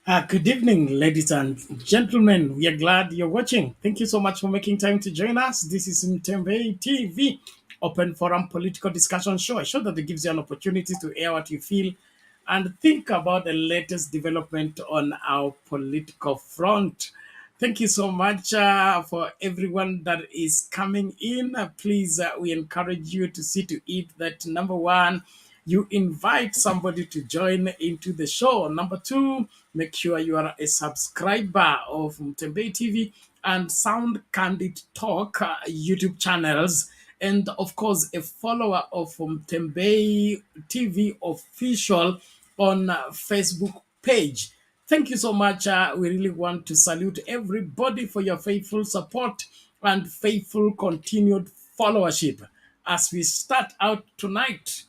Good evening, ladies and gentlemen. We are glad you're watching. Thank you so much for making time to join us. This is Mtembe TV, open forum political discussion show. A show that gives you an opportunity to air what you feel and think about the latest development on our political front. Thank you so much for everyone that is coming in. Please, we encourage you to see to it that number one, you invite somebody to join into the show. Number two, make sure you are a subscriber of Mtembe TV and Sound Candid Talk YouTube channels. And of course, a follower of Mtembe TV official on Facebook page. Thank you so much. We really want to salute everybody for your faithful support and faithful continued followership. As we start out tonight,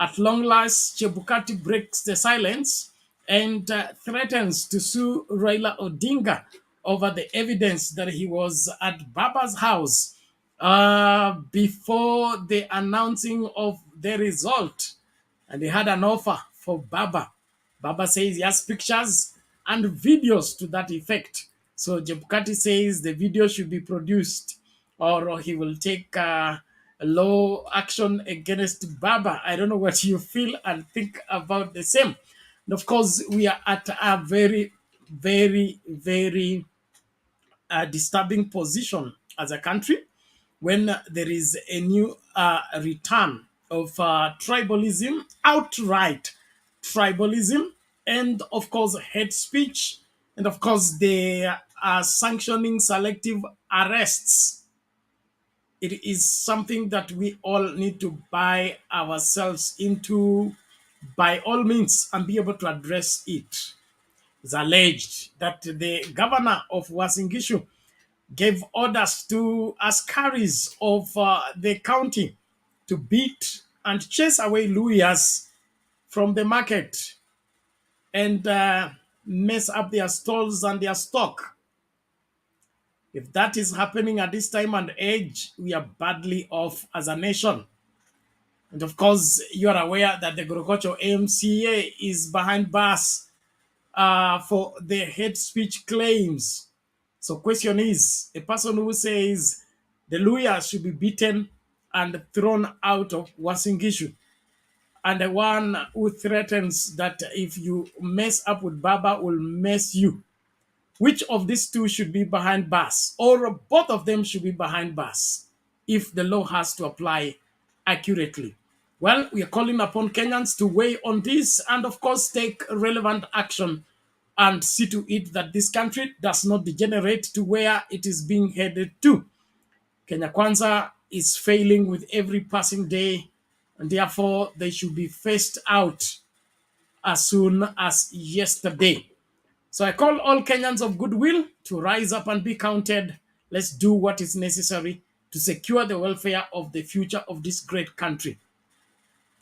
at long last, Chebukati breaks the silence and threatens to sue Raila Odinga over the evidence that he was at Baba's house before the announcing of the result. And they had an offer for Baba. Baba says he has pictures and videos to that effect. So Chebukati says the video should be produced or he will take law action against Baba. I don't know what you feel and think about the same. And of course, we are at a very, very, very disturbing position as a country when there is a new return of tribalism, outright tribalism, and of course, hate speech. And of course, they are sanctioning selective arrests. It is something that we all need to buy ourselves into by all means and be able to address it. It's alleged that the governor of Wasingishu gave orders to askaris of the county to beat and chase away lawyers from the market and mess up their stalls and their stock. If that is happening at this time and age, we are badly off as a nation. And of course, you are aware that the Gorokocho AMCA is behind bars for the hate speech claims. So question is, a person who says the lawyer should be beaten and thrown out of Wasingishu, and the one who threatens that if you mess up with Baba will mess you. Which of these two should be behind bars? Or both of them should be behind bars if the law has to apply accurately? Well, we are calling upon Kenyans to weigh on this and, of course, take relevant action and see to it that this country does not degenerate to where it is being headed to. Kenya Kwanza is failing with every passing day, and therefore they should be phased out as soon as yesterday. So I call all Kenyans of goodwill to rise up and be counted. Let's do what is necessary to secure the welfare of the future of this great country.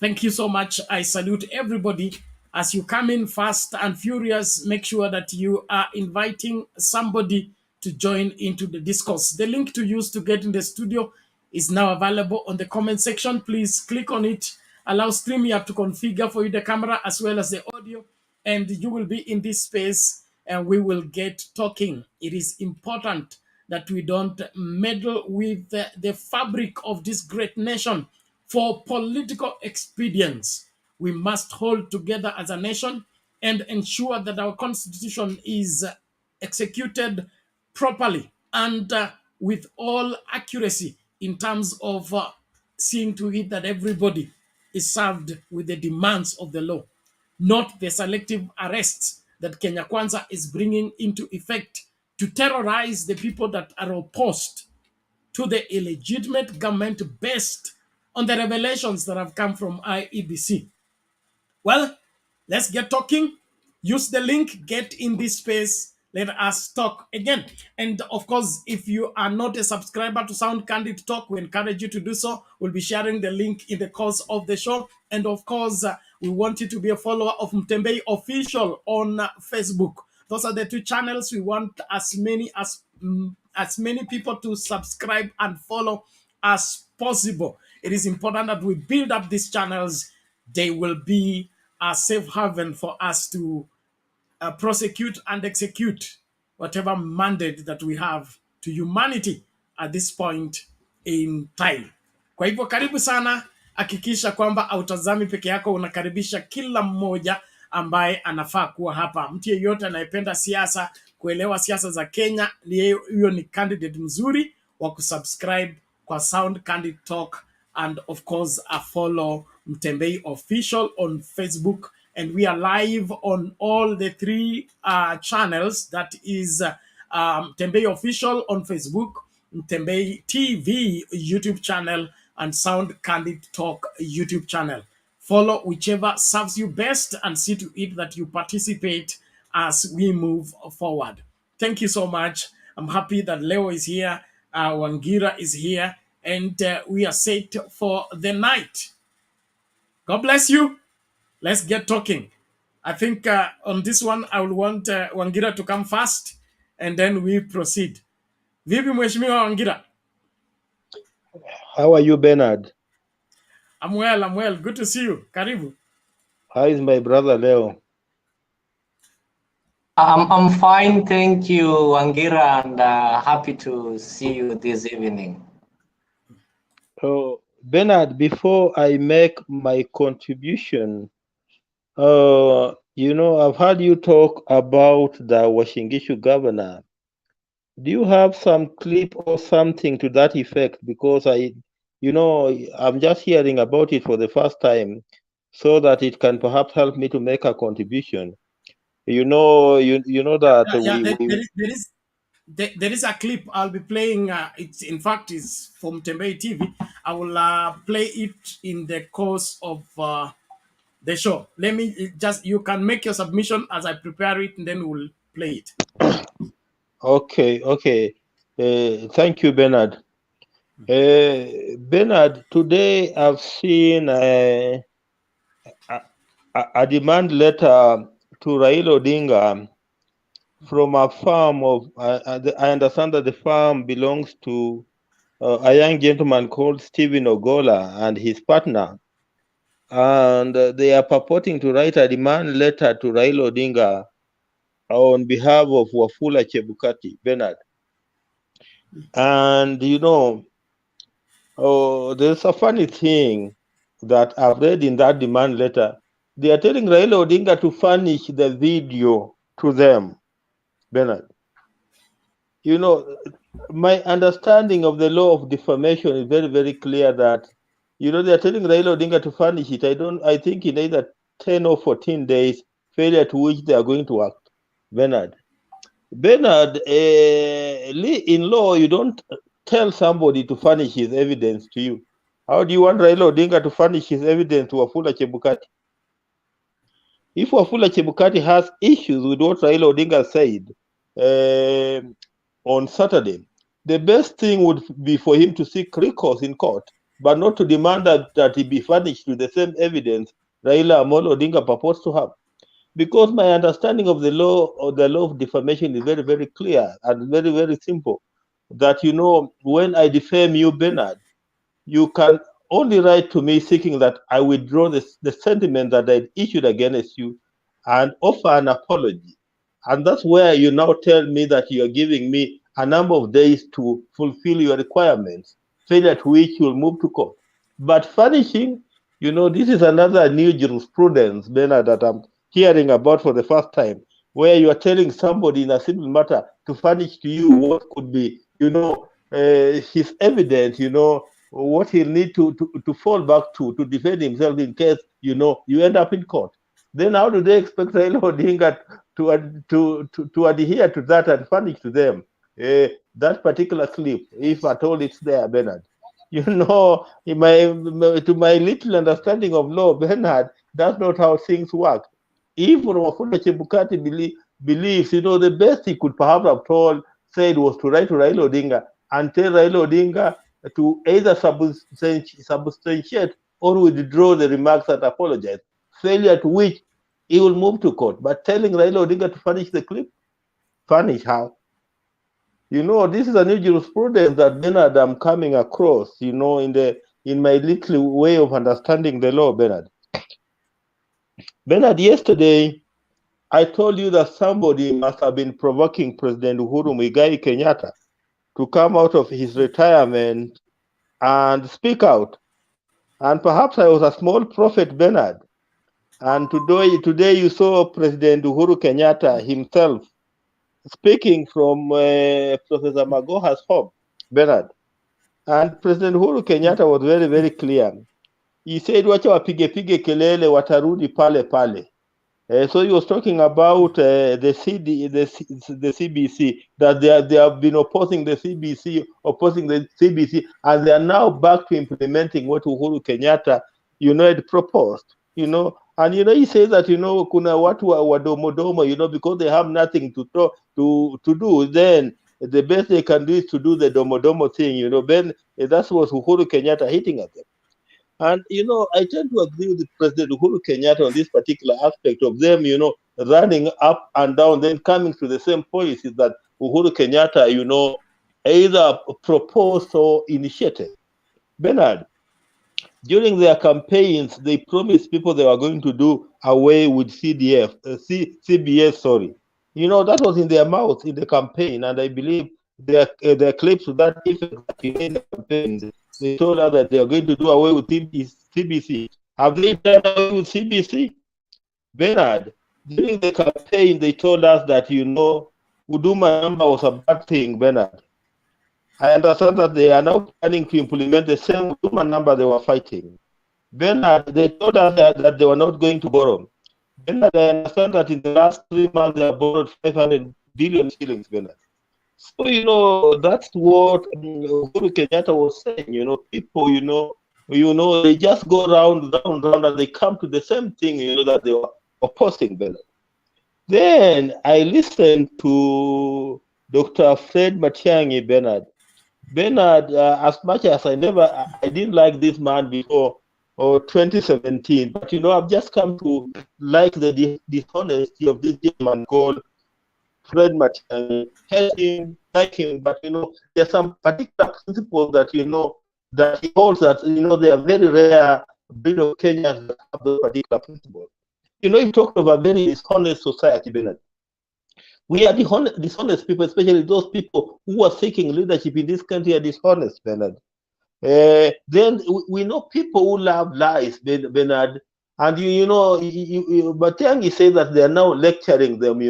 Thank you so much. I salute everybody. As you come in fast and furious, make sure that you are inviting somebody to join into the discourse. The link to use to get in the studio is now available on the comment section. Please click on it. Allow StreamYard to configure for you the camera as well as the audio, and you will be in this space and we will get talking. It is important that we don't meddle with the fabric of this great nation for political expedience. We must hold together as a nation and ensure that our constitution is executed properly and with all accuracy in terms of seeing to it that everybody is served with the demands of the law, not the selective arrests that Kenya Kwanza is bringing into effect to terrorize the people that are opposed to the illegitimate government based on the revelations that have come from IEBC. Well, let's get talking. Use the link, get in this space. Let us talk again. And of course, if you are not a subscriber to Sound Candid Talk, we encourage you to do so. We'll be sharing the link in the course of the show. And of course, we want you to be a follower of Mtembe Official on Facebook. Those are the two channels. We want as many people to subscribe and follow as possible. It is important that we build up these channels. They will be a safe haven for us to prosecute and execute whatever mandate that we have to humanity at this point in time. Kwa hivyo karibu sana, hakikisha kwamba autazami peke yako, unakaribisha kila mmoja ambaye anafaa kuwa hapa. Mtu yeyote anayependa siasa, kuelewa siasa za Kenya, huyo ni candidate mzuri wa kusubscribe kwa Sound Candid Talk, and of course follow Mtembei Official on Facebook, and we are live on all the three channels. That is Mtembei Official on Facebook, Mtembei TV YouTube channel, and Sound Candid Talk YouTube channel. Follow whichever serves you best and see to it that you participate as we move forward. Thank you so much. I'm happy that Leo is here, Wangira is here, and we are set for the night. God bless you. Let's get talking. I think on this one, I will want Wangira to come first, and then we proceed. Vipi Mheshimiwa Wangira? How are you, Bernard? I'm well. Good to see you. Karibu. How is my brother Leo? I'm fine, thank you, Wangira, and happy to see you this evening. Bernard, before I make my contribution, I've heard you talk about the Washingishu governor. Do you have some clip or something to that effect? Because I'm just hearing about it for the first time, so that it can perhaps help me to make a contribution. You know that there is a clip I'll be playing. It's in fact is from Tembei TV. I will play it in the course of the show. Let me you can make your submission as I prepare it, and then we'll play it. Okay. Thank you, Bernard. Bernard, today I've seen a demand letter to Raila Odinga from a farm of, I understand that the farm belongs to a young gentleman called Stephen Ogola and his partner. And they are purporting to write a demand letter to Raila Odinga on behalf of Wafula Chebukati, Bernard. And there's a funny thing that I've read in that demand letter. They are telling Raila Odinga to furnish the video to them, Bernard. My understanding of the law of defamation is very, very clear that, they are telling Raila Odinga to furnish it. I think in either 10 or 14 days, failure to which they are going to act, Bernard. In law, you don't tell somebody to furnish his evidence to you. How do you want Raila Odinga to furnish his evidence to Wafula Chebukati? If Wafula Chebukati has issues with what Raila Odinga said on Saturday, the best thing would be for him to seek recourse in court, but not to demand that he be furnished with the same evidence Raila Amolo Odinga purports to have. Because my understanding of the law of defamation is very, very clear and very, very simple. That, when I defame you, Bernard, you can only write to me seeking that I withdraw the sentiment that I issued against you and offer an apology. And that's where you now tell me that you are giving me a number of days to fulfill your requirements, failure to which you will move to court. But furnishing, this is another new jurisprudence, Bernard, that I'm hearing about for the first time, where you are telling somebody in a simple matter to furnish to you what could be, his evidence, what he'll need to fall back to defend himself in case, you end up in court. Then how do they expect Raila Odinga to adhere to that and furnish to them that particular clip, if at all it's there, Bernard? To my little understanding of law, Bernard, that's not how things work. If Wafula Chebukati believes, the best he could perhaps have said was to write to Raila Odinga and tell Raila Odinga to either substantiate or withdraw the remarks and apologize, failure to which he will move to court. But telling Raila Odinga to furnish the clip, furnish how? This is a new jurisprudence that Bernard I'm coming across, in my little way of understanding the law, Bernard. Bernard, yesterday, I told you that somebody must have been provoking President Uhuru Kenyatta to come out of his retirement and speak out. And perhaps I was a small prophet, Bernard. And today you saw President Uhuru Kenyatta himself speaking from Professor Magoha's home, Bernard. And President Uhuru Kenyatta was very, very clear. He said, wacha wapige kelele watarudi pale pale. So he was talking about the CBC, that they have been opposing the CBC, and they are now back to implementing what Uhuru Kenyatta, had proposed, and he says that kuna watu wadomodomo, because they have nothing to do. Then the best they can do is to do the domodomo thing, Then that's what Uhuru Kenyatta hitting at them. And, I tend to agree with President Uhuru Kenyatta on this particular aspect of them, running up and down, then coming to the same policies that Uhuru Kenyatta, either proposed or initiated. Bernard, during their campaigns, they promised people they were going to do away with CBS, sorry. That was in their mouth in the campaign, and I believe there are clips to that effect that in the campaigns, they told us that they are going to do away with CBC. Have they done away with CBC? Bernard, during the campaign, they told us that, Huduma number was a bad thing, Bernard. I understand that they are now planning to implement the same Huduma number they were fighting. Bernard, they told us that they were not going to borrow. Bernard, I understand that in the last 3 months they have borrowed 500 billion shillings, Bernard. So, that's what Uhuru Kenyatta was saying. People, they just go round, and they come to the same thing, that they were opposing, Bernard. Then I listened to Dr. Fred Matiang'i, Bernard. Bernard, as much as I didn't like this man before 2017, but I've just come to like the dishonesty of this gentleman called Fred Matiang'i. Hate him, like him, but there's some particular principles that that he holds that they are very rare breed of Kenyans that have those particular principles. He talked of a very dishonest society, Bernard. We are dishonest people, especially those people who are seeking leadership in this country are dishonest, Bernard. Then we know people who love lies, Bernard. And but Tiangi says that they are now lecturing them,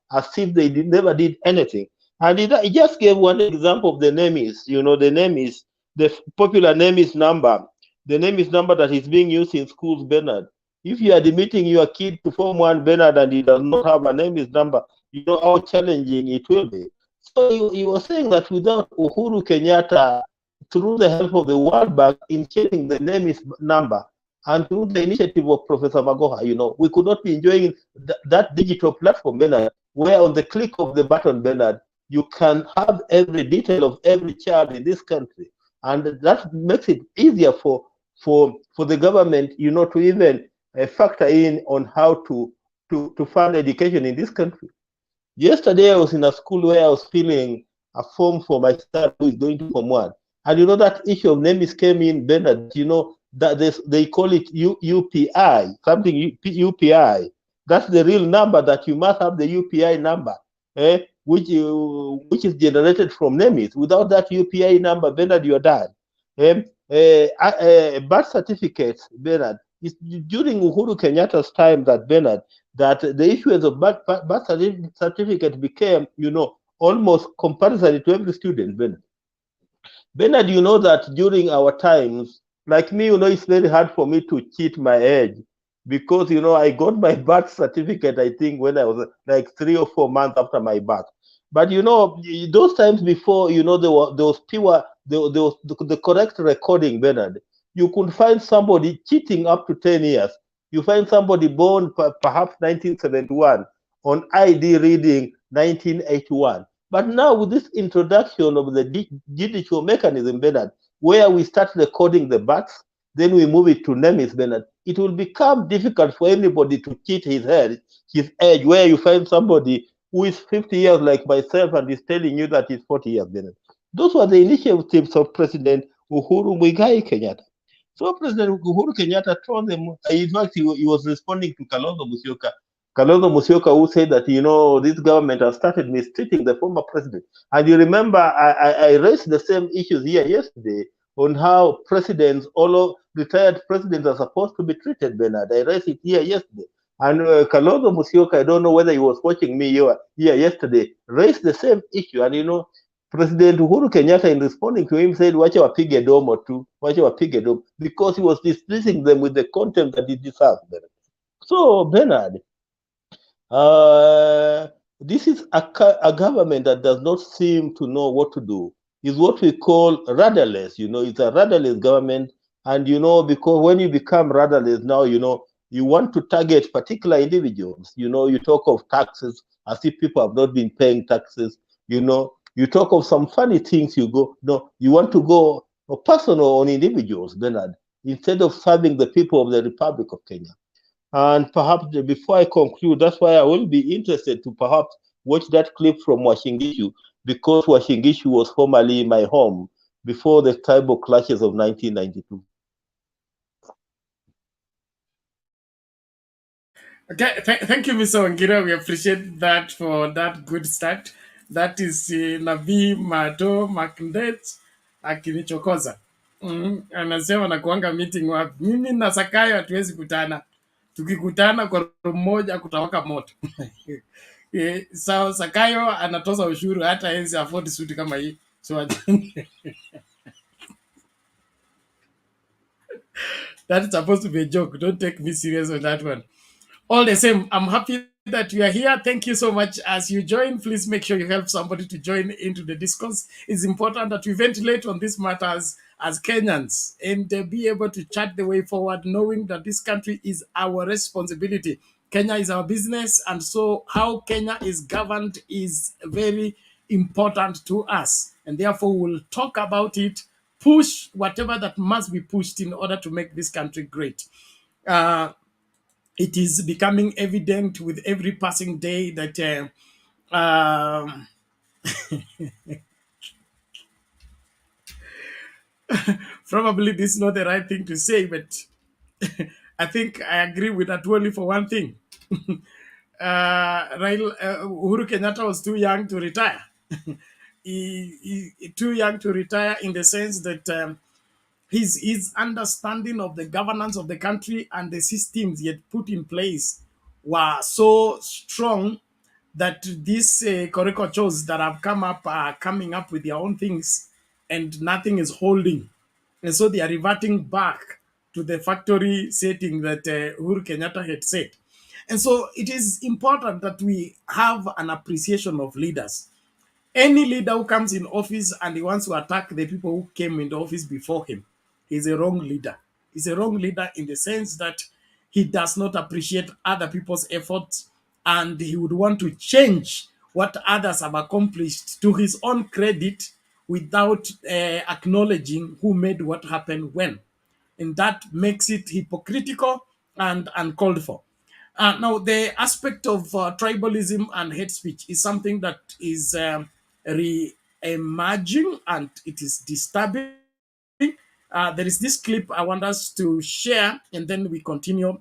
as if they never did anything. And he just gave one example of the name is, the popular name is number. The name is number that is being used in schools, Bernard. If you are admitting your kid to Form 1, Bernard, and he does not have a name is number, how challenging it will be. So he was saying that without Uhuru Kenyatta, through the help of the World Bank initiating the name is number, and through the initiative of Professor Magoha, we could not be enjoying that digital platform, Bernard, where on the click of the button, Bernard, you can have every detail of every child in this country. And that makes it easier for the government, to even factor in on how to fund education in this country. Yesterday, I was in a school where I was filling a form for my son who is going to Form 1. And that issue of names came in, Bernard, that they call it UPI, something UPI. That's the real number that you must have the UPI number, which is generated from names. Without that UPI number, Bernard, you're done. Birth certificates, Bernard, it's during Uhuru Kenyatta's time that, Bernard, that the issuance of birth certificate became, almost compulsory to every student, Bernard. Bernard, that during our times, like me, it's very hard for me to cheat my age because, I got my birth certificate, I think, when I was like 3 or 4 months after my birth. But, those times before, there was pure, there was the correct recording, Bernard. You could find somebody cheating up to 10 years. You find somebody born perhaps 1971 on ID reading 1981. But now with this introduction of the digital mechanism, Bernard, where we start recording the births, then we move it to names, Bernard, it will become difficult for anybody to cheat his age, where you find somebody who is 50 years like myself and is telling you that he's 40 years, Bernard. Those were the initiatives of President Uhuru Kenyatta. So President Uhuru Kenyatta told them, in fact, he was responding to Kalonzo Musyoka. Kalonzo Musyoka, who said that, this government has started mistreating the former president. And you remember, I raised the same issues here yesterday on how presidents, all retired presidents are supposed to be treated, Bernard. I raised it here yesterday. And Kalonzo Musyoka, I don't know whether he was watching me here yesterday, raised the same issue. And, President Uhuru Kenyatta, in responding to him, said, wacha wapige domo tu, wacha wapige domo, because he was displeasing them with the contempt that he deserved. So, Bernard, this is a government that does not seem to know what to do. It's what we call rudderless. It's a rudderless government. And, because when you become rudderless now, you want to target particular individuals. You talk of taxes as if people have not been paying taxes. You talk of some funny things. You want to go personal on individuals, Bernard, instead of serving the people of the Republic of Kenya. And perhaps before I conclude, that's why I will be interested to perhaps watch that clip from Washingishu, because Washingishu was formerly my home before the tribal clashes of 1992. Okay, thank you, Mr. Wangira. We appreciate that for that good start. That is Nabii Mato Makindet akinichokoza. Anasema nakuanga meeting wapi? Mimi na Sakayo hatuwezi kutana. Tukikutana kwa room moja kutawaka moto. So Sakayo anatoza ushuru hata hawezi afford suit kama hii. So that is supposed to be a joke. Don't take me serious on that one. All the same, I'm happy that you are here. Thank you so much. As you join, please make sure you help somebody to join into the discourse. It's important that we ventilate on these matters as Kenyans and be able to chart the way forward, knowing that this country is our responsibility. Kenya is our business, and so how Kenya is governed is very important to us. And therefore, we'll talk about it, push whatever that must be pushed in order to make this country great. It is becoming evident with every passing day that probably this is not the right thing to say, but I think I agree with Atwoli for one thing. Uhuru Kenyatta was too young to retire. Too young to retire in the sense that his understanding of the governance of the country and the systems he had put in place were so strong that these caricatures that have come up are coming up with their own things and nothing is holding. And so they are reverting back to the factory setting that Uhuru Kenyatta had set. And so it is important that we have an appreciation of leaders. Any leader who comes in office and he wants to attack the people who came into office before him, he's a wrong leader. He's a wrong leader in the sense that he does not appreciate other people's efforts and he would want to change what others have accomplished to his own credit without acknowledging who made what happened when. And that makes it hypocritical and uncalled for. Now, the aspect of tribalism and hate speech is something that is re-emerging and it is disturbing. There is this clip I want us to share and then we continue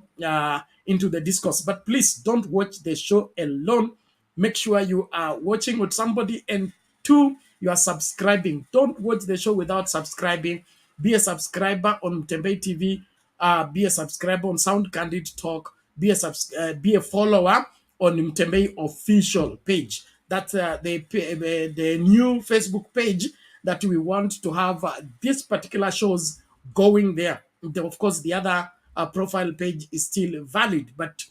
into the discourse. But please don't watch the show alone. Make sure you are watching with somebody, and two, you are subscribing. Don't watch the show without subscribing. Be a subscriber on Mtembei TV. Be a subscriber on Sound Candid Talk. Be a follower on Mtembei official page. That's the new Facebook page that we want to have these particular shows going there. Of course, the other profile page is still valid, but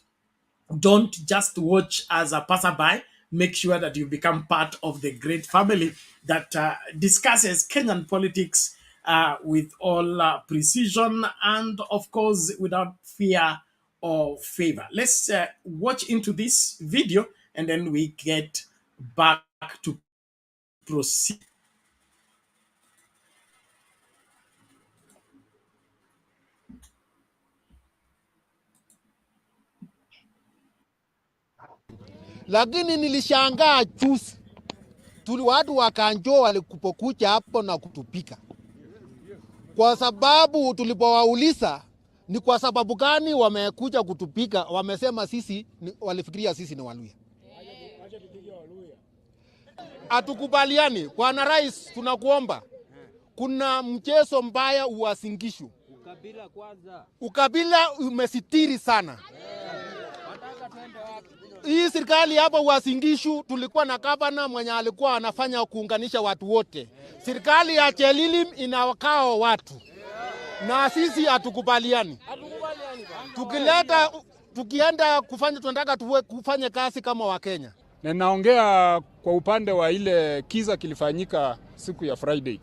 don't just watch as a passerby. Make sure that you become part of the great family that discusses Kenyan politics with all precision and, of course, without fear or favor. Let's watch into this video and then we get back to proceed. Lakini nilishangaa juzi watu wa Kanjo walikupokuja hapo na kutupika, kwa sababu tulipowauliza Ni kwa sababu gani wamekuja kutupika? Wamesema sisi walifikiria sisi ni Waluya. Hatukubaliani. Bwana Rais, tunakuomba, kuna mchezo mbaya Uasin Gishu. Ukabila kwanza. Ukabila umesitiri sana. Hii serikali hapa Uasin Gishu tulikuwa na gavana mwenye alikuwa anafanya kuunganisha watu wote. Serikali ya Chelilim inawakao watu. Na sisi hatukubaliani. Tukienda kufanya, tunataka kufanya kazi kama Wakenya. Na naongea kwa upande wa ile kiza kilifanyika siku ya Friday.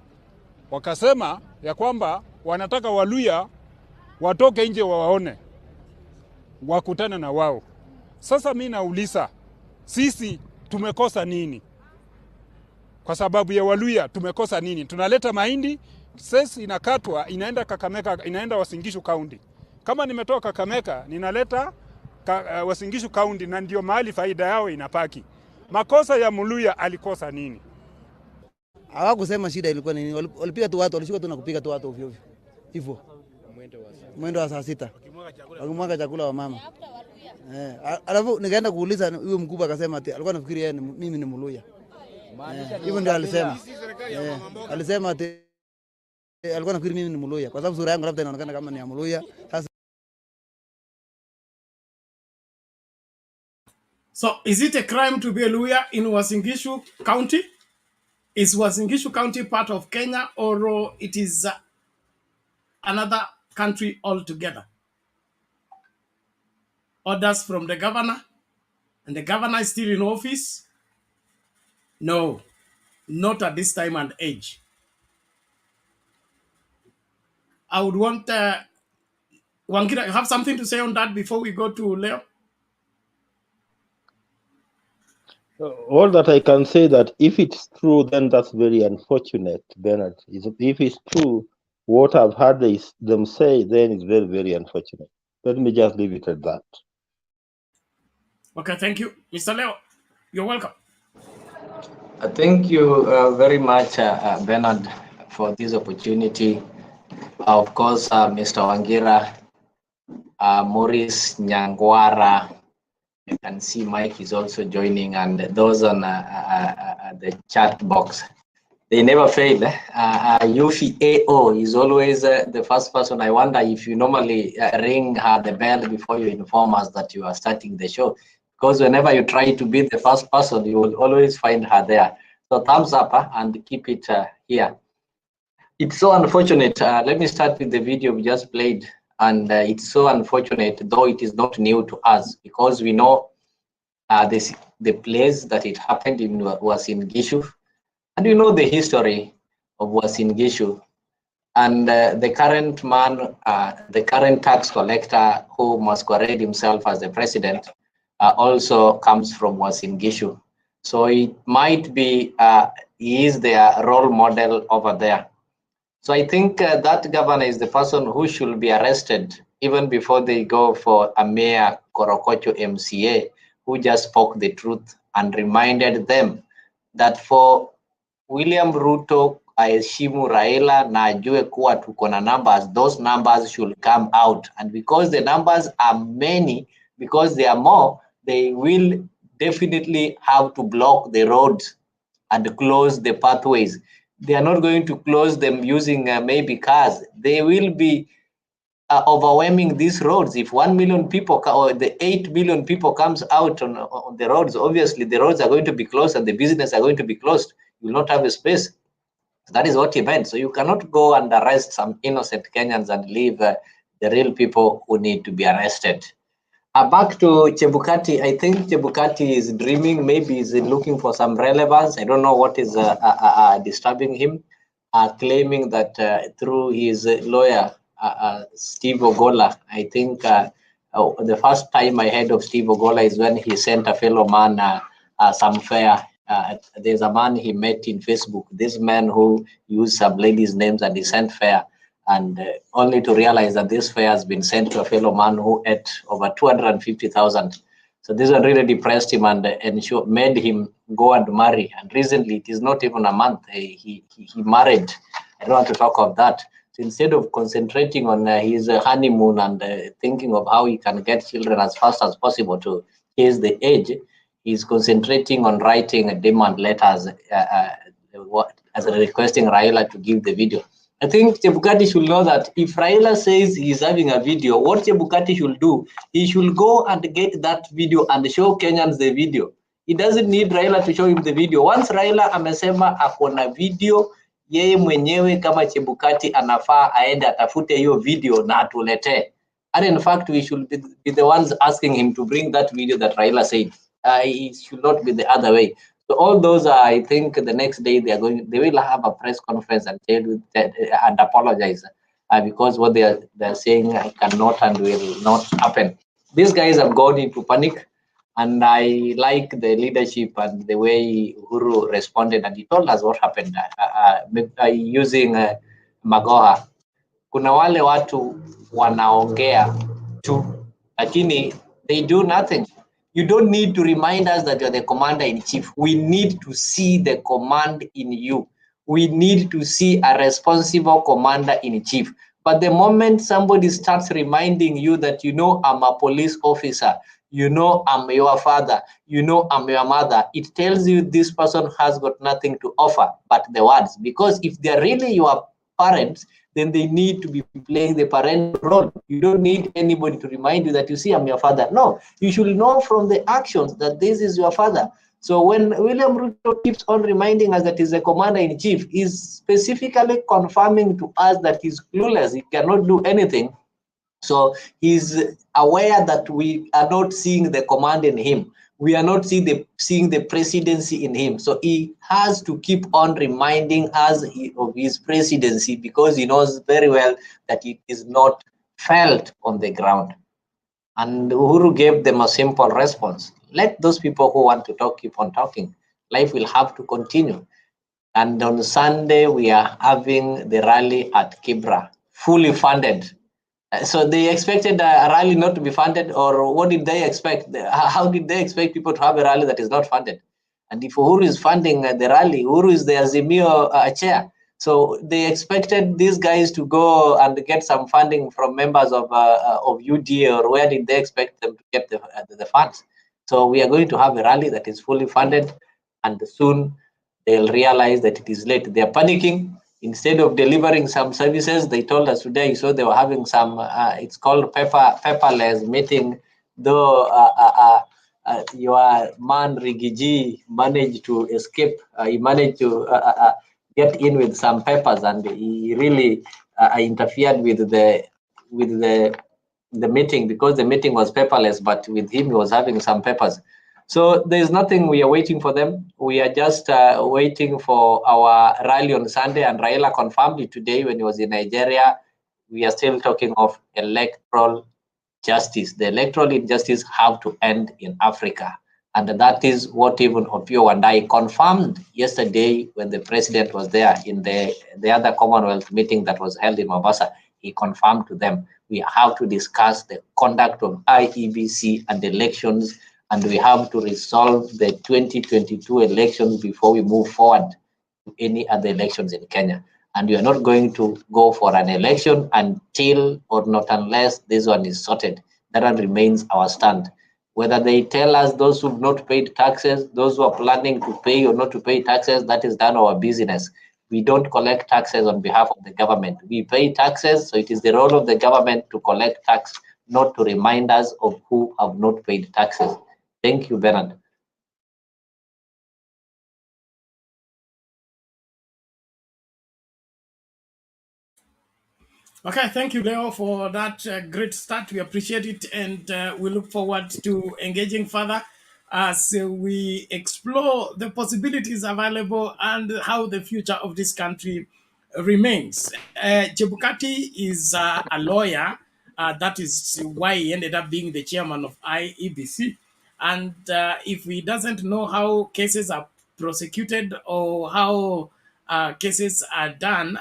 Wakasema ya kwamba wanataka Waluya watoke nje wawaone, wakutane na wao. Sasa mimi nauliza, sisi tumekosa nini? Kwa sababu ya Waluya tumekosa nini? Tunaleta mahindi, sasa inakatwa, inaenda Kakamega, inaenda Uasin Gishu County. Kama nimetoka Kakamega, ninaleta Uasin Gishu County, na ndio mahali faida yao inapaki. Makosa ya Muluya alikosa nini? Hawakusema shida ilikuwa nini. Walipiga tu watu, walishuka tu na kupiga tu watu ovyo ovyo. Hivyo. Mwendo wa saa 6. Wakimwaga chakula wa mama. Alafu nikaenda kuuliza huyo mkubwa akasema ati alikuwa anafikiri yeye mimi ni Muluya. Hivyo ndio alisema. Alisema ati alikuwa anafikiri mimi ni Muluya kwa sababu sura yangu labda inaonekana kama ni ya Muluya. Sasa So, is it a crime to be a Luya in Uasin Gishu County? Is Uasin Gishu County part of Kenya, or it is another country altogether? Orders from the governor, and the governor is still in office? No, not at this time and age. I would want Wangira, you have something to say on that before we go to Leo? All that I can say that if it's true, then that's very unfortunate, Bernard. If it's true, what I've heard them say, then it's very, very unfortunate. Let me just leave it at that. Okay, thank you. Mr. Leo, you're welcome. Thank you very much, Bernard, for this opportunity. Of course, Mr. Wangira, Maurice Nyangwara, you can see Mike is also joining, and those on the chat box. They never fail. Yufi AO is always the first person. I wonder if you normally ring her the bell before you inform us that you are starting the show. Because whenever you try to be the first person, you will always find her there. So thumbs up and keep it here. It's so unfortunate. Let me start with the video we just played. And it's so unfortunate, though it is not new to us, because we know the place that it happened in Uasin Gishu, and we know the history of Uasin Gishu. And the current man, the current tax collector who masquerade himself as the president, also comes from Uasin Gishu. So it might be, he is their role model over there. So I think that governor is the person who should be arrested even before they go for a Mayor Korokocho MCA, who just spoke the truth and reminded them that for William Ruto aheshimu Raila na ajue kuwa tuko na numbers, those numbers should come out. And because the numbers are many, because they are more, they will definitely have to block the roads and close the pathways. They are not going to close them using maybe cars. They will be overwhelming these roads. If 1 million people or the 8 million people comes out on the roads, obviously the roads are going to be closed and the business are going to be closed. You will not have a space. That is what he meant. So you cannot go and arrest some innocent Kenyans and leave the real people who need to be arrested. Back to Chebukati. I think Chebukati is dreaming. Maybe he's looking for some relevance. I don't know what is disturbing him. Claiming that through his lawyer, Steve Ogola, I think the first time I heard of Steve Ogola is when he sent a fellow man some fare. There's a man he met in Facebook, this man who used some ladies' names and he sent fare. And only to realize that this fare has been sent to a fellow man who ate over 250,000. So this one really depressed him and made him go and marry. And recently, it is not even a month, he married. I don't want to talk of that. instead of concentrating on his honeymoon and thinking of how he can get children as fast as possible to chase the age, he's concentrating on writing demand letters as requesting Raila to give the video. I think Chebukati should know that if Raila says he's having a video, what Chebukati should do, he should go and get that video and show Kenyans the video. He doesn't need Raila to show him the video. Once Raila amesema akona video, yeye mwenyewe kama Chebukati anafaa aende atafute hiyo video na atuletee. And in fact, we should be the ones asking him to bring that video that Raila said. It should not be the other way. So all those, I think, the next day they will have a press conference and and apologize because what they're saying cannot and will not happen. These guys have gone into panic, and I like the leadership and the way Uhuru responded, and he told us what happened using Magoha. Kuna wale watu wanaongea tu, lakini they do nothing. You don't need to remind us that you're the commander-in-chief. We need to see the command in you. We need to see a responsible commander-in-chief. But the moment somebody starts reminding you that, I'm a police officer, I'm your father, I'm your mother, it tells you this person has got nothing to offer but the words. Because if they're really your parents, then they need to be playing the parental role. You don't need anybody to remind you that, I'm your father. No, you should know from the actions that this is your father. So when William Ruto keeps on reminding us that he's a commander-in-chief, he's specifically confirming to us that he's clueless, he cannot do anything. So he's aware that we are not seeing the command in him. We are not seeing the presidency in him. So he has to keep on reminding us of his presidency because he knows very well that it is not felt on the ground. And Uhuru gave them a simple response. Let those people who want to talk keep on talking. Life will have to continue. And on Sunday, we are having the rally at Kibra, fully funded. So they expected a rally not to be funded, or what did they expect? How did they expect people to have a rally that is not funded? And if Uhuru is funding the rally, Uhuru is the Azimio chair. So they expected these guys to go and get some funding from members of UDA, or where did they expect them to get the funds? So we are going to have a rally that is fully funded, and soon they'll realize that it is late. They're panicking. Instead of delivering some services, they told us today, so they were having some, it's called paperless meeting, though your man Rigiji managed to escape. He managed to get in with some papers, and he really interfered with the meeting because the meeting was paperless, but with him, he was having some papers. So there's nothing. We are waiting for them. We are just waiting for our rally on Sunday, and Raila confirmed it today when he was in Nigeria. We are still talking of electoral justice. The electoral injustice have to end in Africa. And that is what even Opio and I confirmed yesterday when the president was there in the other Commonwealth meeting that was held in Mombasa. He confirmed to them, we have to discuss the conduct of IEBC and elections, and we have to resolve the 2022 elections before we move forward to any other elections in Kenya. And we are not going to go for an election until or not unless this one is sorted. That remains our stand. Whether they tell us those who've not paid taxes, those who are planning to pay or not to pay taxes, that is done our business. We don't collect taxes on behalf of the government. We pay taxes, so it is the role of the government to collect tax, not to remind us of who have not paid taxes. Thank you, Bernard. Okay, thank you, Leo, for that great start. We appreciate it, and we look forward to engaging further as we explore the possibilities available and how the future of this country remains. Chebukati is a lawyer. That is why he ended up being the chairman of IEBC. And if he doesn't know how cases are prosecuted or how cases are done,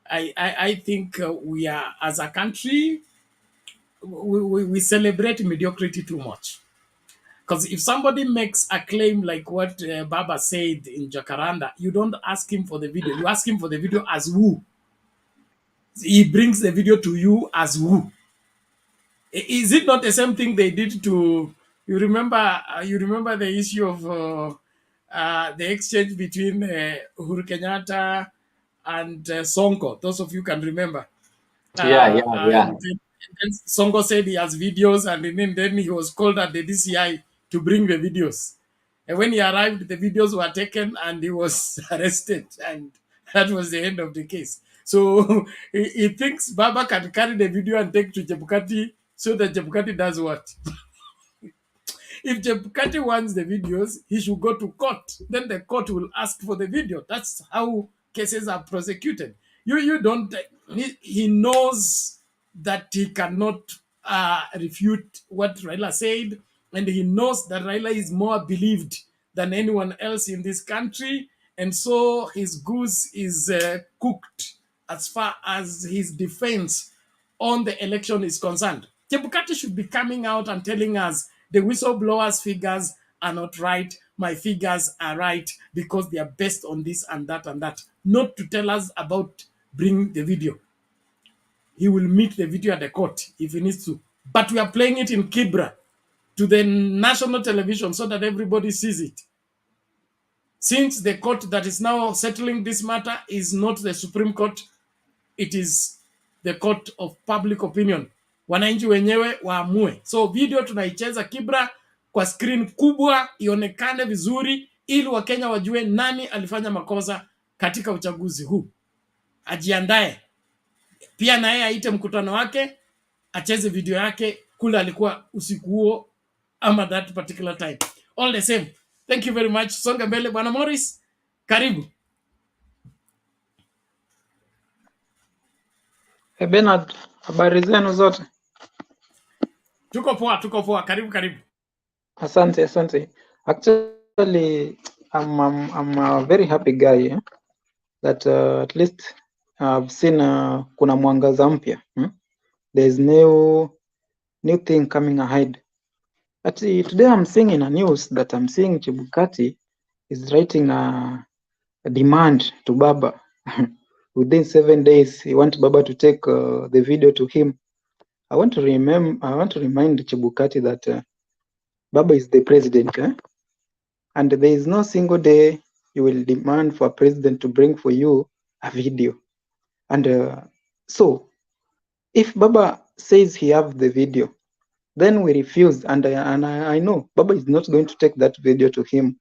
I think we are, as a country, we celebrate mediocrity too much. Because if somebody makes a claim like what Baba said in Jacaranda, you don't ask him for the video. You ask him for the video as who? He brings the video to you as who? Is it not the same thing they did to? You remember? You remember the issue of the exchange between Uhuru Kenyatta and Sonko. Those of you can remember. Yeah, yeah, yeah. And then Sonko said he has videos, and then he was called at the DCI to bring the videos. And when he arrived, the videos were taken, and he was arrested, and that was the end of the case. So he thinks Baba can carry the video and take to Chebukati, so that Chebukati does what? If Chebukati wants the videos, he should go to court. Then the court will ask for the video. That's how cases are prosecuted. You don't. He knows that he cannot refute what Raila said, and he knows that Raila is more believed than anyone else in this country, and so his goose is cooked as far as his defense on the election is concerned. Chebukati should be coming out and telling us the whistleblowers' figures are not right. My figures are right because they are based on this and that and that. Not to tell us about bring the video. He will meet the video at the court if he needs to. But we are playing it in Kibra to the national television so that everybody sees it. Since the court that is now settling this matter is not the Supreme Court, it is the court of public opinion. Wananchi wenyewe waamue. So video tunaicheza Kibra kwa screen kubwa, ionekane vizuri, ili Wakenya wajue nani alifanya makosa katika uchaguzi huu. Ajiandae pia na yeye aite mkutano wake, acheze video yake kule alikuwa usiku huo ama that particular time. All the same, thank you very much. Songa mbele Bwana Morris, karibu. Bernard, habari zenu zote? Tuko poa, karibu. Asante. Actually, I'm a very happy guy that at least I've seen kuna mwangaza mpya. There's new thing coming ahead. But today I'm seeing in a news that I'm seeing Chebukati is writing a demand to Baba. Within 7 days, he wants Baba to take the video to him. I want to remind Chebukati that Baba is the president, and there is no single day you will demand for a president to bring for you a video. And so, if Baba says he have the video, then we refuse, and I know Baba is not going to take that video to him.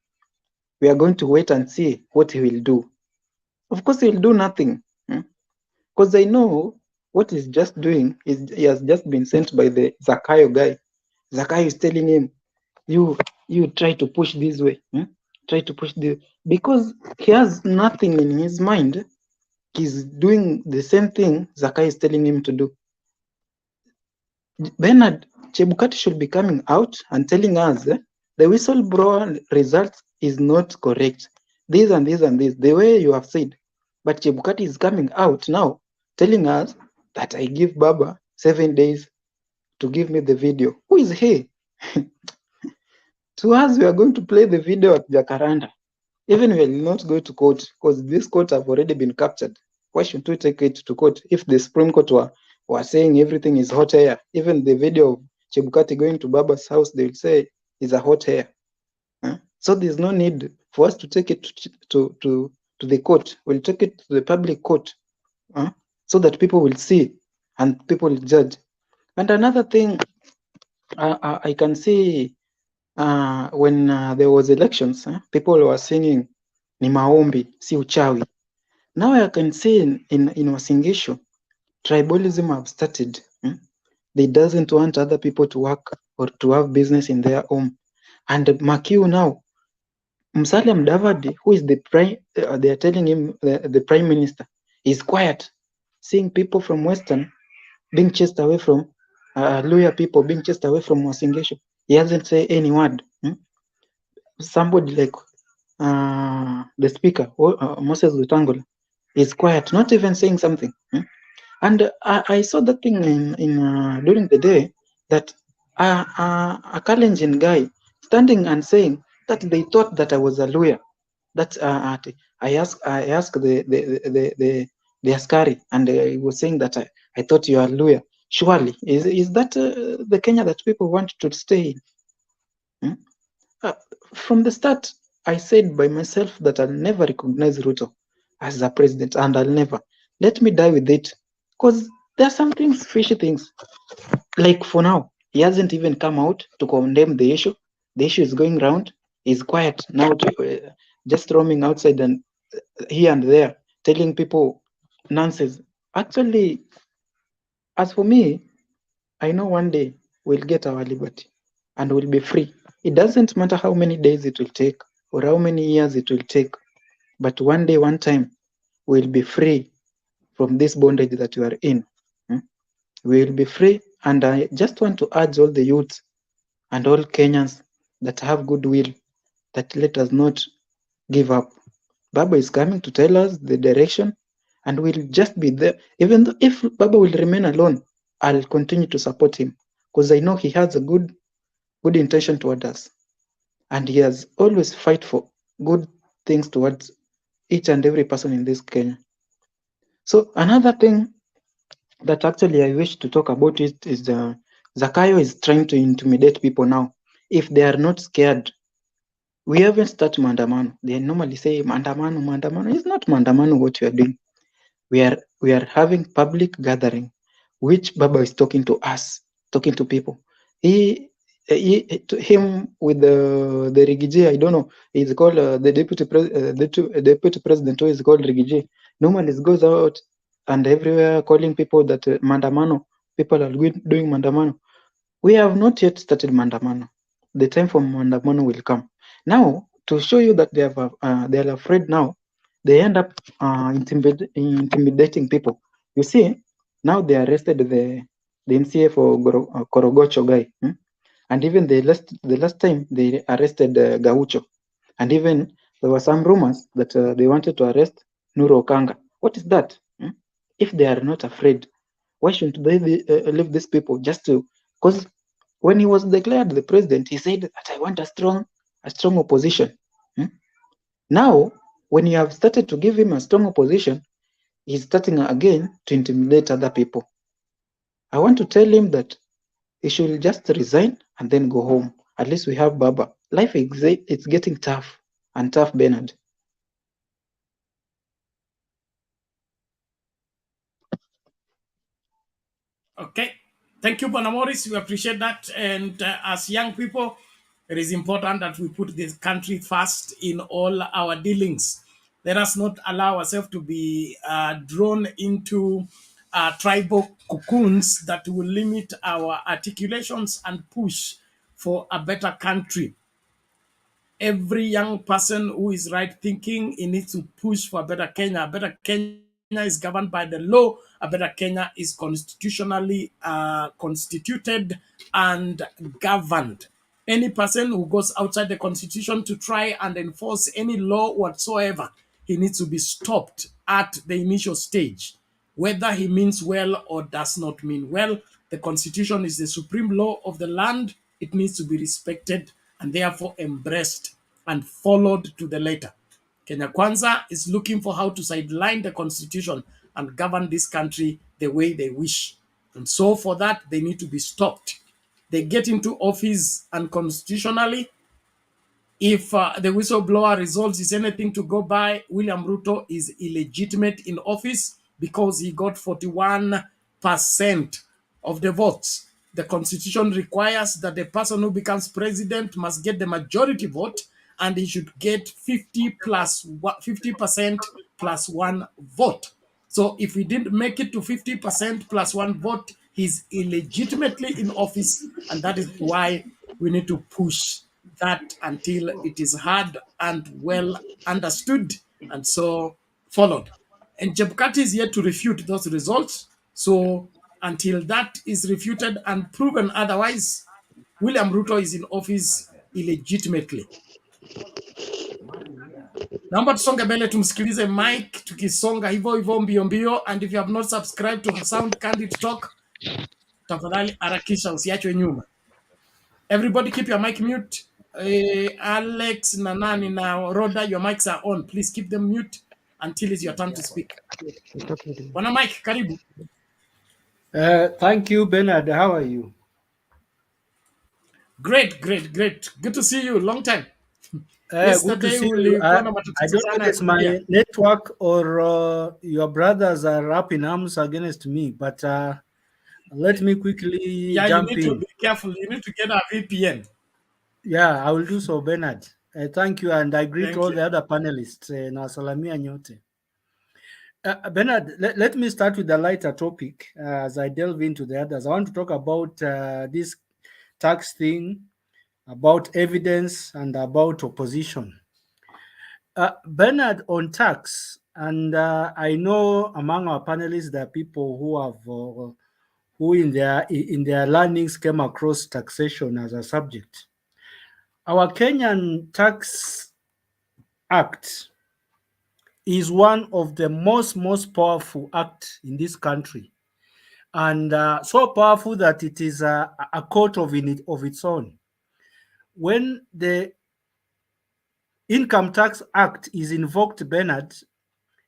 We are going to wait and see what he will do. Of course, he will do nothing, because I know what he's just doing is he has just been sent by the Zakayo guy. Zakayo is telling him, you try to push this way, try to push the, because he has nothing in his mind. He's doing the same thing Zakayo is telling him to do. Bernard, Chebukati should be coming out and telling us the whistleblower results is not correct. This and this and this, the way you have said. But Chebukati is coming out now telling us that I give Baba 7 days to give me the video. Who is he? To us, we are going to play the video at Jacaranda. Even we will not go to court because this court have already been captured. Why should we take it to court? If the Supreme Court were saying everything is hot air, even the video of Chebukati going to Baba's house, they will say is a hot air. So there's no need for us to take it to the court. We'll take it to the public court so that people will see and people will judge. And another thing I can see when there was elections, people were singing ni maombi, si uchawi. Now I can see in Uasin Gishu, tribalism have started. They doesn't want other people to work or to have business in their home. And Makiu now, Musalia Mudavadi, who is the prime, they are telling him the prime minister, is quiet, seeing people from Western being chased away from Luya people being chased away from Uasin Gishu. He hasn't said any word. Somebody like the speaker, Moses Lutangola, is quiet, not even saying something. And I saw that thing in during the day that a Kalenjin guy standing and saying that they thought that I was a lawyer. That I asked the the askari, and he was saying that I thought you are lawyer. Surely, is that the Kenya that people want to stay in? From the start, I said by myself that I'll never recognize Ruto as a president, and I'll never. Let me die with it. Because there are some things, fishy things. Like for now, he hasn't even come out to condemn the issue. The issue is going round. He's quiet now, just roaming outside and here and there, telling people nonsense. Actually, as for me, I know one day we'll get our liberty and we'll be free. It doesn't matter how many days it will take or how many years it will take, but one day, one time, we'll be free from this bondage that we are in. We'll be free, and I just want to urge all the youths and all Kenyans that have goodwill that let us not give up. Baba is coming to tell us the direction, and we'll just be there. Even though if Baba will remain alone, I'll continue to support him because I know he has a good intention toward us, and he has always fight for good things towards each and every person in this Kenya. So another thing that actually I wish to talk about it is Zakayo is trying to intimidate people now. If they are not scared, we haven't started maandamano. They normally say maandamano, maandamano. It's not maandamano what we are doing. We are having public gathering, which Baba is talking to us, talking to people. To him with the Rigiji, I don't know, he's called the deputy president, who is called Rigiji. Normally he goes out and everywhere calling people that maandamano, people are doing maandamano. We have not yet started maandamano. The time for maandamano will come. Now, to show you that they are afraid now, they end up intimidating people. You see, now they arrested the MCA for Korogocho guy. And even the last time they arrested Gaucho. And even there were some rumors that they wanted to arrest Nuro Okanga. What is that? If they are not afraid, why shouldn't they leave these people just to? Because when he was declared the president, he said that I want a strong opposition. Now, when you have started to give him a strong opposition, he's starting again to intimidate other people. I want to tell him that he should just resign and then go home. At least we have Baba. Life it's getting tough and tough, Bernard. Okay. Thank you, Bonamoris. We appreciate that. And as young people, it is important that we put this country first in all our dealings. Let us not allow ourselves to be drawn into tribal cocoons that will limit our articulations and push for a better country. Every young person who is right thinking, he needs to push for a better Kenya. A better Kenya is governed by the law. A better Kenya is constitutionally constituted and governed. Any person who goes outside the constitution to try and enforce any law whatsoever, he needs to be stopped at the initial stage. Whether he means well or does not mean well, the constitution is the supreme law of the land. It needs to be respected and therefore embraced and followed to the letter. Kenya Kwanza is looking for how to sideline the constitution and govern this country the way they wish. And so for that, they need to be stopped. They get into office unconstitutionally. If the whistleblower results is anything to go by, William Ruto is illegitimate in office because he got 41% of the votes. The constitution requires that the person who becomes president must get the majority vote, and he should get 50% plus one vote. So if we didn't make it to 50% plus one vote, he's illegitimately in office, and that is why we need to push that until it is heard and well understood and so followed. And Chebukati is yet to refute those results. So until that is refuted and proven otherwise, William Ruto is in office illegitimately. Naomba tusonge mbele tumsikilize Mike tukisonga hivyo hivyo mbio mbio, and if you have not subscribed to Sound Candid Talk, tafadhali harakisha usiachwe nyuma. Everybody keep your mic mute. Alex, Nanani, now Rhoda, your mics are on. Please keep them mute until it's your turn to speak. Bwana Mike, karibu. Thank you, Bernard. How are you? Great. Good to see you. Long time. Good to Yesterday see you. ulikuwa na I matatizo don't know sana if ya it's kuingia. my network or your brothers are up in arms against me, but let me quickly Yeah, you jump need to in. be careful. You need to get a VPN. Yeah, I will do so, Bernard. Thank you, and I greet Thank all you. the other panelists. Nawasalamia nyote. Bernard, let me start with the lighter topic as I delve into the others. I want to talk about this tax thing, about evidence, and about opposition. Bernard, on tax, and I know among our panelists there are people who have who in their learnings came across taxation as a subject. Our Kenyan Tax Act is one of the most powerful act in this country, and so powerful that it is a court of its own. When the Income Tax Act is invoked, Bernard,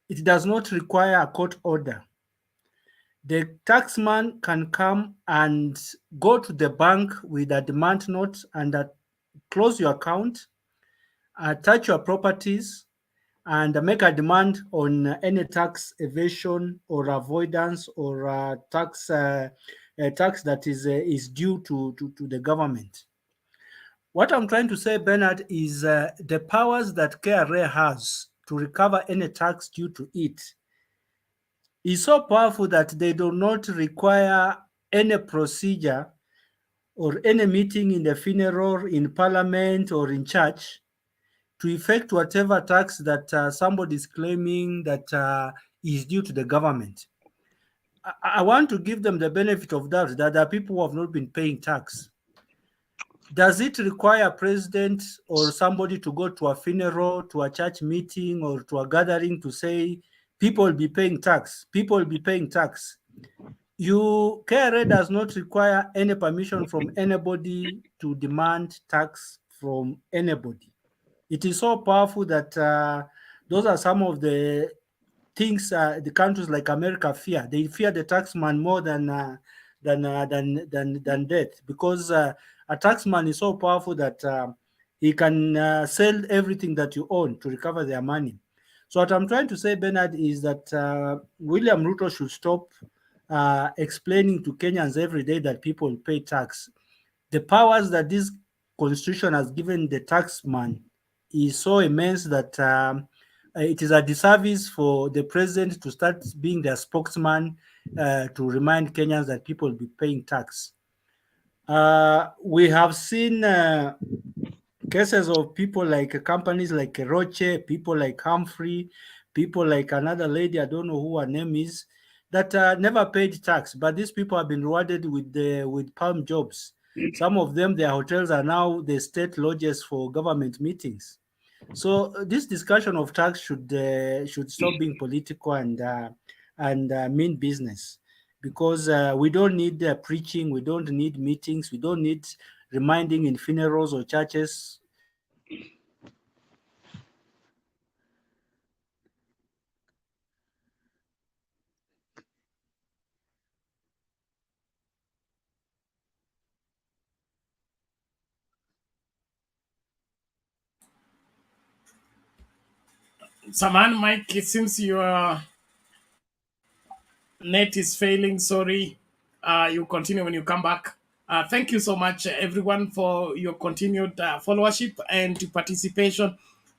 it does not require a court order. The taxman can come and go to the bank with a demand note and close your account, touch your properties, and make a demand on any tax evasion or avoidance or tax that is due to the government. What I'm trying to say, Bernard, is the powers that KRA has to recover any tax due to it is so powerful that they do not require any procedure or any meeting in the funeral, in parliament, or in church to effect whatever tax that somebody is claiming that is due to the government. I want to give them the benefit of that there are people who have not been paying tax. Does it require a president or somebody to go to a funeral, to a church meeting, or to a gathering to say, people will be paying tax, people will be paying tax? KRA does not require any permission from anybody to demand tax from anybody. It is so powerful that those are some of the things the countries like America fear. They fear the taxman more than death, because a taxman is so powerful that he can sell everything that you own to recover their money. So what I'm trying to say, Bernard, is that William Ruto should stop explaining to Kenyans every day that people pay tax. The powers that this constitution has given the taxman is so immense that it is a disservice for the president to start being their spokesman to remind Kenyans that people will be paying tax. We have seen cases of people like companies like Roche, people like Humphrey, people like another lady, I don't know who her name is, that never paid tax, but these people have been rewarded with palm jobs. Some of them, their hotels are now the state lodges for government meetings. So this discussion of tax should stop being political and mean business, because we don't need preaching, we don't need meetings, we don't need reminding in funerals or churches. Saman, Mike, it seems your net is failing. Sorry. You continue when you come back. Thank you so much, everyone, for your continued followership and participation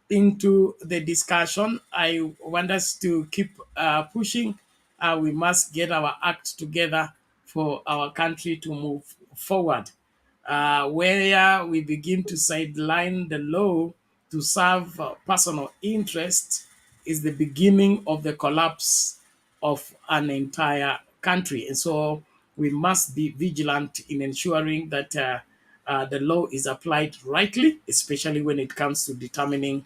into the discussion. I want us to keep pushing. We must get our act together for our country to move forward. Where we begin to sideline the law to serve personal interests is the beginning of the collapse of an entire country. And so we must be vigilant in ensuring that the law is applied rightly, especially when it comes to determining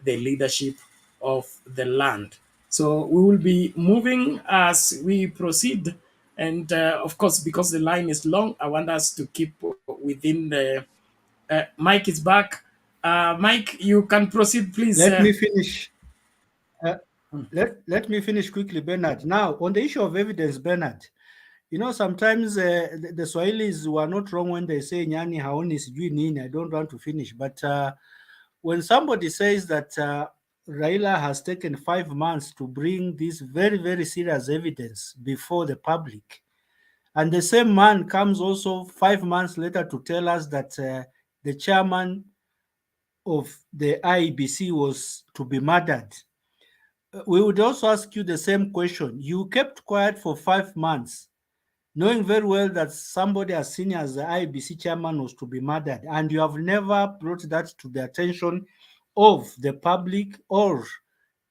the leadership of the land. So we will be moving as we proceed. And of course, because the line is long, I want us to keep within the. Mike is back. Mike, you can proceed, please. Let me finish. Let me finish quickly, Bernard. Now, on the issue of evidence, Bernard, you know, sometimes the Swahilis were not wrong when they say Nyani haoni sijui nini. I don't want to finish. But when somebody says that Raila has taken 5 months to bring this very, very serious evidence before the public, and the same man comes also 5 months later to tell us that the chairman of the IEBC was to be murdered, we would also ask you the same question. You kept quiet for 5 months, knowing very well that somebody as senior as the IEBC chairman was to be murdered, and you have never brought that to the attention of the public or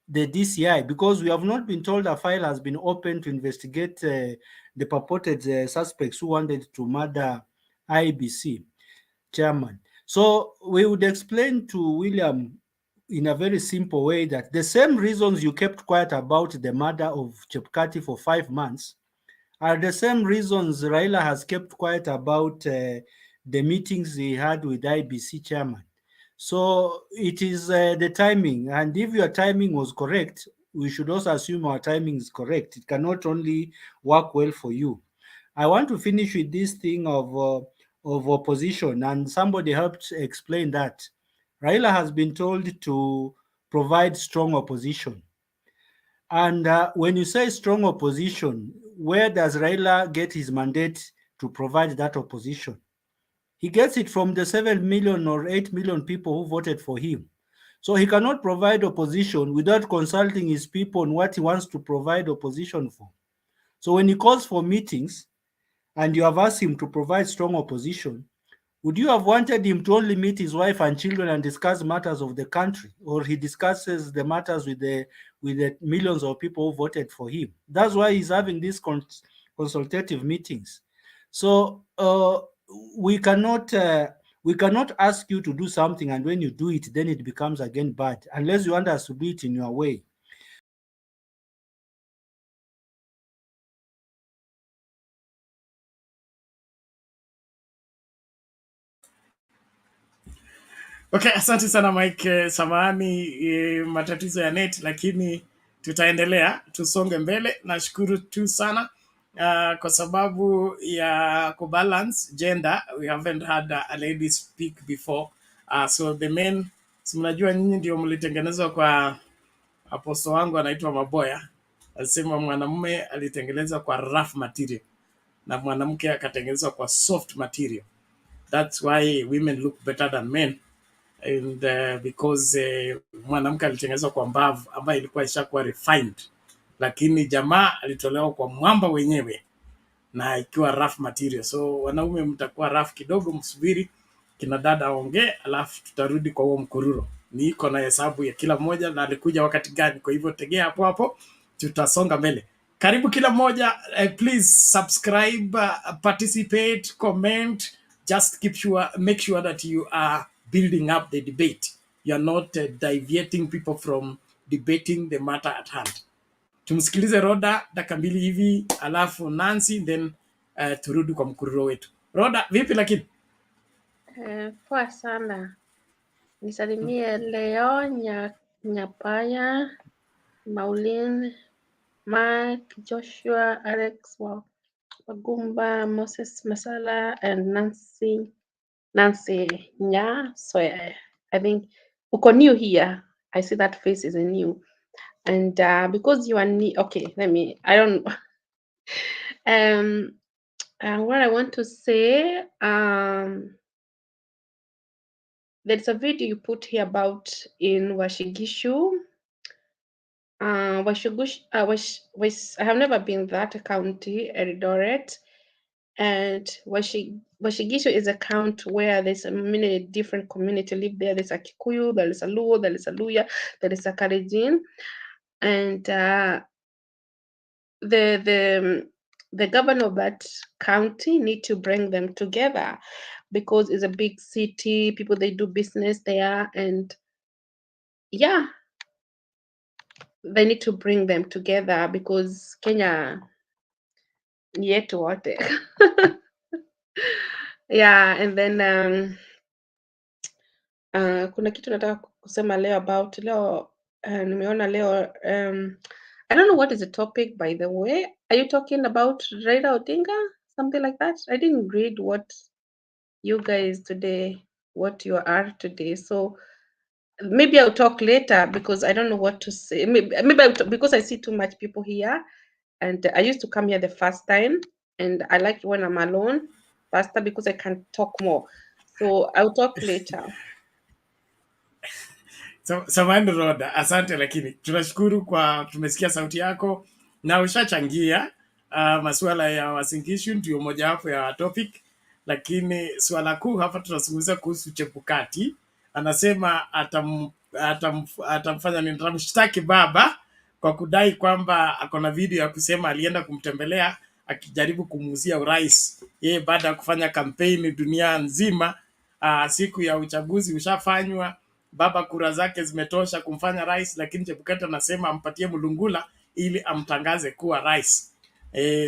the DCI, because we have not been told a file has been opened to investigate the purported suspects who wanted to murder IEBC chairman. So we would explain to William in a very simple way that the same reasons you kept quiet about the murder of Chebukati for 5 months are the same reasons Raila has kept quiet about the meetings he had with IBC chairman. So it is the timing, and if your timing was correct, we should also assume our timing is correct. It cannot only work well for you. I want to finish with this thing of opposition, and somebody helped explain that Raila has been told to provide strong opposition. And when you say strong opposition, where does Raila get his mandate to provide that opposition? He gets it from the 7 million or 8 million people who voted for him. So he cannot provide opposition without consulting his people on what he wants to provide opposition for. So when he calls for meetings and you have asked him to provide strong opposition, would you have wanted him to only meet his wife and children and discuss matters of the country, or he discusses the matters with the millions of people who voted for him? That's why he's having these consultative meetings. So we cannot ask you to do something, and when you do it, then it becomes again bad, unless you want us to do it in your way. Okay, asante sana Mike. Samahani matatizo ya net, lakini tutaendelea, tusonge mbele. Nashukuru tu sana kwa sababu ya kubalance gender. We haven't had a lady speak before. So the men, si mnajua nyinyi ndio mlitengenezwa kwa aposto wangu anaitwa Maboya. Alisema mwanamume alitengenezwa kwa rough material na mwanamke akatengenezwa kwa soft material. That's why women look better than men. And because mwanamke alitengenezwa kwa mbavu ambayo ilikuwa ishakuwa refined, lakini jamaa alitolewa kwa mwamba wenyewe na ikiwa rough material. So wanaume mtakuwa rough kidogo, msubiri kina dada waongee, alafu tutarudi kwa huo mkururo. Niko na hesabu ya kila mmoja na alikuja wakati gani, kwa hivyo tegea hapo hapo, tutasonga mbele. Karibu kila mmoja, please subscribe, participate, comment, just make sure that you are building up the debate. You are not deviating people from debating the matter at hand. Tumsikilize Roda dakika mbili hivi, alafu Nancy, then turudi kwa mkururo wetu. Roda, vipi lakini? Poa sana. Nisalimie Leo Nyapaya, Maulin, Mark, Joshua, Alex, Wagumba, Moses Masala, and Nancy Nya. So I think uko new here. I see that face is new. And because you are new, okay, what I want to say, there's a video you put here about in Washigishu. I have never been that county, Eldoret, and Washigishu is a county where there's many different community live there. There's a Kikuyu, there is a Luo, there is a Luya, there is a Kalenjin, and the governor of that county need to bring them together because it's a big city. People, they do business there, and yeah, they need to bring them together because Kenya ni yetu wote. Yeah, and then kuna kitu nataka kusema leo about leo nimeona leo I don't know what is the topic, by the way. Are you talking about Raila Odinga? Something like that? I didn't read what you guys today, what you are today. So maybe I'll talk later because I don't know what to say. Maybe because I see too much people here, and I used to come here the first time, and I like when I'm alone faster because I can talk more. So I'll talk later. Samahani Roda, asante, lakini tunashukuru kwa tumesikia sauti yako na ushachangia masuala ya wasinkishu, ndio mojawapo ya topic, lakini swala kuu hapa tunazungumzia kuhusu Chebukati. Anasema atamfanya nini, atamshtaki baba kwa kudai kwamba akona video ya kusema alienda kumtembelea akijaribu kumuuzia urais yeye baada ya kufanya kampeni dunia nzima. Siku ya uchaguzi ushafanywa, baba kura zake zimetosha kumfanya rais, lakini Chebukati anasema ampatie Mulungula ili amtangaze kuwa rais.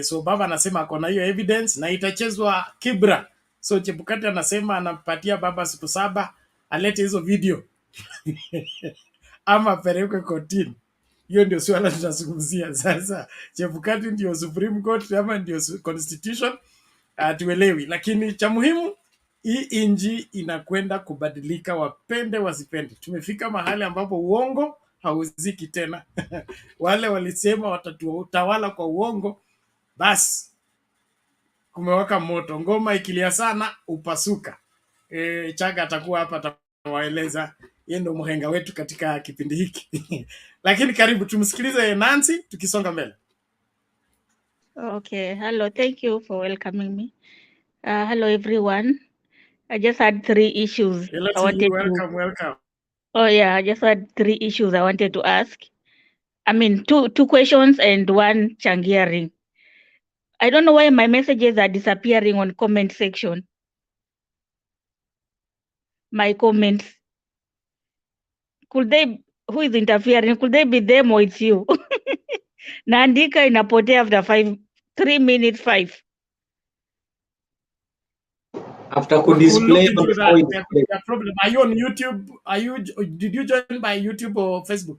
So baba anasema akona hiyo evidence na itachezwa Kibra. So Chebukati anasema anampatia baba siku 7 alete hizo video ama apelekwe kotini. Hiyo ndio swala tunazungumzia sasa. Chebukati ndio Supreme Court ama ndio Constitution? Tuelewi, lakini cha muhimu, hii inji inakwenda kubadilika, wapende wasipende. Tumefika mahali ambapo uongo hauziki tena. Wale walisema watatutawala kwa uongo, basi kumewaka moto. Ngoma ikilia sana upasuka. Chaga atakuwa hapa atawaeleza, yeye ndio mhenga wetu katika kipindi hiki. Lakini karibu tumsikilize Nancy tukisonga mbele. Okay, hello, thank you for welcoming me. Hello everyone. I just had 3 issues Hello I to you, wanted welcome. Oh yeah, I just had 3 issues I wanted to ask. I mean, two questions and 1 changiering. I don't know why my messages are disappearing on comment section. My comments. Who is interfering? Could they be them or it's you? Naandika inapotea after 3 minutes 5. After could display We'll look into that. There could be a problem. Are you on YouTube? Did you join by YouTube or Facebook?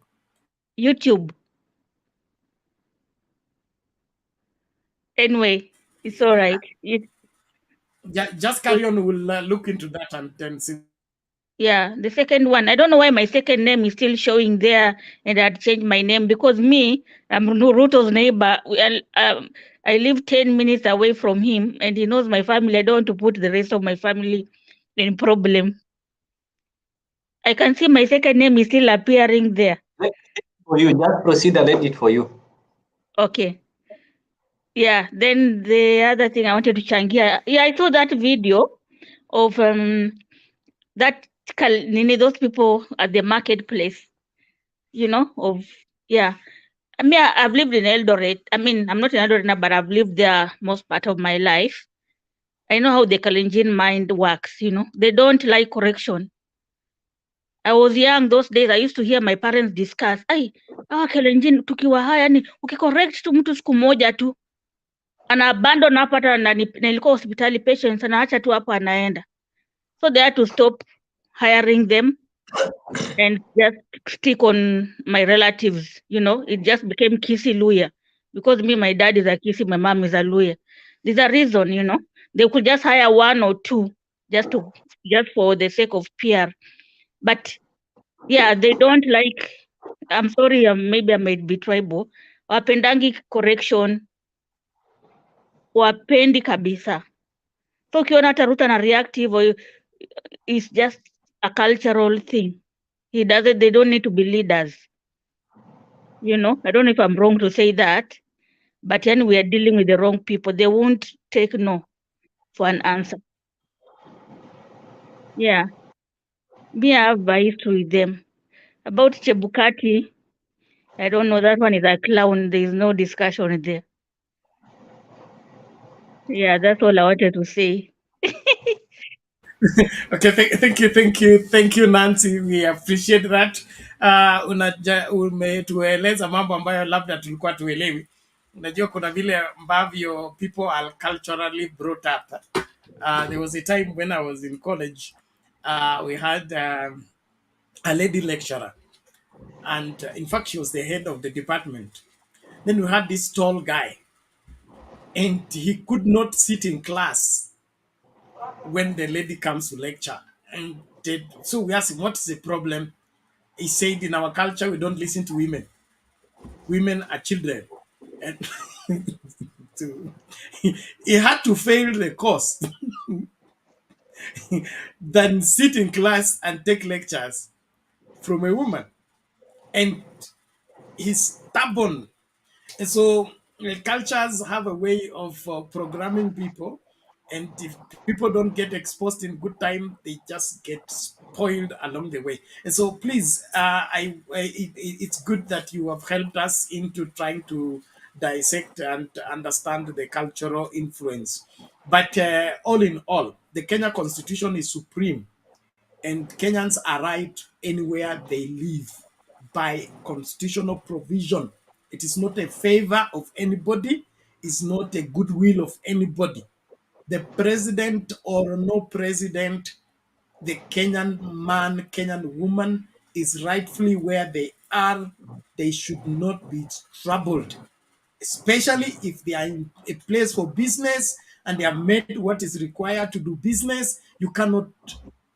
YouTube. Anyway, it's all right. Just carry on. We'll look into that and then see. Yeah, the second one. I don't know why my second name is still showing there, and I'd changed my name because I'm Ruto's neighbor. I live 10 minutes away from him, and he knows my family. I don't want to put the rest of my family in problem. I can see my second name is still appearing there. For you, just proceed and edit for you. Okay. Yeah, then the other thing I wanted to changia. Yeah, I saw that video of those people at the marketplace, I mean, I've lived in Eldoret. I mean, I'm not in Eldoret now, but I've lived there most part of my life. I know how the Kalenjin mind works, They don't like correction. I was young those days. I used to hear my parents discuss, Kalenjin tukiwa haya, yani ukicorrect tu mtu siku moja tu ana abandon hapa, hata nilikuwa hospitali patients anaacha tu hapo anaenda. So they had to stop hiring them and just stick on my relatives, It just became Kisi Luya because my dad is a Kisi, my mom is a Luya. There's a reason, They could just hire 1 or 2 just for the sake of PR. But yeah, they don't like. I'm sorry, maybe I might be tribal. Wapendangi correction, wapendi kabisa. So ukiona hata Ruto na reactive, or it's just a cultural thing. They don't need to be leaders. I don't know if I'm wrong to say that, but then we are dealing with the wrong people. They won't take no for an answer. Yeah. Me, I have a history with them. About Chebukati, I don't know, that one is a clown. There is no discussion there. Yeah, that's all I wanted to say. Okay, thank you Nancy, we appreciate that. Umetueleza mambo ambayo labda tulikuwa tuelewi. Unajua kuna vile ambavyo people are culturally brought up. There was a time when I was in college, we had a lady lecturer, And in fact, she was the head of the department. Then we had this tall guy, and he could not sit in class when the lady comes to lecture. And so we asked him, what is the problem? He said, in our culture, we don't listen to women. Women are children. And he had to fail the course than sit in class and take lectures from a woman. And he's stubborn. And so cultures have a way of programming people. And if people don't get exposed in good time, they just get spoiled along the way. And so please, it's good that you have helped us into trying to dissect and understand the cultural influence. But all in all, the Kenya Constitution is supreme, and Kenyans are right anywhere they live by constitutional provision. It is not a favor of anybody, it's not a goodwill of anybody. The president or no president, the Kenyan man, Kenyan woman is rightfully where they are. They should not be troubled, especially if they are in a place for business and they have made what is required to do business. You cannot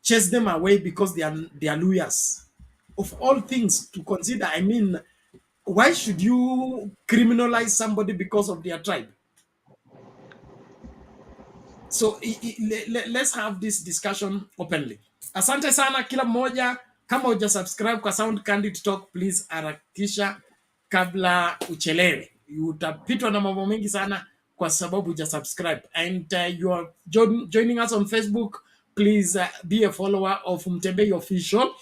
chase them away because they are lawyers. Of all things to consider, I mean, why should you criminalize somebody because of their tribe? So let's have this discussion openly. Asante sana kila mmoja. Kama uja subscribe kwa Sound Candid Talk, please harakisha kabla uchelewe. Utapitwa na mambo mengi sana kwa sababu uja subscribe. And you are joining us on Facebook, please be a follower of Mtembei Official.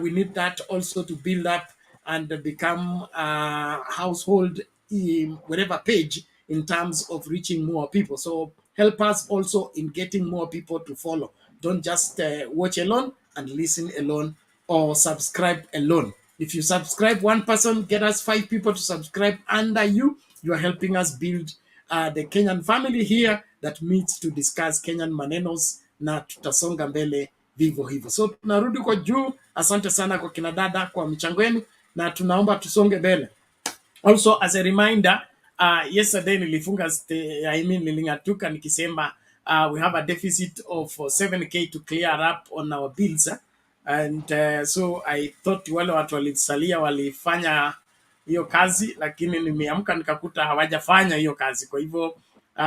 We need that also to build up and become a household in whatever page in terms of reaching more people. So help us also in getting more people to follow. Don't just watch alone and listen alone or subscribe alone. If you subscribe one person, get us 5 people to subscribe under you. You are helping us build the Kenyan family here that meets to discuss Kenyan manenos, na tutasonga mbele vivyo hivyo. So tunarudi kwa juu. Asante sana kwa kina dada kwa michango yenu, na tunaomba tusonge mbele. Also, as a reminder, yesterday nilifunga, nilingatuka nikisema we have a deficit of 7K to clear up on our bills. And so I thought wale watu walisalia walifanya hiyo kazi, lakini nimeamka nikakuta hawajafanya hiyo kazi. Kwa hivyo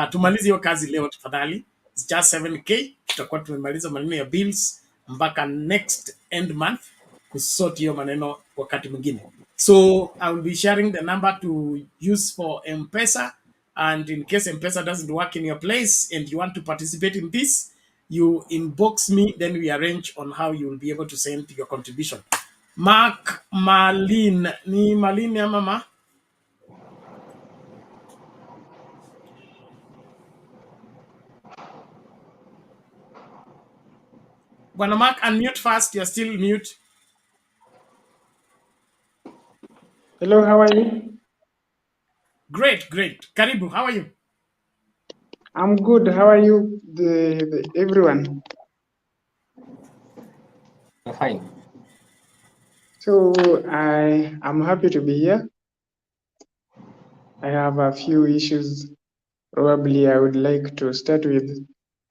tumalize hiyo kazi leo tafadhali. It's just 7K. Tutakuwa tumemaliza maneno ya bills mpaka next end month kusort hiyo maneno wakati mwingine. So I will be sharing the number to use for M-Pesa, and in case M-Pesa doesn't work in your place and you want to participate in this, you inbox me, then we arrange on how you will be able to send your contribution. Mark Malin, ni Malin ya mama? Bwana Mark, unmute first, you're still mute. Hello, how are you? Great, great. Karibu, how are you? I'm good. How are you, everyone? I'm fine. So I'm happy to be here. I have a few issues. Probably I would like to start with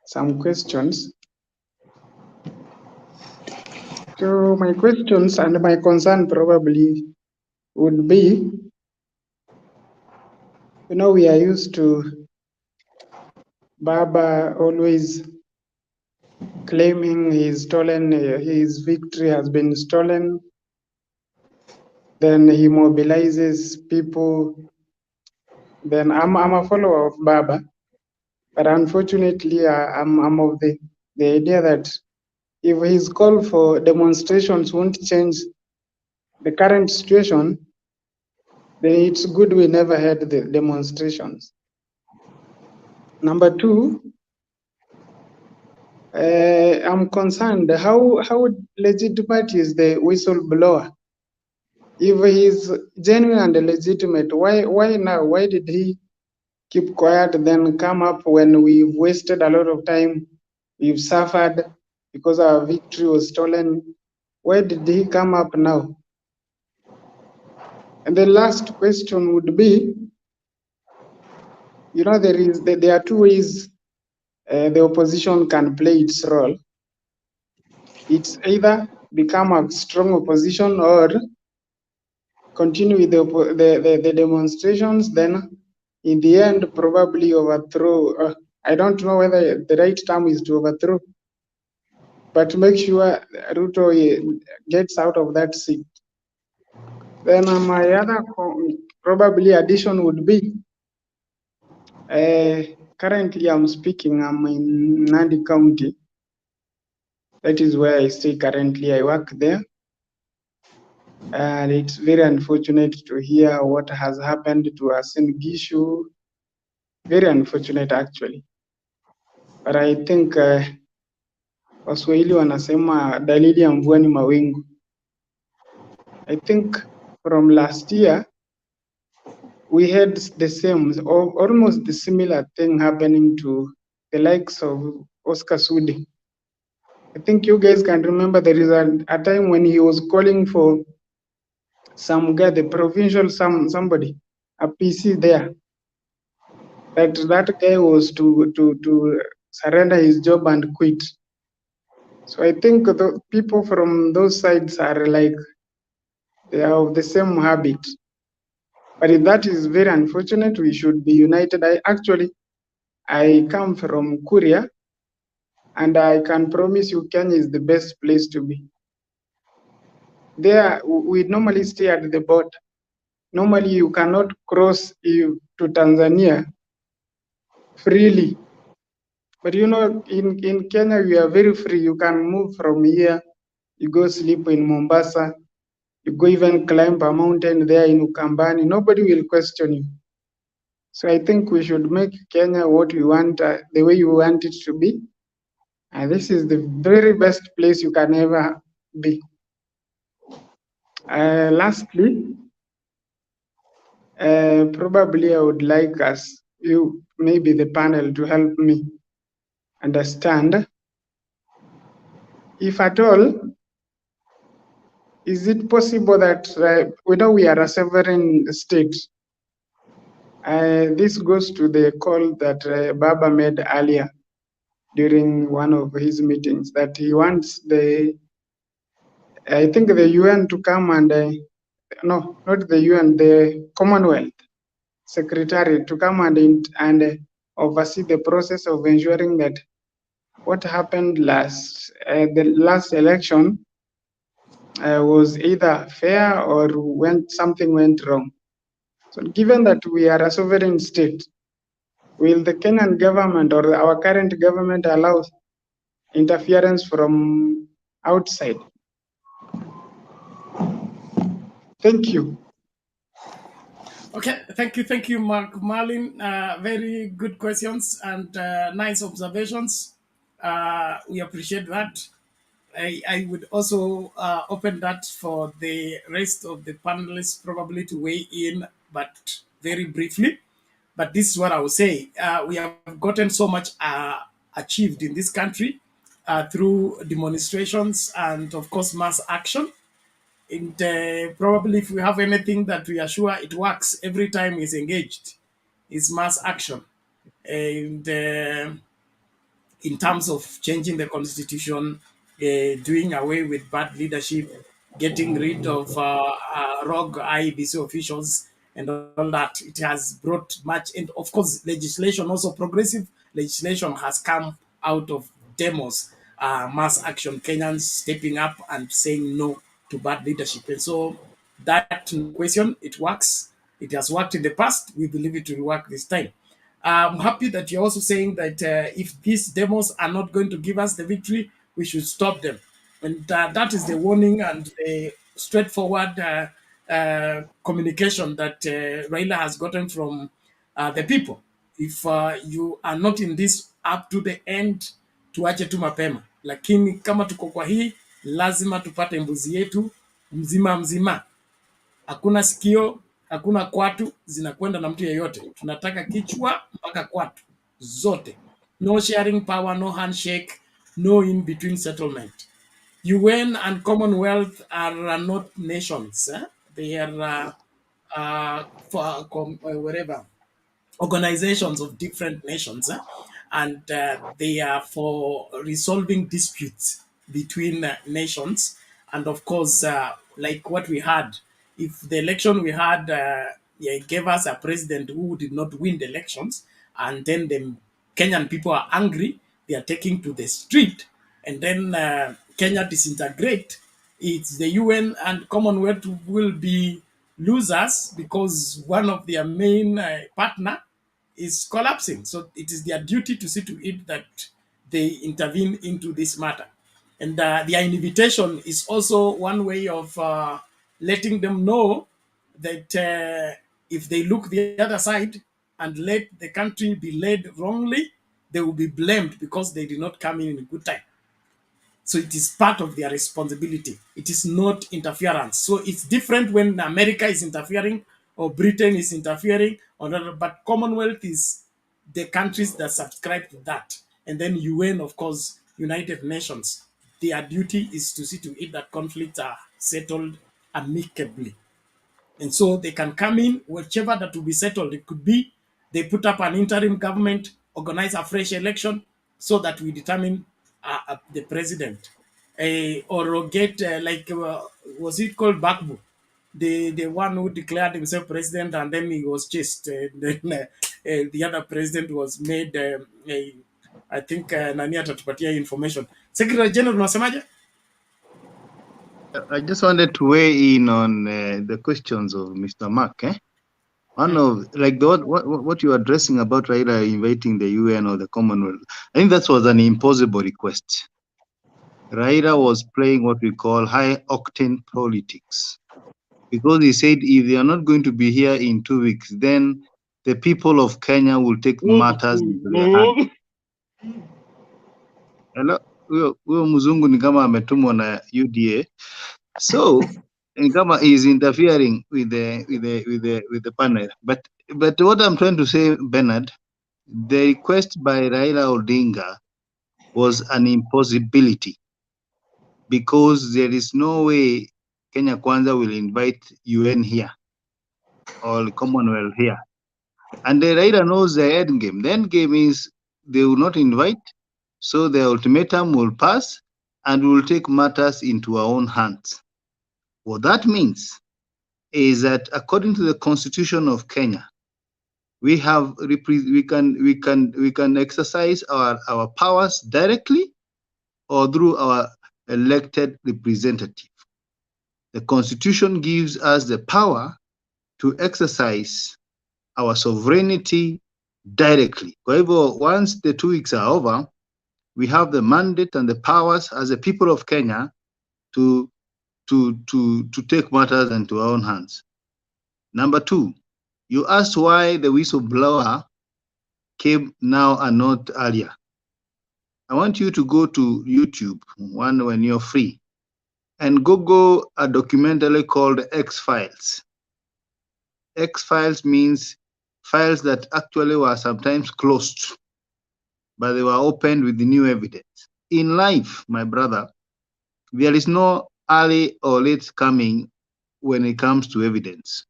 some questions. So my questions and my concern probably would be, you know, we are used to Baba always claiming his victory has been stolen. Then he mobilizes people. Then I'm a follower of Baba, but unfortunately I'm of the idea that if his call for demonstrations won't change the current situation, then it's good we never had the demonstrations. Number two, I'm concerned how legitimate is the whistleblower? If he's genuine and legitimate, why now? Why did he keep quiet, then come up when we've wasted a lot of time, we've suffered because our victory was stolen? Why did he come up now? And the last question would be, you know, there are two ways the opposition can play its role. It's either become a strong opposition or continue with the demonstrations, then in the end probably overthrow. I don't know whether the right term is to overthrow, but make sure Ruto gets out of that seat. Then my other probably addition would be, currently I'm speaking, I'm in Nandi County. That is where I stay currently. I work there. And it's very unfortunate to hear what has happened to Uasin Gishu. Very unfortunate actually. But I think Waswahili wanasema dalili ya mvua ni mawingu. I think from last year, we had the same, or almost the similar thing happening to the likes of Oscar Sudi. I think you guys can remember there is a time when he was calling for some guy, the provincial somebody, a PC there. That guy was to surrender his job and quit. So I think the people from those sides are like, they are of the same habit. But that is very unfortunate. We should be united. I come from Kuria, and I can promise you Kenya is the best place to be. There, we normally stay at the border. Normally, you cannot cross to Tanzania freely. But you know, in Kenya, we are very free. You can move from here, you go sleep in Mombasa, you go even climb a mountain there in Ukambani. Nobody will question you. So I think we should make Kenya what we want, the way you want it to be. And this is the very best place you can ever be. Lastly, probably I would like maybe the panel, to help me understand, if at all, is it possible that we know we are a sovereign state? This goes to the call that Baba made earlier during one of his meetings, that he wants the UN to come and, no, not the UN, the Commonwealth Secretary to come and oversee the process of ensuring that what happened the last election was either fair or when something went wrong. So given that we are a sovereign state, will the Kenyan government or our current government allow interference from outside? Thank you. Okay, thank you, Mark Marlin. Very good questions and nice observations. We appreciate that. I would also open that for the rest of the panelists probably to weigh in, but very briefly. But this is what I would say. We have gotten so much achieved in this country through demonstrations and, of course, mass action. And probably if we have anything that we are sure it works every time it's engaged, is mass action. And in terms of changing the constitution, doing away with bad leadership, getting rid of rogue IEBC officials, and all that. It has brought much, and of course, legislation, also progressive legislation, has come out of demos, mass action, Kenyans stepping up and saying no to bad leadership. And so, that question, it works. It has worked in the past. We believe it will work this time. I'm happy that you're also saying that if these demos are not going to give us the victory, we should stop them. And that is the warning and the straightforward communication that Raila has gotten from the people. If you are not in this up to the end, tuache tu mapema. Lakini kama tuko kwa hii, lazima tupate mbuzi yetu mzima mzima. Hakuna sikio, hakuna kwatu zinakwenda na mtu yeyote. Tunataka kichwa mpaka kwatu zote. No sharing power, no handshake, no in between settlement. UN and Commonwealth are not nations. They are wherever organizations of different nations, and they are for resolving disputes between nations. And of course, like what we had, if the election we had gave us a president who did not win the elections, and then the Kenyan people are angry, they are taking to the street, and then Kenya disintegrate, it's the UN and Commonwealth will be losers because one of their main partner is collapsing. So it is their duty to see to it that they intervene into this matter. And their invitation is also one way of letting them know that if they look the other side and let the country be led wrongly, they will be blamed because they did not come in a good time. So it is part of their responsibility. It is not interference. So it's different when America is interfering or Britain is interfering, or not, but Commonwealth is the countries that subscribe to that. And then UN, of course, United Nations. Their duty is to see to it that conflicts are settled amicably. And so they can come in, whichever that will be settled. It could be they put up an interim government, organize a fresh election so that we determine the president. Or get, was it called Bakbu? The one who declared himself president and then he was chased. Then the other president was made, I think, nani atatupatia information. Secretary General, unasemaje? I just wanted to weigh in on the questions of Mr. Mark. One of like what you're addressing about Raila inviting the UN or the Commonwealth. I think that was an impossible request. Raila was playing what we call high octane politics, because he said if they are not going to be here in 2 weeks, then the people of Kenya will take matters into their hands. Hello, huyo mzungu ni kama ametumwa na UDA. So Nkama is interfering with the panel. But what I'm trying to say, Bernard, the request by Raila Odinga was an impossibility, because there is no way Kenya Kwanza will invite UN here or the Commonwealth here. And the Raila knows the end game. The end game is they will not invite, so the ultimatum will pass and we will take matters into our own hands. What that means is that according to the Constitution of Kenya, we can exercise our powers directly or through our elected representative. The Constitution gives us the power to exercise our sovereignty directly. However, once the 2 weeks are over, we have the mandate and the powers as the people of Kenya to take matters into our own hands. Number two, you asked why the whistleblower came now and not earlier. I want you to go to YouTube when you're free and Google a documentary called X-Files. X-Files means files that actually were sometimes closed, but they were opened with the new evidence. In life, my brother, there is no early or late coming when it comes to evidence.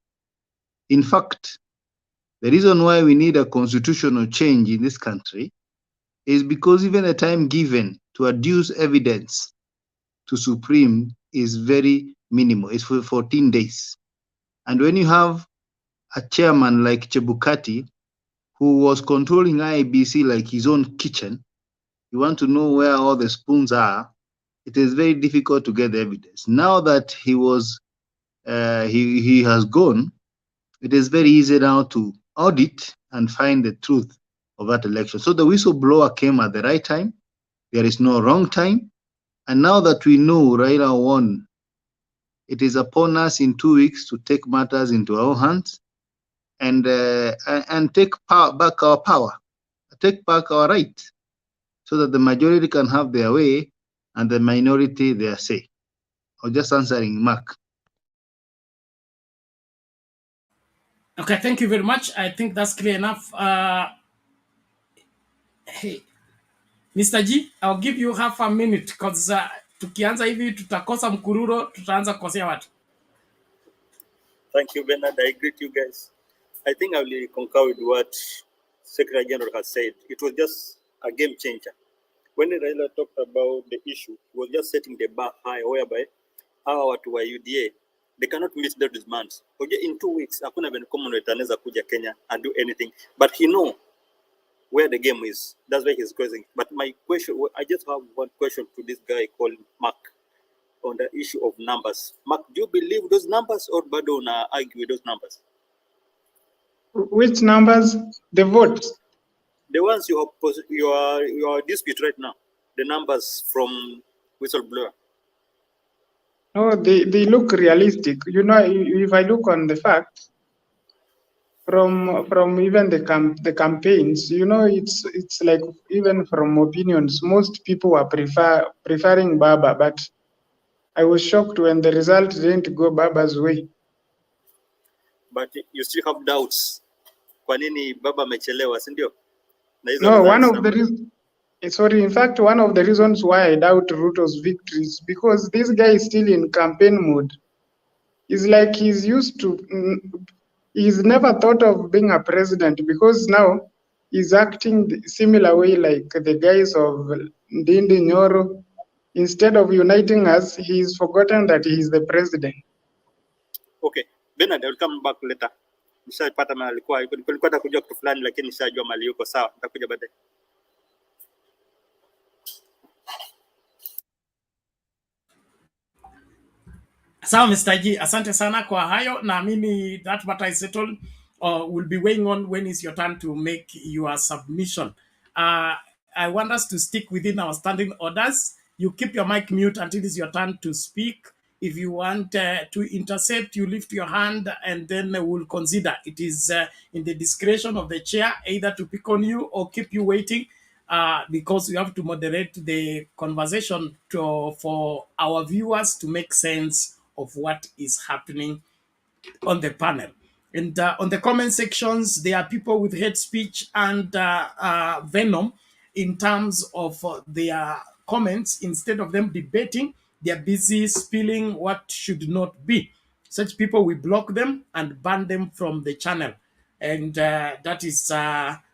In fact, the reason why we need a constitutional change in this country is because even the time given to adduce evidence to Supreme is very minimal. It's for 14 days. And when you have a chairman like Chebukati, who was controlling IEBC like his own kitchen, you want to know where all the spoons are, it is very difficult to get the evidence. Now that he has gone, it is very easy now to audit and find the truth of that election. So the whistleblower came at the right time. There is no wrong time. And now that we know Raila won, it is upon us in 2 weeks to take matters into our hands and take back our power, take back our rights, so that the majority can have their way and the minority their say. Or just answering Mark. Okay, thank you very much. I think that's clear enough. Hey, Mr. G, I'll give you half a minute because tukianza hivi tutakosa mkururo, tutaanza kukosea watu. Thank you, Bernard. I greet you guys. I think I will concur with what Secretary General has said. It was just a game changer. When Raila talked about the issue, he was just setting the bar high, whereby our to UDA, they cannot meet those demands. In 2 weeks, hakuna even Commonwealth anaweza kuja Kenya and do anything. But he know where the game is. That's why he's closing. But my question, I just have one question to this guy called Mark on the issue of numbers. Mark, do you believe those numbers or bado una argue with those numbers? Which numbers? The votes? The ones you are dispute right now. The numbers from whistleblower. No, they look realistic. You know, if I look on the facts from even the campaigns, you know, it's like even from opinions, most people are preferring Baba, but I was shocked when the result didn't go Baba's way. But you still have doubts. Kwa nini Baba amechelewa, si ndio? No, one of the reasons. Sorry, in fact, one of the reasons why I doubt Ruto's victory is because this guy is still in campaign mode. It's like he's used to, he's never thought of being a president because now he's acting the similar way like the guys of Ndindi Nyoro. Instead of uniting us, he's forgotten that he's the president. Okay, Bernard, I will come back later. Nishapata mahali nilikuwa nakujua kitu fulani lakini nishajua mahali yuko sawa. Nitakuja baadaye. Sawa Mr. G, asante sana kwa hayo. Naamini that matter is settled. Will be weighing on when is your turn to make your submission. I want us to stick within our standing orders. You keep your mic mute until it's your turn to speak. If you want to intercept, you lift your hand and then we'll consider. It is in the discretion of the chair either to pick on you or keep you waiting because we have to moderate the conversation for our viewers to make sense of what is happening on the panel. And on the comment sections, there are people with hate speech and venom in terms of their comments. Instead of them debating, they are busy spilling what should not be. Such people, we block them and ban them from the channel. And that is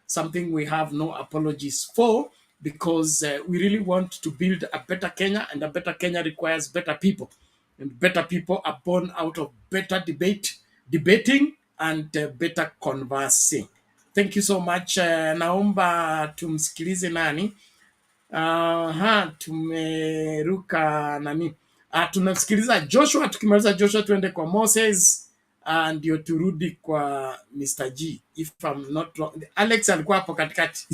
something we have no apologies for because we really want to build a better Kenya, and a better Kenya requires better people. And better people are born out of better debating and better conversing. Thank you so much. Naomba tumsikilize nani? Tumeruka nani? Tunamsikiliza Joshua. Tukimaliza Joshua tuende kwa Moses ndio turudi kwa Mr. G if I'm not wrong. Alex alikuwa hapo katikati.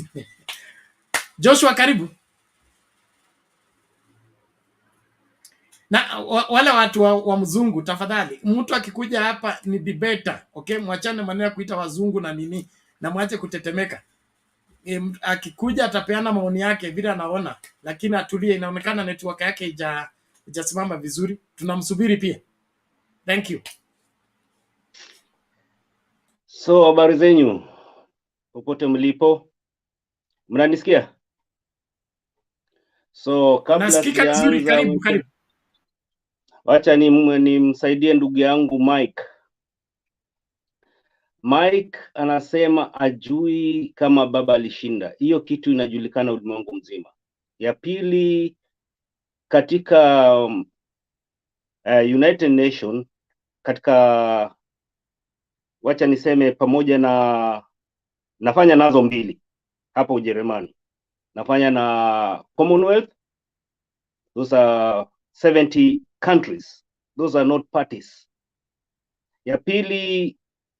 Joshua, karibu. Na wale watu wa mzungu, tafadhali, mtu akikuja hapa ni debater, okay? Mwachane maneno ya kuita wazungu na nini, na mwache kutetemeka. Akikuja atapeana maoni yake vile anaona, lakini atulie. Inaonekana network yake haijasimama vizuri. Tunamsubiri pia. Thank you. So habari zenyu popote mlipo, mnanisikia? So kabla sijaanza, wacha nimsaidie ndugu yangu Mike. Mike anasema ajui kama baba alishinda. Hiyo kitu inajulikana ulimwengu mzima. Ya pili, katika United Nation, katika wacha niseme pamoja na nafanya nazo mbili hapa Ujerumani. Nafanya na Commonwealth. Those are 70 countries. Those are not parties. Ya pili,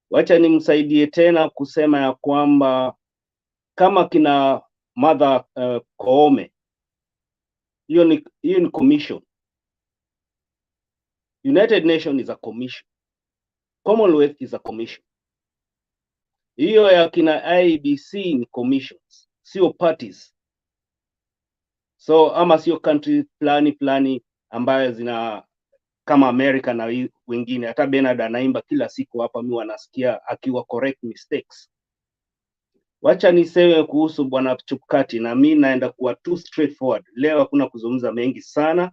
wacha nimsaidie tena kusema ya kwamba kama kina Mother Koome, hiyo ni commission. United Nation is a commission. Commonwealth is a commission. Hiyo ya kina IEBC ni commissions, sio parties. So ama sio country plani ambayo zina kama America na wengine. Hata Bernard anaimba kila siku hapa, mimi wanasikia akiwa correct mistakes. Wacha niseme kuhusu bwana Chebukati, na mimi naenda kuwa too straightforward. Leo hakuna kuzungumza mengi sana.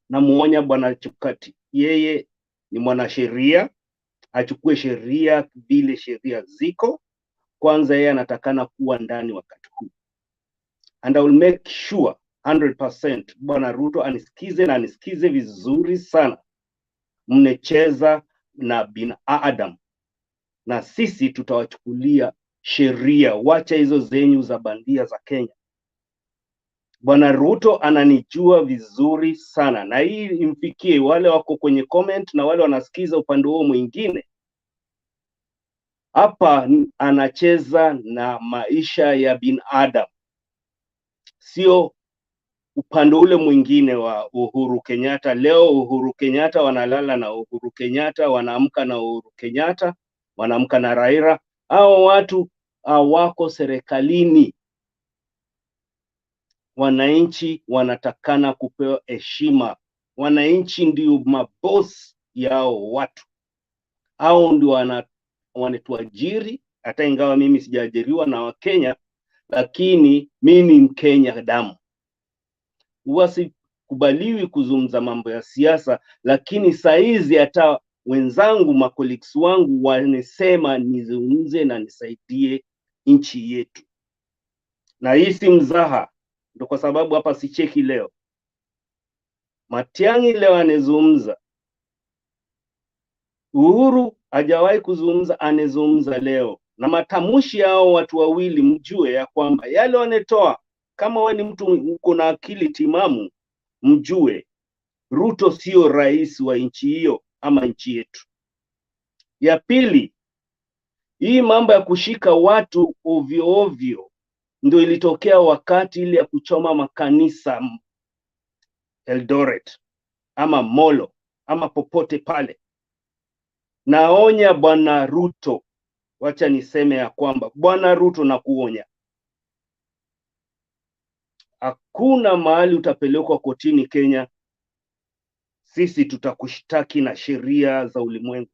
Na muonya bwana Chebukati, yeye ni mwanasheria achukue sheria vile sheria ziko. Kwanza yeye anatakana kuwa ndani wakati huu, and I will make sure 100% Bwana Ruto anisikize na anisikize vizuri sana. Mnecheza na binadamu na sisi tutawachukulia sheria. Wacha hizo zenyu za bandia za Kenya. Bwana Ruto ananijua vizuri sana, na hii imfikie wale wako kwenye comment na wale wanasikiza upande huo mwingine. Hapa anacheza na maisha ya binadamu, sio upande ule mwingine wa Uhuru Kenyatta. Leo Uhuru Kenyatta wanalala na Uhuru Kenyatta, wanaamka na Uhuru Kenyatta, wanaamka na Raila. Hao watu hawako serikalini. Wananchi wanatakana kupewa heshima. Wananchi ndio maboss yao watu. Hao ndio wanatuajiri, hata ingawa mimi sijaajiriwa na Wakenya, lakini mimi ni Mkenya damu. Wasikubaliwi kuzungumza mambo ya siasa, lakini saizi hata wenzangu macolleagues wangu wanasema nizungumze na nisaidie nchi yetu. Na hii si mzaha, ndio kwa sababu hapa sicheki leo. Matiang'i leo anezungumza. Uhuru hajawahi kuzungumza, anezungumza leo. Na matamshi yao watu wawili, mjue ya kwamba yale wanetoa, kama wewe ni mtu uko na akili timamu, mjue Ruto sio rais wa nchi hiyo ama nchi yetu. Ya pili, hii mambo ya kushika watu ovyo ovyo ndio ilitokea wakati ile ya kuchoma makanisa Eldoret ama Molo ama popote pale. Naonya Bwana Ruto, wacha niseme ya kwamba Bwana Ruto nakuonya, hakuna mahali utapelekwa kotini Kenya. Sisi tutakushtaki na sheria za ulimwengu.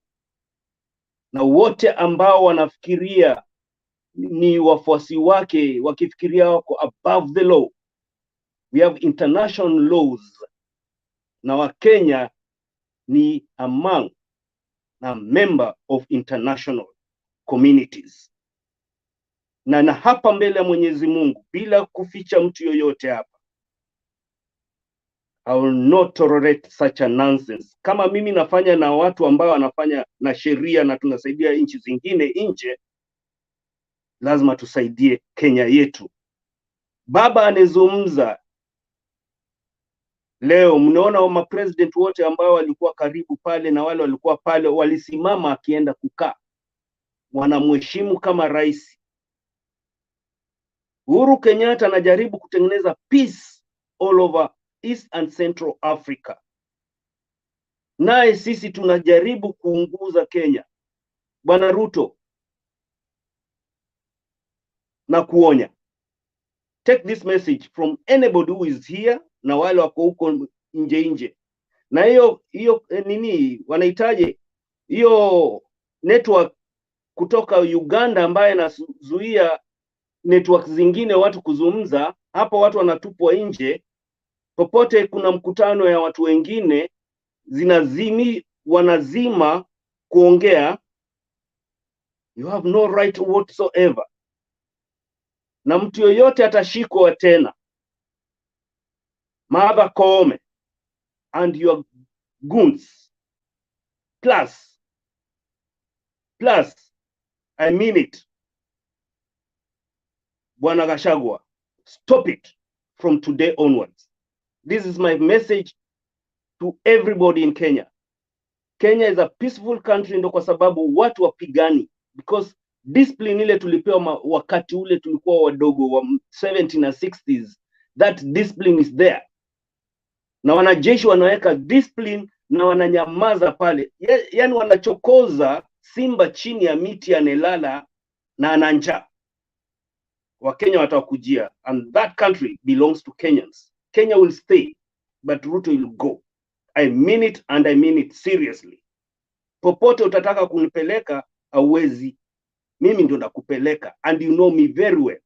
Na wote ambao wanafikiria ni wafuasi wake, wakifikiria wako above the law, we have international laws, na Wakenya ni among a member of international communities. Na hapa mbele ya Mwenyezi Mungu, bila kuficha mtu yoyote hapa, I will not tolerate such a nonsense. Kama mimi nafanya na watu ambao wanafanya na sheria na tunasaidia nchi zingine nje, lazima tusaidie Kenya yetu. Baba anezungumza leo, mnaona wa president wote ambao walikuwa karibu pale na wale walikuwa pale walisimama akienda kukaa. Wanamheshimu kama rais. Uhuru Kenyatta anajaribu kutengeneza peace all over East and Central Africa. Naye sisi tunajaribu kuunguza Kenya. Bwana Ruto, na kuonya, take this message from anybody who is here na wale wako huko nje. Na hiyo nini wanahitaji hiyo network kutoka Uganda ambaye inazuia network zingine watu kuzungumza. Hapa watu wanatupwa nje. Popote kuna mkutano ya watu wengine wanazima kuongea. You have no right whatsoever. Na mtu yoyote atashikwa tena, Martha Koome and your goons, plus I mean it, Bwana Gachagua, stop it from today onwards. This is my message to everybody in Kenya. Kenya is a peaceful country, ndo kwa sababu watu wapigani, because discipline ile tulipewa wakati ule tulikuwa wadogo wa 70s na 60s, that discipline is there. Na wanajeshi wanaweka discipline na wananyamaza pale. Yani wanachokoza simba chini ya miti anelala na ananja. Wakenya watakujia, and that country belongs to Kenyans. Kenya will stay, but Ruto will go. I mean it, and I mean it seriously. Popote utataka kunipeleka, hauwezi. Mimi ndo nakupeleka, and you know me very well.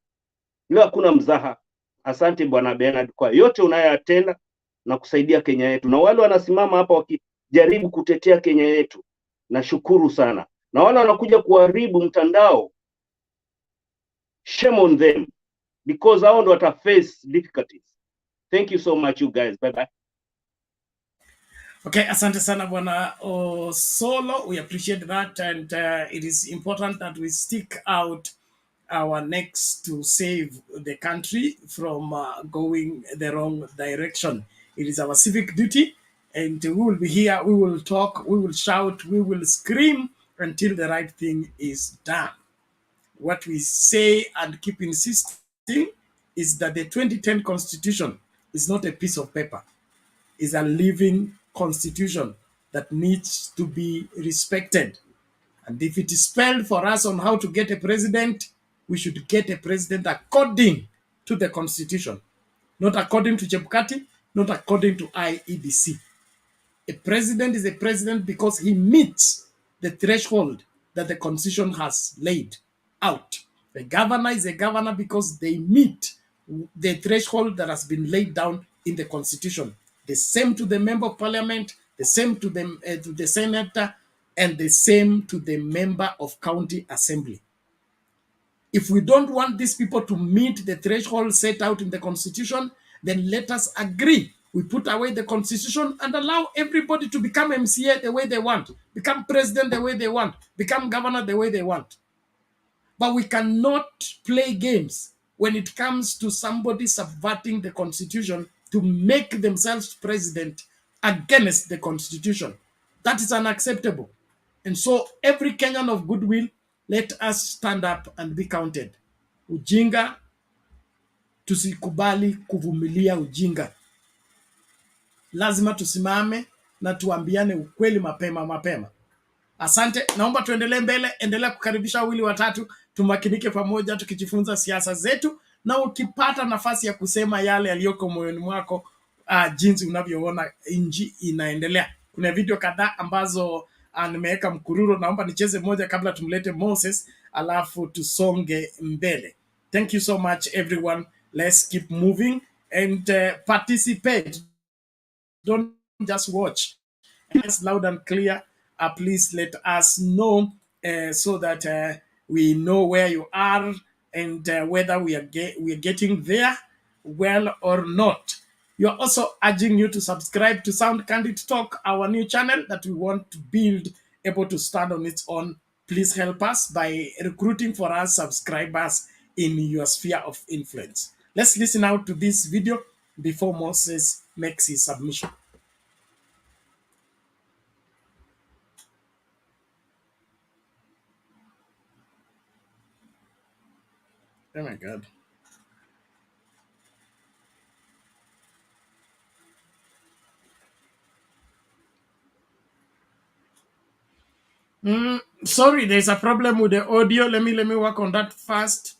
Leo hakuna mzaha. Asante Bwana Bernard kwa yote unayotenda na kusaidia Kenya yetu. Na wale wanasimama hapa wakijaribu kutetea Kenya yetu, Nashukuru sana. Na wale wanakuja kuharibu mtandao, shame on them, because hao ndo wata face difficulties. Thank you so much you guys. Bye bye. Okay, asante sana bwana Solo. We appreciate that, and it is important that we stick out our necks to save the country from going the wrong direction. It is our civic duty, and we will be here. We will talk. We will shout. We will scream until the right thing is done. What we say and keep insisting is that the 2010 Constitution is not a piece of paper. Is a living constitution that needs to be respected. And if it is spelled for us on how to get a president, we should get a president according to the constitution, not according to Chebukati, not according to IEBC. A president is a president because he meets the threshold that the constitution has laid out. A governor is a governor because they meet the threshold that has been laid down in the constitution. The same to the member of parliament, the same to the senator, and the same to the member of county assembly. If we don't want these people to meet the threshold set out in the constitution, then let us agree. We put away the constitution and allow everybody to become MCA the way they want, become president the way they want, become governor the way they want. But we cannot play games when it comes to somebody subverting the constitution to make themselves president against the constitution. That is unacceptable. And so every Kenyan of goodwill, let us stand up and be counted. Ujinga, tusikubali kuvumilia ujinga. Lazima tusimame na tuambiane ukweli mapema. Asante, naomba tuendelee mbele, endelea kukaribisha wawili watatu, tumakinike pamoja tukijifunza siasa zetu, na ukipata nafasi ya kusema yale yaliyoko moyoni mwako, jinsi unavyoona nchi inaendelea. Kuna video kadhaa ambazo nimeweka mkururo, naomba nicheze moja kabla tumlete Moses, alafu tusonge mbele. Thank you so much everyone. Let's keep moving and participate. Don't just watch. It's loud and clear. Please let us know so that we know where you are and whether we are getting there well or not. We are also urging you to subscribe to Sound Candid Talk, our new channel that we want to build, able to stand on its own. Please help us by recruiting for us subscribers in your sphere of influence. Let's listen out to this video before Moses makes his submission. Oh my God. Sorry, there's a problem with the audio. Let me work on that first.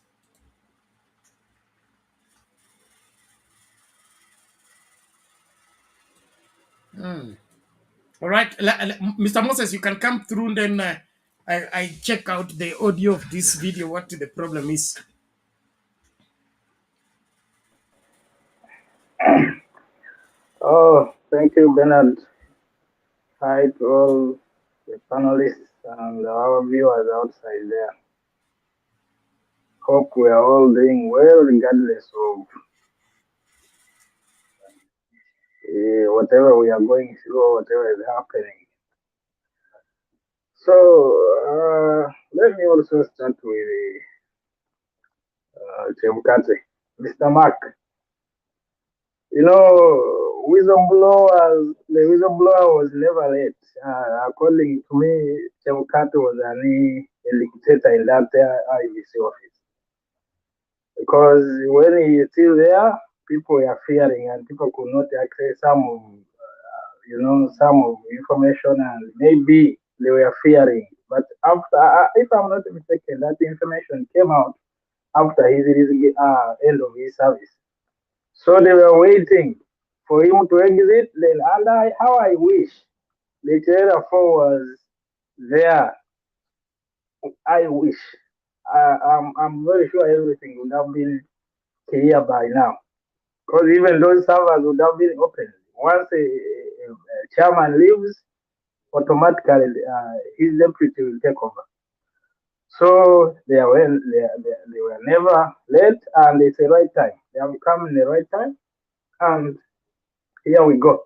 All right, Mr. Moses, you can come through, then I check out the audio of this video, what the problem is. Oh, thank you, Bernard. Hi to all the panelists and our viewers outside there. Hope we are all doing well, regardless of whatever we are going through or whatever is happening. So, let me also start with Chebukati. Mr. Mark, you know, the whistleblower was never late. According to me, Chebukati was a dictator in that IEBC office. Because when he is still there, people were fearing and people could not access some of information, and maybe they were fearing. But after, if I'm not mistaken, that information came out after his end of his service. So they were waiting for him to exit. Then, how I wish the Taylor was there. I wish. I'm very sure everything would have been clear by now, because even those servers would have been open. Once a chairman leaves automatically his deputy will take over. So they were never late, and it's the right time. They have come in the right time, and here we go.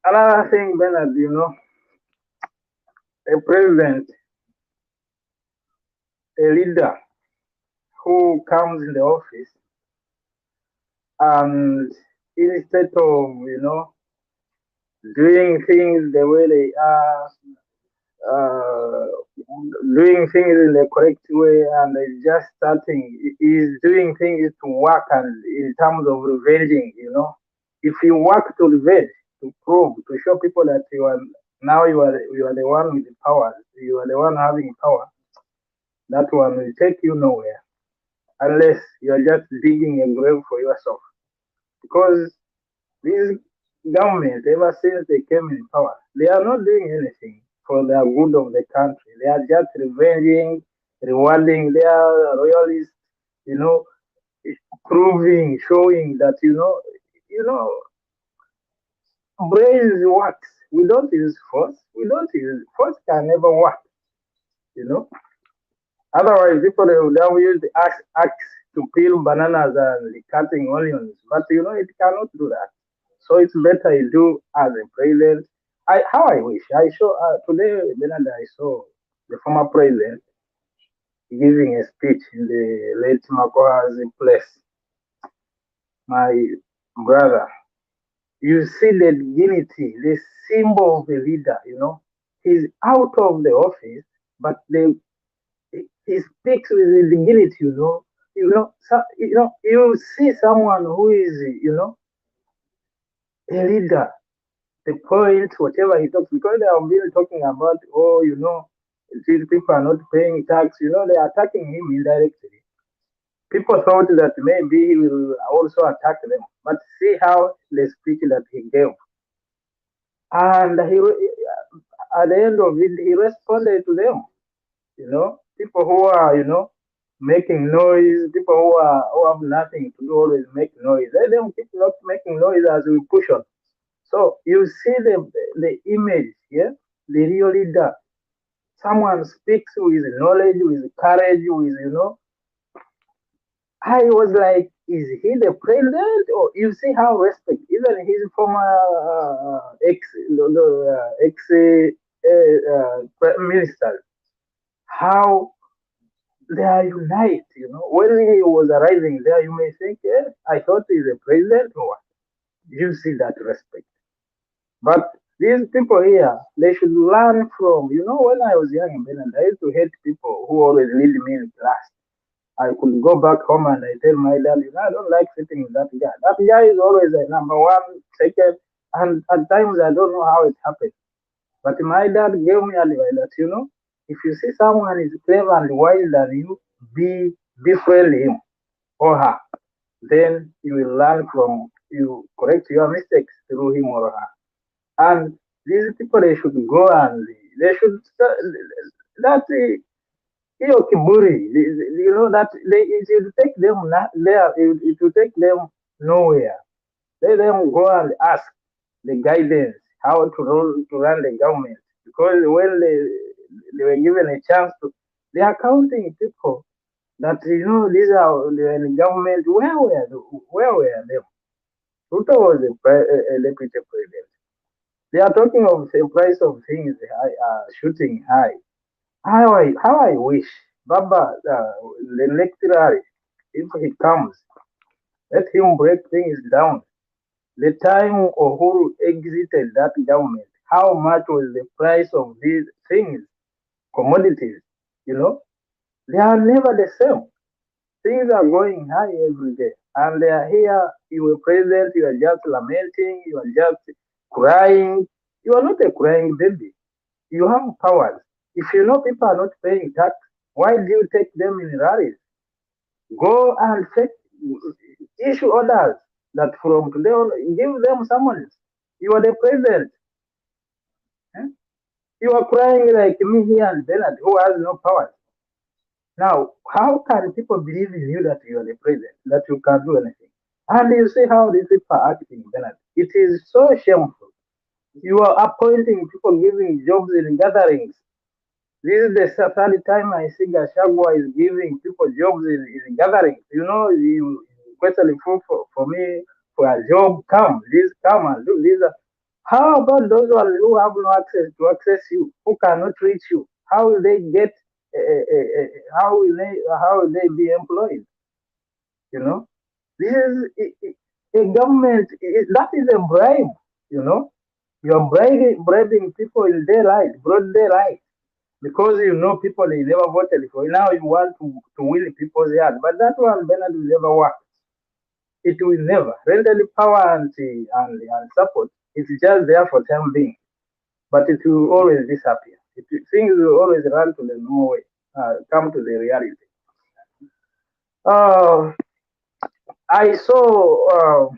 Another thing, Bernard, a president, a leader who comes in the office and instead of doing things the way they are, doing things in the correct way, and just starting is doing things to work and in terms of revenging. If you work to revenge, to prove, to show people that you are the one with the power, you are the one having power, that one will take you nowhere unless you are just digging a grave for yourself. Because these government, ever since they came in power, they are not doing anything for the good of the country. They are just revenging, rewarding their royalists, proving, showing that brains works. We don't use force. Force can never work. Otherwise, people would have used axe to peel bananas and cutting onions, but it cannot do that. So it's better you do as a president. How I wish I saw today, Bernard, I saw the former president giving a speech in the late Makoha's place. My brother, you see the dignity, the symbol of the leader. He's out of the office, but he speaks with the dignity. You see someone who is a leader. The point, whatever he talks, because they have been talking about, these people are not paying tax, they are attacking him indirectly. People thought that maybe he will also attack them, but see how the speech that he gave. And at the end of it, he responded to them. People who are, making noise, people who have nothing to do always make noise. Let them keep not making noise as we push on. So you see the image here, the real leader. Someone speaks with knowledge, with courage, with I was like, is he the president? Or you see how respect, even his former prime minister, how they are unite. When he was arriving there, you may think, I thought he's a president or what? You see that respect. But these people here, they should learn from, when I was young in Benin, I used to hate people who always lead me in class. I could go back home and I tell my dad, I don't like sitting with that guy. That guy is always a number one, second, and at times I don't know how it happened. But my dad gave me advice that, if you see someone is clever and wise than you, befriend him or her. Then you will learn from, you correct your mistakes through him or her. And these people, they should go and they should that hiyo kiburi, that it will take them there. It will take them nowhere. Let them go and ask the guidance how to run the government, because when they were given a chance to, they are counting people that these are the government. Where were them? Ruto was a deputy president. They are talking of the price of things shooting high. How I wish Baba, the Electoral, if he comes, let him break things down. The time Uhuru exited that government, how much was the price of these things, commodities? They are never the same. Things are going high every day, and they are here. You are president, you are just lamenting, you are just crying. You are not a crying baby. You have powers. If you know people are not paying tax, why do you take them in rallies? Go and issue orders that from today on, give them summons. You are the president. Eh? You are crying like me here and Bernard, who has no powers. Now, how can people believe in you that you are the president, that you can do anything? And you see how these people are acting, Bernard. It is so shameful. You are appointing people, giving jobs in gatherings. This is the third time I see Gashagwa is giving people jobs in gatherings. You know, you especially for me for a job, come and do this. How about those ones who have no access to access you, who cannot reach you? How will they get? How will they be employed? You know, this is a government. That is a bribe. You know, you are bribing people in daylight, broad daylight, because you know people they never voted for. Now you want to win people's yard, but that one Bernard will never work. It will never. Rental power and support is just there for time being, but it will always disappear. Things will always run to the no way, come to the reality. Uh, I saw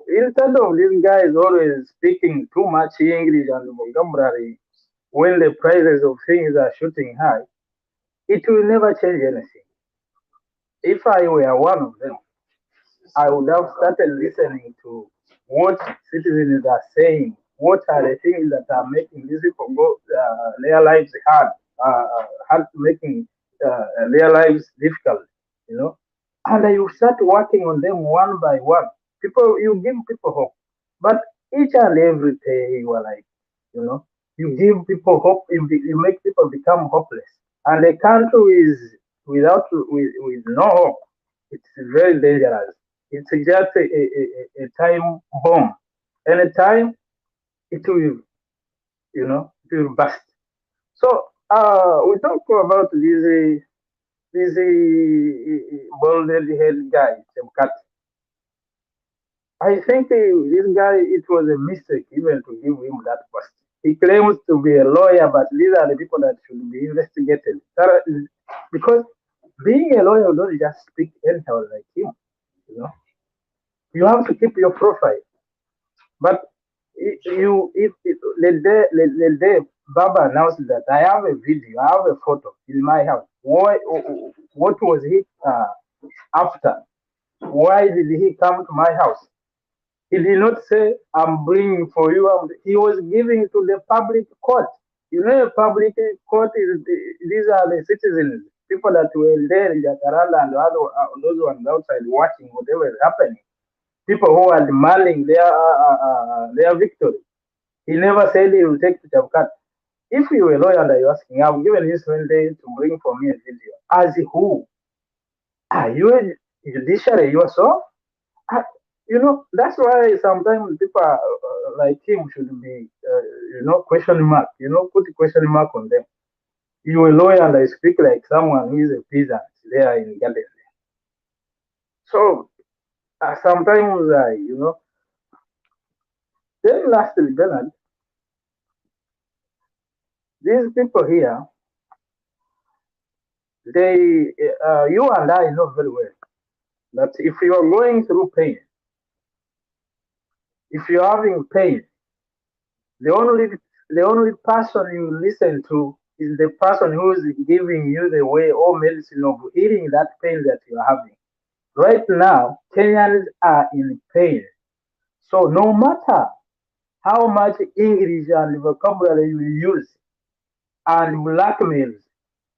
instead of these guys always speaking too much English and vocabulary when the prices of things are shooting high, it will never change anything. If I were one of them, I would have started listening to what citizens are saying. What are the things that are making these people go their lives hard making their lives difficult, you know? And you start working on them one by one. You give people hope, but each and every day you are like, you know, you give people hope, you make people become hopeless, and the country is with no hope. It's very dangerous. It's just a time bomb. Anytime it will, it will burst. So we talk about this balded head guy, Chebukati. I think this guy, it was a mistake even to give him that post. He claims to be a lawyer, but these are the people that should be investigated. Because being a lawyer, you don't just speak anyhow like him. You know, you have to keep your profile. But if the day Baba announced that I have a video, I have a photo in my house. What was he after? Why did he come to my house? He did not say, I'm bringing for you. He was giving to the public court. You know, a public court these are the citizens, people that were there in Jacaranda and those ones outside watching whatever is happening. People who are demanding their victory. He never said he will take to Chebukati. If you were a lawyer and you're asking, I've given you 7 days to bring for me a video. As who? Are you a judiciary yourself? That's why sometimes people like him should be, question mark, put a question mark on them. You're a lawyer and I speak like someone who is a peasant there in Garden. So sometimes then lastly, Bernard, these people here, you and I know very well that if you are going through pain, if you're having pain, the only person you listen to is the person who is giving you the way or medicine of healing that pain that you're having. Right now, Kenyans are in pain. So no matter how much English and vocabulary you use and blackmails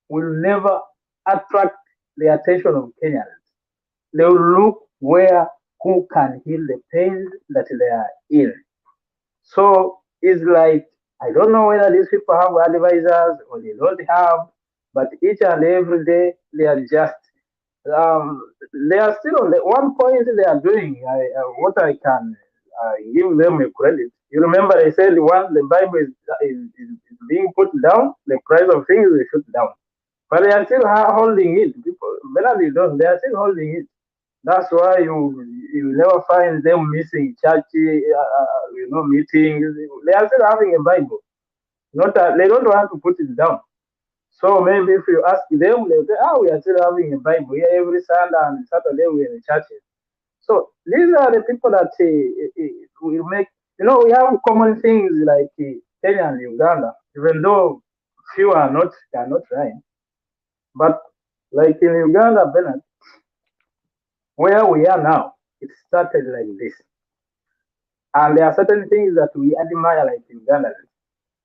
will never attract the attention of Kenyans. They will look who can heal the pain that they are in. So it's like, I don't know whether these people have advisors or they don't have, but each and every day they are just, they are still on the one point they are doing. What I can give them a credit. You remember I said once the Bible is being put down, the price of things is shut down. But they are still holding it. People, better they don't. They are still holding it. That's why you never find them missing church, meetings. They are still having a Bible. Not that they don't want to put it down. So maybe if you ask them, they'll say, "Oh, we are still having a Bible here every Sunday and Saturday we're in the churches." So these are the people that will make. We have common things like Kenya and Uganda, even though few are not right. But like in Uganda, Bernard, where we are now, it started like this. And there are certain things that we admire, like Uganda,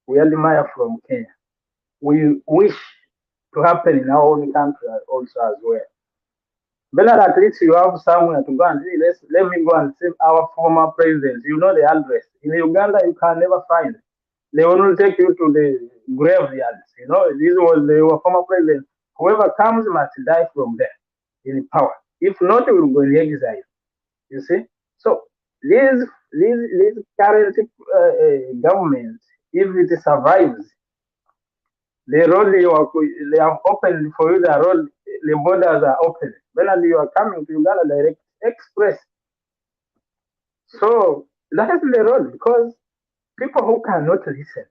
we admire from Kenya. We wish to happen in our own country also as well. Better at least you have somewhere to go and see. Let me go and see our former presidents. You know the address. In Uganda, you can never find. They will take you to the graveyards. You know, this was the former president. Whoever comes must die from there in power. If not, we will go in exile. You see? So these current government, if it survives, the road they have opened for you, the road, the borders are open. When you are coming to Uganda direct express. So that is the road, because people who cannot listen,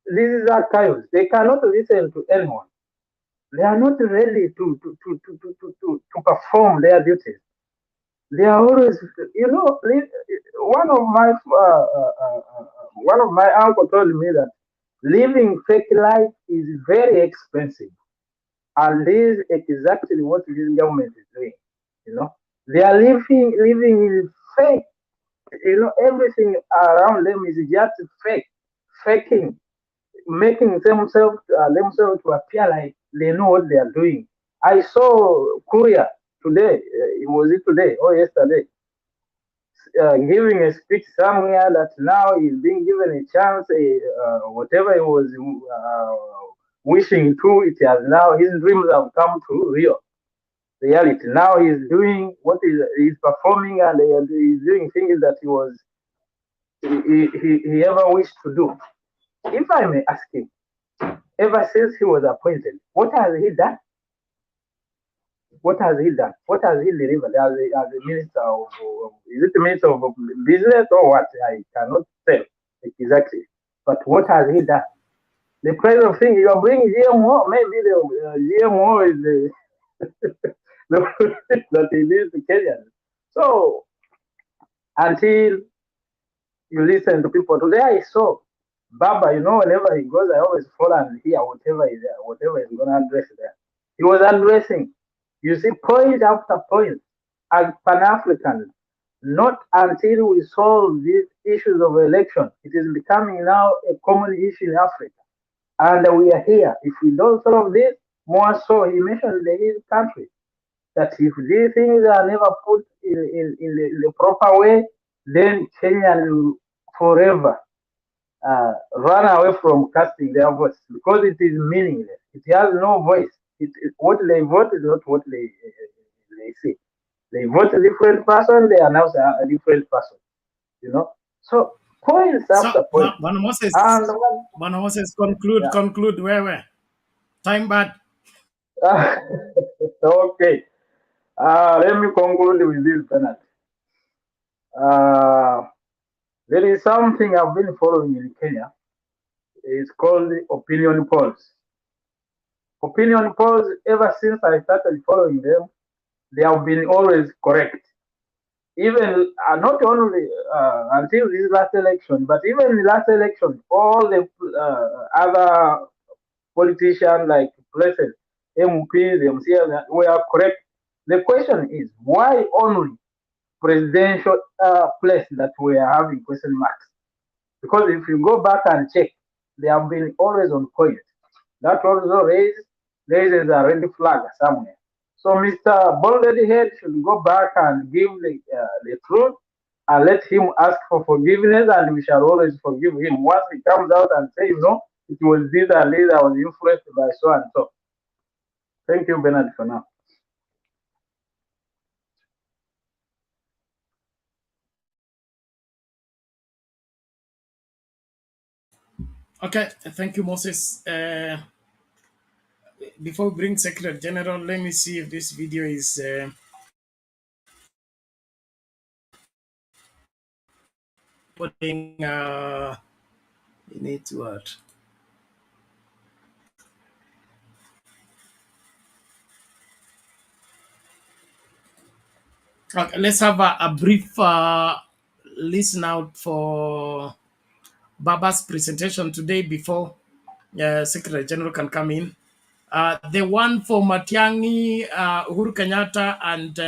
this is our chaos. They cannot listen to anyone. They are not ready to perform their duties. They are always, you know, one of my uncle told me that living fake life is very expensive. And this is exactly what this government is doing. You know, they are living in fake. You know, everything around them is just fake, faking, making themselves to appear like they know what they are doing. I saw Korea today. Was it today or yesterday? Giving a speech somewhere that now he's being given a chance. Whatever he was wishing to, it has now, his dreams have come to real reality. Now he's doing what he's performing, and he's doing things that he ever wished to do. If I may ask him, ever since he was appointed, what has he done? What has he done? What has he delivered as a minister of, is it the minister of business or what? I cannot tell exactly. But what has he done? The price of things, you are bringing GMO, maybe the GMO is that he did to Kenya. So until you listen to people, today I saw Baba, you know, whenever he goes, I always follow and hear whatever he's going to address there. He was addressing, you see, point after point, as Pan-African, not until we solve these issues of election. It is becoming now a common issue in Africa. And we are here. If we don't solve this, more so, he mentioned his country, that if these things are never put in the proper way, then Kenya will forever run away from casting their votes, because it is meaningless. It has no voice. What they vote is not what they say. They vote a different person, they announce a different person. You know? So points after point. Moses, conclude where? Time bad. Okay. Let me conclude with this, Bernard. There is something I've been following in Kenya. It's called opinion polls. Opinion polls, ever since I started following them, they have been always correct. Even not only until this last election, but even in the last election, all the other politicians like President, MPs, MCs were correct. The question is, why only presidential place that we are having question marks? Because if you go back and check, they have been always on point. That also raises a red flag somewhere. So Mr. Baldhead Head should go back and give the truth, and let him ask for forgiveness, and we shall always forgive him. Once he comes out and say, you know, it was this and this, I was influenced by so and so. Thank you, Bernard, for now. Okay, thank you, Moses. Before we bring Secretary General, let me see if this video is putting you need to add. Okay, let's have a brief listen out for Baba's presentation today before Secretary General can come in. The one for Matiang'i, Uhuru Kenyatta, and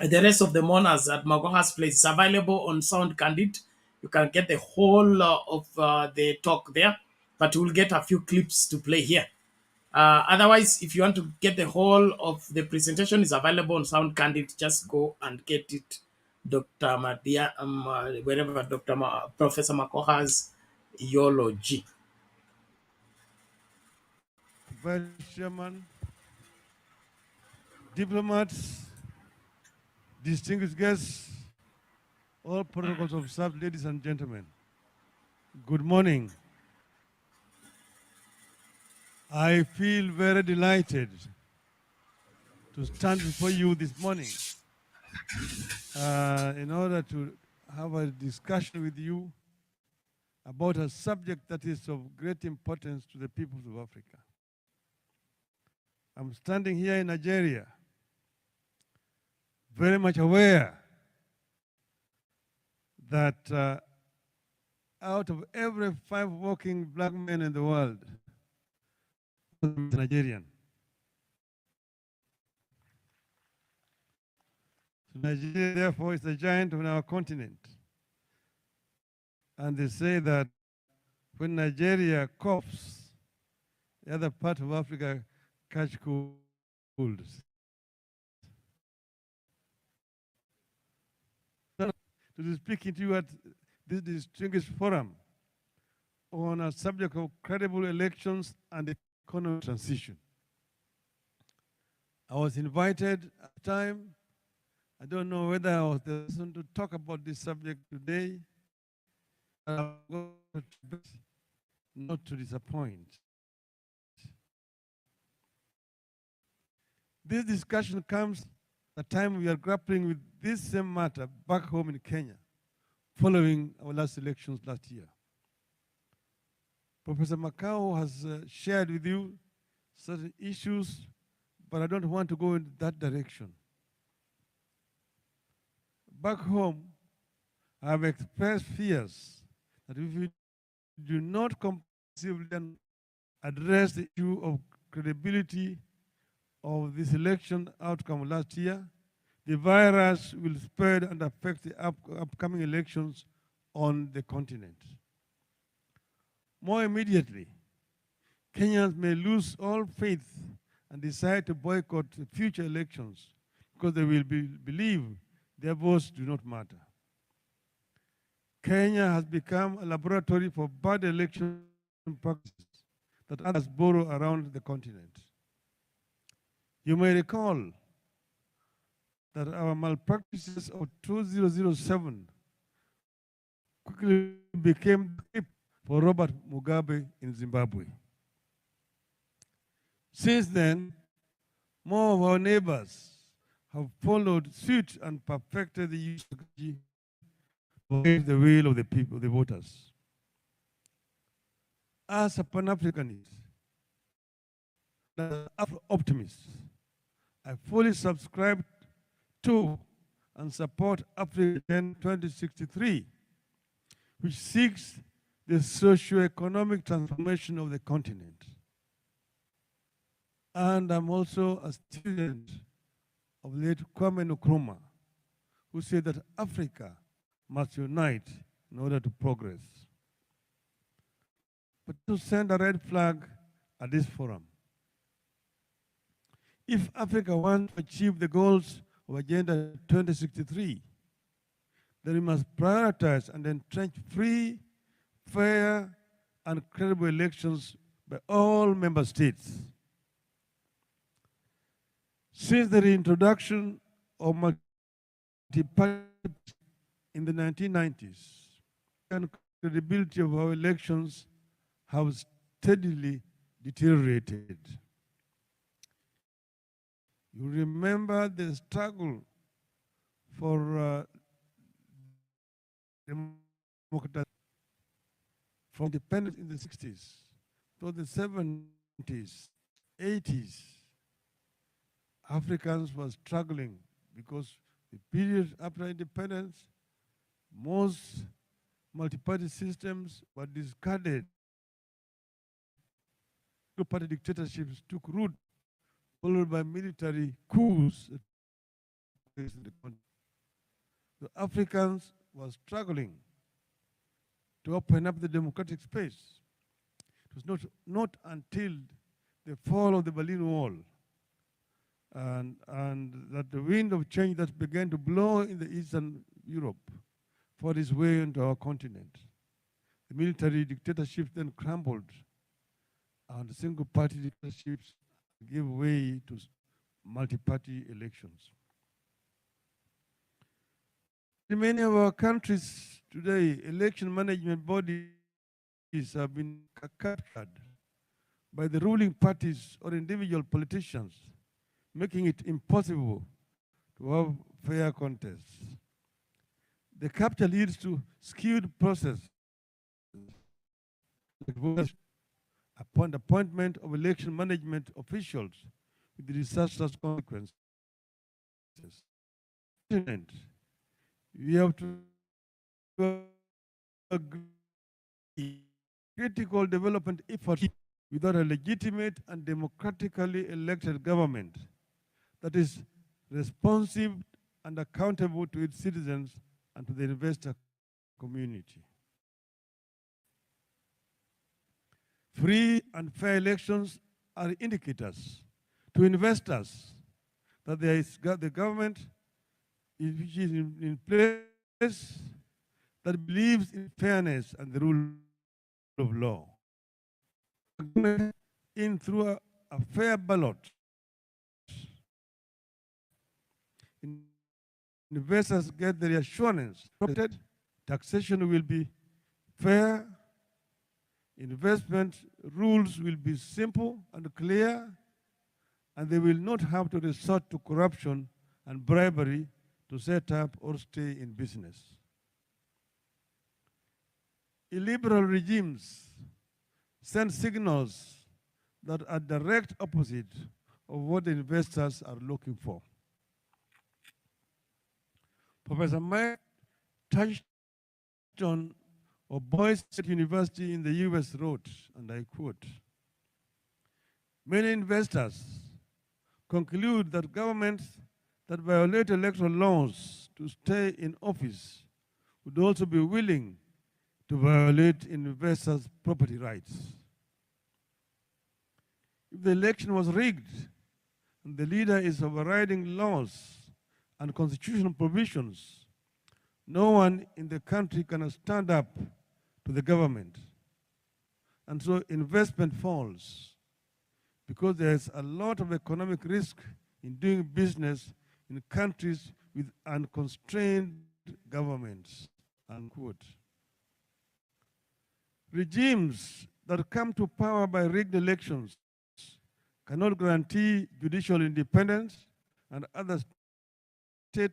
The rest of the mourners at Magoha's place is available on Sound Candid. You can get the whole of the talk there, but we'll get a few clips to play here. Otherwise, if you want to get the whole of the presentation, is available on Sound Candid. Just go and get it, Dr. Madia, wherever Professor Makoha's eulogy. Vice Chairman, diplomats, distinguished guests, all protocols observed, ladies and gentlemen. Good morning. I feel very delighted to stand before you this morning in order to have a discussion with you about a subject that is of great importance to the peoples of Africa. I'm standing here in Nigeria, very much aware that out of every 5 working black men in the world, Nigerian. So Nigeria, therefore, is the giant on our continent. And they say that when Nigeria coughs, the other part of Africa catch colds. To be speaking to you at this distinguished forum on a subject of credible elections and economic transition. I was invited at the time. I don't know whether I was the person to talk about this subject today. I'm going to try not to disappoint. This discussion comes at the time we are grappling with this same matter back home in Kenya, following our last elections last year. Professor Makau has shared with you certain issues, but I don't want to go in that direction. Back home, I have expressed fears that if we do not comprehensively address the issue of credibility of this election outcome last year, the virus will spread and affect the upcoming elections on the continent. More immediately, Kenyans may lose all faith and decide to boycott the future elections because they will believe their votes do not matter. Kenya has become a laboratory for bad election practices that others borrow around the continent. You may recall that our malpractices of 2007 quickly became the script for Robert Mugabe in Zimbabwe. Since then, more of our neighbors have followed suit and perfected the use of strategy to raise the will of the people, the voters. As a Pan-Africanist, an Afro-optimist, I fully subscribe to and support Africa 2063, which seeks the socio-economic transformation of the continent. And I'm also a student of late Kwame Nkrumah, who said that Africa must unite in order to progress. But to send a red flag at this forum, if Africa wants to achieve the goals of Agenda 2063, then we must prioritize and entrench free, fair, and credible elections by all member states. Since the reintroduction of multi-party in the 1990s, and credibility of our elections have steadily deteriorated. You remember the struggle for democracy from independence in the 60s to the 70s, 80s. Africans were struggling because the period after independence, most multi-party systems were discarded. Two-party dictatorships took root, followed by military coups in the country. The Africans were struggling to open up the democratic space. It was not until the fall of the Berlin Wall and that the wind of change that began to blow in the Eastern Europe fought its way into our continent. The military dictatorship then crumbled, and single-party dictatorships gave way to multi-party elections. In many of our countries today, election management bodies have been captured by the ruling parties or individual politicians, making it impossible to have fair contests. The capture leads to skewed process, upon the appointment of election management officials with disastrous consequences. We have to agree critical development efforts without a legitimate and democratically elected government that is responsive and accountable to its citizens and to the investor community. Free and fair elections are indicators to investors that there is the government which is in place that believes in fairness and the rule of law. In through a fair ballot, investors get the reassurance that taxation will be fair, investment rules will be simple and clear, and they will not have to resort to corruption and bribery to set up or stay in business. Illiberal regimes send signals that are direct opposite of what the investors are looking for. Professor Mike touched on Boise State University in the US wrote, and I quote, "Many investors conclude that governments that violate electoral laws to stay in office would also be willing to violate investors' property rights. If the election was rigged and the leader is overriding laws and constitutional provisions, no one in the country can stand up to the government. And so investment falls because there's a lot of economic risk in doing business in countries with unconstrained governments," unquote. Regimes that come to power by rigged elections cannot guarantee judicial independence and other state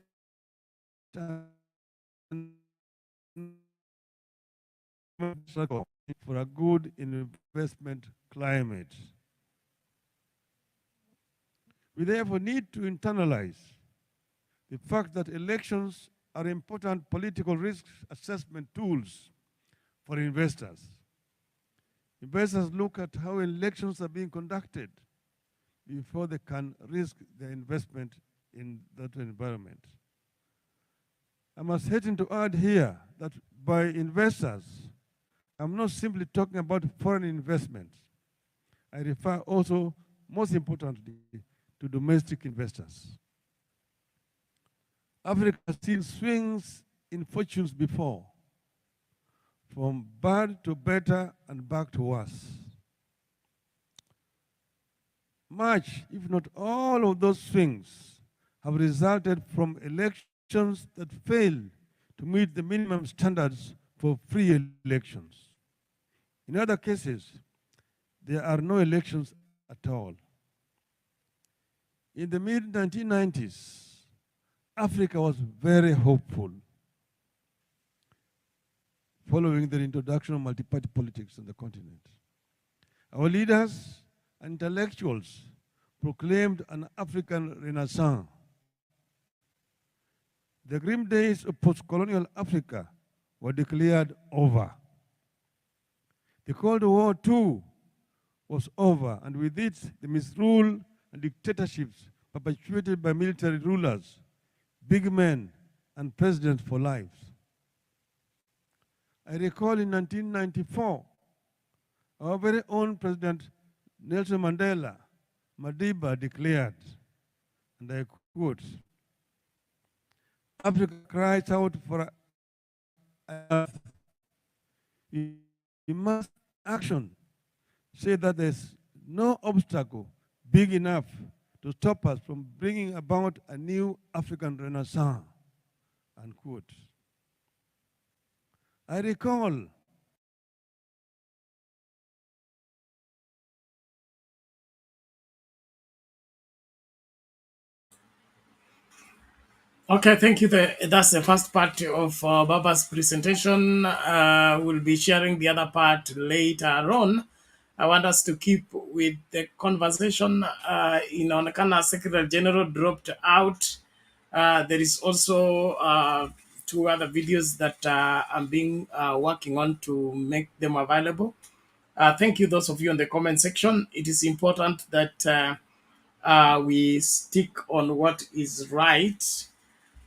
for a good investment climate. We therefore need to internalize the fact that elections are important political risk assessment tools for investors. Investors look at how elections are being conducted before they can risk their investment in that environment. I must hasten to add here that by investors, I'm not simply talking about foreign investments. I refer also, most importantly, to domestic investors. Africa has seen swings in fortunes before, from bad to better and back to worse. Much, if not all of those swings have resulted from elections that fail to meet the minimum standards for free elections. In other cases, there are no elections at all. In the mid-1990s, Africa was very hopeful following the introduction of multi-party politics on the continent. Our leaders and intellectuals proclaimed an African renaissance. The grim days of post-colonial Africa were declared over. The Cold War, too, was over, and with it, the misrule and dictatorships perpetuated by military rulers big men, and presidents for life. I recall in 1994, our very own President Nelson Mandela, Madiba, declared, and I quote, Africa cries out for we must action, say that there's no obstacle big enough to stop us from bringing about a new African renaissance, unquote. I recall Okay, thank you. That's the first part of Baba's presentation. We'll be sharing the other part later on. I want us to keep with the conversation. Inaonekana Secretary General dropped out. There is also 2 other videos that I'm being working on to make them available. Thank you, those of you in the comment section. It is important that we stick on what is right.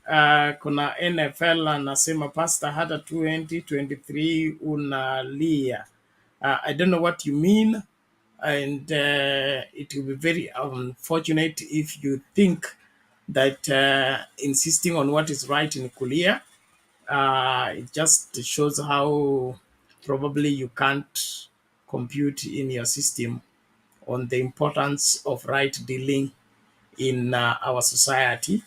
Kuna NFL anasema Pastor hata 2023 unalia. I don't know what you mean, and it will be very unfortunate if you think that insisting on what is right in Kulia, it just shows how probably you can't compute in your system on the importance of right dealing in our society,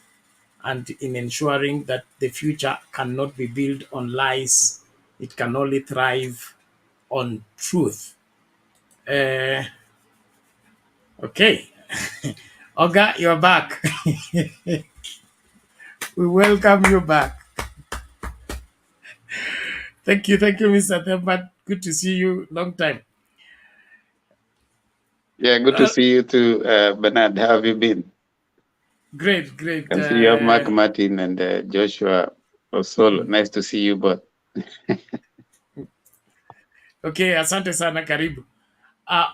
and in ensuring that the future cannot be built on lies. It can only thrive on truth. Okay. Oga, you're back. We welcome you back. Thank you, Mr. Themba. Good to see you. Long time. Yeah, good to see you too, Bernard. How have you been? Great. Can see you have Mark Martin and Joshua Osolo. Nice to see you both. Okay, asante sana, karibu.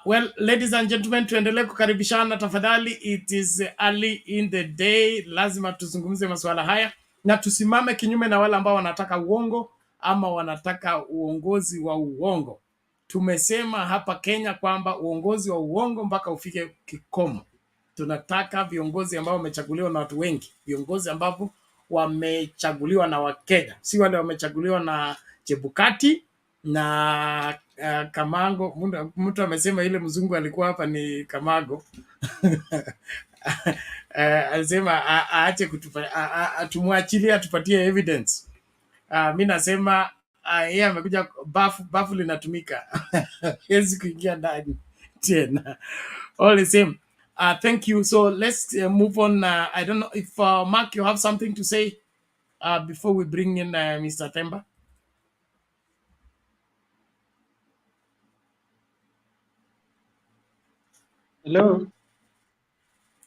Well, ladies and gentlemen, tuendelee kukaribishana tafadhali. It is early in the day. Lazima tuzungumze masuala haya na tusimame kinyume na wale ambao wanataka uongo ama wanataka uongozi wa uongo. Tumesema hapa Kenya kwamba uongozi wa uongo mpaka ufike kikomo. Tunataka viongozi ambao wamechaguliwa na watu wengi, viongozi ambao wamechaguliwa na Wakenya, si wale wamechaguliwa na Chebukati na Kamango. Mtu amesema ile mzungu alikuwa hapa ni Kamago. Alisema aache tumwachilie atupatie evidence. Mi nasema yeye amekuja, bafu linatumika. Hezi kuingia ndani tena. All the same. Thank you. So let's move on. I don't know if Mark, you have something to say before we bring in Mr. Themba. Hello.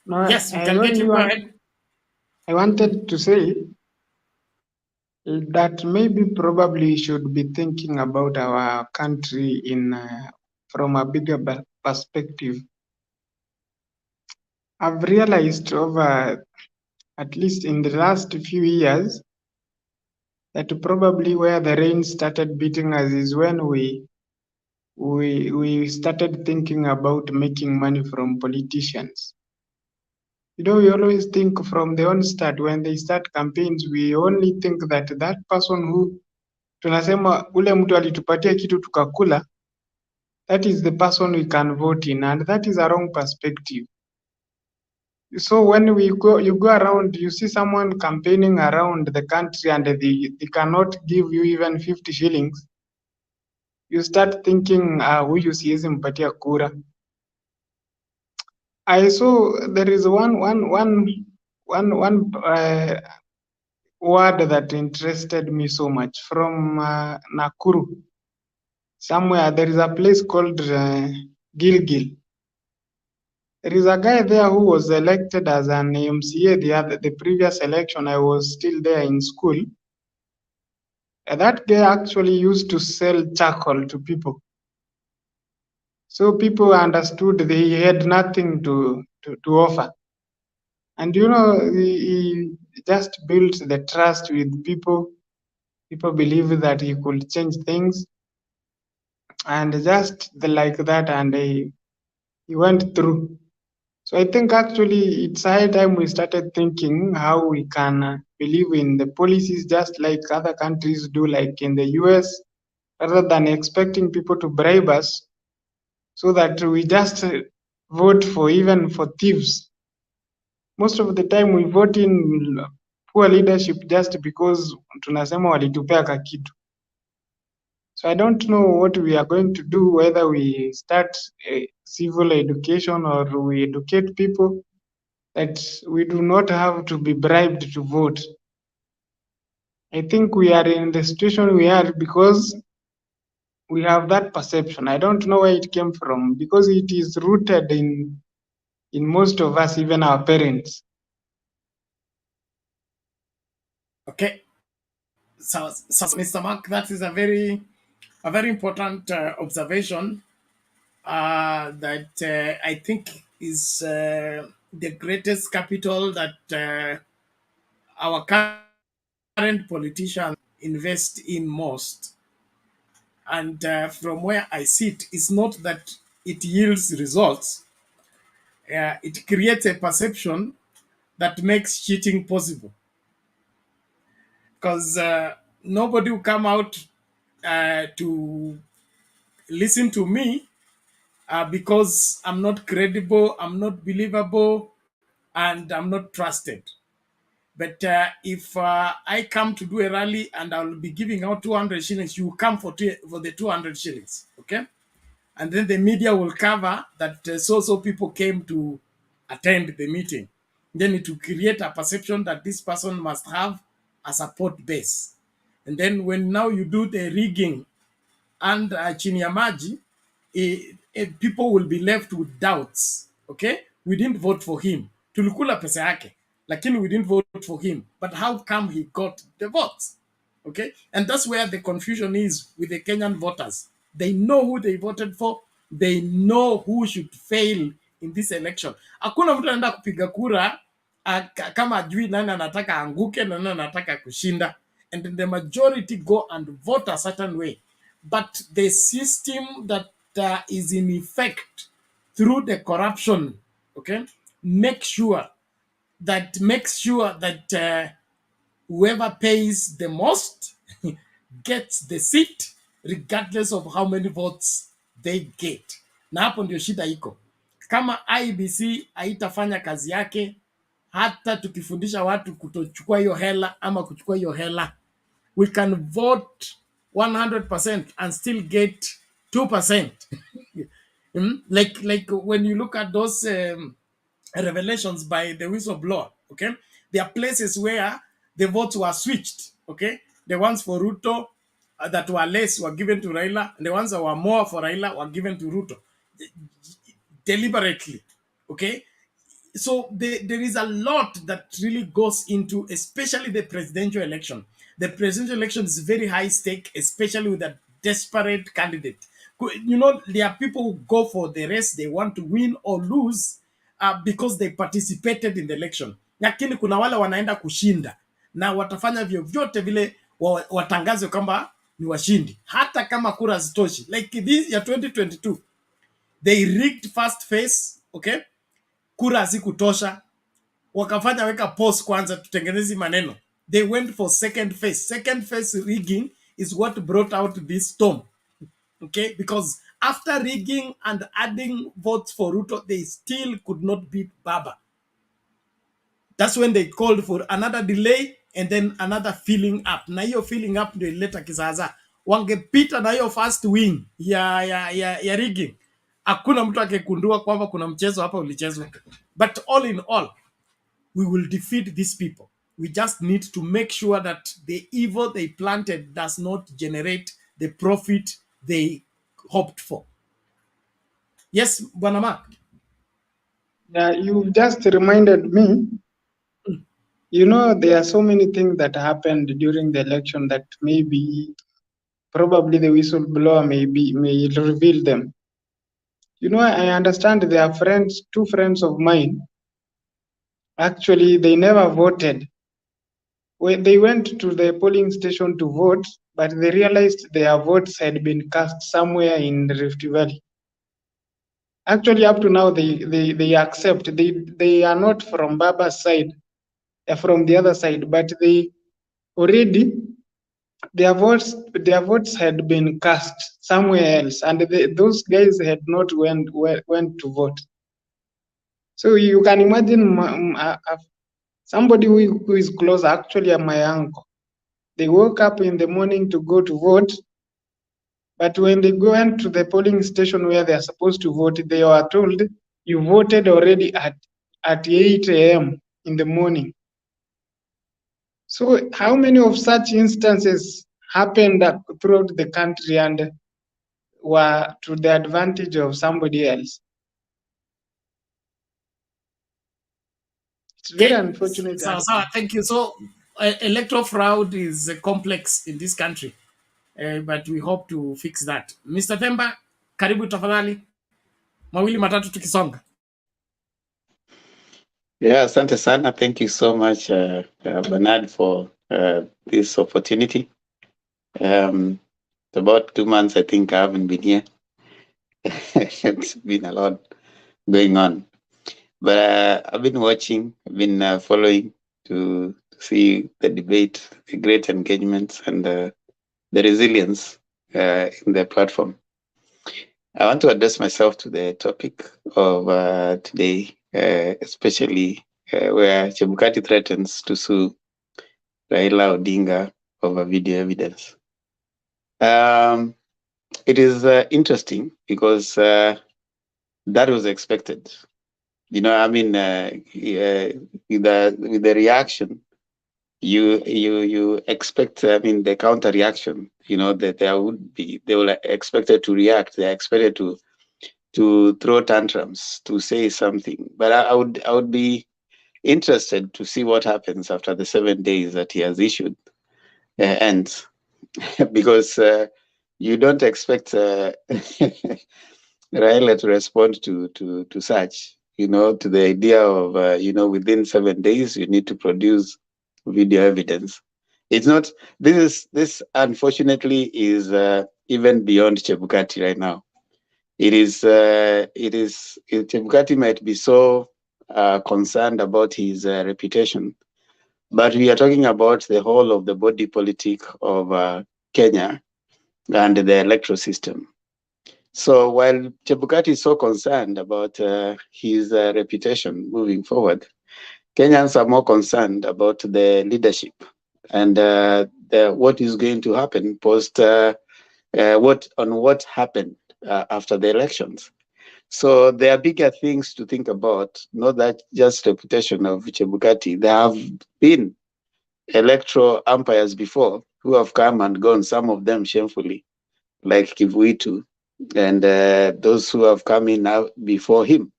No, Yes, we can get you. Go ahead. I wanted to say that maybe probably we should be thinking about our country in from a bigger perspective. I've realized over, at least in the last few years, that probably where the rain started beating us is when we started thinking about making money from politicians. You know, we always think from the onset when they start campaigns, we only think that that person who tunasema ule mtu alitupatia kitu tukakula, that is the person we can vote in, and that is a wrong perspective. So when you go around, you see someone campaigning around the country and they cannot give you even 50 shillings. You start thinking, huyu siwezi mpatia kura. I saw there is one word that interested me so much from Nakuru. Somewhere there is a place called Gilgil. There is a guy there who was elected as an MCA the previous election. I was still there in school. That guy actually used to sell charcoal to people. So people understood they had nothing to offer. And you know, he just built the trust with people. People believe that he could change things, and just like that, and he went through. So I think actually it's high time we started thinking how we can believe in the policies just like other countries do, like in the US, rather than expecting people to bribe us, so that we just vote for even for thieves. Most of the time we vote in poor leadership just because tunasema walitupea kakitu. So I don't know what we are going to do, whether we start civil education or we educate people that we do not have to be bribed to vote. I think we are in the situation we are because we have that perception. I don't know where it came from, because it is rooted in most of us, even our parents. Okay, so Mr. Mark, that is a very important observation that I think is the greatest capital that our current politicians invest in most. And from where I sit, it's not that it yields results. It creates a perception that makes cheating possible. Because nobody will come out to listen to me because I'm not credible, I'm not believable, and I'm not trusted. But if I come to do a rally and I'll be giving out 200 shillings, you come for the 200 shillings, okay? And then the media will cover that so people came to attend the meeting. Then it will create a perception that this person must have a support base. And then when now you do the rigging and chini ya maji, people will be left with doubts. Okay, we didn't vote for him, tulikula pesa yake, lakini we didn't vote for him. But how come he got the votes? Okay, and that's where the confusion is with the Kenyan voters. They know who they voted for. They know who should fail in this election. Hakuna mtu anaenda kupiga kura kama ajui nani anataka anguke na nani anataka kushinda, and the majority go and vote a certain way. But the system that is in effect through the corruption, okay, makes sure that whoever pays the most gets the seat regardless of how many votes they get. Na hapo ndio shida iko. Kama IEBC haitafanya kazi yake, hata tukifundisha watu kutochukua hiyo hela ama kuchukua hiyo hela, we can vote 100% and still get 2%. Like when you look at those revelations by the whistleblower, okay, there are places where the votes were switched, okay. The ones for Ruto that were less were given to Raila, and the ones that were more for Raila were given to Ruto deliberately, okay. So there is a lot that really goes into, especially the presidential election. The presidential election is very high stake, especially with a desperate candidate. You know, there are people who go for the race, they want to win or lose because they participated in the election. Lakini kuna wale wanaenda kushinda na watafanya vyovyote vile watangaze kwamba ni washindi, hata kama kura hazitoshi. Like this ya 2022, they rigged first phase, okay? Kura hazikutosha, wakafanya weka pause kwanza tutengenezi maneno. They went for second phase. Second phase rigging is what brought out this storm, okay? Because after rigging and adding votes for Ruto, they still could not beat Baba. That's when they called for another delay and then another filling up. Na hiyo filling up ndio ileta kizaza. Wangepita na hiyo first wing ya rigging, hakuna mtu akekundua kwamba kuna mchezo hapa ulichezwa. But all in all, we will defeat these people. We just need to make sure that the evil they planted does not generate the profit they hoped for. Yes, Bwana Mark. Yeah, you just reminded me. You know, there are so many things that happened during the election that maybe, probably the whistleblower may reveal them. You know, I understand there are friends, two friends of mine. Actually, they never voted. When they went to the polling station to vote, but they realized their votes had been cast somewhere in the Rift Valley. Actually, up to now, they accept. They are not from Baba's side, they're from the other side, but they already their votes had been cast somewhere else, and those guys had not went to vote. So you can imagine somebody who is close, actually my uncle. They woke up in the morning to go to vote, but when they went to the polling station where they are supposed to vote, they were told, you voted already at 8 a.m. in the morning. So how many of such instances happened throughout the country and were to the advantage of somebody else? It's very Okay, unfortunate. so thank you. So, electoral fraud is complex in this country, but we hope to fix that. Mr. Themba, karibu tafadhali, mawili matatu tukisonga. Yeah, asante sana. Thank you so much, Bernard, for this opportunity. It's about 2 months, I think, I haven't been here. It's been a lot going on. But I've been watching, I've been following to see the debate, the great engagements, and the resilience in the platform. I want to address myself to the topic of today, especially where Chebukati threatens to sue Raila Odinga over video evidence. It is interesting because that was expected. You know, I mean, with the reaction, you expect. I mean, the counter reaction. You know that they were expected to react. They are expected to throw tantrums, to say something. But I would be interested to see what happens after the 7 days that he has issued ends, because you don't expect Raila to respond to such, you know, to the idea of, you know, within 7 days, you need to produce video evidence. It's not, this unfortunately is even beyond Chebukati right now. Chebukati might be so concerned about his reputation, but we are talking about the whole of the body politic of Kenya and the electoral system. So while Chebukati is so concerned about his reputation moving forward, Kenyans are more concerned about the leadership and what is going to happen post what happened after the elections. So there are bigger things to think about, not that just reputation of Chebukati. There have been electoral umpires before who have come and gone, some of them shamefully, like Kivuitu, and those who have come in now before him.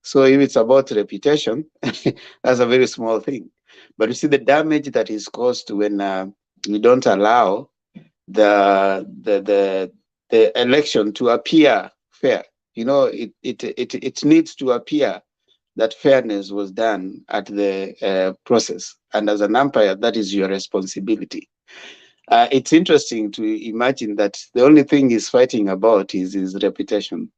So if it's about reputation, that's a very small thing. But you see the damage that is caused when we don't allow the election to appear fair. You know, it needs to appear that fairness was done at the process. And as an umpire, that is your responsibility. It's interesting to imagine that the only thing he's fighting about is his reputation.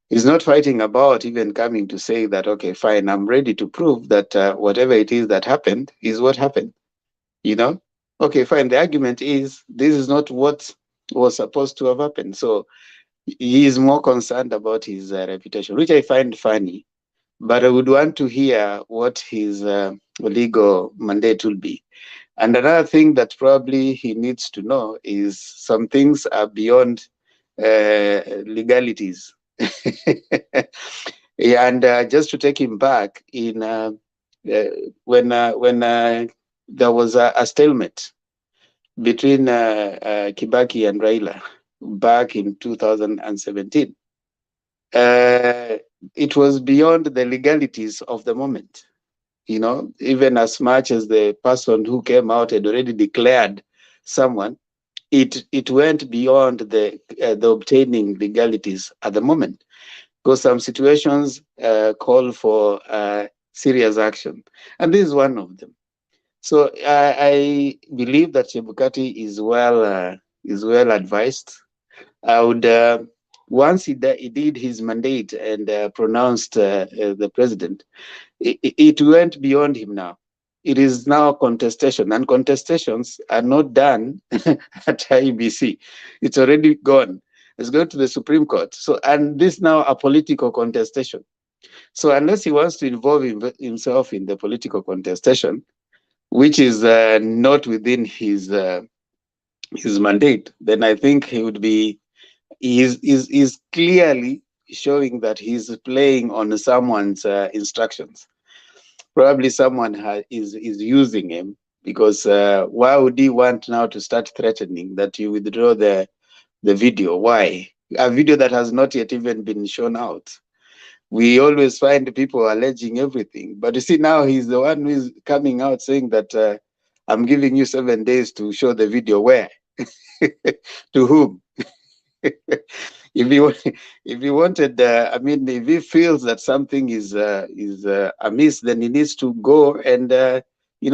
He's not fighting about even coming to say that, okay, fine, I'm ready to prove that whatever it is that happened is what happened. You know? Okay, fine. The argument is this is not what was supposed to have happened. So he is more concerned about his reputation, which I find funny. But I would want to hear what his legal mandate will be. And another thing that probably he needs to know is some things are beyond legalities. Yeah, and just to take him back in when there was a stalemate between Kibaki and Raila back in 2017. It was beyond the legalities of the moment. You know, even as much as the person who came out had already declared someone, it went beyond the obtaining legalities at the moment. Because some situations call for serious action, and this is one of them. So I believe that Chebukati is well advised. I would once he did his mandate and pronounced the president, it went beyond him now. It is now contestation, and contestations are not done at IEBC. It's already gone. It's going to the Supreme Court. So, and this now a political contestation. So unless he wants to involve himself in the political contestation, which is not within his mandate, then I think he would be is clearly showing that he's playing on someone's instructions. Probably someone is using him, because why would he want now to start threatening that you withdraw the video? Why? A video that has not yet even been shown out. We always find people alleging everything, but you see, now he's the one who is coming out saying that I'm giving you 7 days to show the video. Where? To whom? If he wanted, I mean, if he feels that something is amiss, then he needs to go and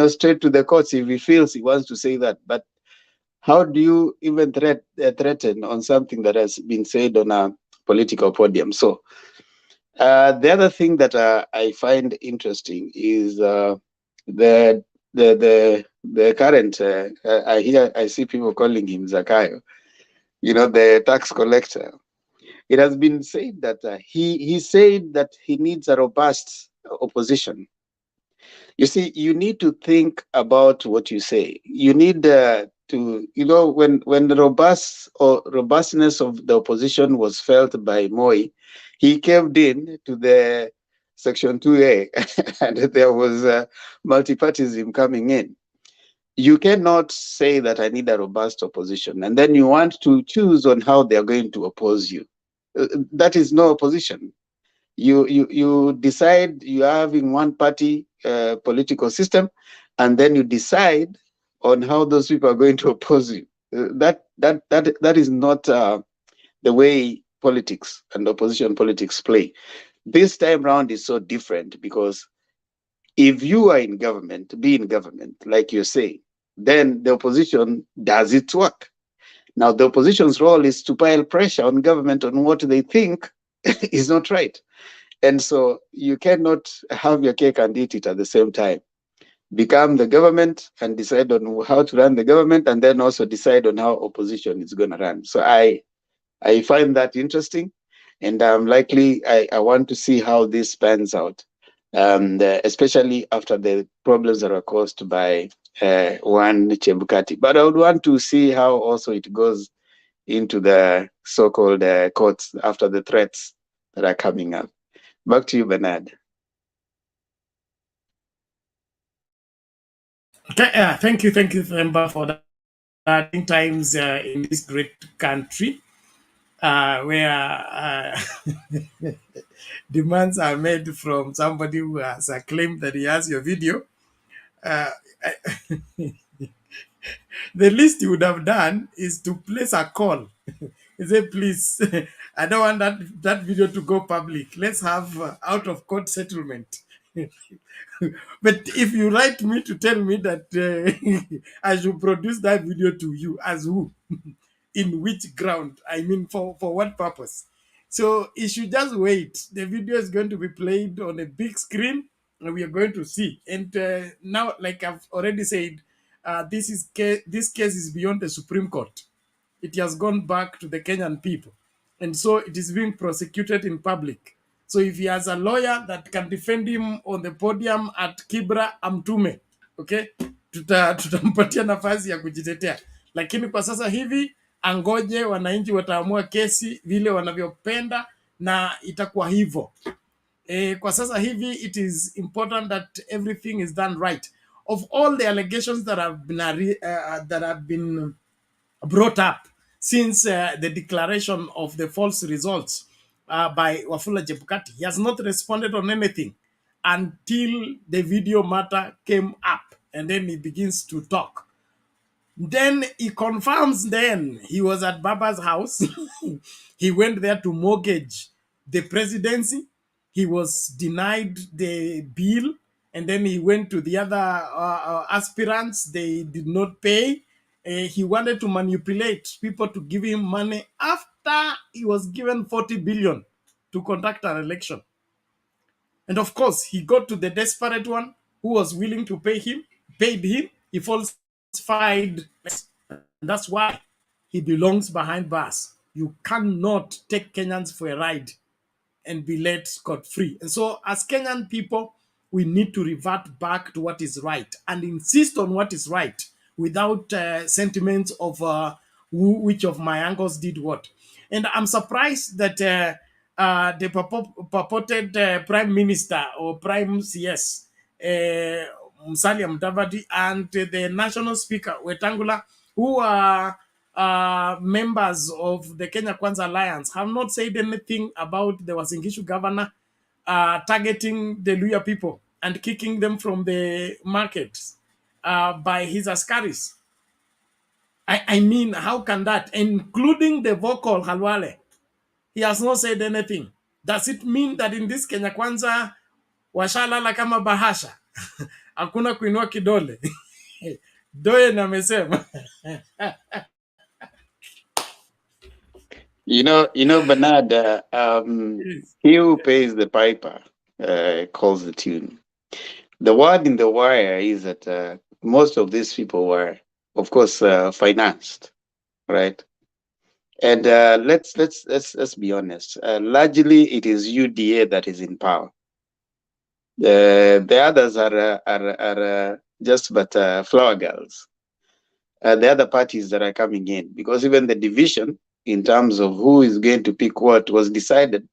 straight to the courts if he feels he wants to say that. But how do you even threaten on something that has been said on a political podium? So the other thing that I find interesting is the current. I see people calling him Zakayo. The tax collector. It has been said that he said that he needs a robust opposition. You see, you need to think about what you say. You need to, when the robustness of the opposition was felt by Moi, he caved in to the Section 2A, and there was multipartyism coming in. You cannot say that I need a robust opposition, and then you want to choose on how they are going to oppose you. That is no opposition. You decide you are having one party political system, and then you decide on how those people are going to oppose you. That is not the way politics and opposition politics play. This time round is so different, because if you are in government, be in government, like you're saying, then the opposition does its work. Now, the opposition's role is to pile pressure on government on what they think is not right. And so you cannot have your cake and eat it at the same time. Become the government and decide on how to run the government, and then also decide on how opposition is going to run. So I find that interesting, and I want to see how this pans out, especially after the problems that are caused by one Chebukati. But I would want to see how also it goes into the so-called courts after the threats that are coming up. Back to you, Bernard. Okay, thank you, Themba, for that. In times in this great country, where demands are made from somebody who has claimed that he has your video, uh, the least you would have done is to place a call. He said, please, I don't want that video to go public. Let's have out of court settlement. But if you write me to tell me that I should produce that video to you, as who? In which ground? I mean, for what purpose? So you should just wait. The video is going to be played on a big screen, and we are going to see. And now, like I've already said, this case is beyond the Supreme Court. It has gone back to the Kenyan people, and so it is being prosecuted in public. So if he has a lawyer that can defend him on the podium at Kibra, amtume, okay, tutampatia nafasi ya kujitetea, lakini kwa sasa hivi angoje wananchi wataamua kesi vile wanavyopenda, na itakuwa hivyo. Kwa sasa hivi it is important that everything is done right. Of all the allegations that have been brought up since the declaration of the false results by Wafula Chebukati, he has not responded on anything until the video matter came up, and then he begins to talk. Then he confirms then he was at Baba's house. He went there to mortgage the presidency. he was denied the bill, and then he went to the other aspirants. They did not pay. He wanted to manipulate people to give him money after he was given 40 billion to conduct an election. And of course, he got to the desperate one who was willing to paid him. He falsified. And that's why he belongs behind bars. You cannot take Kenyans for a ride and be let scot-free. And so as Kenyan people, we need to revert back to what is right and insist on what is right without sentiments of which of my uncles did what. And I'm surprised that the purported prime minister or prime CS, Musalia Mudavadi, and the national speaker, Wetangula, who are members of the Kenya Kwanza Alliance, have not said anything about the Wasingishu governor targeting the Luya people and kicking them from the markets by his askaris. I mean, how can that, including the vocal Halwale, he has not said anything. Does it mean that in this Kenya Kwanza washalala kama bahasha? Hakuna kuinua kidole. Doye na amesema. Bernard, he who pays the piper calls the tune. The word in the wire is that most of these people were, of course, financed, right? And let's be honest. Largely, it is UDA that is in power. The others are just but flower girls. The other parties that are coming in, because even the division in terms of who is going to pick what was decided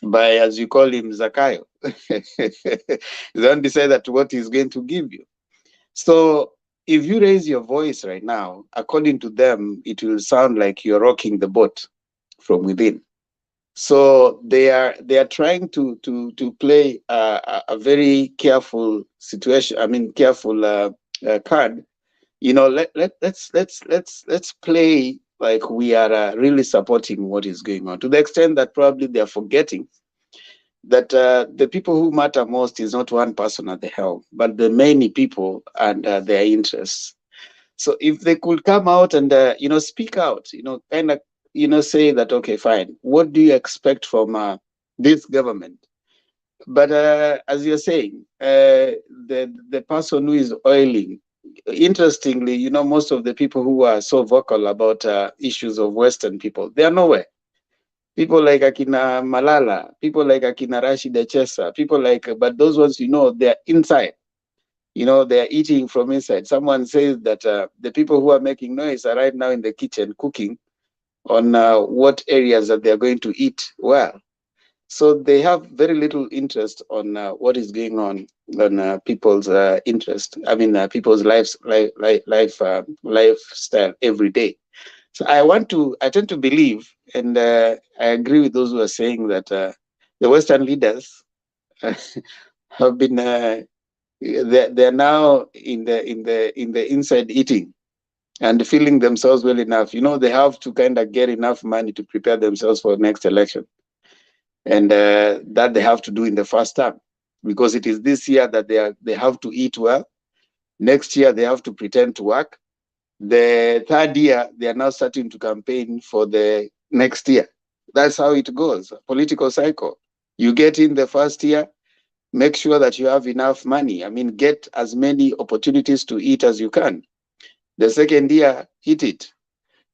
by, as you call him, Zakayo. They don't decide that what he's going to give you. So if you raise your voice right now, according to them, it will sound like you're rocking the boat from within. So they are trying to play a very careful situation. I mean, careful card. Let's play like we are really supporting what is going on, to the extent that probably they are forgetting that the people who matter most is not one person at the helm, but the many people and their interests. So if they could come out and speak out, kind of say that, okay, fine, what do you expect from this government? But as you're saying, the person who is oiling, interestingly, most of the people who are so vocal about issues of Western people, they are nowhere. People like Akina Malala, people like Akina Rashid Echesa, but those ones, they're inside. They're eating from inside. Someone says that the people who are making noise are right now in the kitchen cooking on what areas that they're going to eat well. So they have very little interest on what is going on people's interest. I mean, people's lifestyle every day. So I tend to believe, and I agree with those who are saying that the Western leaders have been they're now in the inside eating and feeling themselves well enough. They have to kind of get enough money to prepare themselves for the next election, and that they have to do in the first term, because it is this year that they have to eat well. Next year they have to pretend to work. The third year, they are now starting to campaign for the next year. That's how it goes, a political cycle. You get in the first year, make sure that you have enough money. I mean, get as many opportunities to eat as you can. The second year, eat it.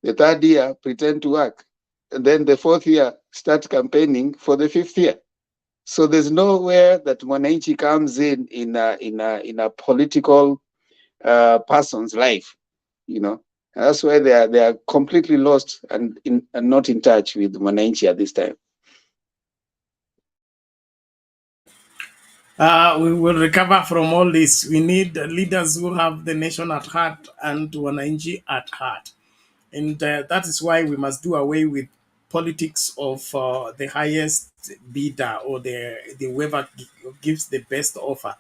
The third year, pretend to work. And then the fourth year, start campaigning for the fifth year. So there's nowhere that Mwananchi comes in a political person's life. That's why they are completely lost and not in touch with Mwananchi at this time. We will recover from all this. We need leaders who have the nation at heart and Wananchi at heart. And that is why we must do away with politics of the highest bidder or the whoever gives the best offer.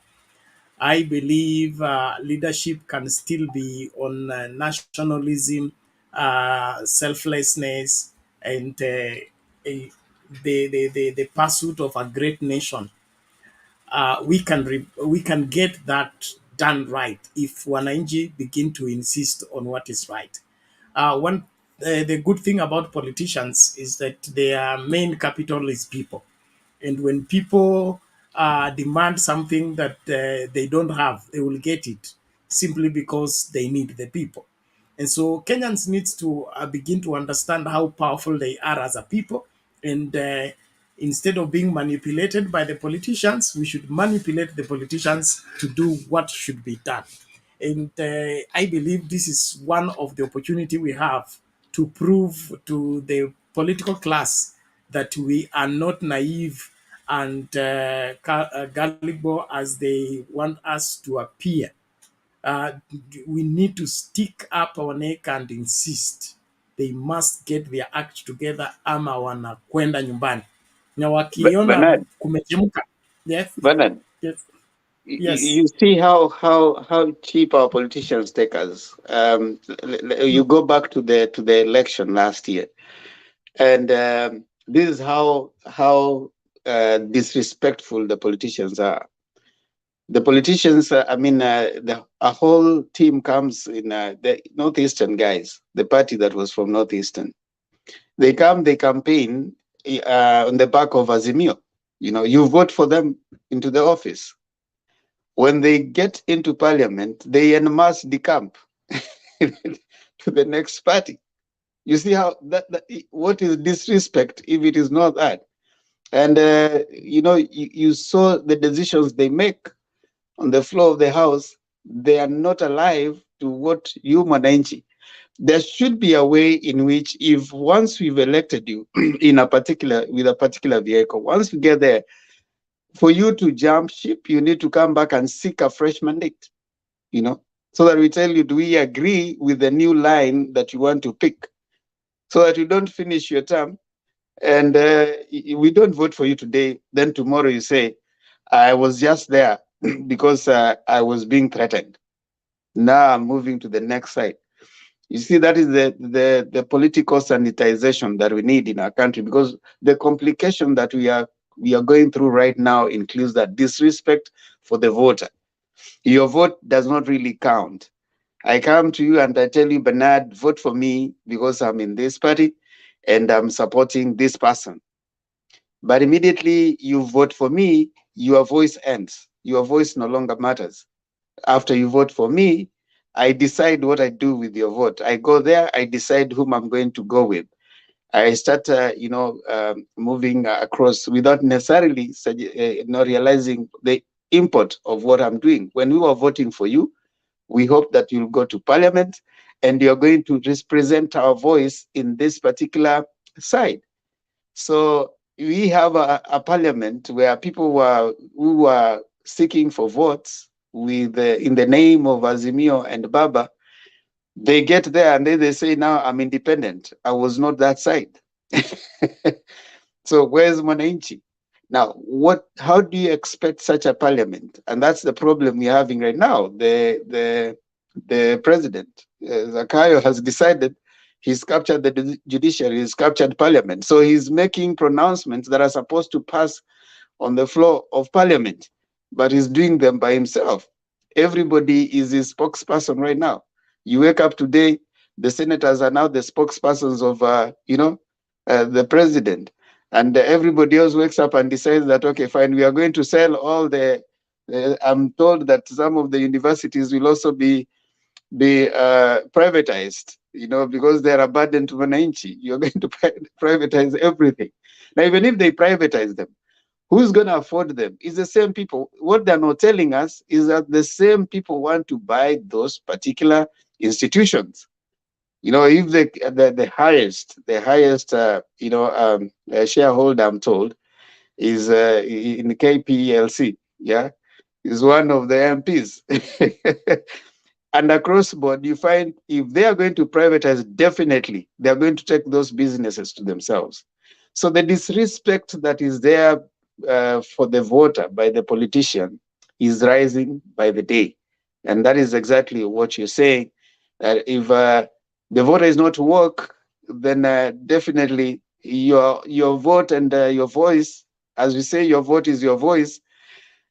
I believe leadership can still be on nationalism, selflessness, and the pursuit of a great nation, we can get that done right if wananchi begin to insist on what is right. One The good thing about politicians is that their main capital is people, and when people demand something that they don't have, they will get it simply because they need the people. And so Kenyans needs to begin to understand how powerful they are as a people. And instead of being manipulated by the politicians, we should manipulate the politicians to do what should be done. And I believe this is one of the opportunity we have to prove to the political class that we are not naive and gullible as they want us to appear. uh, we need to stick up our neck and insist they must get their act together, ama wanakwenda nyumbani na wakiona Bernard, kumechemka. Yes, Bernard, yes, yes. you see how cheap our politicians take us. You go back to the election last year, and this is how disrespectful the politicians are. The politicians, a whole team comes in the Northeastern guys, the party that was from Northeastern. They come, they campaign on the back of Azimio. You vote for them into the office. When they get into parliament, they en masse decamp to the next party. You see how what is disrespect if it is not that? And you saw the decisions they make on the floor of the house. They are not alive to what you Mwananchi. There should be a way in which, if once we've elected you with a particular vehicle, once you get there, for you to jump ship, you need to come back and seek a fresh mandate, so that we tell you, do we agree with the new line that you want to pick, so that you don't finish your term and we don't vote for you today. Then tomorrow you say, I was just there because I was being threatened. Now I'm moving to the next side. You see, that is the political sanitization that we need in our country, because the complication that we are going through right now includes that disrespect for the voter. Your vote does not really count. I come to you and I tell you, Bernard, vote for me because I'm in this party and I'm supporting this person. But immediately you vote for me, your voice ends. Your voice no longer matters. After you vote for me, I decide what I do with your vote. I go there, I decide whom I'm going to go with. I start, moving across without necessarily not realizing the import of what I'm doing. When we were voting for you, we hope that you'll go to parliament and you're going to represent our voice in this particular side. So we have a parliament where people who were seeking for votes in the name of Azimio and Baba. They get there and then they say, now I'm independent. I was not that side. So where's Mwananchi? Now, how do you expect such a parliament? And that's the problem we're having right now. The president, Zakayo, has decided he's captured the judiciary, he's captured parliament. So he's making pronouncements that are supposed to pass on the floor of parliament, but he's doing them by himself. Everybody is his spokesperson right now. You wake up today, the senators are now the spokespersons of, the president. And everybody else wakes up and decides that, okay, fine, we are going to sell all I'm told that some of the universities will also be privatized, because they're a burden to Wananchi. You're going to privatize everything. Now, even if they privatize them, who's going to afford them? It's the same people. What they're not telling us is that the same people want to buy those particular institutions. If the highest shareholder, I'm told, is in KPLC, is one of the MPs. And across board, you find if they are going to privatize, definitely they are going to take those businesses to themselves. So the disrespect that is there for the voter by the politician is rising by the day. And that is exactly what you're saying. If the voter is not to work, then definitely your vote and your voice, as we say, your vote is your voice,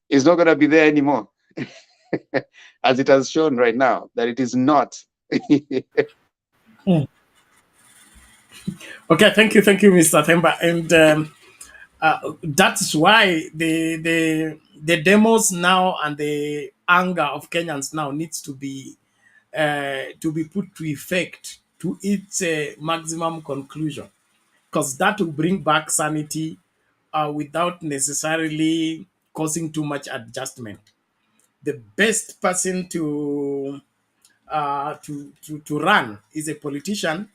is not going to be there anymore, as it has shown right now that it is not. Okay, thank you, Mr. Themba, and that's why the demos now and the anger of Kenyans now needs to be put to effect to its maximum conclusion, because that will bring back sanity without necessarily causing too much adjustment. The best person to run is a politician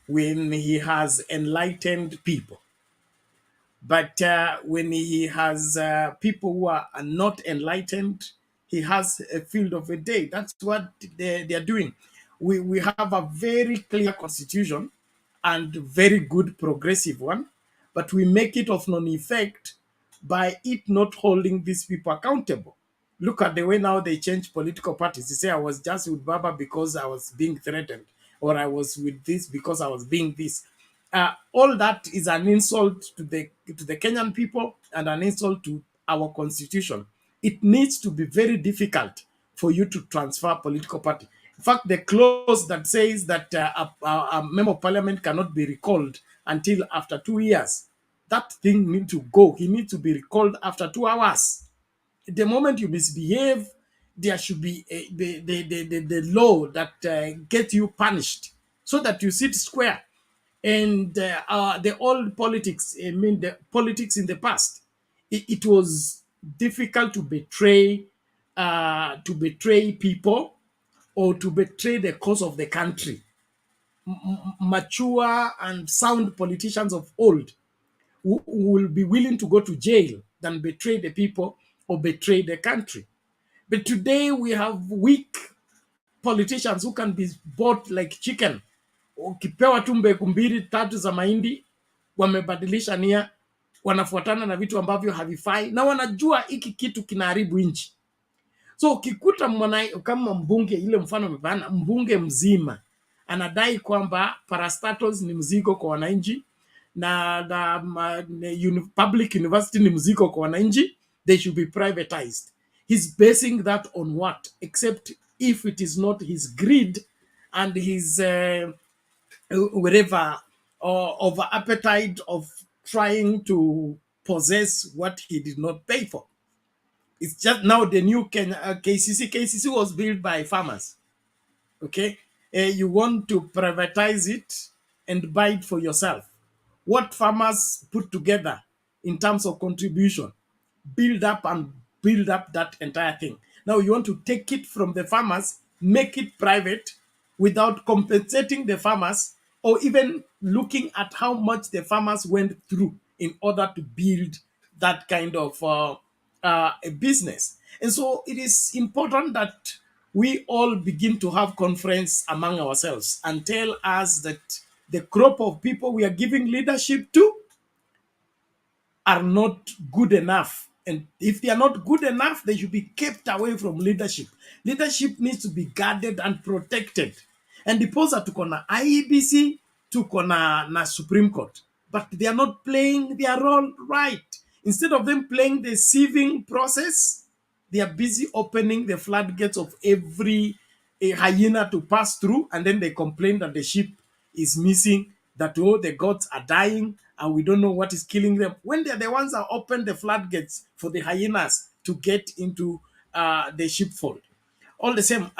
when he has enlightened people. But when he has people who are not enlightened, he has a field of a day. That's what they are doing. We have a very clear constitution and very good progressive one, but we make it of non-effect by it not holding these people accountable. Look at the way now they change political parties. They say I was just with Baba because I was being threatened, or I was with this because I was being this. All that is an insult to the Kenyan people and an insult to our constitution. It needs to be very difficult for you to transfer political party. In fact, the clause that says that a member of parliament cannot be recalled until after 2 years, that thing needs to go. He needs to be recalled after 2 hours. The moment you misbehave, there should be the law that gets you punished so that you sit square. And the old politics, I mean, the politics in the past, it was difficult to betray people or to betray the cause of the country. Mature and sound politicians of old who will be willing to go to jail than betray the people or betray the country. But today we have weak politicians who can be bought like chicken. Ukipewa tu mbegu mbili tatu za mahindi, wamebadilisha nia, wanafuatana na vitu ambavyo havifai, na wanajua hiki kitu kinaharibu nchi. So ukikuta kama mbunge, ile mfano mepana, mbunge mzima anadai kwamba parastatals ni mzigo kwa wananchi na public university ni mzigo kwa wananchi, they should be privatized. He's basing that on what? Except if it is not his greed and his whatever, or over appetite of trying to possess what he did not pay for. It's just now the new KCC. KCC was built by farmers. Okay, you want to privatize it and buy it for yourself. What farmers put together in terms of contribution, build up that entire thing. Now you want to take it from the farmers, make it private without compensating the farmers or even looking at how much the farmers went through in order to build that kind of a business. And so it is important that we all begin to have conference among ourselves and tell us that the crop of people we are giving leadership to are not good enough. And if they are not good enough, they should be kept away from leadership. Leadership needs to be guarded and protected. And ndiposa tuko na IEBC, tuko na Supreme Court. But they are not playing their role right. Instead of them playing the sieving process, they are busy opening the floodgates of every hyena to pass through, and then they complain that the sheep is missing, that oh, the goats are dying, and we don't know what is killing them. When they're the ones that open the floodgates for the hyenas to get into the sheepfold. All the same,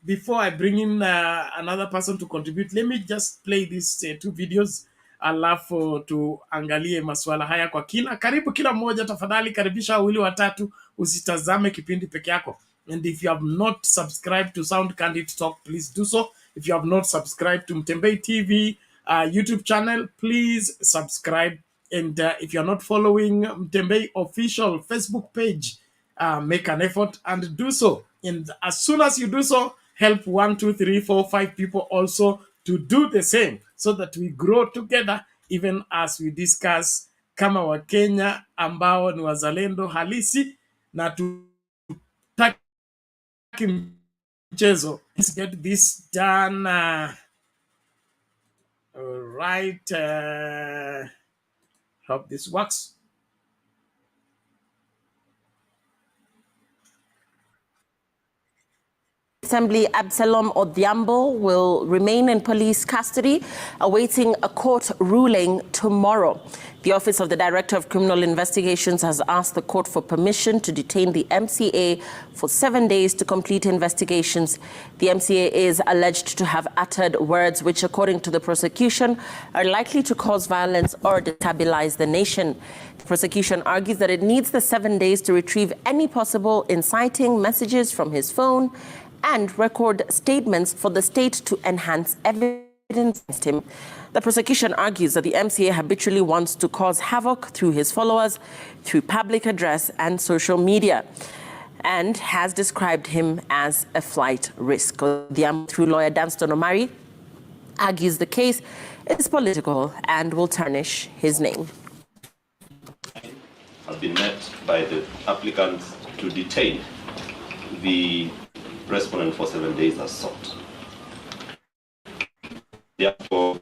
before I bring in another person to contribute, let me just play these two videos alafu tuangalie masuala haya kwa kina. Karibu kila mmoja, tafadhali karibisha wawili watatu, usitazame kipindi peke yako. And if you have not subscribed to Sound Candid Talk, please do so. If you have not subscribed to Mtembei TV YouTube channel, please subscribe. And if you're not following Mtembei official Facebook page, make an effort and do so. And as soon as you do so, help 1, 2, 3, 4, 5 people also to do the same so that we grow together, even as we discuss kama Wakenya ambao ni wazalendo halisi na tutaki mchezo. Let's get this done. All right. Hope this works. Assembly Absalom Odhiambo will remain in police custody, awaiting a court ruling tomorrow. The Office of the Director of Criminal Investigations has asked the court for permission to detain the MCA for 7 days to complete investigations. The MCA is alleged to have uttered words which, according to the prosecution, are likely to cause violence or destabilize the nation. The prosecution argues that it needs the 7 days to retrieve any possible inciting messages from his phone and record statements for the state to enhance evidence against him. The prosecution argues that the MCA habitually wants to cause havoc through his followers, through public address and social media, and has described him as a flight risk. Through lawyer Danston Omari, argues the case is political and will tarnish his name. Has been met by the applicants to detain the respondent for 7 days as sought. Therefore,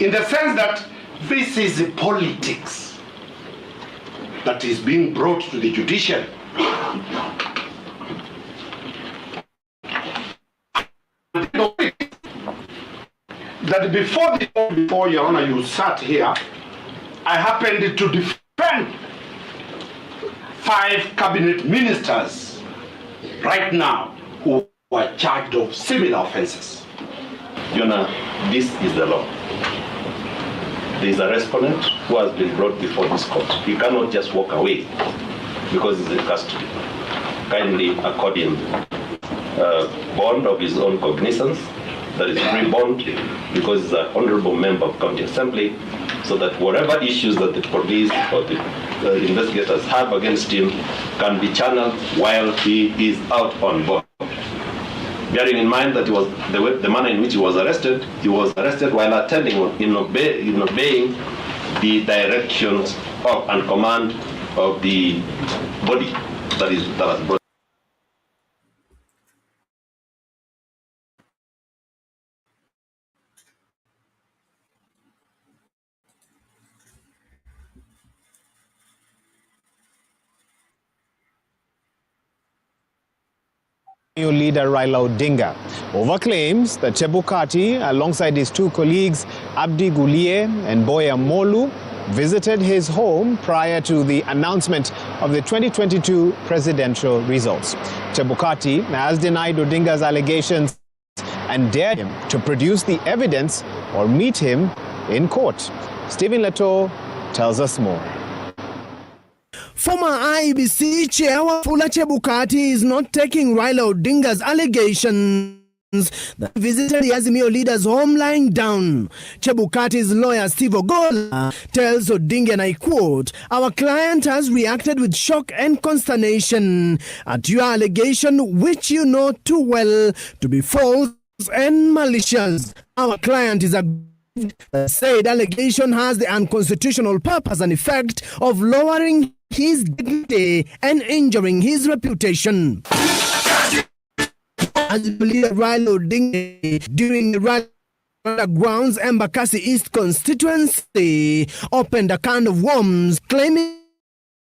in the sense that this is the politics that is being brought to the judiciary. That before Your Honor, you sat here, I happened to defend 5 cabinet ministers right now who were charged of similar offenses. Your Honor, this is the law. There is a respondent who has been brought before this court. He cannot just walk away because he's in custody. Kindly accord him bond of his own cognizance, that is free bond, because he's an honorable member of County Assembly, so that whatever issues that the police or the investigators have against him can be channeled while he is out on board. Bearing in mind that the manner in which he was arrested while attending in obeying the directions of and command of the body that has brought. Leader Raila Odinga over claims that Chebukati, alongside his 2 colleagues, Abdi Gulie and Boya Molu, visited his home prior to the announcement of the 2022 presidential results. Chebukati has denied Odinga's allegations and dared him to produce the evidence or meet him in court. Stephen Leto tells us more. Former IEBC chair Wafula Chebukati is not taking Raila Odinga's allegations that he visited the Azimio leader's home lying down. Chebukati's lawyer Steve Ogola tells Odinga, and I quote, "Our client has reacted with shock and consternation at your allegation, which you know too well to be false and malicious. Our client is the said allegation has the unconstitutional purpose and effect of lowering his dignity and injuring his reputation." As leader Raila Odinga during the rally grounds Embakasi East constituency opened a can of worms, claiming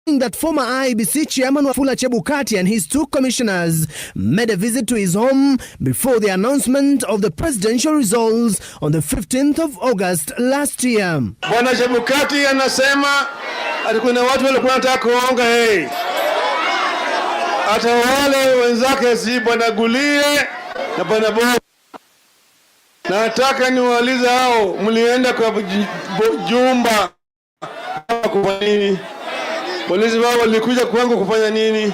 that former IEBC chairman Wafula Chebukati and his 2 commissioners made a visit to his home before the announcement of the presidential results on the 15th of August last year. Bwana Chebukati anasema alikuwa na watu walikuwa wanataka kuonga yeye. Hata wale wenzake si Bwana Gulie na Bwana Bo. Nataka niwaulize hao, mlienda kwa jumba kufanya nini? Polisi wao walikuja kwangu kufanya nini?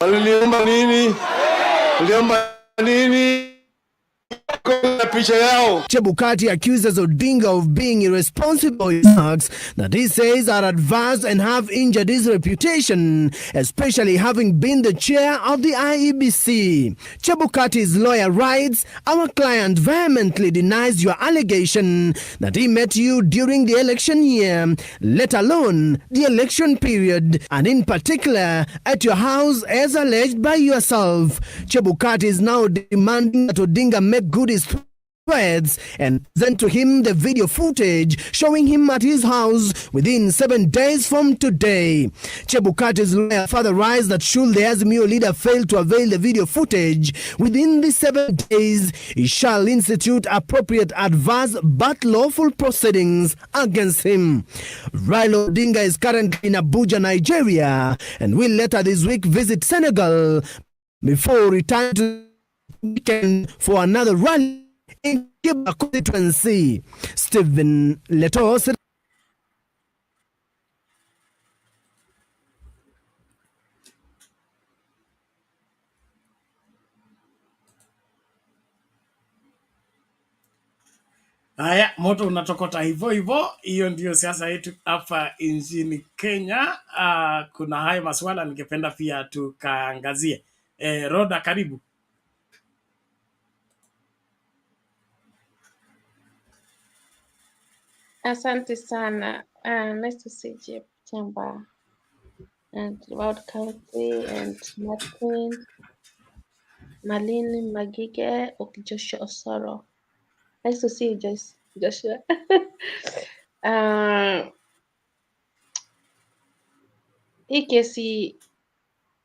Waliomba nini? Waliomba nini? Chebukati accuses Odinga of being irresponsible remarks that he says are adverse and have injured his reputation, especially having been the chair of the IEBC. Chebukati's lawyer writes, "Our client vehemently denies your allegation that he met you during the election year, let alone the election period, and in particular at your house as alleged by yourself." Chebukati is now demanding that Odinga make good his threats and send to him the video footage showing him at his house within 7 days from today. Chebukati's lawyer further writes that should the Azimio leader fail to avail the video footage within the 7 days, he shall institute appropriate adverse but lawful proceedings against him. Raila Odinga is currently in Abuja, Nigeria, and will later this week visit Senegal before returning to the weekend for another rally in Chebukati constituency. Stephen Leto. Haya, moto unatokota hivyo hivyo. Hiyo ndio siasa yetu hapa nchini Kenya. Kuna hayo masuala ningependa pia tukaangazie. Roda, karibu. Asante sana. Nice to see you, Chamba, and about County and Martin, Malini, Magige, Joshua Osoro. Nice to see you, Joshua. Hii kesi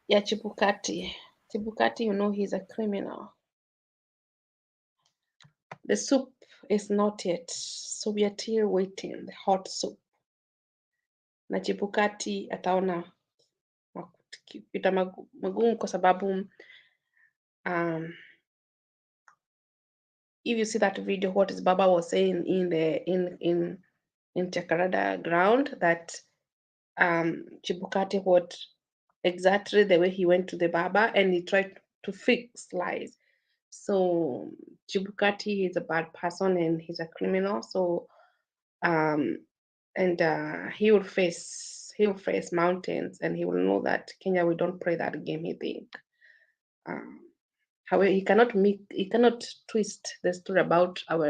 ya Chebukati. Chebukati, you know he's a criminal. The soup is not yet, so we are still waiting, the hot soup. Na Chebukati ataona kupita magumu kwa sababu if you see that video, what is Baba was saying in Jacaranda ground, that Chebukati, what exactly the way he went to the Baba and he tried to fix lies. So Chebukati is a bad person and he's a criminal. So he will face mountains, and he will know that Kenya, we don't play that game. He think. However, he cannot twist the story about our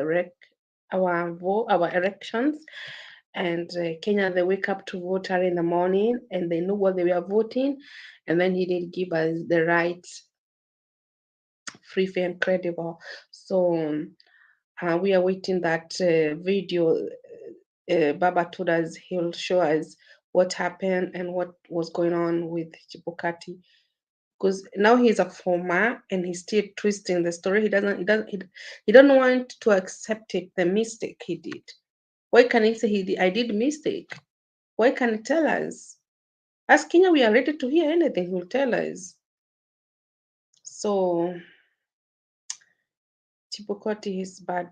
elections, and Kenya, they wake up to vote early in the morning and they know what they were voting, and then he didn't give us the right, free, fair, and credible. So we are waiting that video. Baba told us he'll show us what happened and what was going on with Chebukati, because now he's a former and he's still twisting the story. He don't want to accept it, the mistake he did. Why can he say I did mistake? Why can't he tell us? As Kenya, we are ready to hear anything. He'll tell us. So Chebukati is bad.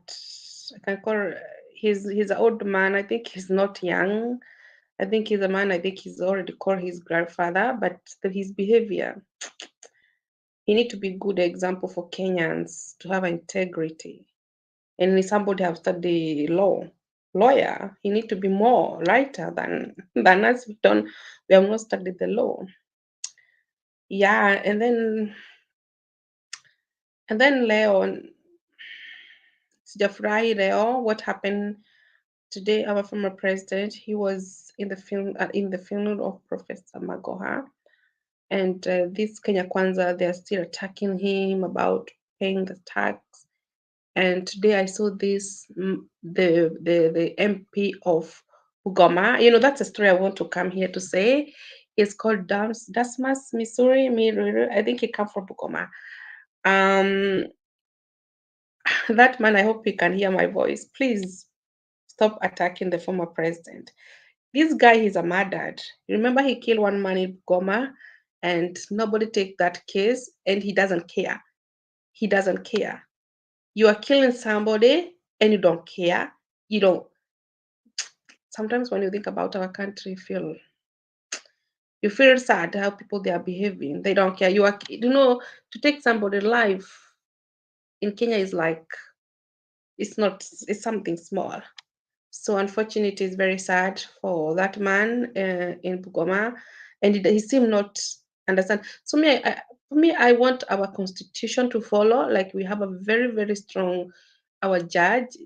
I can call. He's an old man. I think he's not young. I think he's a man. I think he's already called his grandfather, but his behavior, he need to be a good example for Kenyans to have integrity. And somebody have studied lawyer, he need to be more lighter than us. We have not studied the law. Yeah, and then Leo, sijafurahi Leo, what happened today? Our former president, he was in the funeral of Professor Magoha, and this Kenya Kwanza, they are still attacking him about paying the tax. And today I saw this, the MP of Bugoma. You know, that's a story I want to come here to say. It's called Dasmas, Missouri. I think he comes from Bugoma. That man, I hope he can hear my voice. Please stop attacking the former president. This guy, he's a murdered. Remember, he killed one man in Bugoma, and nobody take that case, and he doesn't care. He doesn't care. You are killing somebody and you don't care. You don't. Sometimes when you think about our country, you feel sad how people they are behaving. They don't care. To take somebody's life in Kenya is like it's not, it's something small. So unfortunately, it's very sad for that man in Bugoma, and he seemed not understand. So for me, I want our constitution to follow. Like we have a very, very strong, our judge,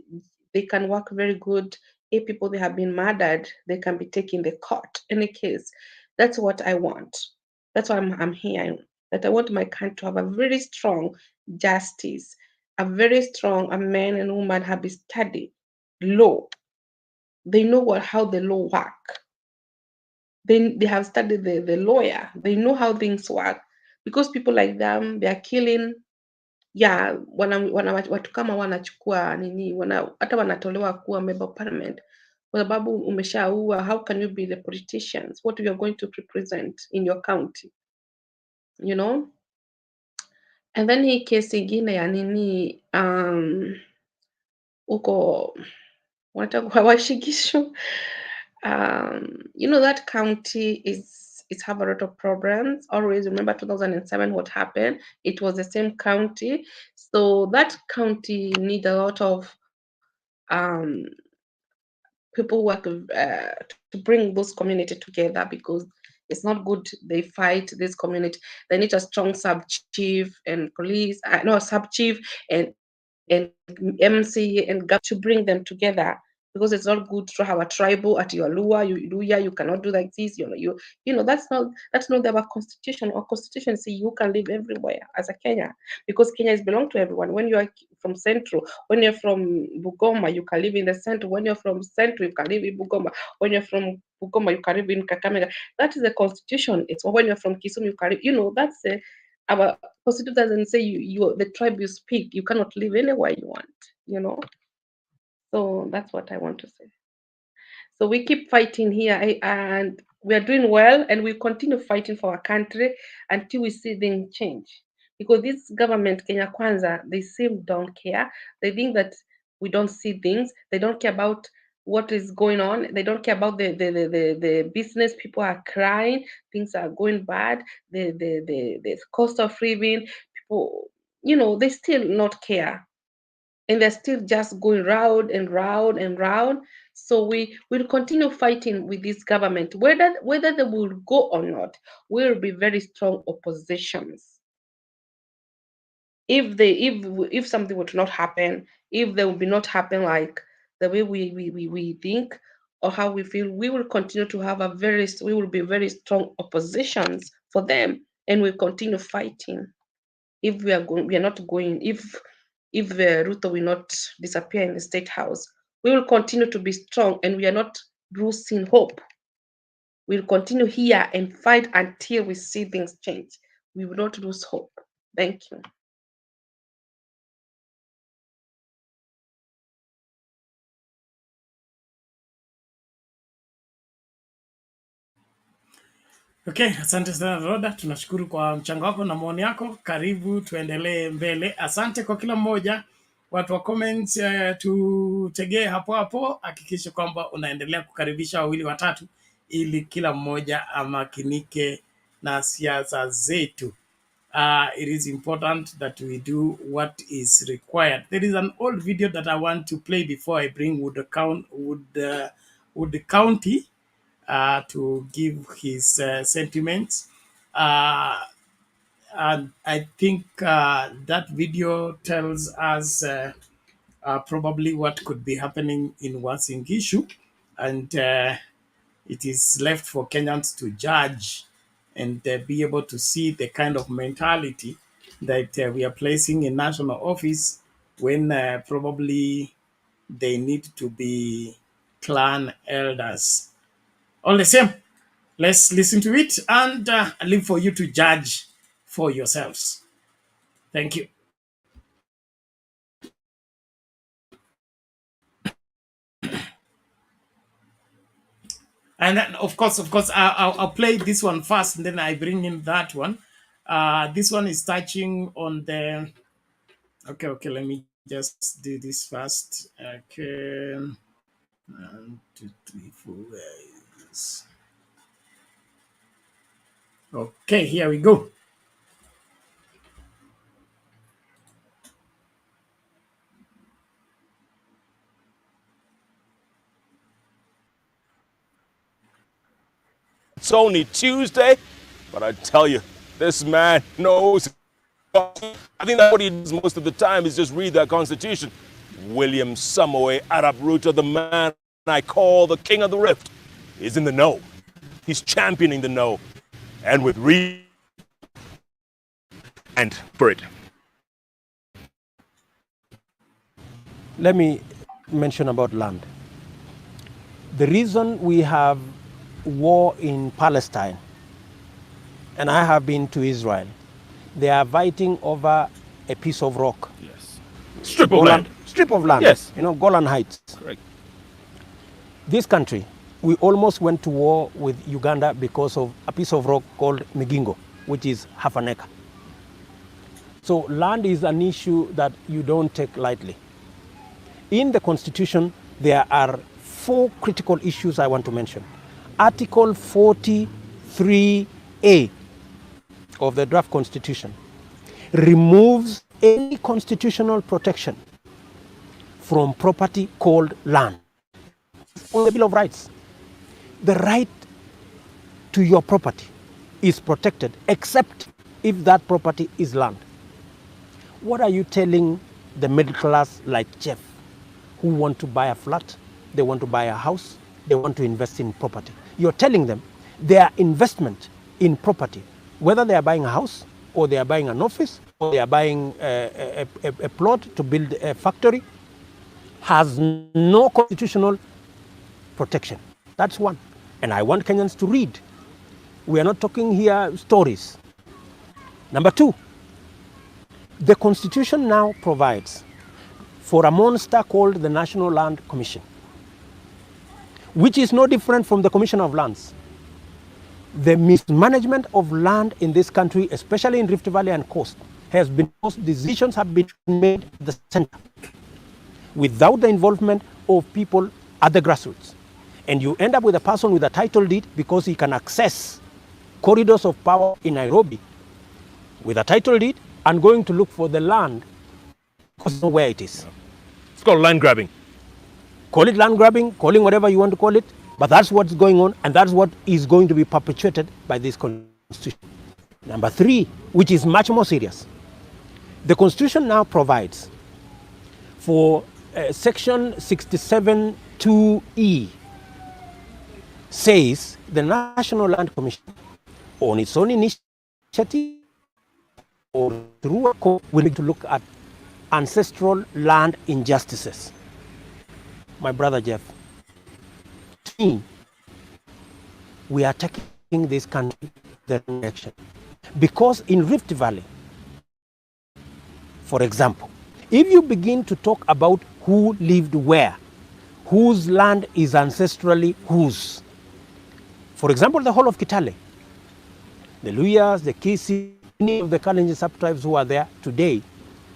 they can work very good. If people they have been murdered, they can be taken the court. Any case, that's what I want. That's why I'm here. That I want my country to have a very strong justice, a very strong, a man and woman have studied law. They know how the law work. They have studied the lawyer. They know how things work. Because people like them, they are killing. Yeah, watu kama wanachukua nini, hata wanatolewa kuwa member of parliament kwa sababu umeshaua. How can you be the politicians? What you are going to represent in your county, you know? And then hii kesi ingine ya nini huko wanataka Washigishu. You know, that county it's have a lot of problems. Always remember 2007 what happened. It was the same county. So that county need a lot of people work to bring those community together, because it's not good they fight this community. They need a strong sub chief and police, no sub chief and MC and government to bring them together, because it's not good to have a tribal at your Lua, you cannot do like this, you know that's not our constitution. Our constitution say you can live everywhere as a Kenya, because Kenya is belong to everyone. When you are from Central, when you're from Bugoma, you can live in the center. When you're from Central, you can live in Bugoma. When you're from Bugoma, you can live in Kakamega. That is the constitution. It's when you're from Kisumu, you can live, that's our constitution doesn't say you the tribe you speak, you cannot live anywhere you want. So that's what I want to say. So we keep fighting here, and we are doing well, and we continue fighting for our country until we see things change. Because this government, Kenya Kwanza, they seem don't care. They think that we don't see things. They don't care about what is going on. They don't care about the business. People are crying. Things are going bad. The cost of living. People, they still not care, and they're still just going round and round and round. So we will continue fighting with this government, whether they will go or not. We'll be very strong oppositions. If something would not happen, if there will be not happen like the way we think or how we feel, we will continue to have we will be very strong oppositions for them, and we'll continue fighting. If we are not going, if the Ruto will not disappear in the state house, we will continue to be strong, and we are not losing hope. We'll continue here and fight until we see things change. We will not lose hope. Thank you. Okay, asante sana Roda, tunashukuru kwa mchango wako na maoni yako. Karibu tuendelee mbele. Asante kwa kila mmoja. Watu wa comments tutegee hapo hapo, hakikisha kwamba unaendelea kukaribisha wawili watatu ili kila mmoja amakinike na siasa zetu. It is important that we do what is required. There is an old video that I want to play before I bring Wood County to give his sentiments. And I think that video tells us probably what could be happening in Uasin Gishu, and it is left for Kenyans to judge and be able to see the kind of mentality that we are placing in national office when probably they need to be clan elders. All the same, let's listen to it and leave for you to judge for yourselves. Thank you. And then, of course, I'll play this one first, and then I bring in that one. This one is touching on the. Okay. Let me just do this first. Okay. 1, 2, 3, 4. Yes. Okay, here we go. It's only Tuesday, but I tell you, this man knows. I think that what he does most of the time is just read that Constitution. William Samoei Arap Ruto, the man I call the King of the Rift, is in the know. He's championing the know, and with reason and for it. Let me mention about land. The reason we have war in Palestine, and I have been to Israel, they are fighting over a piece of rock. Yes. Strip of land. Strip of land. Yes. You know, Golan Heights. Correct. This country, we almost went to war with Uganda because of a piece of rock called Migingo, which is half an acre. So land is an issue that you don't take lightly. In the Constitution, there are 4 critical issues I want to mention. Article 43A of the draft Constitution removes any constitutional protection from property called land. On the Bill of Rights, the right to your property is protected except if that property is land. What are you telling the middle class like Jeff, who want to buy a flat, they want to buy a house, they want to invest in property? You're telling them their investment in property, whether they are buying a house or they are buying an office or they are buying a plot to build a factory, has no constitutional protection. That's one. And I want Kenyans to read. We are not talking here stories. Number 2, the Constitution now provides for a monster called the National Land Commission, which is no different from the Commission of Lands. The mismanagement of land in this country, especially in Rift Valley and Coast, has been, most decisions have been made at the center without the involvement of people at the grassroots. And you end up with a person with a title deed because he can access corridors of power in Nairobi with a title deed and going to look for the land because you know where it is. It's called land grabbing. Call it land grabbing, calling whatever you want to call it, but that's what's going on, and that's what is going to be perpetuated by this Constitution. Number 3, which is much more serious. The Constitution now provides for Section 67(2)(e) says the National Land Commission, on its own initiative or through a court, will need to look at ancestral land injustices. My brother Jeff, to me, we are taking this country the direction. Because in Rift Valley, for example, if you begin to talk about who lived where, whose land is ancestrally whose, for example, the whole of Kitale, the Luyas, the Kisi, any of the Kalenjin sub-tribes who are there today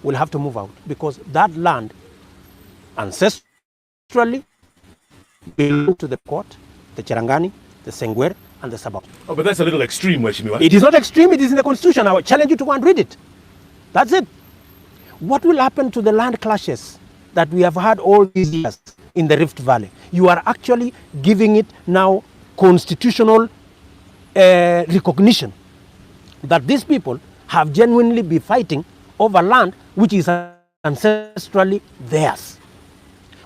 will have to move out because that land ancestrally belonged to the Pokot, the Cherangani, the Sengwer, and the Sabah. Oh, but that's a little extreme, Weshimiwa. It is not extreme, it is in the Constitution. I will challenge you to go and read it. That's it. What will happen to the land clashes that we have had all these years in the Rift Valley? You are actually giving it now constitutional recognition that these people have genuinely been fighting over land which is ancestrally theirs.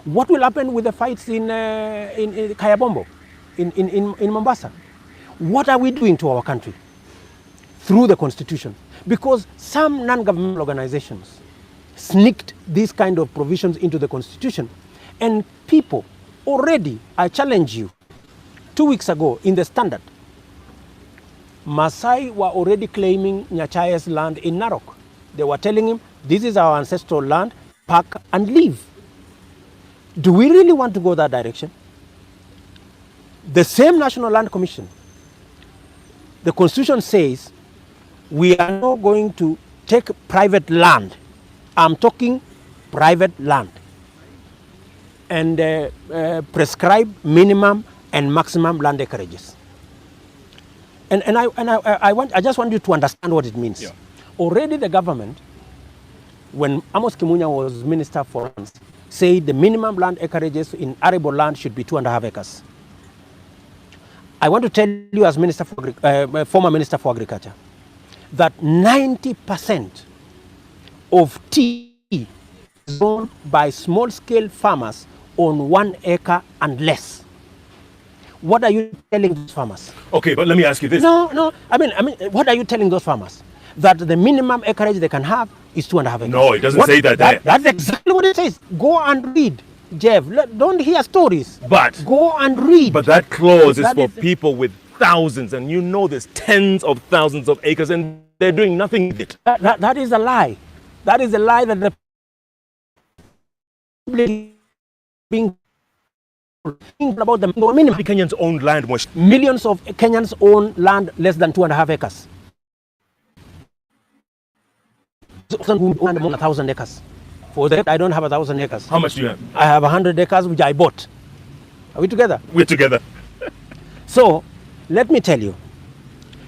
What will happen with the fights in Kayabombo, in Mombasa? What are we doing to our country through the Constitution? Because some non-governmental organizations sneaked these kind of provisions into the Constitution, and people already, I challenge you, 2 weeks ago in the Standard, Maasai were already claiming Nyachaya's land in Narok. They were telling him, this is our ancestral land, pack and leave. Do we really want to go that direction? The same National Land Commission, the Constitution says, we are not going to take private land. I'm talking private land. And prescribe minimum and maximum land acreages. I just want you to understand what it means. Yeah. Already the government, when Amos Kimunya was Minister for Lands, said the minimum land acreages in arable land should be 2.5 acres. I want to tell you as former Minister for Agriculture, that 90% of tea is grown by small-scale farmers on 1 acre and less. What are you telling those farmers? Okay, but let me ask you this. No. I mean, what are you telling those farmers? That the minimum acreage they can have is 2.5 acres. No, it doesn't say that there. That's exactly what it says. Go and read, Jeff. Don't hear stories. But go and read. But that clause is for people with thousands, and you know there's tens of thousands of acres, and they're doing nothing with it. That is a lie. That is a lie that the public being about the minimum. Kenyans own land. Millions of Kenyans own land less than 2.5 acres. Own more than 1,000 acres. For that, I don't have 1,000 acres. How much do you have? I have 100 acres which I bought. Are we together? We're together. So, let me tell you,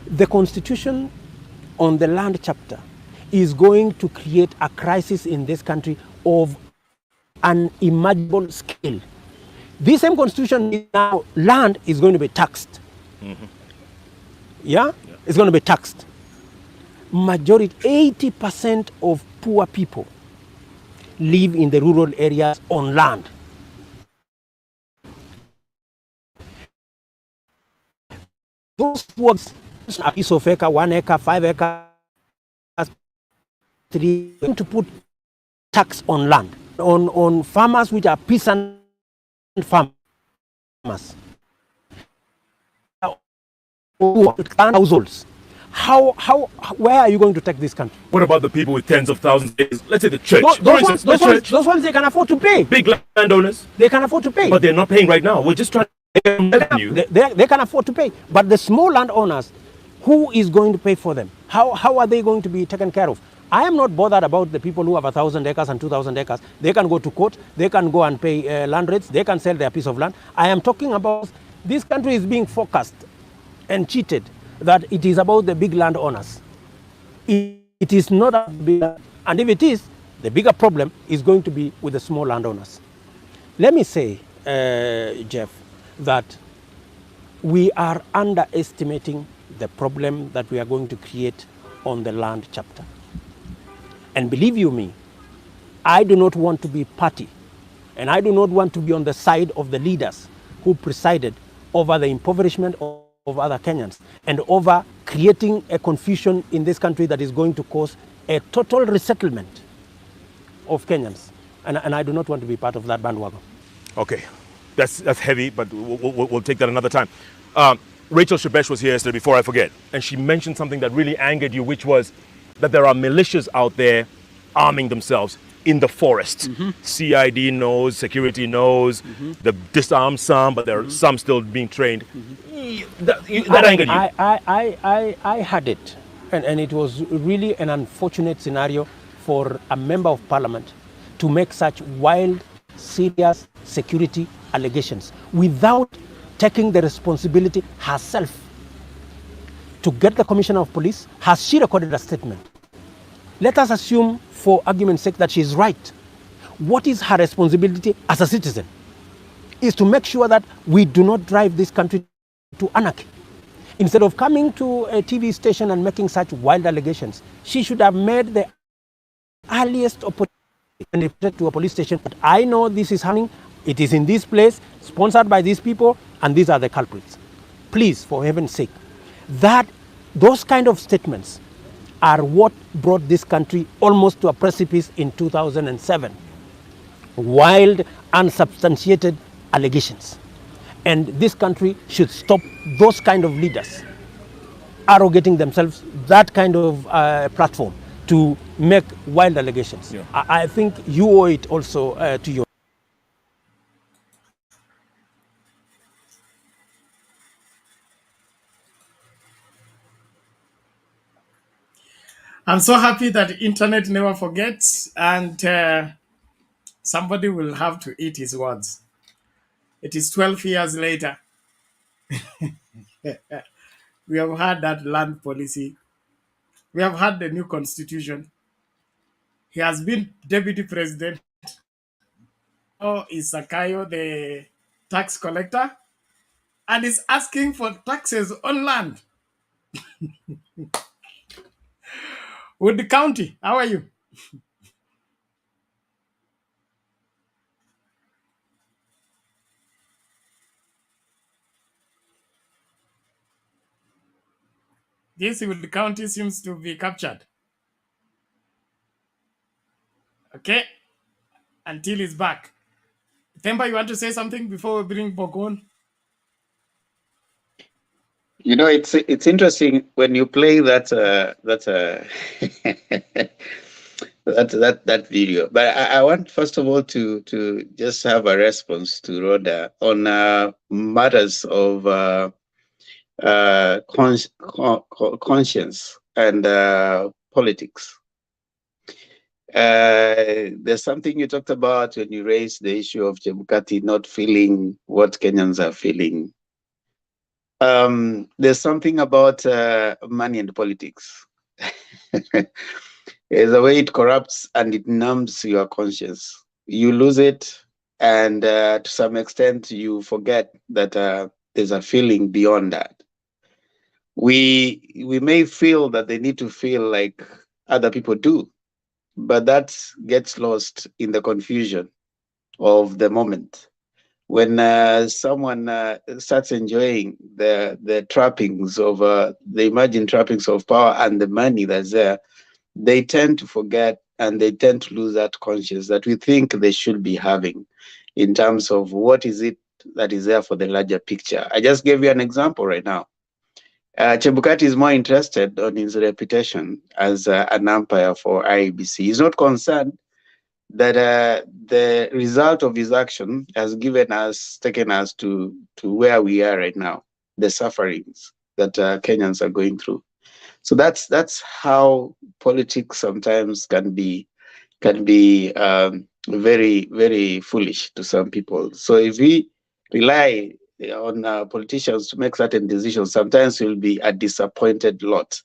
the Constitution on the land chapter is going to create a crisis in this country of unimaginable scale. This same Constitution now, land is going to be taxed. Mm-hmm. Yeah? It's going to be taxed. Majority, 80% of poor people live in the rural areas on land. Those poor, a piece of acre, 1 acre, 5 acres, 3, going to put tax on land, on farmers which are peasant farmers. Households. Where are you going to take this country? What about the people with tens of thousands of acres? Let's say the church. Those ones they can afford to pay. Big landowners. They can afford to pay. But they're not paying right now. We're just trying to get revenue. They can afford to pay. But the small landowners, who is going to pay for them? How are they going to be taken care of? I am not bothered about the people who have 1,000 acres and 2,000 acres. They can go to court. They can go and pay land rates. They can sell their piece of land. I am talking about this country is being forecast and cheated that it is about the big landowners. It is not a big, and if it is, the bigger problem is going to be with the small landowners. Let me say, Jeff, that we are underestimating the problem that we are going to create on the land chapter. And believe you me, I do not want to be party, and I do not want to be on the side of the leaders who presided over the impoverishment of other Kenyans and over creating a confusion in this country that is going to cause a total resettlement of Kenyans. And I do not want to be part of that bandwagon. Okay, that's heavy, but we'll take that another time. Rachel Shebesh was here yesterday, before I forget, and she mentioned something that really angered you, which was that there are militias out there arming themselves in the forest. Mm-hmm. CID knows, security knows, they've disarmed some, but there are some still being trained. That angered you? I had it, and it was really an unfortunate scenario for a member of parliament to make such wild, serious security allegations without taking the responsibility herself to get the commissioner of police. Has she recorded a statement? Let us assume, for argument's sake, that she is right. What is her responsibility as a citizen? Is to make sure that we do not drive this country to anarchy. Instead of coming to a TV station and making such wild allegations, she should have made the earliest opportunity and reported to a police station. But I know this is happening. It is in this place, sponsored by these people, and these are the culprits. Please, for heaven's sake, those kind of statements are what brought this country almost to a precipice in 2007. Wild, unsubstantiated allegations. And this country should stop those kind of leaders arrogating themselves that kind of platform to make wild allegations. Yeah. I think you owe it also to your... I'm so happy that internet never forgets, and somebody will have to eat his words. It is 12 years later. We have had that land policy. We have had the new constitution. He has been deputy president. Now is Sakayo the tax collector, and is asking for taxes on land. Wood County, how are you? This Wood County seems to be captured. Okay, until he's back. Themba, you want to say something before we bring Bogon? You know, it's interesting when you play that that video. But I want first of all to just have a response to Rhoda on matters of conscience and politics. There's something you talked about when you raised the issue of Chebukati not feeling what Kenyans are feeling. There's something about money and politics. There's a way it corrupts and it numbs your conscience. You lose it, and to some extent, you forget that there's a feeling beyond that. We may feel that they need to feel like other people do, but that gets lost in the confusion of the moment. When someone starts enjoying the trappings of the imagined trappings of power and the money that's there, they tend to forget and they tend to lose that conscience that we think they should be having in terms of what is it that is there for the larger picture. I just gave you an example right now. Chebukati is more interested on his reputation as an umpire for IEBC. He's not concerned that the result of his action has taken us to where we are right now, the sufferings that Kenyans are going through. So that's how politics sometimes can be very, very foolish to some people. So if we rely on politicians to make certain decisions, sometimes we'll be a disappointed lot,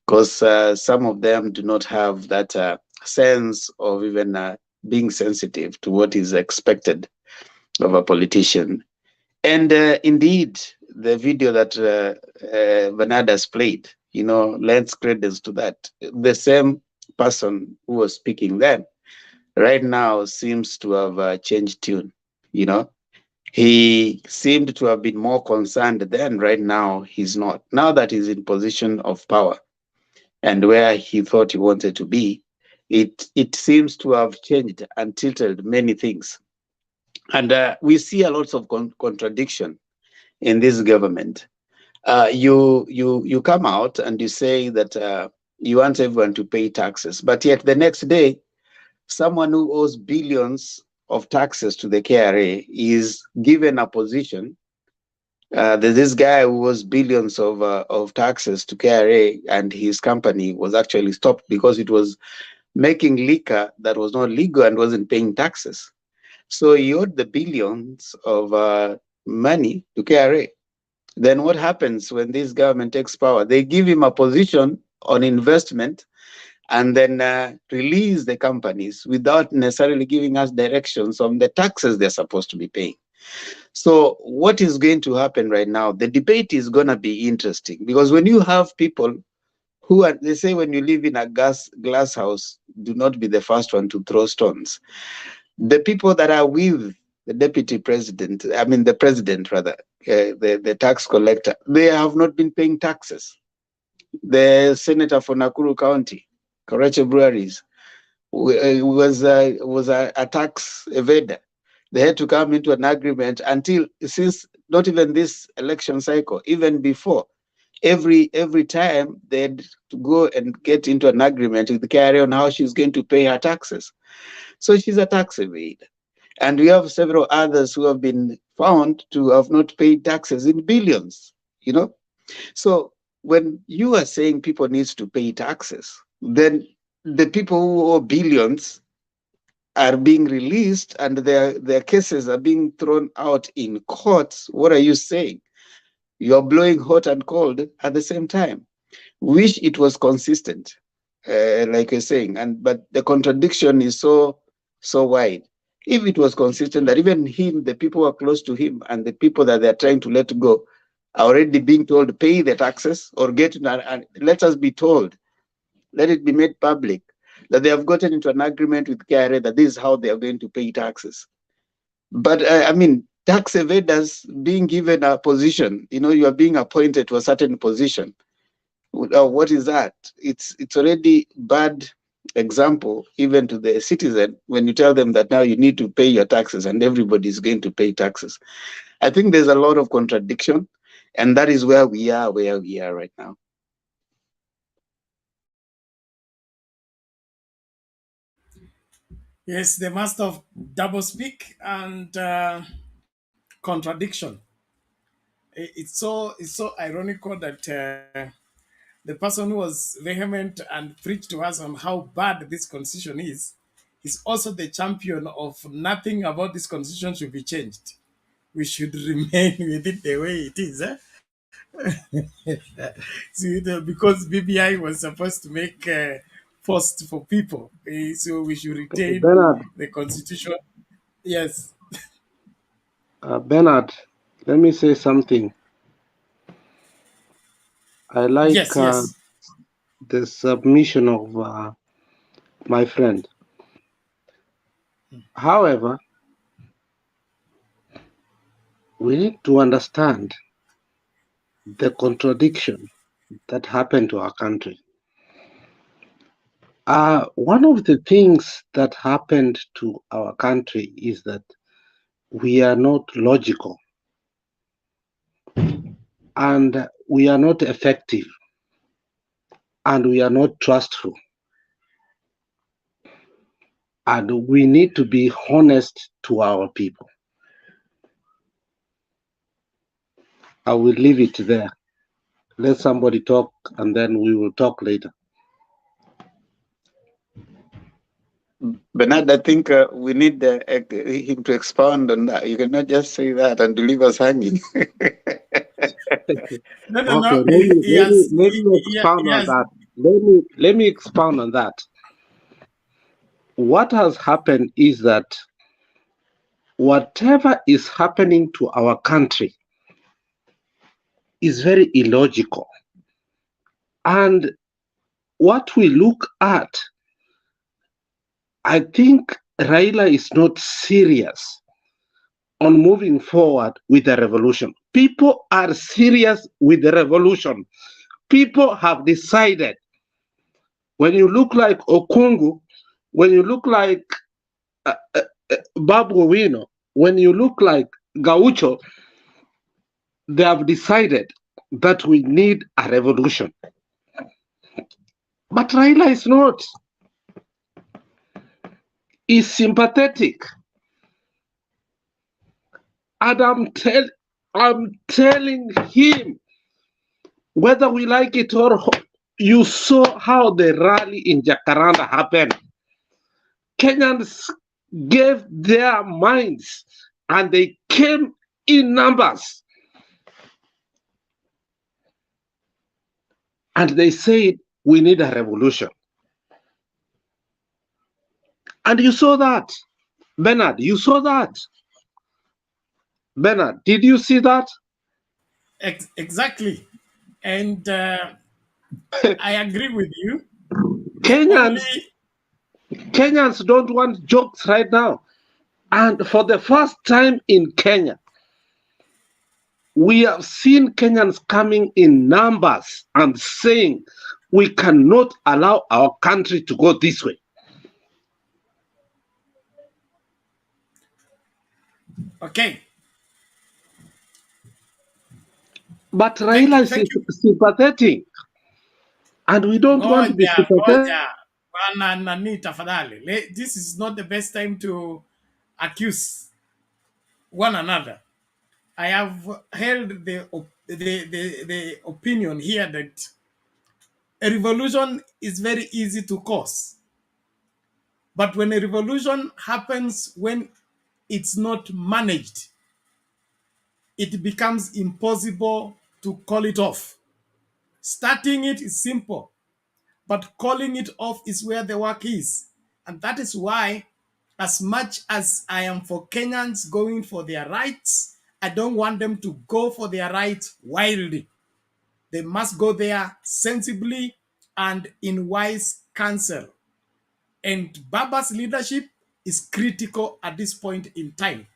because some of them do not have that sense of even being sensitive to what is expected of a politician. And indeed, the video that Bernard has played, lends credence to that. The same person who was speaking then, right now seems to have changed tune. He seemed to have been more concerned then. Right now, he's not. Now that he's in position of power and where he thought he wanted to be, it seems to have changed and tilted many things. And we see a lot of contradiction in this government. You come out and you say that you want everyone to pay taxes, but yet the next day, someone who owes billions of taxes to the KRA is given a position. There's this guy who owes billions of taxes to KRA, and his company was actually stopped because it was making liquor that was not legal and wasn't paying taxes. So he owed the billions of money to KRA. Then what happens when this government takes power? They give him a position on investment and then release the companies without necessarily giving us directions on the taxes they're supposed to be paying. So what is going to happen right now? The debate is going to be interesting, because when you have people who are, they say when you live in a glass house, do not be the first one to throw stones. The people that are with the deputy president, I mean the president rather, the tax collector, they have not been paying taxes. The senator for Nakuru County, Karachi Breweries, was a tax evader. They had to come into an agreement since not even this election cycle, even before. Every time they had to go and get into an agreement with the KRA on how she's going to pay her taxes. So she's a tax evader. And we have several others who have been found to have not paid taxes in billions, So when you are saying people need to pay taxes, then the people who owe billions are being released and their cases are being thrown out in courts. What are you saying? You're blowing hot and cold at the same time. Wish it was consistent, like you're saying, but the contradiction is so wide. if it was consistent that even him, the people who are close to him, and the people that they're trying to let go are already being told pay the taxes or get, and let us be told, let it be made public that they have gotten into an agreement with KRA that this is how they are going to pay taxes. But I mean, tax evaders being given a position, you are being appointed to a certain position. What is that? It's already bad example even to the citizen when you tell them that now you need to pay your taxes and everybody is going to pay taxes. I think there's a lot of contradiction, and that is where we are right now. Yes, they must have double speak and contradiction. It's so ironical that the person who was vehement and preached to us on how bad this constitution is also the champion of nothing about this constitution should be changed. We should remain with it the way it is. Because BBI was supposed to make first for people. So we should retain Bernard, the constitution. Yes. Bernard, let me say something. I like Yes. the submission of my friend. However, we need to understand the contradiction that happened to our country. One of the things that happened to our country is that we are not logical and we are not effective and we are not trustful. And we need to be honest to our people. I will leave it there. Let somebody talk and then we will talk later. Bernard, I think we need him to expound on that. You cannot just say that and leave us hanging. No. Okay, let me expound on that. Let me expound on that. What has happened is that whatever is happening to our country is very illogical. And what we look at, I think Raila is not serious on moving forward with the revolution. People are serious with the revolution. People have decided. When you look like Okungu, when you look like Babu Owino, when you look like Gaucho, they have decided that we need a revolution. But Raila is not. He's sympathetic. And I'm telling him, whether we like it or you saw how the rally in Jacaranda happened. Kenyans gave their minds and they came in numbers. And they said, we need a revolution. And you saw that. Bernard, you saw that. Bernard, did you see that? Exactly. And I agree with you. Kenyans don't want jokes right now. And for the first time in Kenya, we have seen Kenyans coming in numbers and saying, we cannot allow our country to go this way. Okay. But Raila is sympathetic. And we don't want to be sympathetic. This is not the best time to accuse one another. I have held the opinion here that a revolution is very easy to cause. But when a revolution happens when it's not managed, it becomes impossible to call it off. Starting it is simple, but calling it off is where the work is. And that is why as much as I am for Kenyans going for their rights, I don't want them to go for their rights wildly. They must go there sensibly and in wise counsel. And Baba's leadership is critical at this point in time.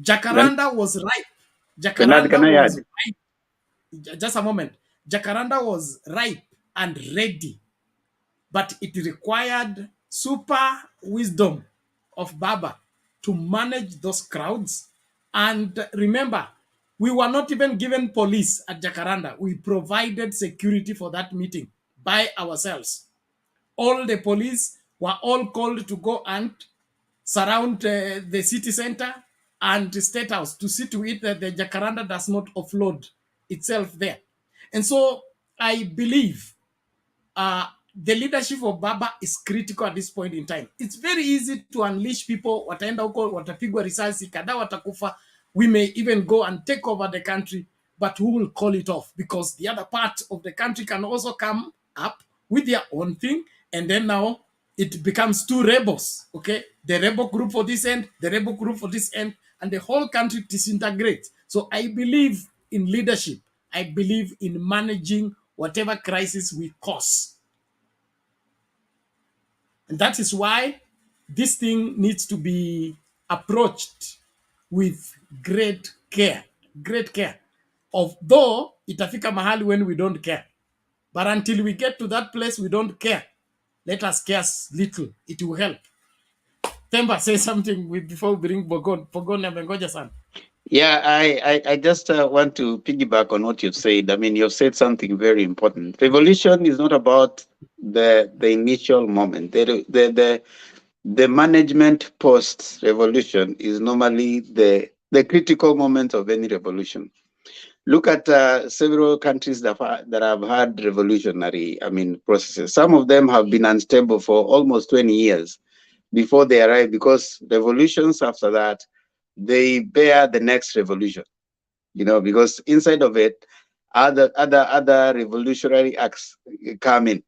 Jacaranda was right. Bernard, can I Jacaranda was add? right. Just a moment. Jacaranda was ripe and ready, but it required super wisdom of Baba to manage those crowds. And remember, we were not even given police at Jacaranda. We provided security for that meeting by ourselves. All the police were all called to go and surround the city center and the State House to see to it that the Jacaranda does not offload itself there. And so I believe the leadership of Baba is critical at this point in time. It's very easy to unleash people, wataenda huko, watapigwa risasi, kadhaa watakufa. We may even go and take over the country, but who will call it off? Because the other part of the country can also come up with their own thing, and then now it becomes two rebels, okay? The rebel group for this end, the rebel group for this end, and the whole country disintegrates. So I believe in leadership. I believe in managing whatever crisis we cause. And that is why this thing needs to be approached with great care, Although itafika mahali when we don't care. But until we get to that place, we don't care. Let us care little. It will help. Temba, say something before we bring Pogon. Pogon amengoja sana. Yeah, I just want to piggyback on what you've said. I mean, you've said something very important. Revolution is not about the initial moment. The management post-revolution is normally the critical moment of any revolution. Look at several countries that have had revolutionary, processes. Some of them have been unstable for almost 20 years before they arrive, because revolutions after that, they bear the next revolution, because inside of it, other revolutionary acts come in.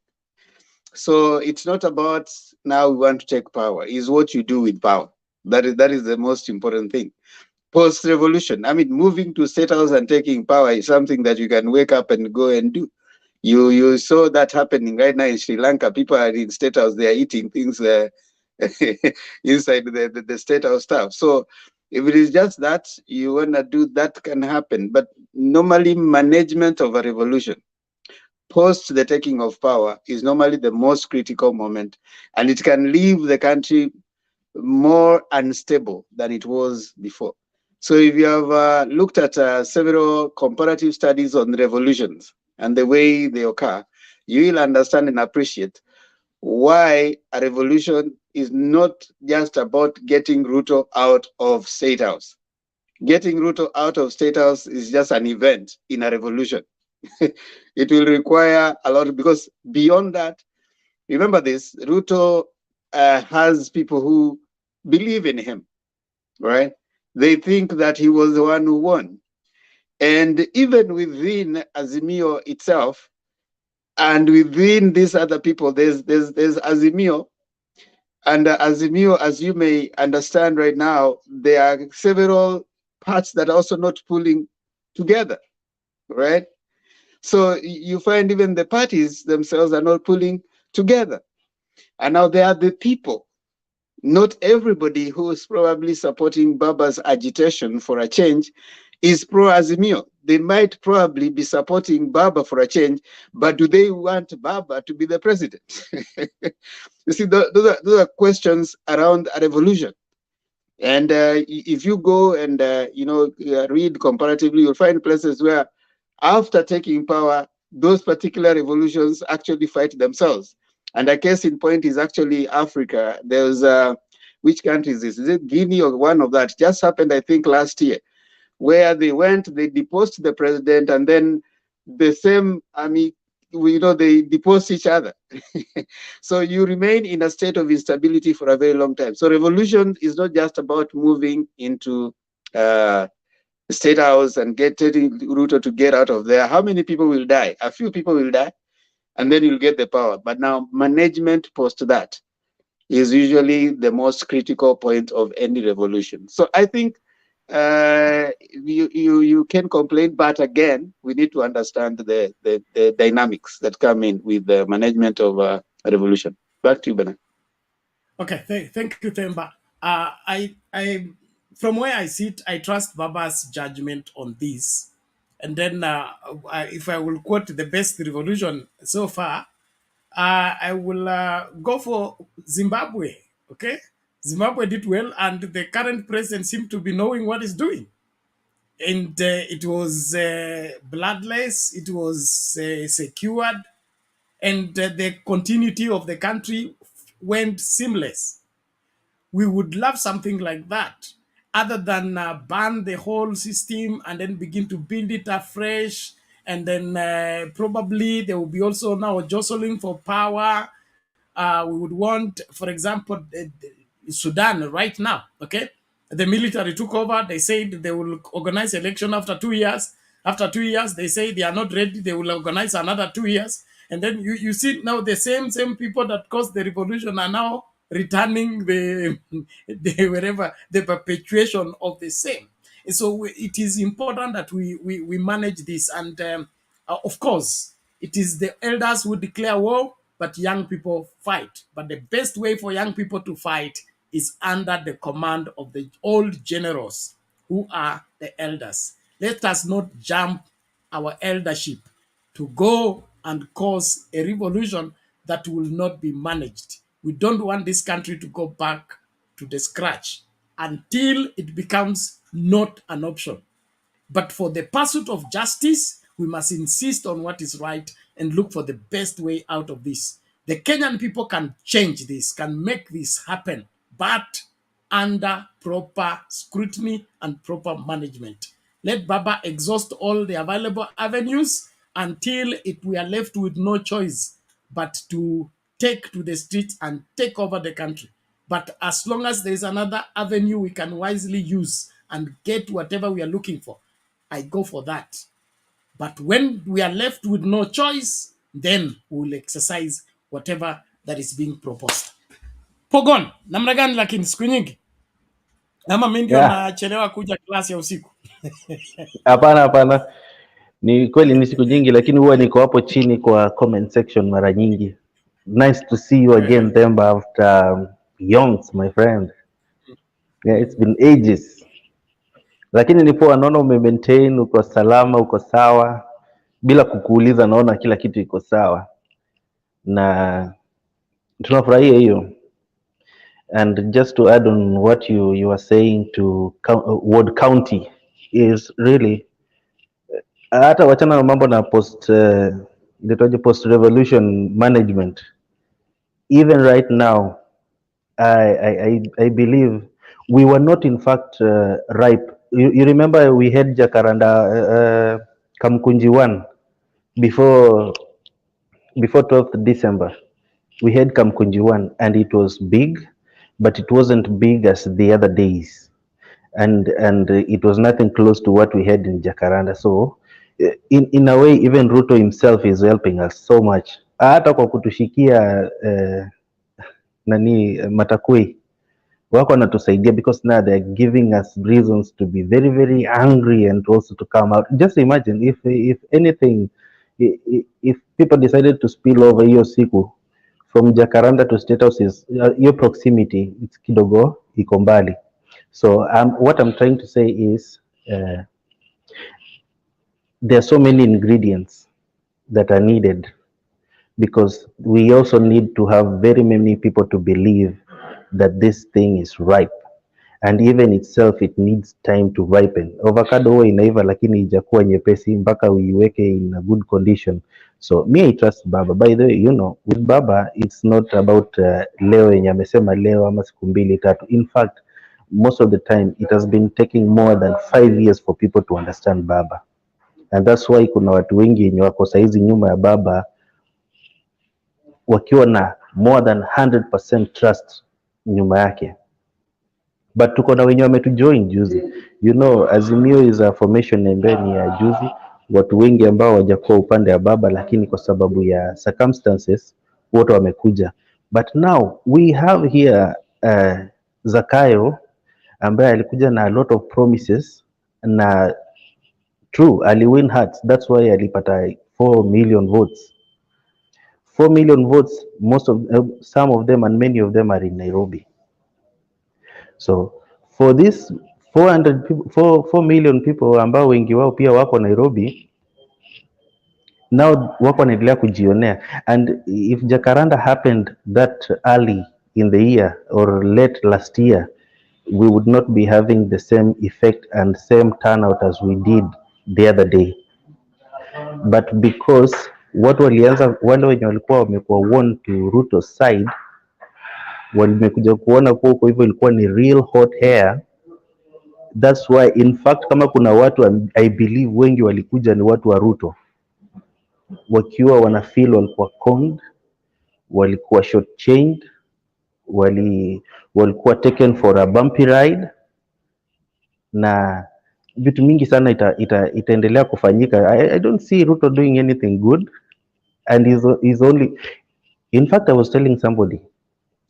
So it's not about now we want to take power. It's what you do with power. That is the most important thing. Post-revolution, moving to State House and taking power is something that you can wake up and go and do. You saw that happening right now in Sri Lanka. People are in State House, they are eating things inside the State House stuff. So if it is just that you want to do, that can happen. But normally management of a revolution post the taking of power is normally the most critical moment, and it can leave the country more unstable than it was before. So if you have looked at several comparative studies on revolutions and the way they occur, you will understand and appreciate why a revolution is not just about getting Ruto out of State House. Getting Ruto out of State House is just an event in a revolution. It will require a lot, because beyond that, remember this, Ruto has people who believe in him, right? They think that he was the one who won. And even within Azimio itself, and within these other people, there's Azimio. And Azimio, as you may understand right now, there are several parts that are also not pulling together, right? So you find even the parties themselves are not pulling together. And now there are the people. Not everybody who is probably supporting Baba's agitation for a change is pro-Azimio. They might probably be supporting Baba for a change, but do they want Baba to be the president? You see, those are questions around a revolution. And if you go and read comparatively, you'll find places where after taking power, those particular revolutions actually fight themselves. And a case in point is actually Africa. There's which country is this? Is it Guinea or one of that? Just happened, I think, last year, where they deposed the president, and then the same army, they deposed each other. So you remain in a state of instability for a very long time. So revolution is not just about moving into State House and getting Ruto to get out of there. How many people will die? A few people will die, and then you'll get the power. But now management post that is usually the most critical point of any revolution. So I think you can complain, but again, we need to understand the dynamics that come in with the management of a revolution. Back to you, Bernard. Okay, thank you, Themba. From where I sit, I trust Baba's judgment on this. And then, if I will quote the best revolution so far, I will go for Zimbabwe. Okay, Zimbabwe did well, and the current president seemed to be knowing what he's doing. And it was bloodless, it was secured, and the continuity of the country went seamless. We would love something like that, other than ban the whole system and then begin to build it afresh. And then probably there will be also now jostling for power. We would want, for example, Sudan right now, okay? The military took over. They said they will organize election after 2 years. After 2 years, they say they are not ready. They will organize another 2 years. And then you see now the same people that caused the revolution are now returning the perpetuation of the same. And so it is important that we manage this. And of course, it is the elders who declare war, but young people fight. But the best way for young people to fight is under the command of the old generals who are the elders. Let us not jump our eldership to go and cause a revolution that will not be managed. We don't want this country to go back to the scratch until it becomes not an option. But for the pursuit of justice, we must insist on what is right and look for the best way out of this. The Kenyan people can change this, can make this happen, but under proper scrutiny and proper management. Let Baba exhaust all the available avenues until we are left with no choice but to take to the streets and take over the country. But as long as there is another avenue we can wisely use and get whatever we are looking for, I go for that. But when we are left with no choice, then we will exercise whatever that is being proposed. Pogon, namna gani lakini siku nyingi? Ama mimi ndio nachelewa kuja klasi ya usiku. Hapana. Ni kweli ni siku nyingi, lakini huwa niko hapo chini kwa comment section mara nyingi. Nice to see you again, Themba, after yonks, my friend. Yeah, it's been ages. Lakini ni poa, naona maintain, uko salama, uko sawa. Bila kukuuliza naona kila kitu iko sawa. Na tunafurahia hiyo. And just to add on what you are saying to Ward County is really hata wachana na mambo na post revolution management. Even right now, I believe we were not in fact ripe. You remember we had Jacaranda Kamkunji 1 before 12th December. We had Kamkunji 1 and it was big, but it wasn't big as the other days. And it was nothing close to what we had in Jacaranda. So in a way, even Ruto himself is helping us so much. Hata kwa kutushikia matakui wako wanatusaidia, because now they're giving us reasons to be very, very angry and also to come out. Just imagine if anything, if people decided to spill over hiyo siku from Jacaranda to State House, is your proximity, it's kidogo iko mbali. So what I'm trying to say is there are so many ingredients that are needed, because we also need to have very many people to believe that this thing is ripe, and even itself it needs time to ripen. Avocado huwa inaiva lakini ijakuwa nyepesi mpaka uiweke in a good condition. So me I trust Baba. By the way, you know, with Baba it's not about leo yenye amesema leo ama siku mbili tatu. In fact, most of the time it has been taking more than 5 years for people to understand Baba, and that's why kuna watu wengi wenye wako saizi nyuma ya Baba wakiwa na more than 100% trust nyuma yake. But tuko na wenye wametujoin juzi. You know, Azimio is a formation ambeni ya juzi, watu wengi ambao wajakuwa upande ya Baba, lakini kwa sababu ya circumstances wote wamekuja. But now we have here Zakayo ambaye alikuja na a lot of promises na true aliwin hearts, that's why alipata 4 million votes. 4 million votes, most of some of them and many of them are in Nairobi. So for this 400 people, 4 million people ambao wengi wao pia wako Nairobi, now wako wanaendelea kujionea. And if Jacaranda happened that early in the year or late last year, we would not be having the same effect and same turnout as we did the other day. But because watu walianza, wale wenye walikuwa wamekuwa won to Ruto's side walimekuja kuona kuwa huko hivyo ilikuwa ni real hot hair. That's why in fact kama kuna watu I believe wengi walikuja ni watu wa Ruto wakiwa wana feel walikuwa conned, walikuwa shortchanged, walikuwa taken for a bumpy ride, na vitu mingi sana itaendelea kufanyika. I don't see Ruto doing anything good, and he's only, in fact I was telling somebody,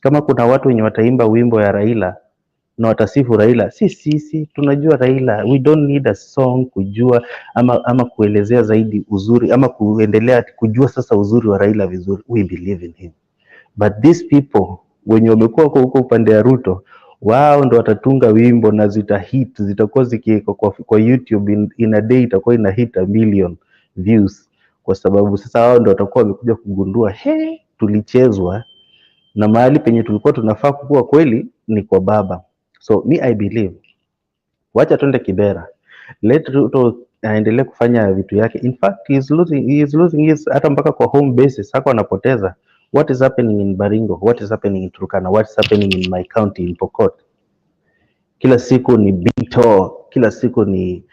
kama kuna watu wenye wataimba wimbo ya Raila na watasifu Raila, sisi tunajua Raila, we don't need a song kujua ama kuelezea zaidi uzuri ama kuendelea kujua sasa uzuri wa Raila vizuri. We believe in him. But these people wenye wamekuwa huko upande ya Ruto, wao ndo watatunga wimbo na zitakuwa zikiwekwa kwa YouTube in a day, itakuwa ina hit 1 million views, kwa sababu sasa wao ndo watakuwa wamekuja kugundua tulichezwa na mahali penye tulikuwa tunafaa kukua kweli ni kwa baba. So me I believe, wacha tuende Kibera, let Ruto aendelee kufanya vitu yake. In fact he is losing his hata mpaka kwa home bases hako anapoteza. What is happening in Baringo? What is happening in Turkana? What is happening in my county in Pokot? Kila siku ni bito, kila siku ni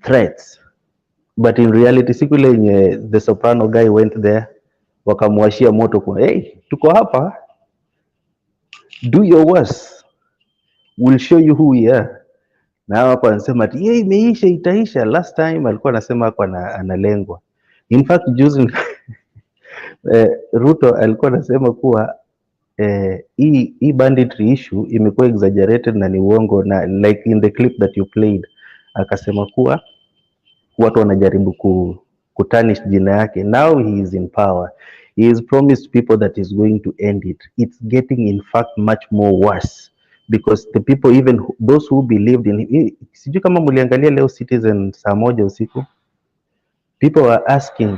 threats. But in reality siku ile yenye the Soprano guy went there, wakamwashia moto kwa tuko hapa, do your worst, we'll show you who we are. Na hapo anasema ati imeisha, itaisha. Last time alikuwa anasema hapo analengwa. In fact juzi Ruto alikuwa anasema kuwa hii banditry issue imekuwa exaggerated na ni uongo, na like in the clip that you played akasema kuwa watu wanajaribu kutanish jina yake. Now he is in power, he has promised people that is going to end it. It's getting in fact much more worse because the people, even those who believed in him, sijui kama mliangalia leo Citizen saa 1 usiku, people were asking,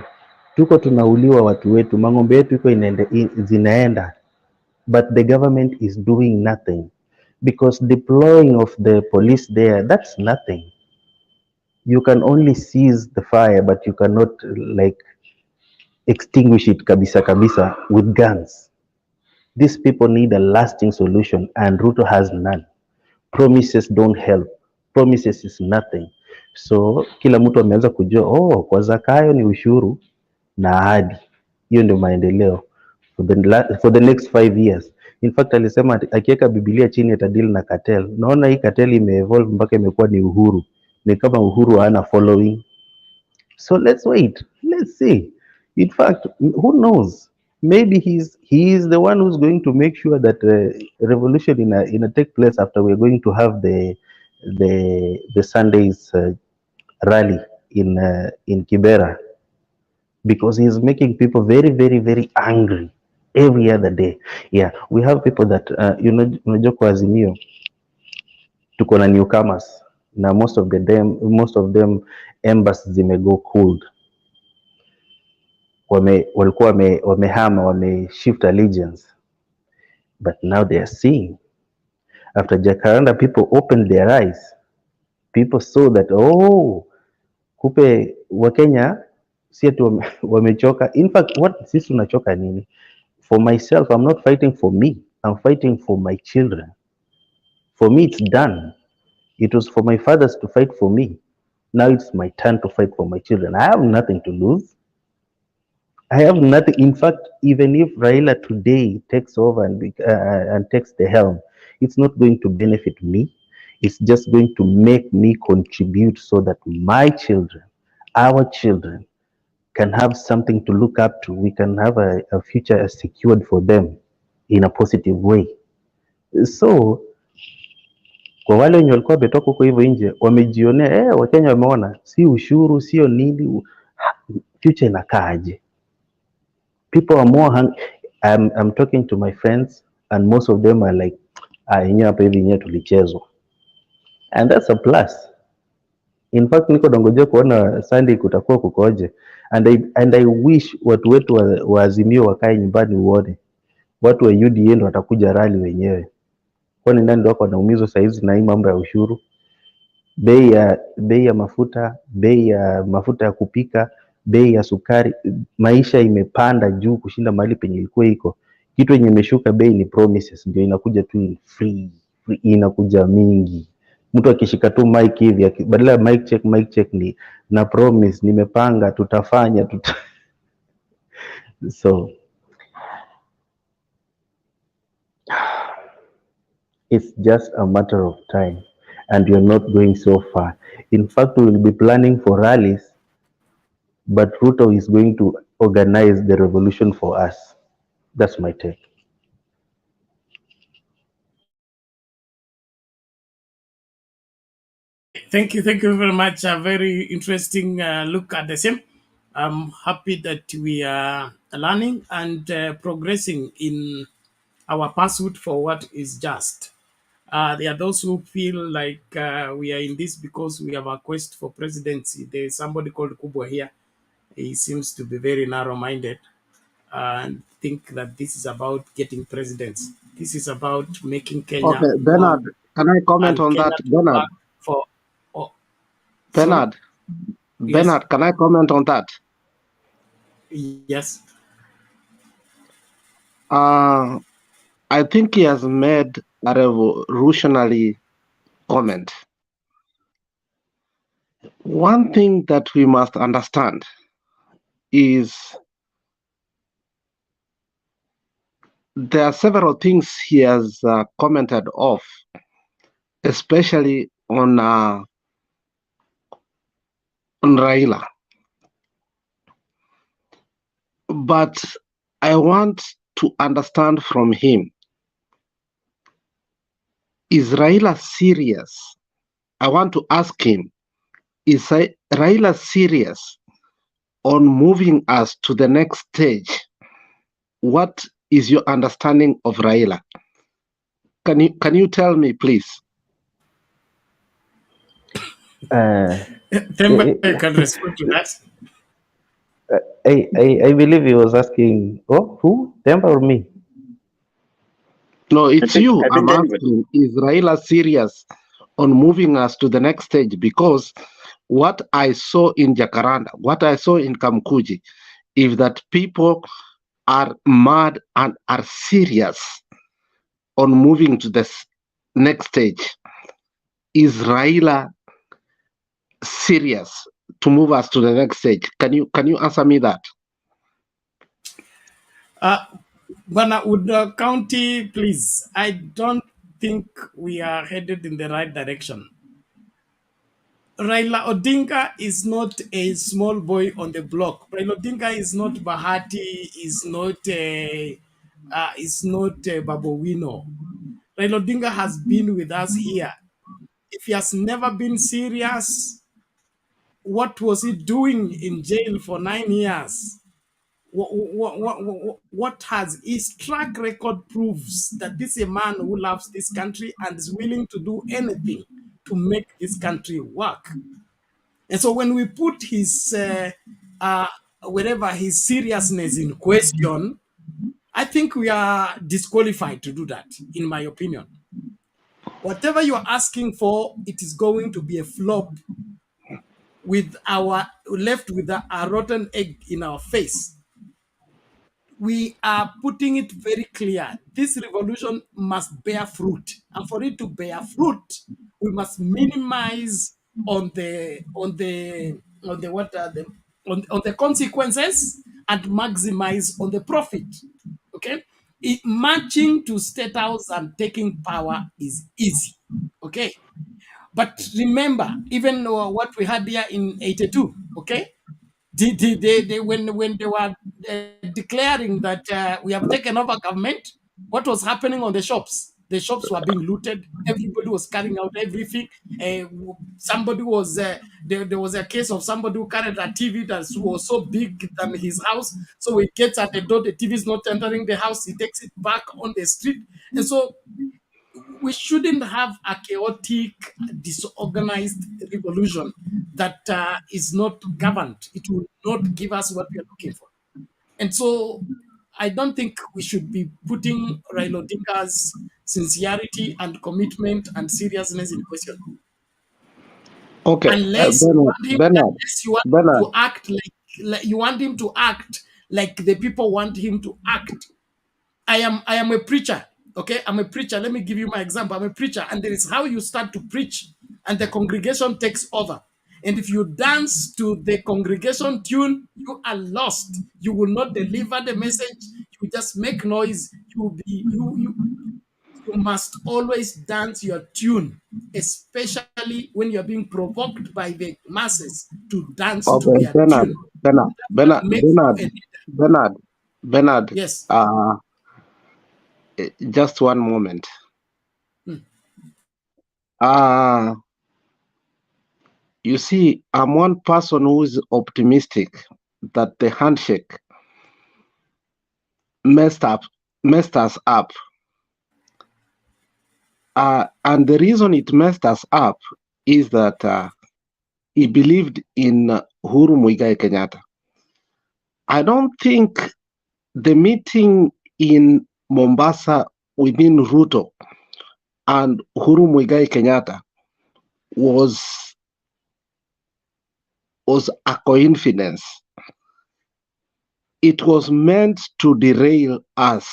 tuko tunauliwa watu wetu, mang'ombe yetu iko zinaenda, but the government is doing nothing because deploying of the police there, that's nothing. You can only seize the fire, but you cannot like extinguish it kabisa with guns. These people need a lasting solution and Ruto has none. Promises don't help. Promises is nothing. So kila mtu ameanza kujua kwa Zakayo ni ushuru na ahadi. Hiyo ndio maendeleo for the next 5 years. In fact alisema akiweka Biblia chini atadeal na cartel. Naona hii cartel imeevolve mpaka imekuwa ni Uhuru. Ni kama Uhuru hana following. So let's wait. Let's see. In fact, who knows? Maybe he is the one who's going to make sure that revolution in a take place after we're going to have the Sunday's rally in Kibera, because he's making people very, very, very angry every other day. Yeah, we have people that unajua kwa Azimio tuko na newcomers na most of them embers zimego cooled. Walikuwa wamehama, wameshift allegiance, but now they are seeing, after Jacaranda people opened their eyes, people saw that kupe Wakenya si ati wamechoka. In fact what sisi tunachoka nini? For myself, I'm not fighting for me, I'm fighting for my children. For me it's done. It was for my fathers to fight for me, now it's my turn to fight for my children. I have nothing to lose. I have nothing. In fact, even if Raila today takes over and takes the helm, it's not going to benefit me. It's just going to make me contribute so that my children, our children, can have something to look up to. We can have a future secured for them. in a positive way. So kwa wale wenye walikuwa wametoka huko hivyo nje wamejionea, Wakenya wameona si ushuru sio nini, future inakaaje. People are more I'm talking to my friends and most of them are like yenyewe hapa hivi yenyewe tulichezwa, and that's a plus. In fact niko dongoje kuona Sunday kutakuwa kukoje, and I wish watu wetu wa Azimio wakae nyumbani uone watu wa UDA ndo watakuja rally wenyewe, kwani nani ndo wako wanaumizwa saa hizi na hii mambo ya ushuru, bei ya mafuta ya kupika, bei ya sukari. Maisha imepanda juu kushinda mahali penye ilikuwa iko. Kitu yenye imeshuka bei ni promises, ndio inakuja tu in free, inakuja mingi. Mtu akishika tu mic hivi badala ya mic check ni na promise, nimepanga tutafanya so it's just a matter of time and you're not going so far. In fact, we will be planning for rallies, but Ruto is going to organize the revolution for us. That's my take. Thank you very much. A very interesting look at the same. I'm happy that we are learning and progressing in our pursuit for what is just. There are those who feel like we are in this because we have a quest for presidency. There is somebody called Kubwa here. He seems to be very narrow-minded and think that this is about getting presidents. This is about making Kenya Okay, work Bernard, can I comment and on Kenya that? to Bernard, work for. Oh, sorry? Bernard, Yes. Bernard, can I comment on that? Yes. I think he has made a revolutionary comment. One thing that we must understand is there are several things he has commented off, especially on Raila. But I want to understand from him, is Raila serious? I want to ask him, is Raila serious on moving us to the next stage? What is your understanding of Raila? Can you tell me, please? Temba can respond to that. I believe he was asking, who? Temba or me? No, it's you. I I'm think anybody. asking, is Raila serious on moving us to the next stage? Because what I saw in Jacaranda, what I saw in Kamkuji, is that people are mad and are serious on moving to the next stage. Is Raila serious to move us to the next stage? Can you answer me that? Bwana, would the county, please? I don't think we are headed in the right direction. Raila Odinga is not a small boy on the block. Raila Odinga is not Bahati, is not Babowino. Raila Odinga has been with us here. If he has never been serious, what was he doing in jail for 9 years? What has his track record proves that this is a man who loves this country and is willing to do anything to make this country work. And so when we put his his seriousness in question, I think we are disqualified to do that, in my opinion. Whatever you are asking for, it is going to be a flop with left with a rotten egg in our face. We are putting it very clear. This revolution must bear fruit, and for it to bear fruit, we must minimize on the consequences and maximize on the profit. Okay, marching to State House and taking power is easy. Okay, but remember, even what we had here in '82. Okay, when they were declaring that we have taken over government, what was happening on the shops? The shops were being looted. Everybody was carrying out everything. Somebody was there was a case of somebody who carried a TV that was so big than his house. So he gets at the door, the TV is not entering the house. He takes it back on the street, and so we shouldn't have a chaotic, disorganized revolution that is not governed. It will not give us what we are looking for. And so I don't think we should be putting Raila Odinga's sincerity and commitment and seriousness in question. Okay, Unless Bernard, unless you want him Bernard. to act like you want him to act like the people want him to act. I am a preacher. Okay, I'm a preacher. Let me give you my example. I'm a preacher, and there is how you start to preach, and the congregation takes over. And if you dance to the congregation tune, you are lost. You will not deliver the message. You just make noise. You must always dance your tune, especially when you're being provoked by the masses to dance to Okay, their tune. Bernard. Yes. Just one moment. Hmm. You see, I'm one person who is optimistic that the handshake messed us up. And the reason it messed us up is that he believed in Uhuru Kenyatta. I don't think the meeting in Mombasa within Ruto and Uhuru Kenyatta was a coincidence. It was meant to derail us.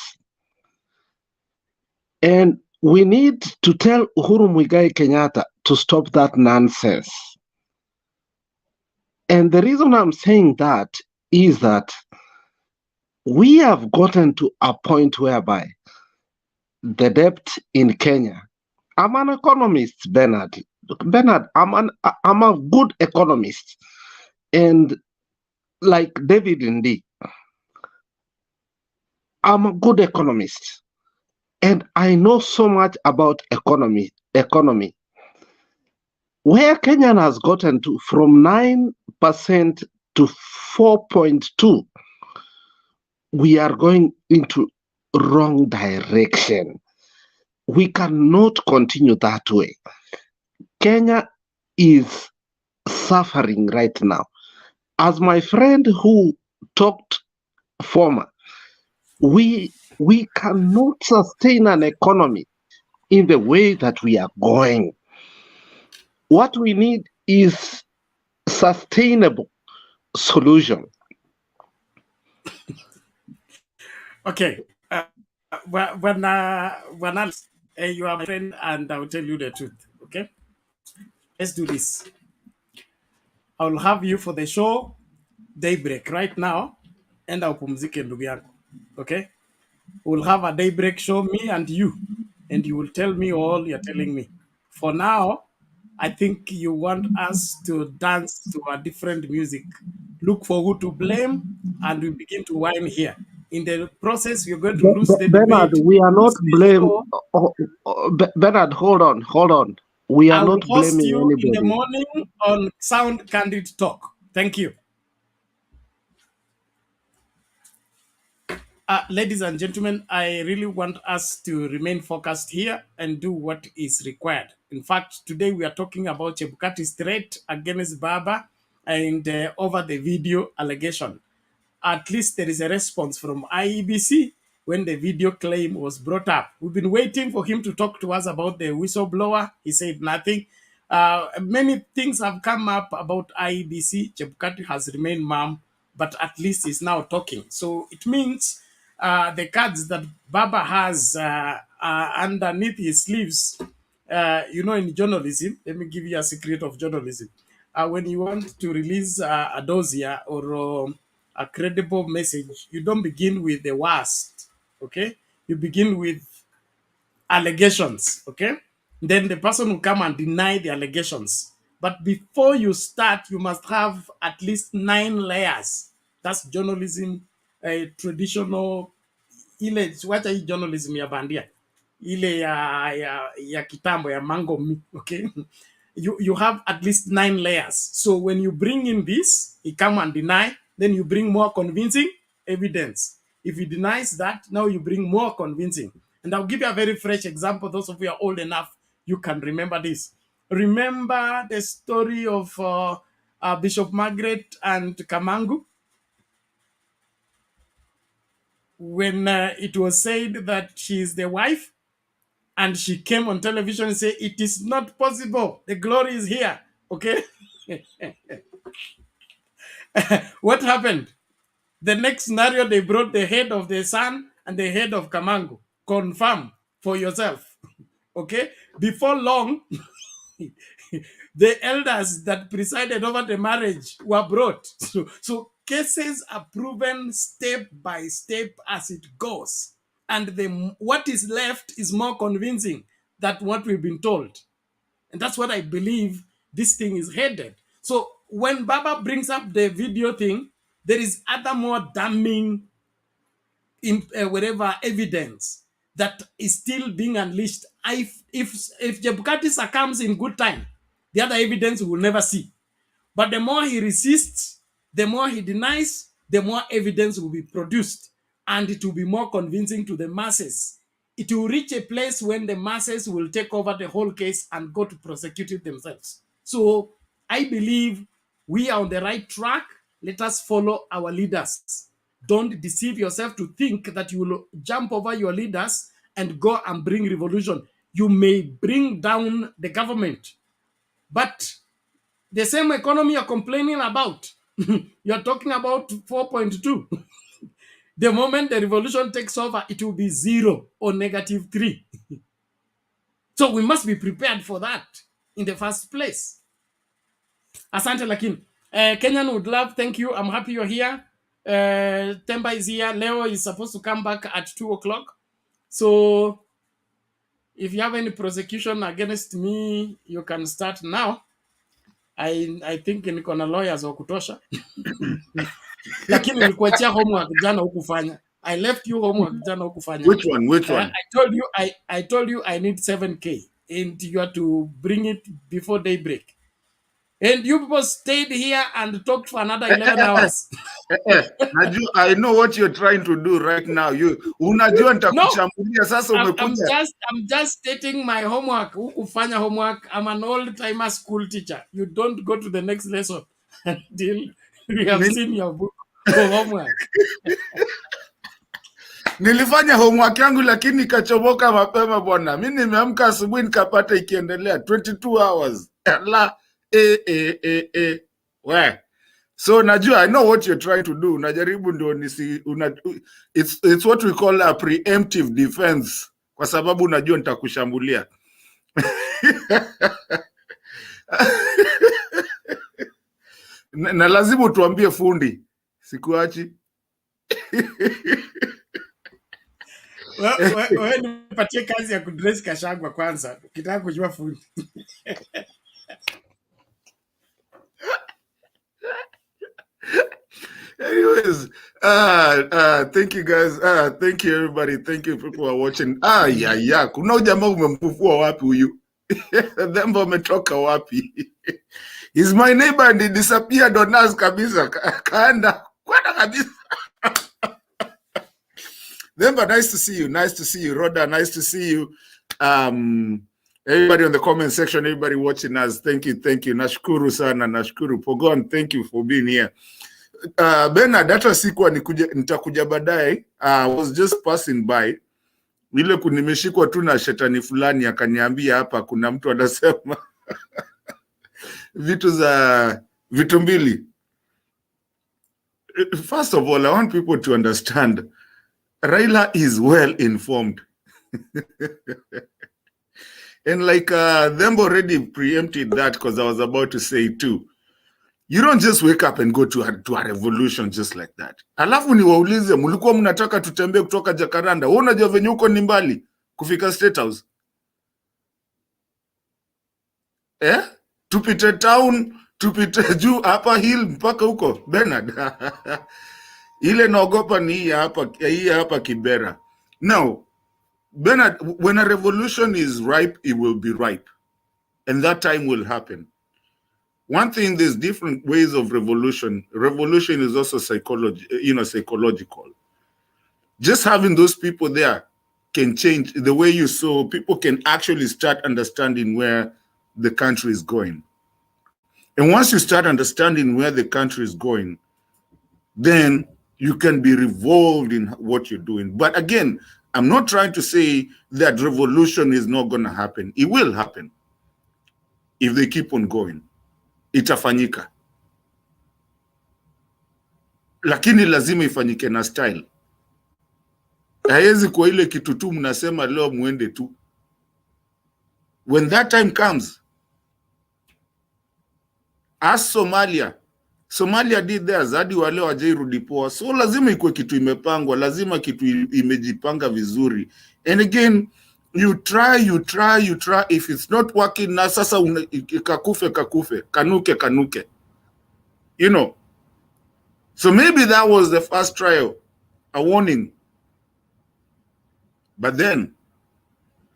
And we need to tell Uhuru Kenyatta to stop that nonsense. And the reason I'm saying that is that we have gotten to a point whereby the debt in Kenya. I'm an economist, Bernard. Bernard, I'm a good economist. And like David Indy, I'm a good economist. And I know so much about economy. Where Kenya has gotten to from 9% to 4.2, we are going into wrong direction. We cannot continue that way. Kenya is suffering right now. As my friend who talked former, we cannot sustain an economy in the way that we are going. What we need is sustainable solution. Okay. When you are my friend, and I will tell you the truth. Okay. Let's do this. I will have you for the show daybreak right now, and I'll pumzike ndugu yangu. Okay. We'll have a daybreak show, me and you will tell me all you're telling me. For now, I think you want us to dance to a different music. Look for who to blame, and we begin to whine here. In the process, we're going to lose the Bernard, debate. we are not blame. Show. Bernard, hold on. We are I will not host blaming you in the anybody. morning on Sound Candid Talk. Thank you. Ladies and gentlemen, I really want us to remain focused here and do what is required. In fact, today we are talking about Chebukati's threat against Baba and over the video allegation. At least there is a response from IEBC when the video claim was brought up. We've been waiting for him to talk to us about the whistleblower. He said nothing. Many things have come up about IEBC. Chebukati has remained mum, but at least he's now talking. So it means the cards that Baba has underneath his sleeves, in journalism, let me give you a secret of journalism. When you want to release a dossier or a credible message, you don't begin with the worst, okay? You begin with allegations, okay? Then the person will come and deny the allegations. But before you start, you must have at least 9 layers. That's journalism, traditional ile wacha hii journalism ya bandia. Ile ya kitambo ya mango me, okay? You have at least 9 layers. So when you bring in this, he come and deny, then you bring more convincing evidence. If he denies that, now you bring more convincing. And I'll give you a very fresh example. Those of you are old enough, you can remember this. Remember the story of Bishop Margaret and Kamangu? When it was said that she is the wife, and she came on television and said, it is not possible. The glory is here. Okay? What happened? The next scenario, they brought the head of the son and the head of Kamangu. Confirm for yourself. Okay? Before long, the elders that presided over the marriage were brought. So cases are proven step by step as it goes. And what is left is more convincing than what we've been told. And that's what I believe this thing is headed. So when Baba brings up the video thing, there is other more damning whatever evidence that is still being unleashed. If Chebukati succumbs in good time, the other evidence we will never see. But the more he resists, the more he denies, the more evidence will be produced. And it will be more convincing to the masses. It will reach a place when the masses will take over the whole case and go to prosecute it themselves. So I believe we are on the right track. Let us follow our leaders. Don't deceive yourself to think that you will jump over your leaders and go and bring revolution. You may bring down the government, but the same economy you're complaining about, you're talking about 4.2. The moment the revolution takes over, it will be 0 or -3. So we must be prepared for that in the first place. Asante lakini. Kenyan would love, thank you. I'm happy you're here. Temba is here. Leo is supposed to come back at 2 o'clock. So if you have any prosecution against me, you can start now. I think niko na lawyers wa kutosha. Lakini nilikuachia homework jana hukufanya. I left you homework jana hukufanya. Which one? I told you I need 7K and you have to bring it before daybreak. And you people stayed here and talked for another 11 hours. I know what you're trying to do right now. Unajua nitakuchambulia sasa umekuja. I'm just stating my homework. Hukufanya homework. I'm an old-timer school teacher. You don't go to the next lesson until we have seen your book for homework. Nilifanya homework yangu lakini nikachomoka mapema bwana. Mimi nimeamka asubuhi nikapata ikiendelea 22 hours. We. So najua, I know what you're trying to do. Unajaribu ndio it's what we call a preemptive defense. Kwa sababu unajua nitakushambulia. Na lazima tuambie fundi. Sikuachi. Wewe nipatie kazi ya kudress Kashagwa kwanza. Ukitaka kujua fundi. Anyways, thank you guys. Thank you everybody. Thank you people who are watching. Kuna jamaa umemfufua wapi huyu? Thembo ametoka wapi? He's my neighbor and he disappeared on us kabisa. Kaenda kabisa. Thembo, nice to see you. Nice to see you. Rhoda, nice to see you. Everybody on the comment section, everybody watching us, thank you. Nashukuru sana, nashukuru. Pogon, thank you for being here. Bernard, hata sikuwa nitakuja baadaye. I was just passing by. Ile nimeshikwa tu na shetani fulani akaniambia hapa kuna mtu anasema vitu mbili. First of all, I want people to understand Raila is well informed. And like them already preempted that because I was about to say too. You don't just wake up and go to a revolution just like that. Alafu niwaulize, mlikuwa mnataka tutembee kutoka Jacaranda. Wewe unajua venye uko ni mbali kufika State House? Tupite town, tupite juu hapa hill mpaka huko Bernard. Ile naogopa ni hii hapa Kibera. Now, Bernard, when a revolution is ripe, it will be ripe. And that time will happen. One thing, there's different ways of revolution. Revolution is also psychological. Just having those people there can change the way you saw. People can actually start understanding where the country is going. And once you start understanding where the country is going, then you can be revolved in what you're doing. But again, I'm not trying to say that revolution is not going to happen. It will happen if they keep on going. Itafanyika. Lakini lazima ifanyike na style. Haiwezi kwa ile kitu tu mnasema leo muende tu. When that time comes, as Somalia did theirs, hadi wale wajairudi poa. So lazima ikuwe kitu imepangwa, lazima kitu imejipanga vizuri. And again, you try. If it's not working, na sasa kakufe, kanuke. You know. So maybe that was the first trial, a warning. But then,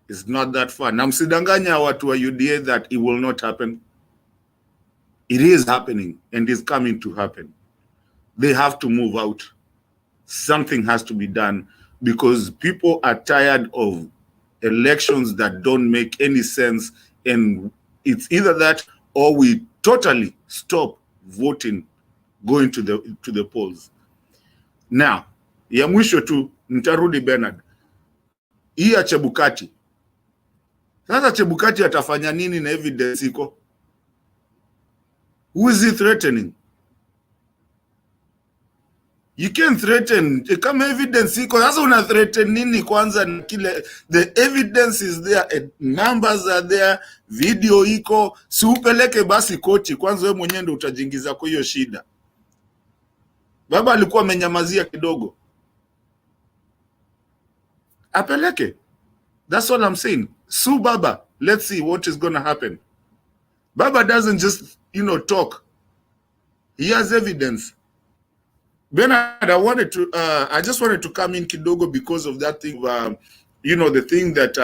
it's not that far. Na msidanganya watu wa UDA that it will not happen. It is happening and is coming to happen. They have to move out. Something has to be done because people are tired of elections that don't make any sense, and it's either that or we totally stop voting, going to the polls. Now, ya mwisho tu nitarudi Bernard. Hii ya Chebukati. Sasa Chebukati atafanya nini na evidence iko? Who is he threatening? You can't threaten. Kama evidence iko, sasa una threaten nini kwanza? The evidence is there, numbers are there, video iko, si upeleke basi koti kwanza, wewe mwenyewe ndio utajingiza kwa hiyo shida. Baba alikuwa amenyamazia kidogo. Apeleke. That's all I'm saying. Sue Baba. Let's see what is going to happen. Baba doesn't just, talk. He has evidence. Bernard, I just wanted to come in kidogo because of that thing, the thing that,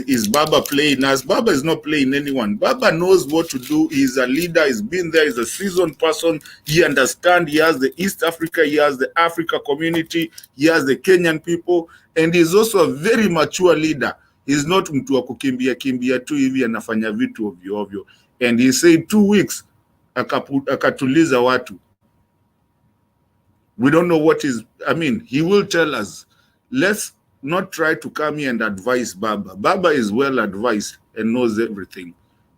is Baba playing us. Baba is not playing anyone. Baba knows what to do. He's a leader. He's been there. He's a seasoned person. He understands. He has the East Africa. He has the Africa community. He has the Kenyan people. And he's also a very mature leader. He's not mtu wa kukimbia tu hivi anafanya vitu ovyo ovyo. And he said 2 weeks, akatuliza watu. We don't know what he will tell us. Let's not try to come here and advise Baba. Baba is well advised and knows everything.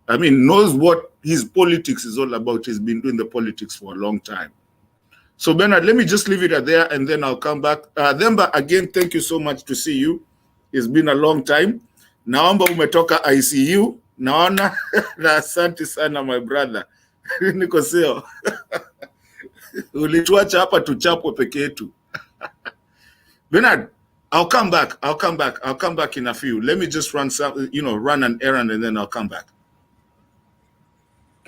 Knows what his politics is all about. He's been doing the politics for a long time. So Bernard, let me just leave it at there and then I'll come back. Themba, again, thank you so much to see you. It's been a long time. Naomba umetoka ICU. Naona na asante sana my brother. Niko seo. Ulituacha hapa tuchapwe peke yetu. Bernard, I'll come back in a few. Let me just run an errand and then I'll come back.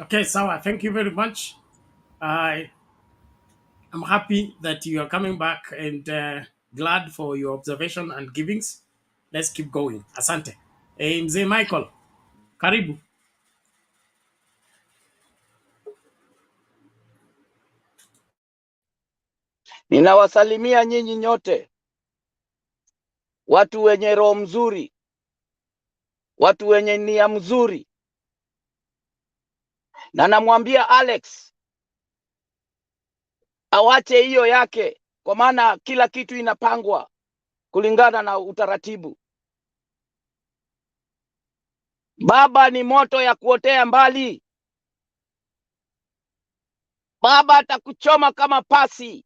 Okay, Sawa, thank you very much. I'm happy that you are coming back and glad for your observation and givings. Let's keep going. Asante. Mzee Michael, karibu. Ninawasalimia nyinyi nyote, watu wenye roho mzuri, watu wenye nia mzuri, na namwambia Alex awache hiyo yake, kwa maana kila kitu inapangwa kulingana na utaratibu. Baba ni moto ya kuotea mbali. Baba atakuchoma kama pasi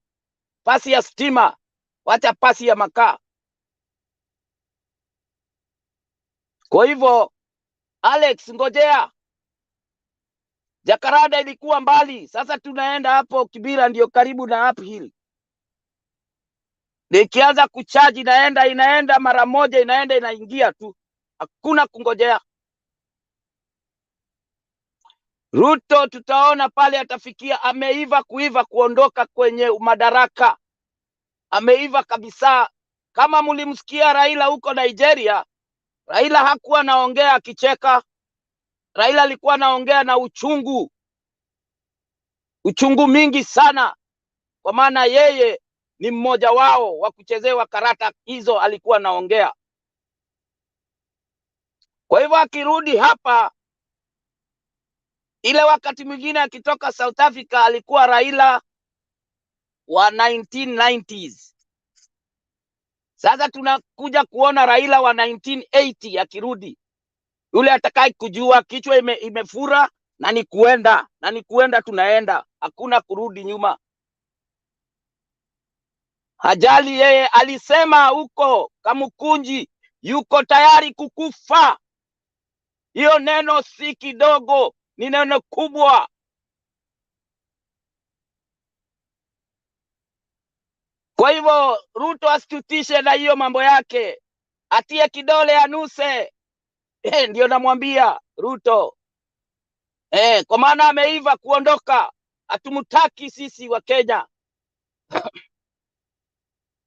ya stima, wacha pasi ya makaa. Kwa hivyo Alex, ngojea. Jakarada ilikuwa mbali, sasa tunaenda hapo Kibira, ndio karibu na uphill. Nikianza kuchaji inaenda mara moja, inaingia tu. Hakuna kungojea. Ruto tutaona pale atafikia, ameiva kuondoka kwenye madaraka. Ameiva kabisa. kama mlimsikia Raila huko Nigeria, Raila hakuwa naongea akicheka. Raila alikuwa naongea na uchungu mingi sana, kwa maana yeye ni mmoja wao wa kuchezewa karata hizo alikuwa naongea. Kwa hivyo akirudi hapa, ile wakati mwingine akitoka South Africa alikuwa Raila wa 1990s. Sasa tunakuja kuona Raila wa 1980 akirudi. Yule atakai kujua kichwa imefura na ni kuenda tunaenda. Hakuna kurudi nyuma. Hajali yeye, alisema huko Kamukunji yuko tayari kukufa. Hiyo neno si kidogo, ni neno kubwa. Kwa hivyo Ruto asitutishe na hiyo mambo yake. Atie kidole anuse. Ndio namwambia Ruto. Kwa maana ameiva kuondoka. Hatumtaki sisi wa Kenya.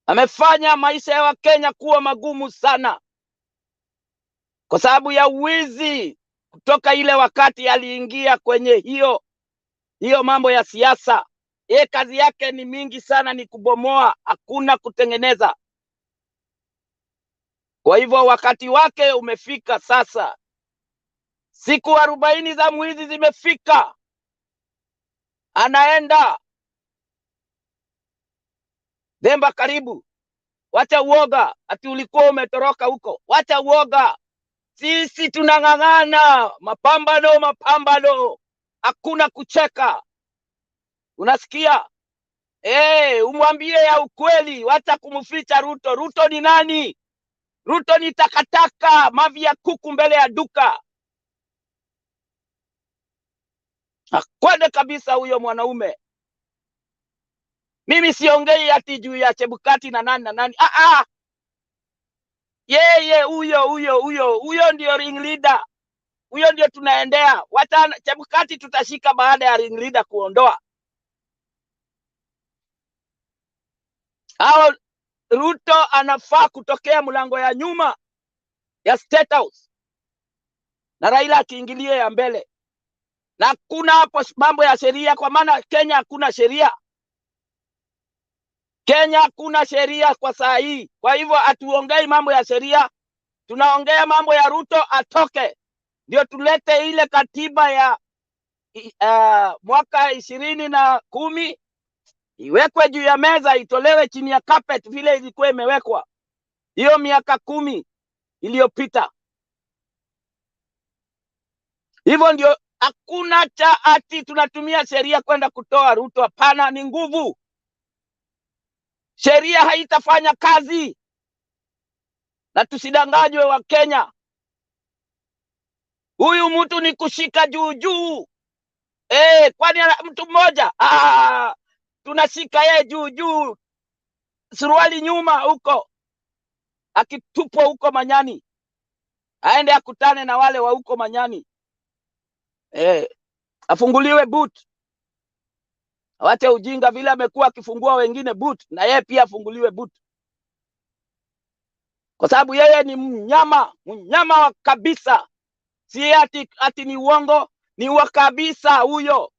Amefanya maisha ya Wakenya kuwa magumu sana, kwa sababu ya uwizi kutoka ile wakati aliingia kwenye hiyo mambo ya siasa. Kazi yake ni mingi sana, ni kubomoa, hakuna kutengeneza. Kwa hivyo wakati wake umefika sasa. Siku 40 za mwizi zimefika. Anaenda Demba karibu. Wacha uoga, ati ulikuwa umetoroka huko. Wacha uoga. Sisi tunang'ang'ana, mapambano. Hakuna kucheka. Unasikia? Umwambie ya ukweli, wacha kumficha Ruto. Ruto ni nani? Ruto ni takataka, mavi ya kuku mbele ya duka. Akwende kabisa huyo mwanaume. Mimi siongei ati juu ya Chebukati na nani. Yeye huyo ndio ring leader. Huyo ndio tunaendea. Wacha Chebukati tutashika baada ya ring leader kuondoa. Hao Ruto anafaa kutokea mlango ya nyuma ya State House, na Raila akiingilia ya mbele. Na kuna hapo mambo ya sheria, kwa maana Kenya hakuna sheria. Kenya hakuna sheria kwa saa hii. Kwa hivyo hatuongei mambo ya sheria, tunaongea mambo ya Ruto atoke. Ndio tulete ile katiba ya mwaka 2010 iwekwe juu ya meza, itolewe chini ya carpet vile ilikuwa imewekwa hiyo miaka 10 iliyopita. Hivyo ndio, hakuna cha ati tunatumia sheria kwenda kutoa Ruto. Hapana, ni nguvu. Sheria haitafanya kazi, na tusidanganywe wa Kenya. Huyu mtu ni kushika juu. Kwani mtu mmoja tunashika yeye juu, suruali nyuma huko, akitupwa huko Manyani, aende akutane na wale wa huko Manyani. Afunguliwe boot. Wache ujinga, vile amekuwa akifungua wengine boot, na yeye pia afunguliwe boot. Kwa sababu yeye ni mnyama wa kabisa. Si ati ni uongo, ni wa kabisa huyo.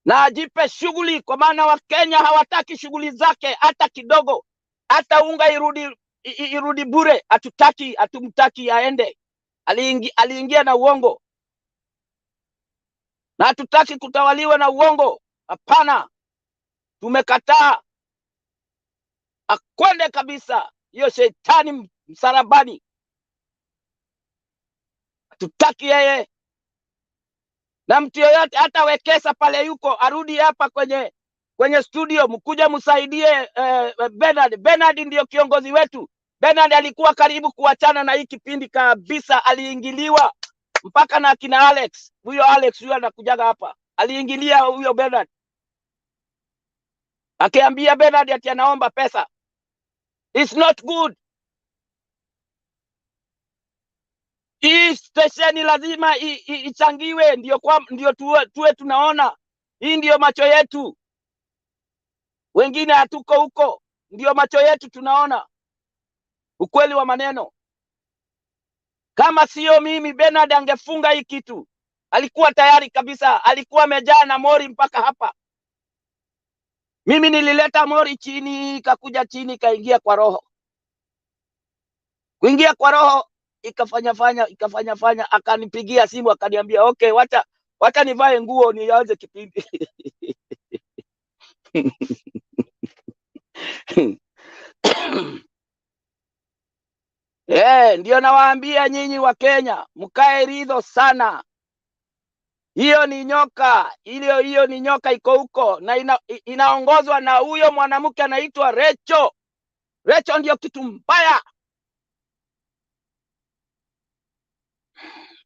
Na ajipe shughuli, kwa maana Wakenya hawataki shughuli zake hata kidogo. Hata unga irudi bure, hatumtaki aende. Aliingia na uongo. Na hatutaki kutawaliwa na uongo. Hapana. Tumekataa. Akwende kabisa hiyo shetani msalabani. Hatutaki yeye. Na mtu yoyote hata Wekesa pale yuko, arudi hapa kwenye studio, mkuja msaidie Bernard. Bernard ndio kiongozi wetu. Bernard alikuwa karibu kuachana na hii kipindi kabisa, aliingiliwa mpaka na kina Alex. Huyo anakujaga hapa. Aliingilia huyo Bernard. Akiambia Bernard ati anaomba pesa. It's not good. Hii station lazima ichangiwe, ndio tuwe tunaona. Hii ndio macho yetu. Wengine hatuko huko. ndio macho yetu tunaona ukweli wa maneno. Kama sio mimi, Bernard angefunga hii kitu. Alikuwa tayari kabisa, alikuwa amejaa na mori mpaka hapa. Mimi nilileta mori chini, kakuja chini, kaingia kwa roho. Kuingia kwa roho ikafanya fanya, akanipigia simu akaniambia okay, wacha nivae nguo nianze kipindi. Ndio nawaambia nyinyi wa Kenya, mkae ridho sana. Hiyo ni nyoka, hiyo ni nyoka iko huko na inaongozwa na huyo mwanamke anaitwa Recho. Recho ndio kitu mbaya.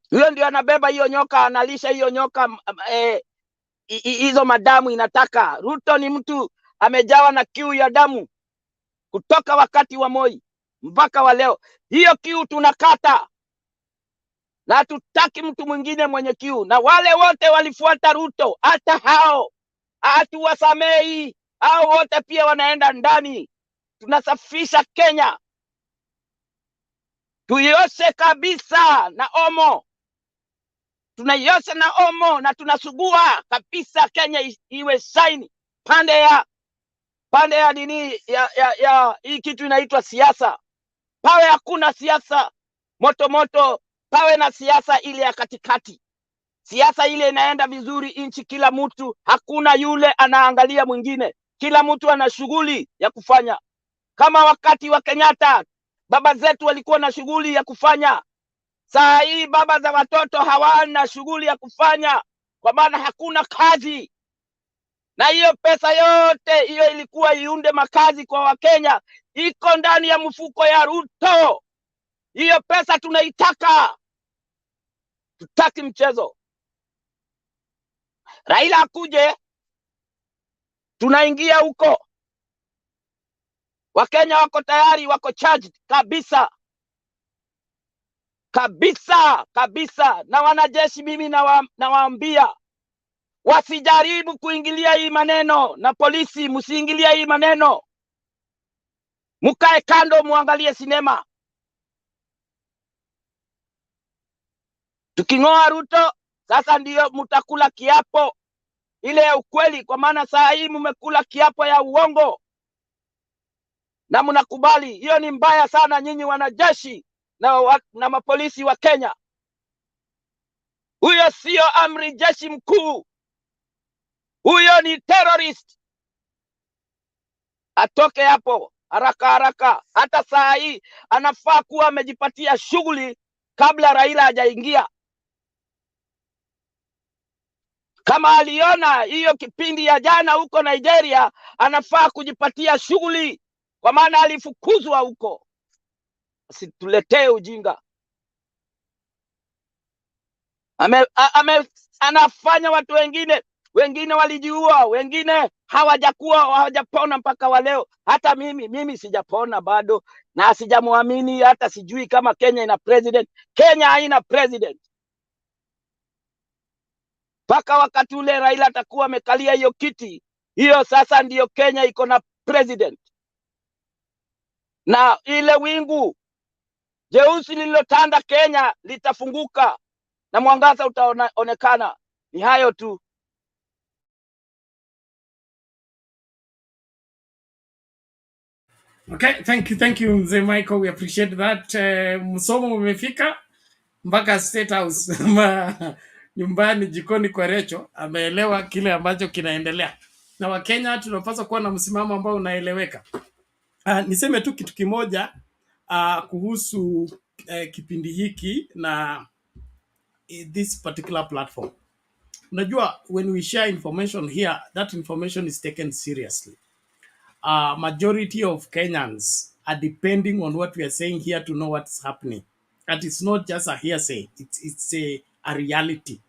Huyo ndio anabeba hiyo nyoka, analisha hiyo nyoka hizo madamu inataka. Ruto ni mtu amejawa na kiu ya damu kutoka wakati wa Moi mpaka wa leo. Hiyo kiu tunakata. Na hatutaki mtu mwingine mwenye kiu. Na wale wote walifuata Ruto, hata hao hatuwasamei. Hao wote pia wanaenda ndani. Tunasafisha Kenya. Tuioshe kabisa na omo. Tunaiosha na omo na tunasugua kabisa Kenya iwe shine. Pande ya nini ya hii kitu inaitwa siasa. Pawe hakuna siasa moto. Pawe na siasa ile ya katikati. Siasa ile inaenda vizuri inchi, kila mtu, hakuna yule anaangalia mwingine. Kila mtu ana shughuli ya kufanya. Kama wakati wa Kenyatta, baba zetu walikuwa na shughuli ya kufanya. Saa hii baba za watoto hawana shughuli ya kufanya, kwa maana hakuna kazi. Na hiyo pesa yote hiyo ilikuwa iunde makazi kwa Wakenya, iko ndani ya mfuko ya Ruto. Hiyo pesa tunaitaka. Tutaki mchezo. Raila akuje, tunaingia huko. Wakenya wako tayari, wako charged kabisa. Kabisa. Na wanajeshi mimi nawaambia wasijaribu kuingilia hii maneno, na polisi msiingilia hii maneno. Mkae kando muangalie sinema. Tuking'oa Ruto, sasa ndio mtakula kiapo ile ya ukweli, kwa maana saa hii mmekula kiapo ya uongo. Na mnakubali, hiyo ni mbaya sana nyinyi wanajeshi na mapolisi wa Kenya. Huyo sio amri jeshi mkuu. Huyo ni terrorist. Atoke hapo haraka. Hata saa hii anafaa kuwa amejipatia shughuli kabla Raila hajaingia. Kama aliona hiyo kipindi ya jana huko Nigeria, anafaa kujipatia shughuli, kwa maana alifukuzwa huko. Situletee ujinga. Anafanya watu wengine walijiua, wengine hawajapona mpaka wa leo. Hata mimi sijapona bado, na sijamuamini, hata sijui kama Kenya ina president. Kenya haina president. Mpaka wakati ule Raila atakuwa amekalia hiyo kiti, hiyo sasa ndiyo Kenya iko na president. Na ile wingu jeusi lililotanda Kenya litafunguka na mwangaza utaonekana. Ni hayo tu. Okay, thank you Mzee Michael, we appreciate that. Msomo umefika mpaka State House nyumbani, jikoni kwa Recho, ameelewa kile ambacho kinaendelea. Na Wakenya tunapaswa kuwa na msimamo ambao unaeleweka. Niseme tu kitu kimoja kuhusu kipindi hiki na this particular platform. Unajua, when we share information here, that information is taken seriously. Majority of Kenyans are depending on what we are saying here to know what's happening. And it's not just a hearsay, it's a reality.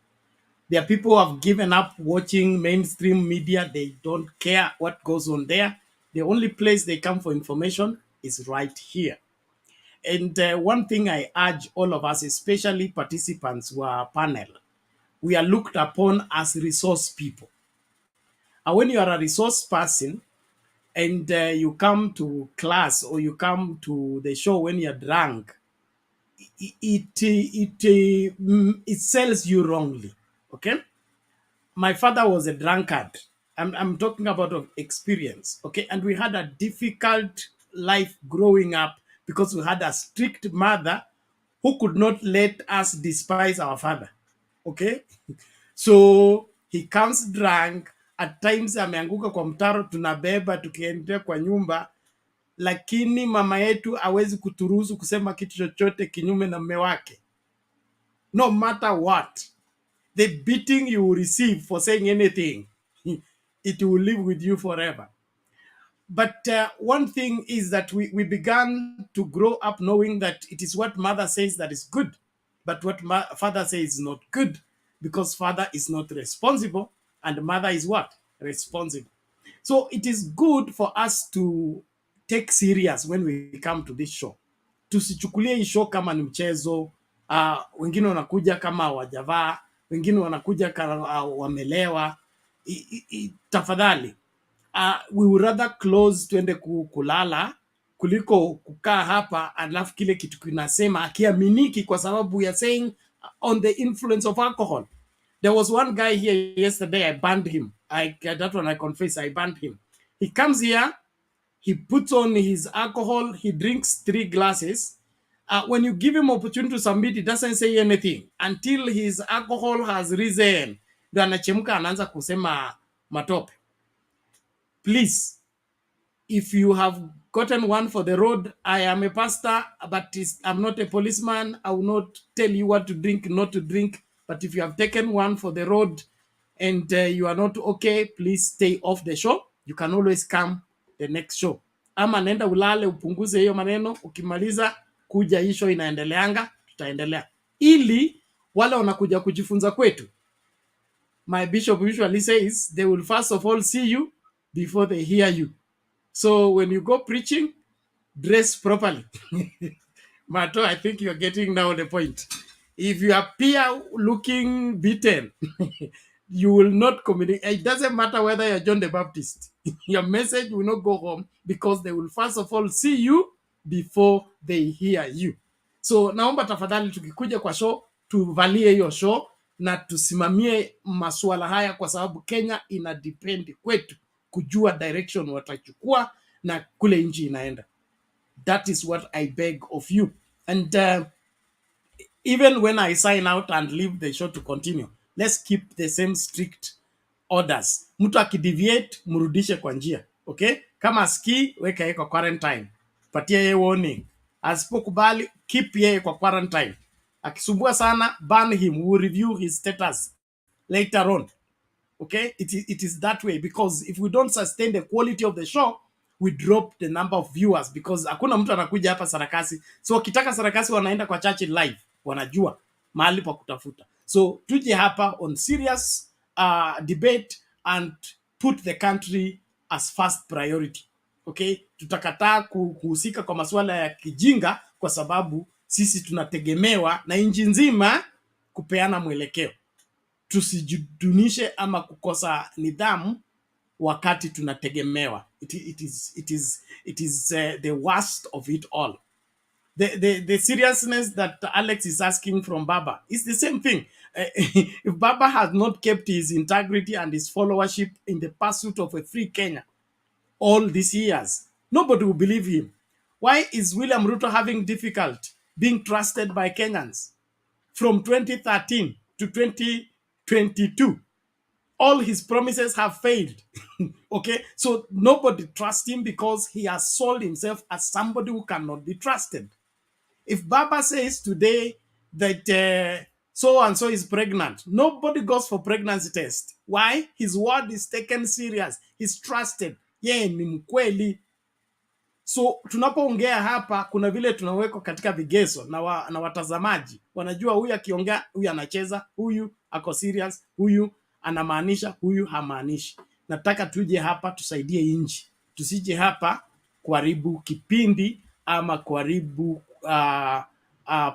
There are people who have given up watching mainstream media. They don't care what goes on there. The only place they come for information is right here. And one thing I urge all of us, especially participants who are panel, we are looked upon as resource people. And when you are a resource person, and you come to class or you come to the show when you're drunk, it sells you wrongly. Okay, my father was a drunkard. I'm talking about of experience. Okay, and we had a difficult life growing up because we had a strict mother who could not let us despise our father. Okay, so he comes drunk at times, ameanguka kwa mtaro, tunabeba tukiendea kwa nyumba, lakini mama yetu hawezi kuturuhusu kusema kitu chochote kinyume na mume wake, no matter what. The beating you will receive for saying anything, it will live with you forever. But one thing is that we began to grow up knowing that it is what mother says that is good, but what father says is not good, because father is not responsible and mother is what? Responsible. So it is good for us to take serious when we come to this show. Tusichukulie hii show kama ni mchezo. Wengine wanakuja kama hawajavaa, wengine wanakuja kama wamelewa. Tafadhali, we would rather close tuende kulala kuliko kukaa hapa alafu kile kitu kinasema akiaminiki, kwa sababu we are saying on the influence of alcohol. There was one guy here yesterday, I banned him. That one I confess, I banned him. He comes here, he puts on his alcohol, he drinks 3 glasses. When you give him opportunity to submit, he doesn't say anything until his alcohol has risen. Ndio anachemka, anaanza kusema matope. Please, if you have gotten one for the road, I am a pastor, but I'm not a policeman. I will not tell you what to drink, not to drink. But if you have taken one for the road and you are not okay, please stay off the show. You can always come the next show. Ama nenda ulale, upunguze hiyo maneno. Ukimaliza kuja, hii show inaendeleanga, tutaendelea. Ili wale wanakuja kujifunza kwetu, my bishop usually says they will first of all see you before they hear you. So when you go preaching, dress properly. Mato, I think you're getting now the point. If you appear looking beaten, you will not communicate. It doesn't matter whether you're John the Baptist. Your message will not go home because they will first of all see you before they hear you. So naomba tafadhali, tukikuja kwa show, tuvalie hiyo show na tusimamie masuala haya, kwa sababu Kenya ina depend kwetu kujua direction watachukua na kule nchi inaenda. That is what I beg of you. And even when I sign out and leave the show to continue, let's keep the same strict orders. Mtu akideviate, mrudishe kwa njia. Okay? Kama ski, weka yeye kwa quarantine. Patia yeye warning. Asipokubali, keep yeye kwa quarantine. Akisumbua sana, ban him. We will review his status later on. Okay, it is that way, because if we don't sustain the quality of the show, we drop the number of viewers, because hakuna mtu anakuja hapa sarakasi. So wakitaka sarakasi wanaenda kwa Churchill live, wanajua mahali pa kutafuta. So tuje hapa on serious debate and put the country as first priority. Okay, tutakataa kuhusika kwa masuala ya kijinga, kwa sababu sisi tunategemewa na nchi nzima kupeana mwelekeo. Tusijidunishe ama kukosa nidhamu wakati tunategemewa. It is the worst of it all. The seriousness that Alex is asking from Baba is the same thing. If Baba has not kept his integrity and his followership in the pursuit of a free Kenya all these years, nobody will believe him. Why is William Ruto having difficulty being trusted by Kenyans? From 2013 to 2022, all his promises have failed. Okay, so nobody trusts him because he has sold himself as somebody who cannot be trusted. If Baba says today that so and so is pregnant, nobody goes for pregnancy test. Why? His word is taken serious. He's trusted. Yeye ni mkweli. So tunapoongea hapa, kuna vile tunawekwa katika vigezo na watazamaji wanajua, huyu akiongea, huyu anacheza, huyu ako serious, huyu anamaanisha, huyu hamaanishi. Nataka tuje hapa tusaidie nchi, tusije hapa kuharibu kipindi ama kuharibu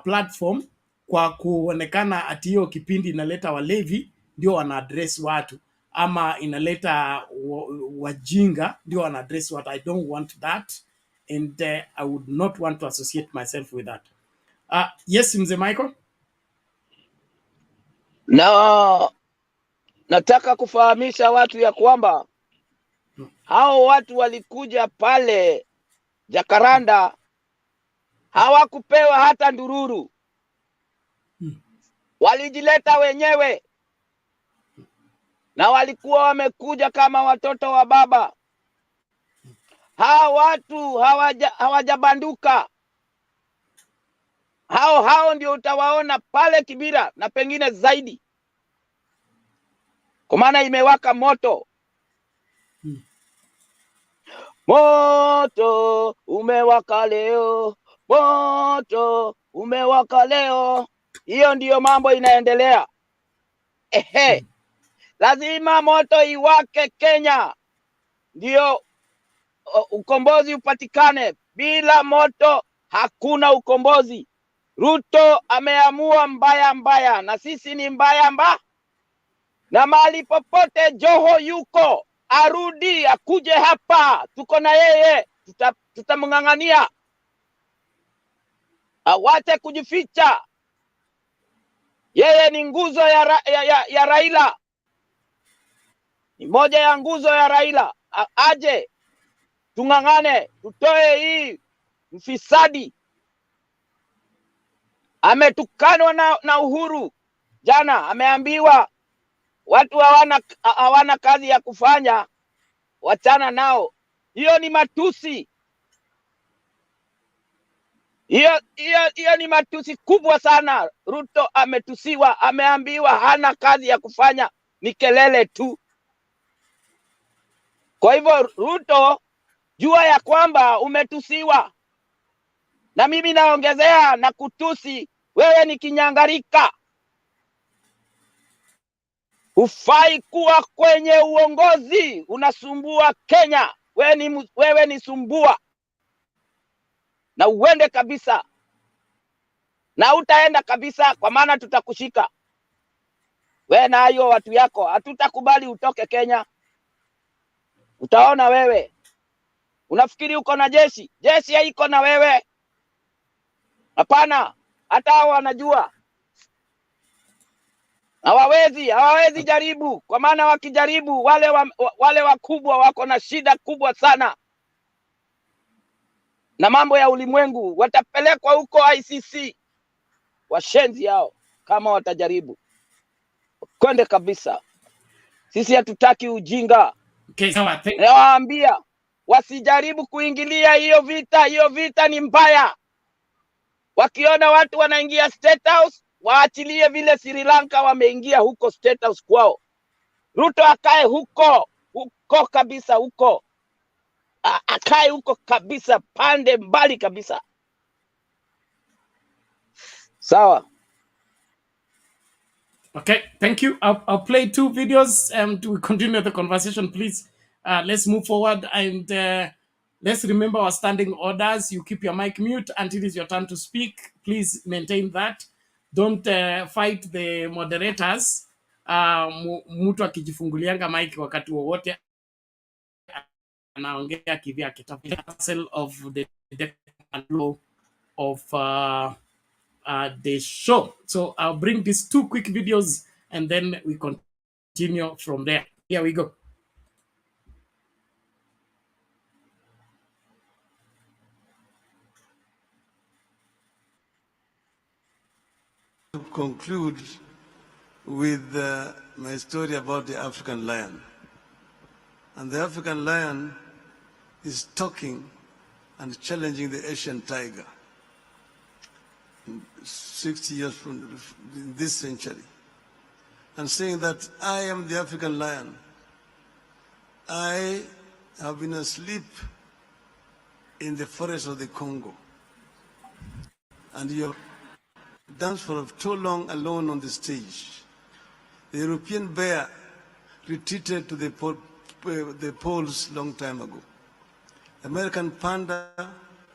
platform kwa kuonekana ati hiyo kipindi inaleta walevi ndio wana address watu. ama inaleta wajinga ndio wana address what. I don't want that, and I would not want to associate myself with that. Yes, Mzee Michael. Na nataka kufahamisha watu ya kwamba hao watu walikuja pale Jakaranda hawakupewa hata ndururu. Walijileta wenyewe na walikuwa wamekuja kama watoto wa baba. Hao watu hawajabanduka. Hao ndio utawaona pale Kibira na pengine zaidi, kwa maana imewaka moto. Moto umewaka leo, moto umewaka leo. Hiyo ndiyo mambo inaendelea. Lazima moto iwake Kenya ndio ukombozi upatikane. Bila moto hakuna ukombozi. Ruto ameamua mbaya, na sisi ni mbaya. Na mahali popote Joho yuko, arudi akuje hapa, tuko na yeye, tutamng'ang'ania. Awache kujificha. Yeye ni nguzo ya Raila, ni moja ya nguzo ya Raila. Aje tung'ang'ane, tutoe hii mfisadi. Ametukanwa na Uhuru jana, ameambiwa watu hawana kazi ya kufanya, wachana nao. Hiyo ni matusi. Hiyo ni matusi kubwa sana. Ruto ametusiwa, ameambiwa hana kazi ya kufanya, ni kelele tu. Kwa hivyo Ruto, jua ya kwamba umetusiwa. Na mimi naongezea na kutusi, wewe ni kinyangarika. Hufai kuwa kwenye uongozi, unasumbua Kenya. Wewe ni sumbua. Na uende kabisa. Na utaenda kabisa, kwa maana tutakushika. Wewe na hiyo watu yako, hatutakubali utoke Kenya. Utaona wewe. Unafikiri uko na jeshi? Jeshi haiko na wewe. Hapana, hata hao wanajua. Hawawezi jaribu, kwa maana wakijaribu wale wakubwa wako na shida kubwa sana na mambo ya ulimwengu, watapelekwa huko ICC. Washenzi hao kama watajaribu. Kwende kabisa. Sisi hatutaki ujinga. Nawaambia wasijaribu kuingilia hiyo vita. Hiyo vita ni mbaya. Wakiona watu wanaingia State House, waachilie vile Sri Lanka wameingia huko State House kwao. Ruto akae huko kabisa huko. Akae huko kabisa, pande mbali kabisa. Sawa. Okay, thank you. I'll play 2 videos to continue the conversation, please. Let's move forward, and let's remember our standing orders. You keep your mic mute until it's your turn to speak. Please maintain that. Don't fight the moderators. Mtu akijifungulianga mic wakati wowote anaongea kivyake. Of the law of the show. So I'll bring these 2 quick videos and then we continue from there. Here we go. To conclude with my story about the African lion. And the African lion is talking and challenging the Asian tiger 60 years from this century, and saying that I am the African lion. I have been asleep in the forest of the Congo, and you have danced for too long alone on the stage. The European bear retreated to the poles long time ago. The American panda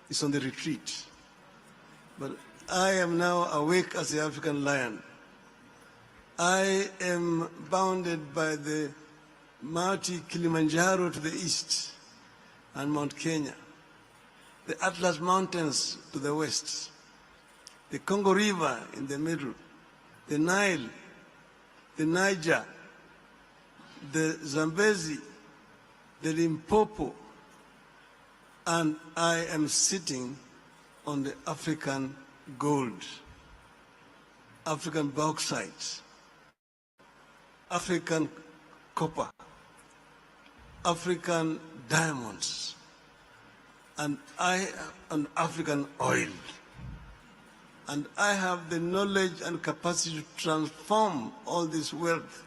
is on the retreat. But I am now awake as the African lion. I am bounded by the Mount Kilimanjaro to the east and Mount Kenya, the Atlas Mountains to the west, the Congo River in the middle, the Nile, the Niger, the Zambezi, the Limpopo, and I am sitting on the African gold, African bauxite, African copper, African diamonds, and African oil. And I have the knowledge and capacity to transform all this wealth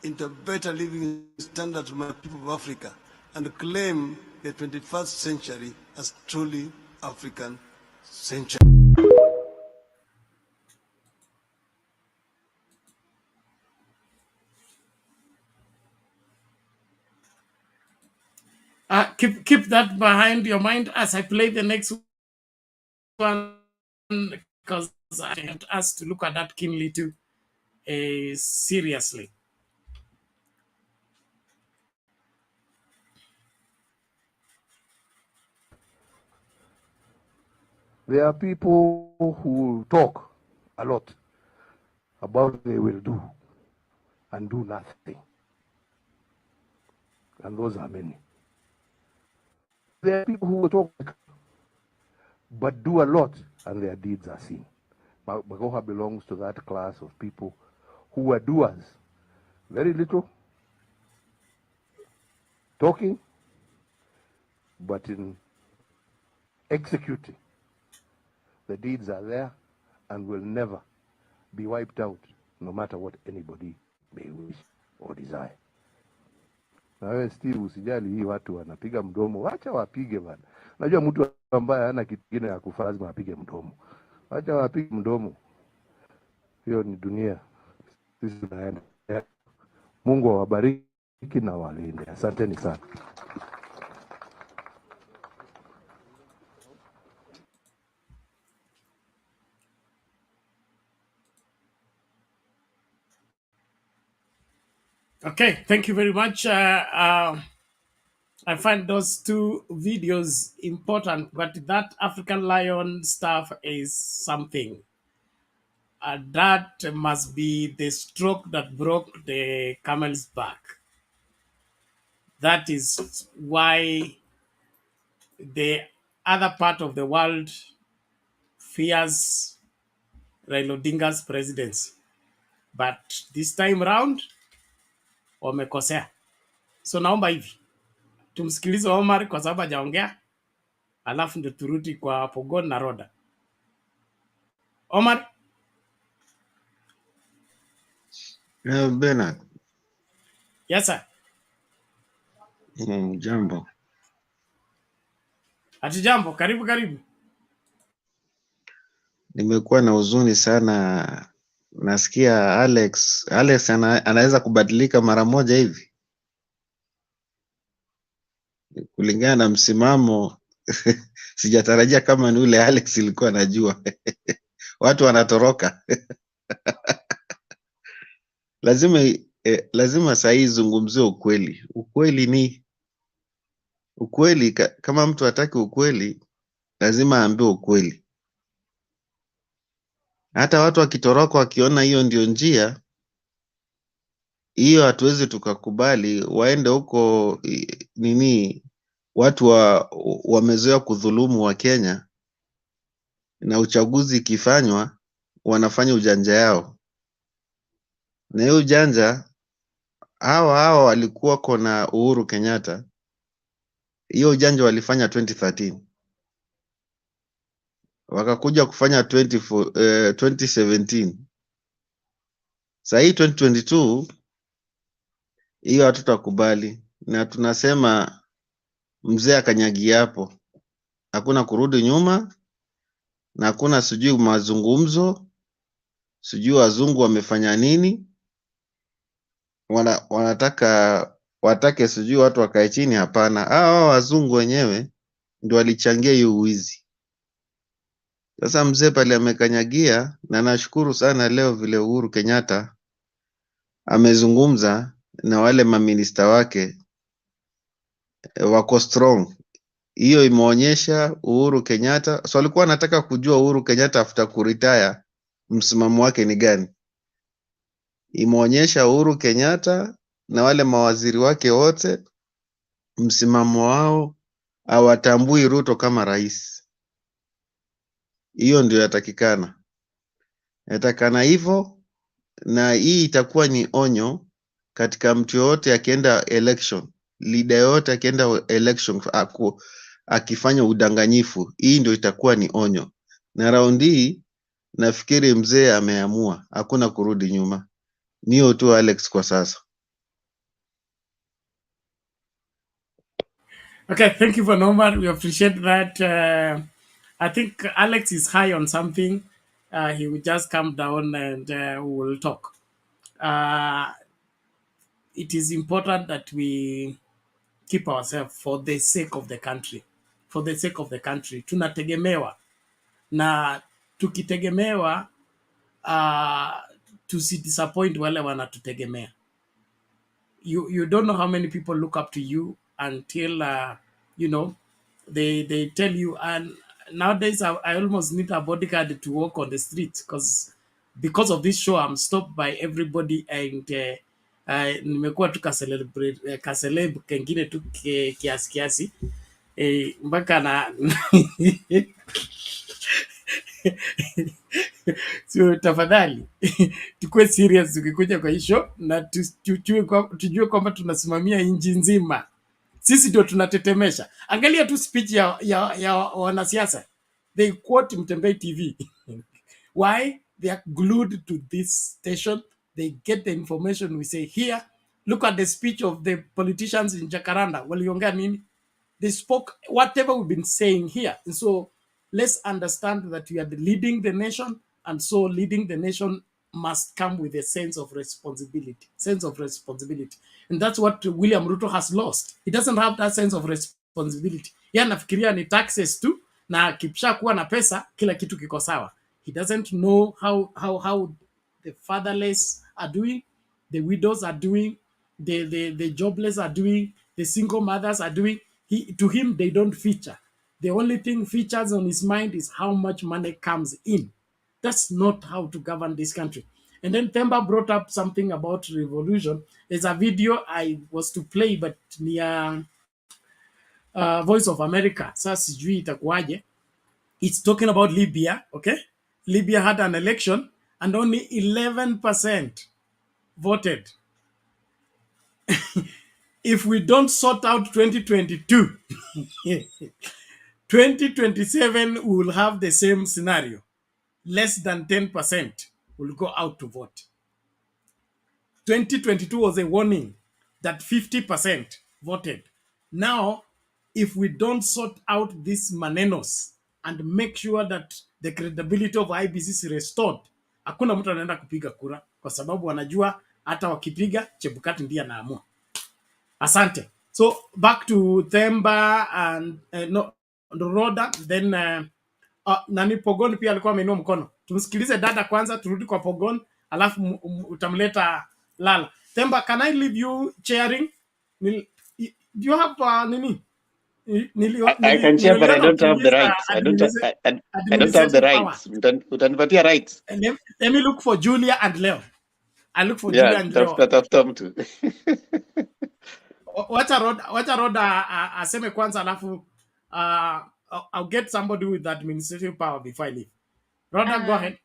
into better living standards for my people of Africa and claim the 21st century as truly African century. Keep that behind your mind as I play the next one, because I want us to look at that keenly too, seriously. There are people who talk a lot about what they will do and do nothing. And those are many. There are people who will talk but do a lot and their deeds are seen. Magoha belongs to that class of people who are doers. Very little talking, but in executing, the deeds are there and will never be wiped out, no matter what anybody may wish or desire. Na wewe Steve, usijali hii watu wanapiga mdomo, wacha wapige bana. Najua mtu ambaye hana kitu kingine ya kufanya lazima apige mdomo. Wacha wapige mdomo. Hiyo ni dunia. Sisi tunaenda. Mungu awabariki na walinde. Asanteni sana. Okay, thank you very much. I find those two videos important, but that African lion stuff is something. That must be the stroke that broke the camel's back. That is why the other part of the world fears Raila Odinga's presidency. But this time round, wamekosea. So naomba hivi, tumsikilize Omar kwa sababu hajaongea, alafu ndio turudi kwa Pogon na Roda. Omar? Bernard. Yes, sir. Jambo. Hatujambo, karibu. Nimekuwa na huzuni sana. Nasikia Alex anaweza kubadilika mara moja hivi. Kulingana na msimamo sijatarajia kama ni ule Alex ilikuwa najua. Watu wanatoroka. Lazima saa hii zungumzie ukweli. Ukweli kama mtu hataki ukweli lazima aambiwe ukweli. Hata watu wakitoroka wakiona hiyo ndio njia, hiyo hatuwezi tukakubali waende huko. Watu wamezoea kudhulumu wa Kenya, na uchaguzi ikifanywa wanafanya ujanja yao. Na hiyo ujanja hawa walikuwa kona Uhuru Kenyatta. Hiyo ujanja walifanya 2013. Wakakuja kufanya 2017. Sasa hii 2022 hiyo hatutakubali, na tunasema mzee akanyagia hapo. Hakuna kurudi nyuma, na hakuna sijui mazungumzo, sijui wazungu wamefanya nini. Watake sijui watu wakae chini. Hapana, hao wazungu wenyewe ndio walichangia hiyo uwizi. Sasa mzee pale amekanyagia, na nashukuru sana leo vile Uhuru Kenyatta amezungumza. na wale maminista wake wako strong. Hiyo imeonyesha Uhuru Kenyatta, so alikuwa anataka kujua Uhuru Kenyatta after kuretire msimamo wake ni gani. Imeonyesha Uhuru Kenyatta na wale mawaziri wake wote msimamo wao hawatambui Ruto kama rais. Hiyo ndio yatakikana. Yatakana hivyo, na hii itakuwa ni onyo katika mtu yoyote akienda election, leader yoyote akienda election akifanya udanganyifu, hii ndio itakuwa ni onyo. Na raundi hii nafikiri mzee ameamua, hakuna kurudi nyuma. Niyo tu Alex kwa sasa. Okay, thank you for Nomad. We appreciate that. I think Alex is high on something. He will just come down and we will talk. It is important that we keep ourselves for the sake of the country. For the sake of the country. Tunategemewa. Na tukitegemewa, tusidisappoint wale wanatutegemea. You don't know how many people look up to you until you know they tell you. And nowadays I almost need a bodyguard to walk on the street because of this show I'm stopped by everybody, and nimekuwa tu kaceleb kengine tu kiasi kiasi mpaka na so tafadhali tukue serious tukikuja kwa hii show na tujue kwamba tunasimamia nchi nzima. Sisi ndio tunatetemesha. Angalia tu speech ya wanasiasa. They quote Mtembei TV. Why? They are glued to this station. They get the information we say here. Look at the speech of the politicians in Jacaranda. Waliongea nini? They spoke whatever we've been saying here. And so let's understand that we are leading the nation, and so leading the nation must come with a sense of responsibility. And that's what William Ruto has lost. He doesn't have that sense of responsibility. Yeye anafikiria ni taxes tu, na kipsha kuwa na pesa kila kitu kiko sawa. He doesn't know how the fatherless are doing, the widows are doing, the jobless are doing, the single mothers are doing. To him, they don't feature. The only thing features on his mind is how much money comes in. That's not how to govern this country. And then Themba brought up something about revolution. There's a video I was to play, but near Voice of America. Sasa sijui itakuwaje. It's talking about Libya, okay? Libya had an election and only 11% voted. If we don't sort out 2022, 2027 we will have the same scenario. Less than 10% will go out to vote. 2022 was a warning that 50% voted. Now, if we don't sort out these manenos and make sure that the credibility of IEBC is restored, hakuna mtu anaenda kupiga kura kwa sababu wanajua hata wakipiga Chebukati ndiye anaamua. Asante. So back to Themba and Roda, then nani Pogon pia alikuwa ameinua mkono. Tumsikilize dada kwanza, turudi kwa Pogon, alafu utamleta Lala. Themba, can I leave you chairing? Do you have nini? I can share, but I don't have the rights. I don't have the rights. Utanipatia rights. Let me look for Julia and Leo. I look for Julia and Leo. Tafuta mtu. Wacha Roda aseme kwanza, alafu I'll get somebody with administrative power before I leave. Roda, go ahead.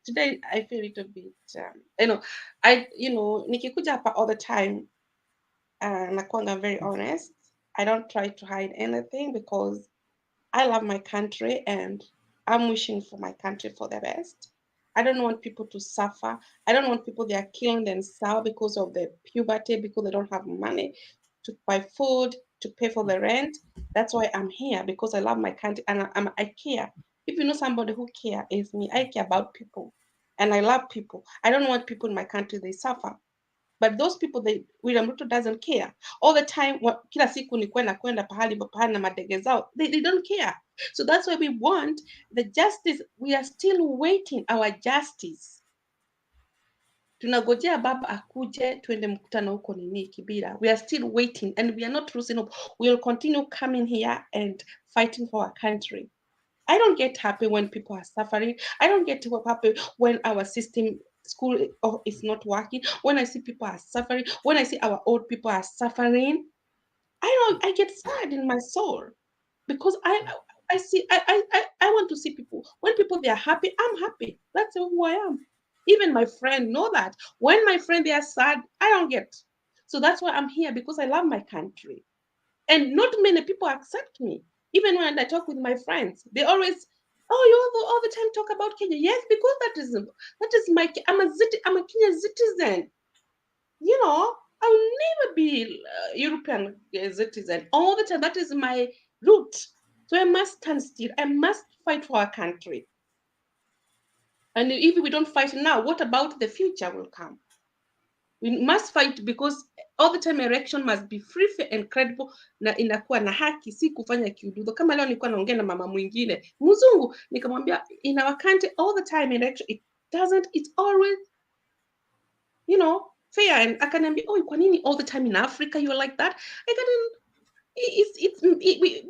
Today I feel a little bit, nikikuja hapa all the time, nakuanga very honest. I don't try to hide anything because I love my country and I'm wishing for my country for the best. I don't want people to suffer. I don't want people that are killing themselves because of the puberty, because they don't have money to buy food, to pay for the rent. That's why I'm here, because I love my country and I care. If you know somebody who cares, it's me. I care about people and I love people. I don't want people in my country, they suffer. But those people, William Ruto doesn't care. All the time, kila siku ni kwenda pahali na madege zao. They don't care. So that's why we want the justice. We are still waiting our justice. Tunagojea baba akuje tuende mkutano huko nini Kibira. We are still waiting and we are not losing hope. We will continue coming here and fighting for our country. I don't get happy when people are suffering. I don't get happy when our system school is not working. When I see people are suffering, when I see our old people are suffering, I get sad in my soul because I want to see people. When people they are happy, I'm happy. That's who I am. Even my friend know that. When my friend they are sad, I don't get. So that's why I'm here, because I love my country. And not many people accept me. Even when I talk with my friends, they always, oh, you all the time talk about Kenya. Yes, because that is my, I'm a Kenyan citizen. You know, I'll never be European citizen all the time. That is my root. So I must stand still. I must fight for our country. And if we don't fight now, what about the future will come? We must fight, because all the time election must be free, fair and credible, na inakuwa na haki, si kufanya kiududo. Kama leo nilikuwa naongea na mama mwingine mzungu, nikamwambia in our country all the time election, it's always, you know, fair. And akaniambia, oh, kwa nini all the time in Africa you're like that? I can't,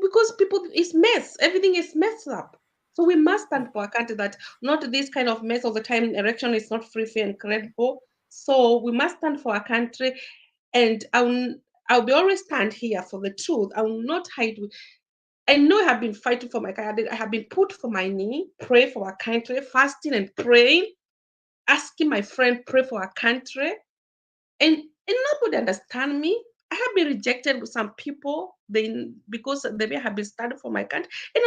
because people, it's mess, everything is messed up. So we must stand for a country that not this kind of mess all the time. Election is not free, fair and credible. So we must stand for our country, and I'll be always stand here for the truth. I will not hide. I know I have been fighting for my country. I have been put for my knee, pray for our country, fasting and praying, asking my friend pray for our country, and nobody understand me. I have been rejected with some people because they have been standing for my country, and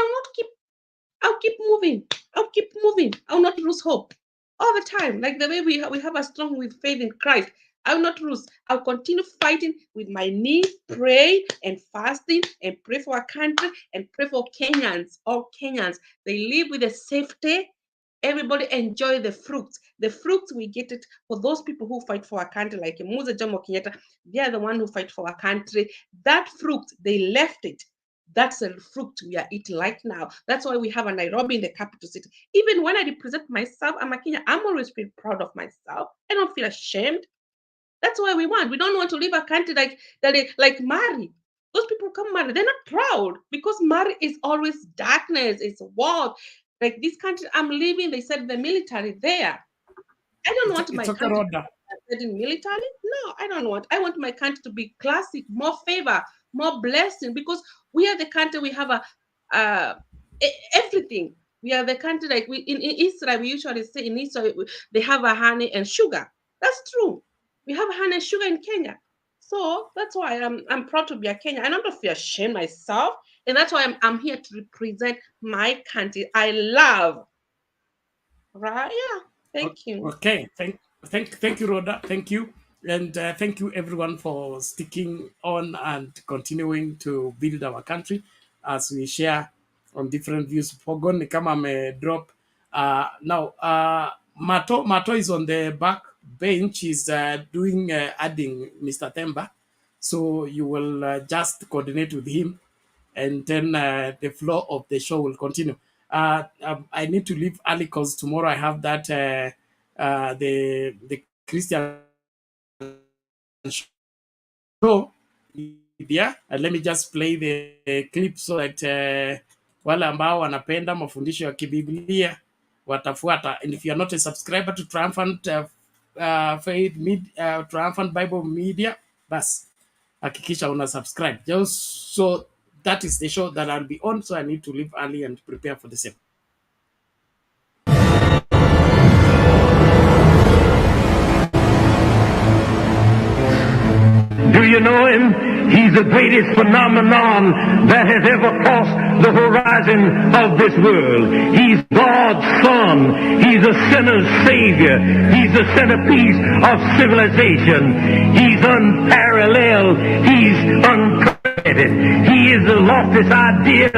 I'll keep moving. I'll not lose hope all the time. Like the way we have a strong with faith in Christ. I'll not lose. I'll continue fighting with my knees, pray and fasting and pray for our country and pray for Kenyans. All Kenyans, they live with a safety. Everybody enjoy the fruits. The fruits we get it for those people who fight for our country, like Mzee Jomo Kenyatta. They are the one who fight for our country. That fruit, they left it. That's the fruit we are eating right now. That's why we have a Nairobi in the capital city. Even when I represent myself, I'm a Kenyan, I'm always feel proud of myself. I don't feel ashamed. That's why we want. We don't want to live a country like Mali. Those people come Mali, they're not proud, because Mali is always darkness, it's war. Like this country I'm living, they said the military there. I don't want my country to be military. No, I don't want. I want my country to be classic, more favor, more blessing, because we are the country, we have everything. We are the country, like in Israel, we usually say in Israel, they have a honey and sugar. That's true. We have honey and sugar in Kenya. So that's why I'm proud to be a Kenyan. And I don't feel ashamed myself. And that's why I'm here to represent my country. I love. Right? Yeah. Thank you. Okay. Thank you, Rhoda. Thank you. And thank you, everyone, for sticking on and continuing to build our country as we share on different views. Pogon kama me drop. Now, Mato is on the back bench. Is doing adding Mr. Temba. So you will just coordinate with him, and then the flow of the show will continue. I need to leave early because tomorrow I have that the Christian show. Yeah, let me just play the clip so that wale ambao wanapenda mafundisho ya kibiblia watafuata. And if you are not a subscriber to Triumphant Faith Media, Triumphant Bible Media, bas hakikisha una subscribe. Just so that is the show that I'll be on, so I need to leave early and prepare for the same. Do you know him? He's the greatest phenomenon that has ever crossed the horizon of this world. He's God's Son. He's a sinner's Savior. He's the centerpiece of civilization. He's unparalleled. He's uncredited. He is the loftiest idea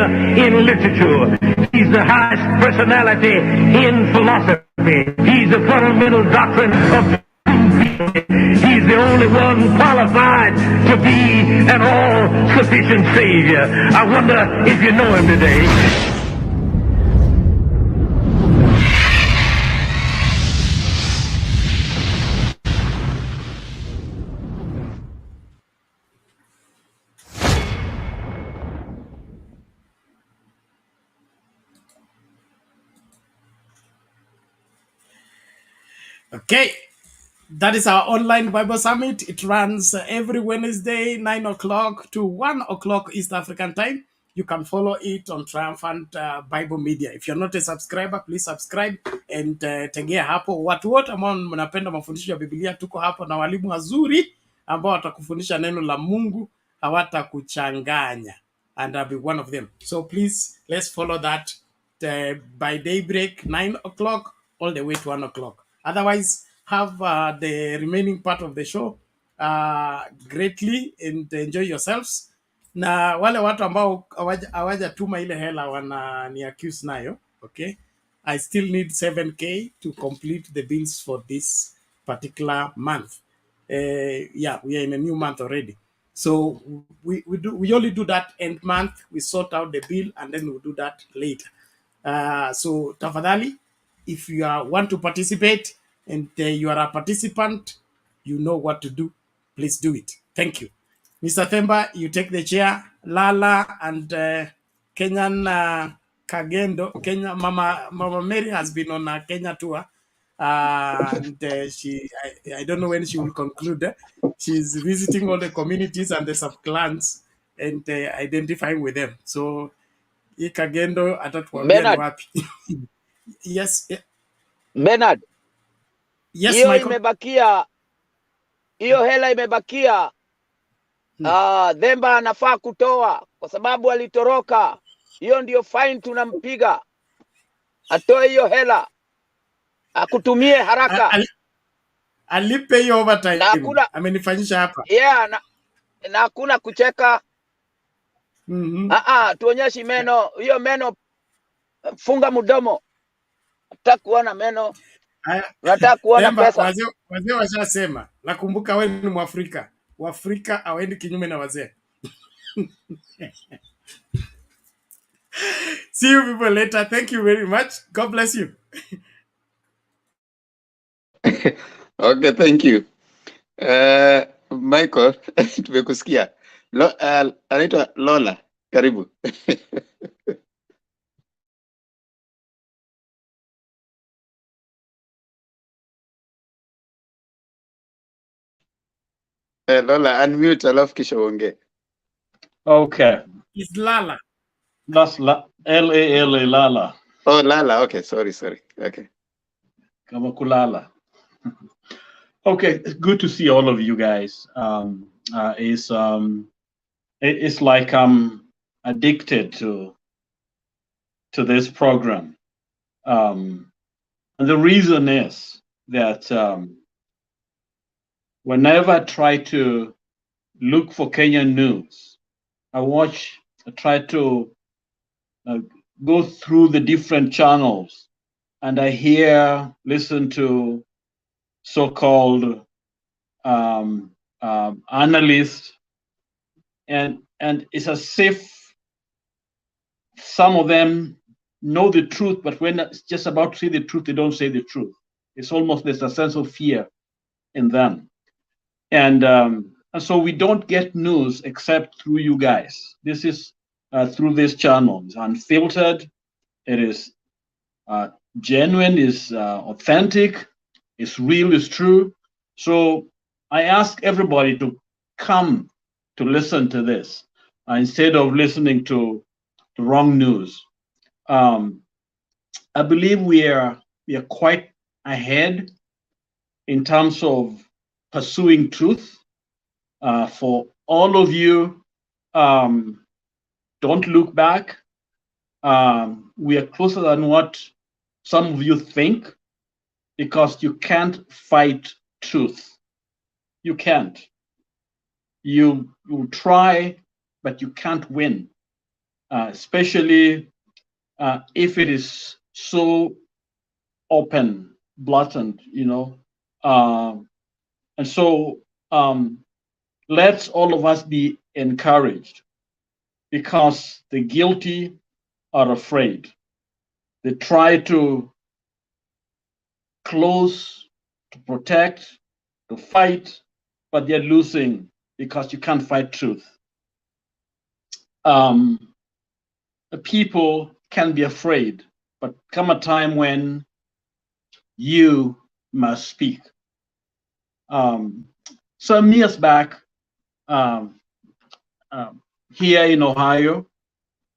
in literature. He's the highest personality in philosophy. He's the fundamental doctrine of He's the only one qualified to be an all-sufficient Savior. I wonder if you know him today. Okay. That is our online Bible Summit. It runs every Wednesday, 9 o'clock to 1 o'clock East African time. You can follow it on Triumphant Bible Media. If you're not a subscriber, please subscribe and tegea hapo. Watu wote ambao mnapenda mafundisho ya Biblia, tuko hapo na walimu wazuri ambao watakufundisha neno la Mungu, hawatakuchanganya. And I'll be one of them. So please, let's follow that by daybreak, 9 o'clock, all the way to 1 o'clock. Otherwise, have the remaining part of the show greatly and enjoy yourselves. Na wale watu ambao hawajatuma ile hela wanani accuse nayo, okay? I still need 7K to complete the bills for this particular month. Yeah, we are in a new month already. So we only do that end month. We sort out the bill and then we'll do that later. So tafadhali, if you want to participate and you are a participant, you know what to do. Please do it. Thank you. Mr. Themba, you take the chair. Lala and Kenyan Kagendo, Kenya Mama Mary has been on a Kenya tour. And I don't know when she will conclude. She's visiting all the communities and the sub-clans and identifying with them. So Kagendo atatuambia ni Bernard, wapi. Yes. Bernard, Yes, hiyo Michael. imebakia, hiyo hela imebakia. Themba anafaa kutoa kwa sababu alitoroka. Hiyo ndio fine tunampiga. Atoe hiyo hela. Akutumie haraka. Alipe hiyo overtime. Na hakuna amenifanyisha hapa. Yeah, na hakuna kucheka. Tuonyeshi meno. Hiyo meno funga mdomo. Nataka kuona meno. Nataka kuona pesa. Wazee washasema. Nakumbuka wewe ni Mwafrika. Waafrika hawaendi kinyume na wazee. See you people later. Thank you very much. God bless you. Okay, thank you. Michael, tumekusikia. Anaitwa Lola. Karibu. Lola, unmute alafu kisha uongee. Okay. It's Lala. That's L-A-L-A, Lala. Oh, Lala. Okay, sorry. Okay. Kama kulala. Okay, good to see all of you guys. It's like I'm addicted to this program. And the reason is that whenever I try to look for Kenyan news, I try to go through the different channels, and I listen to so-called analysts, and it's as if some of them know the truth, but when it's just about to say the truth, they don't say the truth. It's almost there's a sense of fear in them, and so we don't get news except through you guys. This is through this channel. It's unfiltered. It is genuine. Is authentic. It's real. It's true. So I ask everybody to come to listen to this instead of listening to the wrong news. I believe we are quite ahead in terms of pursuing truth. For all of you, don't look back. We are closer than what some of you think, because you can't fight truth. You can't. You try, but you can't win, especially if it is so open, blatant, and so let's all of us be encouraged, because the guilty are afraid. They try to close, to protect, to fight, but they're losing because you can't fight truth. People can be afraid, but come a time when you must speak. Some years back, here in Ohio,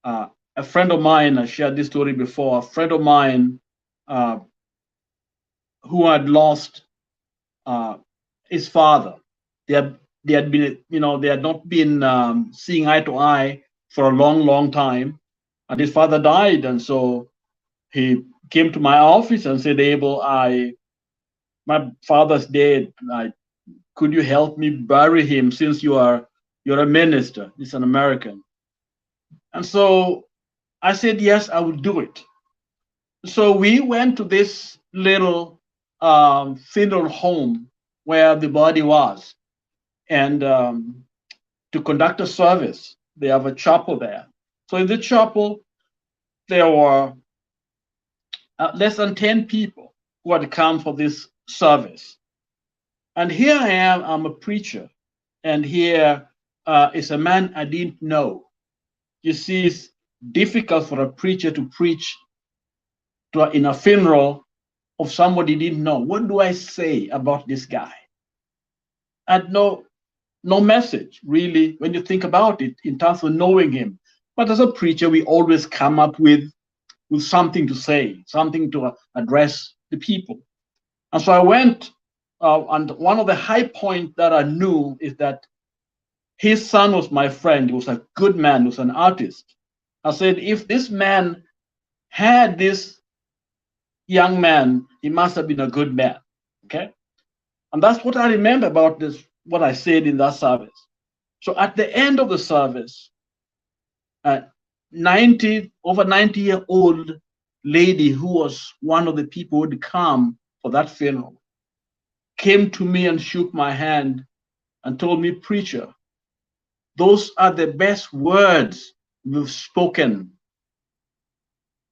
a friend of mine, I shared this story before, a friend of mine who had lost his father. They had been, they had not been seeing eye to eye for a long, long time. And his father died. And so he came to my office and said, Abel, my father's dead. Could you help me bury him since you're a minister? He's an American. And so I said, yes, I will do it. So we went to this little funeral home where the body was, and to conduct a service. They have a chapel there. So in the chapel, there were less than 10 people who had come for this service. And here I am, I'm a preacher, and here is a man I didn't know. You see, it's difficult for a preacher to preach in a funeral of somebody he didn't know. What do I say about this guy? And no message, really, when you think about it, in terms of knowing him. But as a preacher, we always come up with something to say, something to address the people. And so I went, and one of the high points that I knew is that his son was my friend. He was a good man, he was an artist. I said, if this man had this young man, he must have been a good man, okay? And that's what I remember about this, what I said in that service. So at the end of the service, over 90-year-old lady who was one of the people who had come for that funeral came to me and shook my hand and told me, preacher, those are the best words you've spoken.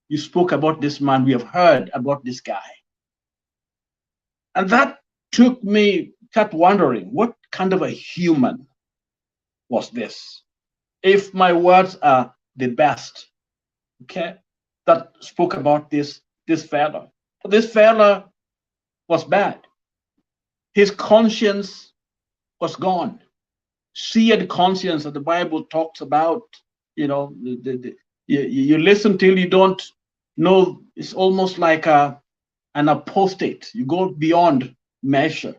You spoke about this man. We have heard about this guy. And that kept wondering, what kind of a human was this? If my words are the best, okay, that spoke about this fella. This fella was bad. His conscience was gone. Seared conscience that the Bible talks about, you listen till you don't know. It's almost like an apostate. You go beyond measure.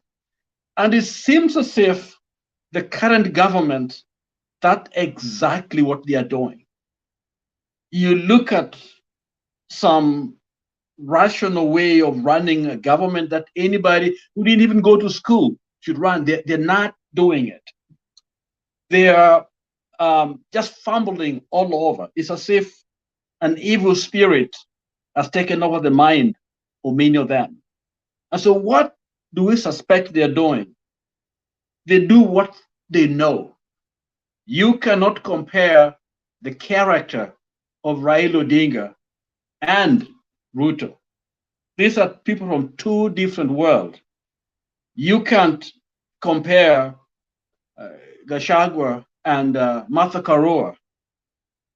And it seems as if the current government, that's exactly what they are doing. You look at some rational way of running a government that anybody who didn't even go to school should run. They're not doing it. They are just fumbling all over. It's as if an evil spirit has taken over the mind of many of them. And so what do we suspect they're doing? They do what they know. You cannot compare the character of Raila Odinga and Ruto. These are people from two different worlds. You can't compare Gachagua and Martha Karua.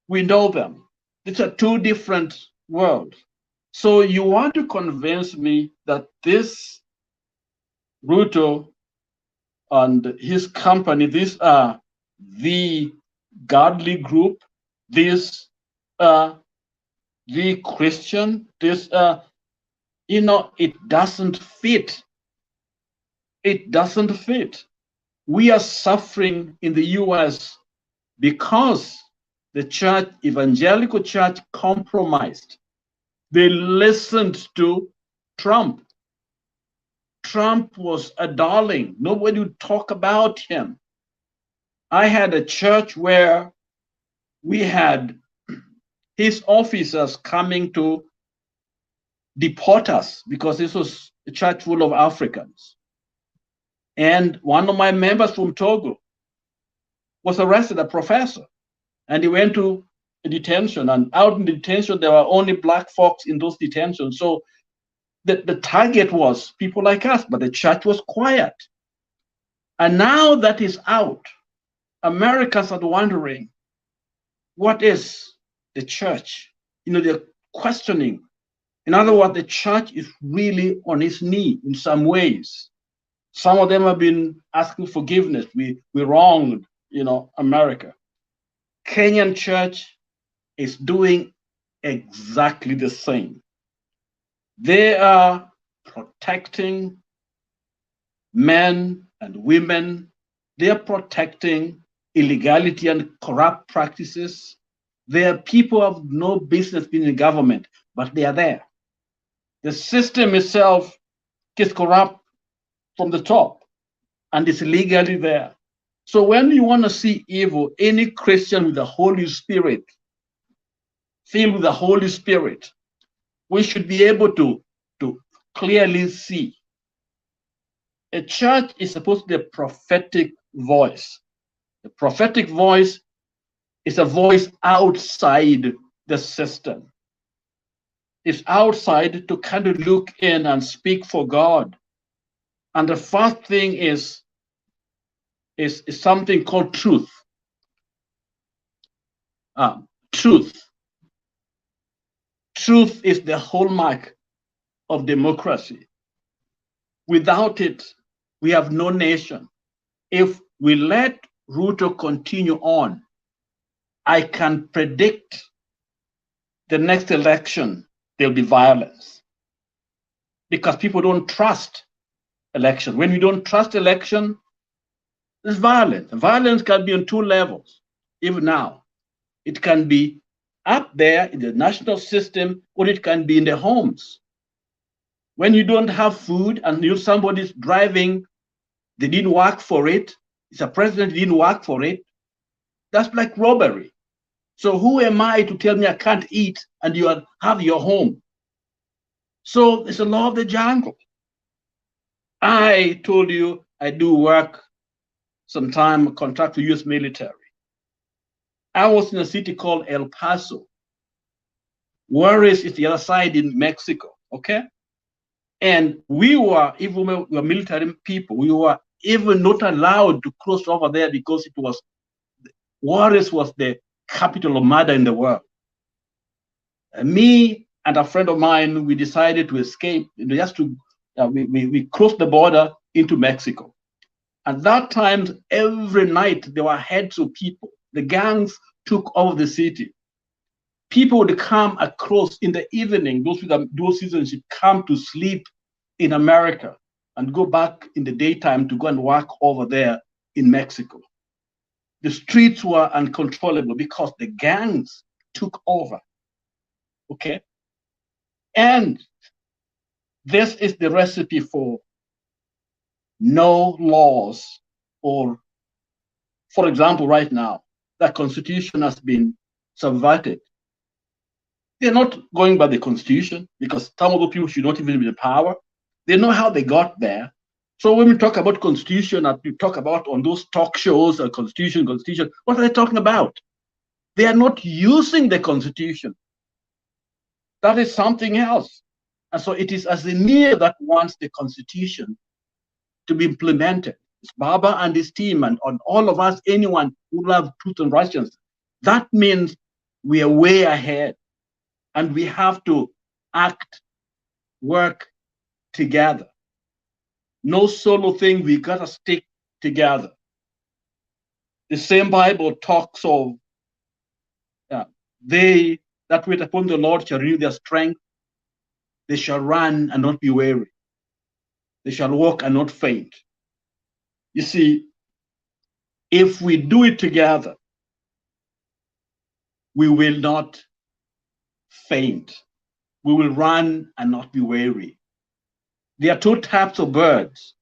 We know them. These are two different worlds. So you want to convince me that this Ruto and his company, these are the godly group, this the Christian, this it doesn't fit. It doesn't fit. We are suffering in the US because the church, evangelical church, compromised. They listened to Trump. Trump was a darling. Nobody would talk about him. I had a church where we had his officers coming to deport us because this was a church full of Africans. And one of my members from Togo was arrested, a professor, and he went to a detention. And out in detention, there were only black folks in those detentions. So the target was people like us, but the church was quiet. And now that is out, Americans are wondering, what is the church? They're questioning In other words, the church is really on its knee in some ways. Some of them have been asking forgiveness. We wronged, America. Kenyan church is doing exactly the same. They are protecting men and women. They are protecting illegality and corrupt practices. They are people who have no business being in government, but they are there. The system itself is corrupt from the top and it's legally there. So when you want to see evil, any Christian with the Holy Spirit, filled with the Holy Spirit, we should be able to clearly see. A church is supposed to be a prophetic voice. The prophetic voice is a voice outside the system. It's outside to kind of look in and speak for God. And the first thing is something called truth. Truth. Truth is the hallmark of democracy. Without it, we have no nation. If we let Ruto continue on, I can predict the next election, there'll be violence. Because people don't trust election. When you don't trust election, there's violence. Violence can be on two levels, even now. It can be up there in the national system, or it can be in the homes. When you don't have food and somebody's driving, they didn't work for it, it's a president didn't work for it, that's like robbery. So who am I to tell me I can't eat and you have your home? So it's a law of the jungle. I told you I do work sometime, contract to US military. I was in a city called El Paso. Juarez is the other side in Mexico, okay? And we were, even we were military people, we were even not allowed to cross over there because Juarez was the capital of murder in the world. And me and a friend of mine, we decided to escape, we crossed the border into Mexico. At that time, every night there were heads of people. The gangs took over the city. People would come across in the evening, those with dual citizenship come to sleep in America and go back in the daytime to go and work over there in Mexico. The streets were uncontrollable because the gangs took over, okay? And this is the recipe for no laws, or, for example, right now, the Constitution has been subverted. They're not going by the Constitution because some of the people should not even be in power. They know how they got there. So when we talk about Constitution, and we talk about on those talk shows, Constitution, what are they talking about? They are not using the Constitution. That is something else. And so it is Azimio that wants the Constitution to be implemented. It's Baba and his team and on all of us, anyone who loves truth and righteousness. That means we are way ahead and we have to act, work together. No solo thing, we gotta stick together. The same Bible talks of they that wait upon the Lord shall renew their strength. They shall run and not be weary. They shall walk and not faint. You see, if we do it together, we will not faint. We will run and not be weary. There are two types of birds.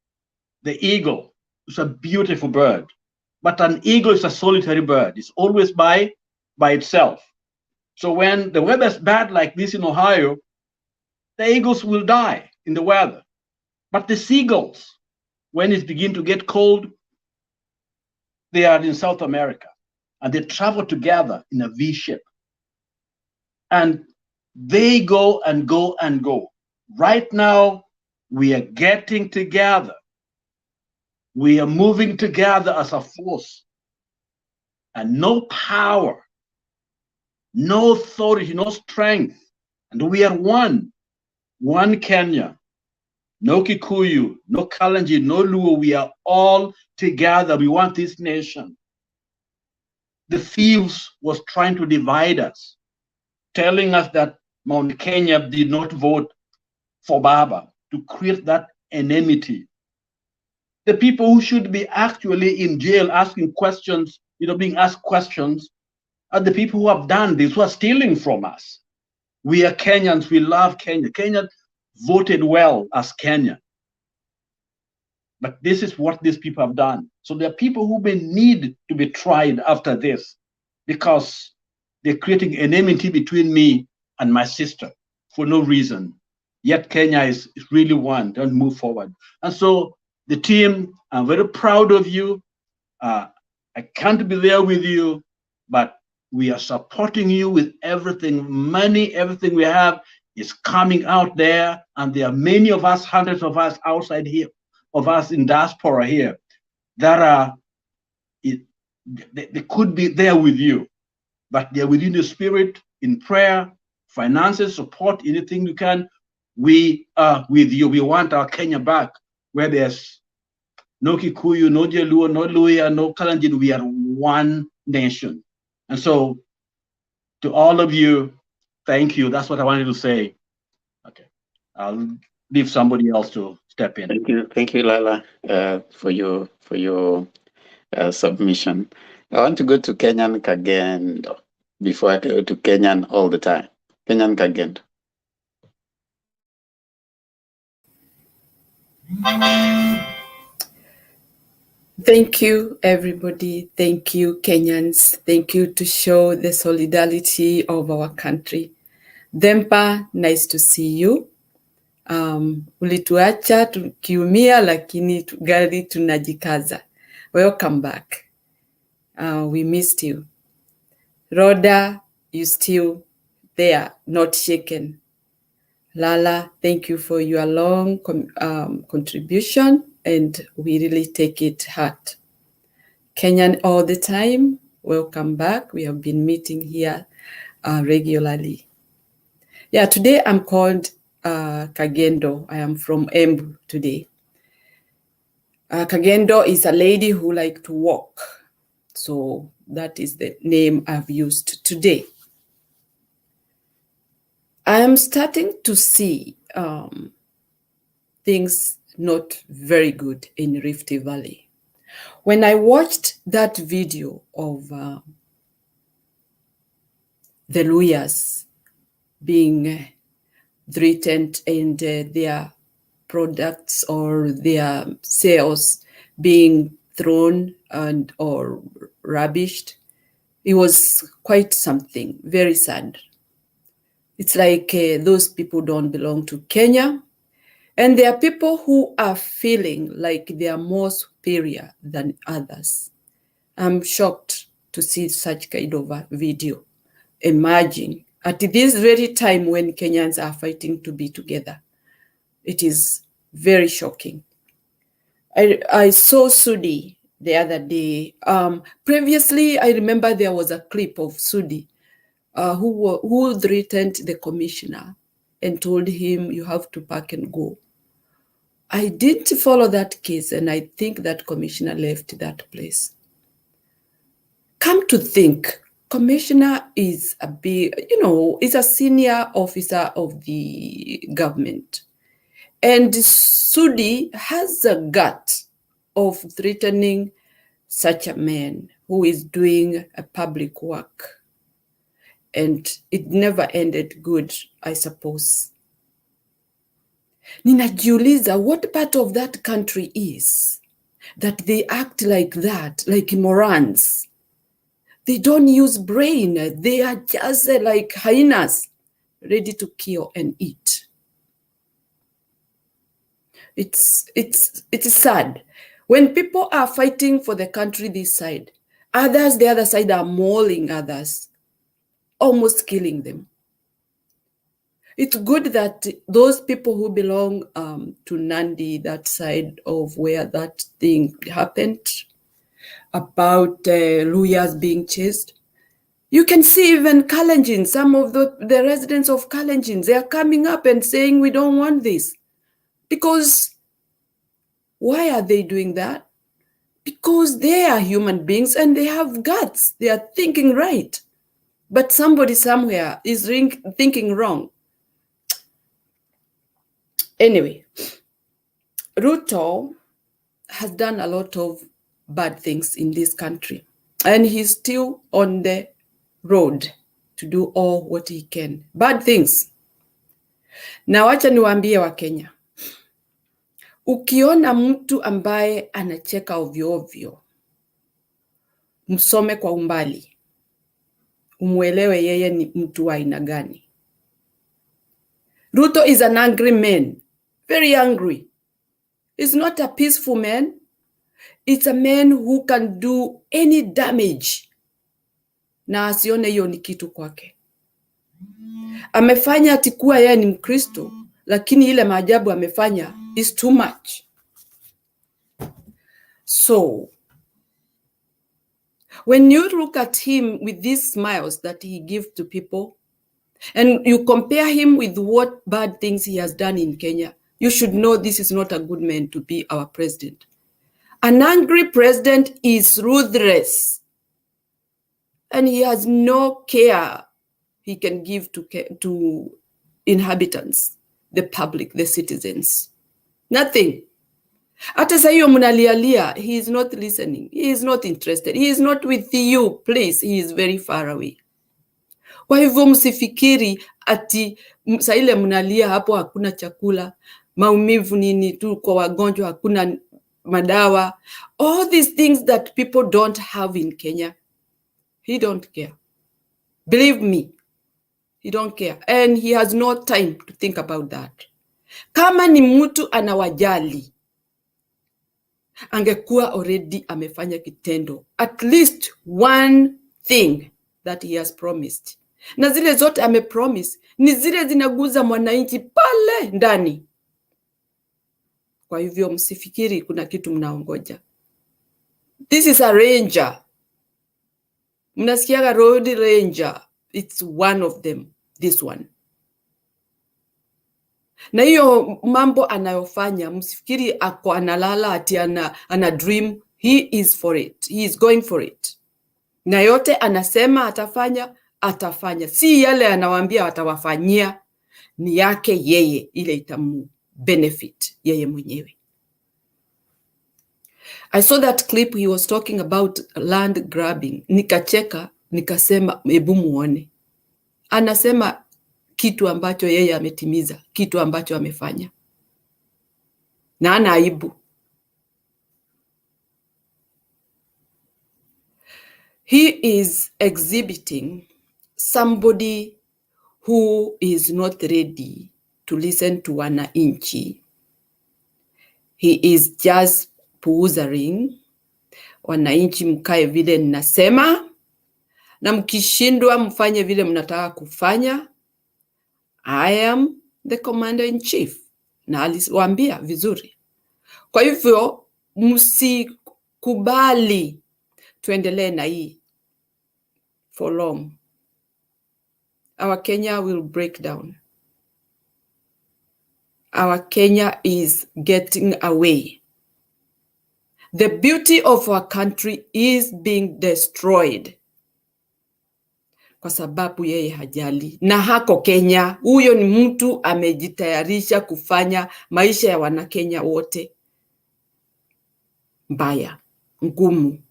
The eagle is a beautiful bird, but an eagle is a solitary bird. It's always by itself. So when the weather is bad like this in Ohio, the eagles will die in the weather. But the seagulls, when it begins to get cold, they are in South America and they travel together in a V shape. And they go and go and go. Right now, we are getting together. We are moving together as a force. And no power, no authority, no strength. And we are one. one Kenya, no Kikuyu, no Kalenjin, no Luo. We are all together. We want this nation. The thieves was trying to divide us, telling us that Mount Kenya did not vote for Baba, to create that enmity. The people who should be actually in jail asking questions, being asked questions, are the people who have done this, who are stealing from us. We are Kenyans, we love Kenya. Kenya voted well as Kenya. But this is what these people have done. So there are people who may need to be tried after this because they're creating enmity between me and my sister for no reason. Yet Kenya is really one, don't move forward. And so the team, I'm very proud of you. I can't be there with you, but we are supporting you with everything. Money, everything we have is coming out there. And there are many of us, hundreds of us outside here, of us in diaspora here, that are, they could be there with you, but they're within the spirit, in prayer, finances, support, anything you can. We are with you. We want our Kenya back, where there's no Kikuyu, no Jaluo, no Luhya, no Kalenjin. We are one nation. And so to all of you, thank you. That's what I wanted to say. Okay, I'll leave somebody else to step in. Thank you, Lala, for your submission. I want to go to Kenyan Kagendo before I go to Kenyan all the time. Kenyan Kagendo. Thank you, everybody. Thank you, Kenyans. Thank you to show the solidarity of our country. Dempa, nice to see you. Ulituacha tukiumia lakini gari tunajikaza. Welcome back. We missed you. Rhoda, you still there, not shaken. Lala, thank you for your long contribution, and we really take it hard. Kenyan all the time, welcome back. We have been meeting here regularly. Yeah, today I'm called Kagendo. I am from Embu today. Kagendo is a lady who likes to walk. So that is the name I've used today. I am starting to see things not very good in Rift Valley. When I watched that video of the lawyers being threatened and their products or their sales being thrown and or rubbished, it was quite something, very sad. It's like those people don't belong to Kenya. And there are people who are feeling like they are more superior than others. I'm shocked to see such kind of a video emerging at this very time when Kenyans are fighting to be together. It is very shocking. I saw Sudi the other day. Previously, I remember there was a clip of Sudi who threatened the commissioner and told him, you have to pack and go. I didn't follow that case, and I think that commissioner left that place. Come to think, commissioner is a big, is a senior officer of the government. And Sudi has a gut of threatening such a man who is doing a public work. And it never ended good, I suppose. Ninajiuliza, what part of that country is that they act like that, like morons? They don't use brain. They are just like hyenas, ready to kill and eat. It's sad. When people are fighting for the country this side, others, the other side, are mauling others, almost killing them. It's good that those people who belong to Nandi, that side of where that thing happened, about lawyers being chased, You can see even Kalenjin, some of the residents of Kalenjin, they are coming up and saying, we don't want this. Because why are they doing that? Because they are human beings and they have guts. They are thinking right. But somebody somewhere is thinking wrong. Anyway, Ruto has done a lot of bad things in this country. And he's still on the road to do all what he can. Bad things. Na wacha niwaambie wa Kenya. Ukiona mtu ambaye anacheka ovyo ovyo, msome kwa umbali. Umuelewe yeye ni mtu wa aina gani. Ruto is an angry man. Very angry. He's not a peaceful man. It's a man who can do any damage. Na asione hiyo ni kitu kwake. Amefanya atikuwa yeye ni Mkristo, lakini ile maajabu amefanya is too much. So, when you look at him with these smiles that he gives to people, and you compare him with what bad things he has done in Kenya, you should know this is not a good man to be our president. An angry president is ruthless. And he has no care he can give to inhabitants, the public, the citizens. Nothing. Hata saa hiyo mnalialia, he is not listening. He is not interested. He is not with you. Please, he is very far away. Kwa hivyo msifikiri ati saa ile mnalia hapo hakuna chakula, maumivu nini tu kwa wagonjwa, hakuna madawa. All these things that people don't have in Kenya, he don't care. Believe me, he don't care. And he has no time to think about that. Kama ni mtu anawajali, angekuwa already amefanya kitendo. At least one thing that he has promised. Na zile zote amepromise ni zile zinaguza mwananchi pale ndani. Kwa hivyo msifikiri kuna kitu mnaongoja. This is a ranger. Mnasikiaga road ranger. It's one of them, this one. Na hiyo mambo anayofanya, msifikiri ako analala ati ana dream. He is for it. He is going for it. Na yote anasema atafanya. Si yale anawaambia atawafanyia, ni yake yeye, ile itamu benefit yeye mwenyewe. I saw that clip, he was talking about land grabbing. Nikacheka, nikasema hebu muone. Anasema kitu ambacho yeye ametimiza, kitu ambacho amefanya. Na ana aibu. He is exhibiting somebody who is not ready to listen to wananchi. He is just puuzaring. Wananchi mkae vile ninasema, na mkishindwa mfanye vile mnataka kufanya. I am the commander in chief. Na aliwaambia vizuri. Kwa hivyo msikubali tuendelee na hii for long. Our Kenya will break down. Our Kenya is getting away. The beauty of our country is being destroyed. Kwa sababu yeye hajali. Na hako Kenya, huyo ni mtu amejitayarisha kufanya maisha ya Wanakenya wote mbaya, ngumu,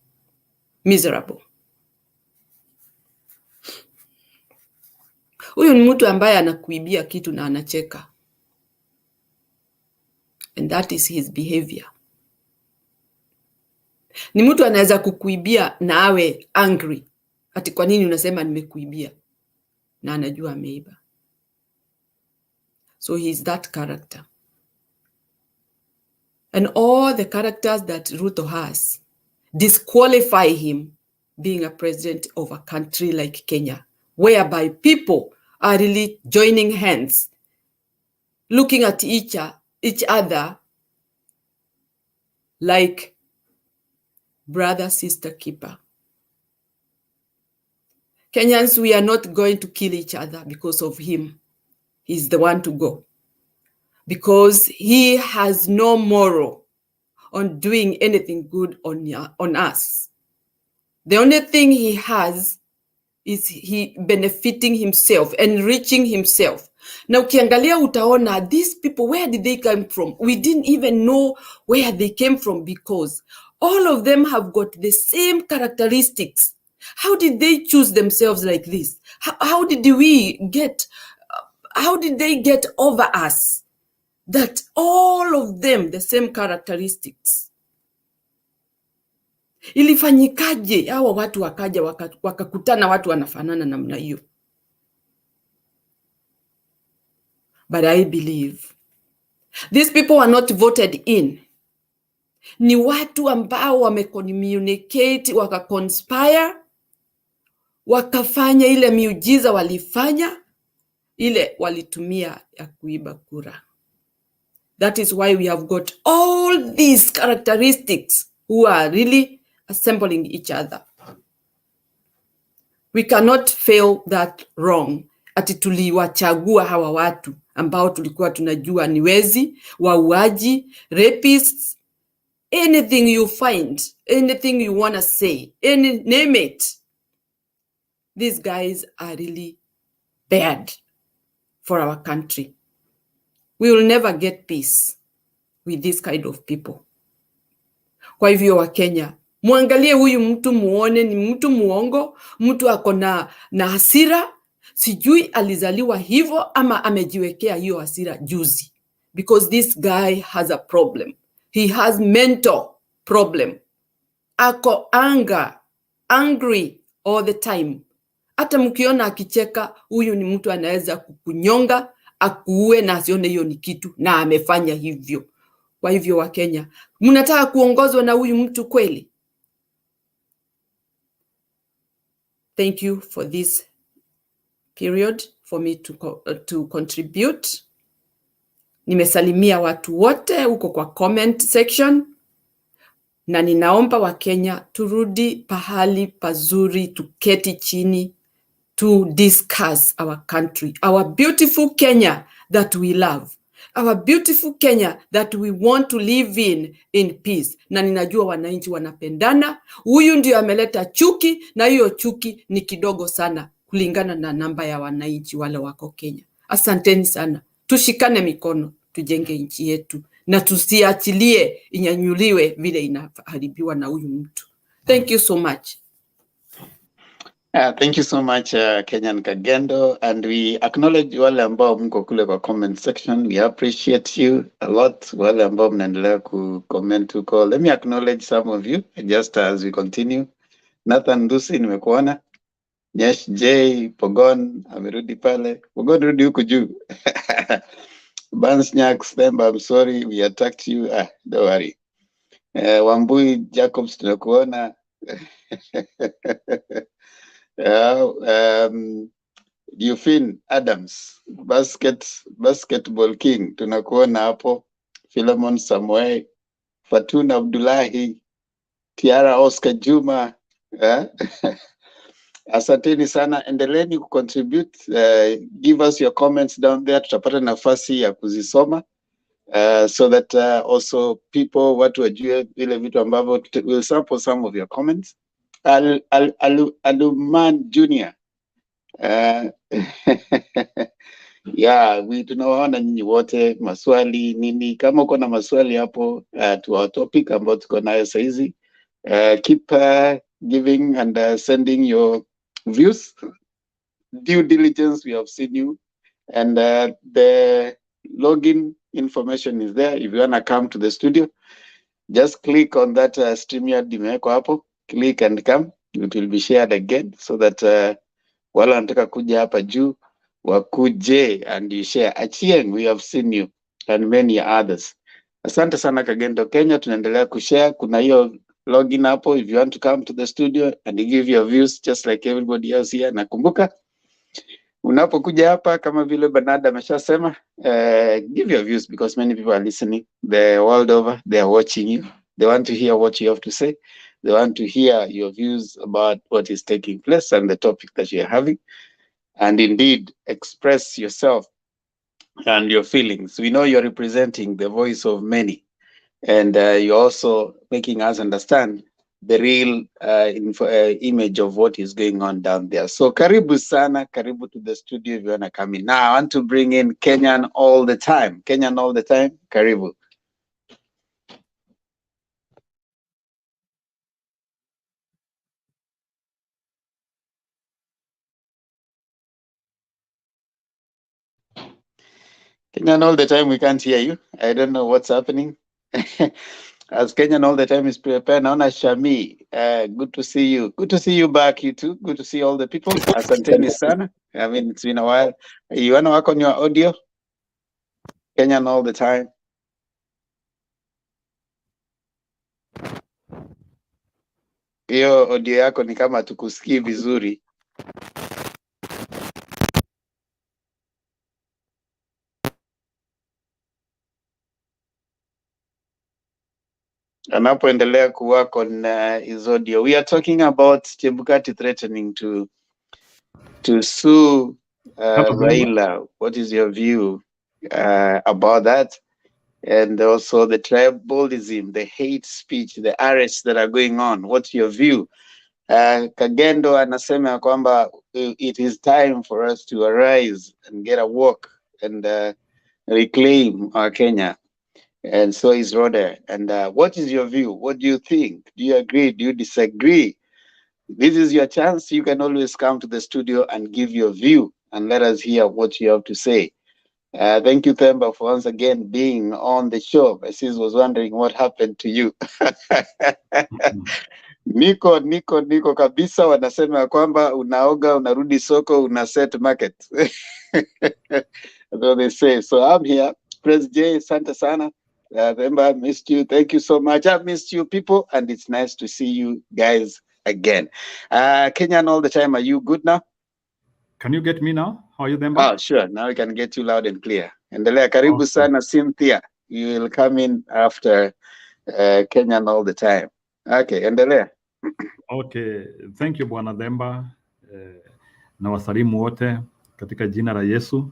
miserable. Huyo ni mtu ambaye anakuibia kitu na anacheka. And that is his behavior. Ni mtu anaweza kukuibia na awe angry. Ati kwa nini unasema nimekuibia? Na anajua ameiba. So he is that character. And all the characters that Ruto has disqualify him being a president of a country like Kenya, whereby people are really joining hands, looking at each other like brother, sister, keeper. Kenyans, we are not going to kill each other because of him. He's the one to go. Because he has no moral on doing anything good on us. The only thing he has is he benefiting himself, enriching himself. Now ukiangalia utaona these people, where did they come from? We didn't even know where they came from because all of them have got the same characteristics. How did they choose themselves like this? How did they get over us? That all of them the same characteristics. Ilifanyikaje hawa watu wakaja wakakutana watu wanafanana namna hiyo? But I believe these people are not voted in. Ni watu ambao wamecommunicate, wakaconspire, wakafanya ile miujiza walifanya, ile walitumia ya kuiba kura. That is why we have got all these characteristics who are really assembling each other. We cannot fail that wrong. Ati tuliwachagua hawa watu ambao tulikuwa tunajua ni wezi, wauaji, rapists, anything you find, anything you want to say, name it. These guys are really bad for our country. We will never get peace with this kind of people. Kwa hivyo wa Kenya, muangalie huyu mtu muone ni mtu muongo, mtu ako na hasira, sijui alizaliwa hivyo ama amejiwekea hiyo hasira juzi. Because this guy has a problem. He has mental problem. Ako angry all the time. Hata mkiona akicheka, huyu ni mtu anaweza kukunyonga, akuue na asione hiyo ni kitu, na amefanya hivyo. Kwa hivyo wa Kenya, mnataka kuongozwa na huyu mtu kweli? Thank you for this period for me to contribute. Nimesalimia watu wote huko kwa comment section, na ninaomba wa Kenya turudi pahali pazuri, tuketi chini, to discuss our country, our beautiful Kenya that we love, our beautiful Kenya that we want to live in peace. Na ninajua wananchi wanapendana. Huyu ndio ameleta chuki, na hiyo chuki ni kidogo sana kulingana na namba ya wananchi wale wako Kenya. Asanteni sana. Tushikane mikono, tujenge nchi yetu, na tusiachilie inyanyuliwe vile inaharibiwa na huyu mtu. Thank you so much. Thank you so much, Kenyan Kagendo, and we acknowledge wale ambao mko kule kwa comment section. We appreciate you a lot. Wale ambao mnaendelea ku comment huko. Let me acknowledge some of you just as we continue. Nathan Ndusi nimekuona. Nyesh J Pogon amerudi pale. Pogon rudi huko juu. Bansnyak Stemba, I'm sorry we attacked you. Don't worry. Wambui Jacobs tunakuona. Eugene Adams, basketball king, tunakuona hapo. Philemon Samuel, Fatuna Abdullahi, Tiara Oscar Juma. Asanteni sana, endeleni kucontribute. Give us your comments down there, tutapata nafasi ya kuzisoma. So that also people, watu wajue vile vitu ambavyo, will sample some of your comments. Aluman Junior. Yeah, tunawaona nyinyi wote, maswali nini, kama uko na maswali hapo to our topic ambao tuko nayo saizi, keep giving and sending your views. Due diligence, we have seen you, and the login information is there. If you want to come to the studio, just click on that StreamYard imewekwa hapo, click and come. It will be shared again so that wale wanataka kuja hapa juu wakuje and you share. Achieng, we have seen you and many others. Asante sana Kagendo Kenya, tunaendelea kushare. Kuna hiyo login hapo if you want to come to the studio and give your views just like everybody else here. Nakumbuka unapokuja hapa, kama vile Bernard ameshasema, give your views because many people are listening the world over. They are watching you. They want to hear what you have to say. They want to hear your views about what is taking place and the topic that you're having, and indeed express yourself and your feelings. We know you're representing the voice of many, and you're also making us understand the real image of what is going on down there. So karibu sana, karibu to the studio if you want to come in. Now I want to bring in Kenyan all the time. Kenyan all the time, karibu. Kenyan all the time, we can't hear you. I don't know what's happening. As Kenyan all the time is prepared. Naona Shami, good to see you. Good to see you back, you too. Good to see all the people. Asanteni sana. I mean, it's been a while. You want to work on your audio? Kenyan all the time. Hiyo audio yako ni kama tukusikii vizuri. Anapoendelea kuwork on his audio. We are talking about Chebukati threatening to sue Raila. What is your view about that? And also the tribalism, the hate speech, the arrests that are going on. What's your view? Kagendo anasema kwamba it is time for us to arise and get a walk and reclaim our Kenya. And so is Rhoda. And what is your view? What do you think? Do you agree? Do you disagree? This is your chance. You can always come to the studio and give your view and let us hear what you have to say. Thank you, Themba, for once again being on the show. My sis was wondering what happened to you. Niko kabisa, wanasema kwamba unaoga, unarudi soko, una set market. So they say. So I'm here. Press J, Santa Sana. Themba, missed you. Thank you so much. I've missed you, people, and it's nice to see you guys again. Kenyan all the time. Are you good now? Can you get me now? How are you, Themba? Oh, sure. Now we can get you loud and clear. Endelea, karibu sana, Cynthia. You will come in after Kenyan all the time. Okay, endelea. Okay, thank you Bwana Themba. Na wasalimu wote katika jina la Yesu.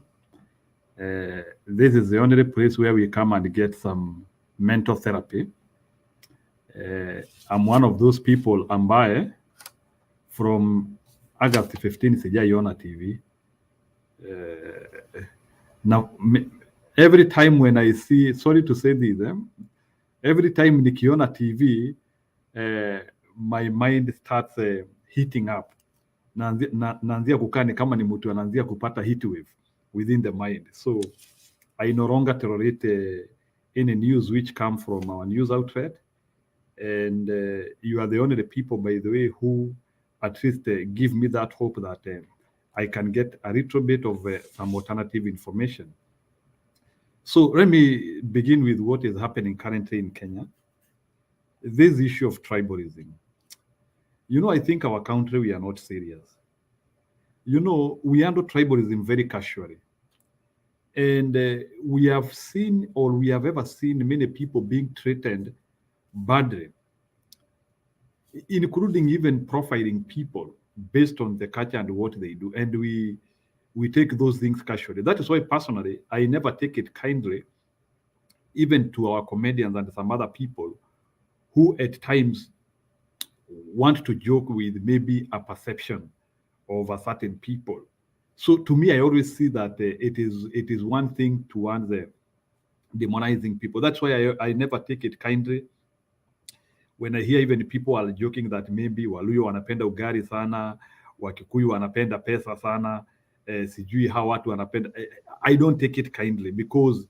This is the only place where we come and get some mental therapy. I'm one of those people ambaye from August 15 sijaiona TV. Now, every time when I see, sorry to say this, every time nikiona TV, my mind starts heating up. Naanzia kukaa ni kama ni mtu anaanzia kupata heat wave within the mind. So I no longer tolerate any news which come from our news outlet. And you are the only people, by the way, who at least give me that hope that I can get a little bit of some alternative information. So let me begin with what is happening currently in Kenya. This issue of tribalism. You know, I think our country, we are not serious. You know, we handle tribalism very casually. And we have seen, or we have ever seen, many people being threatened badly, including even profiling people based on the culture and what they do. And we take those things casually. That is why, personally, I never take it kindly, even to our comedians and some other people who at times want to joke with maybe a perception of a certain people. So to me, I always see that it is one thing to want the demonizing people. That's why I never take it kindly. When I hear even people are joking that maybe Waluyo wanapenda ugali sana, Wakikuyu wanapenda pesa sana, sijui how watu wanapenda, I don't take it kindly, because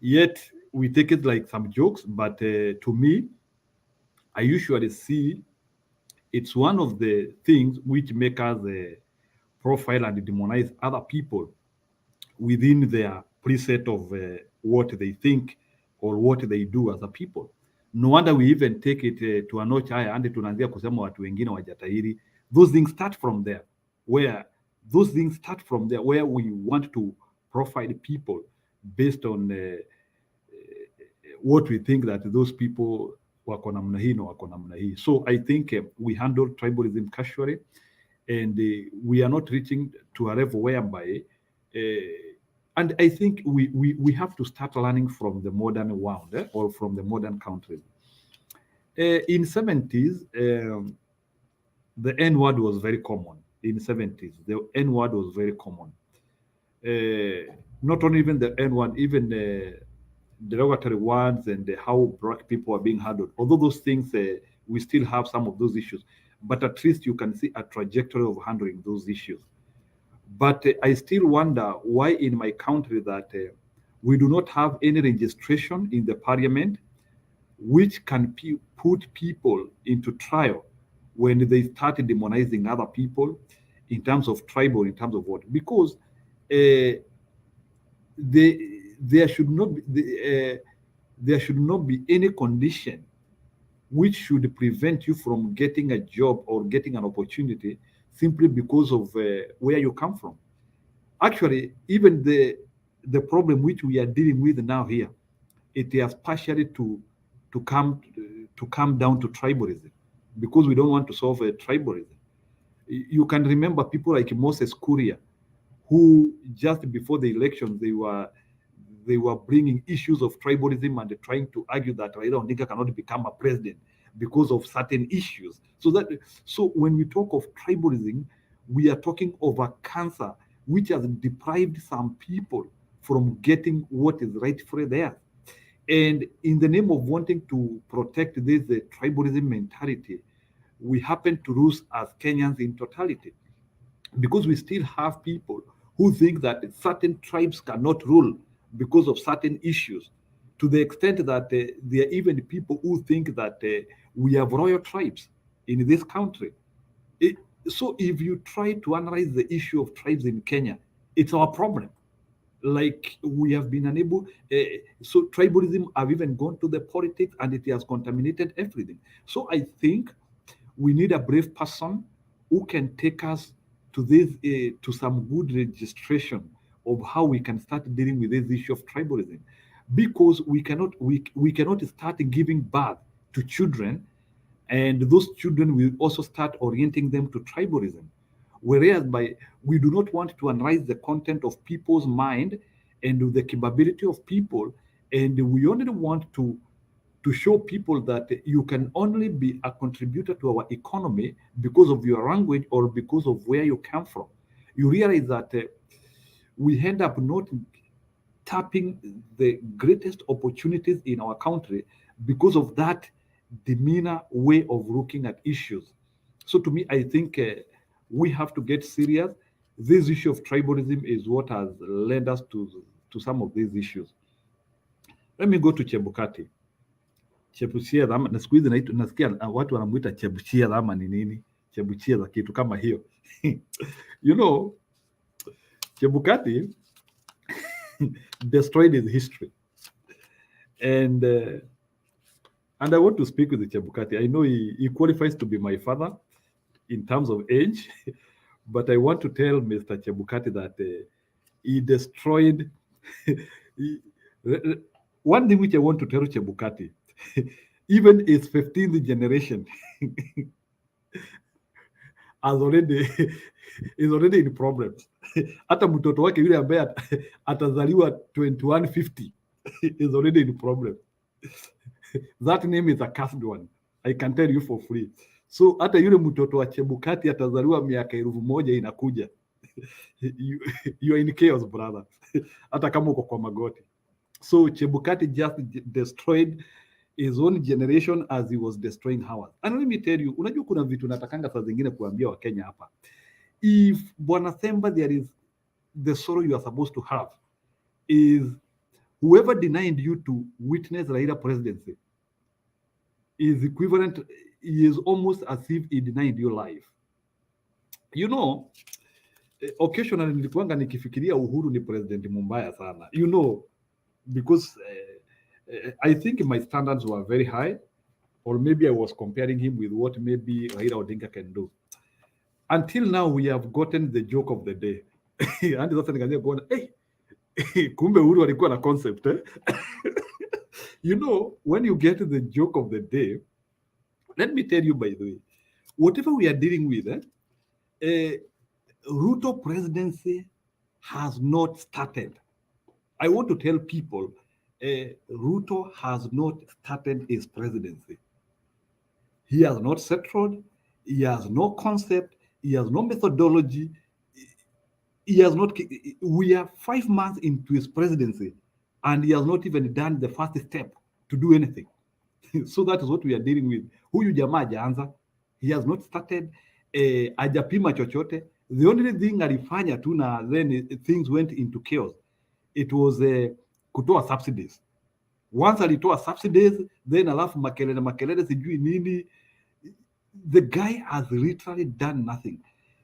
yet we take it like some jokes, but to me, I usually see it's one of the things which make us profile and demonize other people within their preset of what they think or what they do as a people. No wonder we even take it to a notch higher, and tunaanzia kusema watu wengine wajatahiri. Those things start from there, where we want to profile people based on what we think that those people wako namna hii na wako namna hii. So I think we handle tribalism casually, and we are not reaching to a level whereby, and I think we have to start learning from the modern world, or from the modern countries. In 70s, the N word was very common. In 70s, the N word was very common. Not only even the N word, even derogatory words and how black people are being handled. Although those things, we still have some of those issues, but at least you can see a trajectory of handling those issues. But I still wonder why in my country that we do not have any registration in the parliament which can put people into trial when they started demonizing other people in terms of tribal, in terms of what? Because there should not be any condition which should prevent you from getting a job or getting an opportunity simply because of where you come from. Actually, even the problem which we are dealing with now here, it has partially to come down to tribalism, because we don't want to solve tribalism. You can remember people like Moses Kuria, who just before the election they were bringing issues of tribalism and trying to argue that Raila Odinga cannot become a president because of certain issues. So when we talk of tribalism, we are talking of a cancer which has deprived some people from getting what is rightfully theirs. And in the name of wanting to protect this tribalism mentality, we happen to lose as Kenyans in totality, because we still have people who think that certain tribes cannot rule because of certain issues, to the extent that there are even people who think that we have royal tribes in this country. So if you try to analyze the issue of tribes in Kenya, it's our problem. Like, we have been unable, so tribalism have even gone to the politics, and it has contaminated everything. So I think we need a brave person who can take us to this, to some good registration of how we can start dealing with this issue of tribalism, because we cannot start giving birth to children, and those children will also start orienting them to tribalism. Whereas we do not want to analyze the content of people's mind and the capability of people, and we only want to show people that you can only be a contributor to our economy because of your language or because of where you come from. You realize that we end up not tapping the greatest opportunities in our country because of that demeanor way of looking at issues. So to me, I think we have to get serious. This issue of tribalism is what has led us to some of these issues. Let me go to Chebukati. Chebuchia dhama, na siku hizi nasikia watu wanamuita chebuchia dhama ni nini? Chebuchia za kitu kama hiyo. You know, Chebukati destroyed his history. And I want to speak with Chebukati. I know he qualifies to be my father in terms of age, but I want to tell Mr. Chebukati that he destroyed. One thing which I want to tell Chebukati, even his 15th generation is already in problems. Hata mtoto wake yule ambaye atazaliwa 2150 is already in problem. That name is a cursed one. I can tell you for free. So hata yule mtoto wa Chebukati atazaliwa miaka 1000 inakuja. You are in chaos, brother. Hata kama uko kwa magoti. So Chebukati just destroyed his own generation as he was destroying ours. And let me tell you, unajua kuna vitu natakanga saa zingine kuambia wa Kenya hapa. If Bwana Themba, there is the sorrow you are supposed to have is whoever denied you to witness Raila presidency is equivalent, he is almost as if he denied your life. You know, occasionally nilikuanga nikifikiria Uhuru ni president mumbaya sana. You know, because I think my standards were very high, or maybe I was comparing him with what maybe Raila Odinga can do. Until now, we have gotten the joke of the day. And sasa nikaanza kuona, kumbe Uhuru alikuwa na concept. You know, when you get to the joke of the day, let me tell you, by the way, whatever we are dealing with, Ruto presidency has not started. I want to tell people, Ruto has not started his presidency. He has not settled. He has no concept. He has no methodology. He has not. We are 5 months into his presidency, and he has not even done the first step to do anything. So that is what we are dealing with. Huyu jamaa hajaanza. He has not started. Hajapima chochote. The only thing alifanya tu na then things went into chaos. It was kutoa subsidies. Once alitoa subsidies, then alafu makelele sijui nini. The guy has literally done nothing.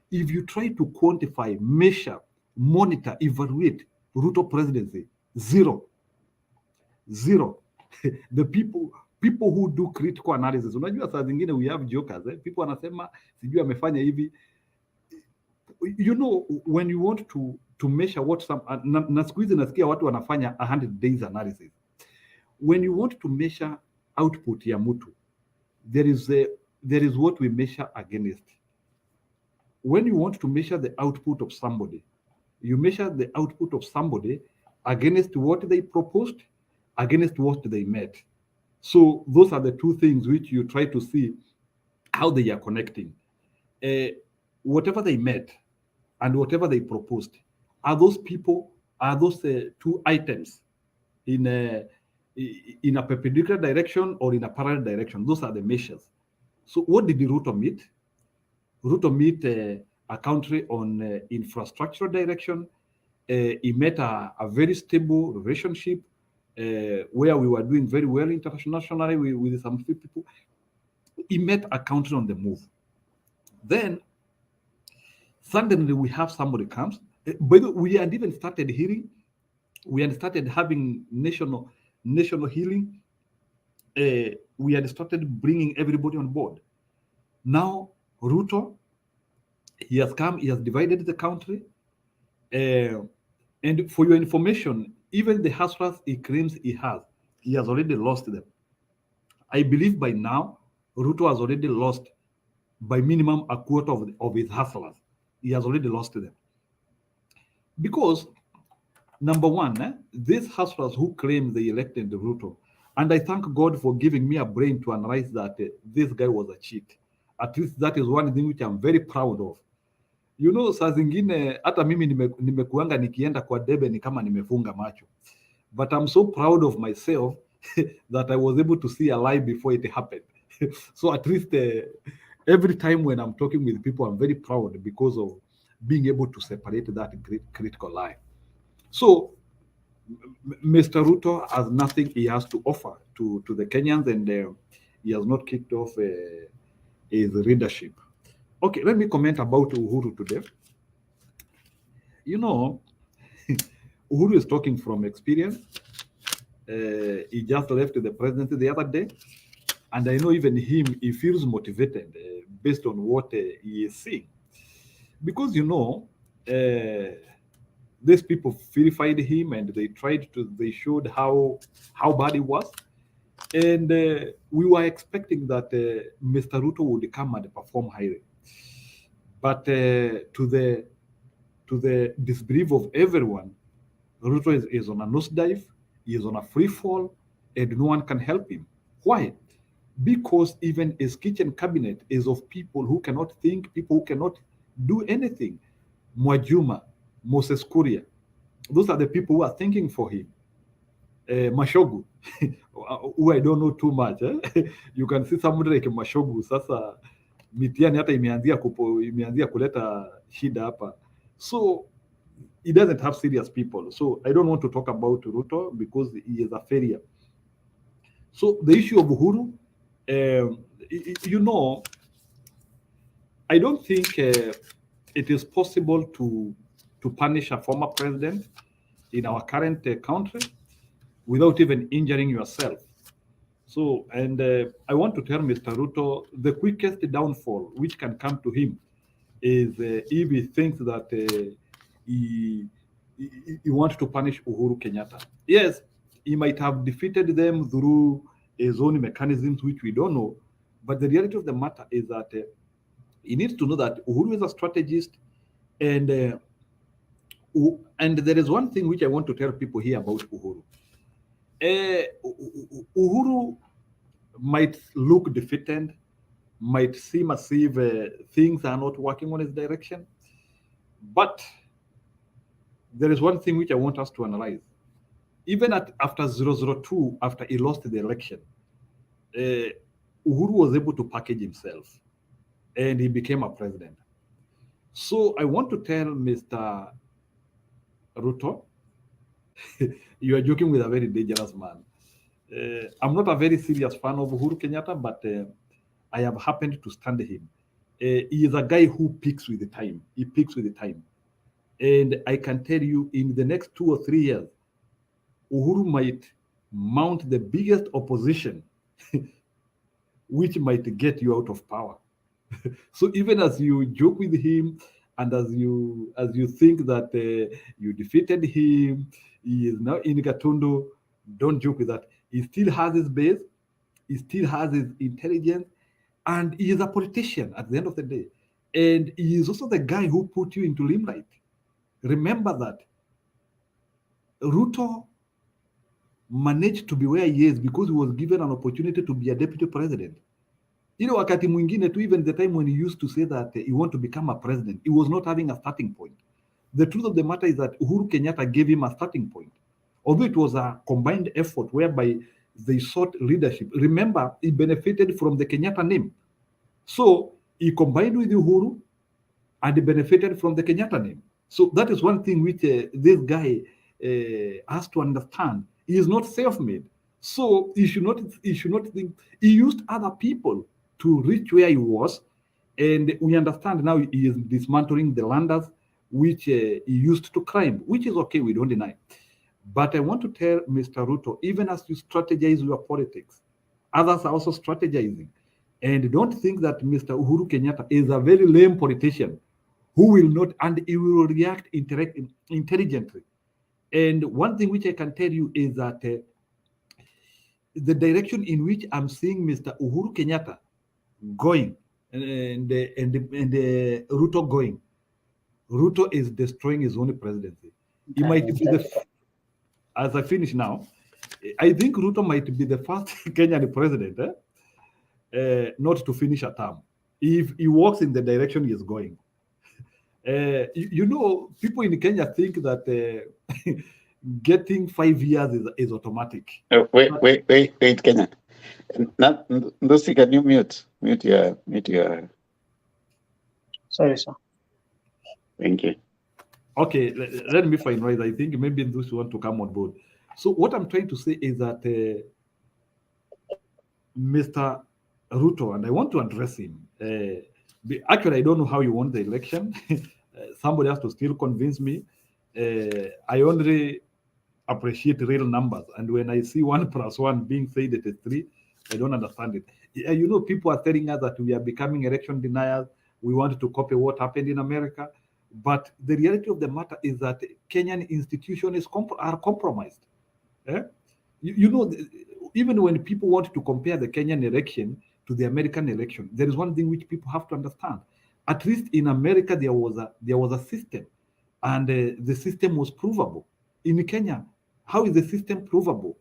If you try to quantify, measure, monitor, evaluate Ruto presidency, zero. The people who do critical analysis, unajua saa zingine we have jokers, people wanasema sijui amefanya hivi. You know, when you want to measure what some, na siku hizi nasikia watu wanafanya 100 days analysis. When you want to measure output ya mtu, there is what we measure against. When you want to measure the output of somebody, you measure the output of somebody against what they proposed, against what they met. So those are the two things which you try to see how they are connecting. Whatever they met and whatever they proposed, are those two items in a perpendicular direction or in a parallel direction? Those are the measures. So what did Ruto meet? Ruto meet a country on infrastructural direction. He met a very stable relationship where we were doing very well internationally with some few people. He met a country on the move. Then suddenly we have somebody comes. But we had even started hearing. We had started having national healing. We had started bringing everybody on board. Now Ruto, he has come. He has divided the country. And for your information, even the hustlers he claims he has already lost them. I believe by now, Ruto has already lost by minimum a quarter of his hustlers. He has already lost them. Because, number one, these hustlers who claim they elected Ruto, and I thank God for giving me a brain to analyze that this guy was a cheat. At least that is one thing which I'm very proud of. You know, saa zingine hata mimi nimekuanga nikienda kwa debe ni kama nimefunga macho. But I'm so proud of myself that I was able to see a lie before it happened. So at least every time when I'm talking with people, I'm very proud because of being able to separate that great critical lie. So Mr. Ruto has nothing he has to offer to the Kenyans, and he has not kicked off his leadership. Okay, let me comment about Uhuru today. You know, Uhuru is talking from experience. He just left the presidency the other day, and I know even him, he feels motivated based on what he is seeing. Because, you know, these people vilified him, and they showed how bad he was. And we were expecting that Mr. Ruto would come and perform highly. But to the disbelief of everyone, Ruto is on a nosedive, he is on a free fall, and no one can help him. Why? Because even his kitchen cabinet is of people who cannot think, people who cannot do anything. Mwajuma, Moses Kuria, those are the people who are thinking for him. Mashogu, who I don't know too much. You can see somebody like Mashogu, sasa mitiani hata imeanzia kuleta shida hapa. So he doesn't have serious people. So I don't want to talk about Ruto because he is a failure. So the issue of Uhuru, you know, I don't think it is possible to punish a former president in our current country without even injuring yourself. So, and I want to tell Mr. Ruto, the quickest downfall which can come to him is if he thinks that he wants to punish Uhuru Kenyatta. Yes, he might have defeated them through his own mechanisms, which we don't know. But the reality of the matter is that he needs to know that Uhuru is a strategist, and there is one thing which I want to tell people here about Uhuru. Uhuru might look defeated, might seem as if things are not working on his direction, but there is one thing which I want us to analyze. Even after 002, after he lost the election, Uhuru was able to package himself and he became a president. So I want to tell Mr. Ruto, you are joking with a very dangerous man. I'm not a very serious fan of Uhuru Kenyatta, but I have happened to stand him. He is a guy who picks with the time. He picks with the time. And I can tell you, in the next 2 or 3 years, Uhuru might mount the biggest opposition, which might get you out of power. So even as you joke with him, and as you think that you defeated him, he is now in Gatundu, don't joke with that. He still has his base, he still has his intelligence, and he is a politician at the end of the day. And he is also the guy who put you into limelight. Remember that Ruto managed to be where he is because he was given an opportunity to be a deputy president. You know, wakati mwingine too, even the time when he used to say that he want to become a president, he was not having a starting point. The truth of the matter is that Uhuru Kenyatta gave him a starting point. Although it was a combined effort whereby they sought leadership. Remember, he benefited from the Kenyatta name. So he combined with Uhuru and he benefited from the Kenyatta name. So that is one thing which this guy has to understand. He is not self-made. So he should not think he used other people to reach where he was. And we understand now he is dismantling the landers which he used to climb, which is okay, we don't deny. But I want to tell Mr. Ruto, even as you strategize your politics, others are also strategizing. And don't think that Mr. Uhuru Kenyatta is a very lame politician who will not, and he will react intelligently. And one thing which I can tell you is that the direction in which I'm seeing Mr. Uhuru Kenyatta going and Ruto going, Ruto is destroying his own presidency. He might be as I finish now, I think Ruto might be the first Kenyan president not to finish a term if he walks in the direction he is going. You know, people in Kenya think that getting 5 years is automatic. Wait, Kenya. Ndosi, can you mute your. Sorry, sir. Thank you. Okay, let me finalize. I think maybe those want to come on board. So what I'm trying to say is that Mr. Ruto, and I want to address him. Actually, I don't know how you won the election. Somebody has to still convince me. I only appreciate real numbers. And when I see 1 + 1 being said it is 3, I don't understand it. You know, people are telling us that we are becoming election deniers. We want to copy what happened in America. But the reality of the matter is that Kenyan institutions are compromised. You know, even when people want to compare the Kenyan election to the American election, there is one thing which people have to understand. At least in America, there was a system, and the system was provable. In Kenya, how is the system provable?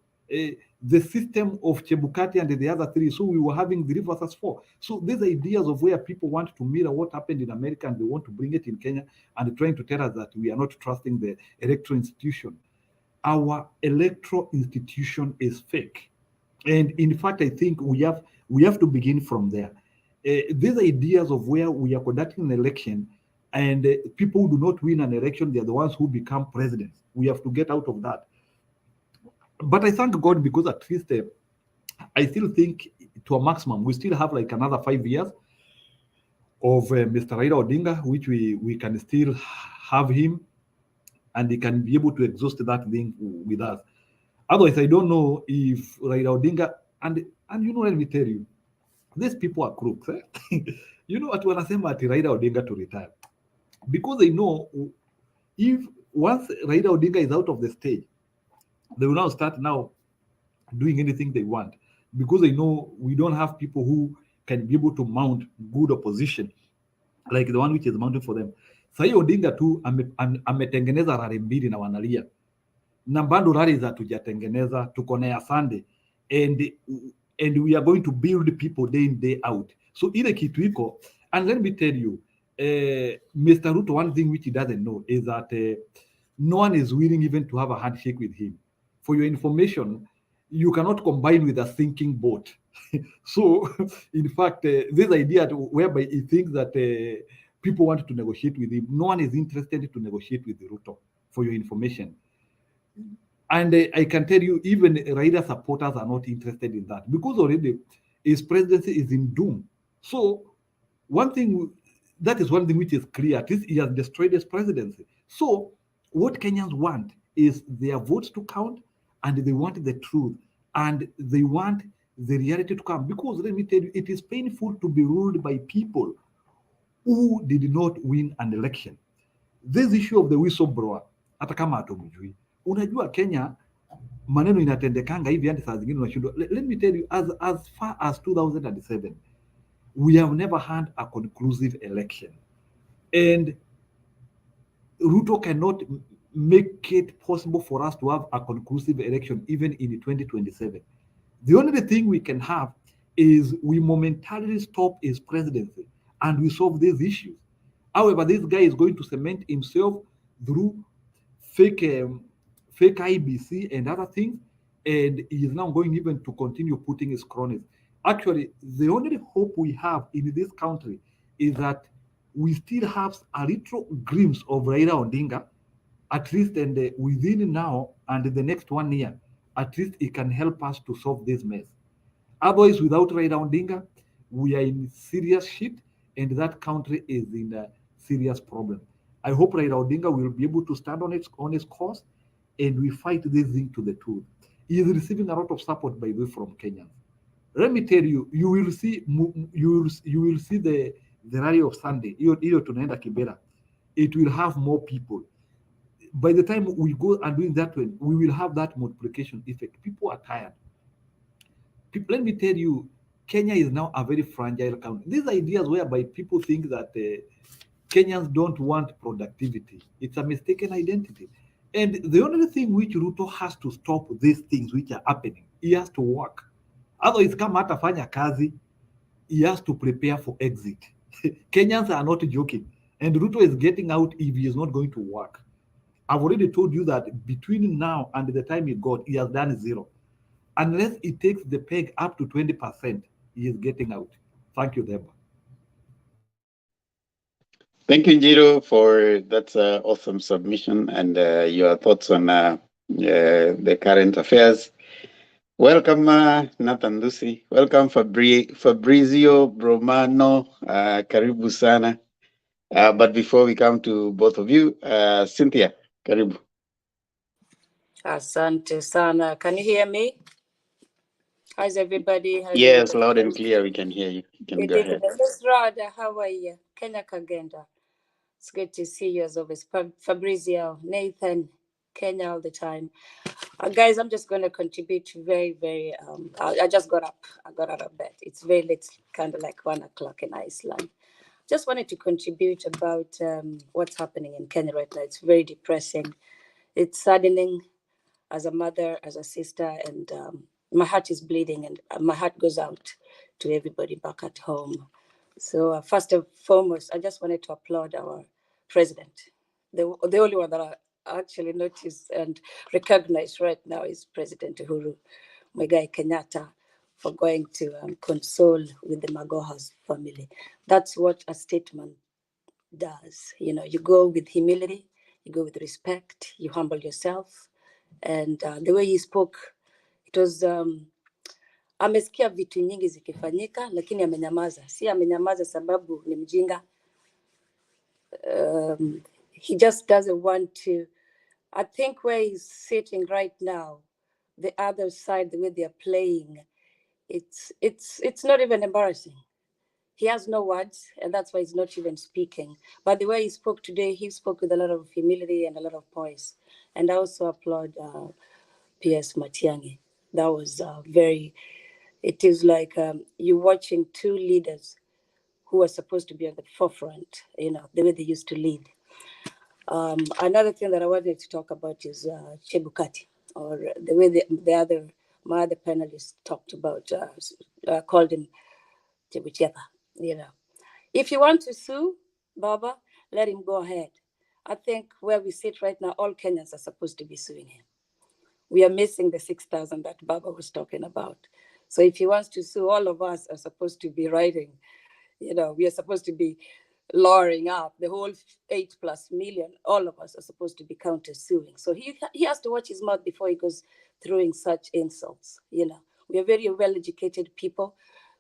The system of Chebukati and the other 3, so we were having the rivers as 4. So these ideas of where people want to mirror what happened in America and they want to bring it in Kenya and trying to tell us that we are not trusting the electoral institution. Our electoral institution is fake. And in fact, I think we have to begin from there. These ideas of where we are conducting an election and people who do not win an election, they are the ones who become presidents. We have to get out of that. But I thank God because at least I still think to a maximum, we still have like another 5 years of Mr. Raila Odinga, which we can still have him and he can be able to exhaust that thing with us. Otherwise, I don't know if Raila Odinga, and you know, let me tell you, these people are crooks. You know what, when I say Raila Odinga to retire, because they know if once Raila Odinga is out of the stage, they will now start now doing anything they want, because they know we don't have people who can be able to mount good opposition like the one which is mounted for them. Sahii Odinga tu ametengeneza rally mbili na wanalia, na bado rally za tujatengeneza, tuko na ya Sunday, and we are going to build people day in day out. So ile kitu iko, and let me tell you, Mr. Ruto, one thing which he doesn't know is that no one is willing even to have a handshake with him. For your information, you cannot combine with a thinking bot. So, in fact, this idea whereby he thinks that people want to negotiate with him, no one is interested to negotiate with Ruto, for your information. And I can tell you, even Raila supporters are not interested in that, because already his presidency is in doom. So, that is one thing which is clear. At least he has destroyed his presidency. So, what Kenyans want is their votes to count, and they want the truth, and they want the reality to come. Because let me tell you, it is painful to be ruled by people who did not win an election. This issue of the whistleblower, hata kama hatumjui, unajua Kenya maneno inatendekanga hivi hadi saa zingine unashindwa. Let me tell you, as far as 2007, we have never had a conclusive election, and Ruto cannot make it possible for us to have a conclusive election even in 2027. The only thing we can have is we momentarily stop his presidency and we solve these issues. However, this guy is going to cement himself through fake IEBC and other things, and he is now going even to continue putting his cronies. Actually, the only hope we have in this country is that we still have a little glimpse of Raila Odinga, at least, and within now and the next 1 year, at least it can help us to solve this mess. Otherwise, without Raila Odinga, we are in serious shit, and that country is in a serious problem. I hope Raila Odinga will be able to stand on his course, and we fight this thing to the truth. He is receiving a lot of support, by the way, from Kenyans. Let me tell you, you will see the rally of Sunday. Hiyo tunaenda Kibera. It will have more people. By the time we go and doing that one, we will have that multiplication effect. People are tired. Let me tell you, Kenya is now a very fragile country. These ideas whereby people think that Kenyans don't want productivity, it's a mistaken identity. And the only thing which Ruto has to stop these things which are happening, he has to work. Otherwise, kama hatafanya kazi, he has to prepare for exit. Kenyans are not joking. And Ruto is getting out if he is not going to work. I've already told you that between now and the time he got, he has done zero. Unless he takes the peg up to 20%, he is getting out. Thank you, Deborah. Thank you, Njiro, for that awesome submission and your thoughts on the current affairs. Welcome, Nathan Lucy. Welcome, Fabrizio Bromano. Karibu sana. But before we come to both of you, Cynthia, karibu. Asante sana. Can you hear me? How's everybody? How's Yes, everybody? loud and clear. We can hear you. You can go ahead. Miss Rada, how are you? Kenya Kagenda. It's good to see you as always. Fabrizio, Nathan, Kenya all the time. Guys, I'm just going to contribute very, very, I just got up. I got out of bed. It's very late, kind of like 1 o'clock in Iceland. Just wanted to contribute about what's happening in Kenya right now. It's very depressing. It's saddening as a mother, as a sister, and my heart is bleeding, and my heart goes out to everybody back at home. So first and foremost, I just wanted to applaud our president. The only one that I actually noticed and recognize right now is President Uhuru Kenyatta, for going to console with the Magoha's family. That's what a statesman does. You know, you go with humility, you go with respect, you humble yourself. And the way he spoke, it was amesikia vitu nyingi zikifanyika, lakini amenyamaza. Si amenyamaza sababu ni mjinga. He just doesn't want to. I think where he's sitting right now, the other side, the way they're playing, it's not even embarrassing. He has no words, and that's why he's not even speaking. But the way he spoke today, he spoke with a lot of humility and a lot of poise. And I also applaud P.S. Matiang'i. That was very, it is like you're watching two leaders who are supposed to be on the forefront, the way they used to lead. Another thing that I wanted to talk about is Chebukati, or the way my other panelists talked about, called him Chebukati. If you want to sue Baba, let him go ahead. I think where we sit right now, all Kenyans are supposed to be suing him. We are missing the 6,000 that Baba was talking about. So if he wants to sue, all of us are supposed to be writing. We are supposed to be lowering up the whole 8+ million. All of us are supposed to be counter suing. So he has to watch his mouth before he goes throwing such insults. We are very well-educated people.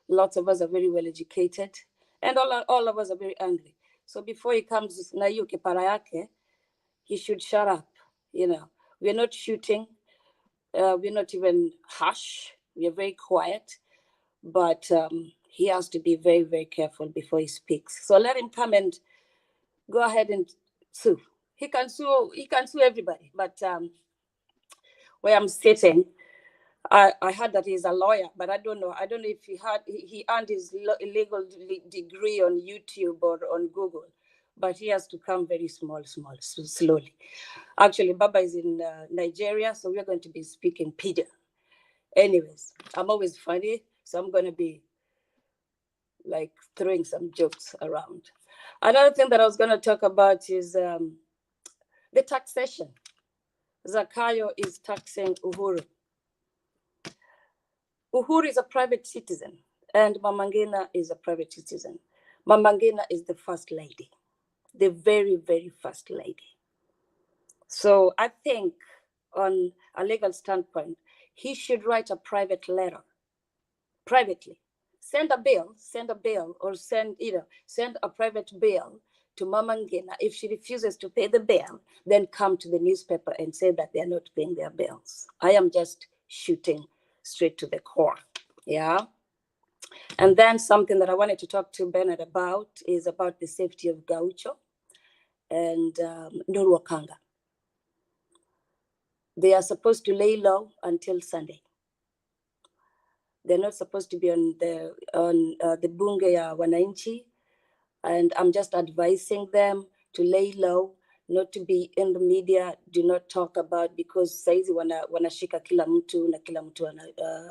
Lots of us are very well-educated, and all of us are very angry. So before he comes na hiyo kipara yake, he should shut up. We are not shooting. We're not even harsh. We are very quiet, but he has to be very, very careful before he speaks. So let him come and go ahead and sue. He can sue everybody. But where I'm sitting, I heard that he's a lawyer, but I don't know. I don't know if he earned his legal degree on YouTube or on Google, but he has to come very slowly. Actually, Baba is in Nigeria, so we're going to be speaking Pidgin. Anyways, I'm always funny, so I'm going to be like throwing some jokes around. Another thing that I was going to talk about is the taxation. Zakayo is taxing Uhuru. Uhuru is a private citizen, and Mama Ngina is a private citizen. Mama Ngina is the first lady, the very, very first lady. So I think on a legal standpoint, he should write a private letter, privately. Send a bill, or send a private bill to Mama Ngina. If she refuses to pay the bill, then come to the newspaper and say that they're not paying their bills. I am just shooting straight to the core. Yeah. And then something that I wanted to talk to Bernard about is about the safety of Gaucho and Nurwakanga. They are supposed to lay low until Sunday. They're not supposed to be on the bunge ya wananchi, and I'm just advising them to lay low, not to be in the media, do not talk about, because saizi wanashika kila mtu na kila mtu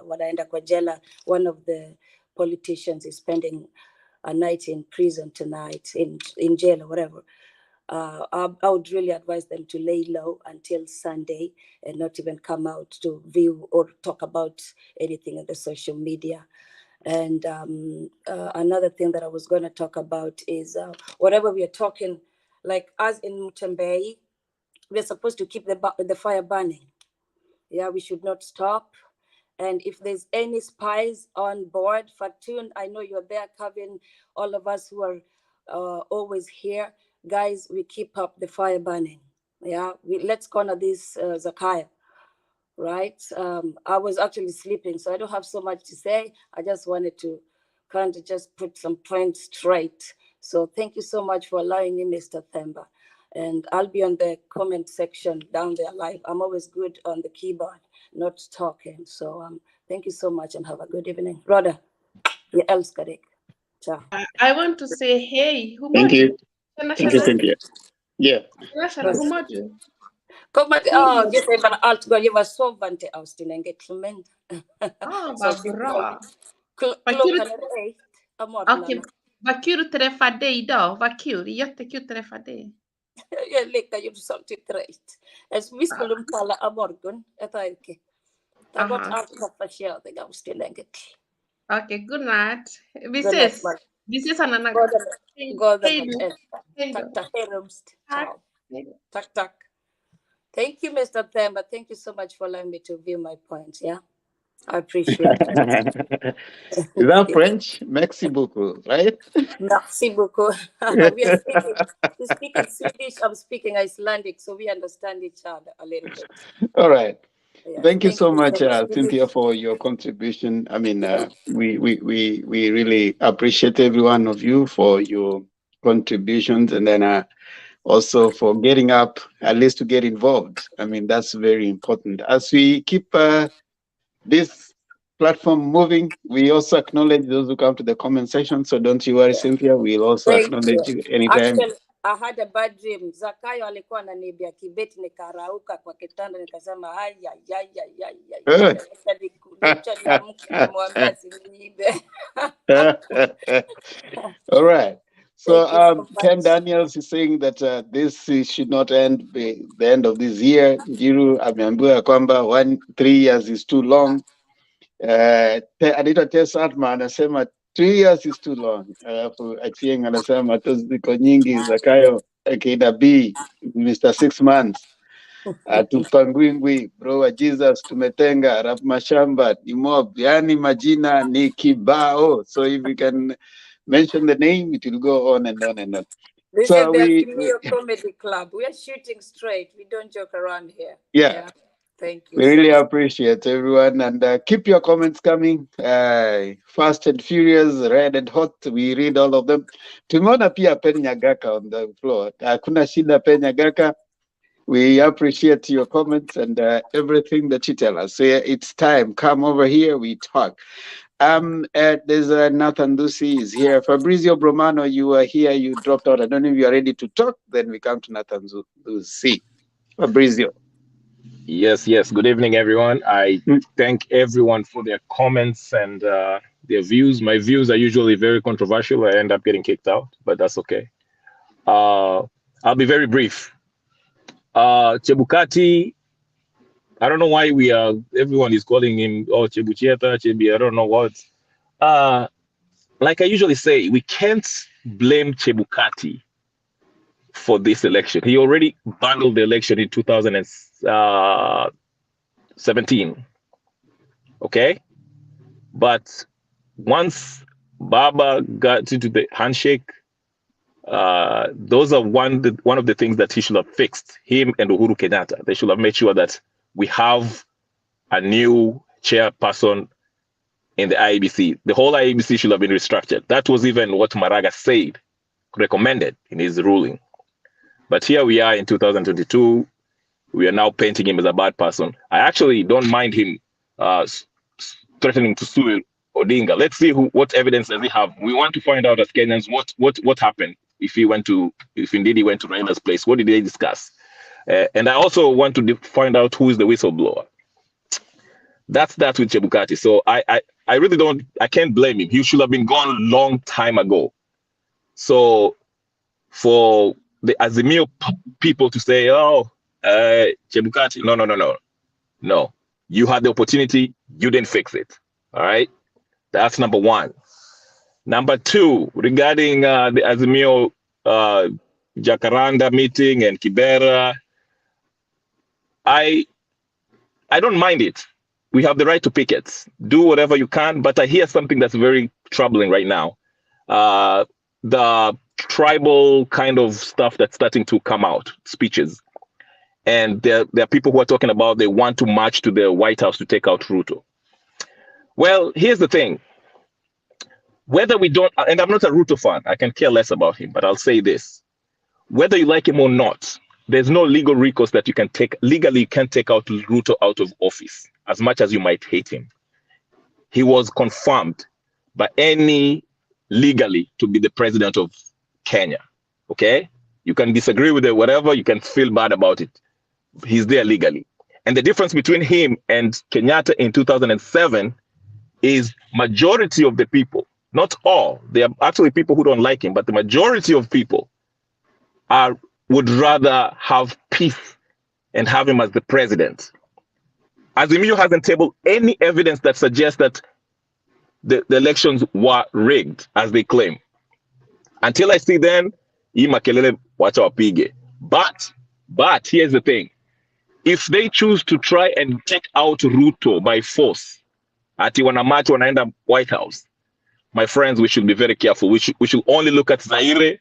wanaenda kwa jela. One of the politicians is spending a night in prison tonight, in jail or whatever. I would really advise them to lay low until Sunday and not even come out to view or talk about anything in the social media. And another thing that I was going to talk about is whatever we are talking, like us in Mutembei, we're supposed to keep the fire burning. Yeah, we should not stop. And if there's any spies on board, Fatun, I know you're there, Kevin, all of us who are always here. Guys, we keep up the fire burning. Yeah, let's corner this Zakaya, right? I was actually sleeping, so I don't have so much to say. I just wanted to kind of just put some points straight. So thank you so much for allowing me, Mr. Themba. And I'll be on the comment section down there live. I'm always good on the keyboard, not talking. So thank you so much and have a good evening. Rhoda, you else Ciao. I want to say, hey, who Thank you. Thank you. Yeah. Who mod you? Just even alt go you were so vante Austin and get clement. Bra. Okej, vad kul att träffa dig idag. Vad kul, jättekul att träffa dig. Jag leker ju samtidigt. Vi skulle tala om morgon. Jag tar inte. Det har gått allt koppa kärde Austin enkelt. Okej, good night. Vi ses. Vi ses annan gång. Tack. Thank you, Mr. Themba. Thank you so much for allowing me to view my points. Yeah, I appreciate it. Is that French? Merci beaucoup, right? Merci beaucoup. We're speaking Swedish. I'm speaking Icelandic, so we understand each other a little bit. All right. Yes, thank you so much, Cynthia, for your contribution. I mean, we really appreciate every one of you for your contributions, and then also for getting up, at least to get involved. I mean, that's very important. As we keep this platform moving. We also acknowledge those who come to the comment section. So don't you worry, Cynthia. We'll also Thank acknowledge you. you anytime. Actually, I had a bad dream. Zakayo alikuwa ananiibia kibeti, nikarauka kwa kitanda, nikasema haya nimwambia asiniibe. All right. Thank you So so Ken much. Daniels is saying that this should not end by the end of this year. Njiru ameambiwa kwamba 3 years is too long. Anaitwa Tess Atma anasema 3 years is too long. Alafu Achieng anasema tozi ziko nyingi. Zakayo KW Mr. 6 months. Tupangwingwi bro wa Jesus tumetenga rap mashamba ni mob, yani majina ni kibao. So if we can mention the name, it will go on and on and on. This So is the Azimio Comedy Club. We are shooting straight. We don't joke around here. Yeah. Thank you. We really appreciate everyone, and keep your comments coming. Fast and furious, red and hot. We read all of them. Tumeona pia Pen Nyagaka on the floor. Hakuna shida Pen Nyagaka. We appreciate your comments and everything that you tell us. So yeah, it's time. Come over here. We talk. There's Nathan Dusi is here. Fabrizio Bromano, you are here. You dropped out. I don't know if you are ready to talk. Then we come to Nathan Dusi. Fabrizio. Yes. Good evening, everyone. I thank everyone for their comments and their views. My views are usually very controversial. I end up getting kicked out, but that's okay. I'll be very brief. Chebukati, I don't know why everyone is calling him, Chebucheta, Chebi, I don't know what. Like I usually say, we can't blame Chebukati for this election. He already bundled the election in 2017. Okay? But once Baba got into the handshake, those are one of the things that he should have fixed, him and Uhuru Kenyatta. They should have made sure that we have a new chairperson in the IEBC. The whole IEBC should have been restructured. That was even what Maraga said, recommended in his ruling. But here we are in 2022. We are now painting him as a bad person. I actually don't mind him threatening to sue Odinga. Let's see what evidence does he have. We want to find out as Kenyans what happened if indeed he went to Raila's place. What did they discuss? And I also want to find out who is the whistleblower. That's that with Chebukati. So I really can't blame him. He should have been gone a long time ago. So for the Azimio people to say, Chebukati, no. You had the opportunity, you didn't fix it. All right. That's number one. Number two, regarding the Azimio Jacaranda meeting and Kibera, I don't mind it. We have the right to picket. Do whatever you can, but I hear something that's very troubling right now. The tribal kind of stuff that's starting to come out, speeches. And there are people who are talking about they want to march to the White House to take out Ruto. Well, here's the thing. Whether we don't, and I'm not a Ruto fan, I can care less about him, but I'll say this. Whether you like him or not, there's no legal recourse that you can take. Legally, you can't take out Ruto out of office, as much as you might hate him. He was confirmed by legally to be the president of Kenya. Okay? You can disagree with it, whatever, you can feel bad about it. He's there legally. And the difference between him and Kenyatta in 2007 is majority of the people, not all, there are actually people who don't like him, but the majority of people would rather have peace and have him as the president. Azimio hasn't tabled any evidence that suggests that the elections were rigged, as they claim. Until I see them, makelele wacha wapige. But here's the thing. If they choose to try and take out Ruto by force, ati wanamarch wanaenda White House, my friends, we should be very careful. We should only look at Zaire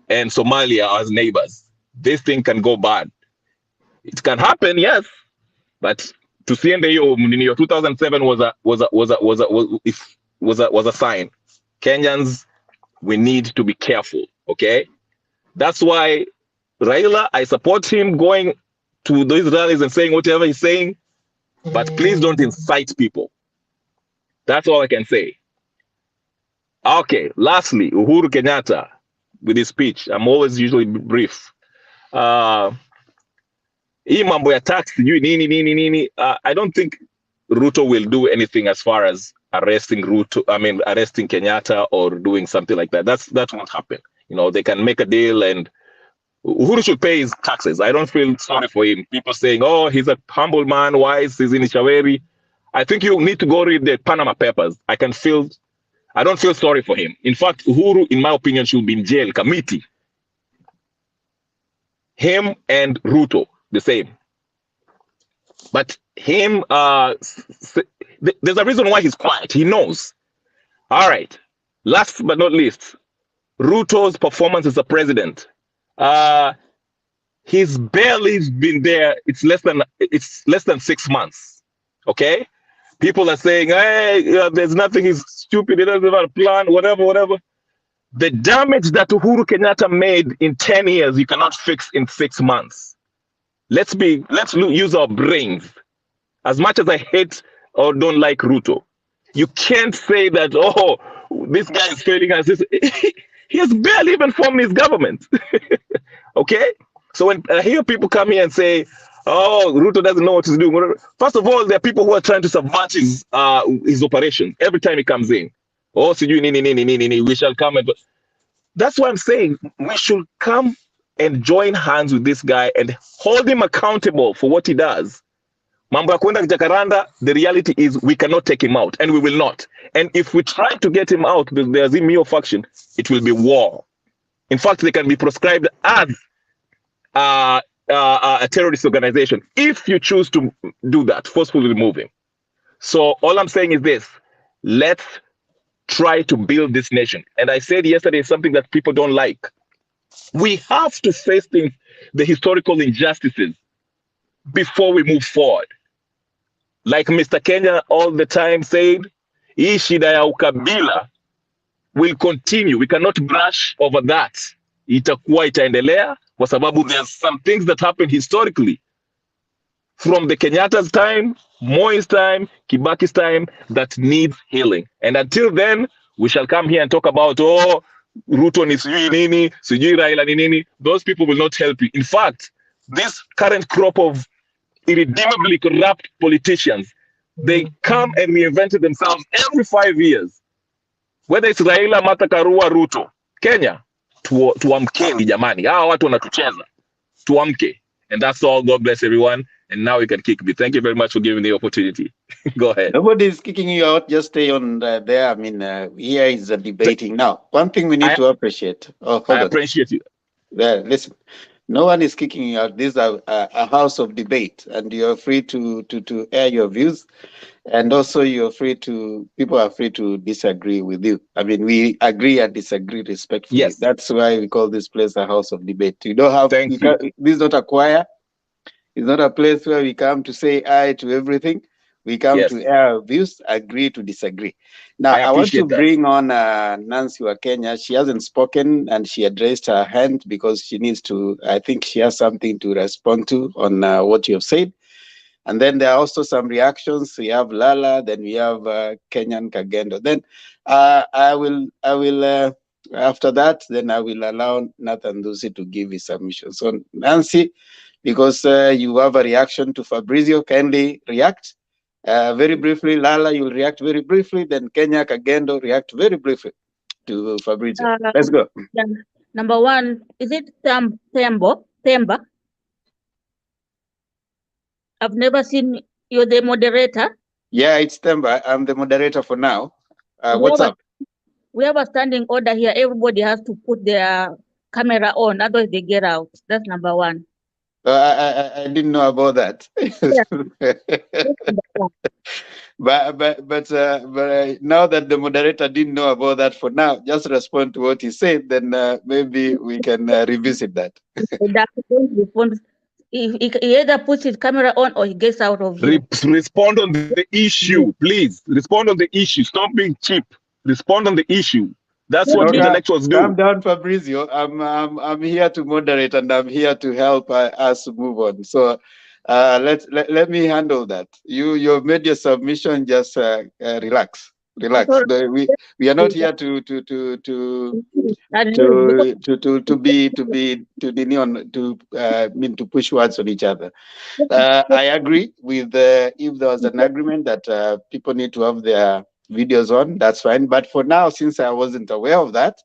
and Somalia as neighbors. This thing can go bad. It can happen, yes, but to see in the year 2007 was a sign. Kenyans, we need to be careful. Okay, that's why Raila, I support him going to those rallies and saying whatever he's saying. but please don't incite people. That's all I can say. Okay, lastly, Uhuru Kenyatta with his speech. I'm always usually brief. Hii mambo ya tax, sijui nini. I don't think Ruto will do anything as far as arresting Kenyatta or doing something like that. That won't happen. You know, they can make a deal and Uhuru should pay his taxes. I don't feel sorry for him. People saying, oh, he's a humble man, wise, he's in Ishaweri. I think you need to go read the Panama Papers. I don't feel sorry for him. In fact, Uhuru, in my opinion, should be in jail, committee. Him and Ruto, the same. But him, there's a reason why he's quiet. He knows. All right. Last but not least, Ruto's performance as a president. He's barely been there. It's less than 6 months. Okay. People are saying, hey, there's nothing. He's stupid. He doesn't have a plan. Whatever. The damage that Uhuru Kenyatta made in 10 years, you cannot fix in 6 months. Let's use our brains. As much as I hate or don't like Ruto, you can't say that, oh, this guy is failing us. He has barely even formed his government. Okay? So when I hear people come here and say, oh, Ruto doesn't know what he's doing. First of all, there are people who are trying to subvert his operation every time he comes in. Oh, we shall come and... That's why I'm saying we should come and join hands with this guy and hold him accountable for what he does. Mambo ya kwenda Jacaranda, the reality is we cannot take him out, and we will not. And if we try to get him out, the Azimio faction, it will be war. In fact, they can be proscribed as a terrorist organization if you choose to do that, forcefully remove him. So all I'm saying is this: let's try to build this nation. And I said yesterday something that people don't like. We have to face the historical injustices before we move forward. Like Mr. Kenya all the time said, hii shida ya ukabila will continue. We cannot brush over that. Itaendelea kwa sababu there's some things that happened historically from the Kenyatta's time, Moi's time, Kibaki's time that needs healing. And until then, we shall come here and talk about, oh, Ruto ni sijui nini, sijui Raila ni nini. Those people will not help you. In fact, this current crop of irredeemably corrupt politicians, they come and reinvented themselves every 5 years. Whether it's Raila, Martha Karua, Ruto, Kenya, tuamkeni jamani. Hawa watu wanatucheza. Tuamke. And that's all. God bless everyone. And now you can kick me. Thank you very much for giving me the opportunity. Go ahead. Nobody is kicking you out. Just stay on there. I mean, here is debating. Now, one thing we need to appreciate. Oh, hold I on. appreciate you. Listen, no one is kicking you out. This is a house of debate, and you're free to air your views. And also people are free to disagree with you. I mean, we agree and disagree respectfully. Yes. That's why we call this place a house of debate. You don't have, this is not a choir. It's not a place where we come to say aye to everything. We come to air our views, agree to disagree. Now, I want to bring on Nancy wa Kenya. She hasn't spoken and she had raised her hand because she needs to, I think she has something to respond to on what you have said. And then there are also some reactions. We have Lala, then we have Kenyan Kagendo. Then I will after that, then I will allow Nathan Dusi to give his submission. So Nancy, because you have a reaction to Fabrizio, kindly react very briefly. Lala, you'll react very briefly. Then Kenya Kagendo react very briefly to Fabrizio. Let's go. Yeah. Number one, is it Themba? I've never seen you the moderator. Yeah, it's Themba. I'm the moderator for now. What's up? We have a standing order here. Everybody has to put their camera on, otherwise they get out. That's number one. I didn't know about that. but now that the moderator didn't know about that for now, just respond to what he said, then maybe we can revisit that. He either puts his camera on or he gets out of here. Respond on the issue, please. Respond on the issue. Stop being cheap. Respond on the issue. That's what intellectuals do. Calm down, Fabrizio. I'm here to moderate and I'm here to help us move on. So Let me handle that. You've made your submission. Just relax. Sorry. We are not here to push words on each other. I agree with if there was an agreement that people need to have their videos on, that's fine. But for now, since I wasn't aware of that,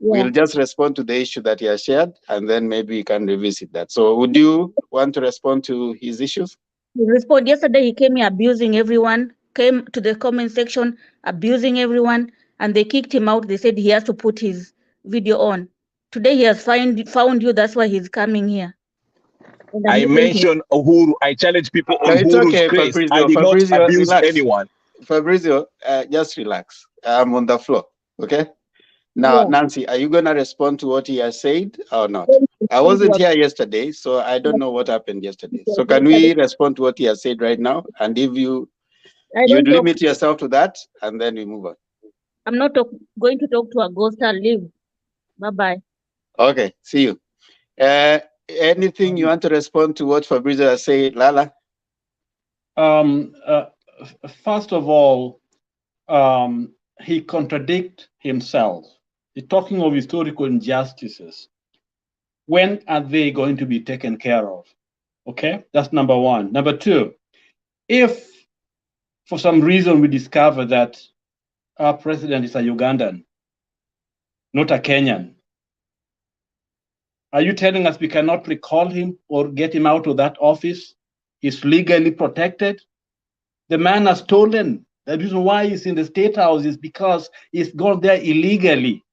we'll just respond to the issue that he has shared, and then maybe we can revisit that. So would you want to respond to his issues? Respond. Yesterday he came here abusing everyone, came to the comment section abusing everyone, and they kicked him out. They said he has to put his video on. Today he has found you, that's why he's coming here. I mentioned Uhuru. I challenge people on It's Uhuru's okay, case. Fabrizio. I did not abuse Relax. anyone. Fabrizio, just relax. I'm on the floor, okay? Now, Nancy, are you going to respond to what he has said or not? I wasn't here yesterday, so I don't know what happened yesterday. So can we respond to what he has said right now? And if you limit yourself to that, and then we move on. I'm not going to talk to a ghost. I'll leave. Bye-bye. Okay, see you. Anything you want to respond to what Fabrizio has said, Lala? First of all, he contradicts himself. He's talking of historical injustices. When are they going to be taken care of? Okay, that's number one. Number two, if for some reason we discover that our president is a Ugandan, not a Kenyan, are you telling us we cannot recall him or get him out of that office? He's legally protected. The man has stolen. The reason why he's in the State House is because he's gone there illegally.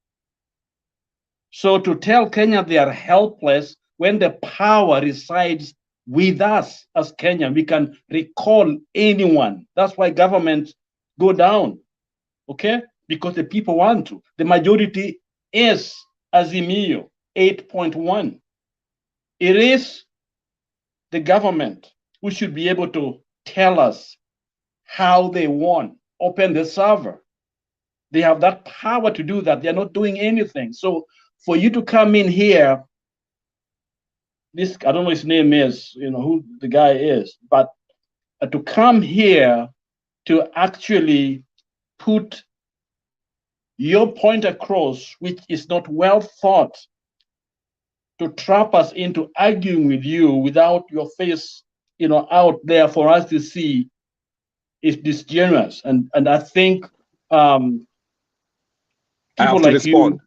So to tell Kenya they are helpless when the power resides with us as Kenya, we can recall anyone. That's why governments go down, okay? Because the people want to. The majority is Azimio 8.1. It is the government who should be able to tell us how they want, open the server. They have that power to do that. They're not doing anything. So for you to come in here, this, I don't know his name is, you know, who the guy is, but to come here to actually put your point across, which is not well thought, to trap us into arguing with you without your face, you know, out there for us to see, is disingenuous. And I think people I have to like respond. you.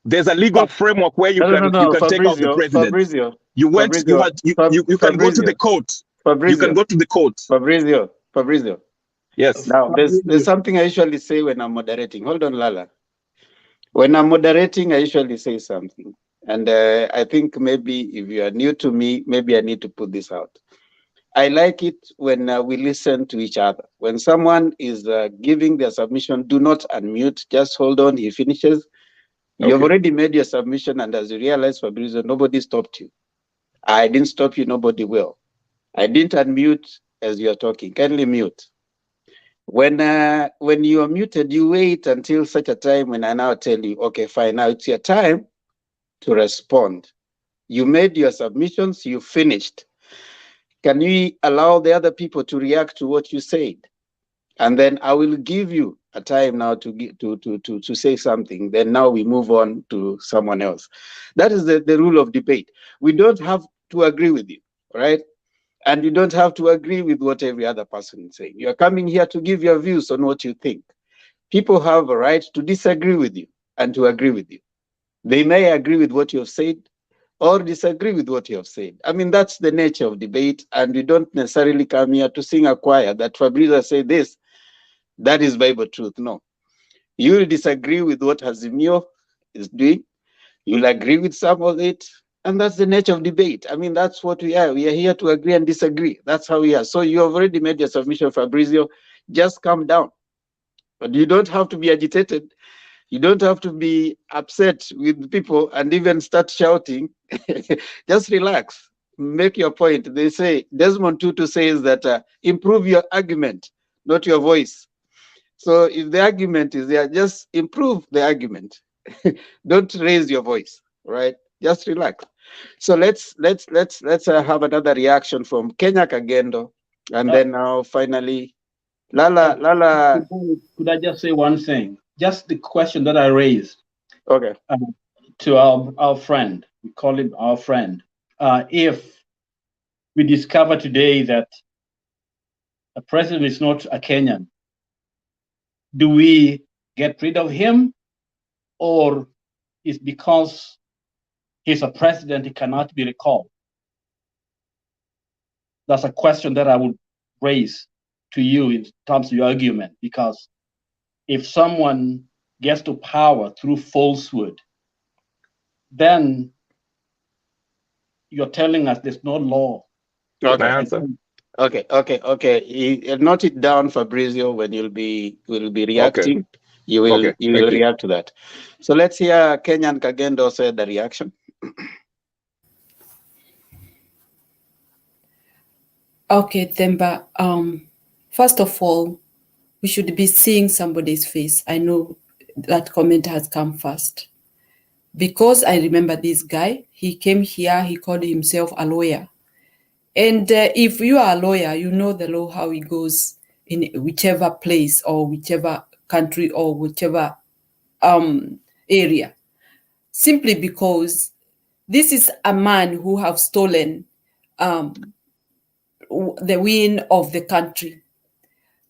There's a legal framework where you can take out the president. Fabrizio, you went. Fabrizio, You can go to the court. You can go to the court. Fabrizio. Yes. Now there's something I usually say when I'm moderating. Hold on, Lala. When I'm moderating, I usually say something. And I think maybe if you are new to me, maybe I need to put this out. I like it when we listen to each other. When someone is giving their submission, do not unmute. Just hold on, he finishes. You've already made your submission, and as you realize, Fabrizio, nobody stopped you. I didn't stop you, nobody will. I didn't unmute as you're talking. Kindly mute. When you are muted, you wait until such a time when I now tell you, okay, fine, now it's your time to respond. You made your submissions, you finished. Can we allow the other people to react to what you said? And then I will give you a time now to say something. Then now we move on to someone else. That is the rule of debate. We don't have to agree with you, right? And you don't have to agree with what every other person is saying. You're coming here to give your views on what you think. People have a right to disagree with you and to agree with you. They may agree with what you have said or disagree with what you have said. I mean, that's the nature of debate, and we don't necessarily come here to sing a choir that Fabrizio said this, that is Bible truth. No. You will disagree with what Azimio is doing. You'll agree with some of it, and that's the nature of debate. I mean, that's what we are. We are here to agree and disagree. That's how we are. So you have already made your submission, Fabrizio. Just calm down. But you don't have to be agitated. You don't have to be upset with people and even start shouting. Just relax. Make your point. They say, Desmond Tutu says that improve your argument, not your voice. So if the argument is there, just improve the argument. Don't raise your voice, right? Just relax. So let's have another reaction from Kenya Kagendo, and then now finally Lala. Could I just say one thing? Just the question that I raised. Okay. To our friend, we call him our friend. If we discover today that a president is not a Kenyan, do we get rid of him, or is because he's a president he cannot be recalled? That's a question that I would raise to you in terms of your argument, because if someone gets to power through falsehood, then you're telling us there's no law. Okay. Note it down, Fabrizio, when will be reacting. Okay. You will Okay, thank you. react to that. So let's hear Kenyan Kagendo say the reaction. Okay, Themba. First of all, we should be seeing somebody's face. I know that comment has come first. Because I remember this guy, he came here, he called himself a lawyer. And if you are a lawyer, you know the law, how it goes in whichever place or whichever country or whichever area. Simply because this is a man who have stolen the win of the country.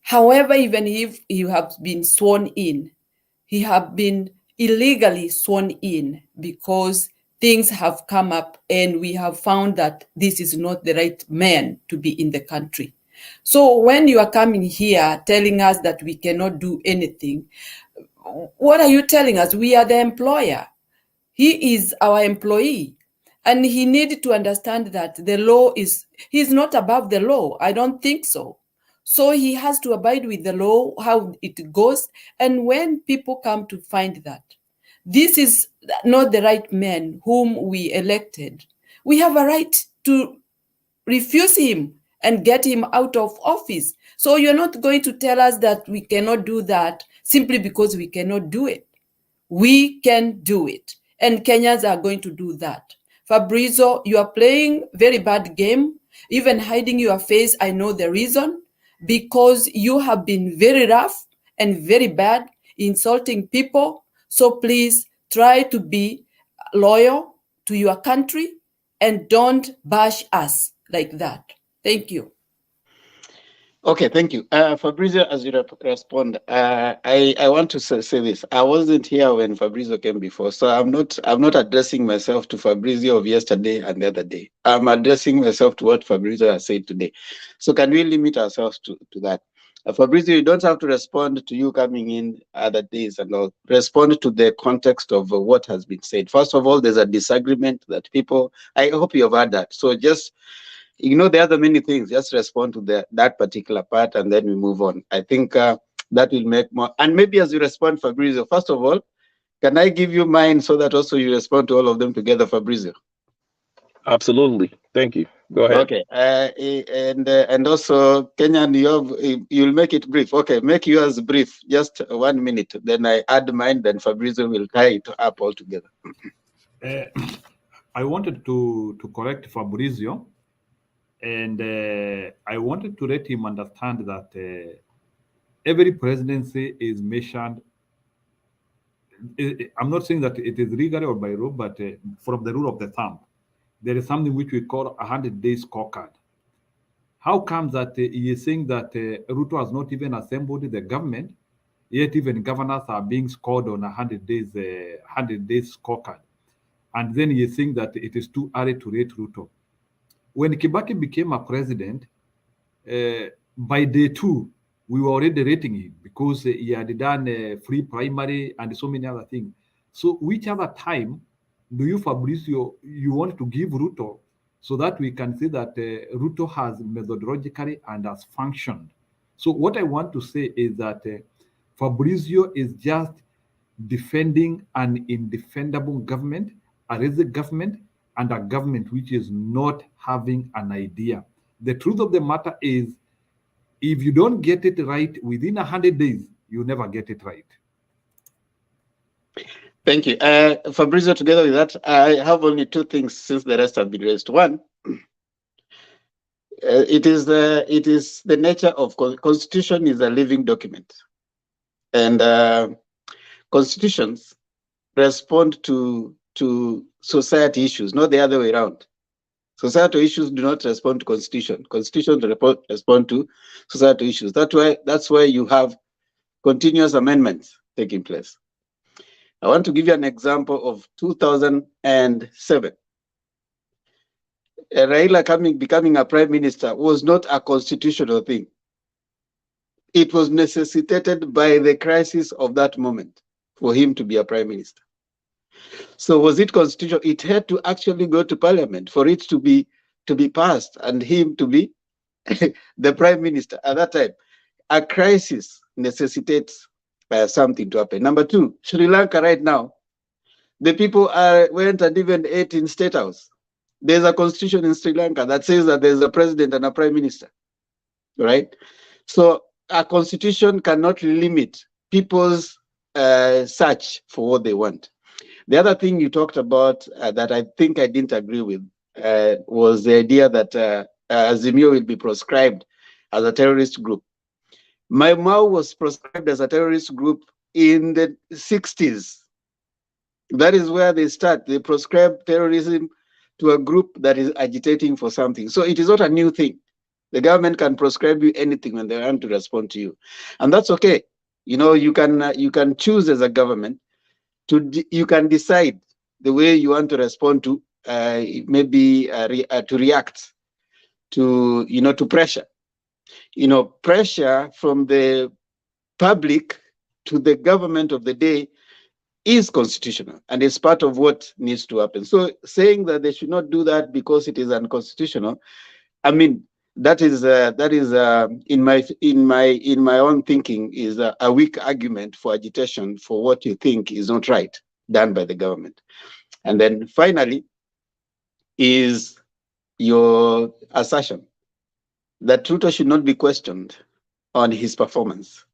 However, even if he has been sworn in, he have been illegally sworn in because things have come up and we have found that this is not the right man to be in the country. So when you are coming here telling us that we cannot do anything, what are you telling us? We are the employer. He is our employee. And he needed to understand that the law he's not above the law. I don't think so. So he has to abide with the law, how it goes. And when people come to find that this is not the right man whom we elected, we have a right to refuse him and get him out of office. So you're not going to tell us that we cannot do that simply because we cannot do it. We can do it. And Kenyans are going to do that. Fabrizio, you are playing very bad game, even hiding your face. I know the reason, because you have been very rough and very bad, insulting people. So please try to be loyal to your country and don't bash us like that. Thank you. Okay, thank you. Fabrizio, as you respond, I want to say this. I wasn't here when Fabrizio came before, so I'm not addressing myself to Fabrizio of yesterday and the other day. I'm addressing myself to what Fabrizio has said today. So can we limit ourselves to that? Fabrizio, you don't have to respond to you coming in other days and all. Respond to the context of what has been said. First of all, there's a disagreement that people, I hope you have heard that. So just ignore the other many things, just respond to that particular part and then we move on. I think that will make more. And maybe as you respond, Fabrizio, first of all, can I give you mine so that also you respond to all of them together, Fabrizio? Absolutely. Thank you. Go ahead. Okay. And also, Kenyan, you'll make it brief. Okay, make yours brief, just 1 minute. Then I add mine, then Fabrizio will tie it up all together. I wanted to correct Fabrizio. And I wanted to let him understand that every presidency is measured. I'm not saying that it is legally or by rule, but from the rule of the thumb, there is something which we call 100-day scorecard. How comes that he is saying that Ruto has not even assembled the government, yet even governors are being scored on 100 days scorecard? And then he is saying that it is too early to rate Ruto. When Kibaki became a president, by day 2, we were already rating him because he had done free primary and so many other things. So which other time do you, Fabrizio, you want to give Ruto so that we can say that Ruto has methodologically and has functioned? So what I want to say is that Fabrizio is just defending an indefendable government, a racist government, and a government which is not having an idea. The truth of the matter is, if you don't get it right within 100 days, you never get it right. Thank you. Fabrizio, together with that, I have only two things since the rest have been raised. One, it is the nature of constitution is a living document, and constitutions respond to society issues, not the other way around. Societal issues do not respond to constitution. Constitution respond to societal issues. That's why you have continuous amendments taking place. I want to give you an example of 2007. Raila becoming a prime minister was not a constitutional thing. It was necessitated by the crisis of that moment for him to be a prime minister. So was it constitutional? It had to actually go to parliament for it to be passed and him to be the prime minister at that time. A crisis necessitates something to happen. Number two, Sri Lanka right now, the people went and even ate in State House. There's a constitution in Sri Lanka that says that there's a president and a prime minister, right? So a constitution cannot limit people's search for what they want. The other thing you talked about that I think I didn't agree with was the idea that Azimio will be proscribed as a terrorist group. Mau Mau was proscribed as a terrorist group in the 60s. That is where they start. They proscribe terrorism to a group that is agitating for something. So it is not a new thing. The government can proscribe you anything when they want to respond to you, and that's okay. You know, you can choose as a government you can decide the way you want to respond to maybe to react to to pressure. Pressure from the public to the government of the day is constitutional and is part of what needs to happen. So saying that they should not do that because it is unconstitutional, I mean, that is in my own thinking is a weak argument for agitation for what you think is not right done by the government. And then finally is your assertion that Ruto should not be questioned on his performance.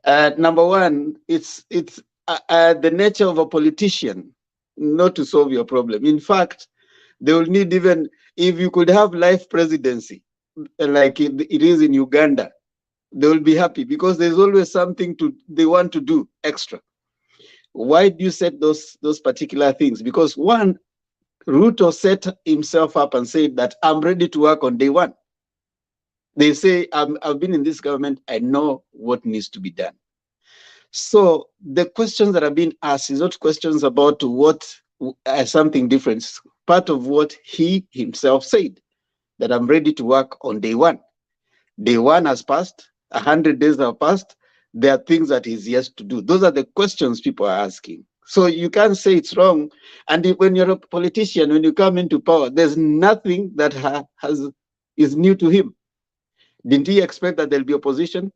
Number one, it's the nature of a politician not to solve your problem. In fact, they will need, even if you could have life presidency like it is in Uganda, they will be happy because there's always something they want to do extra. Why do you set those particular things? Because one, Ruto set himself up and said that I'm ready to work on day one. They say I've been in this government, I know what needs to be done. So the questions that are being asked is not questions about what something different. It's part of what he himself said, that I'm ready to work on day one. Day one has passed, 100 days have passed. There are things that he's yet to do. Those are the questions people are asking. So you can't say it's wrong. And when you're a politician, when you come into power, there's nothing that is new to him. Didn't he expect that there'll be opposition?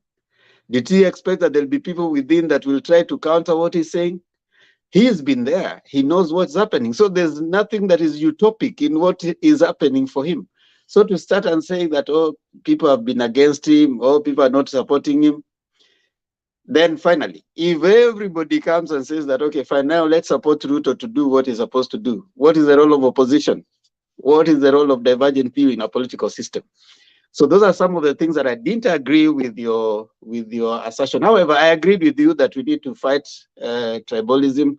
Did he expect that there'll be people within that will try to counter what he's saying? He's been there. He knows what's happening. So there's nothing that is utopic in what is happening for him. So to start and say that, oh, people have been against him, or people are not supporting him, then finally, if everybody comes and says that, okay, fine, now let's support Ruto to do what he's supposed to do, what is the role of opposition? What is the role of divergent view in a political system? So those are some of the things that I didn't agree with your assertion. However, I agreed with you that we need to fight tribalism.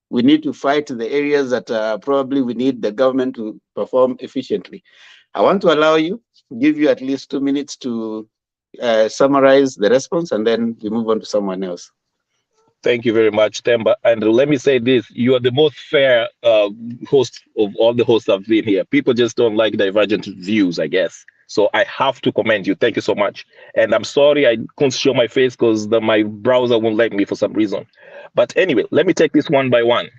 We need to fight the areas that probably we need the government to perform efficiently. I want to allow you, give you at least 2 minutes to summarize the response, and then we move on to someone else. Thank you very much, Temba. And let me say this, you are the most fair host of all the hosts I've been here. People just don't like divergent views, I guess. So I have to commend you. Thank you so much. And I'm sorry I couldn't show my face because my browser won't let me for some reason. But anyway, let me take this one by one.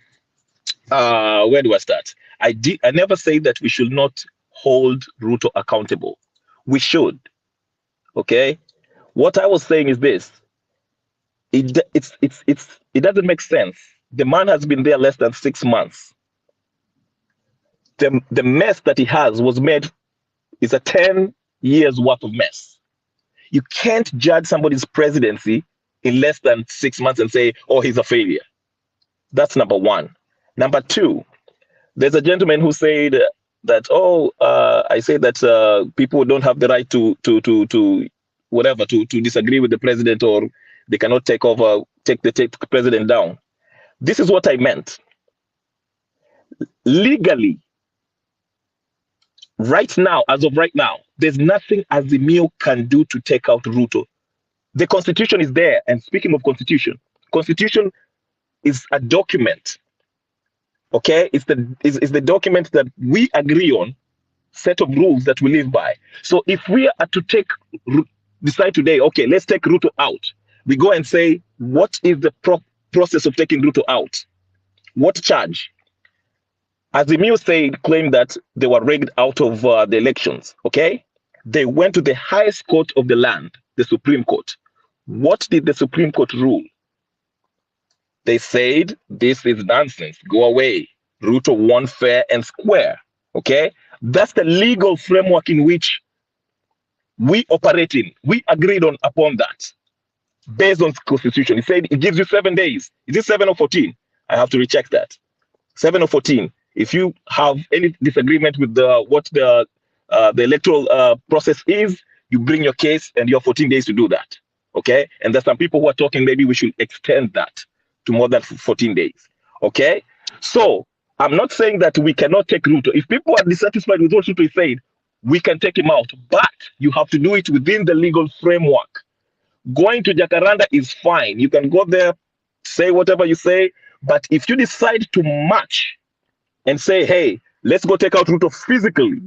Where do I start? I never say that we should not hold Ruto accountable. We should. Okay? What I was saying is this. It doesn't make sense. The man has been there less than 6 months. The mess that he has was made is a 10 years worth of mess. You can't judge somebody's presidency in less than 6 months and say, oh, he's a failure. That's number one. Number two, there's a gentleman who said that, I say that people don't have the right to whatever, to disagree with the president, or they cannot take the president down. This is what I meant. Legally, right now, as of right now, there's nothing Azimio can do to take out Ruto. The constitution is there. And speaking of constitution is a document. Okay, it's the document that we agree on, set of rules that we live by. So if we are to decide today, okay, let's take Ruto out, we go and say, what is the process of taking Ruto out? What charge? Azimio claimed that they were rigged out of the elections. Okay, they went to the highest court of the land, the Supreme Court. What did the Supreme Court rule? They said, this is nonsense. Go away. Ruto won fair and square. Okay? That's the legal framework in which we operate in. We agreed upon that based on constitution. It said it gives you 7 days. Is it 7 or 14? I have to recheck that. 7 or 14. If you have any disagreement with what the electoral process is, you bring your case and you have 14 days to do that. Okay? And there's some people who are talking, maybe we should extend that to more than 14 days. Okay? So I'm not saying that we cannot take Ruto. If people are dissatisfied with what Ruto is saying, we can take him out, but you have to do it within the legal framework. Going to Jacaranda is fine. You can go there, say whatever you say, but if you decide to march and say, hey, let's go take out Ruto physically,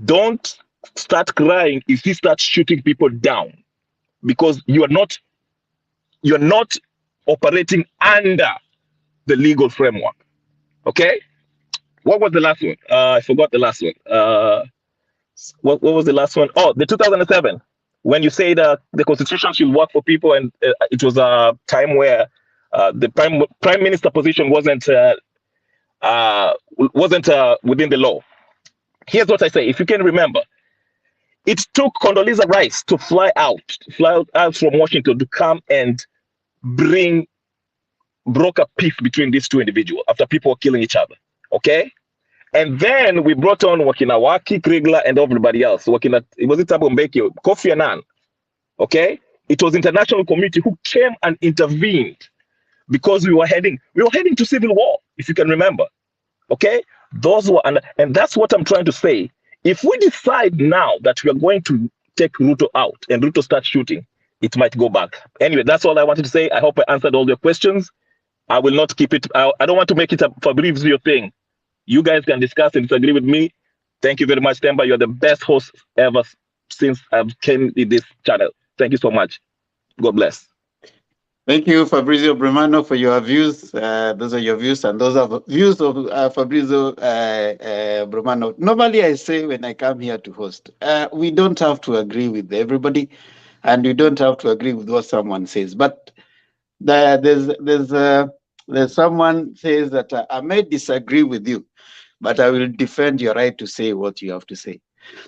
don't start crying if he starts shooting people down, because you're not operating under the legal framework. Okay? What was the last one? I forgot the last one. What was the last one? Oh, the 2007, when you say that the constitution should work for people, and it was a time where the prime minister position wasn't within the law. Here's what I say. If you can remember, it took Condoleezza Rice to fly out from Washington to come and broker peace between these two individuals after people were killing each other. Okay? And then we brought on Wakinawaki, Kriegler, and everybody else. It was Thabo Mbeki, Kofi Annan. Okay? It was international community who came and intervened because we were heading to civil war, if you can remember. Okay? Those were, and that's what I'm trying to say. If we decide now that we are going to take Ruto out and Ruto starts shooting, it might go back. Anyway, that's all I wanted to say. I hope I answered all your questions. I will not keep it. I don't want to make it a Fabrizio thing. You guys can discuss and disagree with me. Thank you very much, Temba. You're the best host ever since I've came in this channel. Thank you so much. God bless. Thank you, Fabrizio Brumano, for your views. Those are your views, and those are views of Fabrizio Brumano. Normally, I say when I come here to host, we don't have to agree with everybody, and we don't have to agree with what someone says. But there's someone says that I may disagree with you, but I will defend your right to say what you have to say.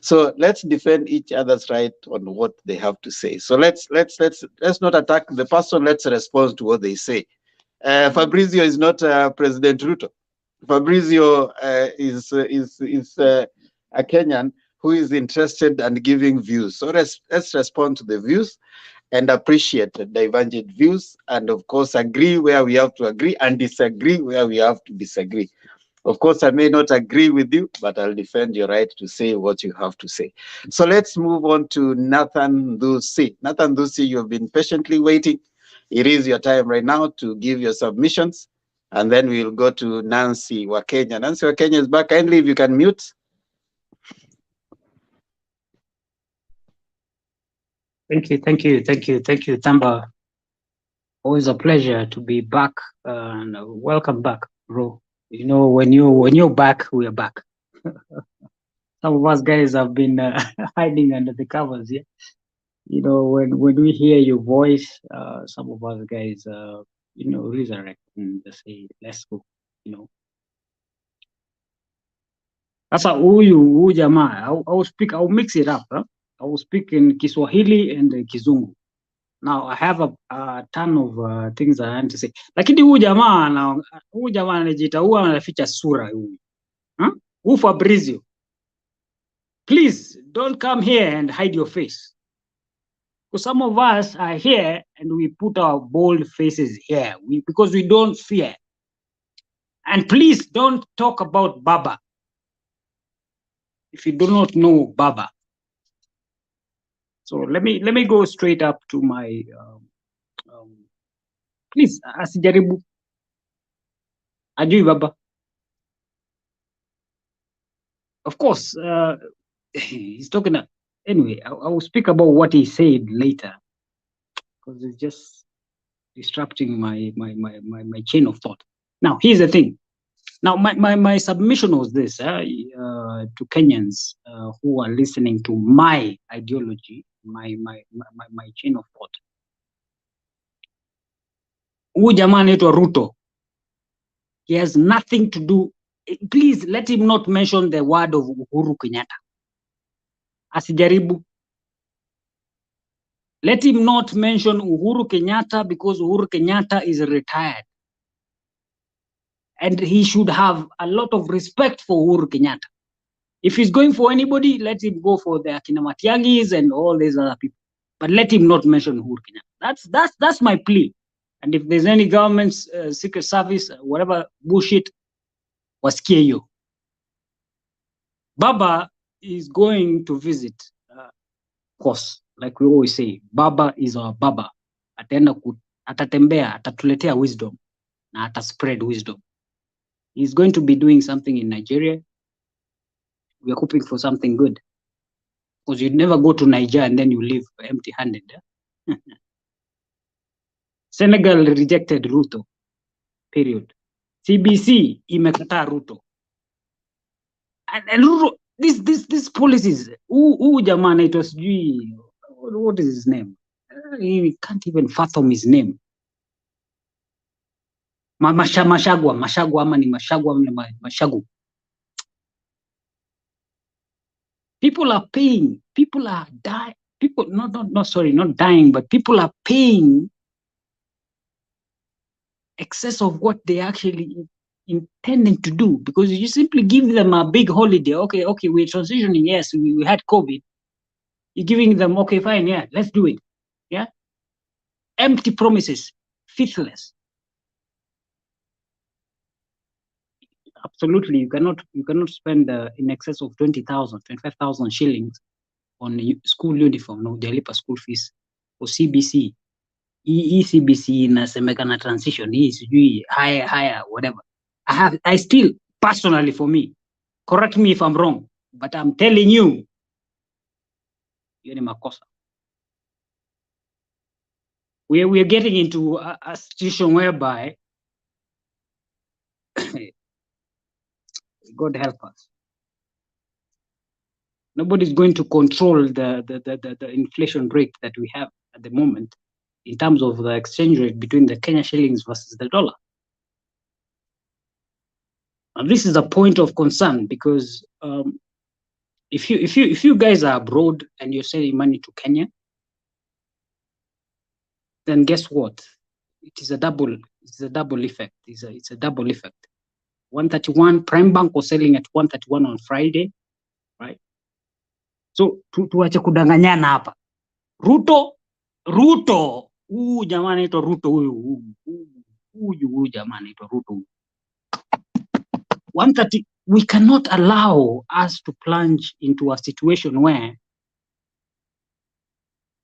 So let's defend each other's right on what they have to say. So let's not attack the person. Let's respond to what they say. Fabrizio is not President Ruto. Fabrizio is a Kenyan who is interested and giving views. So let's respond to the views and appreciate the divergent views, and of course agree where we have to agree and disagree where we have to disagree. Of course, I may not agree with you, but I'll defend your right to say what you have to say. So let's move on to Nathan Dusi. Nathan Dusi, you have been patiently waiting. It is your time right now to give your submissions, and then we'll go to Nancy Wakenya. Nancy Wakenya is back. Kindly, if you can mute. Thank you, Tamba. Always a pleasure to be back, and welcome back, bro. You know, when you're back, we are back. Some of us guys have been hiding under the covers, yeah. You know, when we hear your voice, some of us guys, resurrect and say, let's go, you know. Sasa huyu jamaa, I'll mix it up, huh? I will speak in Kiswahili and Kizungu. Now I have a ton of things I want to say. Lakini huyu jamaa anajiita huwa anaficha sura huyu. Who Fabrizio? Please don't come here and hide your face. Because some of us are here and we put our bold faces here because we don't fear. And please don't talk about Baba if you do not know Baba. So let me go straight up to my please asijaribu ajui Baba. Of course, he's talking. Anyway, I will speak about what he said later because it's just disrupting my chain of thought. Now, here's the thing. Now, my submission was this to Kenyans who are listening to my ideology, my chain of thought. Huyu jamaa anaitwa Ruto. He has nothing to do. Please let him not mention the word of Uhuru Kenyatta. Asijaribu. Let him not mention Uhuru Kenyatta because Uhuru Kenyatta is retired. And he should have a lot of respect for Uhuru Kenyatta. If he's going for anybody, let him go for the Akina Matiangis and all these other people. But let him not mention Uhuru Kenyatta. That's my plea. And if there's any government's secret service, whatever bullshit, wasikie hiyo. Baba is going to visit, of course, like we always say, Baba is our Baba. Atatembea, atatuletea wisdom, na spread wisdom. He's going to be doing something in Nigeria. We are hoping for something good. Because you'd never go to Nigeria and then you leave empty-handed. Senegal rejected Ruto, period. CBC imekataa Ruto. And Ruto, these policies, jamaa anaitwa sijui, what is his name? He can't even fathom his name. Mashagwa ama ni Mashagwa ama Mashagu. People are paying, people are dying, people, not dying, but people are paying excess of what they actually intending to do, because you simply give them a big holiday. Okay, we're transitioning. Yes, we had COVID. You're giving them, okay, fine, yeah, let's do it. Yeah, empty promises, faithless. Absolutely, you cannot spend in excess of 20,000, 25,000 shillings on school uniform. No, they lipa school fees for CBC. CBC inasemekana transition. Sijui higher, whatever. I still, personally for me, correct me if I'm wrong, but I'm telling you, hiyo ni makosa. We're getting into a situation whereby God help us. Nobody's going to control the inflation rate that we have at the moment in terms of the exchange rate between the Kenya shillings versus the dollar. And this is a point of concern because if you guys are abroad and you're sending money to Kenya, then guess what? It's a double effect. It's a double effect. 131, Prime Bank was selling at 131 on Friday, right? So tuache kudanganyana hapa. Ruto, huyu jamaa anaitwa Ruto huyu jamaa anaitwa Ruto. 130, we cannot allow us to plunge into a situation where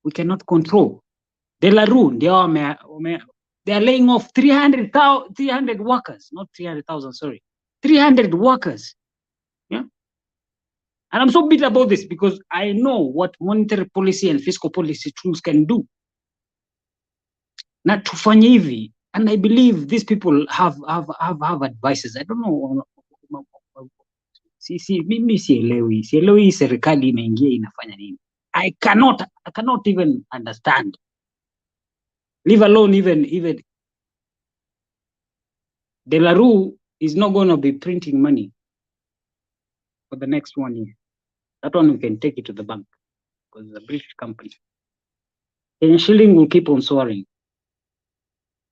we cannot control. De La Rue, they are laying off 300 workers, not 300,000, sorry. 300 workers. Yeah. And I'm so bitter about this because I know what monetary policy and fiscal policy tools can do. Not to fanya hivi, and I believe these people have advices. I don't know. Mimi sielewi serikali imeingia inafanya nini. I cannot even understand. Leave alone even De La Rue is not going to be printing money for the next 1 year. That one we can take it to the bank because it's a British company. Kenyan shilling will keep on soaring.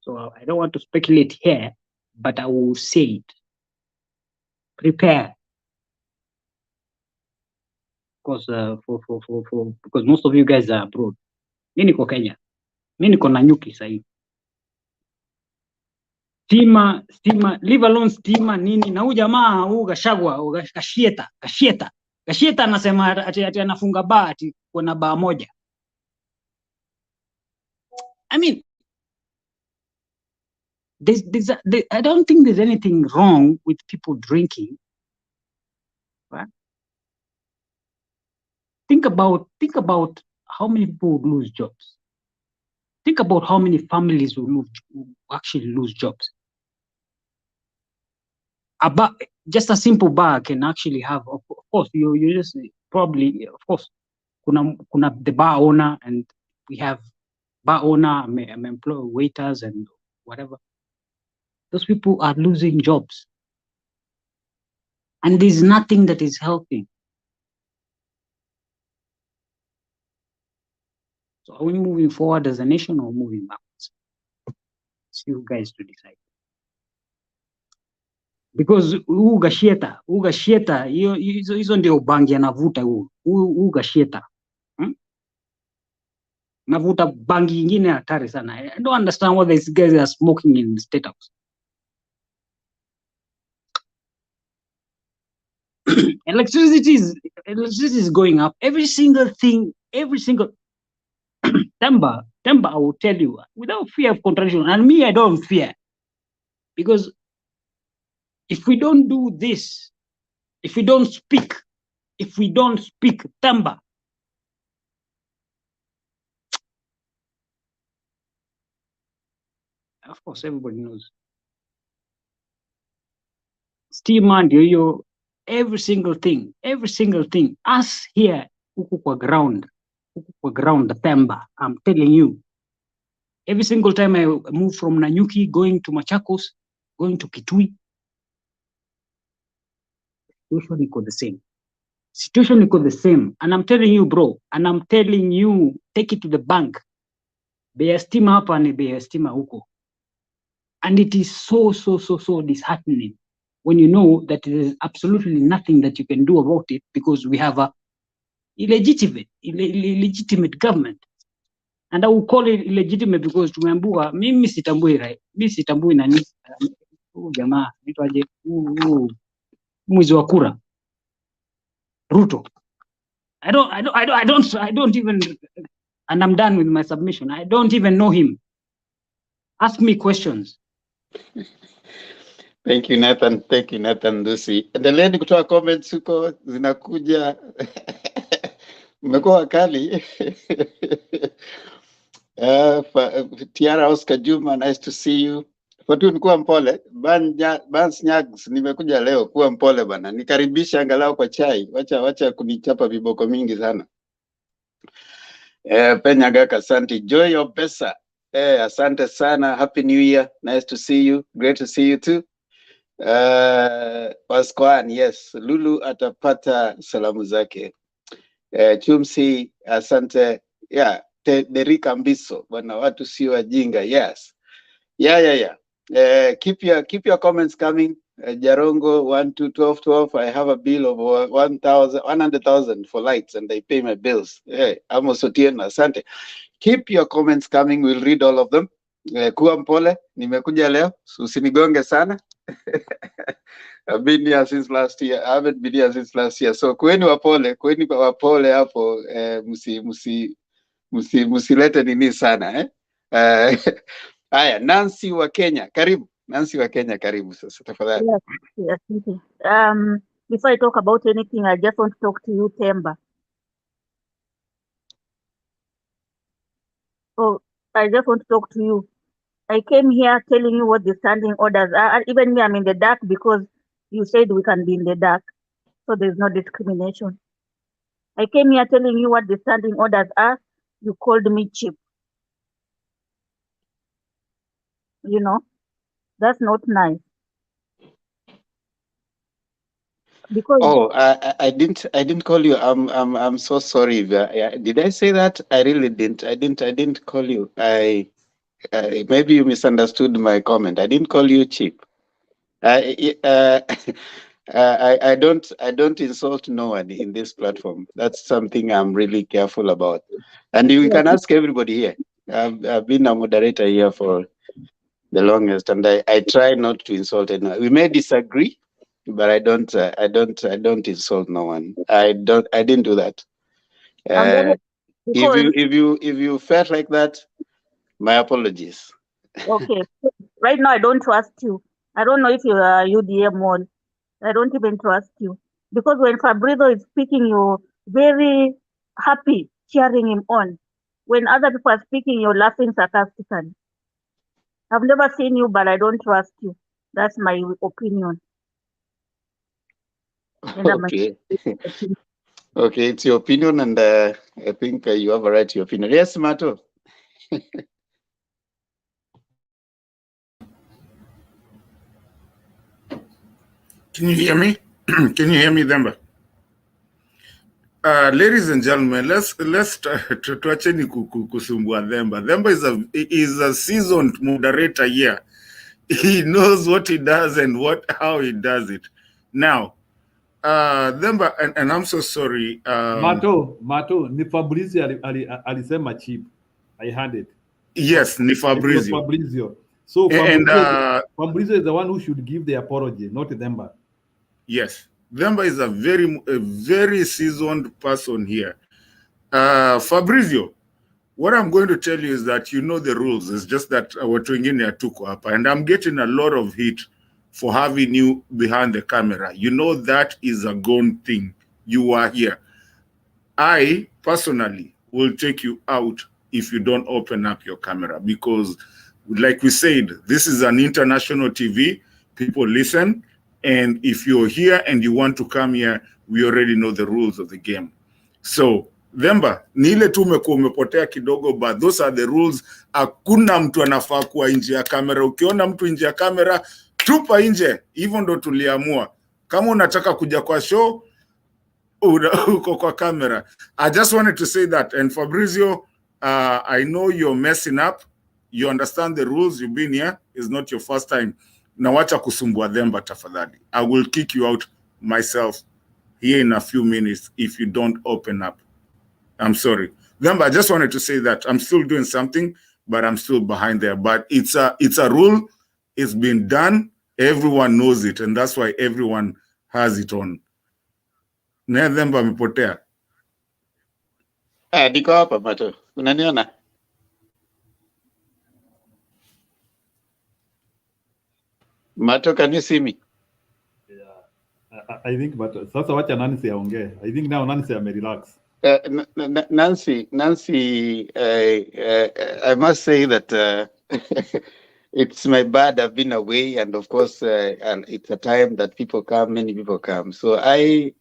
So I don't want to speculate here, but I will say it. Prepare. Because because most of you guys are abroad. Mimi niko Kenya. Mimi niko na nyuki sasa hivi. Stima, leave alone stima nini, na huyu jamaa huu Gachagua, Kashieta anasema ati anafunga baa, ati kuna baa moja. I mean, I don't think there's anything wrong with people drinking, right? Think about how many people would lose jobs. Think about how many families will actually lose jobs. A bar, just a simple bar can actually have, of course, you just probably, of course, kuna the bar owner, and we have bar owner, employ waiters and whatever. Those people are losing jobs, and there's nothing that is helping. So are we moving forward as a nation or moving backwards? It's you guys to decide. Because huu Gachagua hizo ndio bangi anavuta huu Gachagua. Navuta bangi ingine hatari sana. I don't understand what these guys are smoking in the State House. Electricity is going up. Every single thing, Temba, I will tell you, without fear of contradiction, and me, I don't fear. Because if we don't do this, if we don't speak, Temba, of course, everybody knows. Stima ndio hiyo, every single thing. Us here, huku kwa ground, the Temba, I'm telling you. Every single time I move from Nanyuki, going to Machakos, going to Kitui, situation equal the same. And I'm telling you, bro, take it to the bank. Bei ya stima hapa ni bei ya stima huko. And it is so disheartening when you know that there is absolutely nothing that you can do about it, because we have a illegitimate government. And I will call it illegitimate because tumeambiwa, mimi sitambui nani jamaa anaitwaje, mwizi wa kura Ruto. I don't even, and I'm done with my submission. I don't even know him. Ask me questions. Thank you, Nathan Lucy. Endeleeni kutoa comments huko zinakuja. Mmekuwa wakali. Tiara Oscar Juma, nice to see you. Fortune, kuwa mpole. Bans Nyags, nimekuja leo, kuwa mpole bana. Nikaribisha angalau kwa chai. Wacha kunichapa viboko mingi sana. Penya Gaka, asante. Joy Opesa, asante sana. Happy New Year. Nice to see you. Great to see you too. Waskwan, yes. Lulu atapata salamu zake. Chumsi, asante. Yeah. Derika Mbiso, bwana, watu sio wajinga. Yes. Yeah. Keep your comments coming. Jarongo 1212. I have a bill of 100,000 for lights, and I pay my bills. Hey, Amos Otieno, asante. Keep your comments coming. We'll read all of them. Kuwa mpole, nimekuja leo, usinigonge sana. I've been here since last year. I haven't been here since last year. So kweni wapole hapo, musilete nini sana Haya, Nancy wa Kenya, karibu. Nancy wa Kenya, karibu sasa tafadhali. Yes. Before I talk about anything, I just want to talk to you, Temba. Oh, I just want to talk to you. I came here telling you what the standing orders are. Even me, I'm in the dark because you said we can be in the dark. So there's no discrimination. I came here telling you what the standing orders are. You called me cheap. You know, that's not nice. Because Oh, I didn't call you. I'm so sorry. Did I say that? I really didn't. I didn't call you. Maybe you misunderstood my comment. I didn't call you cheap. I don't insult no one in this platform. That's something I'm really careful about. And you can ask everybody here. I've been a moderator here for the longest, and I try not to insult anyone. We may disagree, but I don't insult no one. I didn't do that. I'm very, because If you felt like that, my apologies. okay, right now I don't trust you. I don't know if you are UDM one. I don't even trust you because when Fabrizio is speaking, you're very happy cheering him on. When other people are speaking, you're laughing sarcastically. I've never seen you, but I don't trust you. That's my opinion. And Okay. Okay, it's your opinion, and I think you have a right to your opinion. Yes, Mato. Can you hear me? Can you hear me, Demba? Ladies and gentlemen, let's tuacheni kusumbua Demba. Demba is a seasoned moderator here. He knows what he does and how he does it. Now, Demba, and I'm so sorry. Mato, ni Fabrizio alisema cheap. I heard it. Yes, ni Fabrizio. Fabrizio. So Fabrizio is the one who should give the apology, not Demba. Yes, Demba is a very seasoned person here. Fabrizio, what I'm going to tell you is that you know the rules. It's just that watu wengine hatuko hapa, and I'm getting a lot of heat for having you behind the camera. You know that is a gone thing. You are here. I personally will take you out if you don't open up your camera, because like we said, this is an international TV. People listen. And if you're here and you want to come here, we already know the rules of the game. So, Demba, ni ile tu umepotea kidogo, but those are the rules. Hakuna mtu anafaa kuwa nje ya kamera. Ukiona mtu nje ya kamera, tupa nje. Hivyo ndo tuliamua. Kama unataka kuja kwa show, uko kwa kamera. I just wanted to say that. And Fabrizio, I know you're messing up. You understand the rules. You've been here. It's not your first time. Na wacha kusumbua Demba tafadhali. I will kick you out myself here in a few minutes if you don't open up. I'm sorry. Demba, I just wanted to say that I'm still doing something, but I'm still behind there. But it's a rule. It's been done. Everyone knows it, and that's why everyone has it on. Na Demba amepotea. Niko hapa Mato. Unaniona? Mato, can you see me? I think, but sasa wacha Nancy aongee. I think now Nancy relax. Nancy, I must say that it's my bad. I've been away, and of course, and it's a time that people come. Many people come, so I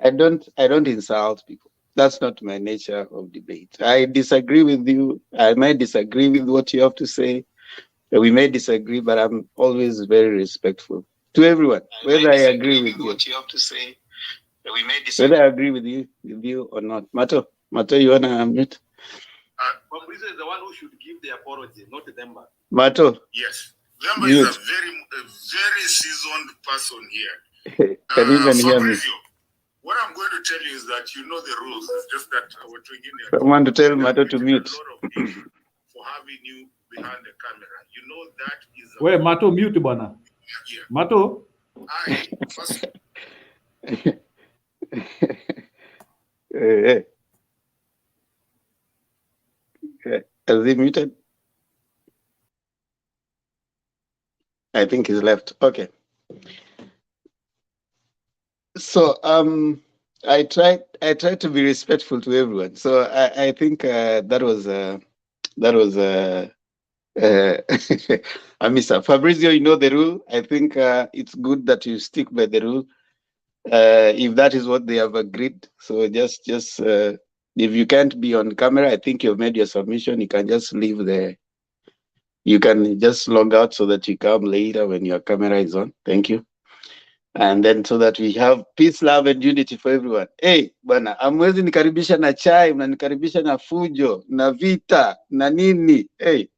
don't insult people. That's not my nature of debate. I disagree with you. I might disagree with what you have to say. We may disagree, but I'm always very respectful to everyone, whether I agree with you. What you have to say. We may disagree. Whether I agree with you or not. Mato, you wanna unmute? Fabrizio is the one who should give the apology, not Demba. Mato. Yes. Demba is a very seasoned person here. Can you even hear me? What I'm going to tell you is that you know the rules. It's just that our training. Someone to tell Mato to mute. For having you behind the camera, you know that is. Wait, Mato, mute bana. Yeah. Mato. Has he muted? I think he's left. Okay. So I tried to be respectful to everyone. So I think that was Amisa. Fabrizio, you know the rule. I think it's good that you stick by the rule. If that is what they have agreed. So just if you can't be on camera, I think you've made your submission. You can just leave there. You can just log out so that you come later when your camera is on. Thank you. and then so that we have peace, love and unity for everyone. Hey, bwana, amwezi nikaribisha na chai, mnanikaribisha na fujo, na vita, na nini. Hey.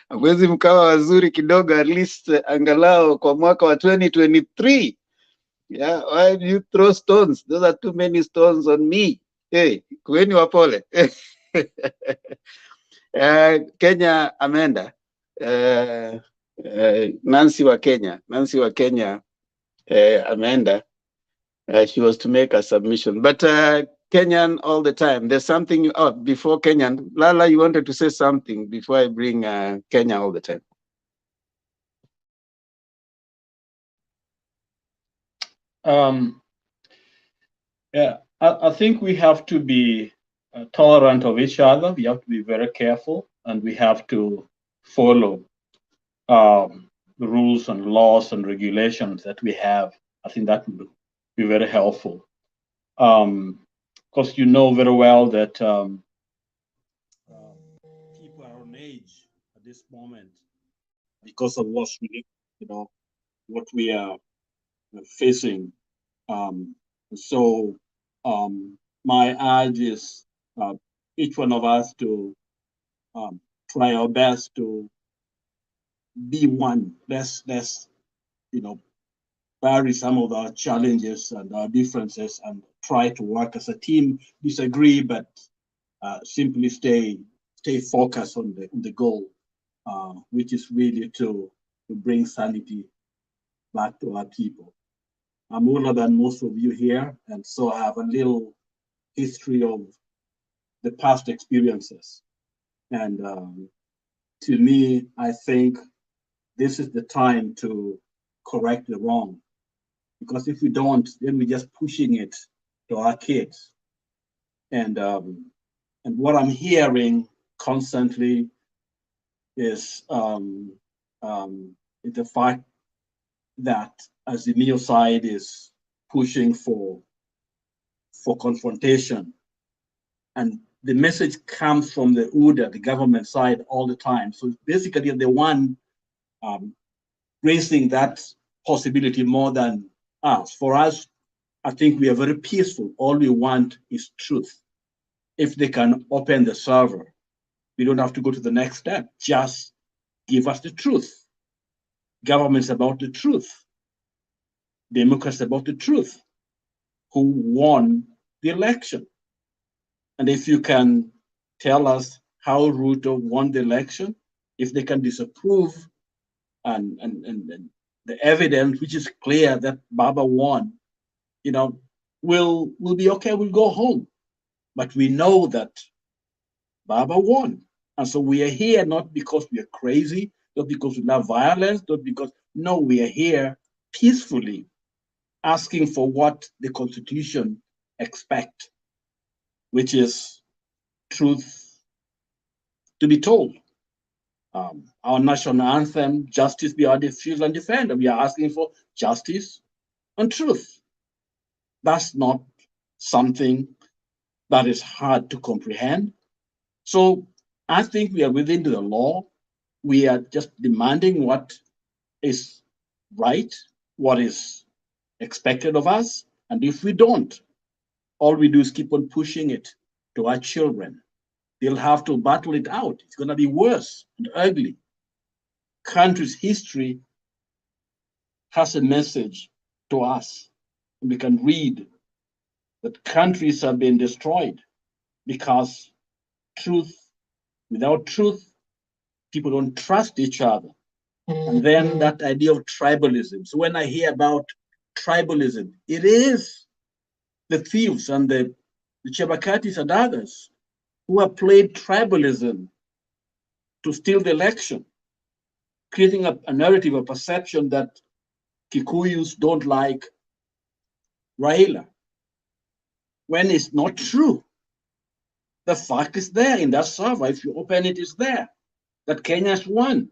Amwezi mkawa wazuri kidogo, at least angalau kwa mwaka wa 2023. Yeah, why do you throw stones? Those are too many stones on me. Hey, kuweni wapole. Kenya Amanda. Nancy wa Kenya. Amanda. She was to make a submission. But Kenyan all the time. There's something before Kenyan. Lala, you wanted to say something before I bring Kenya all the time. Yeah, I think we have to be tolerant of each other. We have to be very careful, and we have to follow the rules and laws and regulations that we have. I think that would be very helpful. Because you know very well that people are on edge at this moment because of what we are facing. So my urge is each one of us to try our best to be one. Let's vary some of our challenges and our differences and try to work as a team. Disagree, but simply stay focused on the goal, which is really to bring sanity back to our people. I'm older than most of you here, and so I have a little history of the past experiences. And to me, I think this is the time to correct the wrong. Because if we don't, then we're just pushing it to our kids. And what I'm hearing constantly is the fact that as the neo side is pushing for confrontation, and the message comes from the UDA, the government side, all the time. So basically, the one raising that possibility more than us. For us, I think we are very peaceful. All we want is truth. If they can open the server, we don't have to go to the next step. Just give us the truth. Government's about the truth. Democrats about the truth. Who won the election? And if you can tell us how Ruto won the election, if they can disapprove and the evidence, which is clear that Baba won, we'll be okay. We'll go home. But we know that Baba won. And so we are here not because we are crazy, not because we love violence, not because, no, we are here peacefully asking for what the Constitution expects, which is truth to be told. Our national anthem, justice beyond dispute and defend. We are asking for justice and truth. That's not something that is hard to comprehend. So I think we are within the law. We are just demanding what is right, what is expected of us. And if we don't, all we do is keep on pushing it to our children. They'll have to battle it out. It's going to be worse and ugly. Country's history has a message to us. We can read that countries have been destroyed because without truth, people don't trust each other. And then that idea of tribalism. So when I hear about tribalism, it is the thieves and the Chebukatis and others who have played tribalism to steal the election, creating a narrative, a perception that Kikuyus don't like Raila, when it's not true. The fact is there in that server. If you open it, it's there that Kenya's won.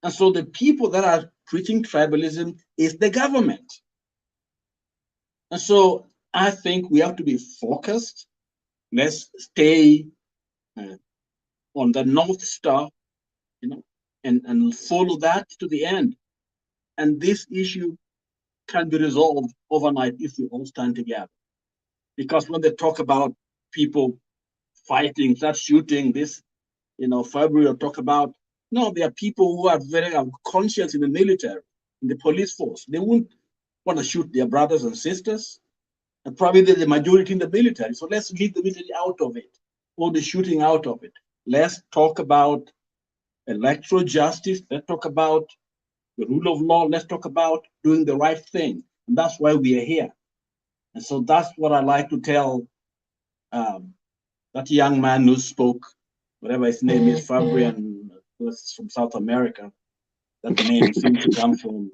And so the people that are preaching tribalism is the government. And so I think we have to be focused. Let's stay on the North Star, and follow that to the end. And this issue can be resolved overnight if we all stand together. Because when they talk about people fighting, start shooting, this, February will talk about, no, there are people who are very conscious in the military, in the police force. They won't want to shoot their brothers and sisters, and probably the majority in the military. So let's leave the military out of it, or the shooting out of it. Let's talk about electoral justice. Let's talk about the rule of law. Let's talk about doing the right thing. And that's why we are here. And so that's what I like to tell that young man who spoke, whatever his name is, Fabian, was from South America. That name seems to come from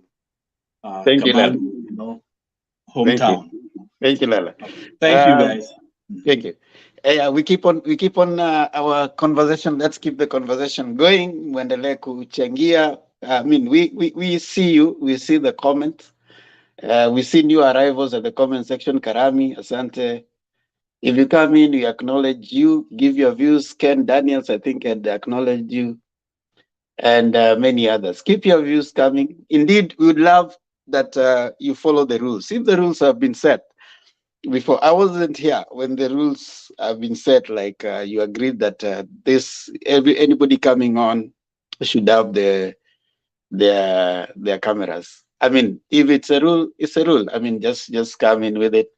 Thank you, Lala. hometown. Thank you, Lala. Thank you, guys. Thank you. We keep on our conversation. Let's keep the conversation going. Muendelee kuchangia. I mean, we see you. We see the comments. We see new arrivals at the comment section. Karami, Asante. If you come in, we acknowledge you. Give your views. Ken Daniels, I think, had acknowledged you, and many others. Keep your views coming. Indeed, we would love that you follow the rules. If the rules have been set before, I wasn't here when the rules have been set. Like you agreed that anybody coming on should have their cameras. I mean, if it's a rule, it's a rule. I mean, just come in with it.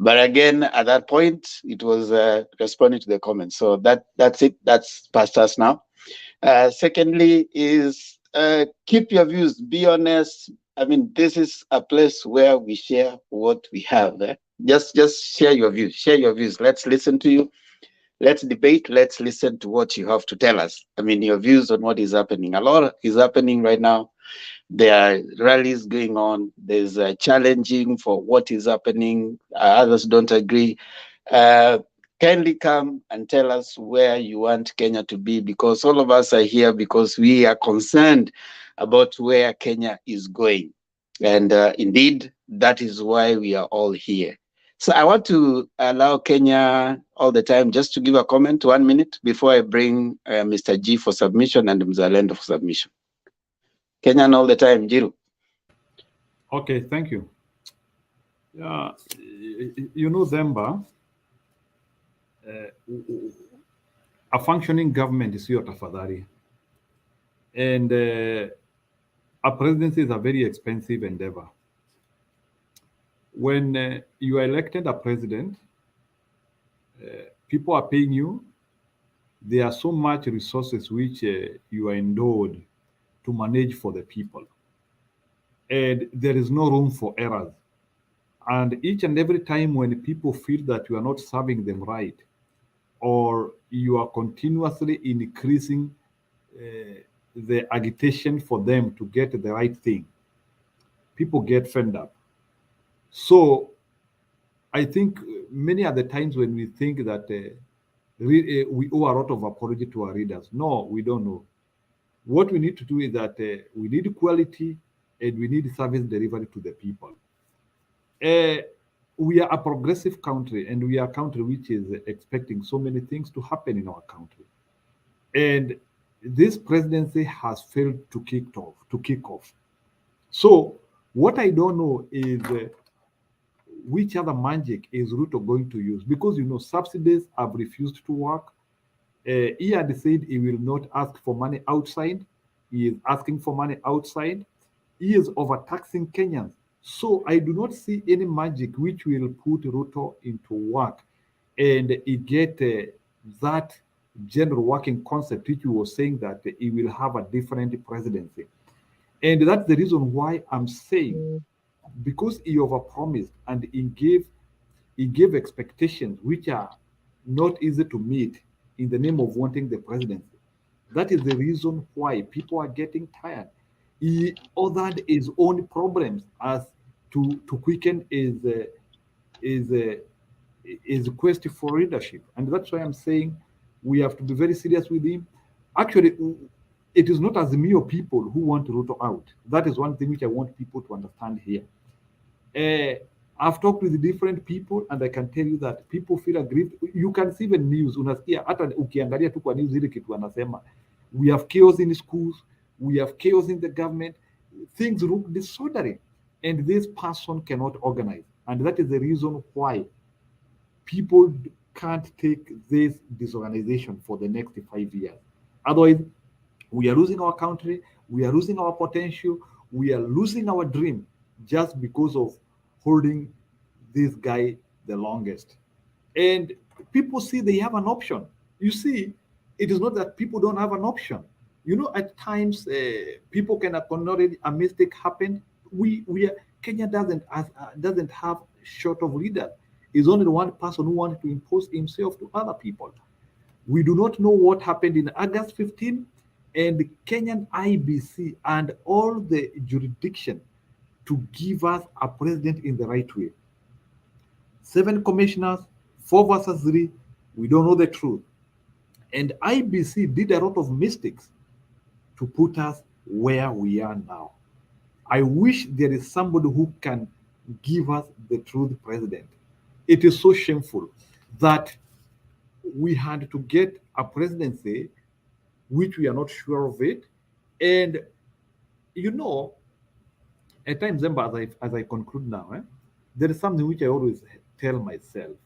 But again, at that point, it was responding to the comments. So that's it. That's past us now. Secondly, is keep your views. Be honest. I mean, this is a place where we share what we have. Just share your views. Share your views. Let's listen to you. Let's debate. Let's listen to what you have to tell us. I mean, your views on what is happening. A lot is happening right now. There are rallies going on. There's challenging for what is happening. Others don't agree. Kindly come and tell us where you want Kenya to be, because all of us are here because we are concerned about where Kenya is going. And indeed, that is why we are all here. So I want to allow Kenya all the time just to give a comment, 1 minute, before I bring Mr. G for submission and Mzalendo for submission. Kenyan all the time, Jiru. Okay, thank you. Yeah, you know, Zemba, a functioning government is your tafadhali. And a presidency is a very expensive endeavor. When you are elected a president, people are paying you. There are so much resources which you are endowed to manage for the people. And there is no room for errors. And each and every time when people feel that you are not serving them right, or you are continuously increasing the agitation for them to get the right thing, people get fed up. So I think many of the times when we think that we owe a lot of apology to our readers, no, we don't know. What we need to do is that we need quality and we need service delivery to the people. We are a progressive country, and we are a country which is expecting so many things to happen in our country. And this presidency has failed to kick off. So what I don't know is which other magic is Ruto going to use? Because, you know, subsidies have refused to work. He had said he will not ask for money outside. He is asking for money outside. He is overtaxing Kenyans. So I do not see any magic which will put Ruto into work and he get that general working concept which you were saying that he will have a different presidency. And that's the reason why I'm saying, because he overpromised and he gave expectations which are not easy to meet in the name of wanting the presidency. That is the reason why people are getting tired. He ordered his own problems as to quicken his quest for leadership. And that's why I'm saying we have to be very serious with him. Actually, it is not Azimio people who want Ruto out. That is one thing which I want people to understand here. I've talked with different people and I can tell you that people feel aggrieved. You can see the news, unasikia hata ukiangalia tu kwa news ile kitu wanasema, we have chaos in schools, we have chaos in the government, things look disorderly. and this person cannot organize. And that is the reason why people can't take this disorganization for the next 5 years. Otherwise, we are losing our country, we are losing our potential, we are losing our dream just because of holding this guy the longest. And people see they have an option. You see, it is not that people don't have an option. You know, at times people can acknowledge a mistake happened. Kenya doesn't have short of leaders. It's only one person who wanted to impose himself to other people. We do not know what happened in August 15, and the Kenyan IEBC and all the jurisdiction to give us a president in the right way. 7 commissioners, 4 versus 3, we don't know the truth. And IEBC did a lot of mistakes to put us where we are now. I wish there is somebody who can give us the truth, president. It is so shameful that we had to get a presidency which we are not sure of it. And you know, at times, as I conclude now, there is something which I always tell myself.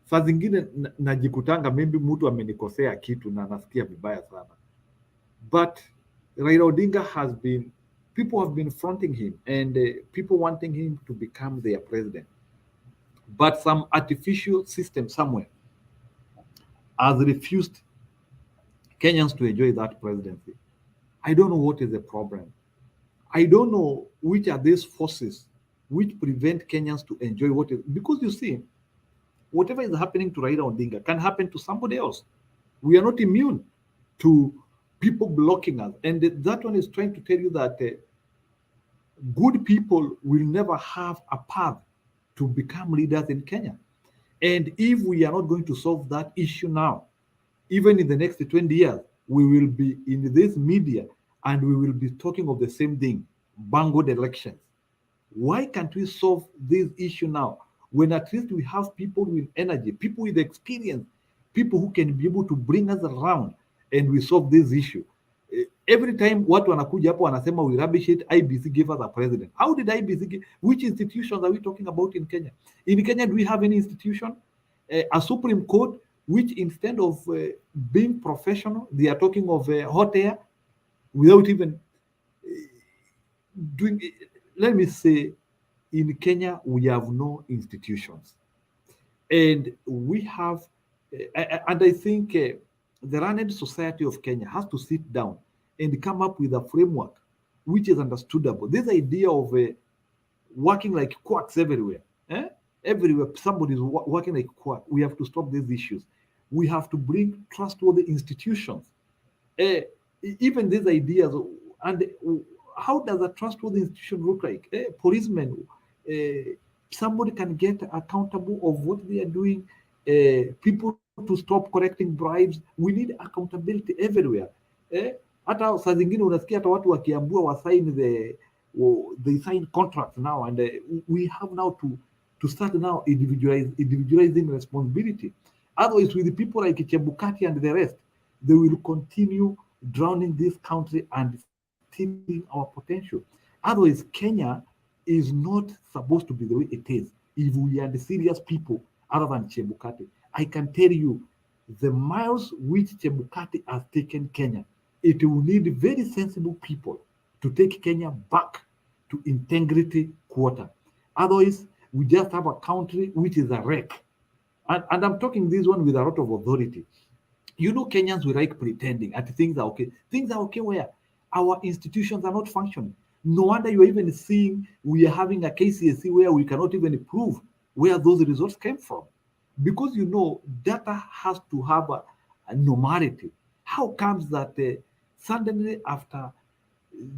Saa zingine najikutanga maybe mtu amenikosea kitu na nasikia vibaya sana. But Raila Odinga people have been fronting him and people wanting him to become their president. But some artificial system somewhere has refused Kenyans to enjoy that presidency. I don't know what is the problem. I don't know which are these forces which prevent Kenyans to enjoy what is, because you see, whatever is happening to Raila Odinga can happen to somebody else. We are not immune to people blocking us. And that one is trying to tell you that good people will never have a path to become leaders in Kenya. And if we are not going to solve that issue now, even in the next 20 years, we will be in this media and we will be talking of the same thing, bungled elections. Why can't we solve this issue now, when at least we have people with energy, people with experience, people who can be able to bring us around and we solve this issue? Every time watu wanakuja hapo wanasema we rubbish it, IEBC gave us a president. How did IEBC give? Which institutions are we talking about in Kenya? In Kenya, do we have any institution? A Supreme Court, which instead of being professional, they are talking of hot air without even doing. Let me say, in Kenya, we have no institutions. And we have, and I think the Learned Society of Kenya has to sit down and come up with a framework which is understandable. This idea of working like quacks everywhere, everywhere somebody is working like quack. We have to stop these issues. We have to bring trustworthy institutions. Even these ideas, and how does a trustworthy institution look like? Policemen, somebody can get accountable of what they are doing. People to stop collecting bribes. We need accountability everywhere. Hata saa zingine unasikia hata watu wakiambua wasign they sign contracts now, and we have now to start now individualizing responsibility. Otherwise, with the people like Chebukati and the rest, they will continue drowning this country and stealing our potential. Otherwise, Kenya is not supposed to be the way it is if we are the serious people other than Chebukati. I can tell you the miles which Chebukati has taken Kenya, it will need very sensible people to take Kenya back to integrity quarter. Otherwise, we just have a country which is a wreck. And I'm talking this one with a lot of authority. You know, Kenyans, we like pretending that things are okay. Things are okay where our institutions are not functioning. No wonder you're even seeing we are having a KCSE where we cannot even prove where those results came from. Because, you know, data has to have a normality. How comes that suddenly after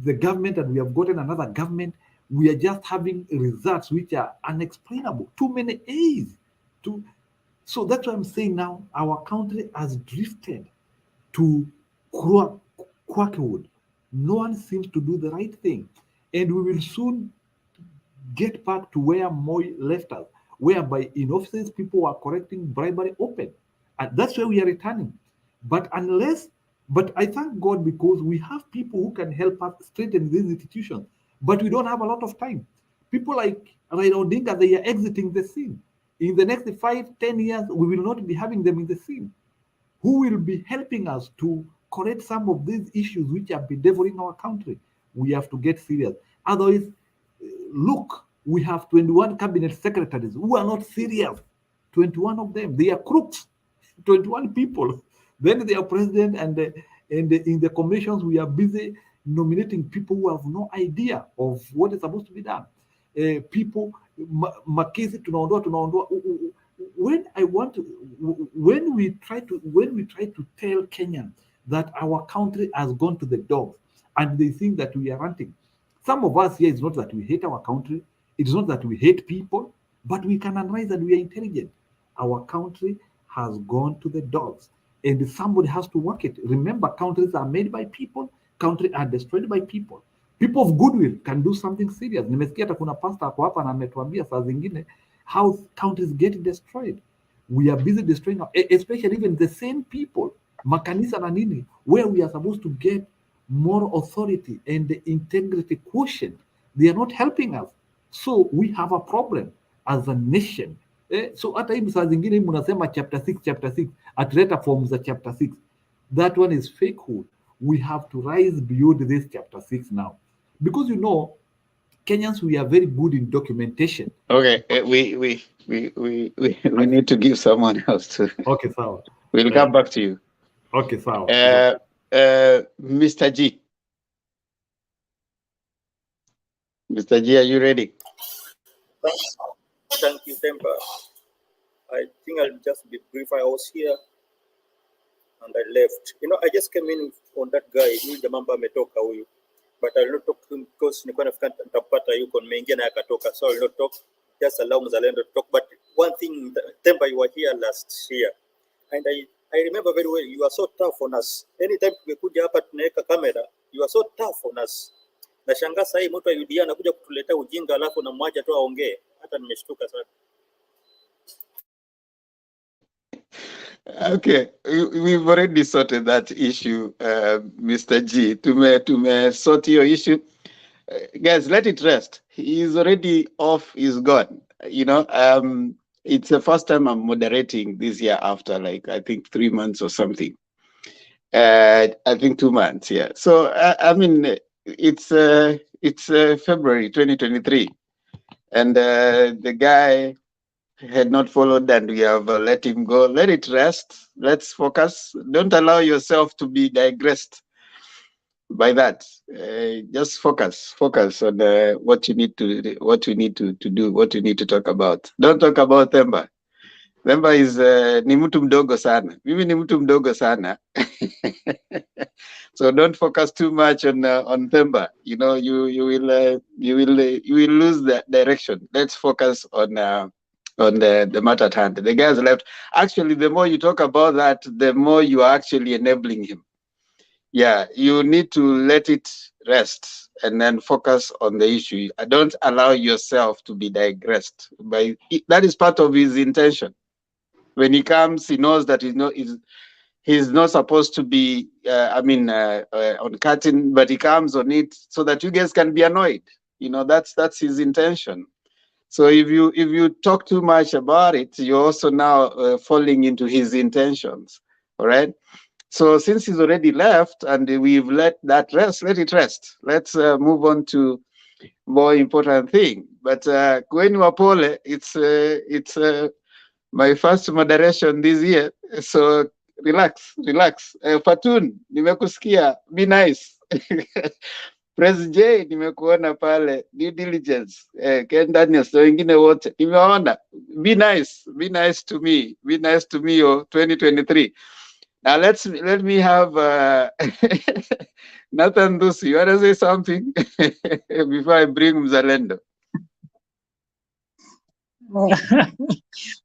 the government and we have gotten another government, we are just having results which are unexplainable? Too many A's. So that's why I'm saying now our country has drifted to quackwood. No one seems to do the right thing. And we will soon get back to where Moi left us, whereby in offices people are collecting bribery open. And that's where we are returning. But I thank God because we have people who can help us strengthen these institutions. But we don't have a lot of time. People like Raila Odinga, they are exiting the scene. In the next 5-10 years, we will not be having them in the scene. Who will be helping us to correct some of these issues which have been devoring our country? We have to get serious. Otherwise, look, we have 21 cabinet secretaries who are not serious. 21 of them, they are crooks. 21 people. Then they are president, and in the commissions, we are busy nominating people who have no idea of what is supposed to be done. People, Makezi tunaondoa. When we try to tell Kenyans that our country has gone to the dogs and they think that we are ranting, some of us here, it's not that we hate our country, it's not that we hate people, but we can analyze and we are intelligent. Our country has gone to the dogs, and somebody has to work it. Remember, countries are made by people, countries are destroyed by people. People of goodwill can do something serious. Nimesikia hata kuna pastor hapo hapa na ametuambia saa zingine how countries get destroyed. We are busy destroying, especially even the same people, makanisa na nini, where we are supposed to get more authority and the integrity quotient. They are not helping us. So we have a problem as a nation. So hata hii saa zingine hii mnasema chapter 6 atleta forms za chapter 6. That one is fakehood. We have to rise beyond this chapter 6 now. Because you know, Kenyans, we are very good in documentation. Okay, we need to give someone else to. Okay, sawa. We'll come back to you. Okay, sawa. Mr. G. Mr. G, are you ready? Thank you, Temper. I think I'll just be brief. I was here and I left. You know, I just came in on that guy, huyu jamaa ambaye ametoka huyu. But I'll not talk to him because nilikuwa nafikiri nitapata yuko nimeingia na akatoka. So I'll not talk. Just allow Mzalendo to talk. But one thing, Temper, you were here last year. And I remember very well, you are so tough on us. Anytime tumekuja hapa tunaweka kamera, you are so tough on us. Nashangaa sasa hii mtu wa UDA anakuja kutuletea ujinga alafu na mwacha tu aongee. Hata nimeshtuka sana. Okay, we've already sorted that issue, Mr. G. Tume sort your issue. Guys, let it rest. He's already off, he's gone. You know, it's the first time I'm moderating this year after like, I think 3 months or something. I think 2 months, yeah. So, I mean, it's February 2023. And the guy had not followed and we have let him go. Let it rest. Let's focus. Don't allow yourself to be digressed by that. Just focus on what you need to do, what you need to talk about. Don't talk about Themba. Themba is ni mtu mdogo sana. Mimi ni mtu mdogo sana. So don't focus too much on Themba. You know, you will lose the direction. Let's focus on the matter at hand. The guys left. Actually, the more you talk about that, the more you are actually enabling him. Yeah, you need to let it rest and then focus on the issue. Don't allow yourself to be digressed. That is part of his intention. When he comes, he knows that he's not supposed to be, on cutting, but he comes on it so that you guys can be annoyed. You know, that's his intention. So if you talk too much about it, you're also now falling into his intentions. All right. So since he's already left and we've let that rest, let it rest. Let's move on to more important thing. But Gwen Wapole, it's my first moderation this year. So relax. Fatun, nimekusikia, be nice. Press J, nimekuona pale, due diligence, Ken Daniels, so wengine wote, nimeona, be nice to me, 2023. Now let me have Nathan Dusi. You want to say something before I bring Mzalendo?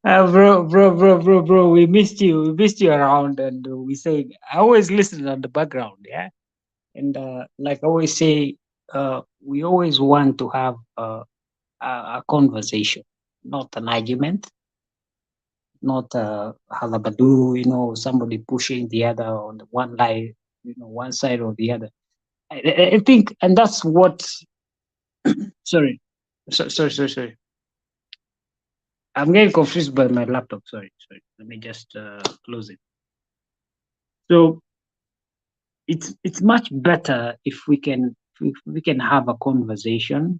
Bro, we missed you around, and we say I always listen on the background, yeah. And like I always say, we always want to have a conversation, not an argument, not halabadu, you know, somebody pushing the other on the one line, you know, one side or the other. I think, and that's what sorry. Sorry. I'm getting confused by my laptop. Sorry. Let me just close it. So it's much better if we can have a conversation,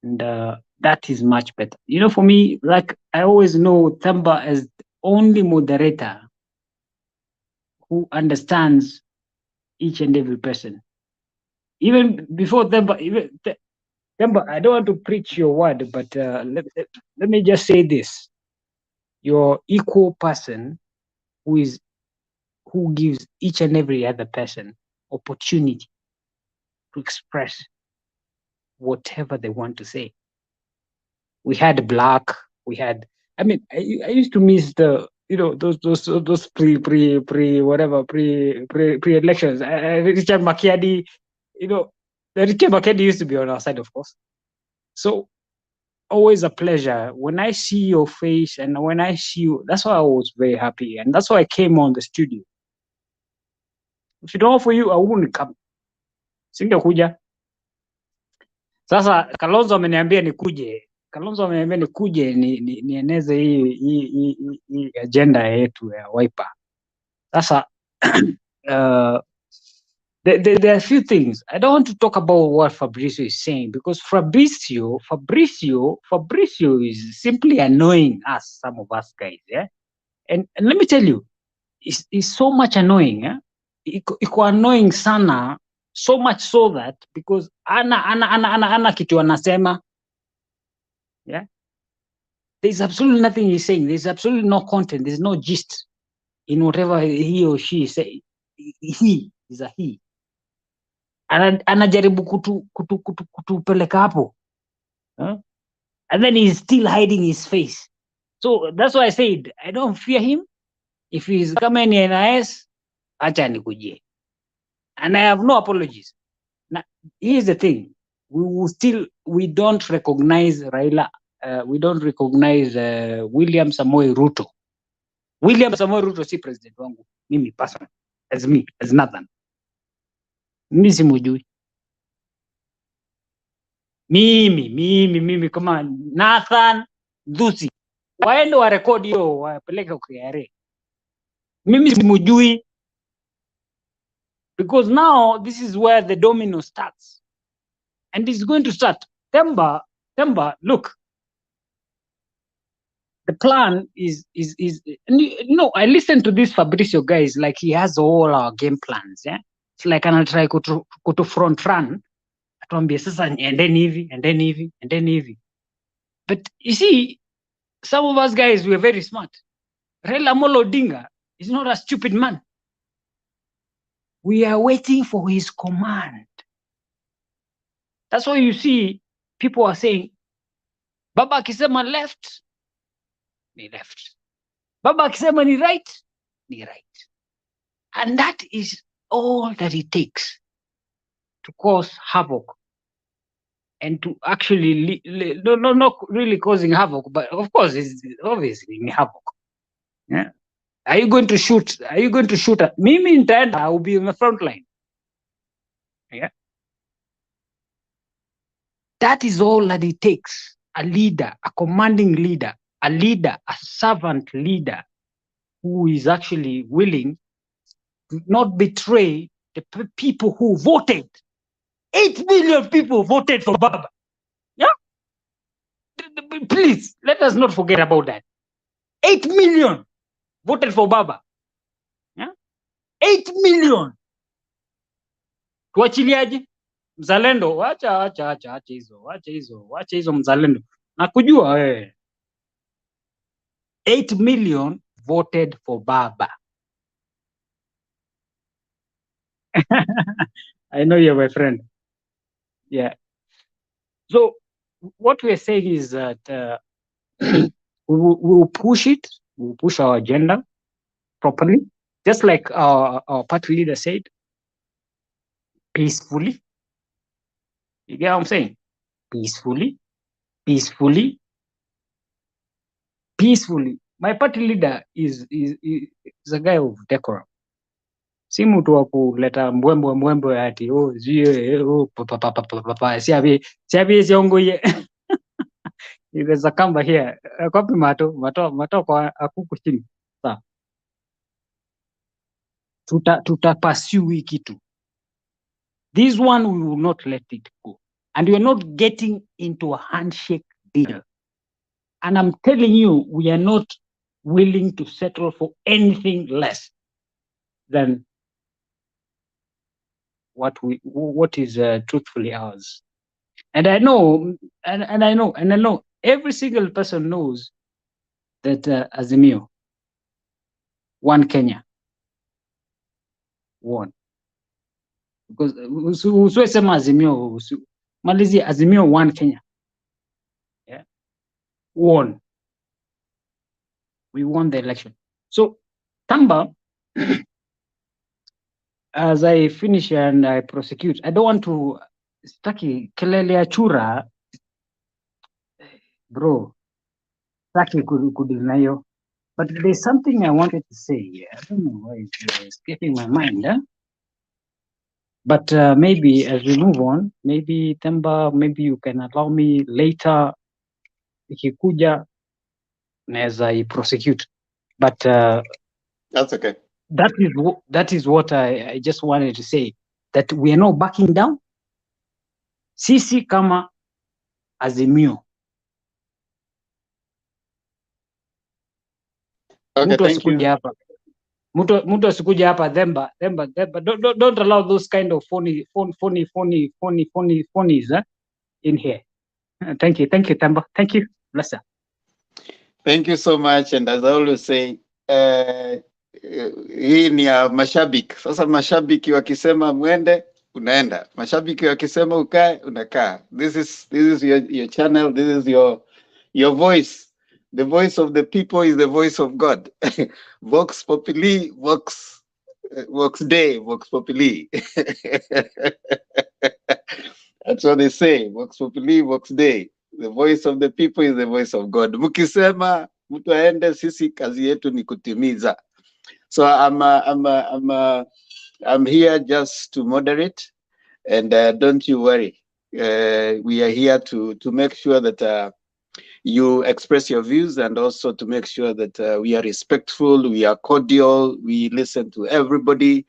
and that is much better. You know, for me, like I always know Thamba as the only moderator who understands each and every person. Even before Thamba, Thamba, I don't want to preach your word, but let me just say this: you're equal person who gives each and every other person opportunity to express whatever they want to say. We had Black, we had. I mean, I used to miss the those pre elections. Richard Makiadi, Richard Makiadi used to be on our side, of course. So always a pleasure when I see your face, and when I see you. That's why I was very happy, and that's why I came on the studio. If you don't for you, I wouldn't come. Singekuja. Sasa Kalonzo ameniambia nikuje. Nieneze hii agenda yetu ya Wiper. Sasa there are a few things. I don't want to talk about what Fabrizio is saying, because Fabrizio is simply annoying us, some of us guys, yeah. And let me tell you, it's so much annoying, yeah. Iko annoying sana, so much so that because ana kitu anasema, yeah. There's absolutely nothing he's saying. There's absolutely no content. There's no gist in whatever he or she is saying. He is a he. Anajaribu kutupeleka hapo. And then he's still hiding his face. So that's why I said, I don't fear him. If he's coming in NIS, acha nikujie. And I have no apologies. Now, here's the thing. We don't recognize Raila. We don't recognize William Samoei Ruto. William Samoei Ruto si president wangu. Mimi personally. As Nathan. Mimi simujui. Mimi kama Nathan Dhusi. Waende wa rekodi hiyo wapeleke KRA. Mimi simujui. Because now this is where the domino starts. And it's going to start. Thamba, look. The plan is I listened to this Fabrizio guys, like he has all our game plans, yeah. It's like anatry kutu front run, atuambie sasa and then hivi. But you see, some of us guys, we are very smart. Raila Odinga is not a stupid man. We are waiting for his command. That's why you see people are saying, Baba akisema left, ni left. Baba akisema ni right, ni right. And that is all that it takes to cause havoc and to actually, not really causing havoc, but of course, it's obviously havoc. Yeah. Are you going to shoot? At me? Instead, I will be in the front line. Yeah. That is all that it takes. A leader, a commanding leader, a servant leader who is actually willing to not betray the people who voted. 8 million people voted for Baba. Yeah? Please, let us not forget about that. 8 million voted for Baba. Yeah? 8 million. Tuachiliaje? Mzalendo, wacha hizo mzalendo. Nakujua wewe. 8 million voted for Baba. I know you're my friend. Yeah. So what we're saying is that we will push it. We will push our agenda properly, just like our party leader said, peacefully. You get what I'm saying? Peacefully. My party leader is a guy of decorum. si mtu wa kuleta mbwembwe ati siabi siongoye. There's a kamba here. Copy mato kwa akuku chini. Sawa. Tuta pursue hii kitu. This one we will not let it go. And we are not getting into a handshake deal. And I'm telling you, we are not willing to settle for anything less than what is truthfully ours. And I know, and I know every single person knows that Azimio, one Kenya, won. Because usiwesema Azimio, malizi Azimio one Kenya, yeah, won. We won the election. So Tamba, as I finish and I prosecute, I don't want to staki kelele ya chura, bro. Staki kudili na hiyo. But there's something I wanted to say. I don't know why it's escaping my mind. But maybe as we move on, maybe Temba, maybe you can allow me later, ikikuja, naweza prosecute. But That's okay. That is what I just wanted to say, that we are not backing down. Sisi kama Azimio. Okay, thank you. Mtu asikuja hapa Themba. Don't allow those kind of phonies in here. Thank you, Themba. Thank you, Blessa. Thank you so much. And as I always say, hii ni ya mashabiki. Sasa mashabiki wakisema mwende, unaenda. Mashabiki wakisema ukae, unakaa. This is your channel. This is your voice. The voice of the people is the voice of God. Vox populi, vox Dei, vox populi. That's what they say. Vox populi, vox Dei. The voice of the people is the voice of God. Mukisema mtu aende, sisi kazi yetu ni kutimiza. So I'm here just to moderate, and don't you worry. We are here to make sure that you express your views, and also to make sure that we are respectful, we are cordial, we listen to everybody.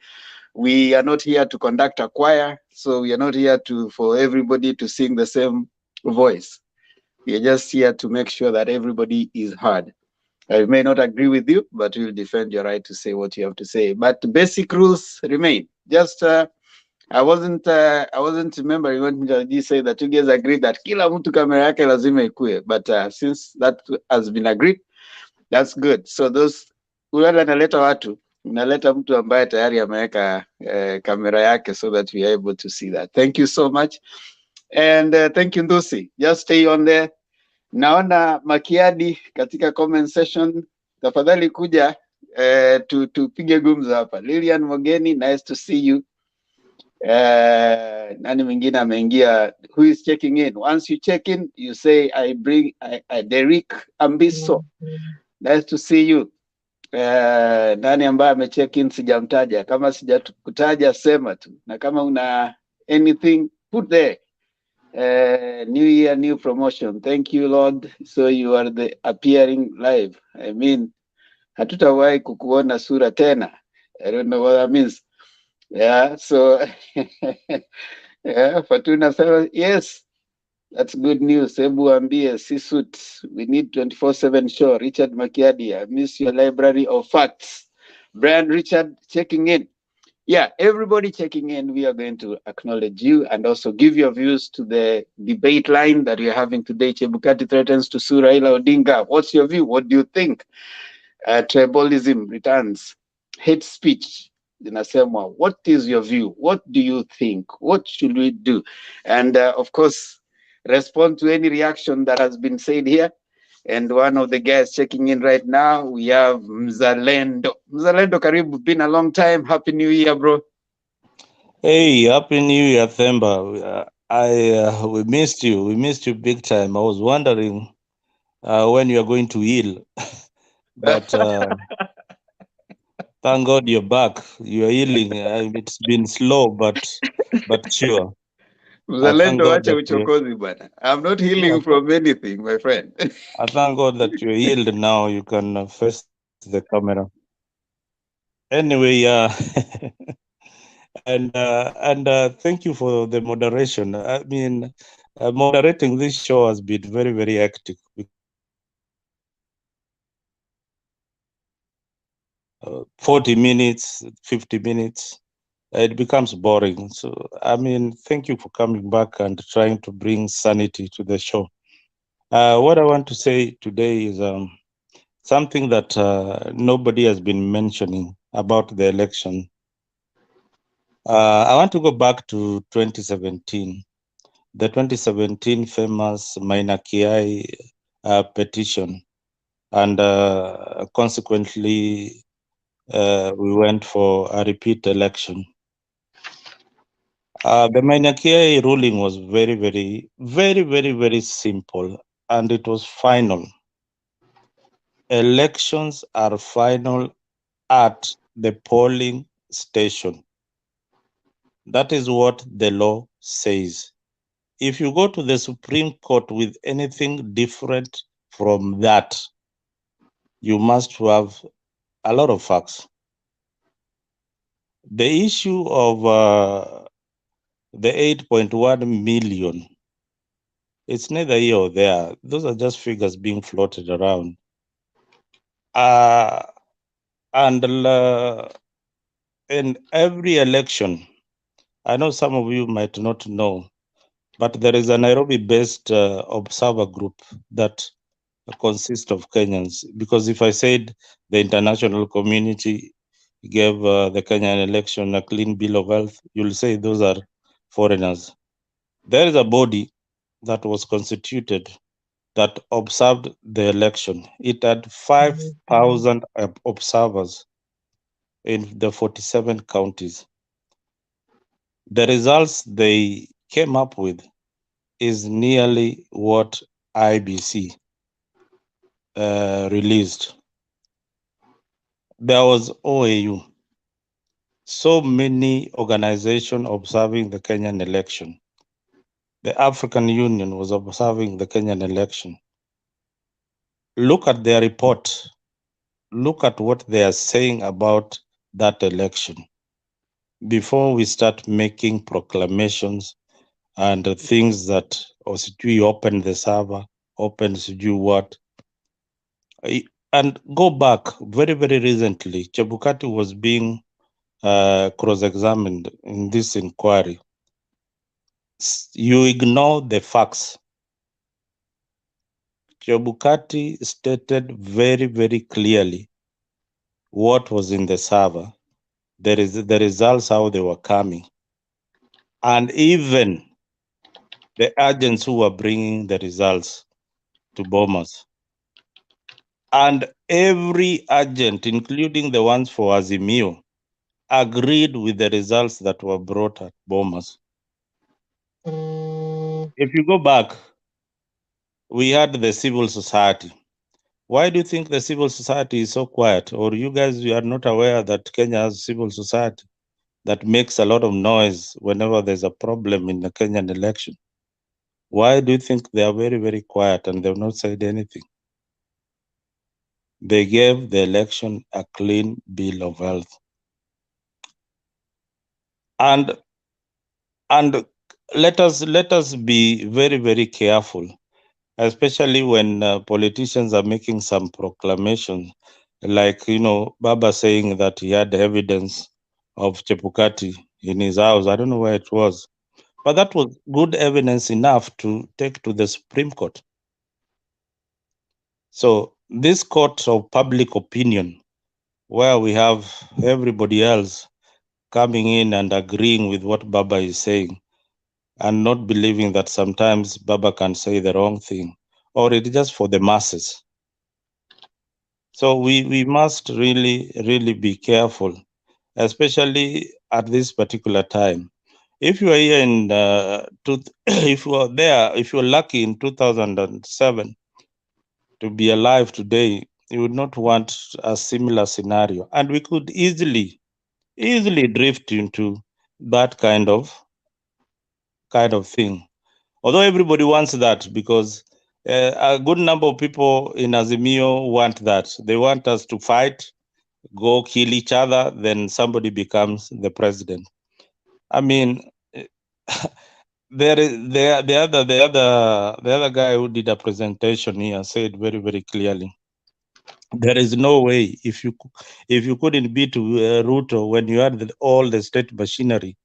We are not here to conduct a choir, so we are not here for everybody to sing the same voice. We are just here to make sure that everybody is heard. I may not agree with you, but we'll defend your right to say what you have to say. But the basic rules remain. Just I wasn't remembering when Jaji said that you guys agreed that kila mtu kamera yake lazima ikue. But since that has been agreed, that's good. So those whoever analeta watu, unaleta mtu ambaye tayari ameweka kamera yake, so that we are able to see that. Thank you so much. And thank you, Ndusi. Just stay on there. Naona Makiadi katika comment section, tafadhali kuja tupige gumzo hapa. Lilian Mogeni, nice to see you. Nani mwingine ameingia? Who is checking in? Once you check in, you say I Derek Ambiso. Nice to see you. Nani ambaye amecheck in sijamtaja? Kama sijakutaja sema tu. Na kama una anything, put there. New year, new promotion. Thank you, Lord. So you are the appearing live. I mean, hatutawahi kukuona sura tena. I don't know what that means. Yeah, so yeah, Fatuna said, yes, that's good news. Ebu ambie, Sisut, we need 24/7 show. Richard Makiadi, I miss your library of facts. Brian Richard checking in. Yeah, everybody checking in, we are going to acknowledge you and also give your views to the debate line that we are having today. Chebukati threatens to sue Raila Odinga. What's your view? What do you think? Tribalism returns. Hate speech. What is your view? What do you think? What should we do? And of course, respond to any reaction that has been said here. And one of the guys checking in right now, we have Mzalendo. Mzalendo, karibu, been a long time. Happy New Year, bro. Hey, Happy New Year, Themba. We missed you. We missed you big time. I was wondering when you are going to heal. But Thank God you're back. You are healing. It's been slow, but sure. I thank Mzalendo, God wacha that you. uchokozi bwana. I'm not No, healing from anything, my friend. I thank God that you're healed now. You can face the camera. Anyway, and thank you for the moderation. I mean, moderating this show has been very, very hectic. 40 minutes, 50 minutes, it becomes boring. So, I mean, thank you for coming back and trying to bring sanity to the show. What I want to say today is something that nobody has been mentioning about the election. I want to go back to 2017, the 2017 famous Maina Kiai petition, and consequently, we went for a repeat election. The Maina Kiai ruling was very, very, very, very, very simple, and it was final. Elections are final at the polling station. That is what the law says. If you go to the Supreme Court with anything different from that, you must have a lot of facts. The issue of the 8.1 million, it's neither here or there. Those are just figures being floated around. And in every election, I know some of you might not know, but there is a Nairobi-based observer group that consists of Kenyans. Because if I said the international community gave the Kenyan election a clean bill of health, you'll say those are foreigners. There is a body that was constituted that observed the election. It had 5,000 observers in the 47 counties. The results they came up with is nearly what IEBC released. There was OAU, so many organizations observing the Kenyan election. The African Union was observing the Kenyan election. Look at their report. Look at what they are saying about that election before we start making proclamations and things that we open the server, opens do what. And go back very, very recently, Chebukati was being cross-examined in this inquiry. You ignore the facts. Chebukati stated very, very clearly what was in the server. There is the results, how they were coming. And even the agents who were bringing the results to Bomas. And every agent, including the ones for Azimio, agreed with the results that were brought at Bomas. If you go back, we had the civil society. Why do you think the civil society is so quiet? Or you guys, you are not aware that Kenya has civil society that makes a lot of noise whenever there's a problem in the Kenyan election? Why do you think they are very, very quiet and they've not said anything? They gave the election a clean bill of health. And let us be very, very careful, especially when politicians are making some proclamations, like, Baba saying that he had evidence of Chebukati in his house. I don't know where it was, but that was good evidence enough to take to the Supreme Court. So this court of public opinion, where we have everybody else coming in and agreeing with what Baba is saying, and not believing that sometimes Baba can say the wrong thing, or it's just for the masses. So we must really, really be careful, especially at this particular time. If you are here in, if you are there, if you are lucky in 2007 to be alive today, you would not want a similar scenario, and we could easily drift into that kind of thing. Although everybody wants that, because a good number of people in Azimio want that. They want us to fight, go kill each other, then somebody becomes the president. I mean, the other guy who did a presentation here said very, very clearly, there is no way if you couldn't beat Ruto when you had all the state machinery,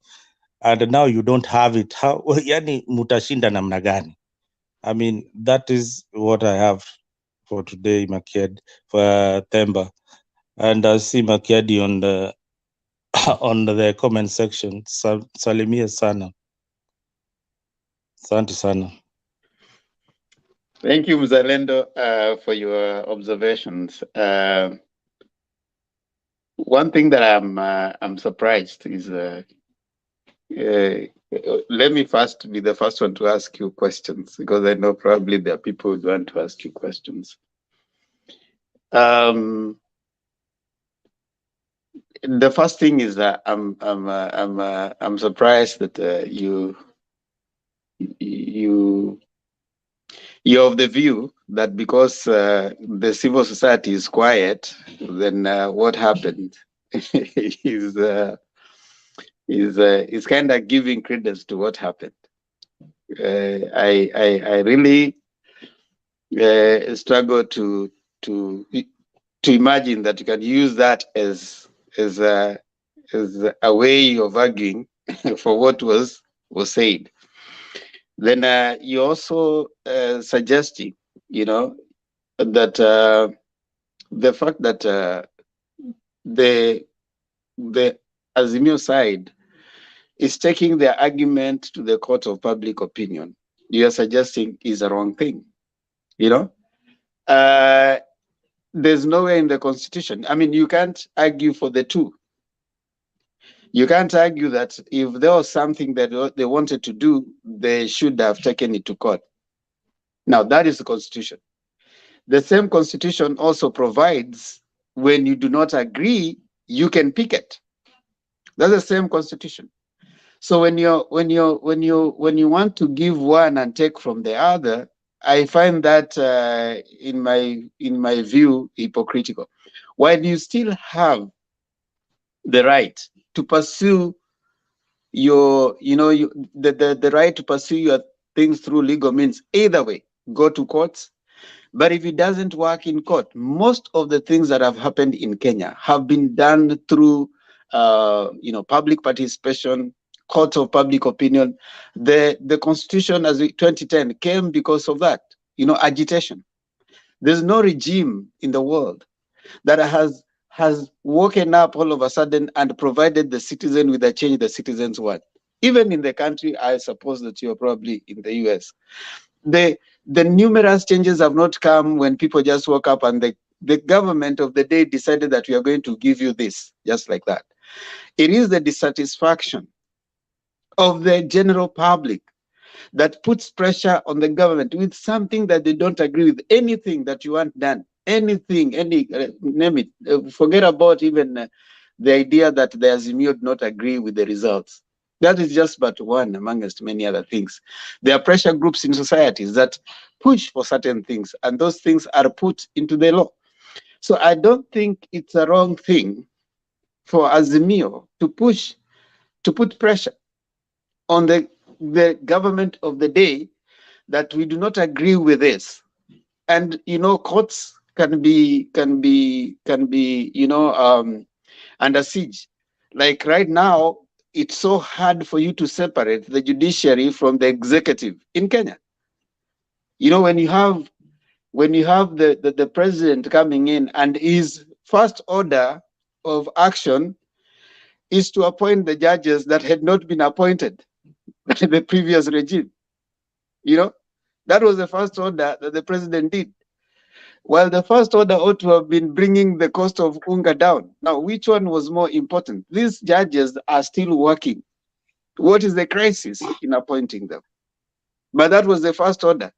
and now you don't have it, how yani mutashinda namna gani? I mean, that is what I have for today, Makiadi, for Themba. And I see Makiadi on the on the comment section. Salimia sana. Asante sana. Thank you, Mzalendo, for your observations. One thing that I'm surprised is, let me first be the first one to ask you questions, because I know probably there are people who want to ask you questions. The first thing is that I'm surprised that you're of the view that because the civil society is quiet, then what happened is kind of giving credence to what happened. I really struggle to imagine that you can use that as a way of arguing for what was said. Then you also suggesting, that the fact that the Azimio side is taking their argument to the court of public opinion, you are suggesting is a wrong thing. There's nowhere in the Constitution. I mean, you can't argue for the two. You can't argue that if there was something that they wanted to do, they should have taken it to court. Now, that is the Constitution. The same Constitution also provides when you do not agree, you can picket. That's the same Constitution. So when you want to give one and take from the other, I find that in my view hypocritical. While you still have the right to pursue your, the right to pursue your things through legal means, either way, go to courts. But if it doesn't work in court, most of the things that have happened in Kenya have been done through, public participation, court of public opinion. The Constitution as 2010 came because of that, agitation. There's no regime in the world that has woken up all of a sudden and provided the citizen with a change the citizens want. Even in the country, I suppose that you're probably in the US. The numerous changes have not come when people just woke up and the government of the day decided that we are going to give you this, just like that. It is the dissatisfaction of the general public that puts pressure on the government with something that they don't agree with, anything that you want done, anything, name it. Forget about even the idea that the Azimio do not agree with the results. That is just but one amongst many other things. There are pressure groups in societies that push for certain things, and those things are put into the law. So I don't think it's a wrong thing for Azimio to put pressure on the government of the day that we do not agree with this. And courts can be under siege. Like right now, it's so hard for you to separate the judiciary from the executive in Kenya. When you have the president coming in and his first order of action is to appoint the judges that had not been appointed by the previous regime. That was the first order that the president did. Well, the first order ought to have been bringing the cost of unga down. Now, which one was more important? These judges are still working. What is the crisis in appointing them? But that was the first order.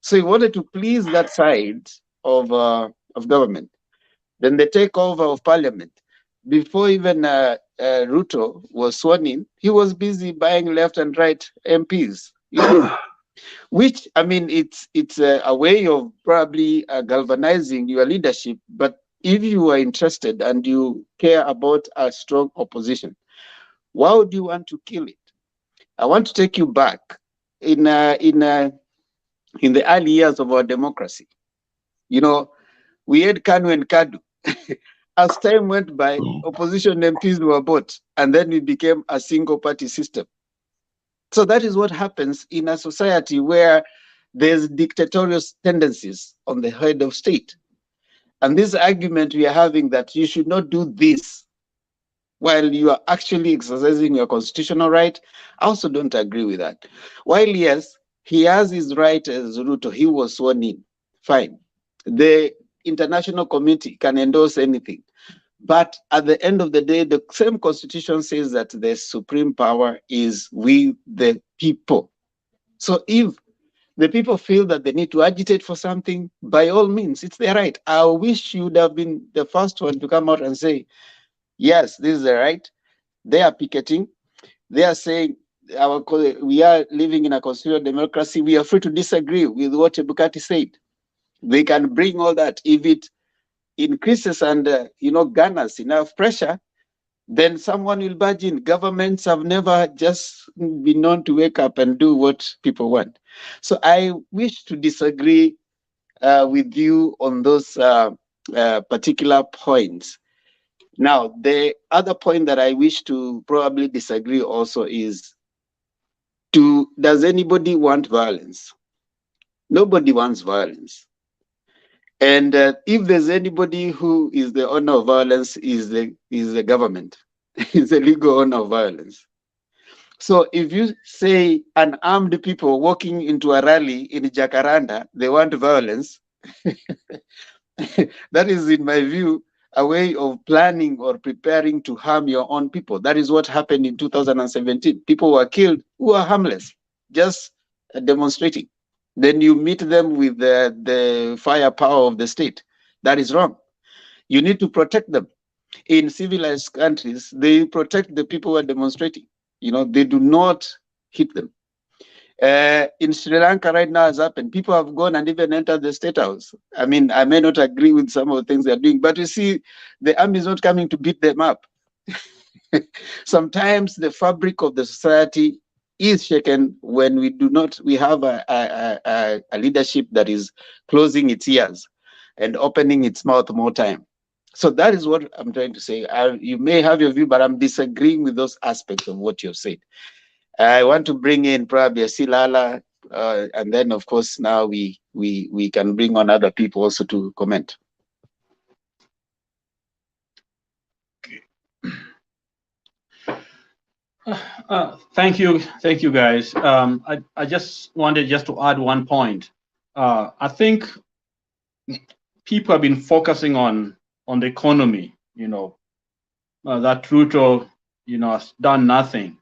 So he wanted to please that side of of government. Then the takeover of parliament. Before even Ruto was sworn in, he was busy buying left and right MPs. Which, I mean, it's a way of probably galvanizing your leadership. But if you are interested and you care about a strong opposition, why would you want to kill it? I want to take you back in the early years of our democracy. You know, we had Kanu and Kadu. As time went by, opposition MPs were bought, and then we became a single party system. So that is what happens in a society where there's dictatorial tendencies on the head of state. And this argument we are having that you should not do this while you are actually exercising your constitutional right, I also don't agree with that. While yes, he has his right as Ruto, he was sworn in, fine. The international committee can endorse anything. But at the end of the day, the same constitution says that the supreme power is with the people. So if the people feel that they need to agitate for something, by all means, it's their right. I wish you would have been the first one to come out and say, yes, this is the right. They are picketing. They are saying we are living in a constitutional democracy. We are free to disagree with what Chebukati said. They can bring all that. If it increases and garners enough pressure, then someone will barge in. Governments have never just been known to wake up and do what people want. So I wish to disagree with you on those particular points. Now, the other point that I wish to probably disagree also is, does anybody want violence? Nobody wants violence. And if there's anybody who is the owner of violence, is the government. Is the legal owner of violence. So if you say unarmed people walking into a rally in Jacaranda, they want violence, that is, in my view, a way of planning or preparing to harm your own people. That is what happened in 2017. People were killed who are harmless, just demonstrating. Then you meet them with the firepower of the state. That is wrong. You need to protect them. In civilized countries, they protect the people who are demonstrating. They do not hit them. In Sri Lanka right now has happened. People have gone and even entered the state house. I mean, I may not agree with some of the things they're doing, but you see, the army is not coming to beat them up. Sometimes the fabric of the society is shaken when we have a leadership that is closing its ears and opening its mouth more time. So that is what I'm trying to say. You may have your view, but I'm disagreeing with those aspects of what you've said. I want to bring in probably a Silala, and then of course now we can bring on other people also to comment. Thank you guys. I just wanted to add one point. I think people have been focusing on the economy, that Ruto, has done nothing.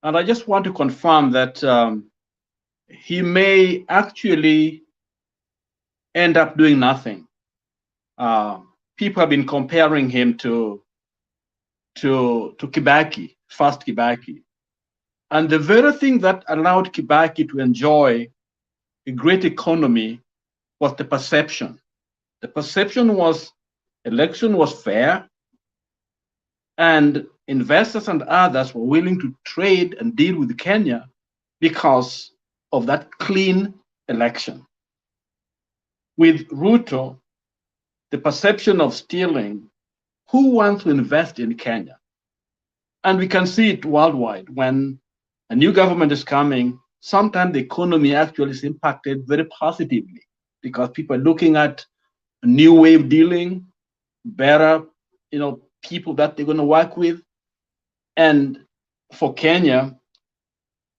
And I just want to confirm that he may actually end up doing nothing. People have been comparing him to Kibaki, first Kibaki. And the very thing that allowed Kibaki to enjoy a great economy was the perception. The perception was election was fair, and investors and others were willing to trade and deal with Kenya because of that clean election. With Ruto, the perception of stealing, who wants to invest in Kenya? And we can see it worldwide. When a new government is coming, sometimes the economy actually is impacted very positively because people are looking at a new way of dealing, better, people that they're going to work with. And for Kenya,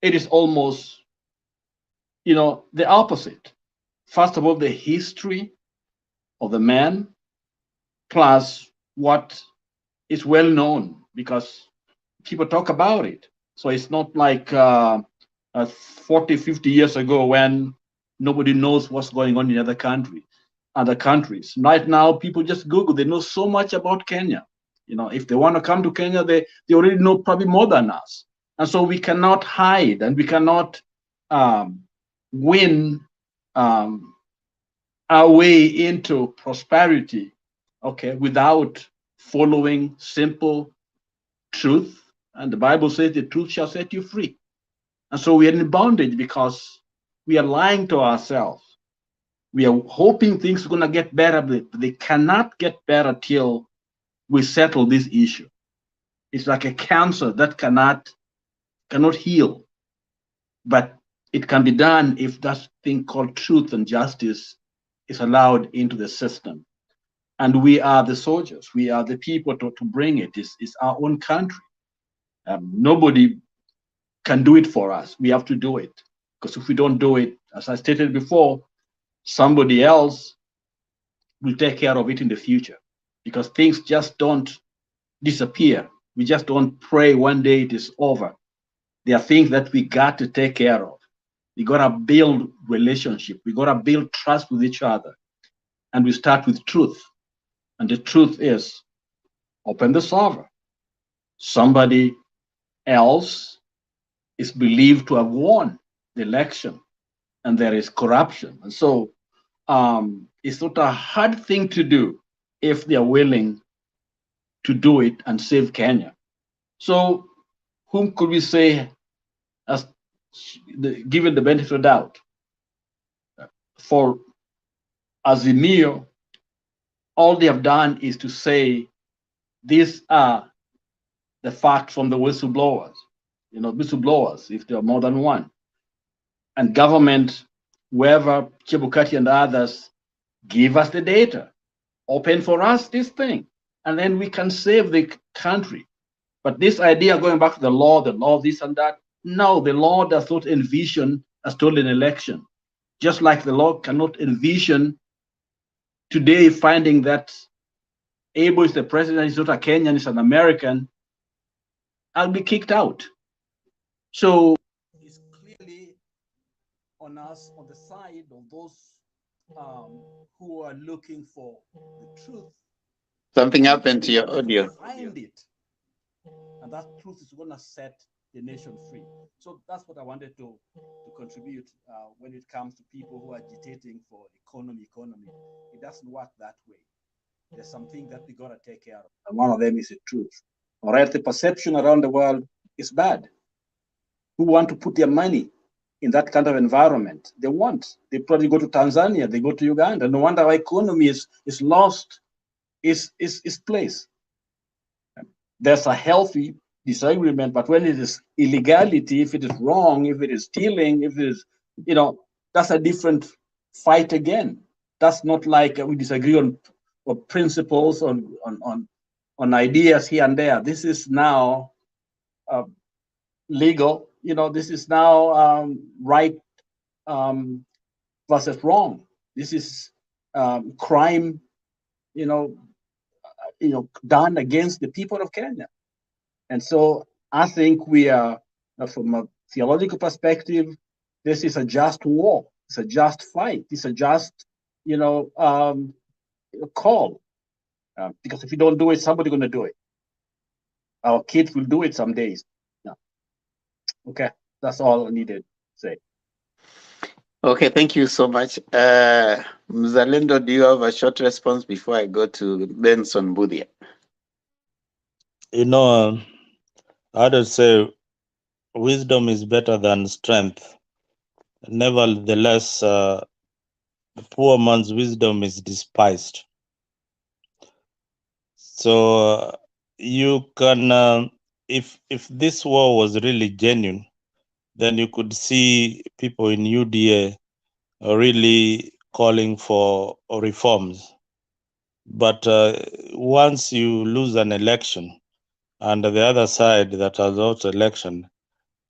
it is almost, the opposite. First of all, the history of the man, plus what is well known because people talk about it. So it's not like 40, 50 years ago when nobody knows what's going on in other countries. other countries. Right now, people just Google. They know so much about Kenya. You know, if they want to come to Kenya, they already know probably more than us. And so we cannot hide, and we cannot win our way into prosperity, okay, without following simple truth. And the Bible says the truth shall set you free. And so we are in bondage because we are lying to ourselves. We are hoping things are going to get better, but they cannot get better till we settle this issue. It's like a cancer that cannot heal, but it can be done if that thing called truth and justice is allowed into the system. And we are the soldiers. We are the people to bring it. It's our own country. Nobody can do it for us. We have to do it. Because if we don't do it, as I stated before, somebody else will take care of it in the future. Because things just don't disappear. We just don't pray one day it is over. There are things that we got to take care of. We got to build relationship. We got to build trust with each other. And we start with truth. And the truth is, open the server. Somebody else is believed to have won the election, and there is corruption. And so it's not a hard thing to do if they are willing to do it and save Kenya. So whom could we say as given the benefit of doubt? For Azimio, all they have done is to say these are the facts from the whistleblowers. You know, whistleblowers, if there are more than one. And government, whoever, Chebukati and others, give us the data. Open for us this thing. And then we can save the country. But this idea going back to the law, this and that, no, the law does not envision a stolen election. Just like the law cannot envision today finding that Abel is the president, he's not a Kenyan, he's an American, I'll be kicked out. So it's clearly on us, on the side of those who are looking for the truth. Something happened to your audio. Find it. And that truth is going to set the nation free. So that's what I wanted to contribute when it comes to people who are agitating for economy. It doesn't work that way. There's something that we got to take care of. And one of them is the truth. All right, the perception around the world is bad. Who want to put their money in that kind of environment? They want. They probably go to Tanzania, they go to Uganda. No wonder our economy is lost its place. There's a healthy disagreement, but when it is illegality, if it is wrong, if it is stealing, if it is, you know, that's a different fight again. That's not like we disagree on principles, on ideas here and there. This is now legal. You know, this is now right versus wrong. This is crime, you know, done against the people of Kenya. And so I think we are, from a theological perspective, this is a just war. It's a just fight. It's a just, call. Because if you don't do it, somebody's going to do it. Our kids will do it some days. No. Okay, that's all I needed to say. Okay, thank you so much. Mzalendo, do you have a short response before I go to Benson Budia? You know, I would say wisdom is better than strength. Nevertheless, the poor man's wisdom is despised. So you can, if this war was really genuine, then you could see people in UDA really calling for reforms. But once you lose an election, and the other side that has lost election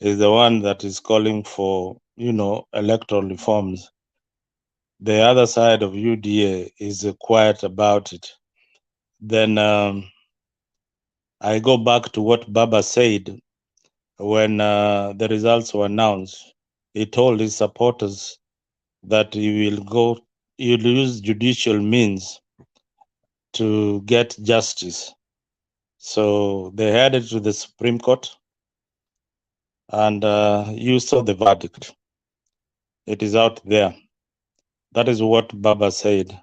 is the one that is calling for, electoral reforms, the other side of UDA is quiet about it. Then I go back to what Baba said when the results were announced. He told his supporters that he will go you'll use judicial means to get justice. So they had it to the Supreme Court, and you saw the verdict. It is out there. That is what Baba said.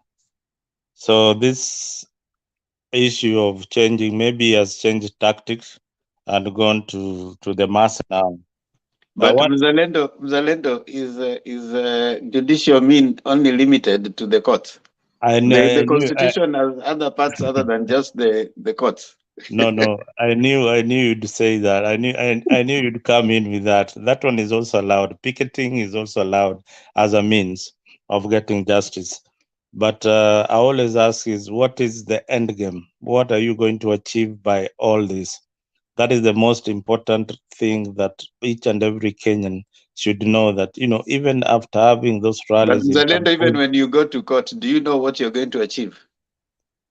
So this issue of changing, maybe he has changed tactics and gone to the mass now. But Mzalendo is judicial mean only limited to the courts. The constitution has other parts other than just the courts. No, I knew you'd say that. I knew you'd come in with that. That one is also allowed. Picketing is also allowed as a means of getting justice. But I always ask is, what is the end game? What are you going to achieve by all this? That is the most important thing that each and every Kenyan should know, that, even after having those But rallies in Mzalendo, even Cancun, when you go to court, do you know what you're going to achieve?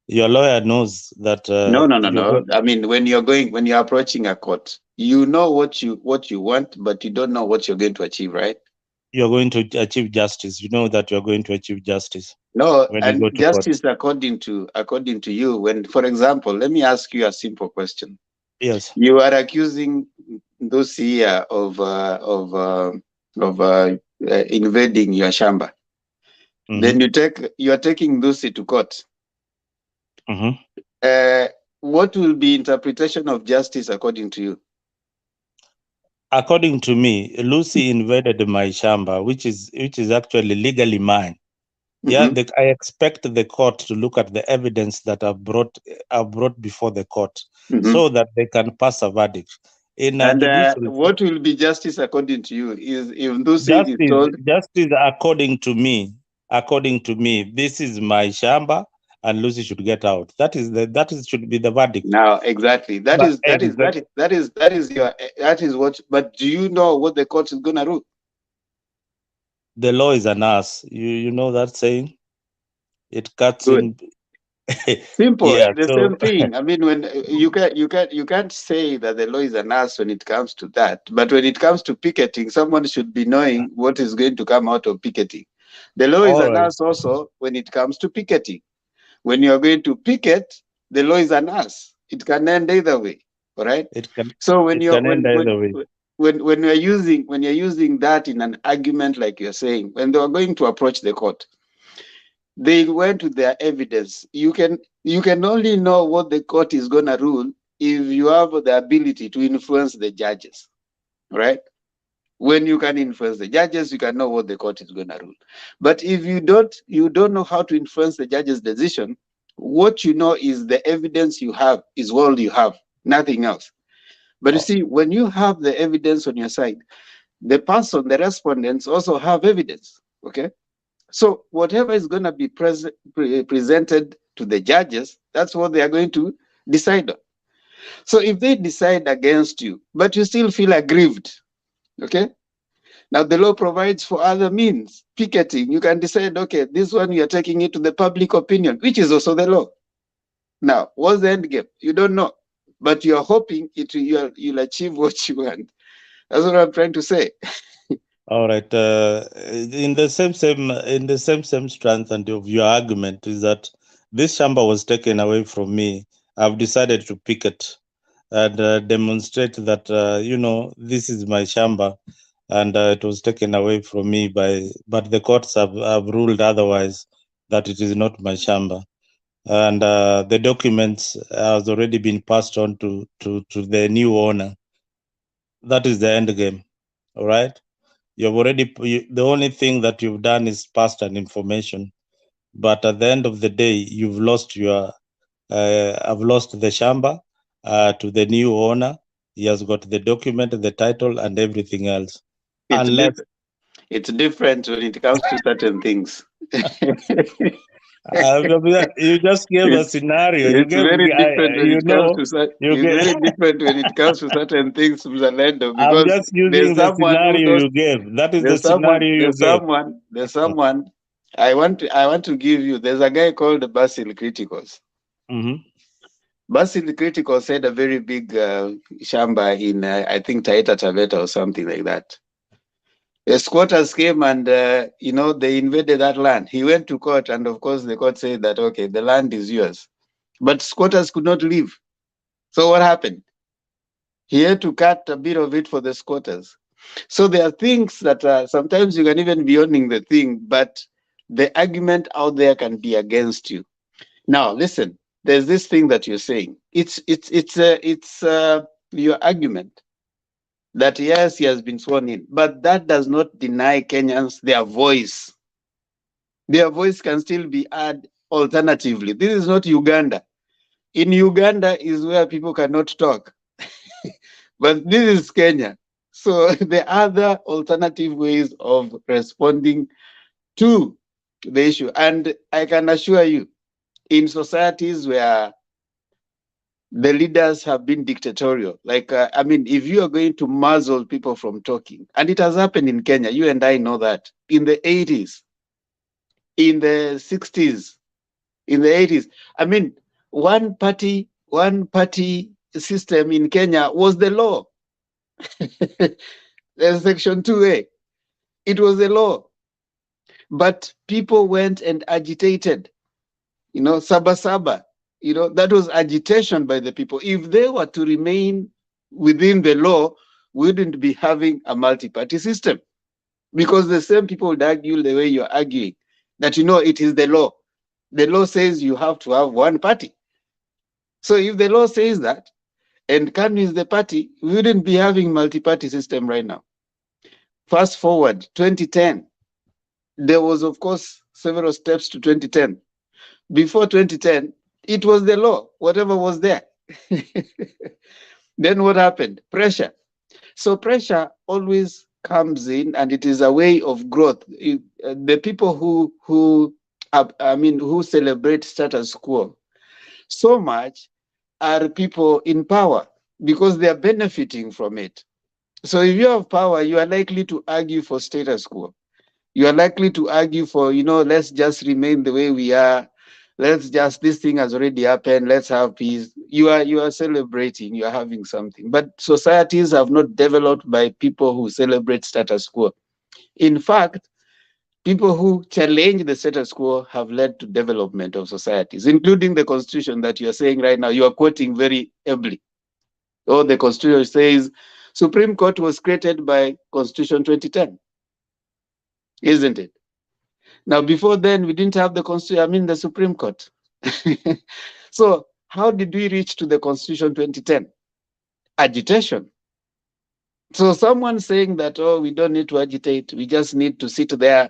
your lawyer knows that. No. I mean, when you're approaching a court, you know what you want, but you don't know what you're going to achieve, right? You're going to achieve justice. You know that you're going to achieve justice. No, when and you go to justice court. according to you. When, for example, let me ask you a simple question. Yes. You are accusing those here of invading your shamba. Mm-hmm. Then you are taking Lucy to court. Mm-hmm. What will be interpretation of justice according to you? According to me, Lucy invaded my shamba, which is actually legally mine. Yeah, Mhm. I expect the court to look at the evidence that I've brought before the court, Mhm. so that they can pass a verdict. In a And judicial what will be justice according to you? Is if Lucy is told justice according to me, this is my shamba and Lucy should get out. That should be the verdict. now exactly that But is what. But do you know what the court is gonna rule? the law is an ass. You know that saying? It cuts Good. in. Simple. Yeah. The So same thing. I mean, when you can't say that the law is an ass when it comes to that. But when it comes to picketing, someone should be knowing what is going to come out of picketing. The law is all an right. ass also when it comes to picketing. When you are going to picket, the law is an ass. It can end either way. All right. It can. So when It you're can end either way. when you're using that in an argument like you're saying, when they are going to approach the court, they went with their evidence. You can only know what the court is gonna rule if you have the ability to influence the judges, right? When you can influence the judges, you can know what the court is gonna rule. But if you don't know how to influence the judge's decision, what you know is the evidence you have is all you have, nothing else. But you see, when you have the evidence on your side, the respondents also have evidence. Okay. So whatever is going to be presented to the judges, that's what they are going to decide on. So if they decide against you, but you still feel aggrieved, okay? Now the law provides for other means. Picketing, you can decide, okay, this one you are taking it to the public opinion, which is also the law. Now, what's the end game? You don't know, but you are hoping you'll achieve what you want. That's what I'm trying to say. All right. In the same strength and of your argument is that this shamba was taken away from me. I've decided to picket and demonstrate that this is my shamba, and it was taken away from me but the courts have ruled otherwise, that it is not my shamba, and the documents has already been passed on to the new owner. That is the end game. All right. The only thing that you've done is passed an information, but at the end of the day, you've lost I've lost the shamba to the new owner. He has got the document, the title, and everything else. It's different when it comes to certain things. You just gave a scenario. It's very different when it comes to very different when it comes to certain things, Mzalendo, I'm because just using the scenario you gave. That is the scenario you gave. There's someone I want to give you. There's a guy called Basil Criticals. Mm-hmm. Basil Criticals had a very big shamba in I think Taita Taveta or something like that. The squatters came and, they invaded that land. He went to court, and of course, the court said that, okay, the land is yours. But squatters could not leave. So what happened? He had to cut a bit of it for the squatters. So there are things that sometimes you can even be owning the thing, but the argument out there can be against you. Now, listen, there's this thing that you're saying. It's your argument that yes, he has been sworn in, but that does not deny Kenyans their voice. Their voice can still be heard alternatively. This is not Uganda. In Uganda is where people cannot talk. But this is Kenya. So there are other alternative ways of responding to the issue. And I can assure you, in societies where the leaders have been dictatorial, if you are going to muzzle people from talking, and it has happened in Kenya, you and I know that, in the 80s, in the 60s, in the 80s. I mean, one party system in Kenya was the law. There's Section 2A. It was the law. But people went and agitated, Saba Saba, that was agitation by the people. If they were to remain within the law, we wouldn't be having a multi-party system, because the same people would argue the way you're arguing, that, it is the law. The law says you have to have one party. So if the law says that, and KANU is the party, we wouldn't be having multi-party system right now. Fast forward, 2010. There was, of course, several steps to 2010. Before 2010, it was the law, whatever was there. Then what happened? Pressure. So pressure always comes in, and it is a way of growth. The people who celebrate status quo so much are people in power, because they are benefiting from it. So if you have power, you are likely to argue for status quo. You are likely to argue for, let's just remain the way we are. This thing has already happened. Let's have peace. You are celebrating. You are having something. But societies have not developed by people who celebrate status quo. In fact, people who challenge the status quo have led to development of societies, including the constitution that you are saying right now. You are quoting very ably. The constitution says Supreme Court was created by Constitution 2010, isn't it? Now, before then, we didn't have the Supreme Court. So how did we reach to the Constitution 2010? Agitation. So someone saying that, we don't need to agitate, we just need to sit there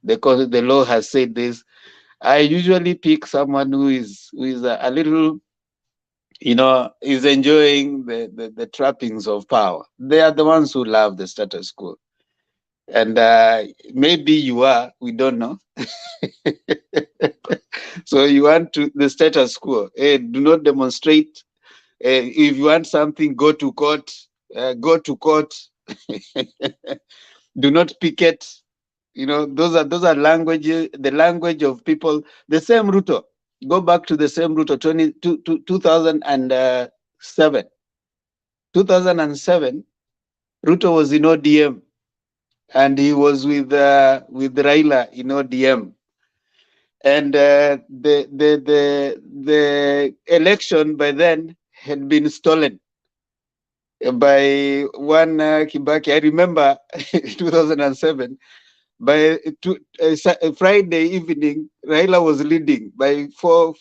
because the law has said this. I usually pick someone who is a little, is enjoying the trappings of power. They are the ones who love the status quo. And maybe you are, we don't know. So you want the status quo. Do not demonstrate. If you want something, go to court. Go to court. Do not picket. Those are languages, the language of people. The same Ruto. Go back to the same Ruto, 2007. 2007, Ruto was in ODM, and he was with Raila in ODM. And the election by then had been stolen by one Kibaki. I remember 2007. By Friday evening, Raila was leading by 4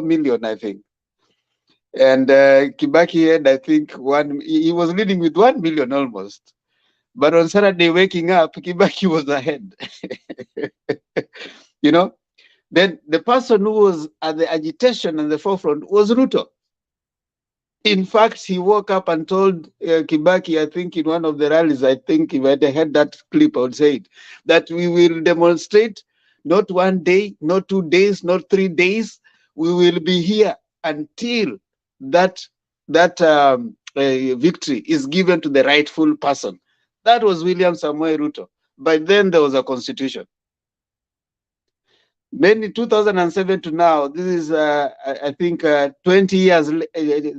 million, I think. And Kibaki had, I think, he was leading with 1 million almost. But on Saturday, waking up, Kibaki was ahead. Then the person who was at the agitation and the forefront was Ruto. In fact, he woke up and told Kibaki, I think in one of the rallies, I think if I had that clip, I would say it, that we will demonstrate not 1 day, not 2 days, not 3 days. We will be here until that victory is given to the rightful person. That was William Samoei Ruto. By then, there was a constitution. Then in 2007 to now, this is, I think, 20 years,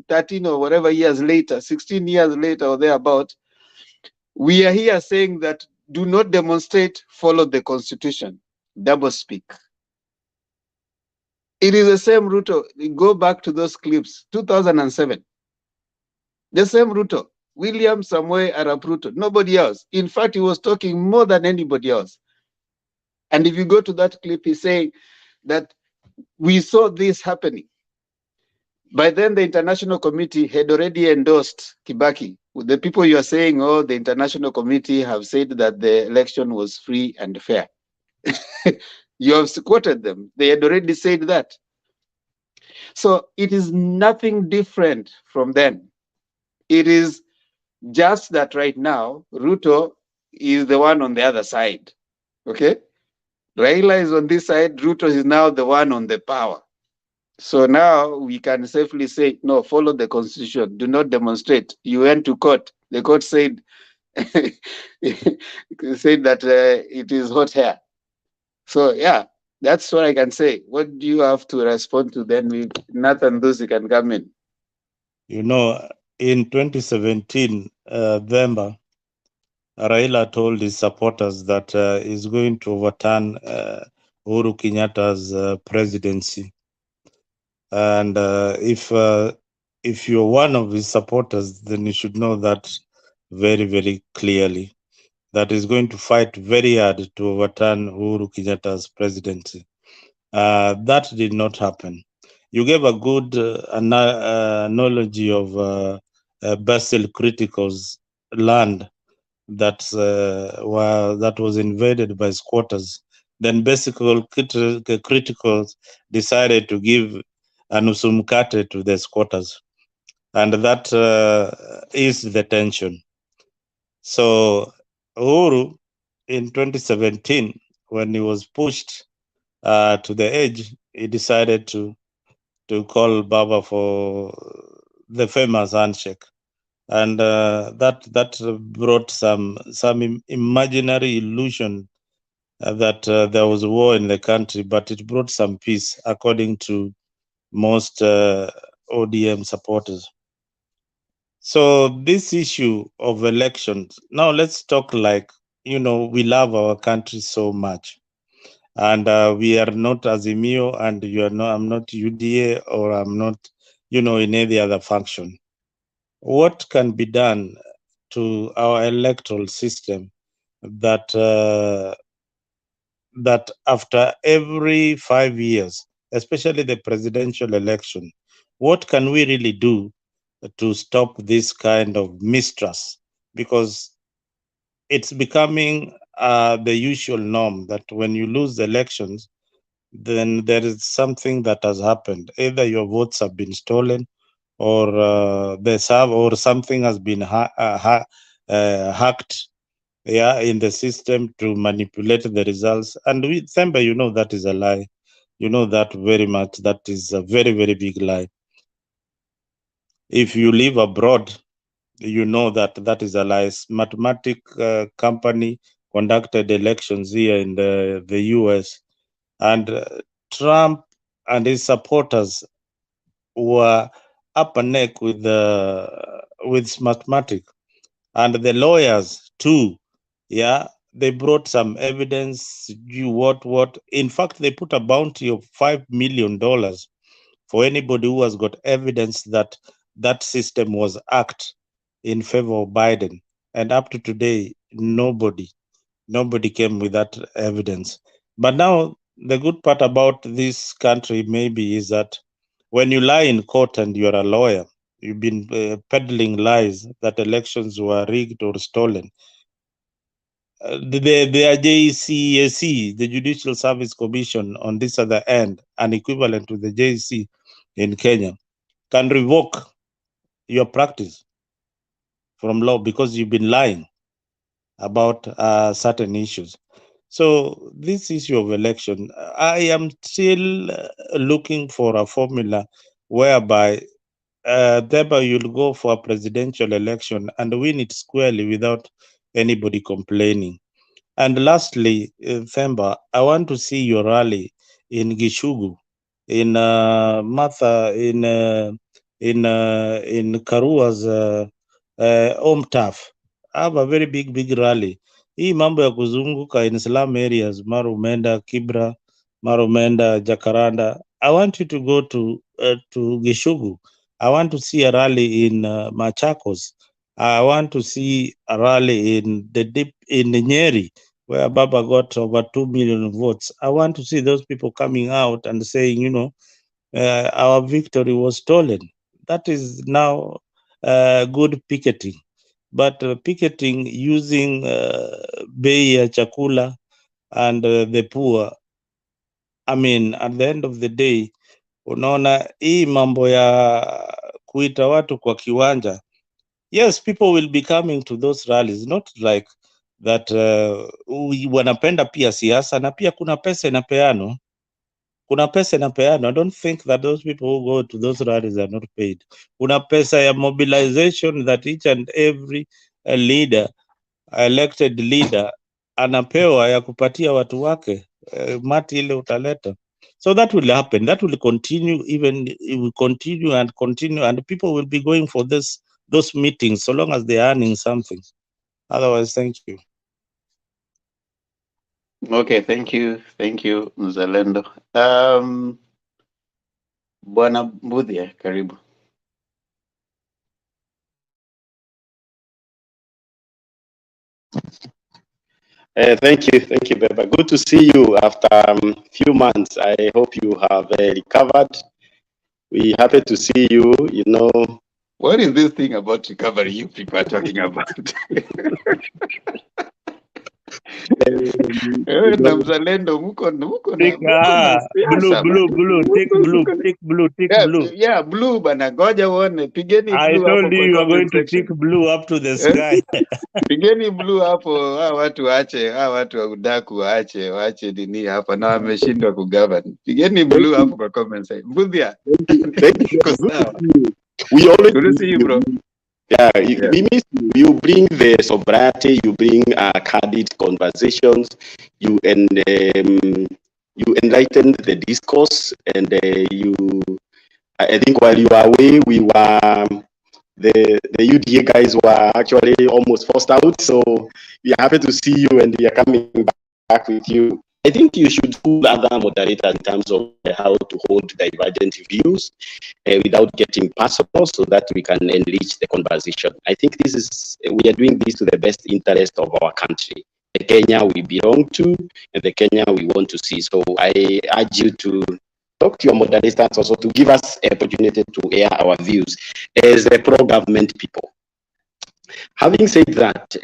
13 or whatever years later, 16 years later or thereabout, we are here saying that do not demonstrate, follow the constitution. Double speak. It is the same Ruto. Go back to those clips, 2007. The same Ruto, William Samoei Arap Ruto, nobody else. In fact, he was talking more than anybody else. And if you go to that clip, he's saying that we saw this happening. By then, the international committee had already endorsed Kibaki. The people you are saying, oh, the international committee have said that the election was free and fair. You have quoted them. They had already said that. So it is nothing different from then. It is just that right now, Ruto is the one on the other side. Okay? Raila is on this side, Ruto is now the one on the power. So now we can safely say, no, follow the constitution, do not demonstrate. You went to court. The court said, said that it is hot hair. So yeah, that's what I can say. What do you have to respond to then? Nathan Dusi can come in. You know, in 2017, November, Raila told his supporters that he's going to overturn Uhuru Kenyatta's presidency. And if you're one of his supporters, then you should know that very, very clearly, that he's going to fight very hard to overturn Uhuru Kenyatta's presidency. That did not happen. You gave a good analogy of Basil Critical's land that was invaded by squatters. Then basically Criticals decided to give Anusumkate to the squatters, and that is the tension. So Uhuru in 2017, when he was pushed to the edge, he decided to call Baba for the famous handshake, and that brought some imaginary illusion that there was a war in the country, but it brought some peace, according to most ODM supporters. So this issue of elections, now let's talk like, we love our country so much. And we are not Azimio, and I'm not UDA, or I'm not, in any other function. What can be done to our electoral system that that after every 5 years, especially the presidential election, what can we really do to stop this kind of mistrust? Because it's becoming the usual norm that when you lose the elections, then there is something that has happened. Either your votes have been stolen, or or something has been hacked, in the system to manipulate the results. And Themba, that is a lie. You know that very much. That is a very, very big lie. If you live abroad, you know that is a lie. Mathematic company conducted elections here in the US, and Trump and his supporters were up and neck with mathematics, and the lawyers too. Yeah, they brought some evidence. What? In fact, they put a bounty of $5 million for anybody who has got evidence that that system was hacked in favor of Biden. And up to today, nobody came with that evidence. But now the good part about this country maybe is that when you lie in court and you're a lawyer, you've been peddling lies that elections were rigged or stolen. The JCAC, the Judicial Service Commission, on this other end, an equivalent to the JC in Kenya, can revoke your practice from law because you've been lying about certain issues. So this issue of election, I am still looking for a formula whereby thereby you'll go for a presidential election and win it squarely without anybody complaining. And lastly, Themba, I want to see your rally in Gishugu, in Martha, in Karua's home turf. Have a very big rally Hii mambo ya kuzunguka in slum areas, mara umeenda Kibra, mara umeenda Jacaranda. I want you to go to Gishugu. I want to see a rally in Machakos. I want to see a rally in Nyeri, where Baba got over 2 million votes. I want to see those people coming out and saying, you know, our victory was stolen. That is now good picketing. But picketing using bei ya chakula and the poor, I mean, at the end of the day, unaona hii mambo ya kuita watu kwa kiwanja. Yes, people will be coming to those rallies, not like that wanapenda pia siasa na pia kuna pesa inapeano. Kuna pesa inapeano. I don't think that those people who go to those rallies are not paid. Kuna pesa ya mobilization that each and every leader, elected leader, anapewa ya kupatia watu wake mati ile utaleta. So that will happen. That will continue, even it will continue, and people will be going for those meetings so long as they are earning something. Otherwise, thank you. Okay, thank you, Mzalendo. Bwana Mbudhia, karibu. Thank you, Beba. Good to see you after a few months. I hope you have recovered. We're happy to see you. You know, what is this thing about recovery you people are talking about? Na Mzalendo muko na blue. Yeah, blue bana, goja uone, pigeni I blue hapo told you kwa you are going comment to section. pick blue up to the sky. Pigeni blue hapo, watu wa udaku waache nini hapa na wameshindwa kugovern. Pigeni blue hapo kwa comment section. Mbudhia. We always good to see you, bro. Yeah, we miss you. Bring the sobriety, you bring candid conversations, you enlighten the discourse, and I think while you were away, we were the UDA guys were actually almost forced out. So we are happy to see you, and we are coming back with you. I think you should fool other moderators in terms of how to hold divergent views without getting personal, so that we can enrich the conversation. I think we are doing this to the best interest of our country, the Kenya we belong to, and the Kenya we want to see. So I urge you to talk to your moderators also to give us an opportunity to air our views as a pro-government people. Having said that,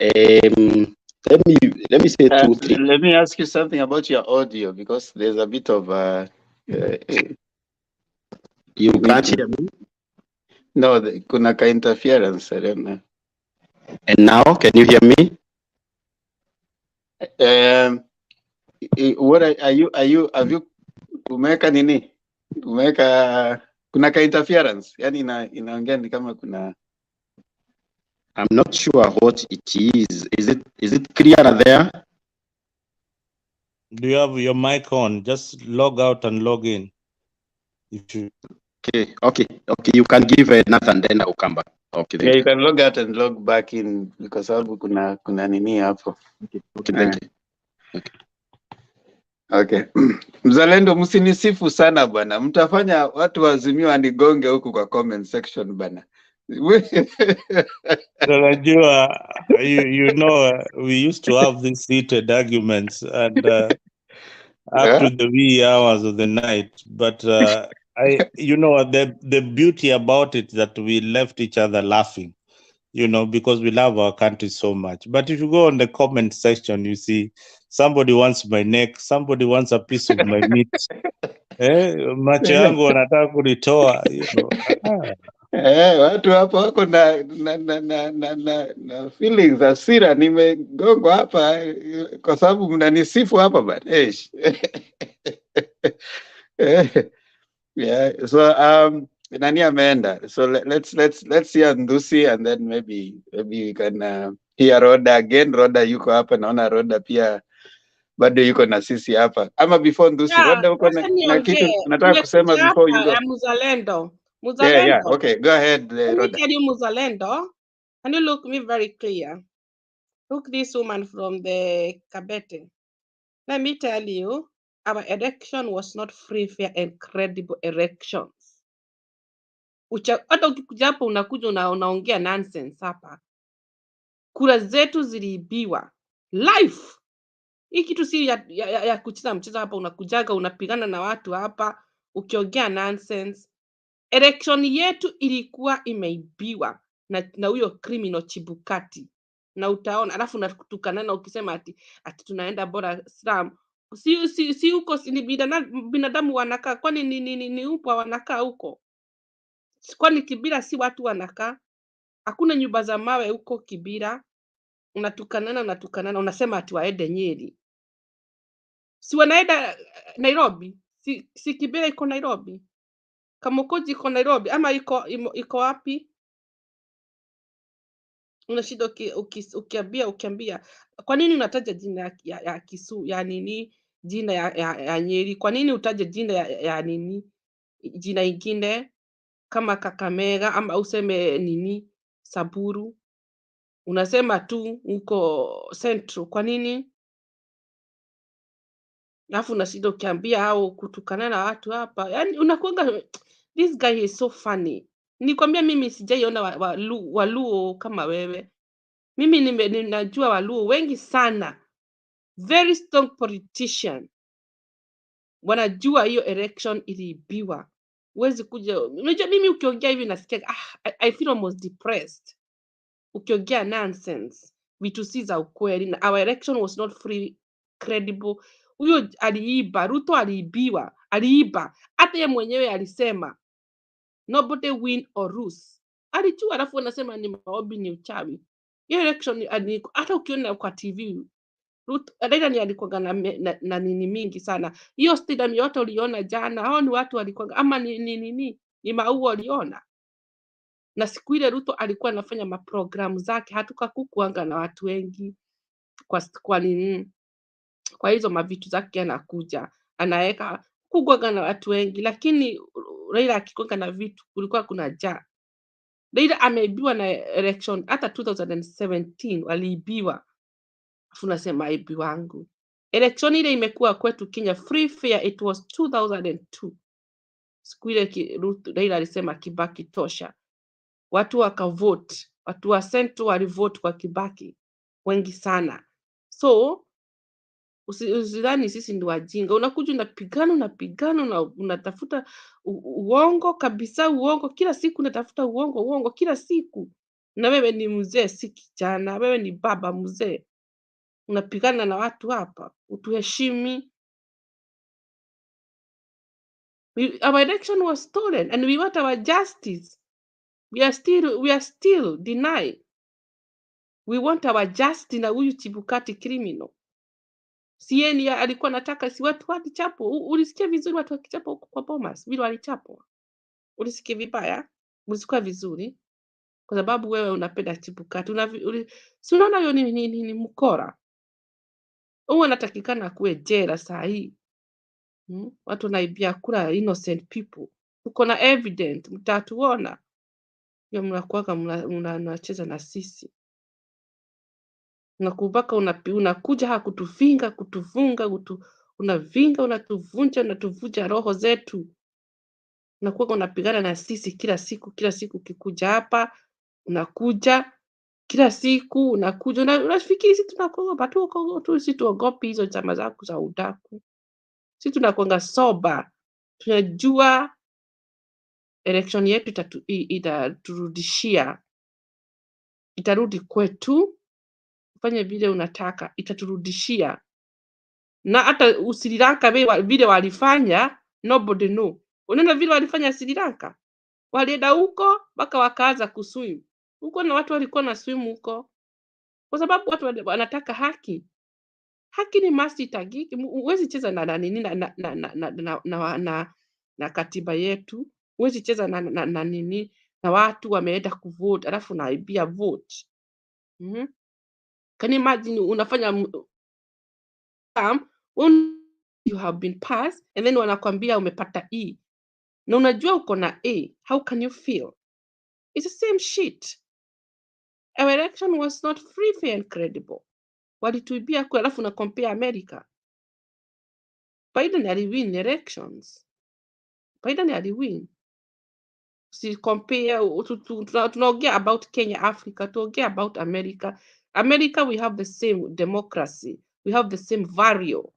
let me say two, three. Let me ask you something about your audio, because there's a bit of you can't hear me? No, kuna ka interference, I don't know. And now, can you hear me? What have you umeweka nini? Umeweka kuna ka interference, yani inaongea ni kama kuna. I'm not sure what it is. Is it clear there? Do you have your mic on? Just log out and log in. If you Okay. You can give Nathan, then I'll come back. Okay. Yeah, you can log out and log back in, because sababu kuna nini hapo. Okay, thank you. Okay. Mzalendo, msinisifu sana bwana. Mtafanya watu wazimio anigonge huku kwa comment section bwana. you know, we used to have these heated arguments and up to the wee hours of the night. But the beauty about it that we left each other laughing, because we love our country so much. But if you go on the comment section, you see somebody wants my neck, somebody wants a piece of my meat. Macho yangu wanataka kunitoa, watu hapo wako na feelings hasira, nimegongwa hapa kwa sababu mnanisifu hapa bana. Yeah, so nani ameenda, so let's hear Ndusi, and then maybe we can hear Roda again. Roda yuko hapa, naona Roda pia bado yuko na sisi hapa, ama before Ndusi. Roda uko na kitu nataka kusema before you go? Muzalendo. Yeah, okay, go ahead, Roda. Let me tell you, Muzalendo, can you look me very clear? Look, this woman from the Kabete. Let me tell you, our election was not free, fair, and credible elections. Hata ukikuja hapa unakuja unaongea nonsense hapa. Kura zetu ziliibiwa live. Hii kitu si ya kucheza mchezo hapa. Unakujaga unapigana na watu hapa ukiongea nonsense. Election yetu ilikuwa imeibiwa na huyo criminal Chebukati, na utaona. Alafu unatukana na ukisema ati tunaenda bora Islam. Si huko ni binadamu wanakaa? Kwani ni upo wanakaa huko? Kwani Kibira si watu wanakaa? Hakuna nyumba za mawe huko Kibira. Unatukanana unasema ati waende Nyeri. Si wanaenda Nairobi? Si Kibira iko Nairobi? Kamukoji iko Nairobi ama iko wapi? Unashida ukiambia. Kwa nini unataja jina ya Kisu ya nini? Jina ya Nyeri. Kwa nini utaje jina ya nini? Jina ingine kama Kakamega ama useme nini Saburu? Unasema tu uko Central. Kwa nini? Alafu unashida ukiambia au kutukana na watu hapa. Yaani unakuanga, this guy is so funny. Nikwambia mimi sijaiona Waluo kama wewe. Mimi ninajua Waluo wengi sana. Very strong politician. Wanajua hiyo election iliibiwa. Huwezi kuja. Unajua mimi ukiongea hivi nasikia I feel almost depressed. Ukiongea nonsense. Vitu si za ukweli. Na our election was not free, credible. Huyo aliiba. Ruto aliibiwa. Aliiba. Hata yeye mwenyewe alisema nobody win or lose. Alijua, alafu anasema ni maombi, ni uchawi. Hiyo election hata ukiona kwa TV Ruto Raila ni alikuwa na nini mingi sana. Hiyo stadium yote uliona jana, hao ni watu walikuwa ama ni maua uliona. Na siku ile Ruto alikuwa anafanya maprogramu zake, hatukakukuanga na watu wengi kwa nini? Kwa hizo mavitu zake anakuja anaweka kukuanga na watu wengi, lakini Raila akikuanga na vitu kulikuwa kuna jaa. Raila ameibiwa na election. Hata 2017 waliibiwa. Afu nasema aibi wangu. Election ile imekuwa kwetu Kenya free fair, it was 2002. Siku ile Raila alisema Kibaki tosha. Watu wakavote. Watu wa Central walivote kwa Kibaki wengi sana. So usidhani sisi ndio wajinga. Unakuja unapigana unatafuta uongo kabisa, uongo kila siku, unatafuta uongo kila siku. Na wewe ni mzee, si kijana. Wewe ni baba mzee. Unapigana na watu hapa. Utuheshimi. Our election was stolen and we want our justice. We are still denied. We want our justice na huyu Chebukati criminal. Sieni alikuwa nataka si watu walichapo. Ulisikia vizuri watu wakichapo huko kwa Bomas? Vile walichapo. Ulisikia vibaya? Ulisikia vizuri? Kwa sababu wewe unapenda Chebukati. Si unaona hiyo ni mkora. Huyu anatakikana kuwe jela saa hii. Watu naibia kura innocent people. Tuko na evidence, mtatuona. Ya mnakuwaga mnacheza na sisi. Unakubaka unakuja hakutufinga, kutufunga, unavinga, unatuvunja roho zetu. Unakuwa unapigana na sisi kila siku ukikuja hapa, unakuja kila siku unakuja unafikiri sisi tunakuogopa tu, sisi tuogopi hizo chama zako za udaku. Sisi tunakuanga soba. Tunajua election yetu itaturudishia. Itarudi kwetu. Fanya vile unataka, itaturudishia. Na hata Sri Lanka vile walifanya, nobody know. Unaona vile walifanya Sri Lanka? Walienda huko mpaka wakaanza kuswim. Huko na watu walikuwa na swim huko. Kwa sababu watu wanataka haki. Haki ni must itagiki. Huwezi cheza na nini na katiba yetu. Huwezi cheza na nini na watu wameenda kuvote alafu naibia vote. Can you imagine unafanya you have been passed and then wanakwambia umepata E. Na unajua uko na A. How can you feel? It's the same shit. our election was not free, fair and credible. Walituibia kura, alafu na compare America. Biden aliwin elections. Biden aliwin. Si compare, tunaongea about Kenya, Africa, tuongea about America. America, we have the same democracy. We have the same value.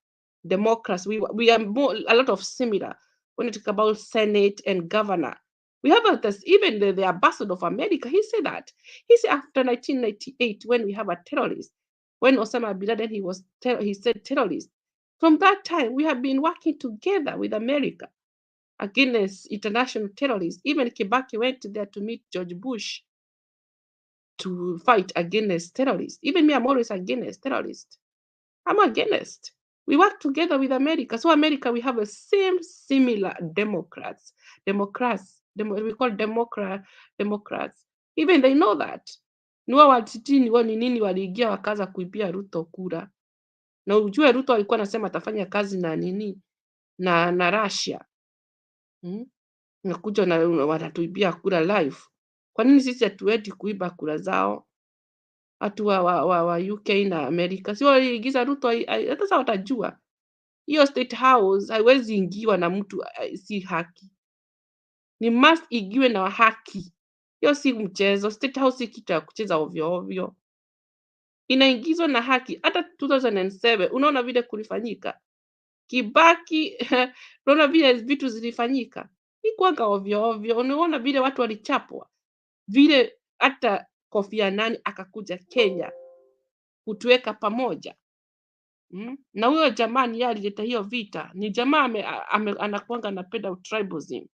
Democracy. We are more, a lot of similar when you talk about Senate and governor. We have this, even the ambassador of America, he said that. He said after 1998, when we have a terrorist, when Osama bin Laden, he said terrorist. From that time, we have been working together with America against international terrorists. Even Kibaki went there to meet George Bush to fight against terrorists. Even me, I'm always against terrorists. I'm against. We work together with America. So America, we have the same similar Democrats. We call Democrats. Even they know that. Niwa watitini wa nini waliingia wakaza kuibia Ruto kura. Na ujue Ruto alikuwa anasema atafanya kazi na nini? Na Russia. Nakuja na wanatuibia kura live. Kwa nini sisi hatuendi kuiba kura zao? Watu wa UK na Amerika. Si waliigiza Ruto, hata sasa watajua. Hiyo State House haiwezi ingiwa na mtu si haki. Ni must igiwe na haki. Hiyo si mchezo. State House si kitu ya kucheza ovyo ovyo. Inaingizwa na haki. Hata 2007 unaona vile kulifanyika. Kibaki unaona vile vitu zilifanyika. Ikuanga ovyo ovyo. Unaona vile watu walichapwa. Vile hata Kofi Annan akakuja Kenya kutuweka pamoja. Na huyo jamani yeye alileta hiyo vita. Ni jamaa anakuanga anapenda tribalism.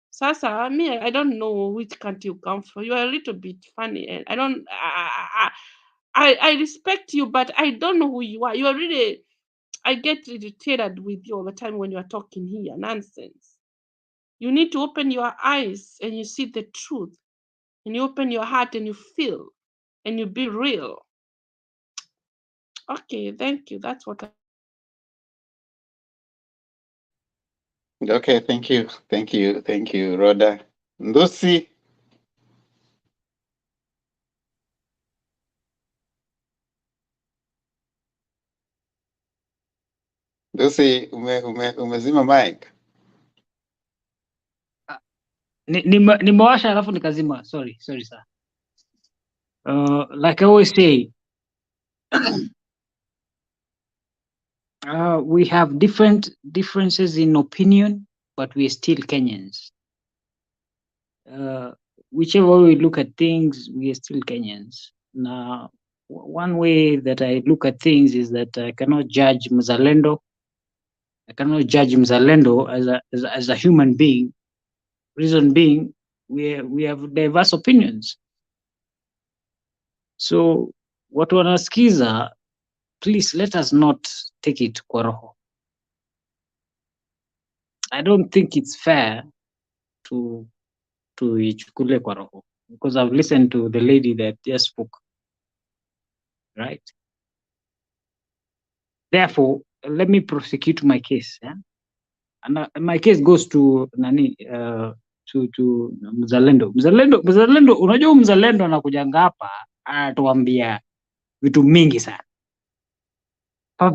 Sasa I don't know which country you come from. You are a little bit funny and I respect you, but I don't know who you are. You are really, I get irritated with you all the time when you are talking here. Nonsense. You need to open your eyes and you see the truth. And you open your heart and you feel. And you be real. Okay, thank you. That's what Okay, thank you, Rhoda. Ndusi. Ndusi, umezima mic. Nimewasha alafu nikazima. Sorry sir. Like I always say, we have differences in opinion, but we are still Kenyans. Whichever way we look at things, we are still Kenyans. Now, one way that I look at things is that I cannot judge Mzalendo. I cannot judge Mzalendo as a human being. Reason being, we have diverse opinions. So watu wanasikiza, please let us not take it kwa roho. I don't think it's fair to ichukule kwa roho, because I've listened to the lady that just spoke, right? Therefore, let me prosecute my case. Yeah? And my case goes to nani, to Mzalendo. Mzalendo, unajua Mzalendo anakujanga hapa anatuambia vitu mingi sana. You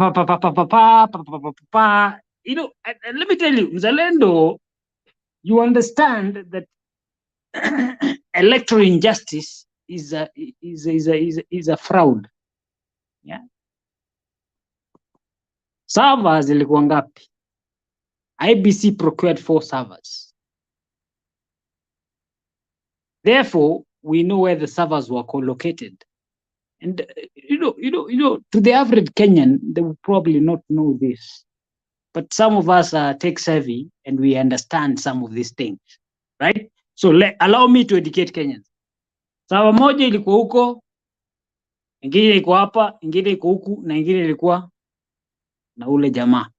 know, let me tell you, Mzalendo, you understand that electoral injustice is a fraud. Yeah. Servers ilikuwa ngapi? IEBC procured 4 servers. Therefore, we know where the servers were co-located. And you know, to the average Kenyan, they will probably not know this. But some of us are tech savvy and we understand some of these things, right? So allow me to educate Kenyans. Server moja ilikuwa huko, ingine ilikuwa hapa, ingine iko huku, na ingine ilikuwa na ule jamaa.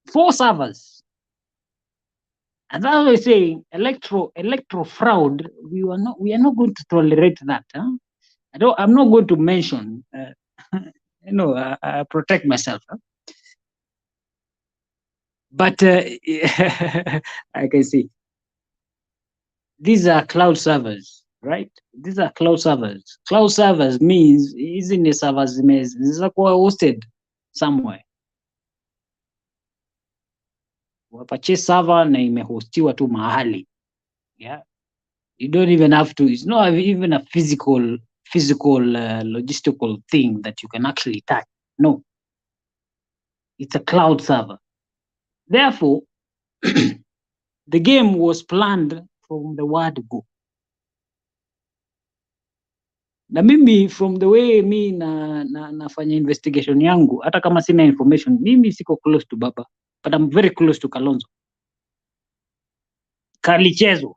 4 servers. And that's why I say electoral fraud, we are not going to tolerate that. Huh? I'm not going to mention, I protect myself. Huh? But I can see these are cloud servers. right? These are cloud servers. Cloud servers means hizi ni servers zinaweza kuwa hosted somewhere. Purchase server na imehostiwa tu mahali. Yeah. You don't even have to, it's not even a physical logistical thing that you can actually touch. No. It's a cloud server. Therefore, the game was planned from the word go. Na mimi from the way mi nafanya investigation yangu, hata kama sina information, mimi siko close to Baba, but I'm very close to Kalonzo. Kalichezwa.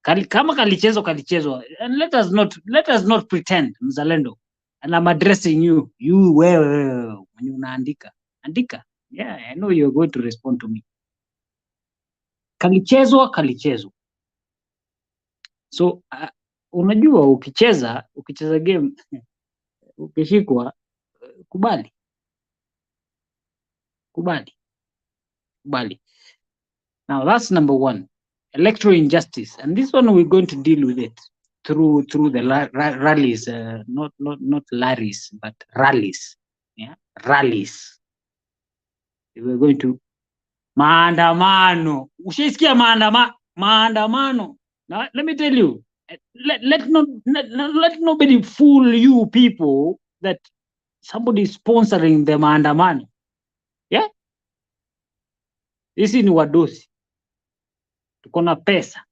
Kama kalichezwa, and let us not pretend, mzalendo. And I'm addressing you wewe when unaandika. Andika. Yeah, I know you're going to respond to me. Kalichezwa. So unajua ukicheza game ukishikwa, kubali. Now that's number one, electoral injustice, and this one we're going to deal with it through the rallies, not Larrys, but rallies. Yeah, rallies. We're going to maandamano. Ushaisikia maandamano. Now let me tell you, let nobody fool you people that somebody is sponsoring the maandamano. Yeah, hisi ni wadosi. Tuko na pesa.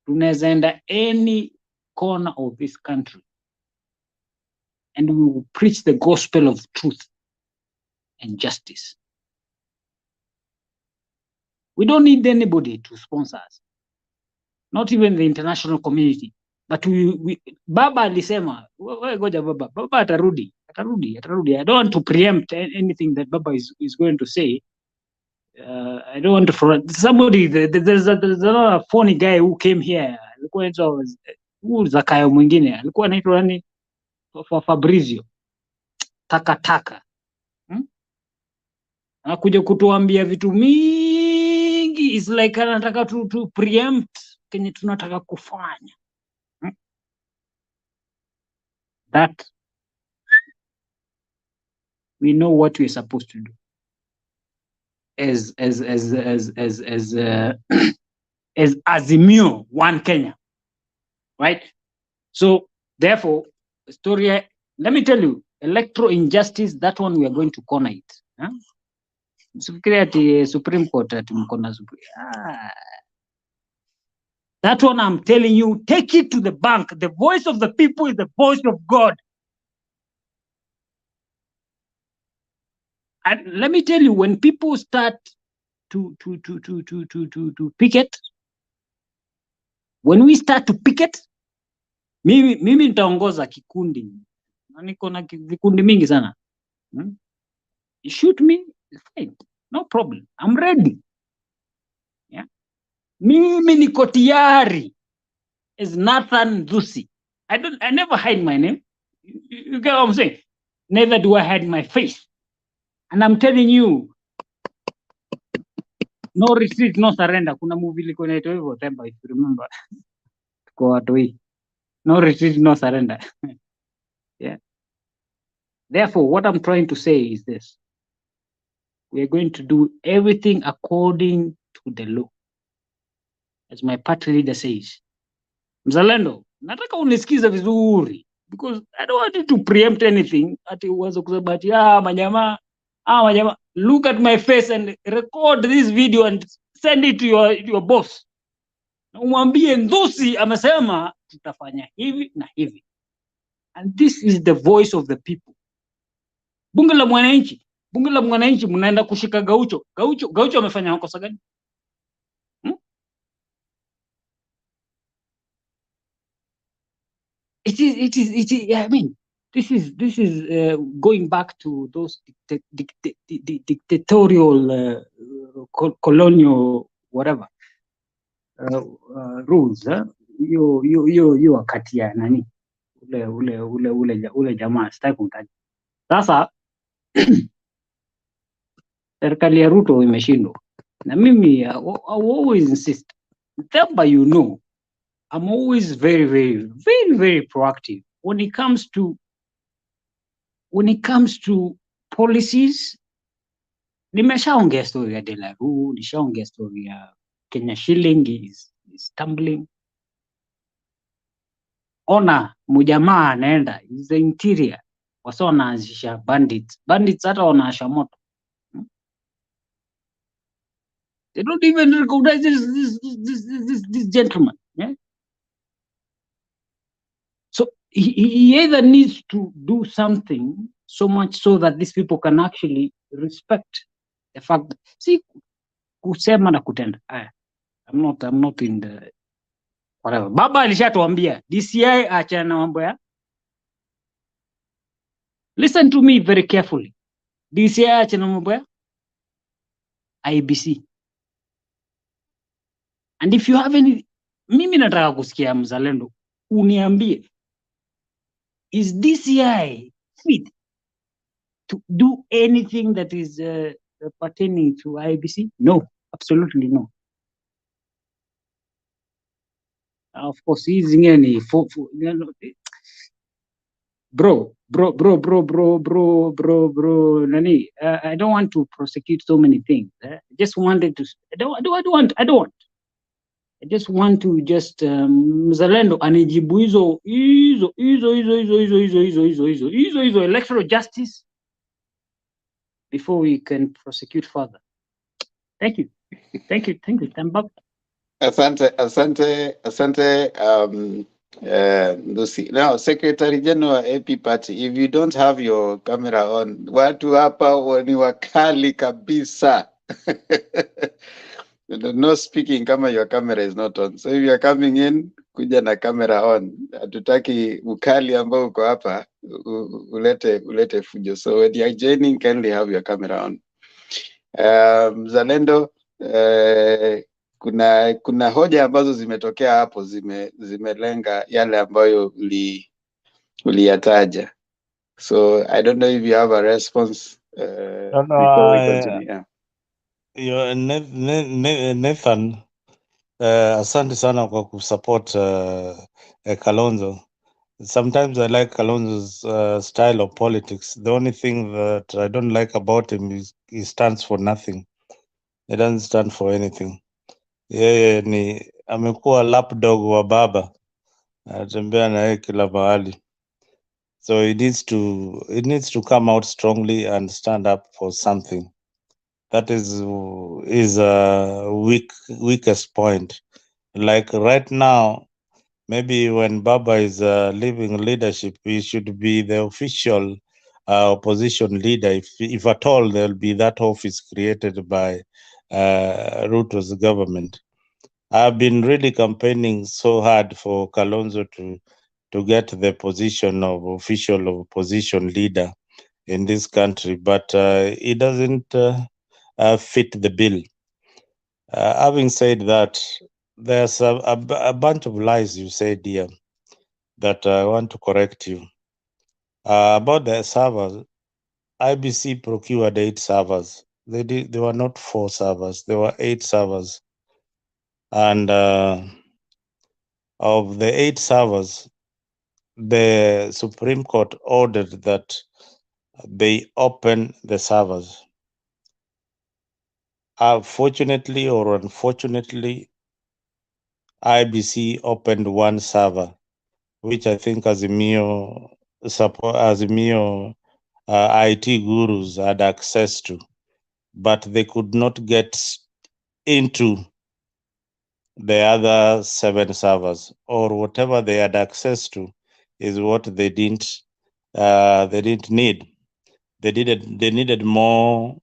Tunaweza enda any corner of this country and we will preach the gospel of truth and justice. We don't need anybody to sponsor us, not even the international community. But we Baba alisema, goja Baba atarudi. I don't want to preempt anything that Baba is going to say. I don't want to somebody. There's a funny guy who came here. Alikuwa anaitwa Zakayo mwingine. Alikuwa anaitwa nani? Fabrizio. Taka. Anakuja kutuambia vitu mingi. It's like anataka to preempt kenye tunataka kufanya. That we know what we're supposed to do as Azimio, one Kenya, right? So therefore, story, let me tell you, electoral injustice, that one we are going to corner it. Supreme Court that one I'm telling you, take it to the bank. The voice of the people is the voice of God. And let me tell you, when people start to picket, when we start to picket, mimi nitaongoza kikundi. Niko na vikundi mingi sana. You shoot me, fine, no problem. I'm ready. Yeah. Mimi niko tayari is Nathan Zusi. I never hide my name. You get what I'm saying? Neither do I hide my face. And I'm telling you, no retreat, no surrender. Kuna movie liko inaitwa hivyo, Temba, if you remember. Kwa watu hii. No retreat, no surrender. Yeah. Therefore, what I'm trying to say is this. We are going to do everything according to the law. As my party leader says. Mzalendo, nataka unisikize vizuri. Because I don't want you to preempt anything. Ati uanze kusema ati majamaa. Look at my face and record this video and send it to your boss. Na umwambie Ndusi amesema tutafanya hivi na hivi. And this is the voice of the people. Bunge la mwananchi mnaenda kushika Gaucho amefanya makosa gani? It is. I mean, this is going back to those dictatorial, colonial, whatever rules. You wakati ya nani? Ule jamaa sitaki kumtaja. Sasa serikali ya Ruto imeshindwa. Na mimi I always insist. Temba, you know, I'm always very, very, very, very proactive when it comes to policies. Nimeshaongea story ya Delaru, nishaongea story ya Kenya shilling is tumbling. Ona mujamaa anaenda is the interior, wasa wanaanzisha bandits hata wanaasha moto. They don't even recognize this gentleman. Yeah? So he either needs to do something so much so that these people can actually respect the fact that, see, kusema na kutenda. I'm not in the whatever. Baba alishatuambia DCI achana na mambo ya. Listen to me very carefully. DCI achana na mambo ya IEBC. And if you have any, mimi nataka kusikia mzalendo uniambie, is DCI fit to do anything that is pertaining to IEBC? No, absolutely no. Of course, he's any bro, Nani, I don't want to prosecute so many things. I just wanted to, I don't. I just want to just mzalendo anijibu hizo electoral justice before we can prosecute further. Thank you. Asante, Lucy. Now, Secretary General AP Party, if you don't have your camera on, watu hapa ni wakali kabisa. No speaking kama your camera is not on. So if you are coming in, kuja na camera on. Hatutaki ukali ambao uko hapa, ulete fujo. So when you are joining, kindly have your camera on. Mzalendo, kuna hoja ambazo zimetokea hapo zimelenga yale ambayo uliyataja. So I don't know if you have a response before we continue. Nathan, asante sana kwa kusupport Kalonzo. Sometimes I like Kalonzo's style of politics. The only thing that I don't like about him is he stands for nothing. He doesn't stand for anything. Yeye ni amekuwa lapdog wa baba, anatembea na yeye kila mahali. So it needs to come out strongly and stand up for something. That is weakest point. Like right now, maybe when Baba is leaving leadership, he should be the official opposition leader. If at all there'll be that office created by Ruto's government. I've been really campaigning so hard for Kalonzo to get the position of official opposition leader in this country, but he doesn't fit the bill. Having said that, there's a bunch of lies you said here that I want to correct you. About the servers, IBC procured 8 servers. They were not 4 servers, there were 8 servers. And of the 8 servers, the Supreme Court ordered that they open the servers. Fortunately or unfortunately, IBC opened 1 server, which I think Azimio IT gurus had access to, but they could not get into the other 7 servers, or whatever they had access to is what they didn't need. They needed more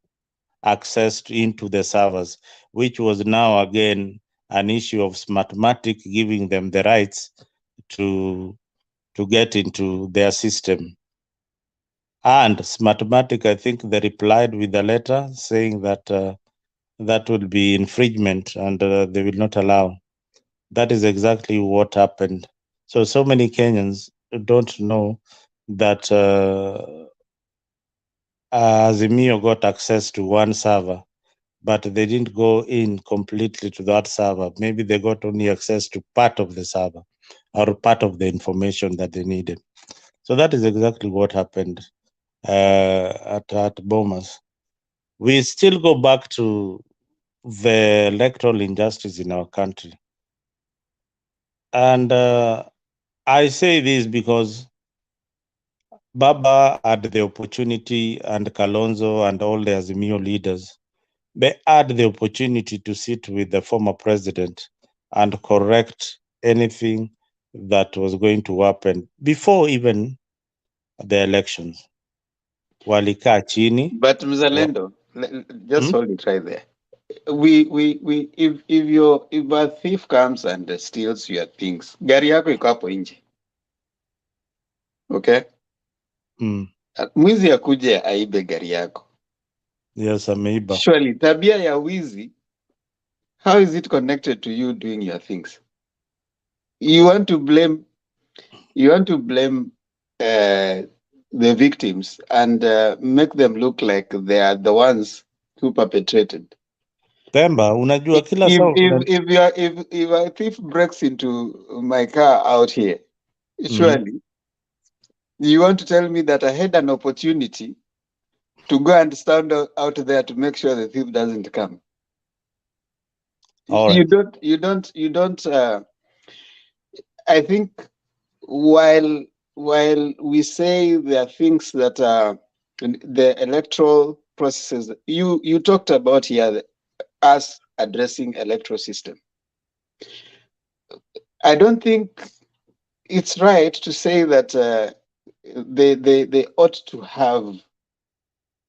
access into the servers, which was now again an issue of Smartmatic giving them the rights to get into their system. And Smartmatic, I think they replied with a letter saying that that will be infringement and they will not allow. That is exactly what happened. So many Kenyans don't know that Azimio got access to 1 server, but they didn't go in completely to that server. Maybe they got only access to part of the server or part of the information that they needed. So that is exactly what happened at Bomas. We still go back to the electoral injustice in our country. And I say this because Baba had the opportunity, and Kalonzo and all the Azimio leaders, they had the opportunity to sit with the former president and correct anything that was going to happen before even the elections. Walikaa chini. But Mzalendo, just hold it right there. If a thief comes and steals your things, gari yako iko hapo nje. Okay? Mwizi akuje aibe gari yako. Yes, ameiba. Surely, tabia ya wizi, how is it connected to you doing your things? You want to blame the victims and make them look like they are the ones who perpetrated. Temba, unajua kila saa If a thief breaks into my car out here, surely you want to tell me that I had an opportunity to go and stand out there to make sure the thief doesn't come. All You right. don't. I think while we say there are things that are the electoral processes, you talked about here us addressing electoral system. I don't think it's right to say that they ought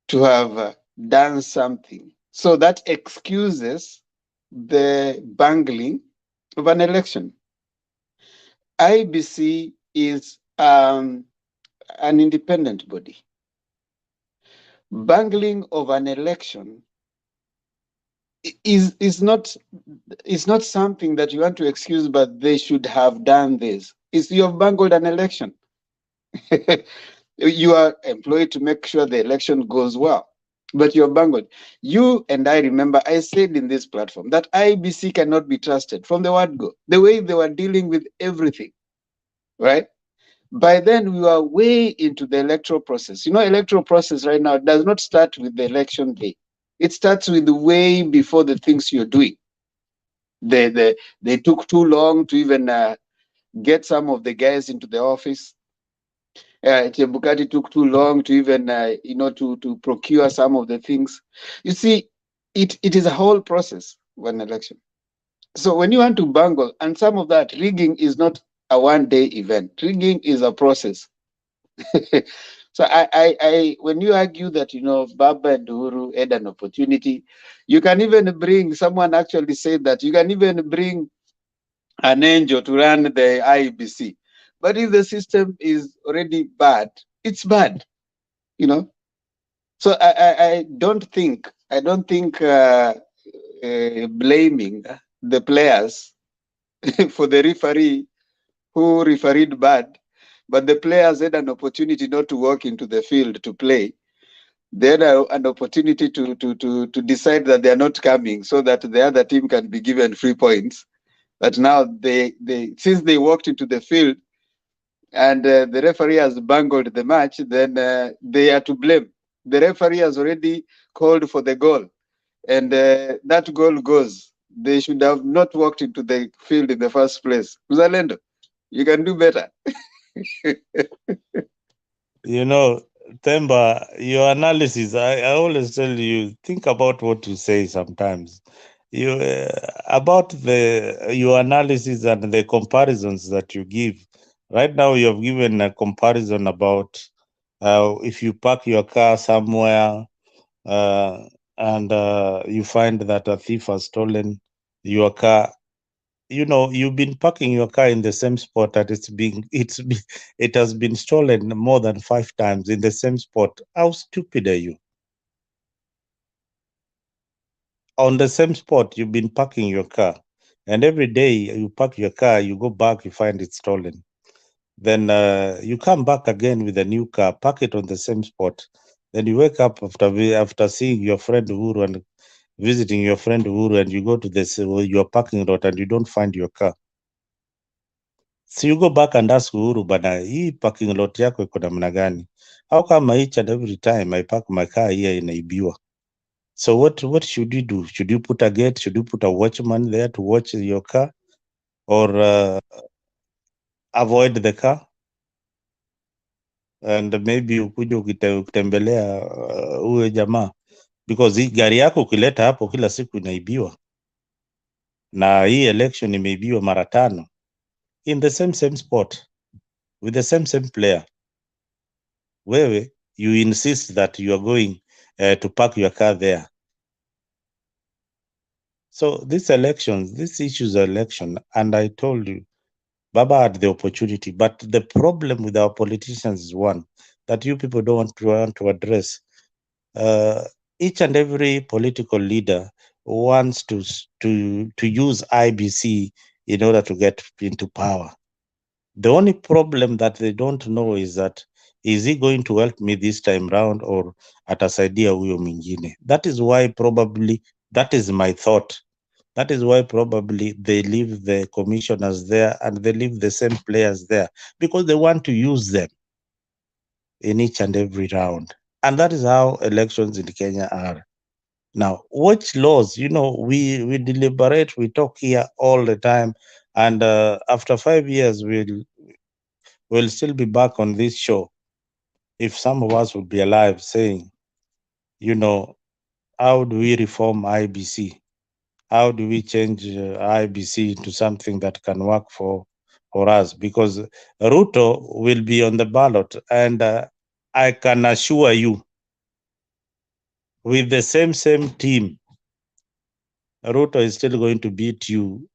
to have done something. So that excuses the bungling of an election. IEBC is an independent body. Bungling of an election is not something that you want to excuse, but they should have done this. You have bungled an election. You are employed to make sure the election goes well, but you're bungled. You and I remember I said in this platform that IEBC cannot be trusted from the word go. The way they were dealing with everything, right? By then we were way into the electoral process. Electoral process right now does not start with the election day. It starts with the way before the things you're doing. They took too long to even get some of the guys into the office. Chebukati took too long to even, to procure some of the things. You see, it is a whole process of an election. So when you want to bungle, and some of that rigging is not a one-day event. Rigging is a process. So I when you argue that Baba and Uhuru had an opportunity, you can even bring someone actually said that you can even bring an angel to run the IEBC. But if the system is already bad, it's bad, So I don't think blaming the players for the referee who refereed bad, but the players had an opportunity not to walk into the field to play. They had an opportunity to decide that they are not coming so that the other team can be given free points. But now since they walked into the field and the referee has bungled the match, then they are to blame. The referee has already called for the goal, and that goal goes. They should have not walked into the field in the first place. Mzalendo, you can do better. Temba, your analysis, I always tell you, think about what you say sometimes. About your analysis and the comparisons that you give. Right now, you have given a comparison about if you park your car somewhere and you find that a thief has stolen your car. You've been parking your car in the same spot that it has been stolen more than 5 times in the same spot. How stupid are you? On the same spot, you've been parking your car, and every day you park your car, you go back, you find it stolen. Then you come back again with a new car, park it on the same spot. Then you wake up after seeing your friend Uhuru, and visiting your friend Uhuru and you go to this your parking lot and you don't find your car. So you go back and ask Uhuru, bana, hii parking lot yako iko namna gani? How come each and every time I park my car here inaibiwa? So what should you do? Should you put a gate? Should you put a watchman there to watch your car, or avoid the car? And maybe ukuje ukitembelea huyo jamaa, because hii gari yako ukileta hapo kila siku inaibiwa, na hii election imeibiwa mara 5 in the same spot with the same player. Wewe you insist that you are going to park your car there. So these issues are election, and I told you, Baba had the opportunity, but the problem with our politicians is one that you people don't want to address. Each and every political leader wants to use IEBC in order to get into power. The only problem that they don't know is that, is he going to help me this time round or atasaidia huyo mwingine? That is why probably, that is my thought. That is why probably they leave the commissioners there and they leave the same players there, because they want to use them in each and every round. And that is how elections in Kenya are. Now, which laws, we deliberate, we talk here all the time, and after 5 years, we'll still be back on this show. If some of us would be alive saying, how do we reform IEBC? How do we change IEBC into something that can work for us? Because Ruto will be on the ballot, and I can assure you, with the same team, Ruto is still going to beat you,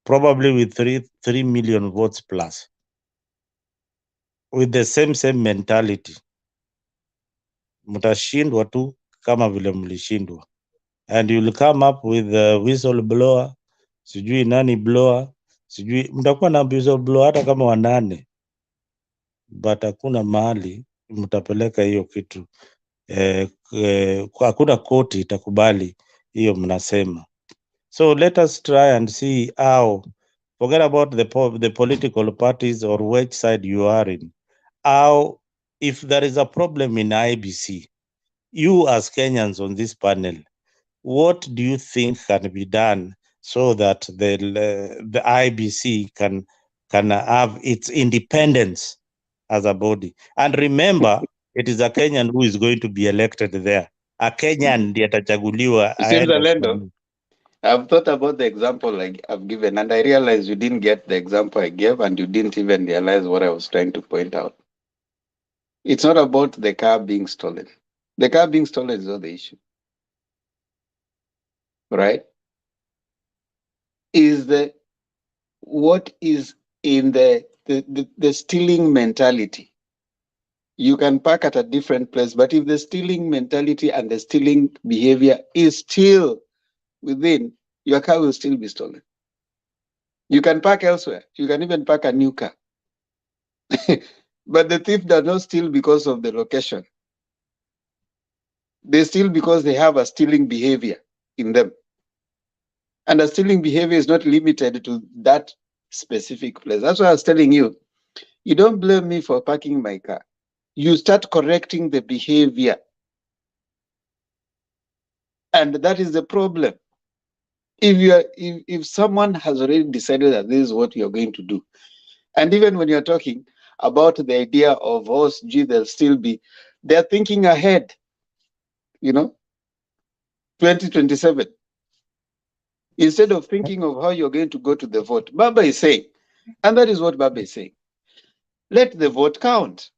probably with 3 million votes plus, with the same mentality. Mtashindwa tu kama vile mlishindwa, and you'll come up with a whistleblower, sijui nani blower, sijui mtakuwa na whistleblower hata kama 8, but hakuna mahali mtapeleka hiyo kitu. Hakuna koti itakubali hiyo mnasema. So let us try and see how, forget about the political parties or which side you are in, how, if there is a problem in IEBC, you as Kenyans on this panel, what do you think can be done so that the IEBC can have its independence as a body? And remember, it is a Kenyan who is going to be elected there. A Kenyan ndiye atachaguliwa aende. Lendo, I've thought about the example like I've given, and I realized you didn't get the example I gave, and you didn't even realize what I was trying to point out. It's not about the car being stolen. The car being stolen is not the issue, right? Is what is in the stealing mentality. You can park at a different place, but if the stealing mentality and the stealing behavior is still within, your car will still be stolen. You can park elsewhere. You can even park a new car. But the thief does not steal because of the location. They steal because they have a stealing behavior in them. And a stealing behavior is not limited to that specific place. That's why I was telling you, you don't blame me for parking my car. You start correcting the behavior. And that is the problem. If someone has already decided that this is what you're going to do, and even when you're talking about the idea of, oh, gee, they'll still be, they're thinking ahead, 2027. Instead of thinking of how you're going to go to the vote, Baba is saying, and that is what Baba is saying, let the vote count.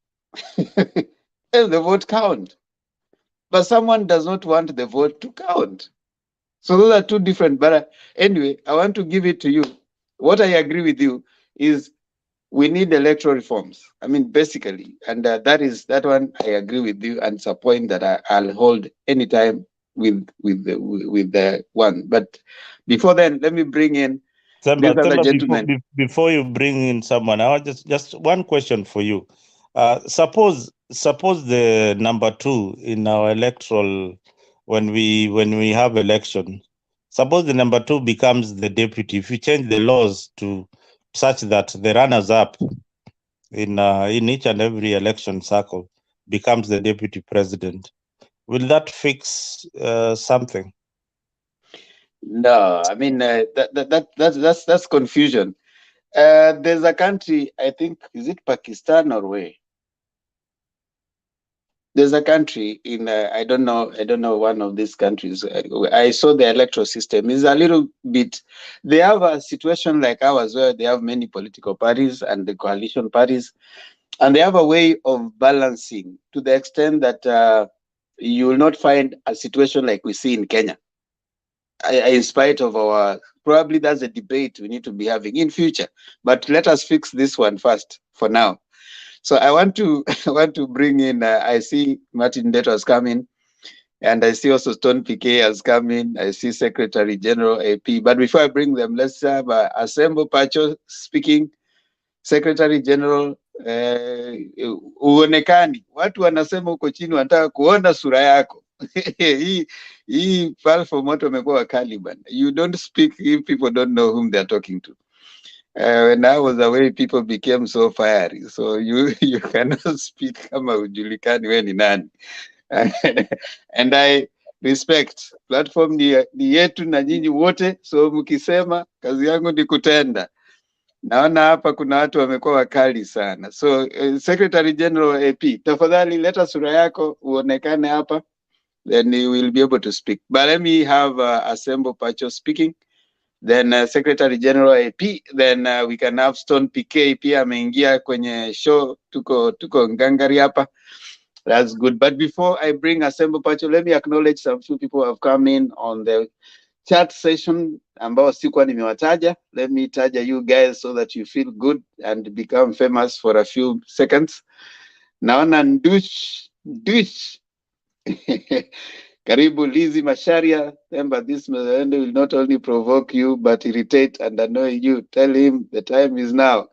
Let the vote count. But someone does not want the vote to count. So those are two different, but anyway, I want to give it to you. What I agree with you is we need electoral reforms. I mean, basically, and that one I agree with you, and it's a point that I'll hold anytime with the one. But before then, let me bring in this other gentleman. Before you bring in someone, I want just one question for you. Suppose the number 2 in our electoral when we have election. Suppose the number 2 becomes the deputy. If you change the laws to such that the runners up in each and every election cycle becomes the deputy president, will that fix something? No, I mean that's confusion. There's a country, I think, is it Pakistan or where? There's a country in I don't know one of these countries. I saw the electoral system is a little bit. They have a situation like ours where they have many political parties and the coalition parties, and they have a way of balancing to the extent that you will not find a situation like we see in Kenya. In spite of our, probably that's a debate we need to be having in future. But let us fix this one first for now. So I want to bring in. I see Martin Deto has come in, and I see also Stone PK has come in. I see Secretary General AP. But before I bring them, let's have Asembo Pacho speaking. Secretary General uonekani. Watu wanasema huko chini wanataka kuona sura yako. hii platform watu wamekuwa wakali bana. You don't speak if people don't know whom they're talking to. When I was away, people became so fiery. So you cannot speak kama hujulikani we ni nani. And I respect platform ni yetu na nyinyi wote. So mkisema kazi yangu ni kutenda. Naona hapa kuna watu wamekuwa wakali sana. So Secretary General AP, tafadhali leta sura yako uonekane hapa, then you will be able to speak. But let me have Asembo Pacho speaking, then Secretary General AP, then we can have Stone PK pia ameingia kwenye show, tuko ngangari hapa. That's good. But before I bring Asembo Pacho, let me acknowledge some few people who have come in on the chat session ambao sikuwa nimewataja. Let me taja you guys so that you feel good and become famous for a few seconds. Naona Ndush Karibu Lizi Masharia. Remember, this Mzalendo will not only provoke you but irritate and annoy you. Tell him the time is now.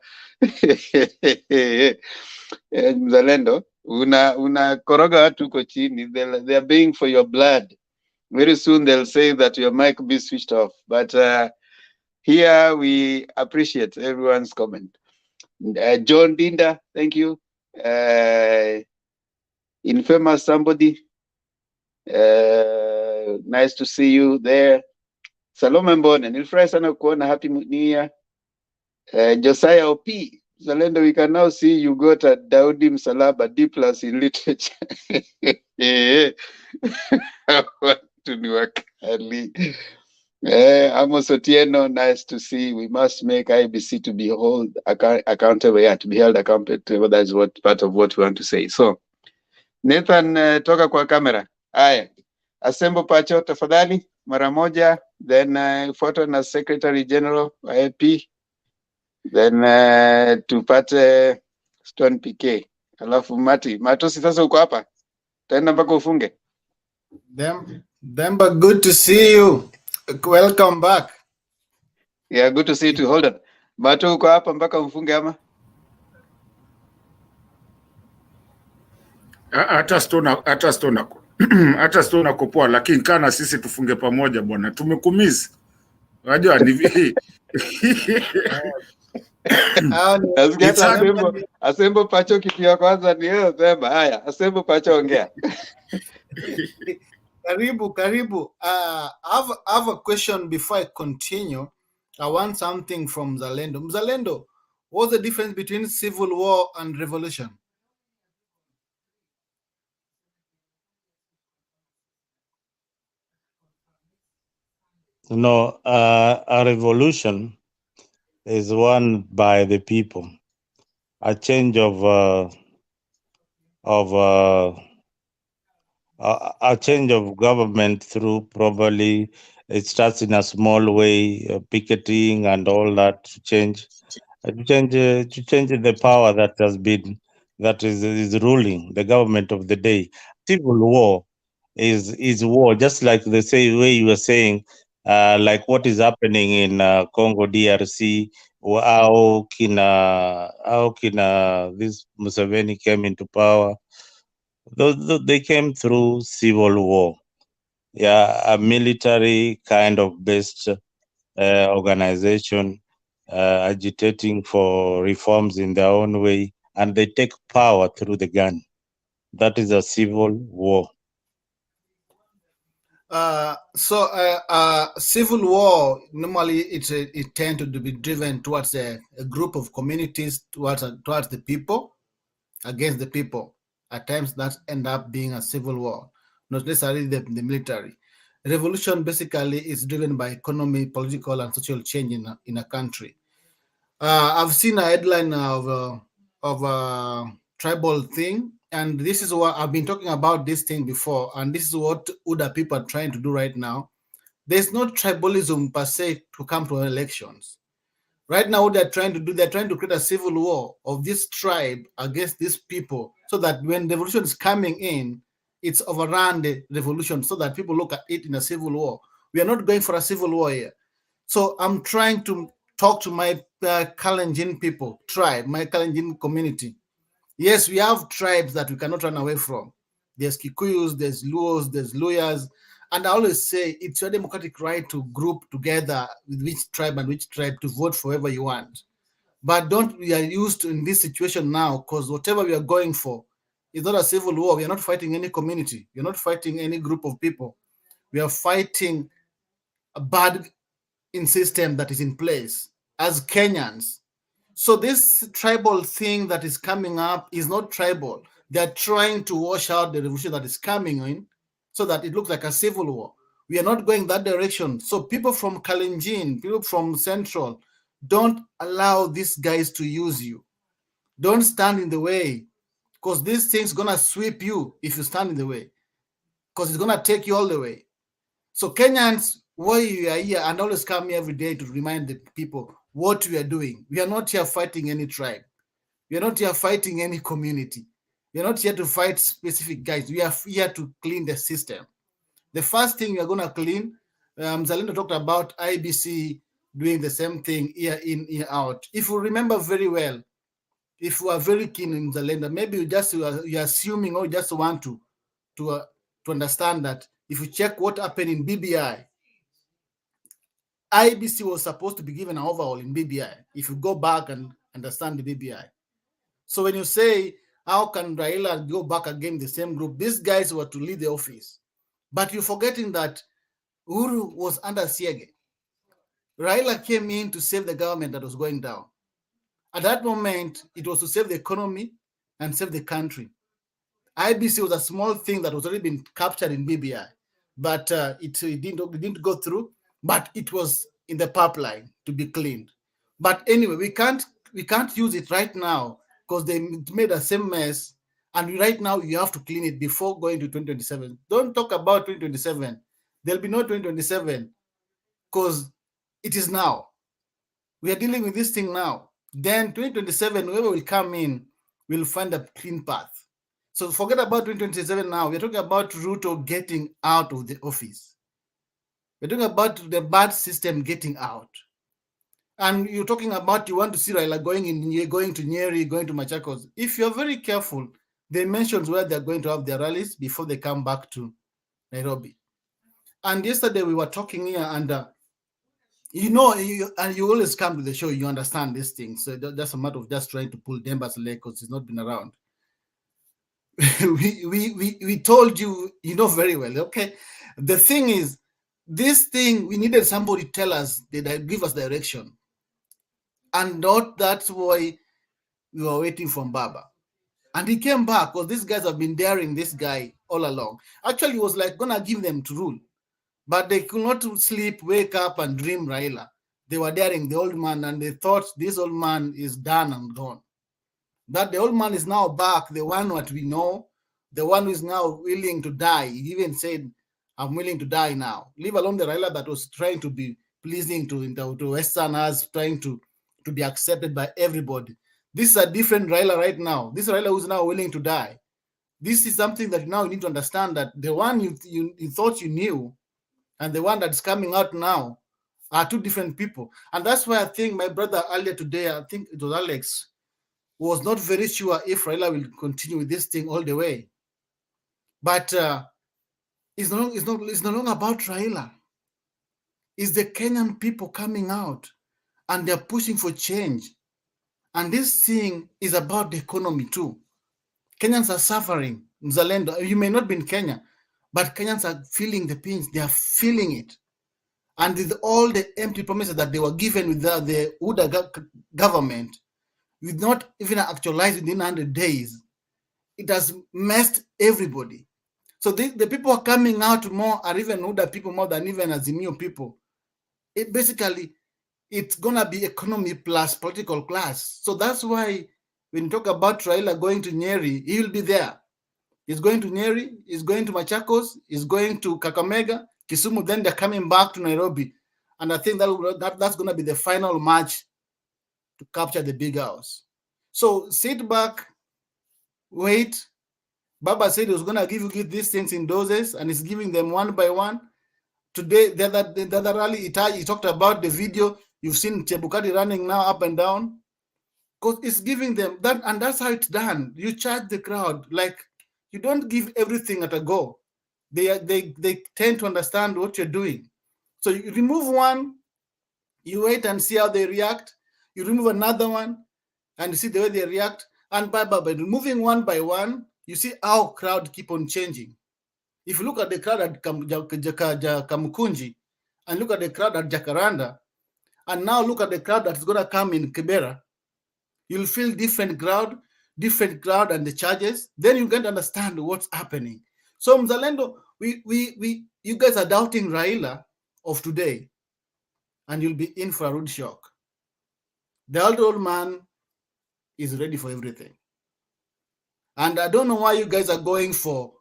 Mzalendo, una koroga watu uko chini. They are begging for your blood. Very soon they'll say that your mic be switched off. But here we appreciate everyone's comment. John Dinda, thank you. Infamous somebody. Nice to see you there. Salome Mbone, nilifurahi sana kuona, happy new year. Josiah OP, Zalendo, we can now see you got a Daudi Msalaba D+ in literature. Watu ni wakali. Amos Otieno, nice to see. We must make IEBC to be accountable. Yeah, to be held accountable. That's what part of what we want to say. So, Nathan, toka kwa kamera. Haya, Asembo Pacho tafadhali mara moja, then photo na Secretary General AP, then tupate Stone PK. Alafu Matosi, sasa uko hapa, taenda mpaka ufunge. Demba, good to see you. Welcome back. Yeah, good to see you too. Hold on. Mato uko hapa mpaka ufunge ama? Hata Stone kupoa, lakini kana sisi tufunge pamoja bwana. Tumekumiss. Unajua ni Asembo Pacho kitu ya kwanza ni yeye sema. Haya, Asembo Pacho ongea. Karibu. I have a question before I continue. I want something from Zalendo. Zalendo, what's the difference between civil war and revolution? No, a revolution is won by the people. A change of a change of government through probably it starts in a small way, picketing and all that to change the power that is ruling the government of the day. Civil war is war, just like the same way you were saying, like what is happening in Congo DRC, how this Museveni came into power. They came through civil war. a military kind of based organization agitating for reforms in their own way, and they take power through the gun. That is a civil war. Civil war normally it tend to be driven towards a group of communities towards the people against the people. At times that end up being a civil war, not necessarily the military. Revolution basically is driven by economy, political, and social change in a country. I've seen a headline of a tribal thing, and this is what I've been talking about this thing before, and this is what UDA people are trying to do right now. There's no tribalism per se to come to elections. Right now, what they're trying to do, they're trying to create a civil war of this tribe against these people, so that when the revolution is coming in, it's overrun the revolution, so that people look at it in a civil war. We are not going for a civil war here. So I'm trying to talk to my Kalenjin people, tribe, my Kalenjin community. Yes, we have tribes that we cannot run away from. There's Kikuyus, there's Luos, there's Luyas. And I always say it's your democratic right to group together with which tribe and which tribe to vote for whoever you want. But don't we are used to in this situation now, because whatever we are going for is not a civil war. We are not fighting any community. We are not fighting any group of people. We are fighting a bad in system that is in place as Kenyans. So this tribal thing that is coming up is not tribal. They're trying to wash out the revolution that is coming in so that it looks like a civil war. We are not going that direction. So people from Kalenjin, people from Central, don't allow these guys to use you. Don't stand in the way, because this thing's going to sweep you if you stand in the way, because it's going to take you all the way. So Kenyans, why we are here and always come here every day to remind the people what we are doing. We are not here fighting any tribe. We are not here fighting any community. We are not here to fight specific guys. We are here to clean the system. The first thing we are going to clean, Zalindo talked about IEBC doing the same thing year in, year out. If you remember very well, if you are very keen in Zalindo, maybe you're assuming or you just want to understand that if you check what happened in BBI, IEBC was supposed to be given an overhaul in BBI, if you go back and understand the BBI. So when you say, how can Raila go back again the same group? These guys were to lead the office. But you're forgetting that Uhuru was under Siege. Raila came in to save the government that was going down. At that moment, it was to save the economy and save the country. IEBC was a small thing that was already been captured in BBI, but it didn't go through, but it was in the pipeline to be cleaned. But anyway, we can't use it right now because they made the same mess, and right now you have to clean it before going to 2027. Don't talk about 2027. There'll be no 2027 because it is now. We are dealing with this thing now. Then 2027, whoever will come in will find a clean path. So forget about 2027 now. We're talking about Ruto getting out of the office. We're talking about the bad system getting out. And you're talking about you want to see Raila going to Nyeri, going to Machakos. If you're very careful, they mention where they're going to have their rallies before they come back to Nairobi. And yesterday we were talking here, and you always come to the show, you understand these things. So that's a matter of just trying to pull Demba's leg because he's not been around. we told you, you know very well. Okay, the thing is, this thing we needed somebody to tell us, give us direction, and not that's why we were waiting from Baba. And he came back because these guys have been daring this guy all along. Actually, it was like gonna give them to rule, but they could not sleep, wake up, and dream Raila. They were daring the old man, and they thought this old man is done and gone. That the old man is now back, the one what we know, the one who is now willing to die. He even said, I'm willing to die now. Leave alone the Raila that was trying to be pleasing to Westerners, trying to be accepted by everybody. This is a different Raila right now. This Raila who's now willing to die. This is something that now you need to understand, that the one you thought you knew and the one that's coming out now are two different people. And that's why I think my brother earlier today, I think it was Alex, was not very sure if Raila will continue with this thing all the way. But It's no longer about Raila. It's the Kenyan people coming out and they're pushing for change. And this thing is about the economy too. Kenyans are suffering. Mzalendo, you may not be in Kenya, but Kenyans are feeling the pinch. They are feeling it. And with all the empty promises that they were given with the UDA government, with not even actualized within 100 days, it has messed everybody. So the people are coming out more, are even UDA people more than even Azimio people. It basically, it's gonna be economy plus political class. So that's why when you talk about Raila going to Nyeri, he will be there. He's going to Nyeri, he's going to Machakos, he's going to Kakamega, Kisumu, then they're coming back to Nairobi. And I think that's going to be the final match to capture the big house. So sit back, wait. Baba said he was going to give these things in doses, and he's giving them one by one. Today, the other rally, he talked about the video. You've seen Chebukati running now up and down. Because it's giving them that, and that's how it's done. You charge the crowd. Like, you don't give everything at a go. They tend to understand what you're doing. So you remove one, you wait and see how they react. You remove another one, and you see the way they react. And by removing one by one, you see how crowd keep on changing. If you look at the crowd at Kamukunji, and look at the crowd at Jacaranda, and now look at the crowd that's going to come in Kibera, you'll feel different crowd and the charges. Then you can understand what's happening. So Mzalendo, you guys are doubting Raila of today, and you'll be in for a rude shock. The old man is ready for everything. And I don't know why you guys are going for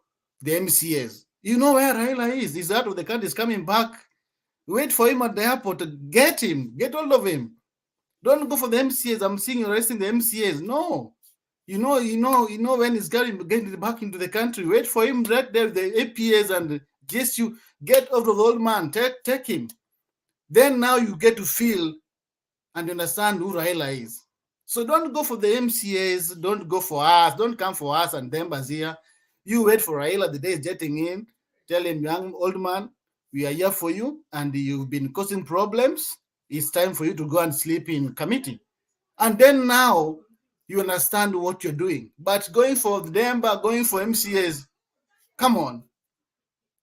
the MCAs. You know where Raila is. He's out of the country. He's coming back. Wait for him at the airport. Get him. Get hold of him. Don't go for the MCAs. I'm seeing you arresting the MCAs. No. You know when he's getting back into the country. Wait for him right there, the APAs, and just you get over the old man. Take him. Then now you get to feel and understand who Raila is. So don't go for the MCAs. Don't go for us. Don't come for us and them here. You wait for Raila the day he's jetting in. Tell him, young old man, we are here for you, and you've been causing problems. It's time for you to go and sleep in committee. And then now you understand what you're doing. But going for Demba, going for MCAs, come on.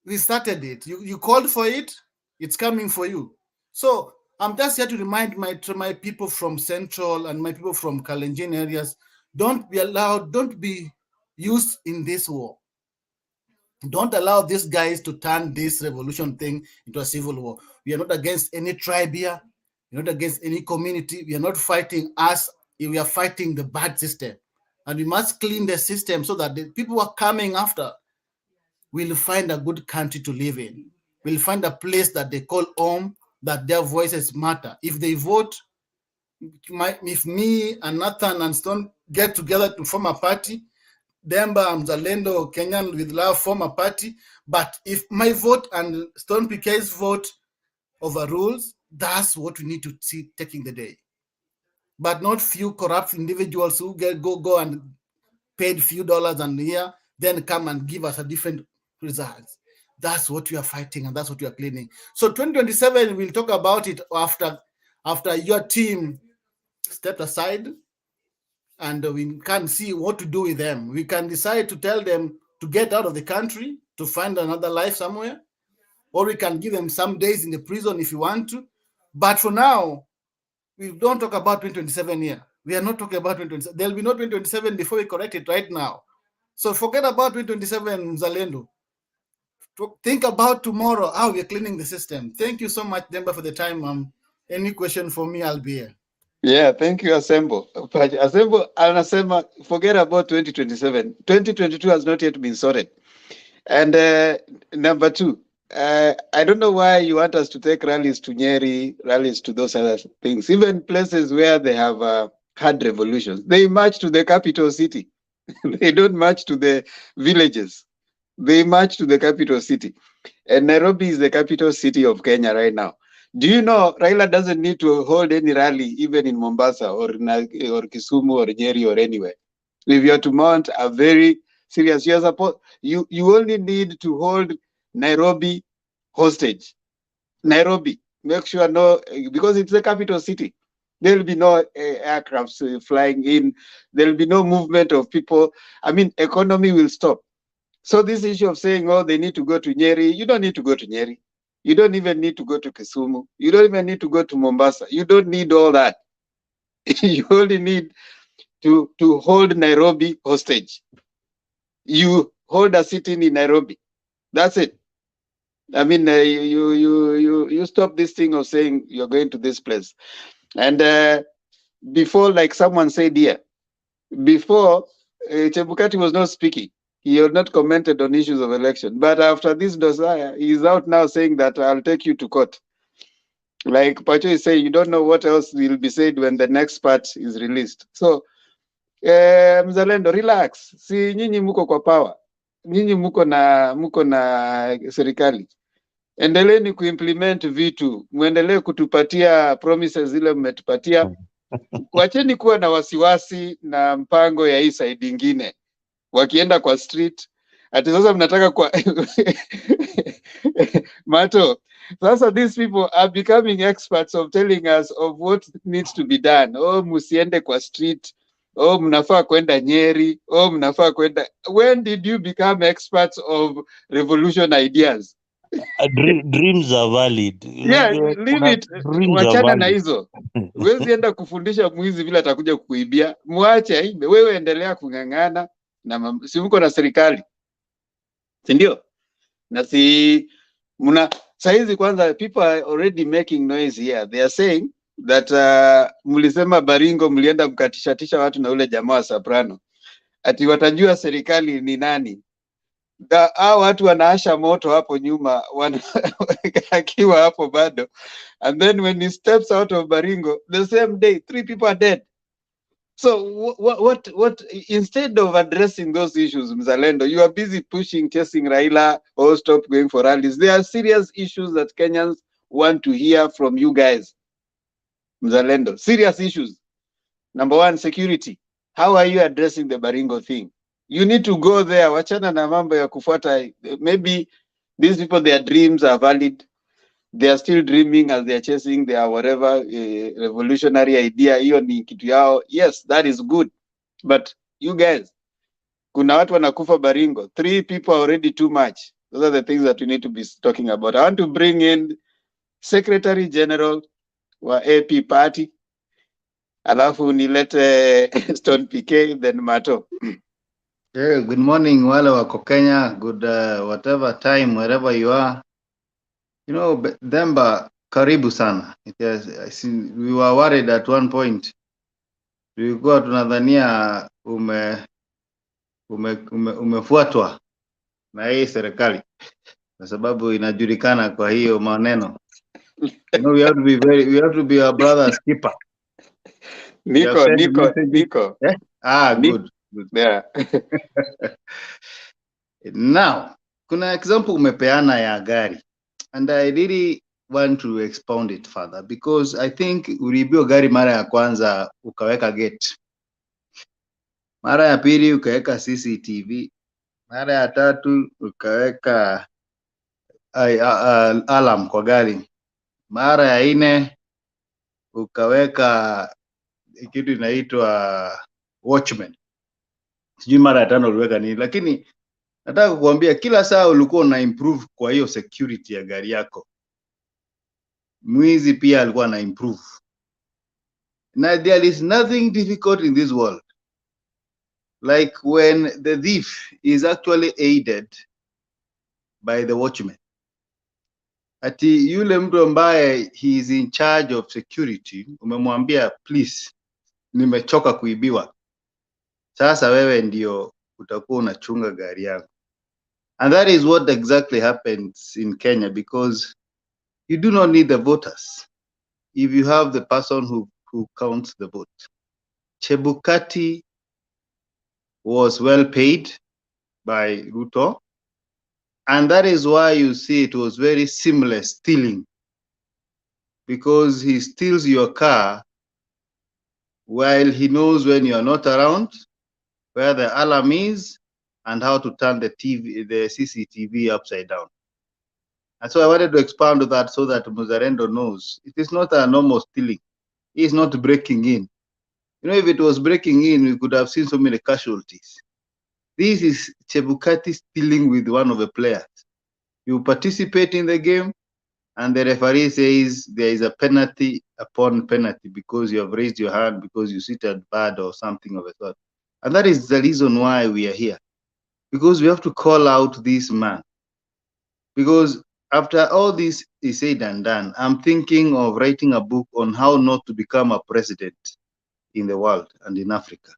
We started it. You called for it. It's coming for you. So I'm just here to remind my people from Central and my people from Kalenjin areas, don't be used in this war. Don't allow these guys to turn this revolution thing into a civil war. We are not against any tribe here. We're not against any community. We are not fighting us. We are fighting the bad system. And we must clean the system so that the people who are coming after will find a good country to live in. Will find a place that they call home, that their voices matter. If they vote, if me and Nathan and Stone get together to form a party, Demba and Mzalendo, Kenyan with Love form a party. But if my vote and Stone PK's vote overrules, that's what we need to see taking the day. But not few corrupt individuals who go and paid few dollars and here, then come and give us a different results. That's what we are fighting, and that's what we are cleaning. So 2027, we'll talk about it after your team stepped aside, and we can see what to do with them. We can decide to tell them to get out of the country, to find another life somewhere, or we can give them some days in the prison if you want to. But for now, we don't talk about 2027 here. We are not talking about 2027. There'll be no 2027 before we correct it right now. So forget about 2027, Mzalendo. Think about tomorrow, how we're cleaning the system. Thank you so much, Demba, for the time. Any question for me, I'll be here. Yeah, thank you, Assemble. Assemble, anasema, forget about 2027. 2022 has not yet been sorted. And number two, I don't know why you want us to take rallies to Nyeri, rallies to those other things. Even places where they have had revolutions, they march to the capital city. They don't march to the villages. They march to the capital city. And Nairobi is the capital city of Kenya right now. Do you know Raila doesn't need to hold any rally even in Mombasa or Kisumu or Nyeri or anywhere. If you are to mount a very serious, you only need to hold Nairobi hostage. Nairobi, make sure no, because it's the capital city. There will be no aircrafts flying in. There will be no movement of people. I mean, economy will stop. So this issue of saying, oh, they need to go to Nyeri, you don't need to go to Nyeri. You don't even need to go to Kisumu. You don't even need to go to Mombasa. You don't need all that. You only need to hold Nairobi hostage. You hold a sitting in Nairobi. That's it. I mean, you stop this thing of saying you're going to this place. And before, like someone said here, before Chebukati was not speaking. He had not commented on issues of election. But after this dossier, he's out now saying that I'll take you to court. Like Pacho is saying, you don't know what else will be said when the next part is released. So, Mzalendo, relax. Si nyinyi muko kwa power. Nyinyi muko na serikali. Endeleeni kuimplement vitu. Muendelee kutupatia promises zile mmetupatia. Wacheni kuwa na wasiwasi na mpango ya hii side ingine. Wakienda kwa street, ati sasa mnataka kwa Mato. Sasa these people are becoming experts of telling us of what needs to be done. Oh, musiende kwa street. Oh, mnafaa kwenda Nyeri. Oh, mnafaa kwenda. When did you become experts of revolution ideas? Dreams are valid. Yeah, leave it. Dreams are Wachana na valid. hizo. Wezi enda kufundisha mwizi vile atakuja kukuibia. Muache aibe. Wewe endelea kung'ang'ana na si mko na serikali. Si ndio? Na si muna saizi kwanza, people are already making noise here. They are saying that mlisema Baringo mlienda mkatishatisha watu na ule jamaa wa Soprano. Ati watajua serikali ni nani. Hao watu wanaasha moto hapo nyuma akiwa hapo bado. And then when he steps out of Baringo, the same day 3 people are dead. So what instead of addressing those issues, Mzalendo, you are busy pushing, chasing Raila, or stop going for rallies. There are serious issues that Kenyans want to hear from you guys. Mzalendo, serious issues. Number one, security. How are you addressing the Baringo thing? You need to go there. Wachana na mambo ya kufuata. Maybe these people, their dreams are valid. They are still dreaming as they are chasing their whatever revolutionary idea. Hiyo ni kitu yao. Yes, that is good. But you guys, kuna watu wanakufa Baringo. 3 people are already too much. Those are the things that we need to be talking about. I want to bring in Secretary General wa AP Party. Alafu nilete Stone PK, then Mato. Yeah, good morning, wale wako Kenya. Good whatever time, wherever you are. You know, Demba, karibu sana. We were worried at one point. Tulikuwa tunadhania umefuatwa na hii serikali kwa sababu inajulikana kwa hiyo maneno. You know, we have to be our brother's keeper. Nico. Eh? Good. Yeah. Now, kuna example umepeana ya gari. And I really want to expound it further because I think uliibiwa gari mara ya kwanza ukaweka gate. Mara ya pili ukaweka CCTV. Mara ya tatu ukaweka alarm kwa gari. Mara ya 4 ukaweka kitu inaitwa watchman. Sijui mara ya 5 uliweka nini, lakini nataka kukuambia kila saa ulikuwa una improve kwa hiyo security ya gari yako. Mwizi pia alikuwa na improve. Now there is nothing difficult in this world like when the thief is actually aided by the watchman. Ati yule mtu ambaye he is in charge of security umemwambia please nimechoka kuibiwa. Sasa wewe ndio utakuwa unachunga gari yako. And that is what exactly happens in Kenya because you do not need the voters if you have the person who counts the vote. Chebukati was well paid by Ruto, and that is why you see it was very seamless stealing, because he steals your car while he knows when you are not around, where the alarm is, and how to turn the CCTV upside down. And so I wanted to expand on that so that Muzarendo knows it is not a normal stealing. He is not breaking in. You know, if it was breaking in, we could have seen so many casualties. This is Chebukati stealing with one of the players. You participate in the game, and the referee says there is a penalty upon penalty because you have raised your hand, because you seated bad or something of the sort. And that is the reason why we are here. Because we have to call out this man. Because after all this is said and done, I'm thinking of writing a book on how not to become a president in the world and in Africa.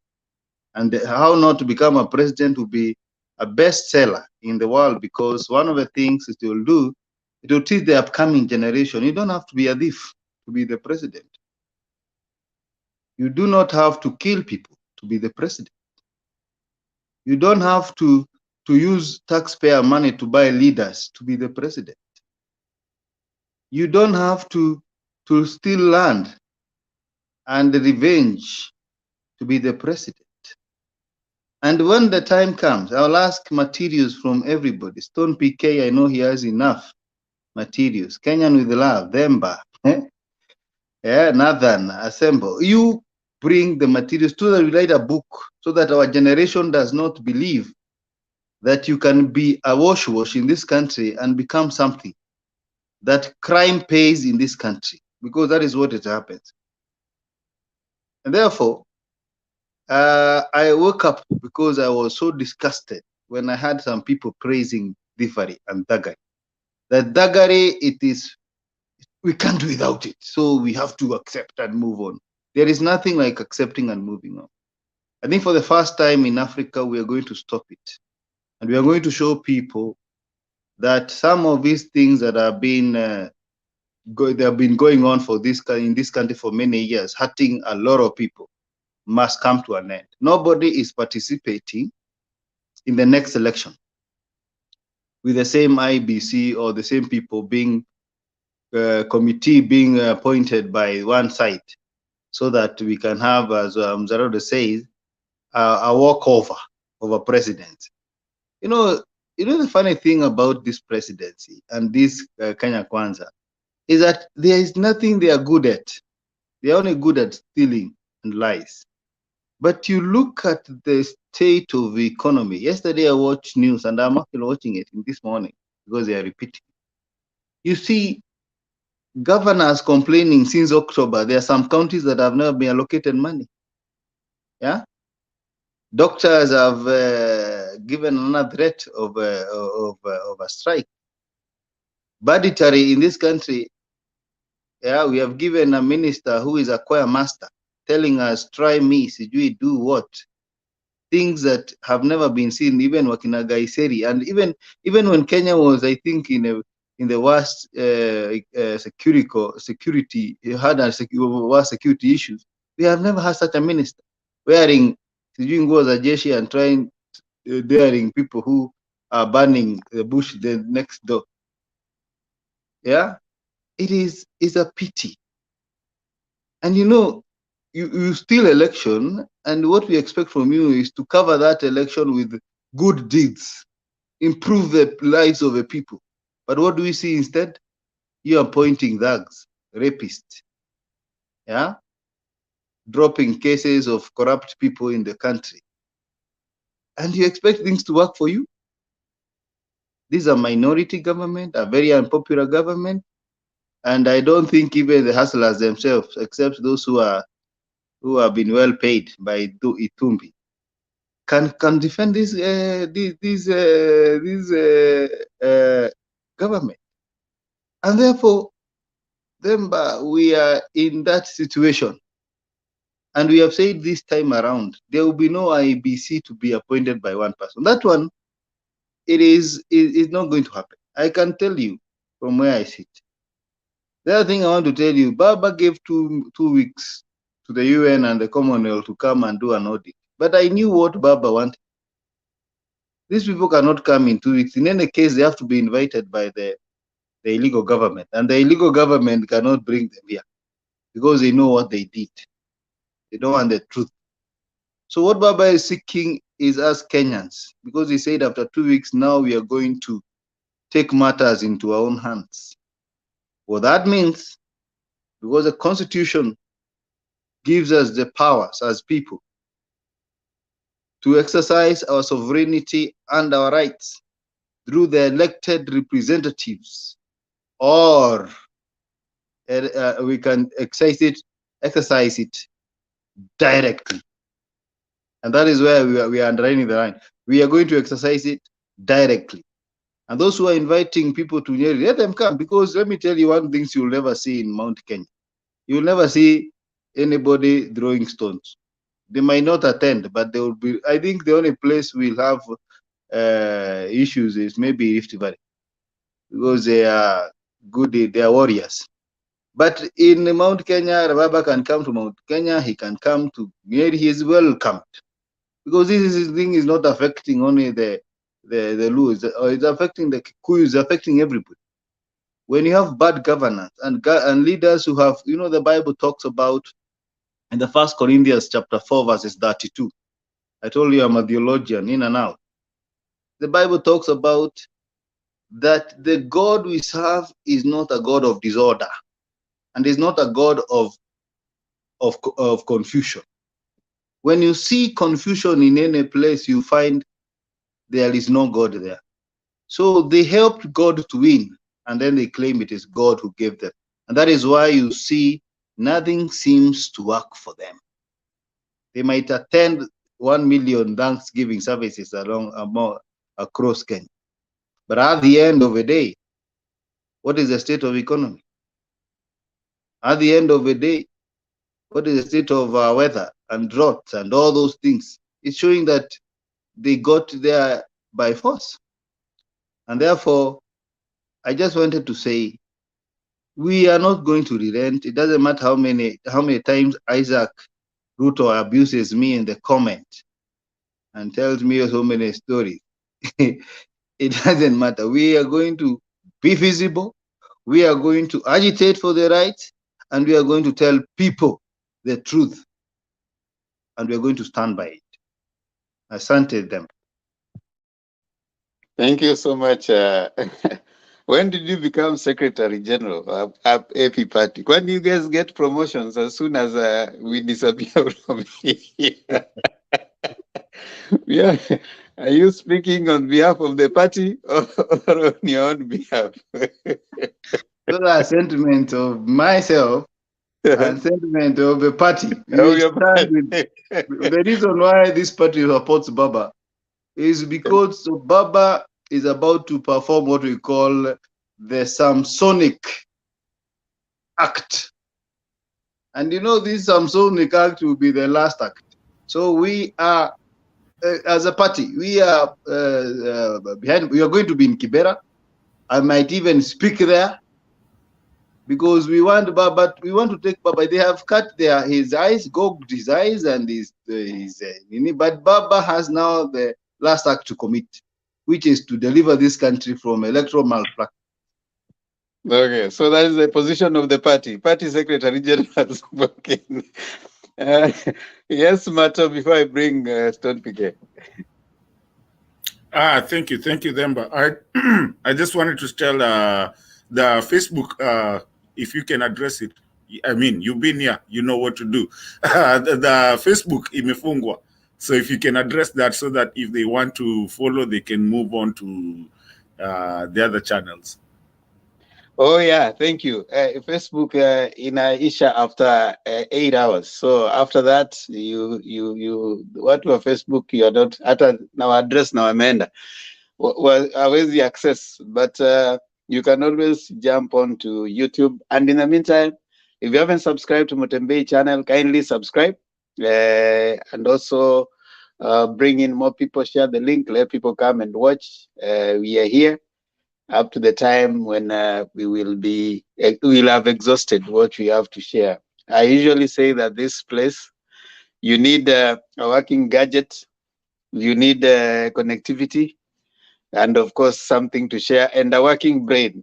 And how not to become a president will be a bestseller in the world, because one of the things it will do, it will teach the upcoming generation, you don't have to be a thief to be the president. You do not have to kill people to be the president. You don't have to use taxpayer money to buy leaders to be the president. You don't have to steal land and revenge to be the president. And when the time comes, I'll ask materials from everybody. Stone PK, I know he has enough materials. Kenyan with love, Themba, yeah, Nathan, assemble. You bring the materials so that we write a book, so that our generation does not believe that you can be a wash in this country and become something, that crime pays in this country, because that is what it happens. And therefore, I woke up because I was so disgusted when I had some people praising Difari and Dagari. That Dagari, we can't do without it, so we have to accept and move on. There is nothing like accepting and moving on. I think for the first time in Africa, we are going to stop it. And we are going to show people that some of these things that have been they have been going on in this country for many years, hurting a lot of people, must come to an end. Nobody is participating in the next election with the same IEBC or the same people being committee being appointed by one side, so that we can have, as Mzarado says, a walkover of a president. You know the funny thing about this presidency and this Kenya Kwanza is that there is nothing they are good at. They are only good at stealing and lies. But you look at the state of the economy. Yesterday I watched news, and I'm actually watching it this morning because they are repeating. You see governors complaining since October. There are some counties that have never been allocated money. Yeah, doctors have given another threat of a strike. Budgetary in this country, yeah, we have given a minister who is a choir master telling us, try me, sijui do what, things that have never been seen, even Wakina Gaiseri. And even when Kenya was, I think, in the worst security, had worst security issues, we have never had such a minister wearing sijui nguo za jeshi and trying daring people who are burning the bush the next door. Yeah, it's a pity. And you steal election, and what we expect from you is to cover that election with good deeds, improve the lives of the people. But what do we see instead? You are appointing thugs, rapists, yeah, dropping cases of corrupt people in the country, and you expect things to work for you? This is a minority government, a very unpopular government, and I don't think even the hustlers themselves, except those who have been well paid by Itumbi, can defend this government. And therefore, we are in that situation. And we have said this time around, there will be no IEBC to be appointed by one person. That one, it is not going to happen. I can tell you from where I sit. The other thing I want to tell you, Baba gave 2 weeks to the UN and the Commonwealth to come and do an audit. But I knew what Baba wanted. These people cannot come in 2 weeks. In any case, they have to be invited by the illegal government. And the illegal government cannot bring them here because they know what they did. They don't want the truth. So what Baba is seeking is us Kenyans, because he said after 2 weeks, now we are going to take matters into our own hands. What that means, because the Constitution gives us the powers as people to exercise our sovereignty and our rights through the elected representatives, or we can exercise it directly. And that is where we are underlining the line. We are going to exercise it directly. And those who are inviting people to Nyeri, let them come, because let me tell you one thing you'll never see in Mount Kenya. You'll never see anybody throwing stones. They might not attend, but they will be. I think the only place we'll have issues is maybe Rift Valley, because they are good, they are warriors. But in Mount Kenya, Rababa can come to Mount Kenya, he can come to Nyeri, he is welcomed. Because this thing is not affecting only the Luos, it's affecting the Kikuyu, it's affecting everybody. When you have bad governance and leaders who have, the Bible talks about in the 1 Corinthians chapter 4, verses 32. I told you I'm a theologian, in and out. The Bible talks about that the God we serve is not a God of disorder, and is not a God of confusion. When you see confusion in any place, you find there is no God there. So they helped God to win, and then they claim it is God who gave them. And that is why you see nothing seems to work for them. They might attend 1 million Thanksgiving services across Kenya. But at the end of the day, what is the state of economy? At the end of the day, what is the state of weather and drought and all those things? It's showing that they got there by force. And therefore, I just wanted to say, we are not going to relent. It doesn't matter how many times Isaac Ruto abuses me in the comment and tells me so many stories. It doesn't matter. We are going to be visible. We are going to agitate for the right, and we are going to tell people the truth, and we are going to stand by it. I santed them. Thank you so much. When did you become Secretary General of AP Party? When do you guys get promotions as soon as we disappear from here? Yeah. Are you speaking on behalf of the party or on your own behalf? Those are sentiments of myself and sentiment of the party. The reason why this party supports Baba is because Baba is about to perform what we call the Samsonic act. And this Samsonic act will be the last act. So we are, as a party, we are behind. We are going to be in Kibera. I might even speak there, because we want Baba. We want to take Baba. They have cut his eyes, gouged his eyes, and but Baba has now the last act to commit, which is to deliver this country from electoral malpractice. Okay, so that is the position of the party. Party Secretary General has spoken. Yes, Mato, before I bring Stone PK. Thank you, Themba. I just wanted to tell the Facebook, if you can address it. I mean, you've been here, you know what to do. The Facebook imefungwa. So if you can address that, so that if they want to follow, they can move on to the other channels. Oh yeah, thank you. Facebook inaisha after 8 hours. So after that, you what wa Facebook, you are not hata now address now amenda. Hawezi access, but you can always jump onto YouTube. And in the meantime, if you haven't subscribed to Mutembei channel, kindly subscribe, and also bring in more people, share the link, let people come and watch. We are here up to the time when we'll have exhausted what we have to share. I usually say that this place, you need a working gadget, you need connectivity, and of course something to share, and a working brain.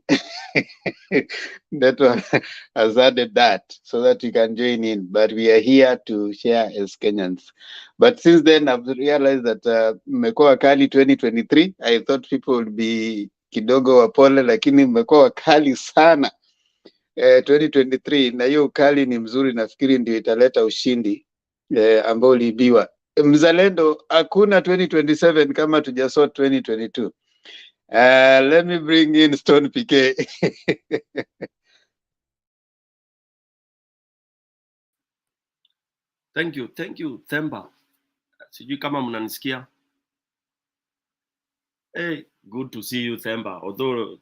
That one has added that, so that you can join in. But we are here to share as Kenyans. But since then, I've realized that Mekwa Kali 2023, I thought people would be kidogo wapole, lakini mmekuwa wakali sana 2023, na hiyo ukali ni mzuri, nafikiri ndio italeta ushindi ambao uliibiwa. Mzalendo, hakuna 2027 kama tujasort 2022. Let me bring in Stone PK. Thank you Themba. Sijui kama mnanisikia. Hey, good to see you Themba. Although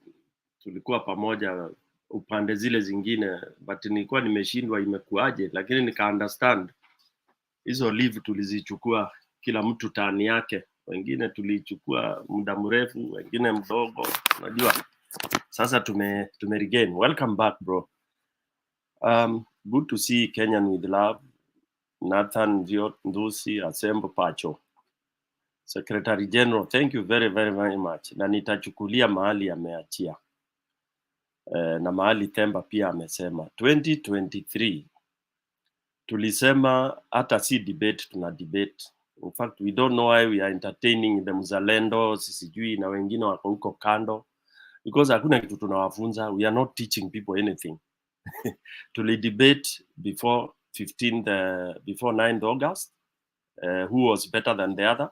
tulikuwa pamoja upande zile zingine, but nilikuwa nimeshindwa imekuaje, lakini nika understand hizo leave tulizichukua kila mtu tani yake, wengine tulichukua muda mrefu, wengine mdogo, unajua. Sasa tume regain. Welcome back bro. Good to see Kenyan with love. Nathan Ndusi Asembo Pacho, Secretary General, thank you very much. Na nitachukulia mahali ameachia na mahali Themba pia amesema 2023 tulisema hata si debate, tuna debate. In fact we don't know why we are entertaining the Mzalendos sijui na wengine wako huko kando, because hakuna kitu tunawafunza. We are not teaching people anything. Tuli debate before 9th August, who was better than the other.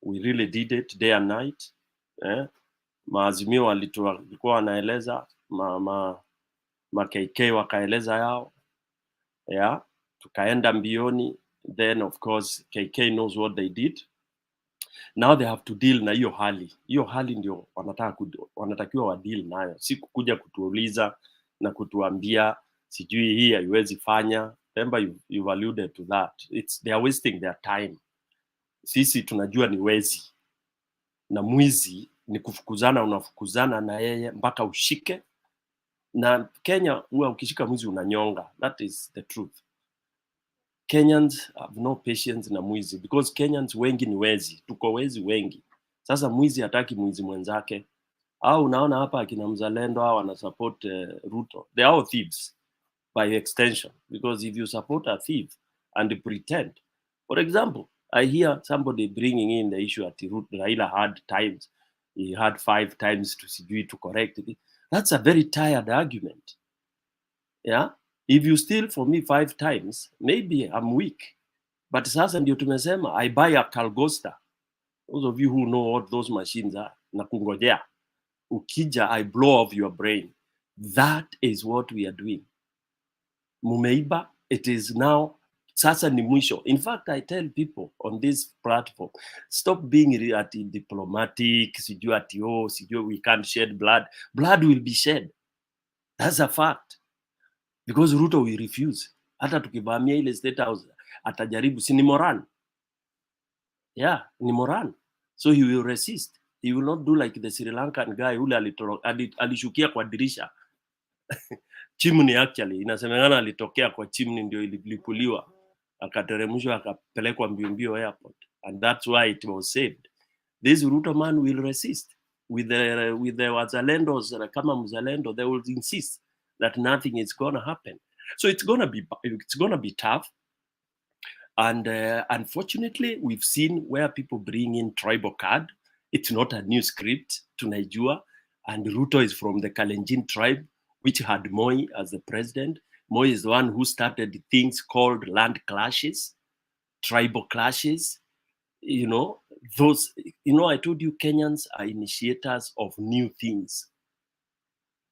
We really did it day and night. Maazimio walikuwa wanaeleza, ma KK wakaeleza yao. Tukaenda mbioni. Then of course KK knows what they did. Now they have to deal na hiyo hali. Hiyo hali ndio wanatakiwa wa deal nayo. Si kukuja kutuuliza na kutuambia sijui hii haiwezi fanya. Remember you've alluded to that. They are wasting their time. Sisi tunajua ni wezi. Na mwizi ni kufukuzana, unafukuzana na yeye mpaka ushike. Na Kenya huwa ukishika mwizi unanyonga. That is the truth. Kenyans have no patience na mwizi, because Kenyans wengi ni wezi. Tuko wezi wengi. Sasa mwizi hataki mwizi mwenzake. Au unaona hapa akina Mzalendo hao wana support Ruto. They are all thieves by extension, because if you support a thief and pretend, for example, I hear somebody bringing in the issue at Raila had times, he had 5 times to correct it. That's a very tired argument. Yeah, if you steal for me 5 times, maybe I'm weak. But sasa ndio tumesema I buy a Calgosta. Those of you who know what those machines are, na kungojea ukija I blow off your brain. That is what we are doing. Mumeiba, it is now. Sasa ni mwisho. In fact, I tell people on this platform, stop being diplomatic, sijui we can't shed blood. Blood will be shed. That's a fact. Because Ruto will refuse. Hata tukivamia ile State House, atajaribu, si ni Moran. Yeah, ni Moran. So he will resist. He will not do like the Sri Lankan guy ule alishukia kwa dirisha. Chimney actually, inasemekana alitokea kwa chimney ndio ilipuliwa. Akateremshwa akapelekwa mbio airport, and that's why it was saved. This Ruto man will resist with the Wazalendos, kama Mzalendo, they will insist that nothing is going to happen. So it's going to be tough. And unfortunately, we've seen where people bring in tribal card. It's not a new script to Nigeria, and Ruto is from the Kalenjin tribe, which had Moi as the president. Moi is the one who started things called land clashes, tribal clashes. I told you Kenyans are initiators of new things.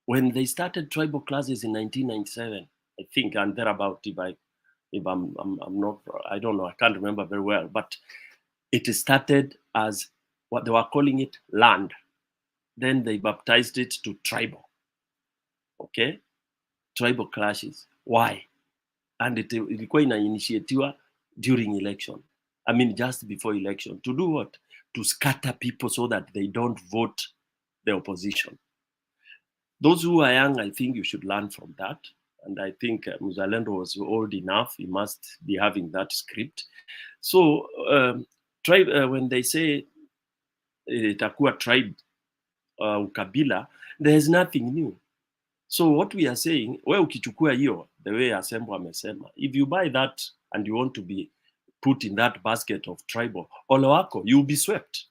When they started tribal classes in 1997, I think, and thereabout, if I'm not, I don't know, I can't remember very well, but it started as what they were calling it, land. Then they baptized it to tribal. Okay? Tribal clashes. Why? And ilikuwa inainitiatiwa during election. I mean, just before election. To do what? To scatter people so that they don't vote the opposition. Those who are young, I think you should learn from that. And I think Mzalendo was old enough. He must be having that script. So when they say itakuwa tribe ukabila, there's nothing new. So what we are saying, we ukichukua hiyo, the way Asembo amesema, if you buy that and you want to be put in that basket of tribal, ole wako, you'll be swept.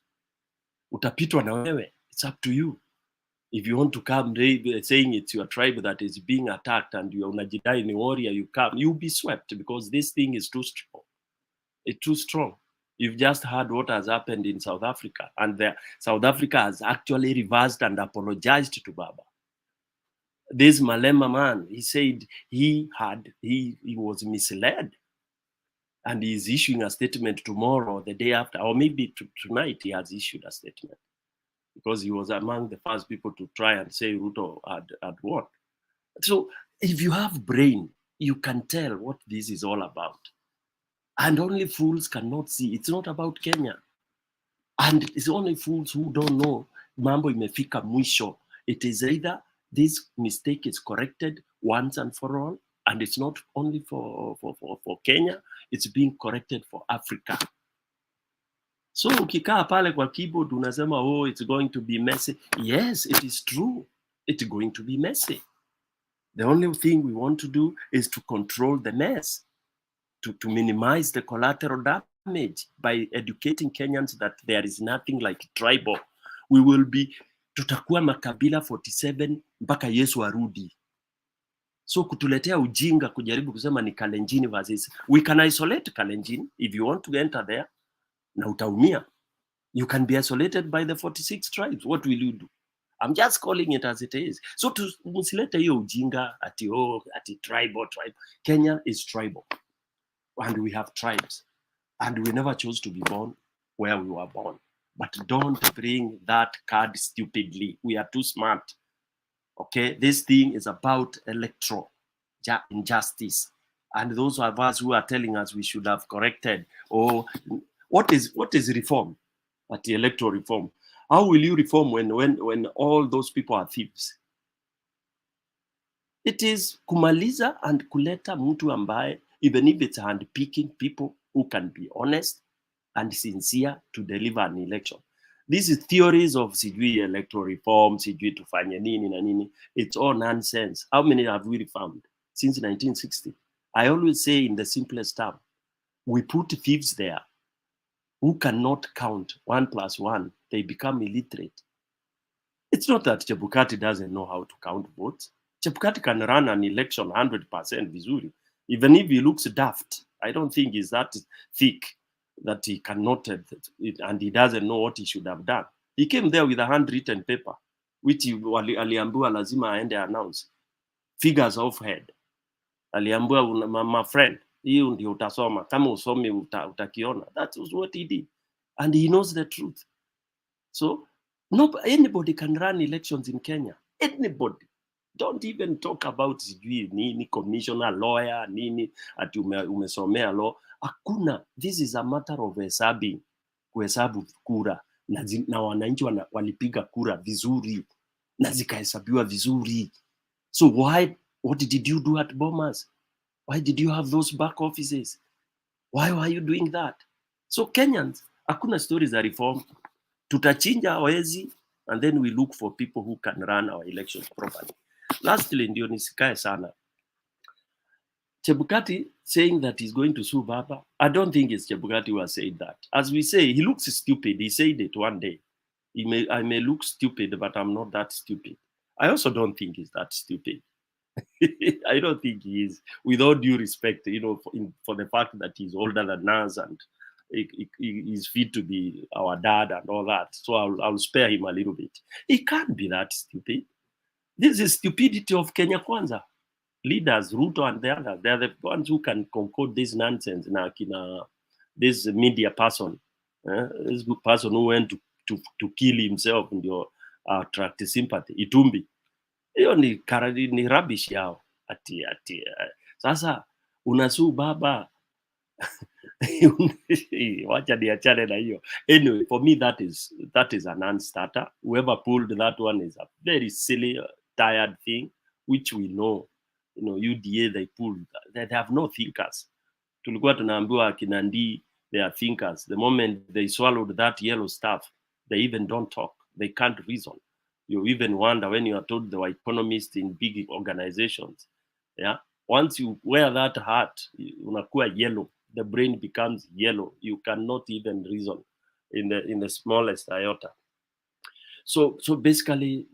Utapitwa na wewe. It's up to you. If you want to come saying it's your tribe that is being attacked and you're unajidai ni warrior, you come, you'll be swept because this thing is too strong. It's too strong. You've just heard what has happened in South Africa, and South Africa has actually reversed and apologized to Baba. This Malema man, he said he was misled, and he's issuing a statement tomorrow, the day after, or maybe tonight he has issued a statement, because he was among the first people to try and say Ruto had won. So if you have brain, you can tell what this is all about. And only fools cannot see. It's not about Kenya. And it's only fools who don't know mambo imefika mwisho. It is either this mistake is corrected once and for all, and it's not only for Kenya, it's being corrected for Africa. So ukikaa pale kwa keyboard unasema, oh, it's going to be messy. Yes, it is true. It's going to be messy. The only thing we want to do is to control the mess, to minimize the collateral damage by educating Kenyans that there is nothing like tribal. We will be, tutakuwa makabila 47 mpaka Yesu arudi. So kutuletea ujinga kujaribu kusema ni Kalenjin versus, we can isolate Kalenjin if you want to enter there, na utaumia. You can be isolated by the 46 tribes. What will you do? I'm just calling it as it is. So to musilete hiyo ujinga ati tribal. Kenya is tribal. And we have tribes. And we never chose to be born where we were born. But don't bring that card stupidly. We are too smart. Okay? This thing is about electoral injustice. And those of us who are telling us we should have corrected, what is reform? At the electoral reform. How will you reform when all those people are thieves? It is kumaliza and kuleta mtu ambaye, even if it's handpicking people who can be honest and sincere to deliver an election. These theories of sijui electoral reform, sijui tufanye nini na nini, it's all nonsense. How many have we reformed since 1960? I always say in the simplest term, we put thieves there who cannot count 1 + 1, they become illiterate. It's not that Chebukati doesn't know how to count votes. Chebukati can run an election 100% vizuri. Even if he looks daft, I don't think he's that thick that he cannot, and he doesn't know what he should have done. He came there with a handwritten paper, which aliambiwa lazima aende announce. Figures of head. Aliambiwa, my friend, hiyo ndio utasoma. Kama usomi utakiona. That was what he did. And he knows the truth. So anybody can run elections in Kenya. Anybody. Don't even talk about nini commissioner, lawyer, nini, ati umesomea law. Hakuna. This is a matter of kuhesabu kura. Na wananchi walipiga kura vizuri. Na zikahesabiwa vizuri. So what did you do at Bomas? Why did you have those back offices? Why were you doing that? So Kenyans, hakuna stories za reform. Tutachinja wezi, and then we look for people who can run our elections properly. Lastly, ndio nisikae sana. Chebukati saying that he's going to sue Baba, I don't think it's Chebukati who has said that. As we say, he looks stupid. He said it one day. I may look stupid, but I'm not that stupid. I also don't think he's that stupid. I don't think he is, with all due respect, for the fact that he's older than us and he's fit to be our dad and all that. So I'll spare him a little bit. He can't be that stupid. This is stupidity of Kenya Kwanza. Leaders, Ruto and the others, they're the ones who can concoct this nonsense. This media person, this person who went to kill himself and attract sympathy. Itumbi. Hiyo ni rubbish yao. Sasa unasuu Baba. Wacha niachane na hiyo. Anyway, for me that is a non-starter. Whoever pulled that one is a very silly, tired thing, which we know. UDA they pulled. They have no thinkers. Tulikuwa tunaambiwa Kinandi, they are thinkers. The moment they swallowed that yellow stuff, they even don't talk. They can't reason. You even wonder when you are told they were economists in big organizations. Yeah. Once you wear that hat, unakuwa yellow. The brain becomes yellow. You cannot even reason in the smallest iota. So basically,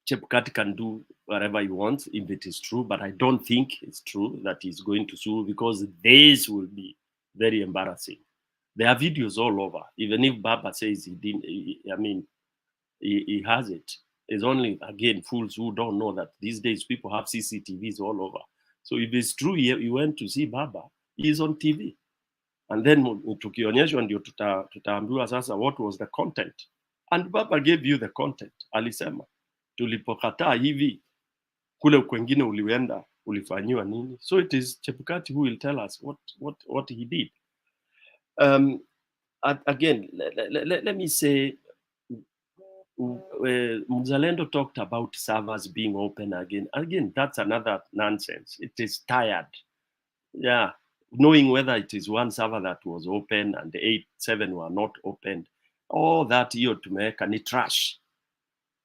Chebukati can do whatever he wants if it is true, but I don't think it's true that he's going to sue, because this will be very embarrassing. There are videos all over. Even if Baba says he didn't, he has it. It's only, again, fools who don't know that these days people have CCTVs all over. So if it's true he went to see Baba, he is on TV. And then tukionyeshwa ndio tutaambiwa sasa what was the content. And Baba gave you the content. Alisema, tulipokataa hivi, kule kwengine ulienda, ulifanyiwa nini? So it is Chebukati who will tell us what he did. Again, let me say, Mzalendo talked about servers being open again. Again, that's another nonsense. It is tired. Yeah, knowing whether it is one server that was open and the 7 were not opened. All that hiyo tumeweka ni trash.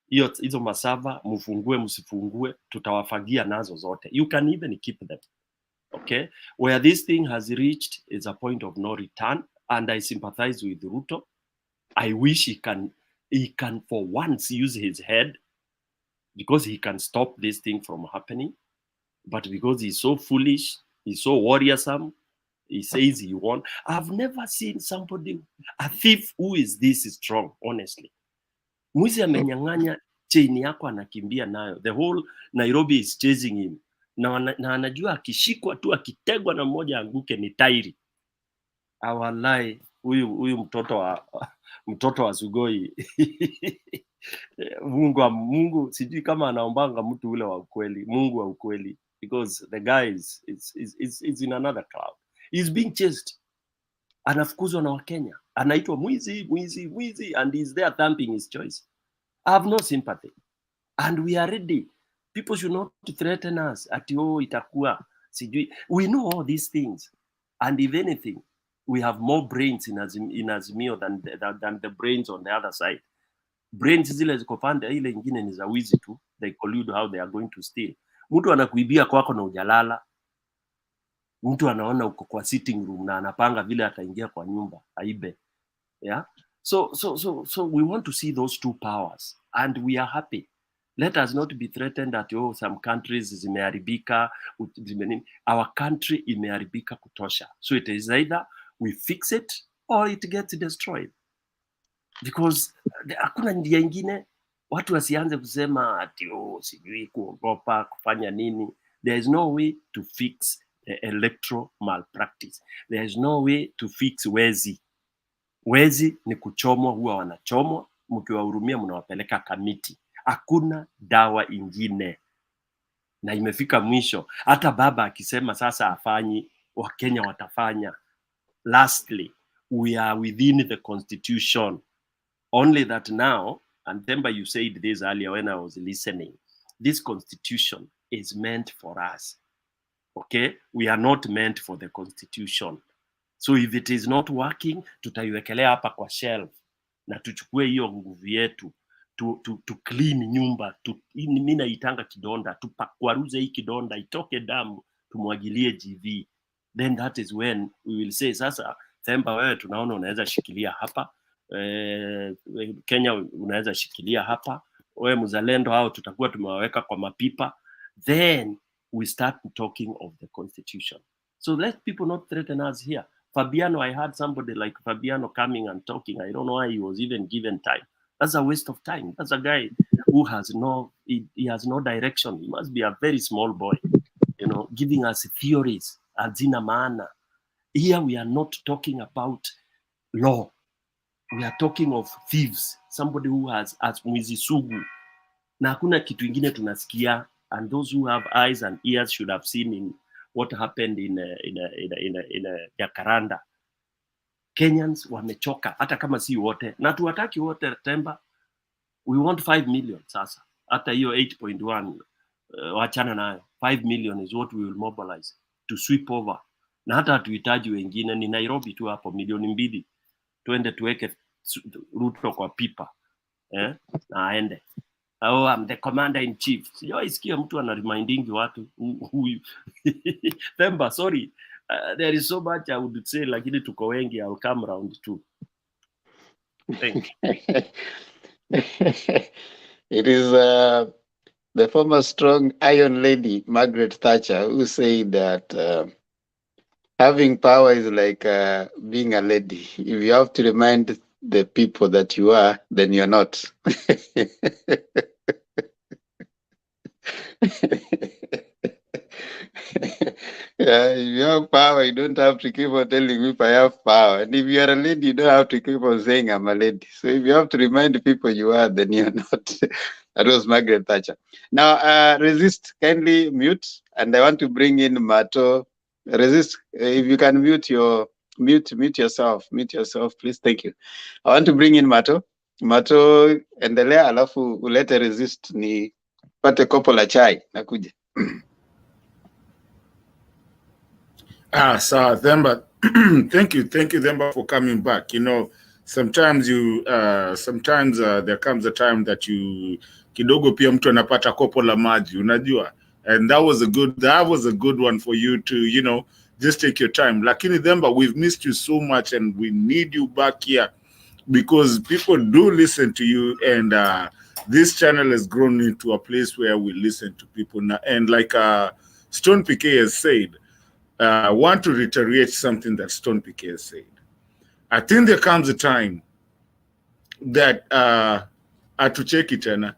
Hizo masava mufungue msifungue, tutawafagia nazo zote. You can even keep them. Okay? Where this thing has reached is a point of no return, and I sympathize with Ruto. I wish he can for once use his head, because he can stop this thing from happening. But because he's so foolish, he's so worrisome, he says he won. I've never seen somebody, a thief who is this strong, honestly. Mwizi amenyang'anya chain yako anakimbia nayo. The whole Nairobi is chasing him. Na anajua akishikwa tu, akitegwa na mmoja anguke ni tairi. Awalai, huyu mtoto wa Sugoi. Mungu sijui kama anaombanga mtu ule wa ukweli, Mungu wa ukweli, because the guy is in another cloud. He's being chased. Anafukuzwa na Wakenya. Anaitwa mwizi, and he's there thumping his choice. I have no sympathy. And we are ready. People should not threaten us at itakuwa sijui. We know all these things. And if anything, we have more brains in Azimio than the brains on the other side. Brains zile ziko pande ile nyingine ni za wizi tu. They collude how they are going to steal. Mtu anakuibia kwako na ujalala. Mtu anaona uko kwa sitting room na anapanga vile ataingia kwa nyumba aibe. Yeah? So we want to see those two powers, and we are happy. Let us not be threatened that some countries zimeharibika. Our country imeharibika kutosha. So it is either we fix it or it gets destroyed. Because hakuna njia ingine. Watu wasianze kusema ati sijui kuogopa kufanya nini. There is no way to fix the electoral malpractice. There is no way to fix wezi. Wezi ni kuchomwa, huwa wanachomwa, mkiwahurumia mnawapeleka kamiti. Hakuna dawa ingine. Na imefika mwisho. Hata Baba akisema sasa afanyi, Wakenya watafanya. Lastly, we are within the constitution. Only that now, and remember you said this earlier when I was listening, this constitution is meant for us. Okay? We are not meant for the constitution. So if it is not working, tutaiwekelea hapa kwa shelf na tuchukue hiyo nguvu yetu to clean nyumba, mimi naitanga kidonda, tupakwaruze hii kidonda itoke damu, tumwagilie GV. Then that is when we will say sasa Themba wewe tunaona unaweza shikilia hapa, Kenya unaweza shikilia hapa, wewe Mzalendo hao tutakuwa tumewaweka kwa mapipa. Then we start talking of the constitution. So let people not threaten us here. Fabiano, I had somebody like Fabiano coming and talking. I don't know why he was even given time. That's a waste of time. That's a guy who has he has no direction. He must be a very small boy, giving us theories. Azina maana. Here we are not talking about law. We are talking of thieves. Somebody who has mwizi sugu. Na hakuna kitu ingine tunasikia, and those who have eyes and ears should have seen in what happened in Jacaranda. Kenyans wamechoka, hata kama si wote, na tuwataki wote Temba. We want 5 million sasa. Hata hiyo 8.1 wachana nayo. 5 million is what we will mobilize to sweep over. Na hata hatuhitaji wengine, ni Nairobi tu hapo 2 million. Tuende tuweke Ruto kwa pipa. Na aende. Oh, I'm the commander in chief. Sijaisikia mtu ana reminding watu huyu. Themba, sorry. There is so much I would say, lakini tuko wengi. I'll come round too. Thank you. It is the former strong iron lady, Margaret Thatcher, who said that having power is like being a lady. If you have to remind the people that you are, then you're not. Yeah, if you have power, you don't have to keep on telling people I have power. And if you are a lady, you don't have to keep on saying I'm a lady. So if you have to remind the people you are, then you're not. That was Margaret Thatcher. Now, Resist, kindly mute. And I want to bring in Mato. Resist, if you can mute yourself, please. Thank you. I want to bring in Mato. Mato, endelea alafu ulete Resist ni pate kopo la chai nakuja. So Themba, thank you, Themba, for coming back. You know, sometimes there comes a time that you kidogo pia mtu anapata kopo la maji, unajua, and that was a good one for you to, you know, just take your time. Lakini Themba, we've missed you so much, and we need you back here because people do listen to you, and this channel has grown into a place where we listen to people now. And like Stone PK has said, I want to reiterate something that Stone PK has said. I think there comes a time that atucheki tena,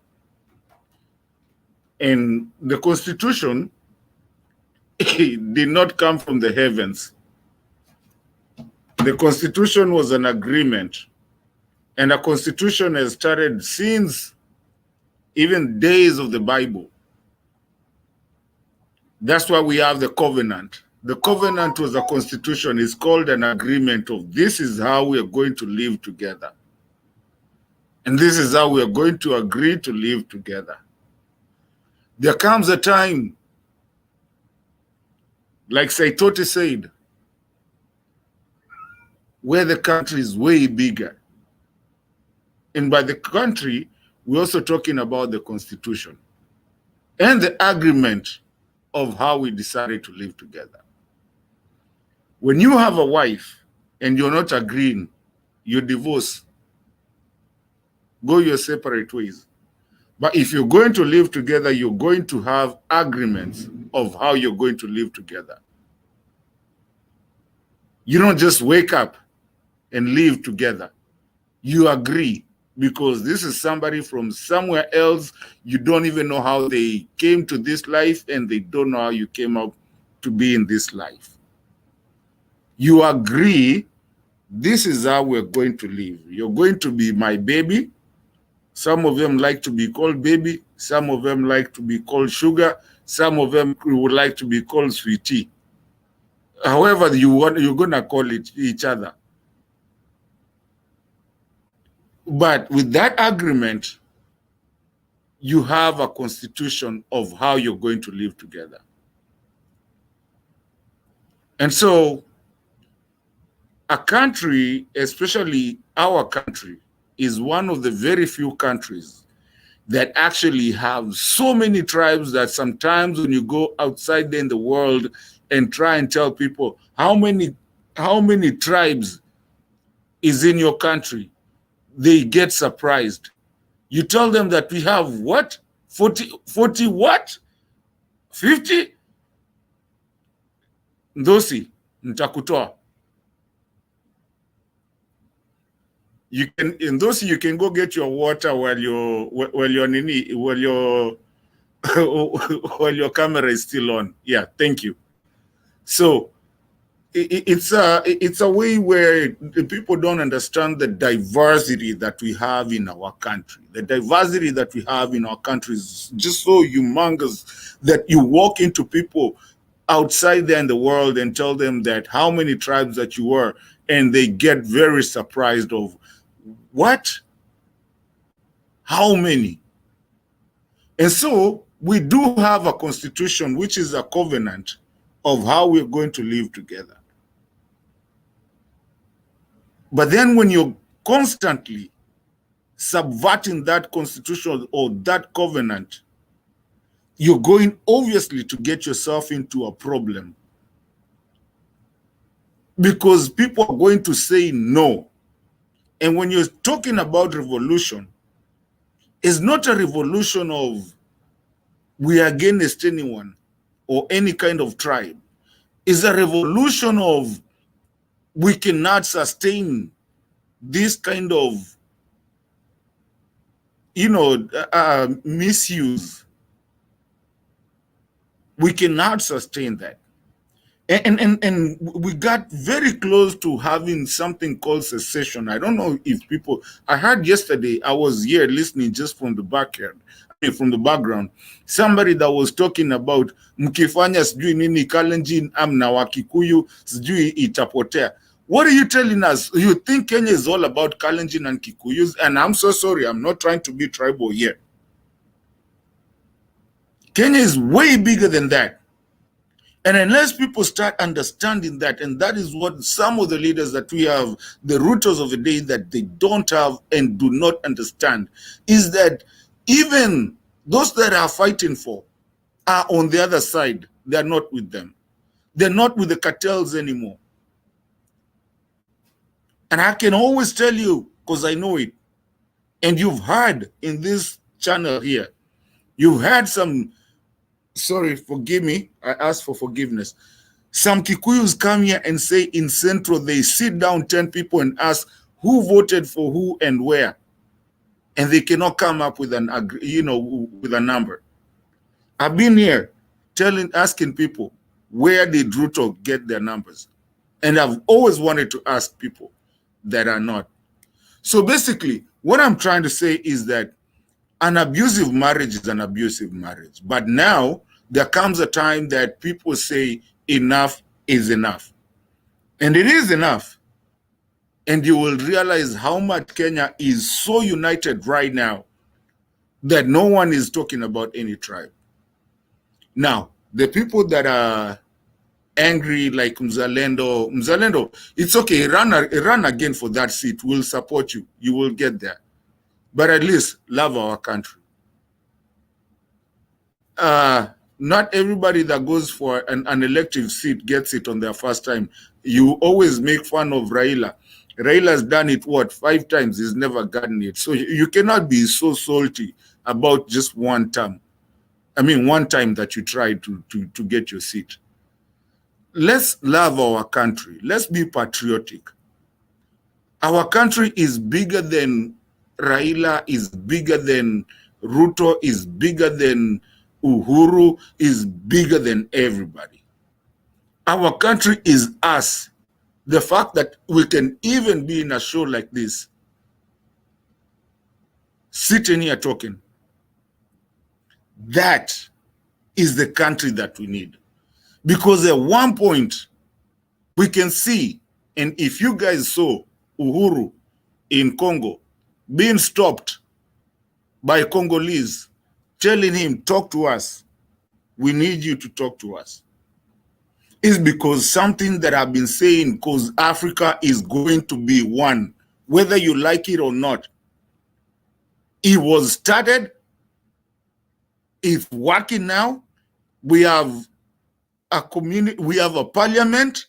and the Constitution did not come from the heavens. The Constitution was an agreement, and a Constitution has started since even days of the Bible. That's why we have the covenant. The covenant was a constitution. It's called an agreement of this is how we are going to live together. And this is how we are going to agree to live together. There comes a time, like Saitoti said, where the country is way bigger. And by the country, we're also talking about the constitution and the agreement of how we decided to live together. When you have a wife and you're not agreeing, you divorce, go your separate ways. But if you're going to live together, you're going to have agreements of how you're going to live together. You don't just wake up and live together. You agree, because this is somebody from somewhere else. You don't even know how they came to this life, and they don't know how you came up to be in this life. You agree, this is how we're going to live. You're going to be my baby. Some of them like to be called baby. Some of them like to be called sugar. Some of them would like to be called sweetie. However you want, you're going to call it each other. But with that agreement, you have a constitution of how you're going to live together. And so a country, especially our country, is one of the very few countries that actually have so many tribes that sometimes when you go outside in the world and try and tell people how many tribes is in your country, they get surprised. You tell them that we have what? 40 what? 50? Ndosi, ntakutoa. You can, in those, you can go get your water while your camera is still on. Yeah, thank you. So it's a way where the people don't understand the diversity that we have in our country. The diversity that we have in our country is just so humongous that you walk into people outside there in the world and tell them that how many tribes that you are, and they get very surprised of what? How many? And so we do have a constitution, which is a covenant of how we're going to live together. But then when you're constantly subverting that constitution or that covenant, you're going obviously to get yourself into a problem, because people are going to say no. And when you're talking about revolution, It's not a revolution of we are against anyone or any kind of tribe. It's a revolution of we cannot sustain this kind of, misuse. We cannot sustain that. And we got very close to having something called secession. I don't know if people, I heard yesterday, I was here listening just from the backyard, from the background, somebody that was talking about mkifanya sijui nini Kalenjin amna Wakikuyu sijui itapotea. What are you telling us? You think Kenya is all about Kalenjin and Kikuyus? And I'm so sorry, I'm not trying to be tribal here. Kenya is way bigger than that. And unless people start understanding that, and that is what some of the leaders that we have, the Rutos of the day that they don't have and do not understand, is that even those that are fighting for are on the other side. They're not with them. They're not with the cartels anymore. And I can always tell you, because I know it, and you've heard in this channel here, you've had some, sorry, forgive me, I ask for forgiveness. Some Kikuyus come here and say in Central, they sit down 10 people and ask who voted for who and where. And they cannot come up with an, with a number. I've been here asking people, where did Ruto get their numbers? And I've always wanted to ask people that are not. So basically, what I'm trying to say is that an abusive marriage is an abusive marriage. But now there comes a time that people say enough is enough. And it is enough. And you will realize how much Kenya is so united right now that no one is talking about any tribe. Now, the people that are angry like Mzalendo, it's okay, run again for that seat. We'll support you. You will get there. But at least love our country. Not everybody that goes for an elective seat gets it on their first time. You always make fun of Raila. Raila's done it, 5 times? He's never gotten it. So you cannot be so salty about just one time. One time that you try to get your seat. Let's love our country. Let's be patriotic. Our country is bigger than Raila, is bigger than Ruto, is bigger than Uhuru, is bigger than everybody. Our country is us. The fact that we can even be in a show like this, sitting here talking, that is the country that we need. Because at one point, we can see, and if you guys saw Uhuru in Congo being stopped by Congolese, telling him, talk to us. We need you to talk to us. It's because something that I've been saying, because Africa is going to be one, whether you like it or not. It was started, it's working now. We have a community, we have a parliament,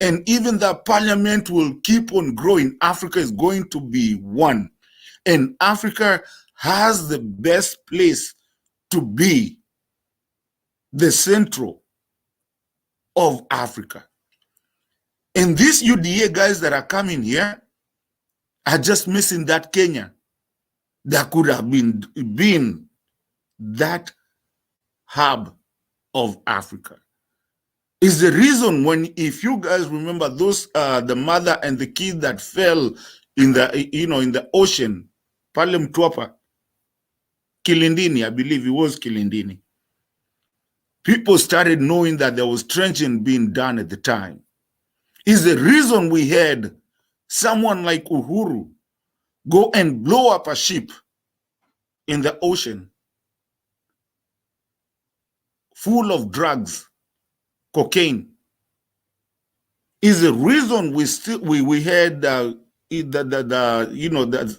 and even that parliament will keep on growing. Africa is going to be one. And Africa has the best place to be the central of Africa. And these UDA guys that are coming here are just missing that Kenya that could have been that hub of Africa. Is the reason when, if you guys remember those, the mother and the kid that fell in the, in the ocean, Palem Tuapa, Kilindini, I believe it was Kilindini. People started knowing that there was trenching being done at the time. Is the reason we had someone like Uhuru go and blow up a ship in the ocean full of drugs, cocaine. Is the reason we had the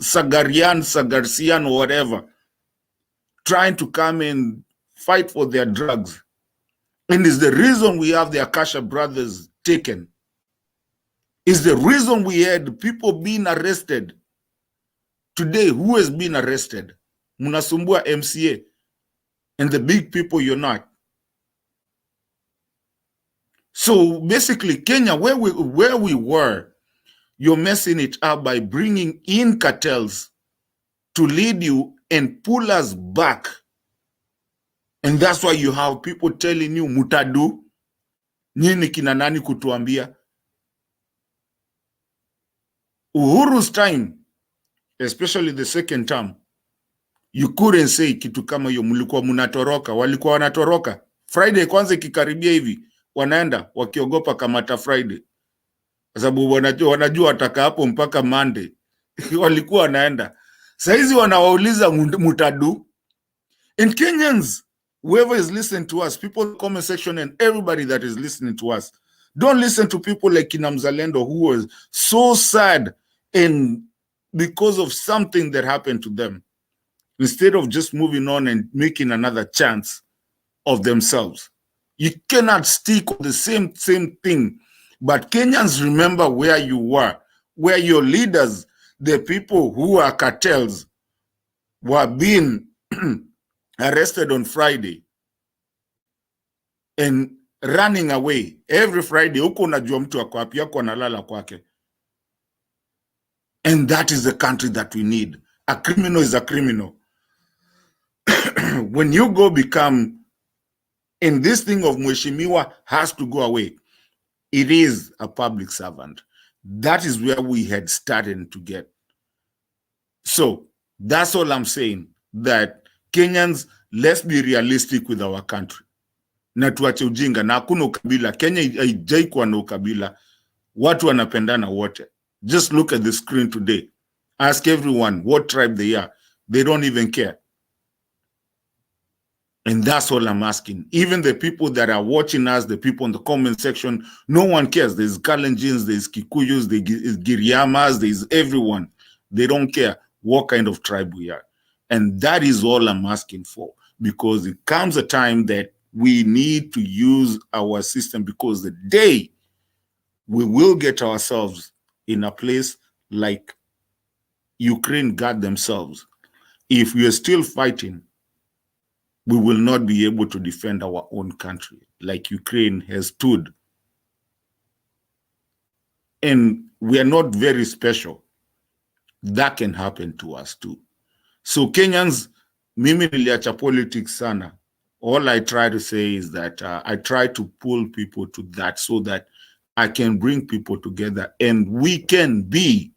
Sagarsian or whatever trying to come and fight for their drugs. And is the reason we have the Akasha brothers taken. Is the reason we had people being arrested. Today, who has been arrested? Mnasumbua MCA. And the big people, you're not. So basically, Kenya, where we were, you're messing it up by bringing in cartels to lead you and pull us back. And that's why you have people telling you, mutadu, nini kina nani kutuambia. Uhuru's time, especially the second term, you couldn't say kitu kama hiyo, mlikuwa munatoroka, walikuwa wanatoroka. Friday kwanza ikikaribia hivi, wanaenda wakiogopa kamata Friday. Kwa sababu wanajua wataka hapo mpaka Monday. Walikuwa wanaenda. Saizi wanawauliza mutadu. And Kenyans, whoever is listening to us, people in the comment section and everybody that is listening to us, don't listen to people like Kinamzalendo who was so sad and because of something that happened to them. Instead of just moving on and making another chance of themselves. You cannot stick on the same thing. But Kenyans, remember where you were, where your leaders, the people who are cartels, were being arrested on Friday and running away. Every Friday, huko unajua mtu ako wapi, yako analala kwake. And that is the country that we need. A criminal is a criminal. When you go become, and this thing of Mheshimiwa has to go away, it is a public servant. That is where we had started to get. So that's all I'm saying, that Kenyans, let's be realistic with our country. Na tuache ujinga, na hakuna ukabila. Kenya haijai kuwa na ukabila. Watu wanapendana wote. Just look at the screen today. Ask everyone what tribe they are. They don't even care. And that's all I'm asking. Even the people that are watching us, the people in the comment section, no one cares. There's Kalenjins, there's Kikuyus, there's Giriamas, there's everyone. They don't care what kind of tribe we are. And that is all I'm asking for, because it comes a time that we need to use our system, because the day we will get ourselves in a place like Ukraine got themselves, if we are still fighting, we will not be able to defend our own country like Ukraine has stood. And we are not very special. That can happen to us too. So Kenyans, mimi niliacha politics sana. All I try to say is that I try to pull people to that so that I can bring people together and we can be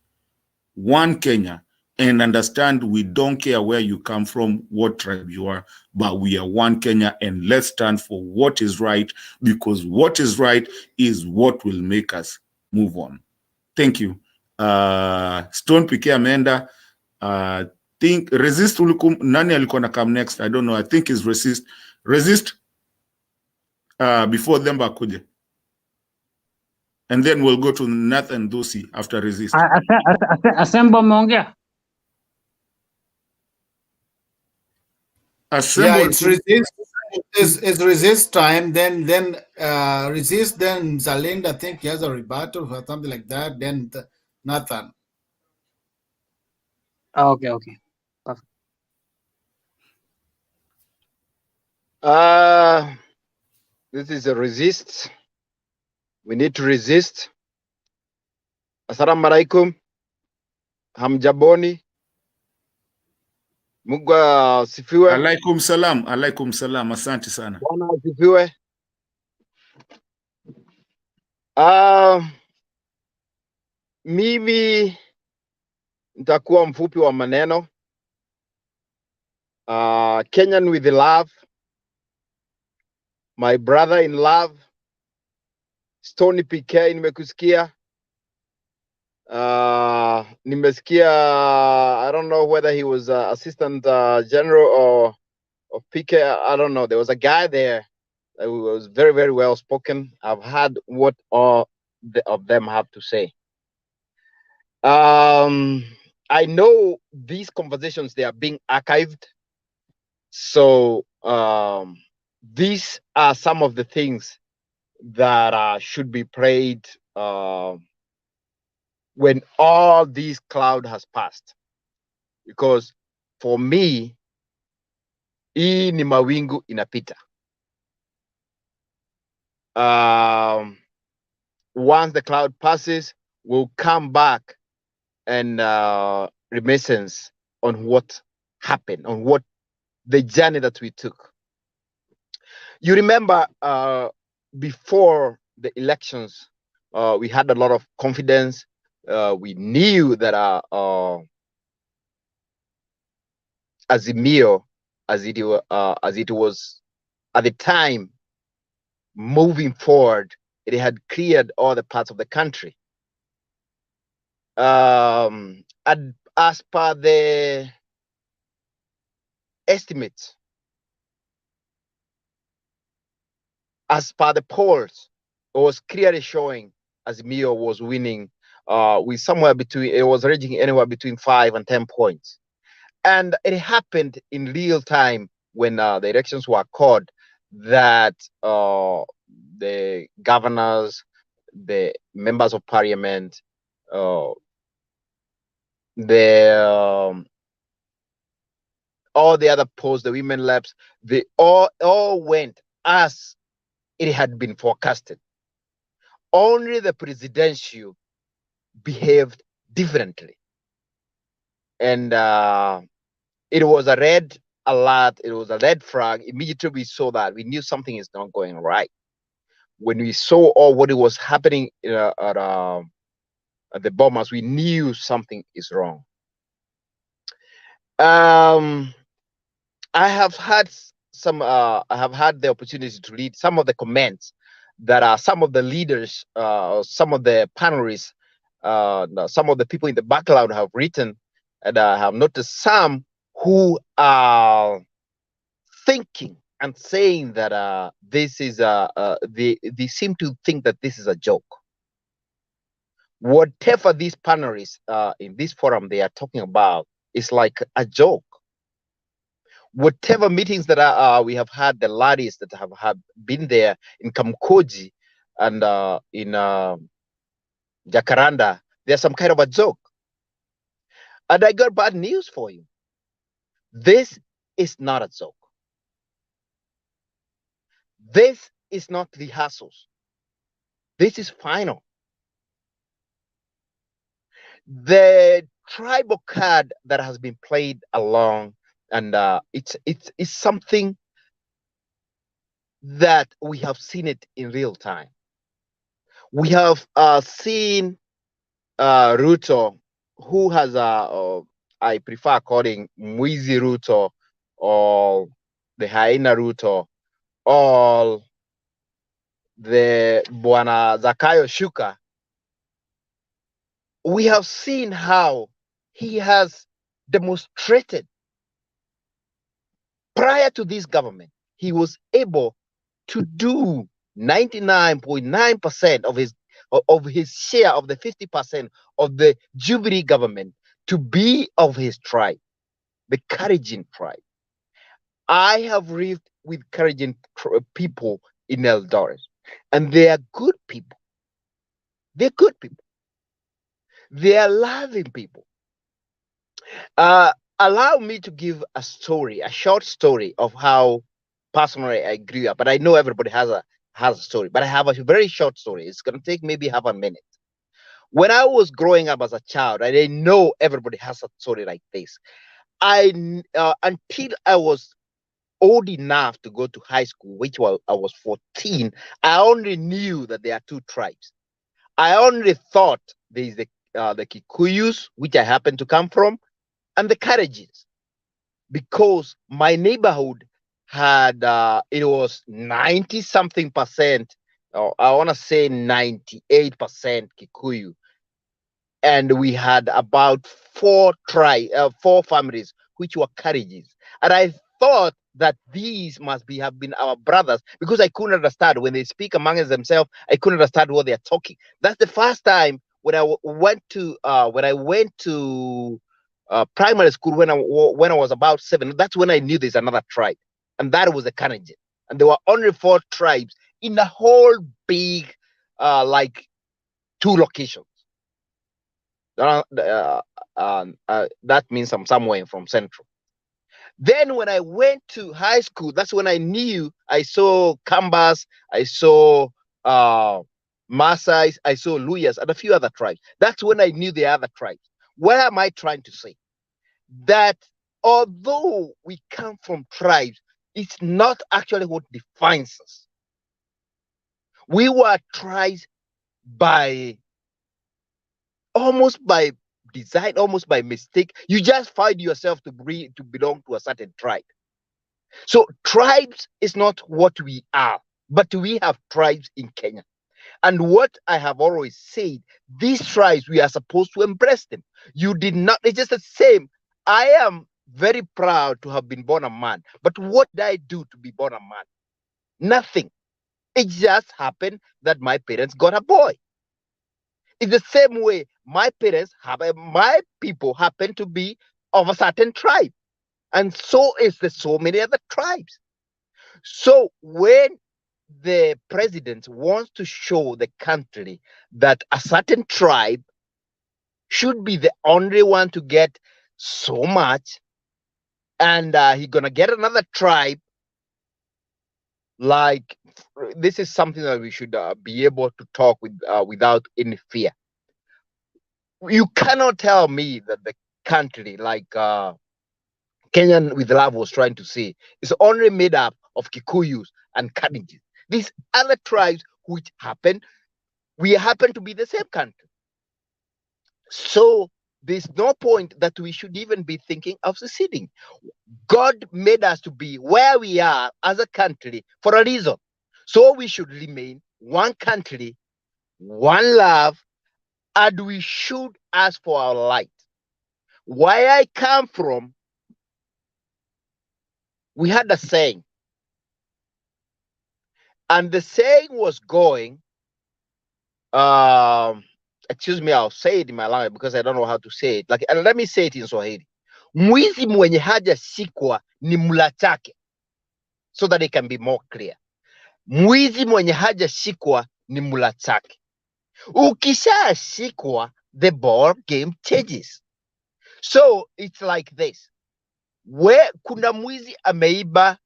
one Kenya and understand we don't care where you come from, what tribe you are, but we are one Kenya, and let's stand for what is right, because what is right is what will make us move on. Thank you. Stone PK ameenda. Think resist ulikum, nani alikuwa na come next? I don't know. I think is resist. Resist before them bakuje. And then we'll go to Nathan Dosi after resist. Assemble Mongia. Assemble. Yeah, it's resist. It's resist time. Then resist. Then Zalind, I think he has a rebuttal or something like that. Then Nathan. Okay. Perfect. This is a resist. We need to resist. Assalamu alaikum. Hamjaboni. Mungu asifiwe. Alaikum salam. Alaikum salam. Asante sana. Bwana asifiwe. Mimi nitakuwa mfupi wa maneno. Kenyan with love. My brother in love. Stony PK nimekusikia. Nimesikia, I don't know whether he was assistant general or PK, I don't know. There was a guy there that was very, very well spoken. I've heard what all of them have to say. I know these conversations, they are being archived. So these are some of the things that should be prayed when all this cloud has passed. Because for me, Hii ni mawingu inapita. Once the cloud passes, we'll come back and reminiscence on what happened, on what the journey that we took. You remember before the elections, we had a lot of confidence. We knew that Azimio, as it was at the time, moving forward, it had cleared all the parts of the country. As per the estimates, as per the polls, it was clearly showing Azimio was winning with somewhere between, it was ranging anywhere between 5 and 10 points. And it happened in real time when the elections were called that the governors, the members of parliament, all the other posts, the women reps, they all went as it had been forecasted. Only the presidential behaved differently. And it was a red alert, it was a red flag. Immediately we saw that, we knew something is not going right. When we saw all what it was happening at the bombers, we knew something is wrong. I have had the opportunity to read some of the comments that some of the leaders, some of the panelists, some of the people in the background have written, and I have noticed some who are thinking and saying that this is they seem to think that this is a joke. Whatever these panelists in this forum they are talking about is like a joke. Whatever meetings that we have had, the rallies that have been there in Kamkoji and in Jacaranda, they're some kind of a joke. And I got bad news for you. This is not a joke. This is not rehearsals. This is final. The tribal card that has been played along, and it's something that we have seen it in real time. We have seen Ruto, who has I prefer calling Mwizi Ruto or the Hyena Ruto or the Bwana Zakayo Shuka. We have seen how he has demonstrated prior to this government, he was able to do 99.9% of his share of the 50% of the Jubilee government to be of his tribe, the Kalenjin tribe. I have lived with Kalenjin people in Eldoret, and they are good people. They're good people. They are loving people. Allow me to give a story, a short story of how personally I grew up. But I know everybody has a story, but I have a very short story. It's going to take maybe half a minute. When I was growing up as a child, I didn't know everybody has a story like this. Until I was old enough to go to high school, which was I was 14, I only knew that there are two tribes. I only thought there is the Kikuyus, which I happen to come from, and the Kalenjins, because my neighborhood had it was 90-something%, or I want to say 98% Kikuyu, and we had about four families which were Kalenjins, and I thought that these must have been our brothers, because I couldn't understand when they speak amongst themselves. I couldn't understand what they're talking. That's the first time when I went to primary school, when I was about 7. That's when I knew there's another tribe, and that was the Kalenjin. And there were only 4 tribes in the whole big like 2 locations. That means I'm somewhere from Central. Then when I went to high school, that's when I knew. I saw Kambas, I saw Maasai, I saw Luyas, and a few other tribes. That's when I knew the other tribes. What am I trying to say? That although we come from tribes, it's not actually what defines us. We were tribes by almost by design, almost by mistake. You just find yourself to belong to a certain tribe. So tribes is not what we are, but we have tribes in Kenya. And what I have always said, these tribes, we are supposed to embrace them. You did not, it's just the same. I am very proud to have been born a man. But what did I do to be born a man? Nothing. It just happened that my parents got a boy. It's the same way my people happen to be of a certain tribe. And so is the so many other tribes. So when the president wants to show the country that a certain tribe should be the only one to get so much, and he's gonna get another tribe, like, this is something that we should be able to talk with without any fear. You cannot tell me that the country, like Kenyan with Love was trying to say, is only made up of Kikuyus and Kalenjins. These other tribes which we happen to be the same country. So there's no point that we should even be thinking of seceding. God made us to be where we are as a country for a reason. So we should remain one country, one love, and we should ask for our light. Where I come from, we had a saying. And the saying was going, excuse me, I'll say it in my language because I don't know how to say it. And let me say it in Swahili. Mwizi mwenye hajashikwa ni mula chake, so that it can be more clear. Mwizi mwenye hajashikwa ni mula chake. Ukishashikwa, the ball game changes. So it's like this. Where kuna mwizi ameiba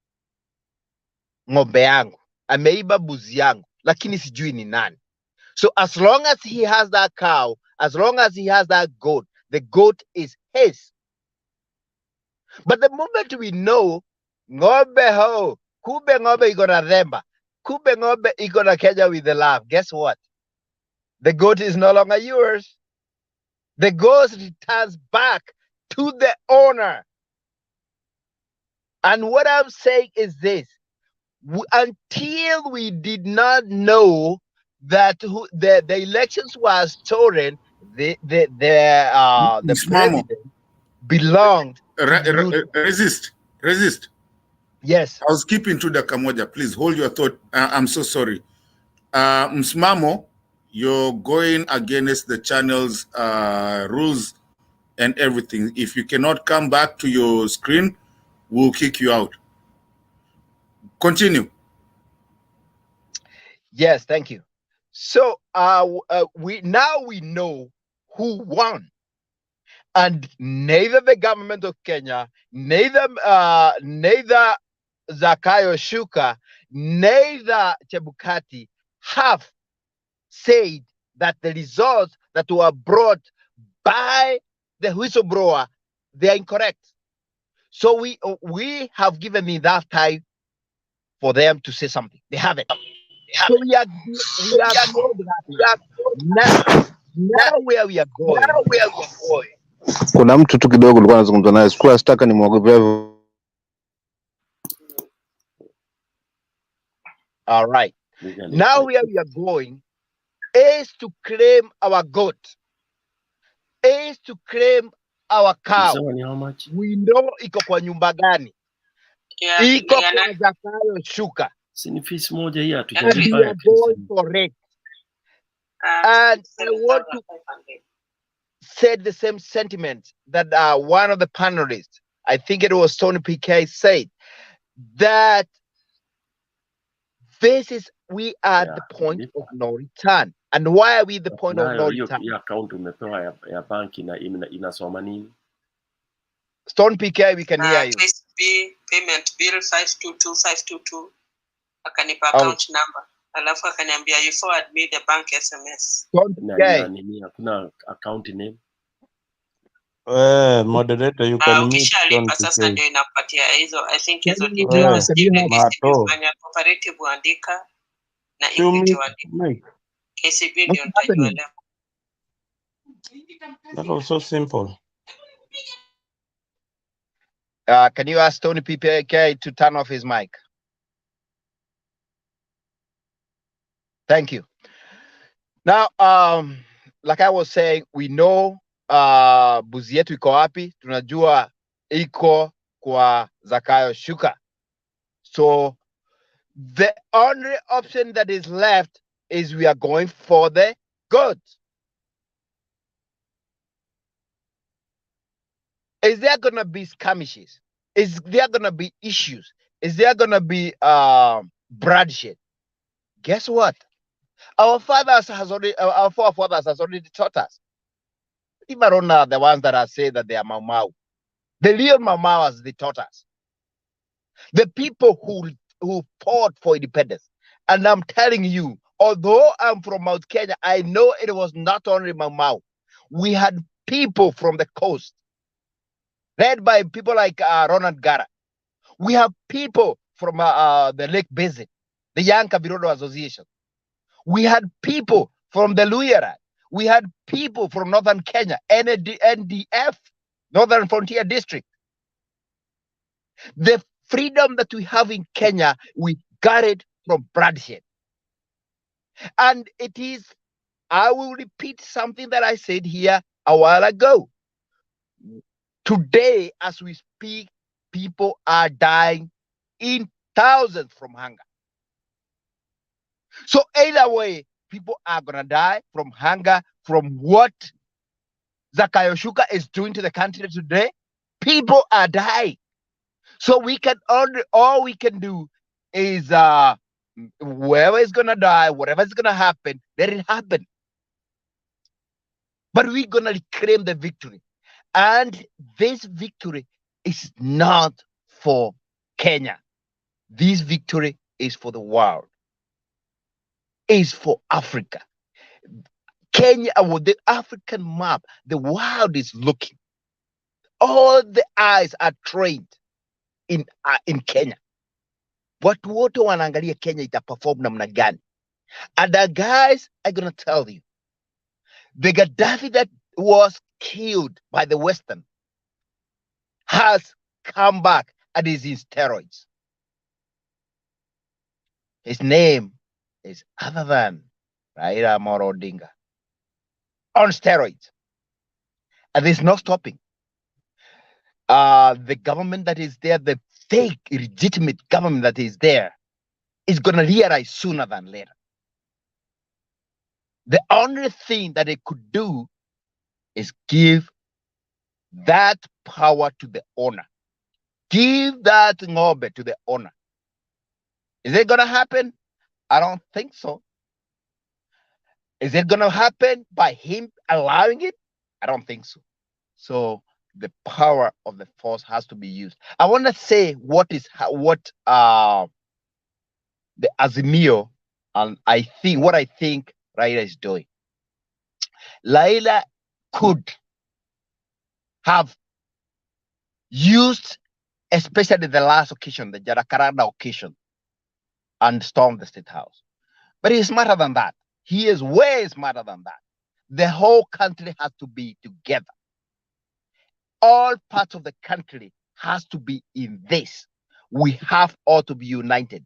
ng'ombe yangu, ameiba buzi yangu, lakini sijui ni nani. So as long as he has that cow, as long as he has that goat, the goat is his. But the moment we know, ng'ombe ho, kube ng'ombe igona remba, kube ng'ombe igona Kenya with the love, guess what? The goat is no longer yours. The goat returns back to the owner. And what I'm saying is this. Until we did not know that the elections were stolen, the president belonged. Resist. Yes. I was keeping to the Kamoja. Please hold your thought. I'm so sorry. Msimamo, you're going against the channel's rules and everything. If you cannot come back to your screen, we'll kick you out. Continue. Yes, thank you. So we know who won, and neither the government of Kenya, neither Zakayo Shuka, neither Chebukati have said that the results that were brought by the whistleblower, they are incorrect. So we have given enough time for them to say something. They haven't. So we are now where we are going. Kuna mtu tu kidogo alikuwa anazungumza naye, sikuwa sitaka nimwogopea. All right. Now where we are going is to claim our goat, is to claim our cow. How much? We know iko kwa nyumba gani. Iko kwa Zakayo Shuka. And we are going for it. And I want to say the same sentiment that one of the panelists, I think it was Tony PK, said that we are at the point of no return. And why are we at the point of no return? Stone PK, we can hear you. CB payment bill 522522 akanipa account number. Alafu akaniambia you forward me the bank SMS. Hakuna account name. Moderator, you can mute. Ukishalipa sasa ndio inapatia hizo, I think hizo details. KCB cooperative andika na Equity andika. KCB ndio nitajua leo. That was so simple. Can you ask Tony PPK to turn off his mic? Thank you. Now, like I was saying, we know buzi yetu iko wapi, tunajua iko kwa Zakayo Shuka. So the only option that is left is we are going for the goods. Is there going to be skirmishes? Is there going to be issues? Is there going to be bloodshed? Guess what? Our forefathers has already taught us. Even on the ones that are saying that they are Mau Mau. The real Mau Mauers, they taught us. The people who fought for independence. And I'm telling you, although I'm from Mount Kenya, I know it was not only Mau Mau. We had people from the coast, led by people like Ronald Gara. We have people from the Lake Basin, the Young Kabirodo Association. We had people from the Luhya. We had people from Northern Kenya, NDF, Northern Frontier District. The freedom that we have in Kenya, we got it from bloodshed. And it is, I will repeat something that I said here a while ago. Today, as we speak, people are dying in thousands from hunger. So either way, people are going to die from hunger, from what Zakayo Shuka is doing to the country today. People are dying. So we can only, all we can do is whoever is going to die, whatever is going to happen, let it happen. But we're going to claim the victory. And this victory is not for Kenya. This victory is for the world. Is for Africa. Kenya, with the African map, the world is looking. All the eyes are trained in Kenya. Watu wote wanaangalia Kenya itaperform namna gani. And the guys are going to tell you, the Gaddafi that was killed by the Western has come back and is in steroids. His name is other than Raila Odinga. On steroids. And there's no stopping. The government that is there, the fake, illegitimate government that is there, is going to realize sooner than later. The only thing that they could do is give that power to the owner. Give that ngobe to the owner. Is it going to happen? I don't think so. Is it going to happen by him allowing it? I don't think so. So the power of the force has to be used. I want to say what the Azimio, and I think Raila is doing. Raila could have used, especially the last occasion, the Jarakaranda occasion, and stormed the State House. But he's smarter than that. He is way smarter than that. The whole country has to be together. All parts of the country has to be in this. We have all to be united.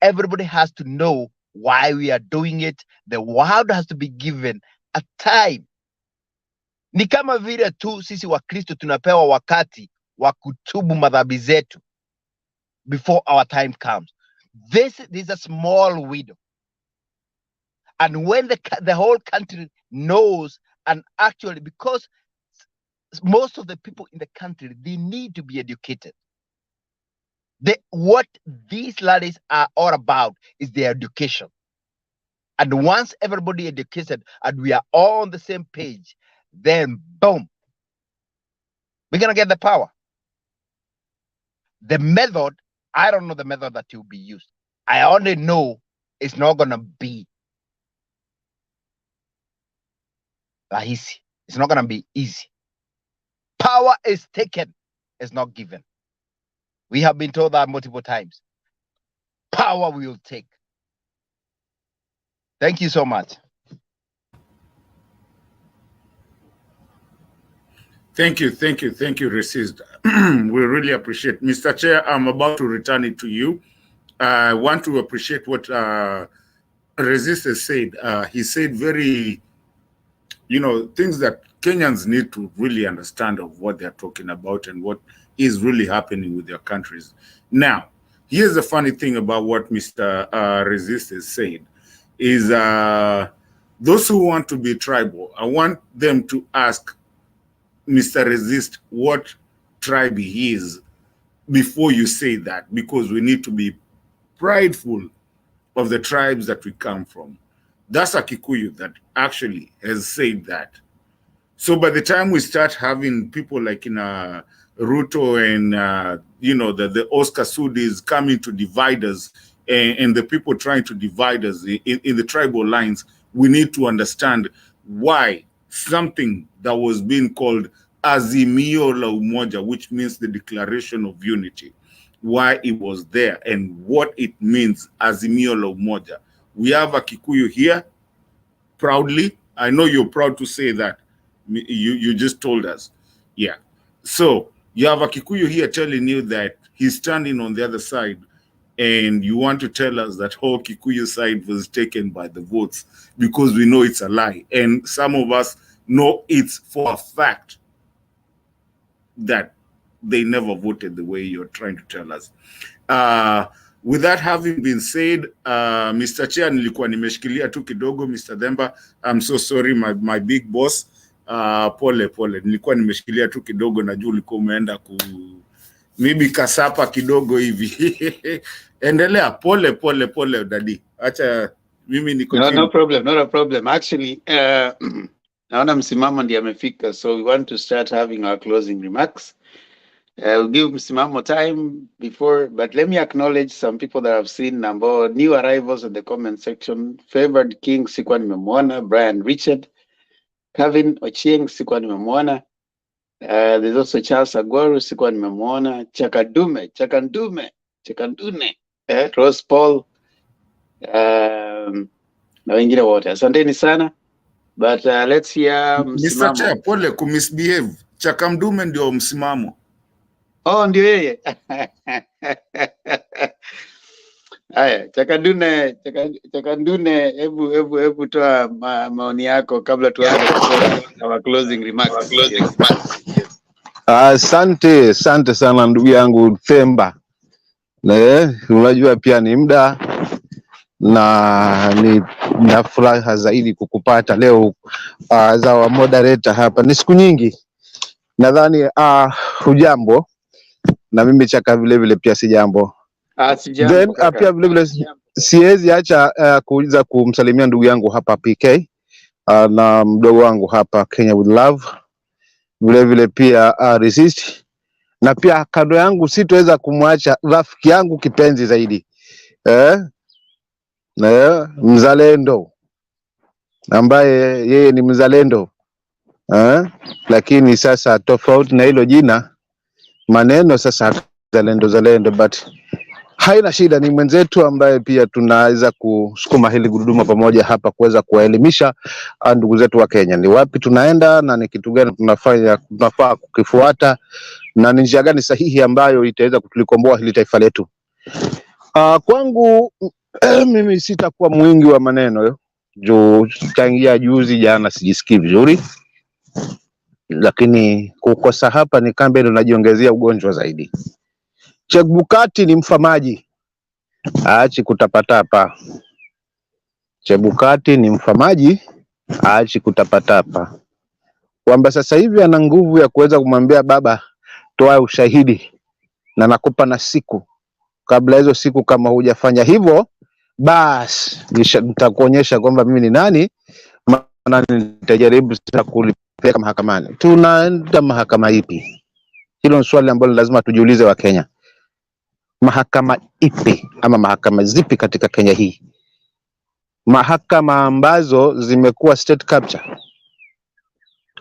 Everybody has to know why we are doing it. The world has to be given a time. Ni kama vile tu sisi wa Kristo tunapewa wakati wa kutubu madhambi zetu before our time comes. This is a small window. And when the whole country knows, and actually, because most of the people in the country, they need to be educated. What these rallies are all about is their education. And once everybody educated and we are all on the same page, then boom, we're going to get the power. The method, I don't know the method that will be used. I only know it's not going to be rahisi. It's not going to be easy. Power is taken, it's not given. We have been told that multiple times. Power will take. Thank you so much. Thank you, Resist. We really appreciate. Mr. Chair, I'm about to return it to you. I want to appreciate what Resist has said. He said very, things that Kenyans need to really understand of what they're talking about and what is really happening with their countries. Now, here's the funny thing about what Mr. Resist has said, is those who want to be tribal, I want them to ask Mr. Resist what tribe he is before you say that, because we need to be prideful of the tribes that we come from. That's a Kikuyu that actually has said that. So by the time we start having people like in Ruto and the Oscar Sudis coming to divide us, and the people trying to divide us in the tribal lines, we need to understand why something that was being called Azimio la Umoja, which means the Declaration of Unity, why it was there and what it means, Azimio la Umoja. We have a Kikuyu here, proudly. I know you're proud to say that. You just told us. Yeah. So you have a Kikuyu here telling you that he's standing on the other side, and you want to tell us that whole Kikuyu side was taken by the votes, because we know it's a lie. And some of us know it's for a fact that they never voted the way you're trying to tell us. With that having been said, Mr. Chair, nilikuwa nimeshikilia tu kidogo, Mr. Demba. I'm so sorry, my big boss. Pole. Nilikuwa nimeshikilia tu kidogo, na juu ulikuwa umeenda maybe kasapa kidogo hivi. Endelea, pole dadi. Acha mimi ni continue. Not a problem. Actually, naona msimamo ndiye amefika, so we want to start having our closing remarks. We'll give msimamo time before, but let me acknowledge some people that I've seen, new arrivals in the comment section. Favored King, sikuwa nimemwona. Brian Richard. Kevin Ochieng, sikuwa nimemwona. There's also Charles Agwaru, sikuwa nimemwona. Chakandune, Rose Paul, na wengine wote. Asanteni sana. But let's hear msimamo. Mr. Chair, pole kumisbehave. Chakamdume ndio msimamo. Oh, ndio yeye. Haya, Chakandune, hebu toa maoni yako kabla tuanze our closing remarks. Yes. Asante sana ndugu yangu Themba. Unajua pia ni muda na na furaha zaidi kukupata leo za wa moderator hapa. Ni siku nyingi. Nadhani hujambo, na mimi Chaka vile pia si jambo. Then pia vile siwezi acha kuuliza kumsalimia ndugu yangu hapa PK na mdogo wangu hapa Kenya with Love, vile pia Resist, na pia kando yangu sitoweza kumwacha rafiki yangu kipenzi zaidi mzalendo, ambaye yeye ni mzalendo lakini sasa tofauti na hilo jina maneno sasa zalendo, but haina shida, ni mwenzetu ambaye pia tunaweza kusukuma hili gurudumu pamoja hapa kuweza kuwaelimisha ndugu zetu wa Kenya ni wapi tunaenda na ni kitu gani tunafaa kukifuata na ni njia gani sahihi ambayo itaweza kutulikomboa hili taifa letu. Kwangu mimi sitakuwa mwingi wa maneno juu tangia juzi jana sijisikii vizuri, lakini kukosa hapa ni kambe ndio najiongezea ugonjwa zaidi. Chebukati ni mfamaji, aachi kutapatapa. Chebukati ni mfamaji, aachi kutapatapa. Kwamba sasa hivi ana nguvu ya kuweza kumwambia baba toa ushahidi na nakupa na siku, kabla hizo siku kama hujafanya hivyo basi nitakuonyesha kwamba mimi ni nani, maana nitajaribu kulipeleka mahakamani. Tunaenda mahakama ipi? Hilo ni swali ambalo lazima tujiulize wa Kenya. mahakama ipi ama mahakama zipi katika Kenya hii? Mahakama ambazo zimekuwa state capture,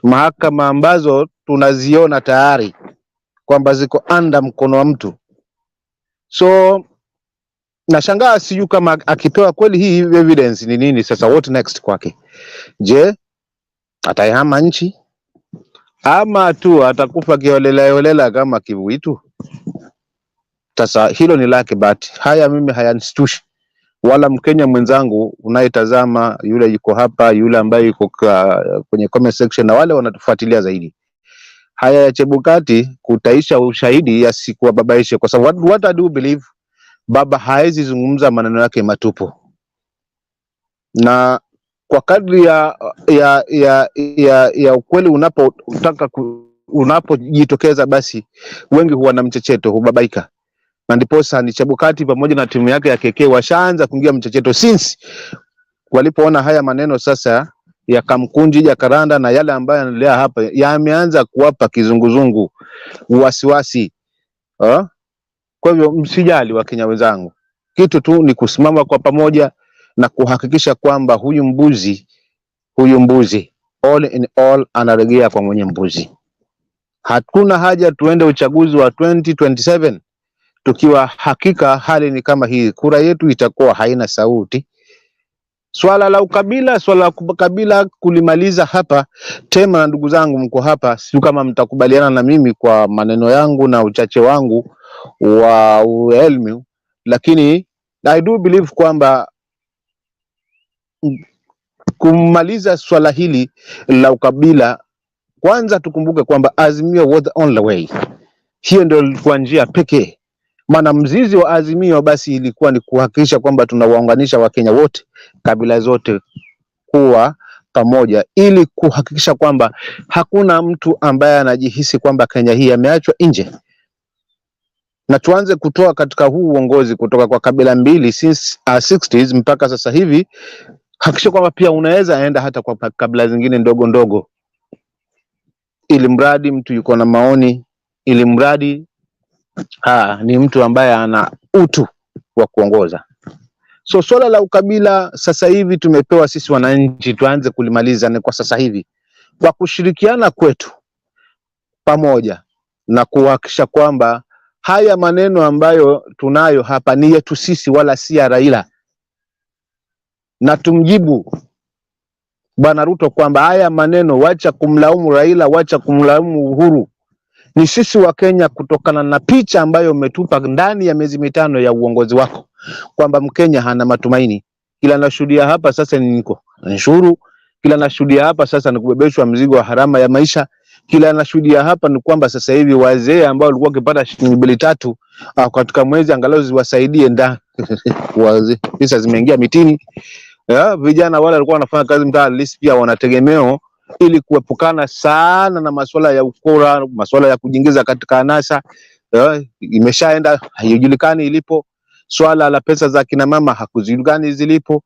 mahakama ambazo tunaziona tayari kwamba ziko under mkono wa mtu. So nashangaa siju kama akipewa kweli hii evidence ni nini sasa, what next kwake? Je, ataihama nchi ama tu atakufa kiolela kama kivuitu? Sasa hilo ni lake, but haya mimi hayanistushi wala Mkenya mwenzangu unayetazama, yule yuko hapa, yule ambaye yuko kwenye comment section na wale wanatufuatilia zaidi. Haya ya Chebukati kutaisha ushahidi yasikuwababaishe, kwa sababu what I do believe, baba haezi zungumza maneno yake matupu, na kwa kadri ya ukweli unapojitokeza basi wengi huwa na mchecheto, hubabaika. Na ndiposa ni Chebukati pamoja na timu yake ya KK washaanza kuingia mchecheto since walipoona haya maneno sasa ya Kamkunji ya Karanda na yale ambayo yanaendelea hapa yameanza kuwapa kizunguzungu, wasiwasi. Kwa hivyo msijali wa Kenya wenzangu, kitu tu ni kusimama kwa pamoja na kuhakikisha kwamba huyu mbuzi all in all anaregea kwa mwenye mbuzi. Hakuna haja tuende uchaguzi wa 2027 tukiwa hakika hali ni kama hii, kura yetu itakuwa haina sauti. Swala la ukabila kulimaliza hapa tema, na ndugu zangu mko hapa, si kama mtakubaliana na mimi kwa maneno yangu na uchache wangu wa elimu, lakini I do believe kwamba kumaliza swala hili la ukabila, kwanza tukumbuke kwamba Azimio was the only way. Hiyo ndio ilikuwa njia pekee. Maana mzizi wa Azimio basi ilikuwa ni kuhakikisha kwamba tunawaunganisha Wakenya wote, kabila zote kuwa pamoja, ili kuhakikisha kwamba hakuna mtu ambaye anajihisi kwamba Kenya hii ameachwa nje. Na tuanze kutoa katika huu uongozi kutoka kwa kabila mbili since 60s mpaka sasa hivi, hakikisha kwamba pia unaweza enda hata kwa kabila zingine ndogo ndogo, ili mradi mtu yuko na maoni, ili mradi ni mtu ambaye ana utu wa kuongoza. So swala la ukabila sasa hivi tumepewa sisi wananchi tuanze kulimaliza ni kwa sasa hivi, kwa kushirikiana kwetu pamoja na kuhakikisha kwamba haya maneno ambayo tunayo hapa ni yetu sisi wala si ya Raila, na tumjibu Bwana Ruto kwamba haya maneno, wacha kumlaumu Raila, wacha kumlaumu Uhuru, ni sisi wa Kenya, kutokana na picha ambayo umetupa ndani ya miezi mitano ya uongozi wako kwamba Mkenya hana matumaini. Kila nashuhudia hapa sasa ni niko nshuru, kila nashuhudia hapa sasa ni kubebeshwa mzigo wa harama ya maisha, kila nashuhudia hapa ni kwamba sasa hivi wazee ambao walikuwa wakipata shilingi 2-3 katika mwezi angalau ziwasaidie wazee pesa zimeingia mitini. Vijana wale walikuwa wanafanya kazi mtaa at least pia wanategemeo, ili kuepukana sana na masuala ya ukora, masuala ya kujiingiza katika anasa. Imeshaenda, haijulikani ilipo. Swala la pesa za kina mama hakujulikani zilipo.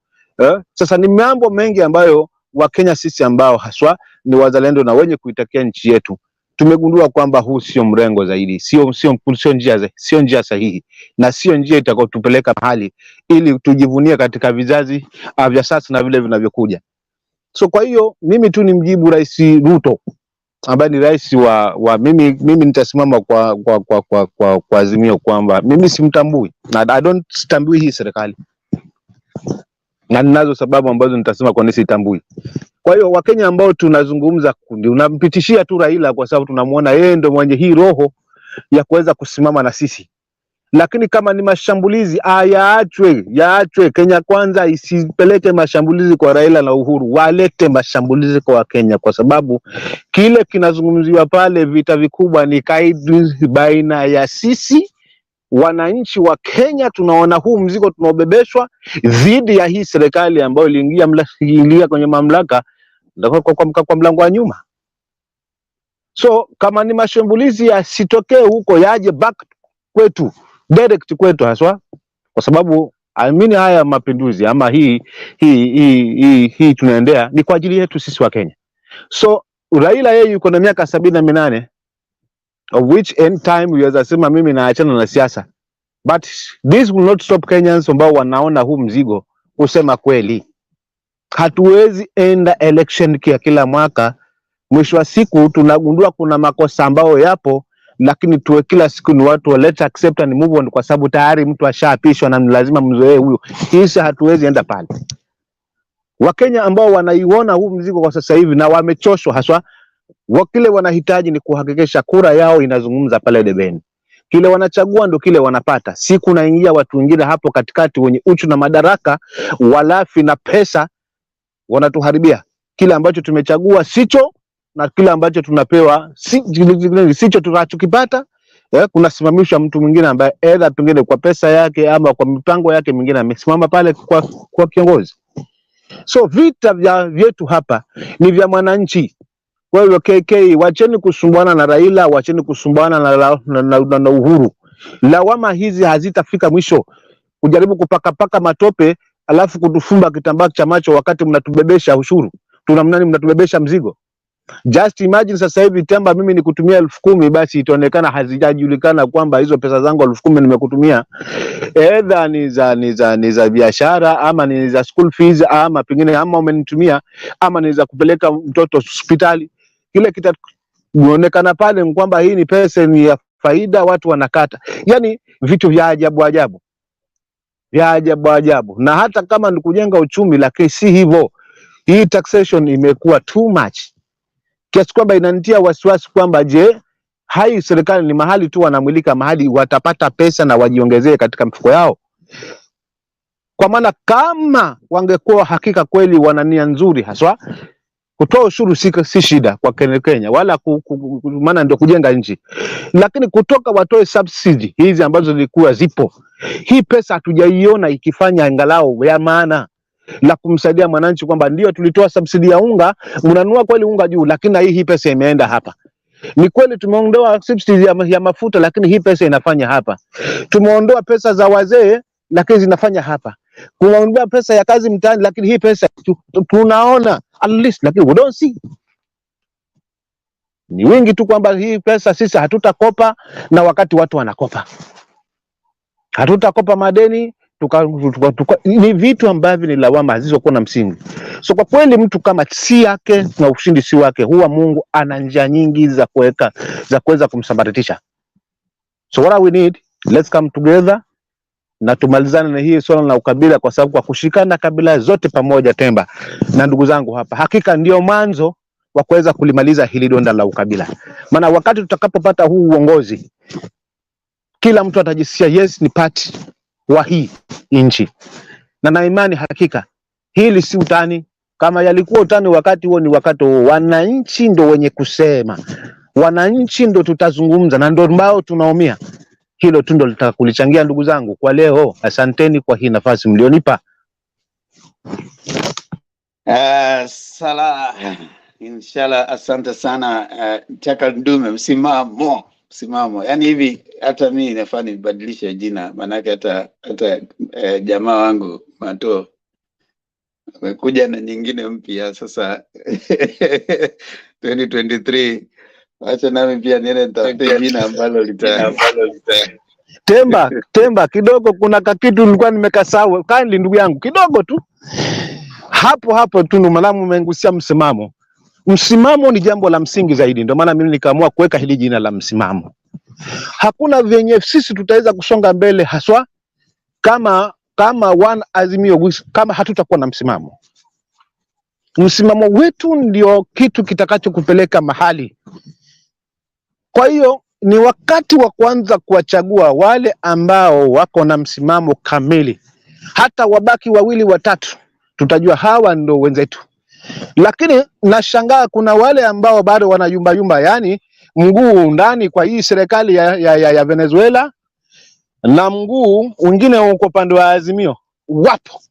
Sasa ni mambo mengi ambayo Wakenya sisi ambao haswa ni wazalendo na wenye kuitakia nchi yetu tumegundua kwamba huu sio mrengo zaidi, sio njia sahihi, na sio njia itakayotupeleka mahali ili tujivunie katika vizazi vya sasa na vile vinavyokuja. So kwa hiyo mimi tu nimjibu Rais Ruto ambaye ni rais wa mimi nitasimama kwa Azimio kwamba mimi simtambui na I don't tambui hii serikali, na ninazo sababu ambazo nitasema kwa nini sitambui. Kwa hiyo Wakenya ambao tunazungumza kundi, unampitishia tu Raila kwa sababu tunamuona yeye ndio mwenye hii roho ya kuweza kusimama na sisi. Lakini kama ni mashambulizi yaachwe. Kenya Kwanza isipeleke mashambulizi kwa Raila na Uhuru, walete mashambulizi kwa Wakenya, kwa sababu kile kinazungumziwa pale, vita vikubwa ni kaidi baina ya sisi wananchi wa Kenya. Tunaona huu mzigo tunaobebeshwa dhidi ya hii serikali ambayo iliingia kwenye mamlaka kwa mlango wa nyuma. So kama ni mashambulizi yasitokee huko, yaje back kwetu, direct kwetu haswa, kwa sababu amini haya mapinduzi ama hii tunaendea ni kwa ajili yetu sisi wa Kenya. So Raila yeye yuko na miaka 78, of which end time yaweza sema mimi naachana na siasa, But this will not stop Kenyans ambao wanaona huu mzigo. Kusema kweli, hatuwezi enda election kila mwaka, mwisho wa siku tunagundua kuna makosa ambayo yapo, lakini tuwe kila siku ni watu wa let's accept and move on, kwa sababu tayari mtu ashaapishwa na lazima mzoee huyo. Hisi hatuwezi enda pale. Wakenya ambao wanaiona huu mzigo kwa sasa hivi na wamechoshwa haswa, wakile wanahitaji ni kuhakikisha kura yao inazungumza pale debeni. Kile wanachagua ndo kile wanapata. Siku naingia watu wengine hapo katikati wenye uchu na madaraka, walafi na pesa, wanatuharibia. Kile ambacho tumechagua sicho, na kile ambacho tunapewa sicho tunachokipata. Kuna simamisha mtu mwingine ambaye either pengine kwa pesa yake ama kwa mipango yake mingine amesimama pale kwa kiongozi. So vita vyetu hapa ni vya mwananchi. Kwa hiyo KK, wacheni kusumbuana na Raila, wacheni kusumbuana na Uhuru. Lawama hizi hazitafika mwisho. Kujaribu kupaka matope alafu kutufumba kitambaa cha macho wakati mnatubebesha ushuru. Tunamnani mnatubebesha mzigo. Just imagine sasa hivi Temba mimi nikutumia 10,000, basi itaonekana hazijajulikana kwamba hizo pesa zangu 10,000 nimekutumia either ni za biashara ama ni za school fees ama pengine ama umenitumia ama ni za kupeleka mtoto hospitali. Kile kitaonekana pale kwamba hii ni pesa ni ya faida, watu wanakata. Yani vitu vya ajabu ajabu. Vya ajabu ajabu. Na hata kama ni kujenga uchumi, lakini si hivyo. Hii taxation imekuwa too much. Kiasi kwamba inanitia wasiwasi kwamba je, hai serikali ni mahali tu wanamulika mahali watapata pesa na wajiongezee katika mfuko yao. Kwa maana kama wangekuwa hakika kweli wana nia nzuri haswa, kutoa ushuru si shida kwa Kenya wala maana ndio kujenga nchi. Lakini kutoka watoe subsidy hizi ambazo zilikuwa zipo. Hii pesa hatujaiona ikifanya angalau ya maana la kumsaidia mwananchi, kwamba ndio tulitoa subsidy ya unga, mnanunua kweli unga juu, lakini hii pesa imeenda hapa. Ni kweli tumeondoa subsidy ya mafuta, lakini hii pesa inafanya hapa. Tumeondoa pesa za wazee, lakini zinafanya hapa. Kuondoa pesa ya kazi mtaani, lakini hii pesa tunaona at least, lakini we don't see. Ni wingi tu kwamba hii pesa sisi hatutakopa, na wakati watu wanakopa. Hatutakopa madeni, ni vitu ambavyo ni lawama zisizokuwa na msingi. So kwa kweli mtu kama si yake na ushindi si wake, huwa Mungu ana njia nyingi za kuweza kumsambaratisha. So what we need, let's come together na tumalizane na hii swala la ukabila, kwa sababu kwa kushikana kabila zote pamoja, Temba na ndugu zangu hapa, hakika ndio mwanzo wa kuweza kulimaliza hili donda la ukabila. Maana wakati tutakapopata huu uongozi, kila mtu atajisikia yes ni part wa hii nchi. Na imani hakika hili si utani. Kama yalikuwa utani wakati huo, ni wakati wananchi ndo wenye kusema. Wananchi ndo tutazungumza, na ndo ambao tunaumia. Hilo tu ndo litakulichangia ndugu zangu kwa leo. Asanteni kwa hii nafasi mlionipa. Inshallah, asante sana. Chaka Ndume, msimamo. Yani hivi hata mimi nafaa nibadilishe jina, manake hata jamaa wangu Mato amekuja na nyingine mpya sasa 2023. Acha nami pia niende nitafute jina ambalo lita Temba kidogo, kuna kakitu nilikuwa nimekasahau. Kindly ndugu yangu kidogo tu. Hapo tu malamu umengusia msimamo. Msimamo ni jambo la msingi zaidi, ndio maana mimi nikaamua kuweka hili jina la msimamo. Hakuna venye sisi tutaweza kusonga mbele haswa kama one azimio, kama hatutakuwa na msimamo. Msimamo wetu ndio kitu kitakacho kupeleka mahali. Kwa hiyo ni wakati wa kwanza kuwachagua wale ambao wako na msimamo kamili. Hata wabaki wawili watatu, tutajua hawa ndo wenzetu. Lakini nashangaa kuna wale ambao bado wanayumba, yani mguu ndani kwa hii serikali ya Venezuela na mguu mwingine uko pande wa Azimio. Wapo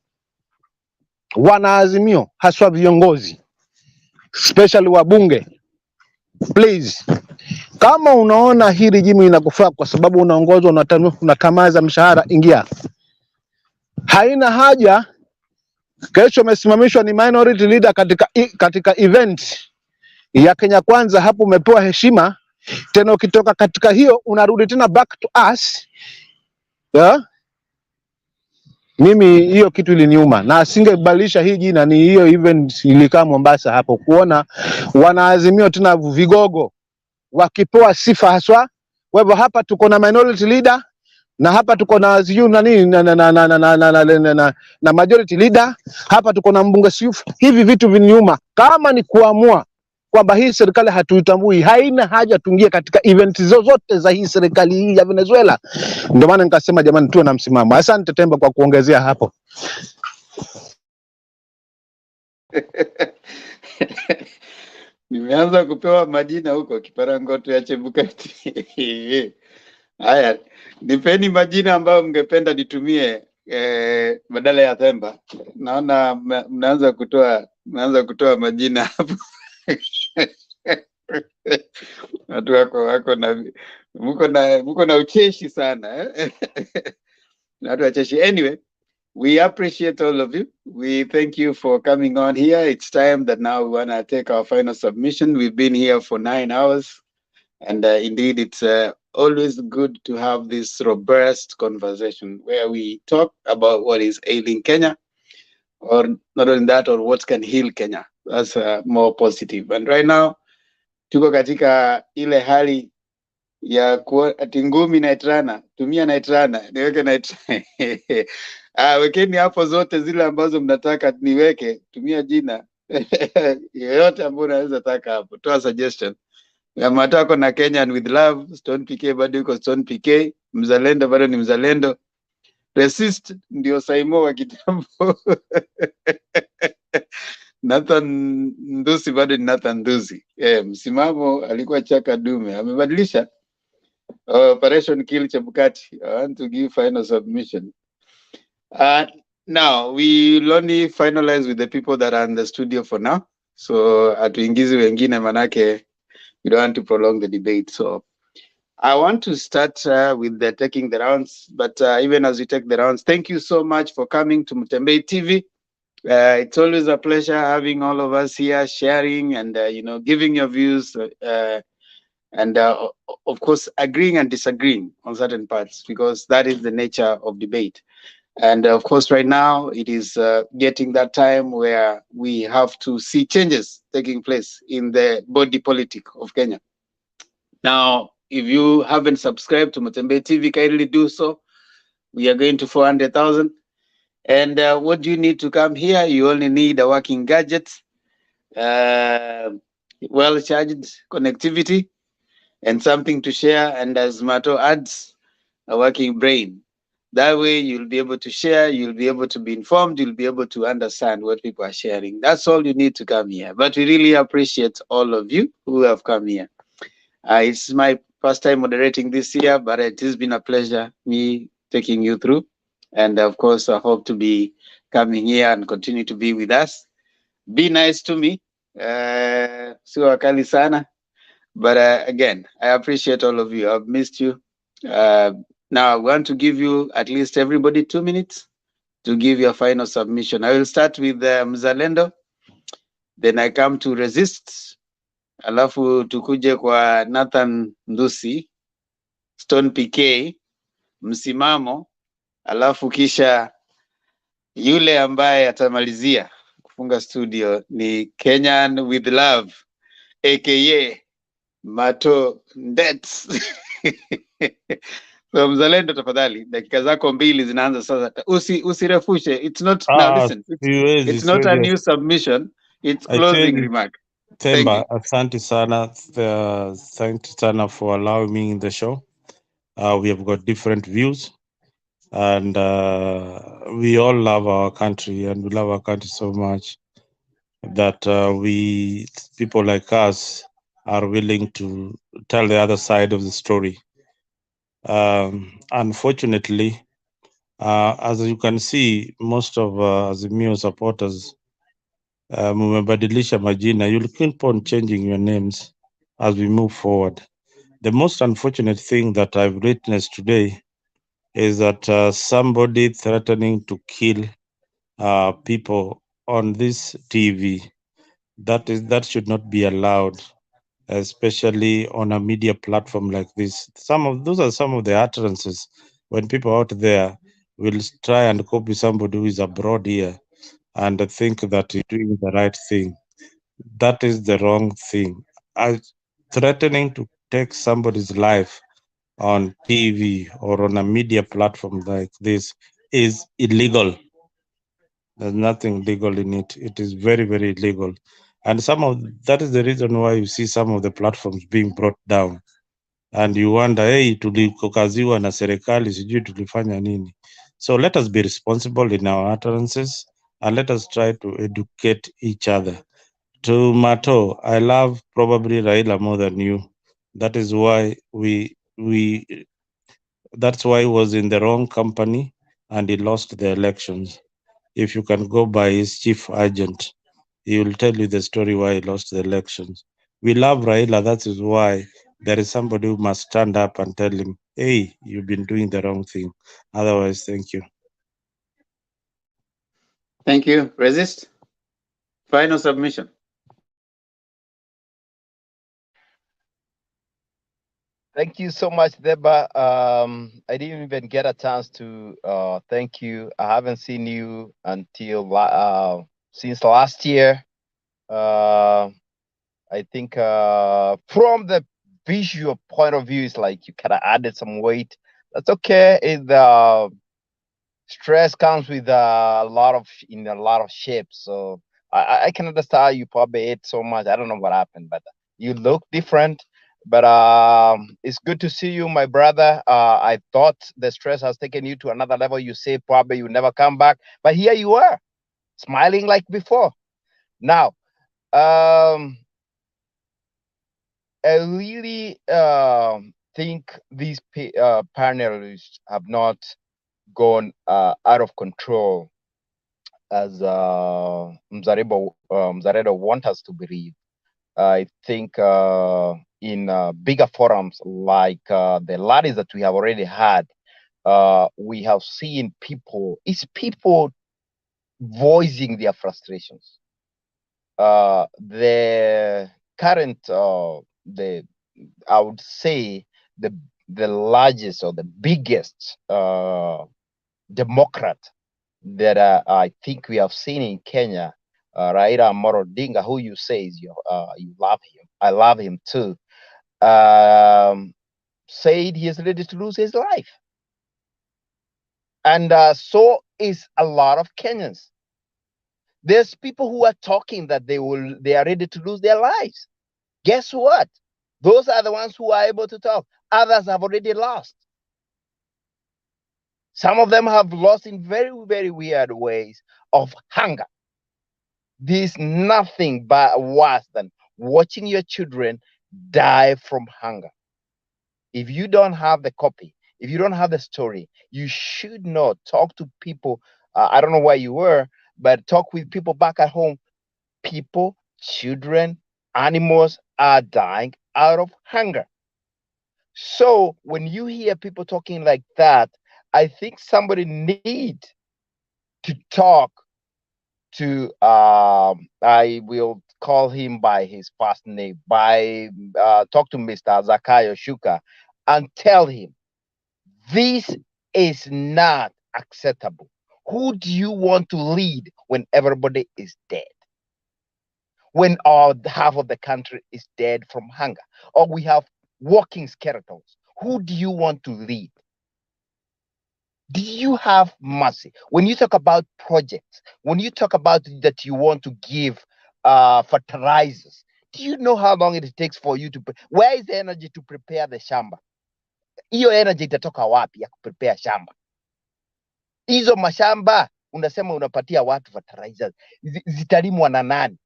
wana Azimio, haswa viongozi especially wabunge. Please, kama unaona hii regime inakufaa kwa sababu unaongozwa na tamaa za mshahara, ingia. Haina haja kesho umesimamishwa ni minority leader katika event ya Kenya Kwanza, hapo umepewa heshima, tena ukitoka katika hiyo unarudi tena back to us ya mimi hiyo kitu iliniuma, na asingebadilisha hii jina. Ni hiyo event ilikaa Mombasa hapo, kuona wanaazimio tena vigogo wakipewa sifa haswa. Kwa hivyo hapa tuko na minority leader na hapa tuko na sijui na nini na majority leader, hapa tuko na mbunge sifu. Hivi vitu viniuma. Kama ni kuamua kwamba hii serikali hatuitambui, haina haja tuingie katika event zozote za hii serikali hii ya Venezuela. Ndio maana nikasema jamani, tuwe na msimamo. Asante Temba kwa kuongezea hapo. Nimeanza kupewa majina huko Kiparangoto ya Chebukati. Haya, nipeni majina ambayo mngependa nitumie badala ya Themba. Naona mnaanza kutoa majina hapo. Watu wako na mko na ucheshi sana. Watu wacheshi. Anyway, we appreciate all of you. We thank you for coming on here. It's time that now we want to take our final submission. We've been here for 9 hours. And indeed, it's always good to have this robust conversation where we talk about what is ailing Kenya, or not only that, or what can heal Kenya. That's more positive. And right now, tuko katika ile hali ya ati ngumi naitrana, tumia naitrana, niweke naitrana. Wekeni hapo zote zile ambazo mnataka niweke, tumia jina yoyote ambayo unaweza taka hapo. Toa suggestion. Matako na Kenyan with love, Stone PK bado yuko Stone PK, mzalendo bado ni mzalendo. Resist ndio Saimo wa kitambo. Nathan Ndusi bado ni Nathan Ndusi. Msimamo alikuwa Chaka Dume, amebadilisha. Operation Kill Chebukati. I want to give final submission. Now we will only finalize with the people that are in the studio for now. So atuingizi wengine manake we don't want to prolong the debate. So I want to start with the taking the rounds, but even as we take the rounds, thank you so much for coming to Mutembei TV. It's always a pleasure having all of us here sharing and giving your views and of course agreeing and disagreeing on certain parts, because that is the nature of debate. And of course right now it is getting that time where we have to see changes taking place in the body politic of Kenya. Now, if you haven't subscribed to Mutembei TV, kindly do so. We are going to 400,000. And what do you need to come here? You only need a working gadget, well-charged connectivity, and something to share. And as Mato adds, a working brain. That way you'll be able to share, you'll be able to be informed, you'll be able to understand what people are sharing. That's all you need to come here. But we really appreciate all of you who have come here. It's my first time moderating this year, but it has been a pleasure me taking you through. And of course, I hope to be coming here and continue to be with us. Be nice to me. Siwa kali sana. But again, I appreciate all of you. I've missed you. Now I want to give you at least everybody 2 minutes to give your final submission. I will start with Mzalendo. Then I come to Resist. Alafu tukuje kwa Nathan Ndusi, Stone PK, Msimamo, alafu kisha yule ambaye atamalizia kufunga studio ni Kenyan with love, aka Mato Ndets. So Mzalendo, tafadhali, dakika zako 2 zinaanza sasa. Usirefushe. It's not now. Listen, it's not a new submission. It's closing remark. Temba, asante sana. Thank you sana for allowing me in the show. We have got different views, and we all love our country, and we love our country so much that people like us are willing to tell the other side of the story. Unfortunately, as you can see, most of Azimio supporters mumebadilisha majina. You'll keep on changing your names as we move forward. The most unfortunate thing that I've witnessed today is that somebody threatening to kill people on this TV. That should not be allowed, especially on a media platform like this. Those are some of the utterances when people out there will try and copy somebody who is abroad here and think that he's doing the right thing. That is the wrong thing. Threatening to take somebody's life on TV or on a media platform like this is illegal. There's nothing legal in it. It is very, very illegal. And that is the reason why you see some of the platforms being brought down. And you wonder, hey, tulikokaziwa na serikali, sijui tulifanya nini. So let us be responsible in our utterances and let us try to educate each other. To Mato, I love probably Raila more than you. That is why that's why he was in the wrong company and he lost the elections. If you can go by his chief agent, he will tell you the story why he lost the elections. We love Raila, that is why there is somebody who must stand up and tell him, hey, you've been doing the wrong thing. Otherwise, thank you. Thank you. Resist. Final submission. Thank you so much, Deba. I didn't even get a chance to thank you. I haven't seen you until since last year. I think from the visual point of view, it's like you kind of added some weight. That's okay. Stress comes with a lot of shapes. So I can understand you probably ate so much. I don't know what happened, but you look different. But it's good to see you, my brother. I thought the stress has taken you to another level. You say probably you never come back, but here you are, smiling like before. Now, I really think these panelists have not gone out of control as Mzaredo want us to believe. I think in bigger forums like the rallies that we have already had, we have seen people voicing their frustrations. The current, I would say the largest or the biggest Democrat that I think we have seen in Kenya, Raila Odinga, who you say is you love him. I love him too. Said he is ready to lose his life, and so is a lot of Kenyans. There's people who are talking that they are ready to lose their lives. Guess what? Those are the ones who are able to talk. Others have already lost. Some of them have lost in very, very weird ways of hunger. There's nothing but worse than watching your children die from hunger. If you don't have the copy, if you don't have the story, you should not talk to people. I don't know where you were, but talk with people back at home. People, children, animals are dying out of hunger. So when you hear people talking like that, I think somebody need to talk to I will call him by his first name, talk to Mr. Zakayo Shuka and tell him this is not acceptable. Who do you want to lead when everybody is dead? When half of the country is dead from hunger, or we have walking skeletons? Who do you want to lead? Do you have mercy? When you talk about projects, when you talk about that you want to give fertilizers, do you know how long it takes for you to where is the energy to prepare the shamba? Hiyo energy itatoka wapi ya kuprepare shamba? Hizo mashamba unasema unapatia watu fertilizers, zitalimwa na nani?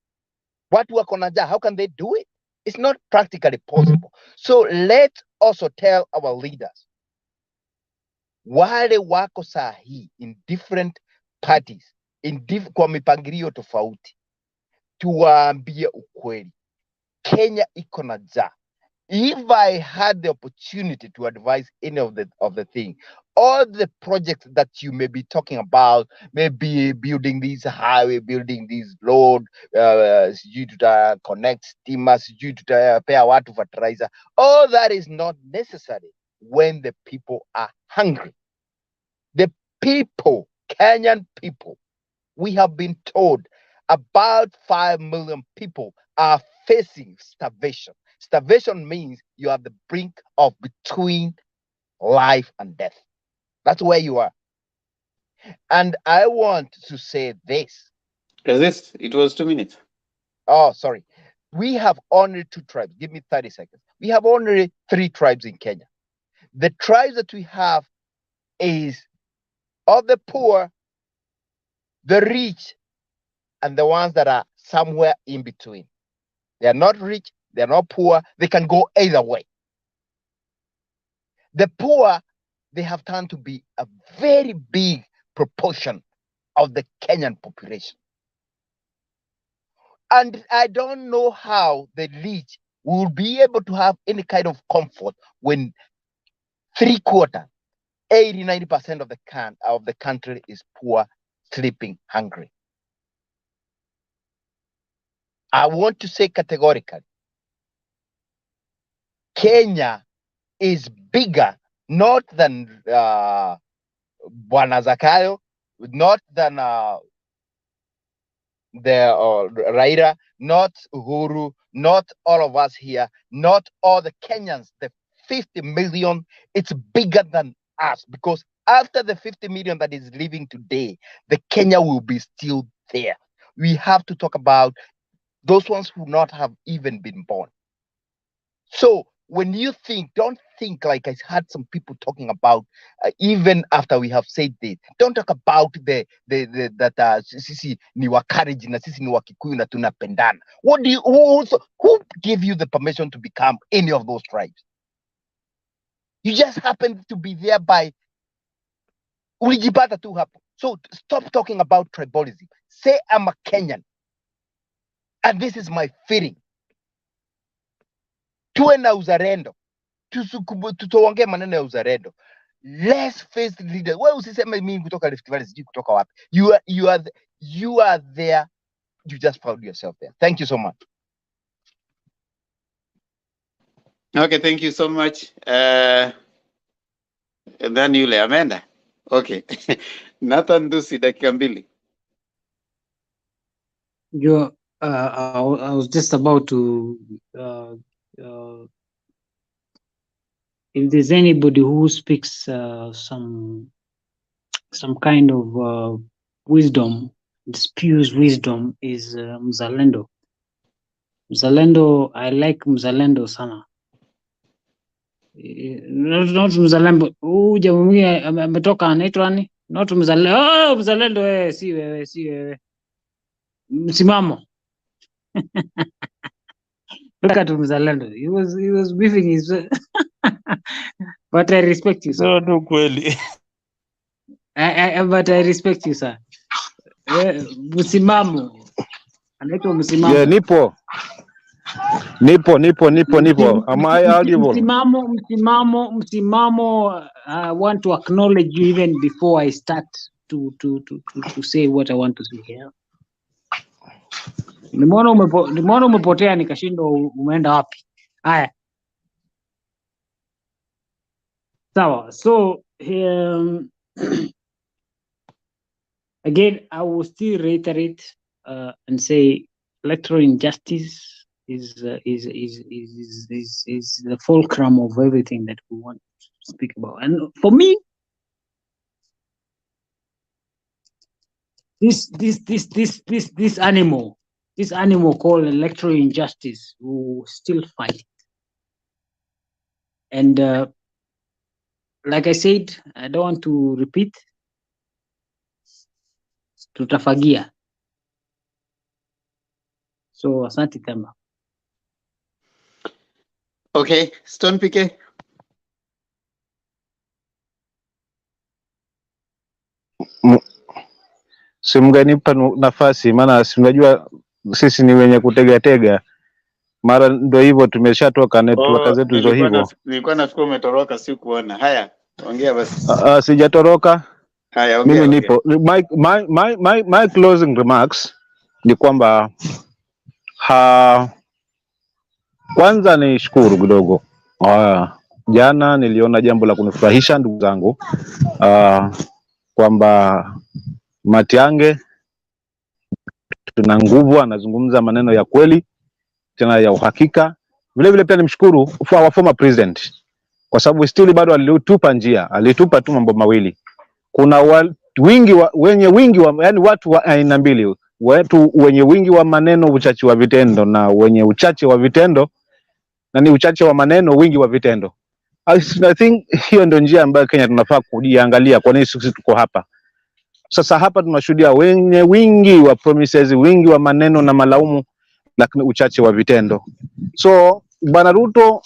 Watu wako na njaa, how can they do it? It's not practically possible. So let's also tell our leaders, wale wako sahi in different parties, kwa mipangilio tofauti, tuwaambie ukweli, Kenya iko na njaa. If I had the opportunity to advise any of the thing, all the projects that you may be talking about, maybe building this highway, building this road, due to connect steamers, due to pay watu fertilizer, all that is not necessary when the people are hungry. people, Kenyan people, we have been told about 5 million people are facing starvation. Starvation means you are at the brink of between life and death. That's where you are. And I want to say this. Resist. It was 2 minutes. Oh, sorry. We have only 2 tribes. Give me 30 seconds. We have only 3 tribes in Kenya. The tribes that we have is of the poor, the rich, and the ones that are somewhere in between. They are not rich, they are not poor, they can go either way. The poor, they have turned to be a very big proportion of the Kenyan population. And I don't know how the rich will be able to have any kind of comfort when 3/4, 80-90% of the country is poor, sleeping, hungry. I want to say categorically, Kenya is bigger, not than Bwana Zakayo, not than Raila, not Uhuru, not all of us here, not all the Kenyans, the 50 million, it's bigger than us, because after the 50 million that is living today, the Kenya will be still there. We have to talk about those ones who not have even been born. So when you think, don't think like I had some people talking about, even after we have said this, don't talk about that sisi ni Wakalenjin na sisi ni Wakikuyu na tunapendana. Who gave you the permission to become any of those tribes? You just happen to be there by ulijipata tu hapo. So stop talking about tribalism. Say I'm a Kenyan, and this is my feeling. Tuwe na uzalendo, tuongee maneno ya uzalendo. Let's face the leader. Wewe usiseme mimi kutoka Rift Valley, sijui kutoka wapi. You are there. You just found yourself there. Thank you so much. Okay, thank you so much. And then yule Amanda. Okay. Nathan Dusi, dakika mbili. I was just about to if there's anybody who speaks some kind of wisdom, spews wisdom, is Mzalendo. Mzalendo, I like Mzalendo sana. Not Mzalendo. Jamaa mwingine ametoka anaitwa nani? Not Mzalendo. Oh, Mzalendo si wewe. Msimamo. Look at Mzalendo. He was beefing his but I respect you, sir. No, kweli. But I respect you, sir. Msimamo. Anaitwa msimamo. Yeah, nipo. Am I audible? Msimamo. I want to acknowledge you even before I start to say what I want to say here. Nimeona umepotea nikashindwa umeenda wapi. Haya. Sawa. So again, I will still reiterate and say electoral injustice is the fulcrum of everything that we want to speak about. And for me, this animal called electoral injustice will still fight. And like I said, I don't want to repeat. Tutafagia. So asante Temba. Okay, Stone PK. Simganipa nafasi, maana unajua sisi ni wenye kutegatega. Mara ndio hivyo tumeshatoka network zetu hizo hivyo. Nilikuwa nafikiri umetoroka, si kuona. Haya, ongea basi. Sijatoroka. Haya, ongea. Mimi nipo. My closing remarks ni kwamba kwanza ni shukuru kidogo. Jana niliona jambo la kunifurahisha ndugu zangu. kwamba Matiang'i tuna nguvu, anazungumza maneno ya kweli tena ya uhakika. Vile vile pia nimshukuru for our former president, kwa sababu still bado alitupa njia, alitupa tu mambo mawili. Kuna wingi wa, yani watu wa aina mbili, watu wenye wingi wa maneno, uchache wa vitendo, na wenye uchache wa vitendo na ni uchache wa maneno, wingi wa vitendo. I think hiyo ndio njia ambayo Kenya tunafaa kujiangalia. Kwa nini sisi tuko hapa sasa? Hapa tunashuhudia wenye wingi wa promises, wingi wa maneno na malaumu, lakini uchache wa vitendo. So Bwana Ruto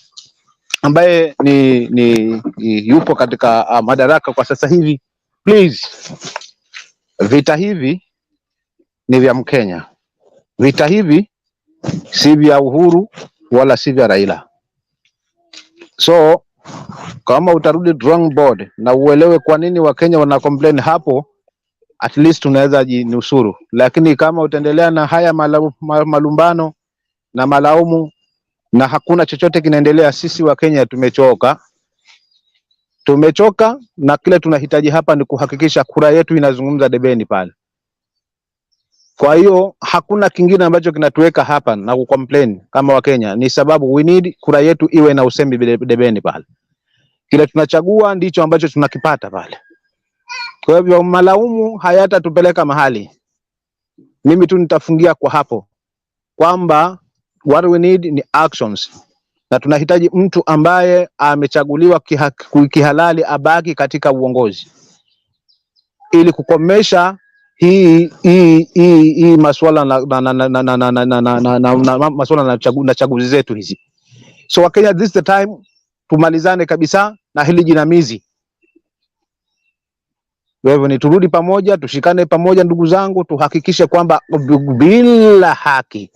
ambaye ni yupo katika madaraka kwa sasa hivi, please, vita hivi ni vya Mkenya. Vita hivi si vya Uhuru wala si vya Raila. So kama utarudi drawing board na uelewe kwa nini Wakenya wana complain hapo, at least tunaweza jinusuru. Lakini kama utaendelea na haya malumbano na malaumu na hakuna chochote kinaendelea, sisi Wakenya tumechoka, na kile tunahitaji hapa ni kuhakikisha kura yetu inazungumza debeni pale. Kwa hiyo hakuna kingine ambacho kinatuweka hapa na kucomplain kama Wakenya, ni sababu we need kura yetu iwe na usemi debeni pale. Kile tunachagua ndicho ambacho tunakipata pale. Kwa hivyo malaumu hayatatupeleka mahali. Mimi tu nitafungia kwa hapo kwamba what we need ni actions, na tunahitaji mtu ambaye amechaguliwa kihalali abaki katika uongozi ili kukomesha hii masuala na chaguzi zetu hizi. So Wakenya, this is the time tumalizane kabisa na hili jinamizi. Wewe ni turudi pamoja, tushikane pamoja ndugu zangu, tuhakikishe kwamba bila haki,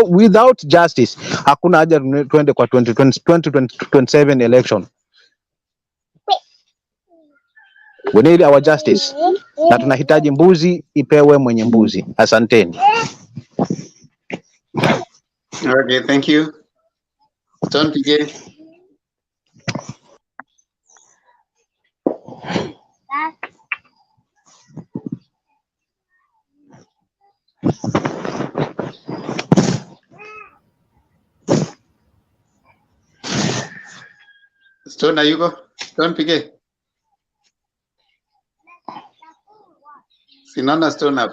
without justice, hakuna haja tuende kwa 2027 election. We need our justice, na tunahitaji mbuzi ipewe mwenye mbuzi. Asanteni. Okay, thank you. Stone PK. Stone, are you go? Stone PK. Sinona Stone up.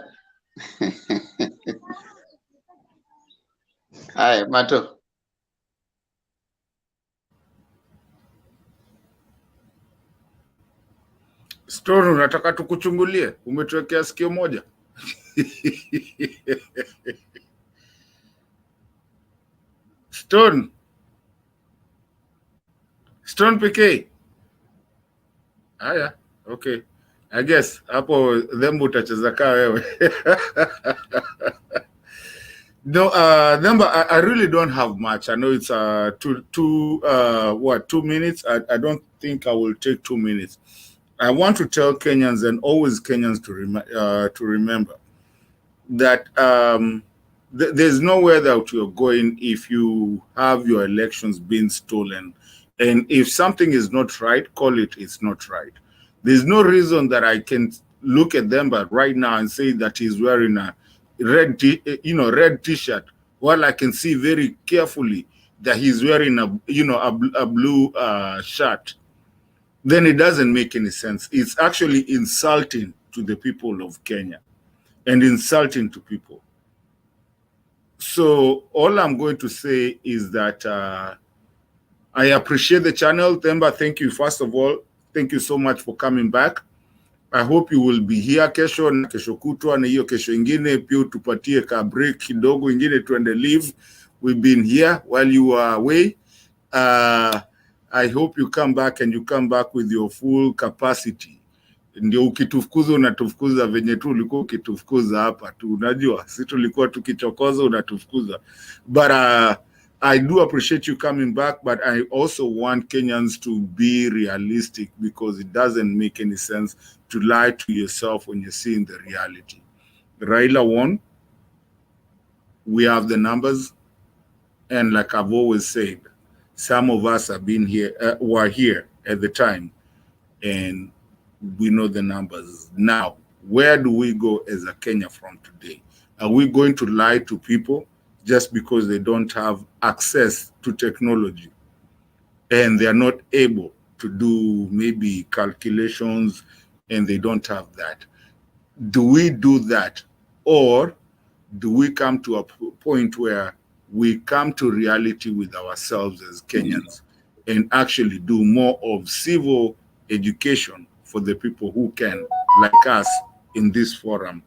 Hi, Mato. Stone, unataka tukuchungulie? Umetuwekea sikio moja. Stone PK. Haya, okay. I guess hapo Themba utacheza kaa wewe. No, Themba, I really don't have much. I know it's 2 minutes. I don't think I will take 2 minutes. I want to tell Kenyans, and always Kenyans, to remember that there's nowhere that you're going if you have your elections being stolen. And if something is not right, call it it's not right. There's no reason that I can look at them but right now and say that he's wearing a red t-shirt, while I can see very carefully that he's wearing a blue shirt. Then it doesn't make any sense. It's actually insulting to the people of Kenya and insulting to people. So all I'm going to say is that I appreciate the channel. Themba, thank you. First of all, thank you so much for coming back. I hope you will be here kesho na kesho kutwa na hiyo kesho ingine pia tupatie ka break kidogo ingine tuende leave. We've been here while you are away. I hope you come back and you come back with your full capacity. Ndio ukitufukuza unatufukuza venye tu ulikuwa ukitufukuza hapa tu, unajua si tulikuwa tukichokoza unatufukuza. But I do appreciate you coming back, but I also want Kenyans to be realistic, because it doesn't make any sense to lie to yourself when you're seeing the reality. Raila won. We have the numbers, and like I've always said, some of us have been here, were here at the time, and We know the numbers. Now, where do we go as a Kenya from today? Are we going to lie to people just because they don't have access to technology and they are not able to do maybe calculations and they don't have that? Do we do that? Or do we come to a point where we come to reality with ourselves as Kenyans and actually do more of civil education for the people who can, like us in this forum,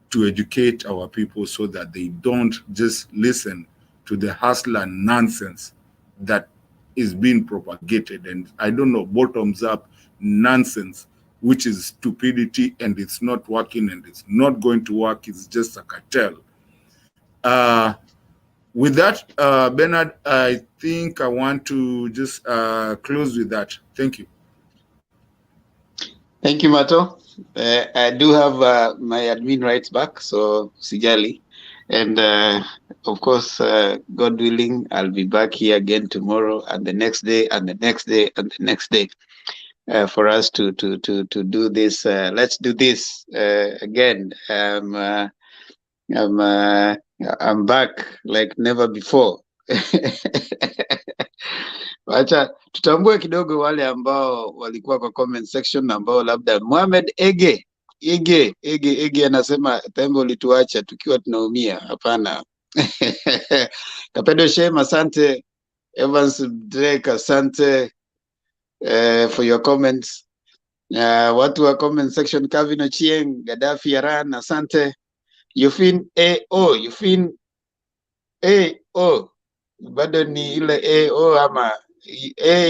to educate our people so that they don't just listen to the hustler nonsense that is being propagated, and I don't know, bottoms up nonsense, which is stupidity, and it's not working and it's not going to work. It's just a cartel. With that, Bernard, I think I want to just close with that. Thank you. Thank you, Mato. I do have my admin rights back, so sijali. And of course, God willing, I'll be back here again tomorrow and the next day and the next day and the next day for us to do this. Let's do this again. I'm back like never before. Wacha tutambue kidogo wale ambao walikuwa kwa comment section, ambao labda Mohamed Ege anasema Tembo ulituacha tukiwa tunaumia. Hapana. Kapedo Shem, asante. Evans Drake, asante for your comments. Watu wa comment section, Kevin Ochieng, Gaddafi Yaran, asante. Yufin bado ni ile AO ama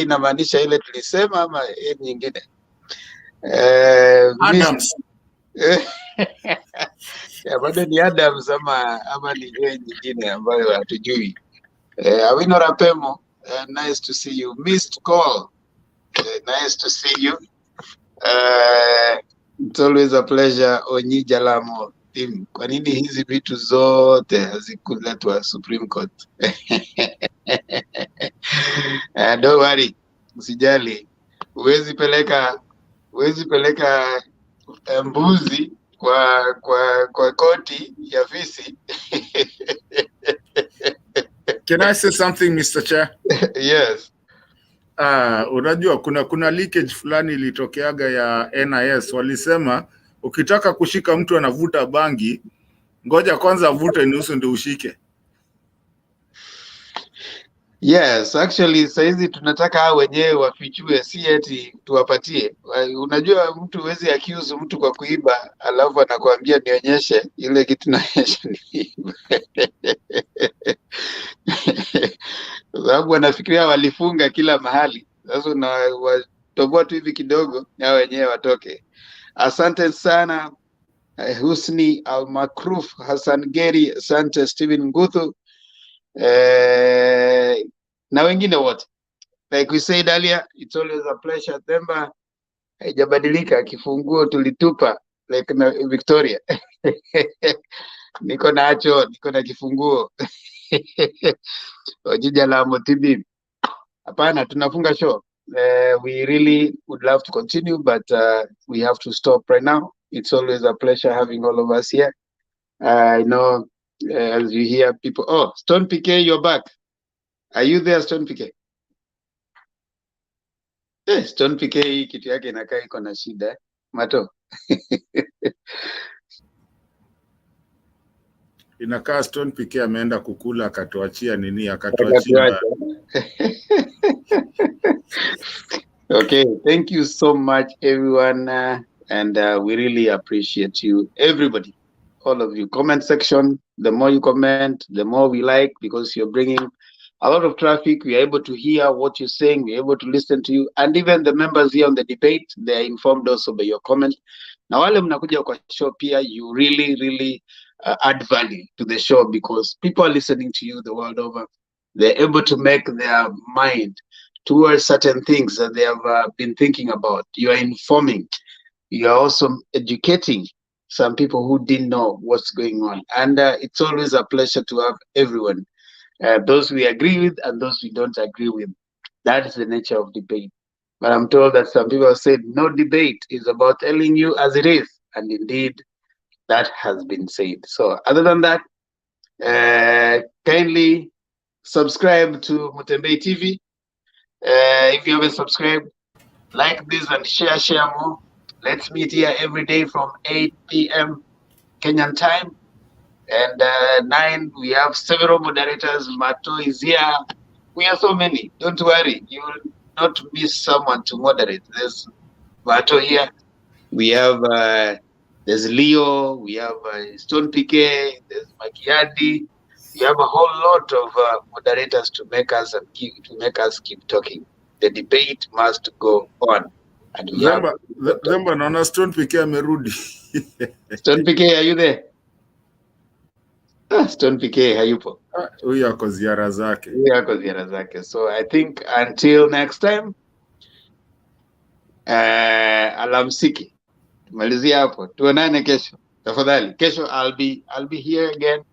inamaanisha ile tulisema ama nyingine? Adams. Bado ni Adams ama ni nyingine ambayo hatujui. Awino Rapemo, nice to see you. Missed call, nice to see you. It's always a pleasure. Onyi Jalamo team, kwa nini hizi vitu zote hazikuletwa Supreme Court? Don't worry, usijali. Huwezi peleka mbuzi kwa koti ya visi. Can I say something, Mr. Chair? Yes. Unajua kuna leakage fulani ilitokeaga ya NIS, walisema ukitaka kushika mtu anavuta bangi, ngoja kwanza avute nusu ndio ushike. Yes, actually saizi tunataka hao wenyewe wafichue, si eti tuwapatie. Unajua mtu huwezi accuse mtu kwa kuiba alafu anakuambia nionyeshe ile kitu naonyesha niiba. Sababu wanafikiria walifunga kila mahali. Sasa unawatoboa tu hivi kidogo na wenyewe watoke. Asante sana Husni Al-Makruf, Hassan Geri, asante Steven Nguthu, na wengine wote. Like we said earlier, it's always a pleasure. Themba haijabadilika, kifunguo tulitupa like na Victoria. Niko nacho, niko na kifunguo. Ojija la motibi. Hapana, tunafunga show. We really would love to continue, but we have to stop right now. It's always a pleasure having all of us here. I know as you hear people, oh, Stone PK, you're back. Are you there, Stone PK? Stone PK, kitu yake inakaa iko na shida. Mato. Inakaa Stone PK ameenda kukula akatuachia nini, akatuachia. Okay, thank you so much, everyone, and we really appreciate you, everybody, all of you. Comment section, the more you comment, the more we like, because you're bringing a lot of traffic. We are able to hear what you're saying, we're able to listen to you, and even the members here on the debate, they are informed also by your comment. Now, wale mnakuja kwa show pia, you really add value to the show, because people are listening to you the world over. They're able to make their mind towards certain things that they have been thinking about. You are informing. You are also educating some people who didn't know what's going on. And it's always a pleasure to have everyone. Those we agree with and those we don't agree with. That is the nature of debate. But I'm told that some people said no debate is about telling you as it is. And indeed, that has been said. So other than that, kindly subscribe to Mutembei TV. If you haven't subscribed, like this and share more. Let's meet here every day from 8 p.m. Kenyan time. And 9, we have several moderators. Mato is here. We are so many. Don't worry. You will not miss someone to moderate. There's Mato here. We have, there's Leo. We have Stone PK. There's Makiadi. We have a whole lot of moderators to make us keep talking. The debate must go on. And we have Zemba naona Stone PK amerudi. Stone PK, are you there? Stone PK hayupo. Huyu ako ziara zake. So I think until next time, alamsiki. Tumalizia hapo. Tuonane kesho. Tafadhali. Kesho I'll be here again.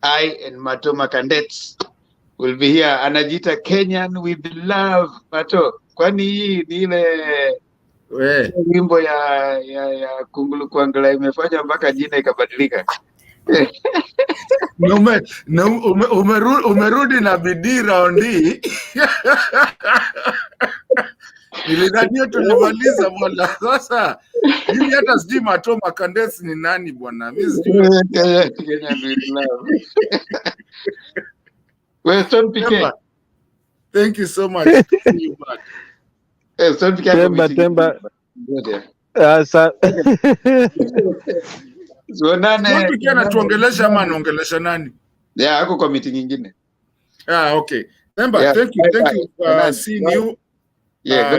I and Mato Makandets will be here. Anajita Kenyan with love. Mato, kwani hii ni ile wimbo ya Kungulu Kwangala imefanya mpaka jina ikabadilika. Umerudi na bidii raundi. Nilidhania tulimaliza bwana. Sasa mimi hata sijui Mato Makandets ni nani bwana. Mimi sijui. Well, Stone PK. Thank you so much. See you back. Stone PK. Temba. Stone PK anatuongelesha ama anaongelesha nani? Yeah, ako kwa meeting nyingine. Okay. Temba, thank you for seeing you. Yeah.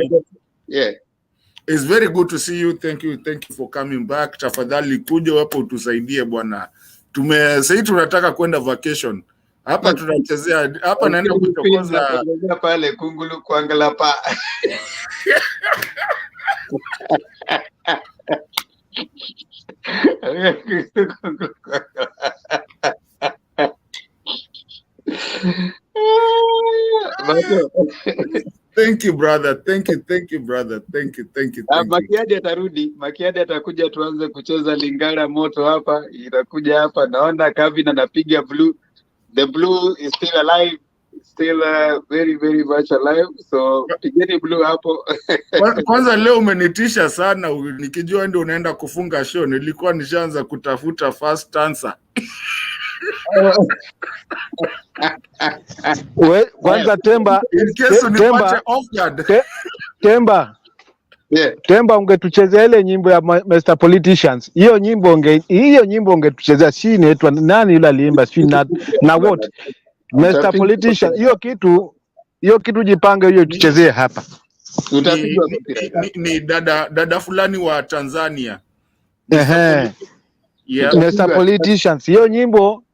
It's very good to see you. Thank you for coming back. Tafadhali kuja hapo utusaidie bwana. Sasa tunataka kwenda vacation. Hapa tunachezea, hapa naenda kuchokoza pale Kungulu Kwangala pa. Thank you brother. Thank you brother. Thank you. Makiadi atarudi. Makiadi atakuja tuanze kucheza Lingala moto hapa. Itakuja hapa. Naona Kevin anapiga blue. The blue is still alive. Still very very much alive. So pigeni blue hapo. Kwanza leo umenitisha sana, nikijua ndio unaenda kufunga show. Nilikuwa nishaanza kutafuta first answer. Kwanza Temba, in case unipate off guard. Temba ungetuchezea ile nyimbo ya Mr. Politicians. Hiyo nyimbo ungetuchezea, si inaitwa nani yule aliimba, si na what? Mr. Politicians. Hiyo kitu jipange, hiyo tuchezee hapa. Ni dada fulani wa Tanzania. Mr. Politicians. Hiyo nyimbo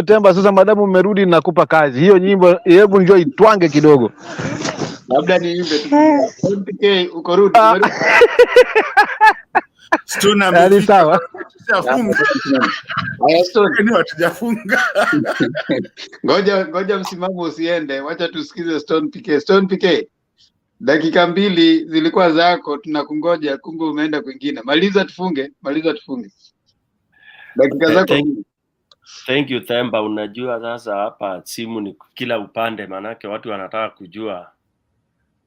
Temba, sasa madamu umerudi nakupa kazi. Hiyo nyimbo hebu njoo itwange kidogo. Labda niimbe tu. MPK uko rudi. Stone sawa. Hatujafunga. Ngoja msimamo usiende. Wacha tusikize Stone PK. Stone PK. Dakika 2 zilikuwa zako, tunakungoja, kumbe umeenda kwingine. Maliza tufunge. Dakika zako. Thank you Themba. Unajua sasa hapa simu ni kila upande, manake watu wanataka kujua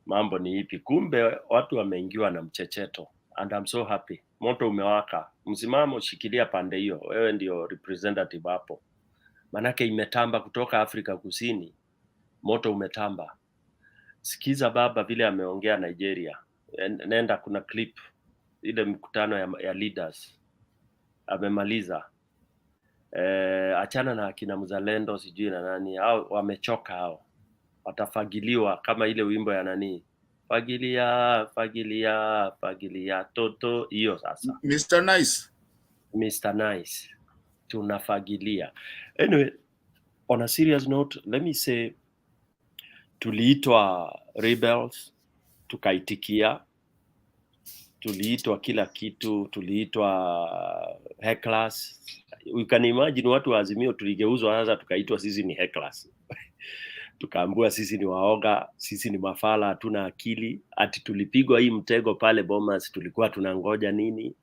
mambo ni ipi. Kumbe watu wameingiwa na mchecheto, and I'm so happy. Moto umewaka. Msimamo shikilia pande hiyo. Wewe ndio representative hapo. Manake imetamba kutoka Afrika Kusini. Moto umetamba. Sikiza baba vile ameongea Nigeria. Nenda kuna clip ile mkutano ya leaders. Amemaliza. Achana na akina Mzalendo sijui na nani, hao wamechoka hao. Watafagiliwa kama ile wimbo ya nani, fagilia toto, hiyo sasa. Mr. Nice tunafagilia. Anyway, on a serious note, let me say tuliitwa rebels, tukaitikia. Tuliitwa kila kitu, tuliitwa hecklers. You can imagine watu wa Azimio tuligeuzwa sasa tukaitwa sisi ni hecklers. tukaambiwa sisi ni waoga, sisi ni mafala, hatuna akili, ati tulipigwa hii mtego pale Bomas, tulikuwa tunangoja nini?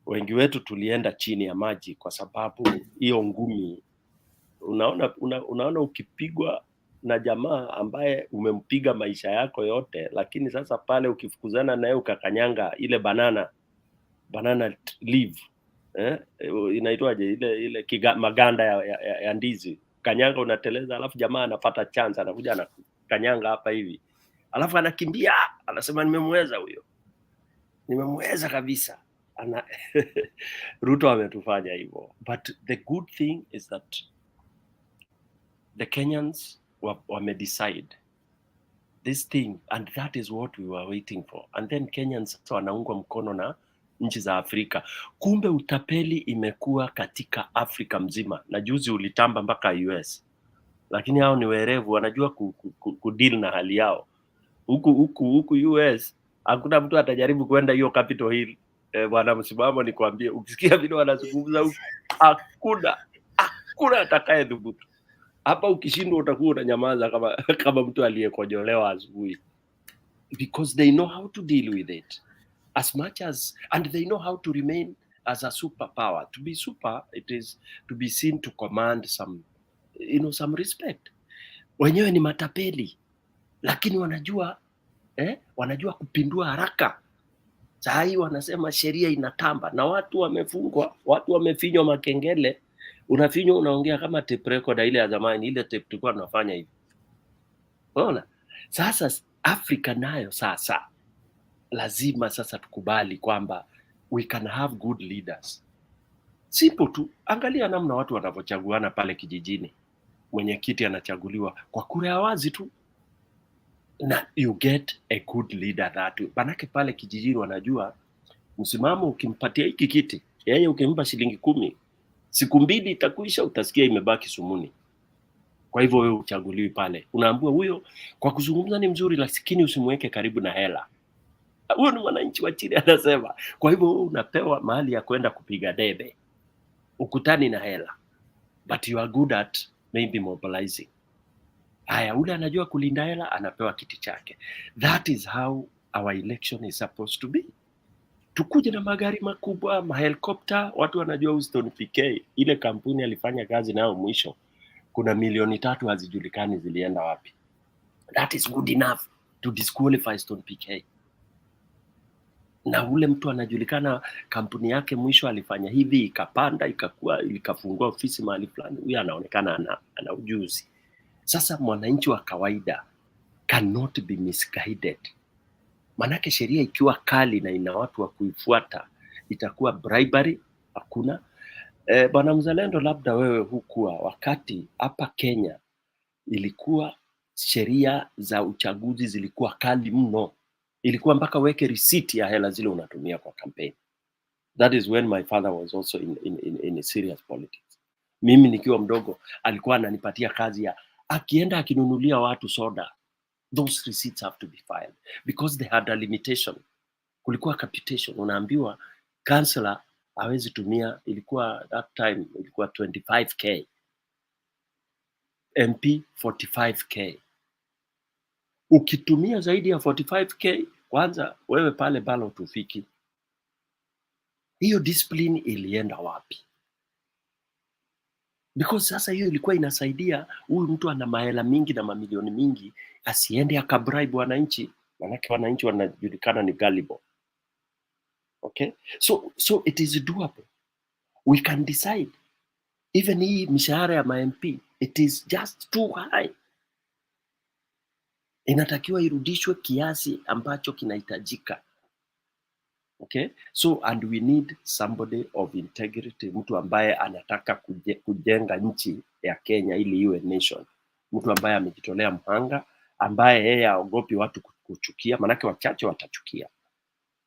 Wengi wetu tulienda chini ya maji kwa sababu hiyo ngumi, unaona ukipigwa na jamaa ambaye umempiga maisha yako yote, lakini sasa pale ukifukuzana naye ukakanyanga ile banana leaf, inaitwaje ile maganda ya ndizi, kanyanga unateleza, alafu jamaa anapata chance, anakuja anakanyanga hapa hivi, alafu anakimbia, anasema nimemweza huyo, nimemweza kabisa. Ruto ametufanya hivyo, but the good thing is that the Kenyans wame decide this thing, and that is what we were waiting for. And then Kenyans wanaungwa mkono na nchi za Afrika. Kumbe utapeli imekuwa katika Afrika mzima, na juzi ulitamba mpaka US, lakini hao ni werevu, wanajua kudeal na hali yao. Huku US hakuna mtu atajaribu kwenda hiyo Capitol Hill. Bwana msimamo, nikwambie, ukisikia vile wanazungumza huku, hakuna atakaye dhubutu. Hapa ukishindwa utakuwa unanyamaza kama mtu aliyekojolewa asubuhi, because they know how to deal with it as much as, and they know how to remain as a superpower. To be super, it is to be seen to command some respect. Wenyewe ni matapeli, lakini wanajua kupindua haraka. Saa hii wanasema sheria inatamba na watu wamefungwa, watu wamefinywa makengele. Unafinywa, unaongea kama tape recorder ile ya zamani, ile tape tulikuwa tunafanya hivi. Unaona? Sasa Afrika nayo sasa lazima sasa tukubali kwamba we can have good leaders. Simple tu, angalia namna watu wanavyochaguana pale kijijini. Mwenyekiti anachaguliwa kwa kura ya wazi tu, na you get a good leader that way. Manake pale kijijini wanajua msimamo, ukimpatia hiki kiti, yeye ukimpa shilingi 10, siku 2 itakuisha, utasikia imebaki sumuni. Kwa hivyo wewe uchaguliwi pale. Unaambiwa huyo kwa kuzungumza ni mzuri, lakini usimweke karibu na hela. Huyo ni mwananchi wa chini anasema. Kwa hivyo wewe unapewa mahali ya kwenda kupiga debe, ukutani na hela, but you are good at maybe mobilizing. Haya, ule anajua kulinda hela, anapewa kiti chake. That is how our election is supposed to be. Tukuje na magari makubwa, mahelikopta, watu wanajua Houston PK, ile kampuni alifanya kazi nayo mwisho, kuna milioni 3 hazijulikani zilienda wapi. That is good enough to disqualify Stone PK. Na ule mtu anajulikana kampuni yake mwisho alifanya hivi, ikapanda, ikafungua ofisi mahali fulani, huyu anaonekana ana ujuzi. Sasa mwananchi wa kawaida cannot be misguided. Manake sheria ikiwa kali na ina watu wa kuifuata, itakuwa bribery, hakuna. Bwana Mzalendo, labda wewe hukuwa wakati hapa Kenya ilikuwa sheria za uchaguzi zilikuwa kali mno. Ilikuwa mpaka weke receipt ya hela zile unatumia kwa campaign. That is when my father was also in serious politics. Mimi nikiwa mdogo alikuwa ananipatia kazi ya akienda akinunulia watu soda, those receipts have to be filed because they had a limitation. Kulikuwa capitation, unaambiwa councillor hawezi tumia, ilikuwa that time ilikuwa 25k, MP 45k. Ukitumia zaidi ya 45k, kwanza wewe pale ballot ufiki. Hiyo discipline ilienda wapi? Because sasa hiyo ilikuwa inasaidia huyu mtu ana mahela mingi na mamilioni mingi asiende akabribe wananchi, manake wananchi wanajulikana ni gullible. Okay? So it is doable. We can decide. Even hii mishahara ya ma-MP, it is just too high. Inatakiwa irudishwe kiasi ambacho kinahitajika. Okay? So, and we need somebody of integrity, mtu ambaye anataka kujenga nchi ya Kenya ili iwe nation. Mtu ambaye amejitolea mhanga, ambaye yeye haogopi watu kuchukia, manake wachache watachukia.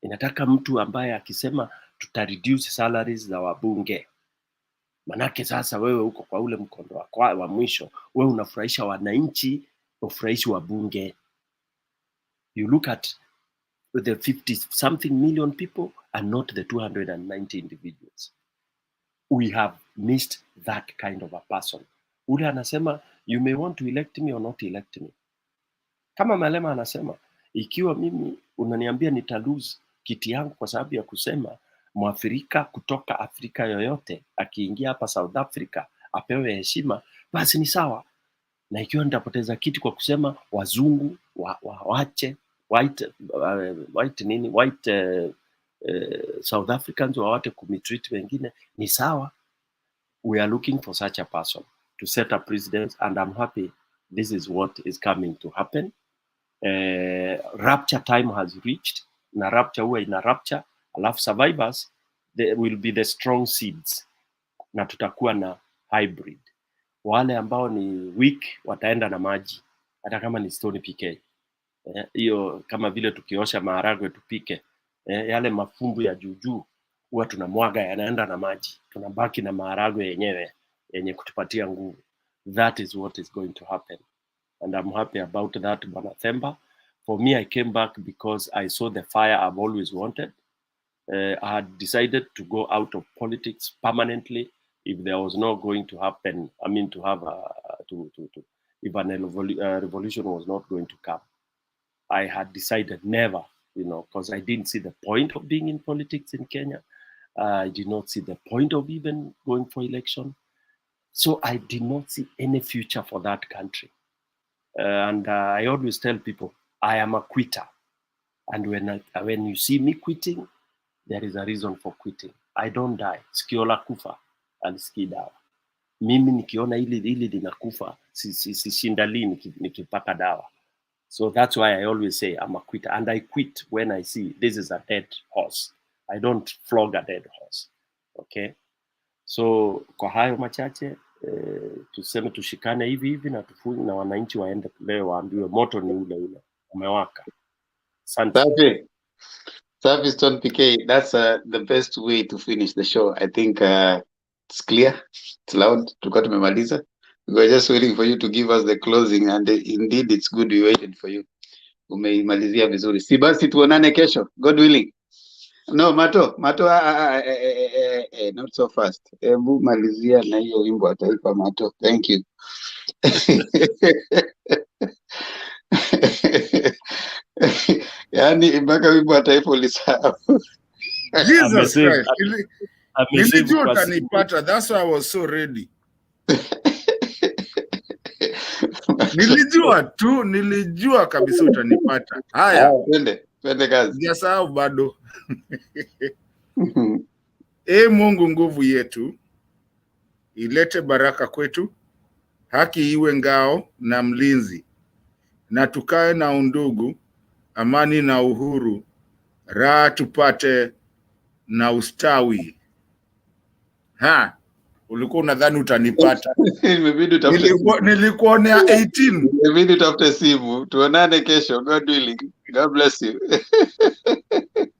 Inataka mtu ambaye akisema tuta reduce salaries za wabunge, manake sasa wewe uko kwa ule mkondo wa mwisho, wewe unafurahisha wananchi, ufurahishi wabunge. You look at the 50-something million people and not the 290 individuals. We have missed that kind of a person. Ule anasema You may want to elect me or not elect me. Kama Malema anasema, ikiwa mimi unaniambia nitalose kiti yangu kwa sababu ya kusema Mwafrika kutoka Afrika yoyote akiingia hapa South Africa apewe heshima, basi ni sawa. Na ikiwa nitapoteza kiti kwa kusema wazungu waache white South Africans wawate kumitreat wengine, ni sawa. We are looking for such a person to set a precedent, and I'm happy this is what is coming to happen. Rapture time has reached, na rapture huwa ina rapture, alafu survivors they will be the strong seeds, na tutakuwa na hybrid. Wale ambao ni weak wataenda na maji, hata kama ni stone PK. Hiyo kama vile tukiosha maharagwe tupike, yale mafumbu ya juujuu huwa tunamwaga yanaenda na maji, tunabaki na maharagwe yenyewe yenye kutupatia nguvu. That is what is going to happen, and I'm happy about that, Bwana Themba. For me, I came back because I saw the fire I've always wanted. I had decided to go out of politics permanently if there was not going to happen. I mean, to have if a revolution was not going to come. I had decided never, because I didn't see the point of being in politics in Kenya. I did not see the point of even going for election. So I did not see any future for that country. And I always tell people, I am a quitter. And when you see me quitting, there is a reason for quitting. I don't die. Sikiola kufa, alisikii dawa. Mimi nikiona hili linakufa, sishindali nikipaka dawa. So that's why I always say I'm a quitter. And I quit when I see this is a dead horse. I don't flog a dead horse. Okay? So kwa hayo machache, tuseme tushikane hivi na tufunge na wananchi waende leo waambiwe moto ni ule umewaka. Asante. Safi Stone PK, that's the best way to finish the show. I think it's clear, it's loud. Tulikuwa tumemaliza. We were just waiting for you to give us the closing, and indeed it's good we waited for you. Umeimalizia vizuri. Si basi tuonane kesho, God willing. No, Mato, not so fast. Ebu malizia na hiyo wimbo wa taifa, Mato. Thank you. Yani mpaka wimbo wa taifa ulisahau. Jesus Christ. Nilijua utanipata. That's why I was so ready. Nilijua kabisa utanipata. Haya. Twende kazi. Sijasahau bado. Mungu nguvu yetu, ilete baraka kwetu, haki iwe ngao na mlinzi, na tukae na undugu, amani na uhuru, raha tupate na ustawi. Ulikuwa unadhani utanipata. Nilikuonea 18. Imebidi utafute simu. Tuonane kesho. God willing. God bless you.